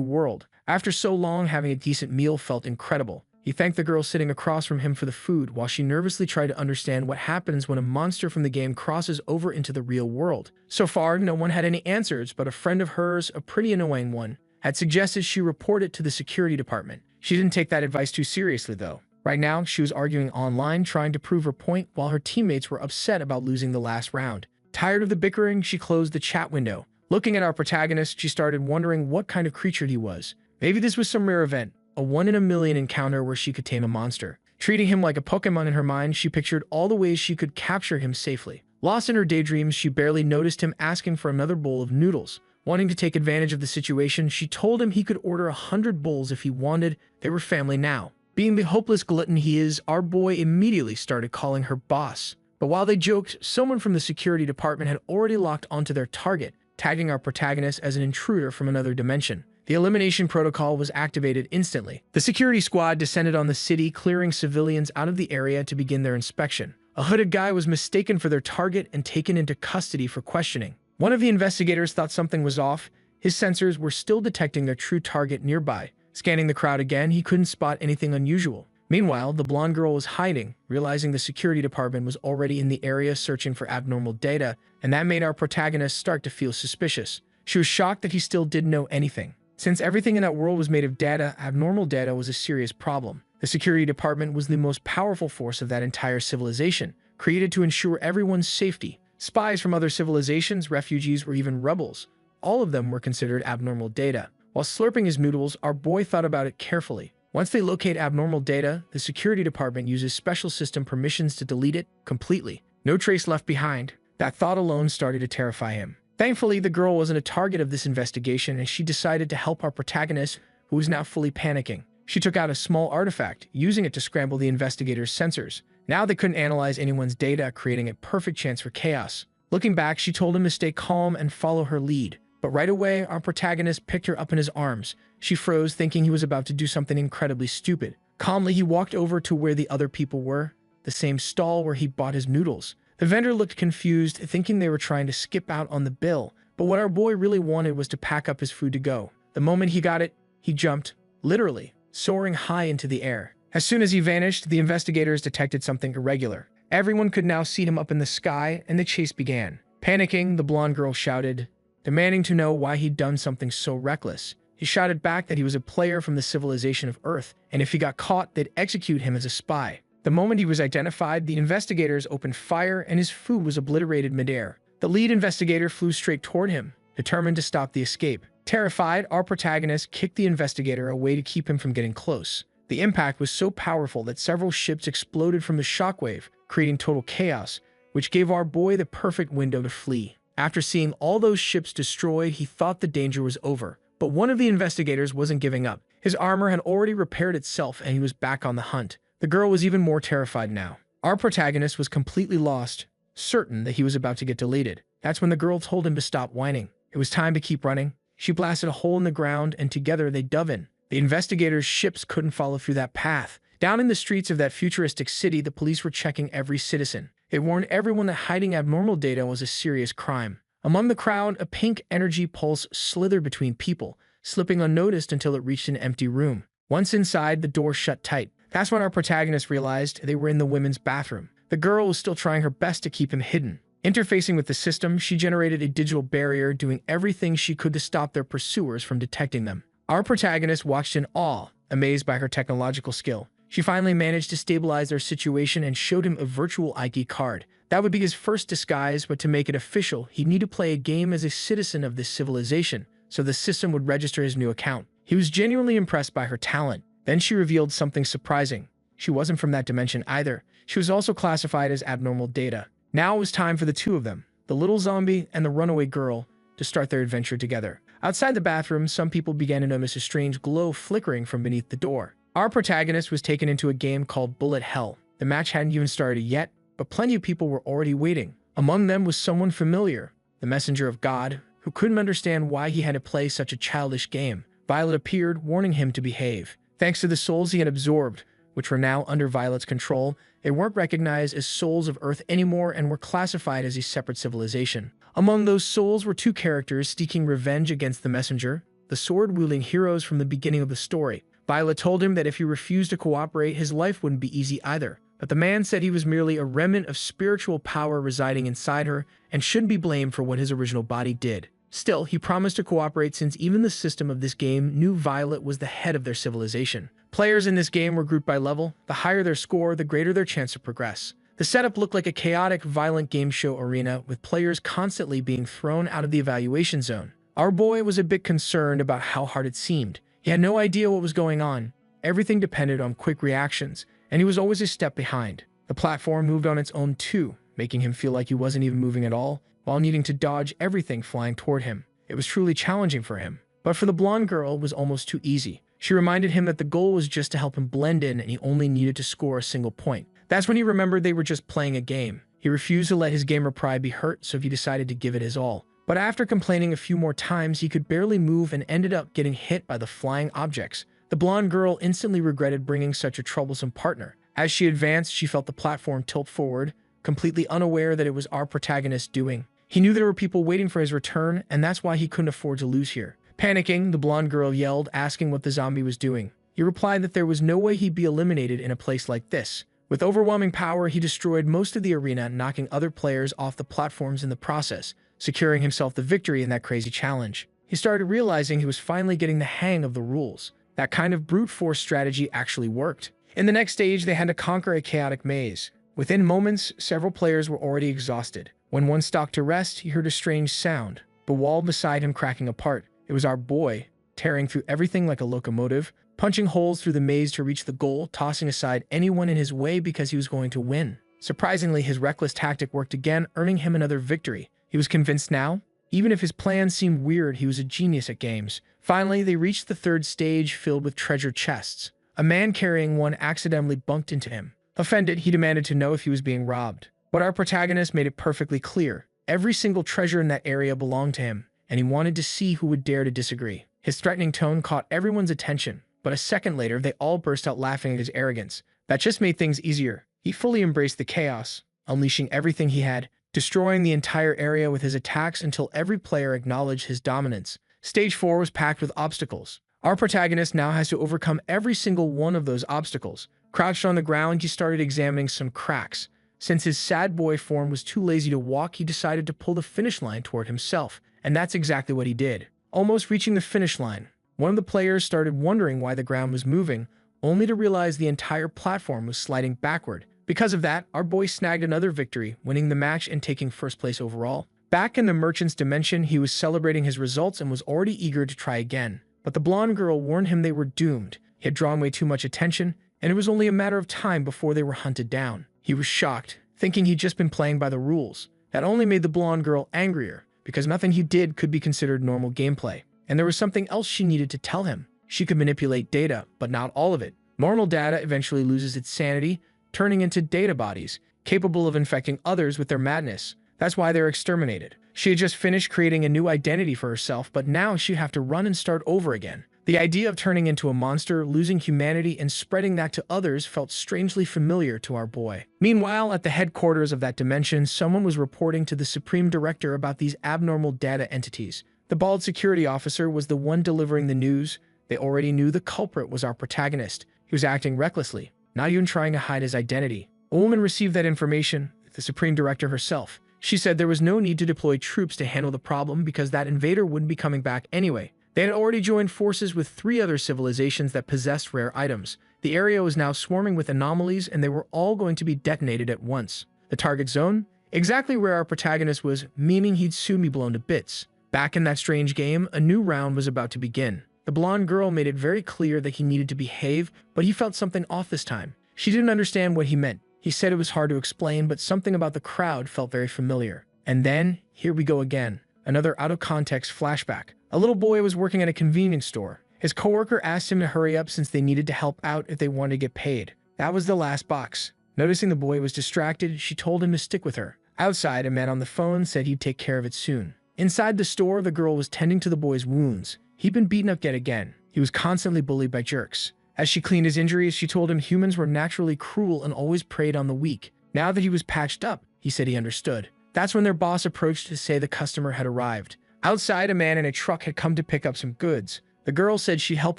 world. After so long, having a decent meal felt incredible. He thanked the girl sitting across from him for the food, while she nervously tried to understand what happens when a monster from the game crosses over into the real world. So far, no one had any answers, but a friend of hers, a pretty annoying one, had suggested she report it to the security department. She didn't take that advice too seriously, though. Right now, she was arguing online, trying to prove her point, while her teammates were upset about losing the last round. Tired of the bickering, she closed the chat window. Looking at our protagonist, she started wondering what kind of creature he was. Maybe this was some rare event, a 1-in-a-million encounter where she could tame a monster. Treating him like a Pokemon in her mind, she pictured all the ways she could capture him safely. Lost in her daydreams, she barely noticed him asking for another bowl of noodles. Wanting to take advantage of the situation, she told him he could order 100 bowls if he wanted. They were family now. Being the hopeless glutton he is, our boy immediately started calling her boss. But while they joked, someone from the security department had already locked onto their target, tagging our protagonist as an intruder from another dimension. The elimination protocol was activated instantly. The security squad descended on the city, clearing civilians out of the area to begin their inspection. A hooded guy was mistaken for their target and taken into custody for questioning. One of the investigators thought something was off. His sensors were still detecting their true target nearby. Scanning the crowd again, he couldn't spot anything unusual. Meanwhile, the blonde girl was hiding, realizing the security department was already in the area searching for abnormal data, and that made our protagonist start to feel suspicious. She was shocked that he still didn't know anything. Since everything in that world was made of data, abnormal data was a serious problem. The security department was the most powerful force of that entire civilization, created to ensure everyone's safety. Spies from other civilizations, refugees, or even rebels, all of them were considered abnormal data. While slurping his noodles, our boy thought about it carefully. Once they locate abnormal data, the security department uses special system permissions to delete it completely. No trace left behind. That thought alone started to terrify him. Thankfully, the girl wasn't a target of this investigation, and she decided to help our protagonist, who was now fully panicking. She took out a small artifact, using it to scramble the investigators' sensors. Now they couldn't analyze anyone's data, creating a perfect chance for chaos. Looking back, she told him to stay calm and follow her lead. But right away, our protagonist picked her up in his arms. She froze, thinking he was about to do something incredibly stupid. Calmly, he walked over to where the other people were, the same stall where he bought his noodles. The vendor looked confused, thinking they were trying to skip out on the bill. But what our boy really wanted was to pack up his food to go. The moment he got it, he jumped, literally, soaring high into the air. As soon as he vanished, the investigators detected something irregular. Everyone could now see him up in the sky, and the chase began. Panicking, the blonde girl shouted, demanding to know why he'd done something so reckless. He shouted back that he was a player from the civilization of Earth, and if he got caught, they'd execute him as a spy. The moment he was identified, the investigators opened fire and his food was obliterated midair. The lead investigator flew straight toward him, determined to stop the escape. Terrified, our protagonist kicked the investigator away to keep him from getting close. The impact was so powerful that several ships exploded from the shockwave, creating total chaos, which gave our boy the perfect window to flee. After seeing all those ships destroyed, he thought the danger was over. But one of the investigators wasn't giving up. His armor had already repaired itself and he was back on the hunt. The girl was even more terrified now. Our protagonist was completely lost, certain that he was about to get deleted. That's when the girl told him to stop whining. It was time to keep running. She blasted a hole in the ground and together they dove in. The investigators' ships couldn't follow through that path. Down in the streets of that futuristic city, the police were checking every citizen. They warned everyone that hiding abnormal data was a serious crime. Among the crowd, a pink energy pulse slithered between people, slipping unnoticed until it reached an empty room. Once inside, the door shut tight. That's when our protagonist realized they were in the women's bathroom. The girl was still trying her best to keep him hidden. Interfacing with the system, she generated a digital barrier, doing everything she could to stop their pursuers from detecting them. Our protagonist watched in awe, amazed by her technological skill. She finally managed to stabilize their situation and showed him a virtual ID card. That would be his first disguise, but to make it official, he'd need to play a game as a citizen of this civilization, so the system would register his new account. He was genuinely impressed by her talent. Then she revealed something surprising. She wasn't from that dimension either. She was also classified as abnormal data. Now it was time for the two of them, the little zombie and the runaway girl, to start their adventure together. Outside the bathroom, some people began to notice a strange glow flickering from beneath the door. Our protagonist was taken into a game called Bullet Hell. The match hadn't even started yet, but plenty of people were already waiting. Among them was someone familiar, the messenger of God, who couldn't understand why he had to play such a childish game. Violet appeared, warning him to behave. Thanks to the souls he had absorbed, which were now under Violet's control, they weren't recognized as souls of Earth anymore and were classified as a separate civilization. Among those souls were two characters seeking revenge against the messenger, the sword-wielding heroes from the beginning of the story. Violet told him that if he refused to cooperate, his life wouldn't be easy either. But the man said he was merely a remnant of spiritual power residing inside her and shouldn't be blamed for what his original body did. Still, he promised to cooperate since even the system of this game knew Violet was the head of their civilization. Players in this game were grouped by level. The higher their score, the greater their chance to progress. The setup looked like a chaotic, violent game show arena with players constantly being thrown out of the evaluation zone. Our boy was a bit concerned about how hard it seemed. He had no idea what was going on. Everything depended on quick reactions, and he was always a step behind. The platform moved on its own too, making him feel like he wasn't even moving at all, while needing to dodge everything flying toward him. It was truly challenging for him. But for the blonde girl, it was almost too easy. She reminded him that the goal was just to help him blend in and he only needed to score a single point. That's when he remembered they were just playing a game. He refused to let his gamer pride be hurt, so he decided to give it his all. But after complaining a few more times, he could barely move and ended up getting hit by the flying objects. The blonde girl instantly regretted bringing such a troublesome partner. As she advanced, she felt the platform tilt forward, completely unaware that it was our protagonist's doing. He knew there were people waiting for his return, and that's why he couldn't afford to lose here. Panicking, the blonde girl yelled, asking what the zombie was doing. He replied that there was no way he'd be eliminated in a place like this. With overwhelming power, he destroyed most of the arena, knocking other players off the platforms in the process, securing himself the victory in that crazy challenge. He started realizing he was finally getting the hang of the rules. That kind of brute force strategy actually worked. In the next stage, they had to conquer a chaotic maze. Within moments, several players were already exhausted. When one stopped to rest, he heard a strange sound, the wall beside him cracking apart. It was our boy, tearing through everything like a locomotive, punching holes through the maze to reach the goal, tossing aside anyone in his way because he was going to win. Surprisingly, his reckless tactic worked again, earning him another victory. He was convinced now. Even if his plan seemed weird, he was a genius at games. Finally, they reached the third stage filled with treasure chests. A man carrying one accidentally bumped into him. Offended, he demanded to know if he was being robbed. But our protagonist made it perfectly clear. Every single treasure in that area belonged to him, and he wanted to see who would dare to disagree. His threatening tone caught everyone's attention, but a second later, they all burst out laughing at his arrogance. That just made things easier. He fully embraced the chaos, unleashing everything he had, destroying the entire area with his attacks until every player acknowledged his dominance. Stage 4 was packed with obstacles. Our protagonist now has to overcome every single one of those obstacles. Crouched on the ground, he started examining some cracks. Since his sad boy form was too lazy to walk, he decided to pull the finish line toward himself, and that's exactly what he did. Almost reaching the finish line, one of the players started wondering why the ground was moving, only to realize the entire platform was sliding backward. Because of that, our boy snagged another victory, winning the match and taking first place overall. Back in the merchant's dimension, he was celebrating his results and was already eager to try again. But the blonde girl warned him they were doomed. He had drawn way too much attention, and it was only a matter of time before they were hunted down. He was shocked, thinking he'd just been playing by the rules. That only made the blonde girl angrier, because nothing he did could be considered normal gameplay. And there was something else she needed to tell him. She could manipulate data, but not all of it. Normal data eventually loses its sanity, turning into data bodies, capable of infecting others with their madness. That's why they're exterminated. She had just finished creating a new identity for herself, but now she'd have to run and start over again. The idea of turning into a monster, losing humanity, and spreading that to others felt strangely familiar to our boy. Meanwhile, at the headquarters of that dimension, someone was reporting to the Supreme Director about these abnormal data entities. The bald security officer was the one delivering the news. They already knew the culprit was our protagonist. He was acting recklessly. not even trying to hide his identity. A woman received that information, the Supreme Director herself. She said there was no need to deploy troops to handle the problem because that invader wouldn't be coming back anyway. They had already joined forces with 3 other civilizations that possessed rare items. The area was now swarming with anomalies, and they were all going to be detonated at once. The target zone? Exactly where our protagonist was, meaning he'd soon be blown to bits. Back in that strange game, a new round was about to begin. The blonde girl made it very clear that he needed to behave, but he felt something off this time. She didn't understand what he meant. He said it was hard to explain, but something about the crowd felt very familiar. And then, here we go again. Another out-of-context flashback. A little boy was working at a convenience store. His coworker asked him to hurry up since they needed to help out if they wanted to get paid. That was the last box. Noticing the boy was distracted, she told him to stick with her. Outside, a man on the phone said he'd take care of it soon. Inside the store, the girl was tending to the boy's wounds. He'd been beaten up yet again. He was constantly bullied by jerks. As she cleaned his injuries, she told him humans were naturally cruel and always preyed on the weak. Now that he was patched up, he said he understood. That's when their boss approached to say the customer had arrived. Outside, a man in a truck had come to pick up some goods. The girl said she'd help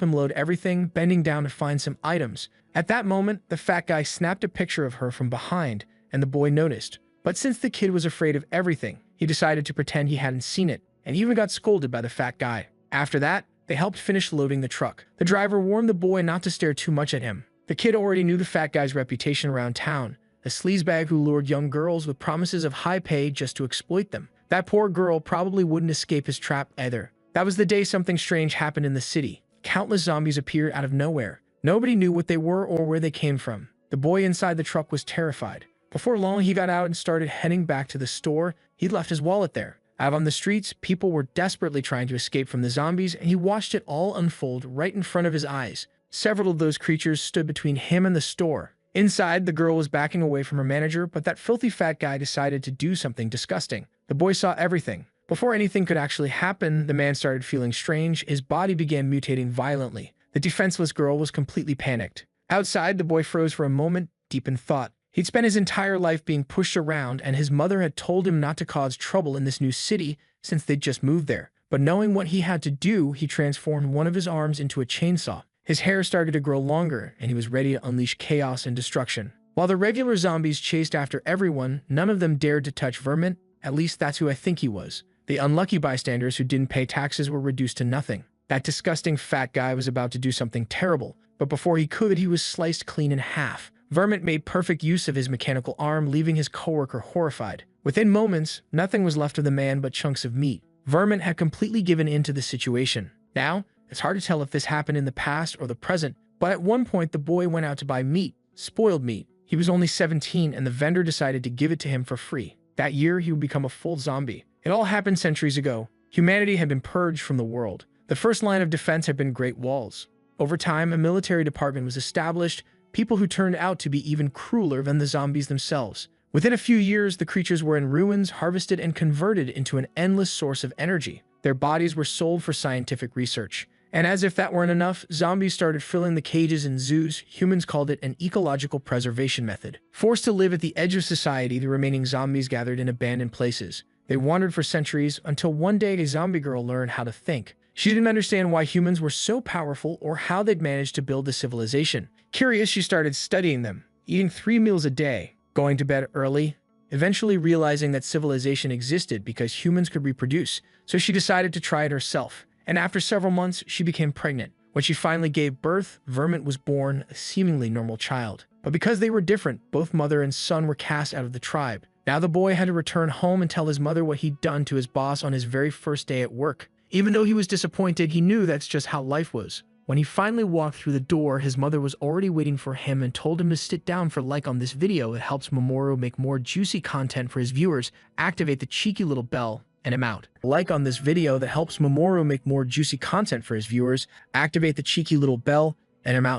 him load everything, bending down to find some items. At that moment, the fat guy snapped a picture of her from behind, and the boy noticed. But since the kid was afraid of everything, he decided to pretend he hadn't seen it, and even got scolded by the fat guy. After that, they helped finish loading the truck. The driver warned the boy not to stare too much at him. The kid already knew the fat guy's reputation around town, a sleazebag who lured young girls with promises of high pay just to exploit them. That poor girl probably wouldn't escape his trap either. That was the day something strange happened in the city. Countless zombies appeared out of nowhere. Nobody knew what they were or where they came from. The boy inside the truck was terrified. Before long, he got out and started heading back to the store. He'd left his wallet there. Out on the streets, people were desperately trying to escape from the zombies, and he watched it all unfold right in front of his eyes. Several of those creatures stood between him and the store. Inside, the girl was backing away from her manager, but that filthy fat guy decided to do something disgusting. The boy saw everything. Before anything could actually happen, the man started feeling strange. His body began mutating violently. The defenseless girl was completely panicked. Outside, the boy froze for a moment, deep in thought. He'd spent his entire life being pushed around, and his mother had told him not to cause trouble in this new city since they'd just moved there. But knowing what he had to do, he transformed one of his arms into a chainsaw. His hair started to grow longer, and he was ready to unleash chaos and destruction. While the regular zombies chased after everyone, none of them dared to touch Vermin. At least that's who I think he was. The unlucky bystanders who didn't pay taxes were reduced to nothing. That disgusting fat guy was about to do something terrible, but before he could, he was sliced clean in half. Vermin made perfect use of his mechanical arm, leaving his coworker horrified. Within moments, nothing was left of the man but chunks of meat. Vermin had completely given in to the situation. Now, it's hard to tell if this happened in the past or the present, but at one point the boy went out to buy meat, spoiled meat. He was only 17 and the vendor decided to give it to him for free. That year, he would become a full zombie. It all happened centuries ago. Humanity had been purged from the world. The first line of defense had been great walls. Over time, a military department was established, people who turned out to be even crueler than the zombies themselves. Within a few years, the creatures were in ruins, harvested, and converted into an endless source of energy. Their bodies were sold for scientific research. And as if that weren't enough, zombies started filling the cages in zoos. Humans called it an ecological preservation method. Forced to live at the edge of society, the remaining zombies gathered in abandoned places. They wandered for centuries until one day a zombie girl learned how to think. She didn't understand why humans were so powerful or how they'd managed to build a civilization. Curious, she started studying them, eating 3 meals a day, going to bed early, eventually realizing that civilization existed because humans could reproduce, so she decided to try it herself. And after several months, she became pregnant. When she finally gave birth, Vermin was born, a seemingly normal child. But because they were different, both mother and son were cast out of the tribe. Now the boy had to return home and tell his mother what he'd done to his boss on his very first day at work. Even though he was disappointed, he knew that's just how life was. When he finally walked through the door, his mother was already waiting for him and told him to sit down for a like on this video. It helps Mamoru make more juicy content for his viewers. Activate the cheeky little bell, and I'm out. Like on this video that helps Mamoru make more juicy content for his viewers. Activate the cheeky little bell, and I'm out.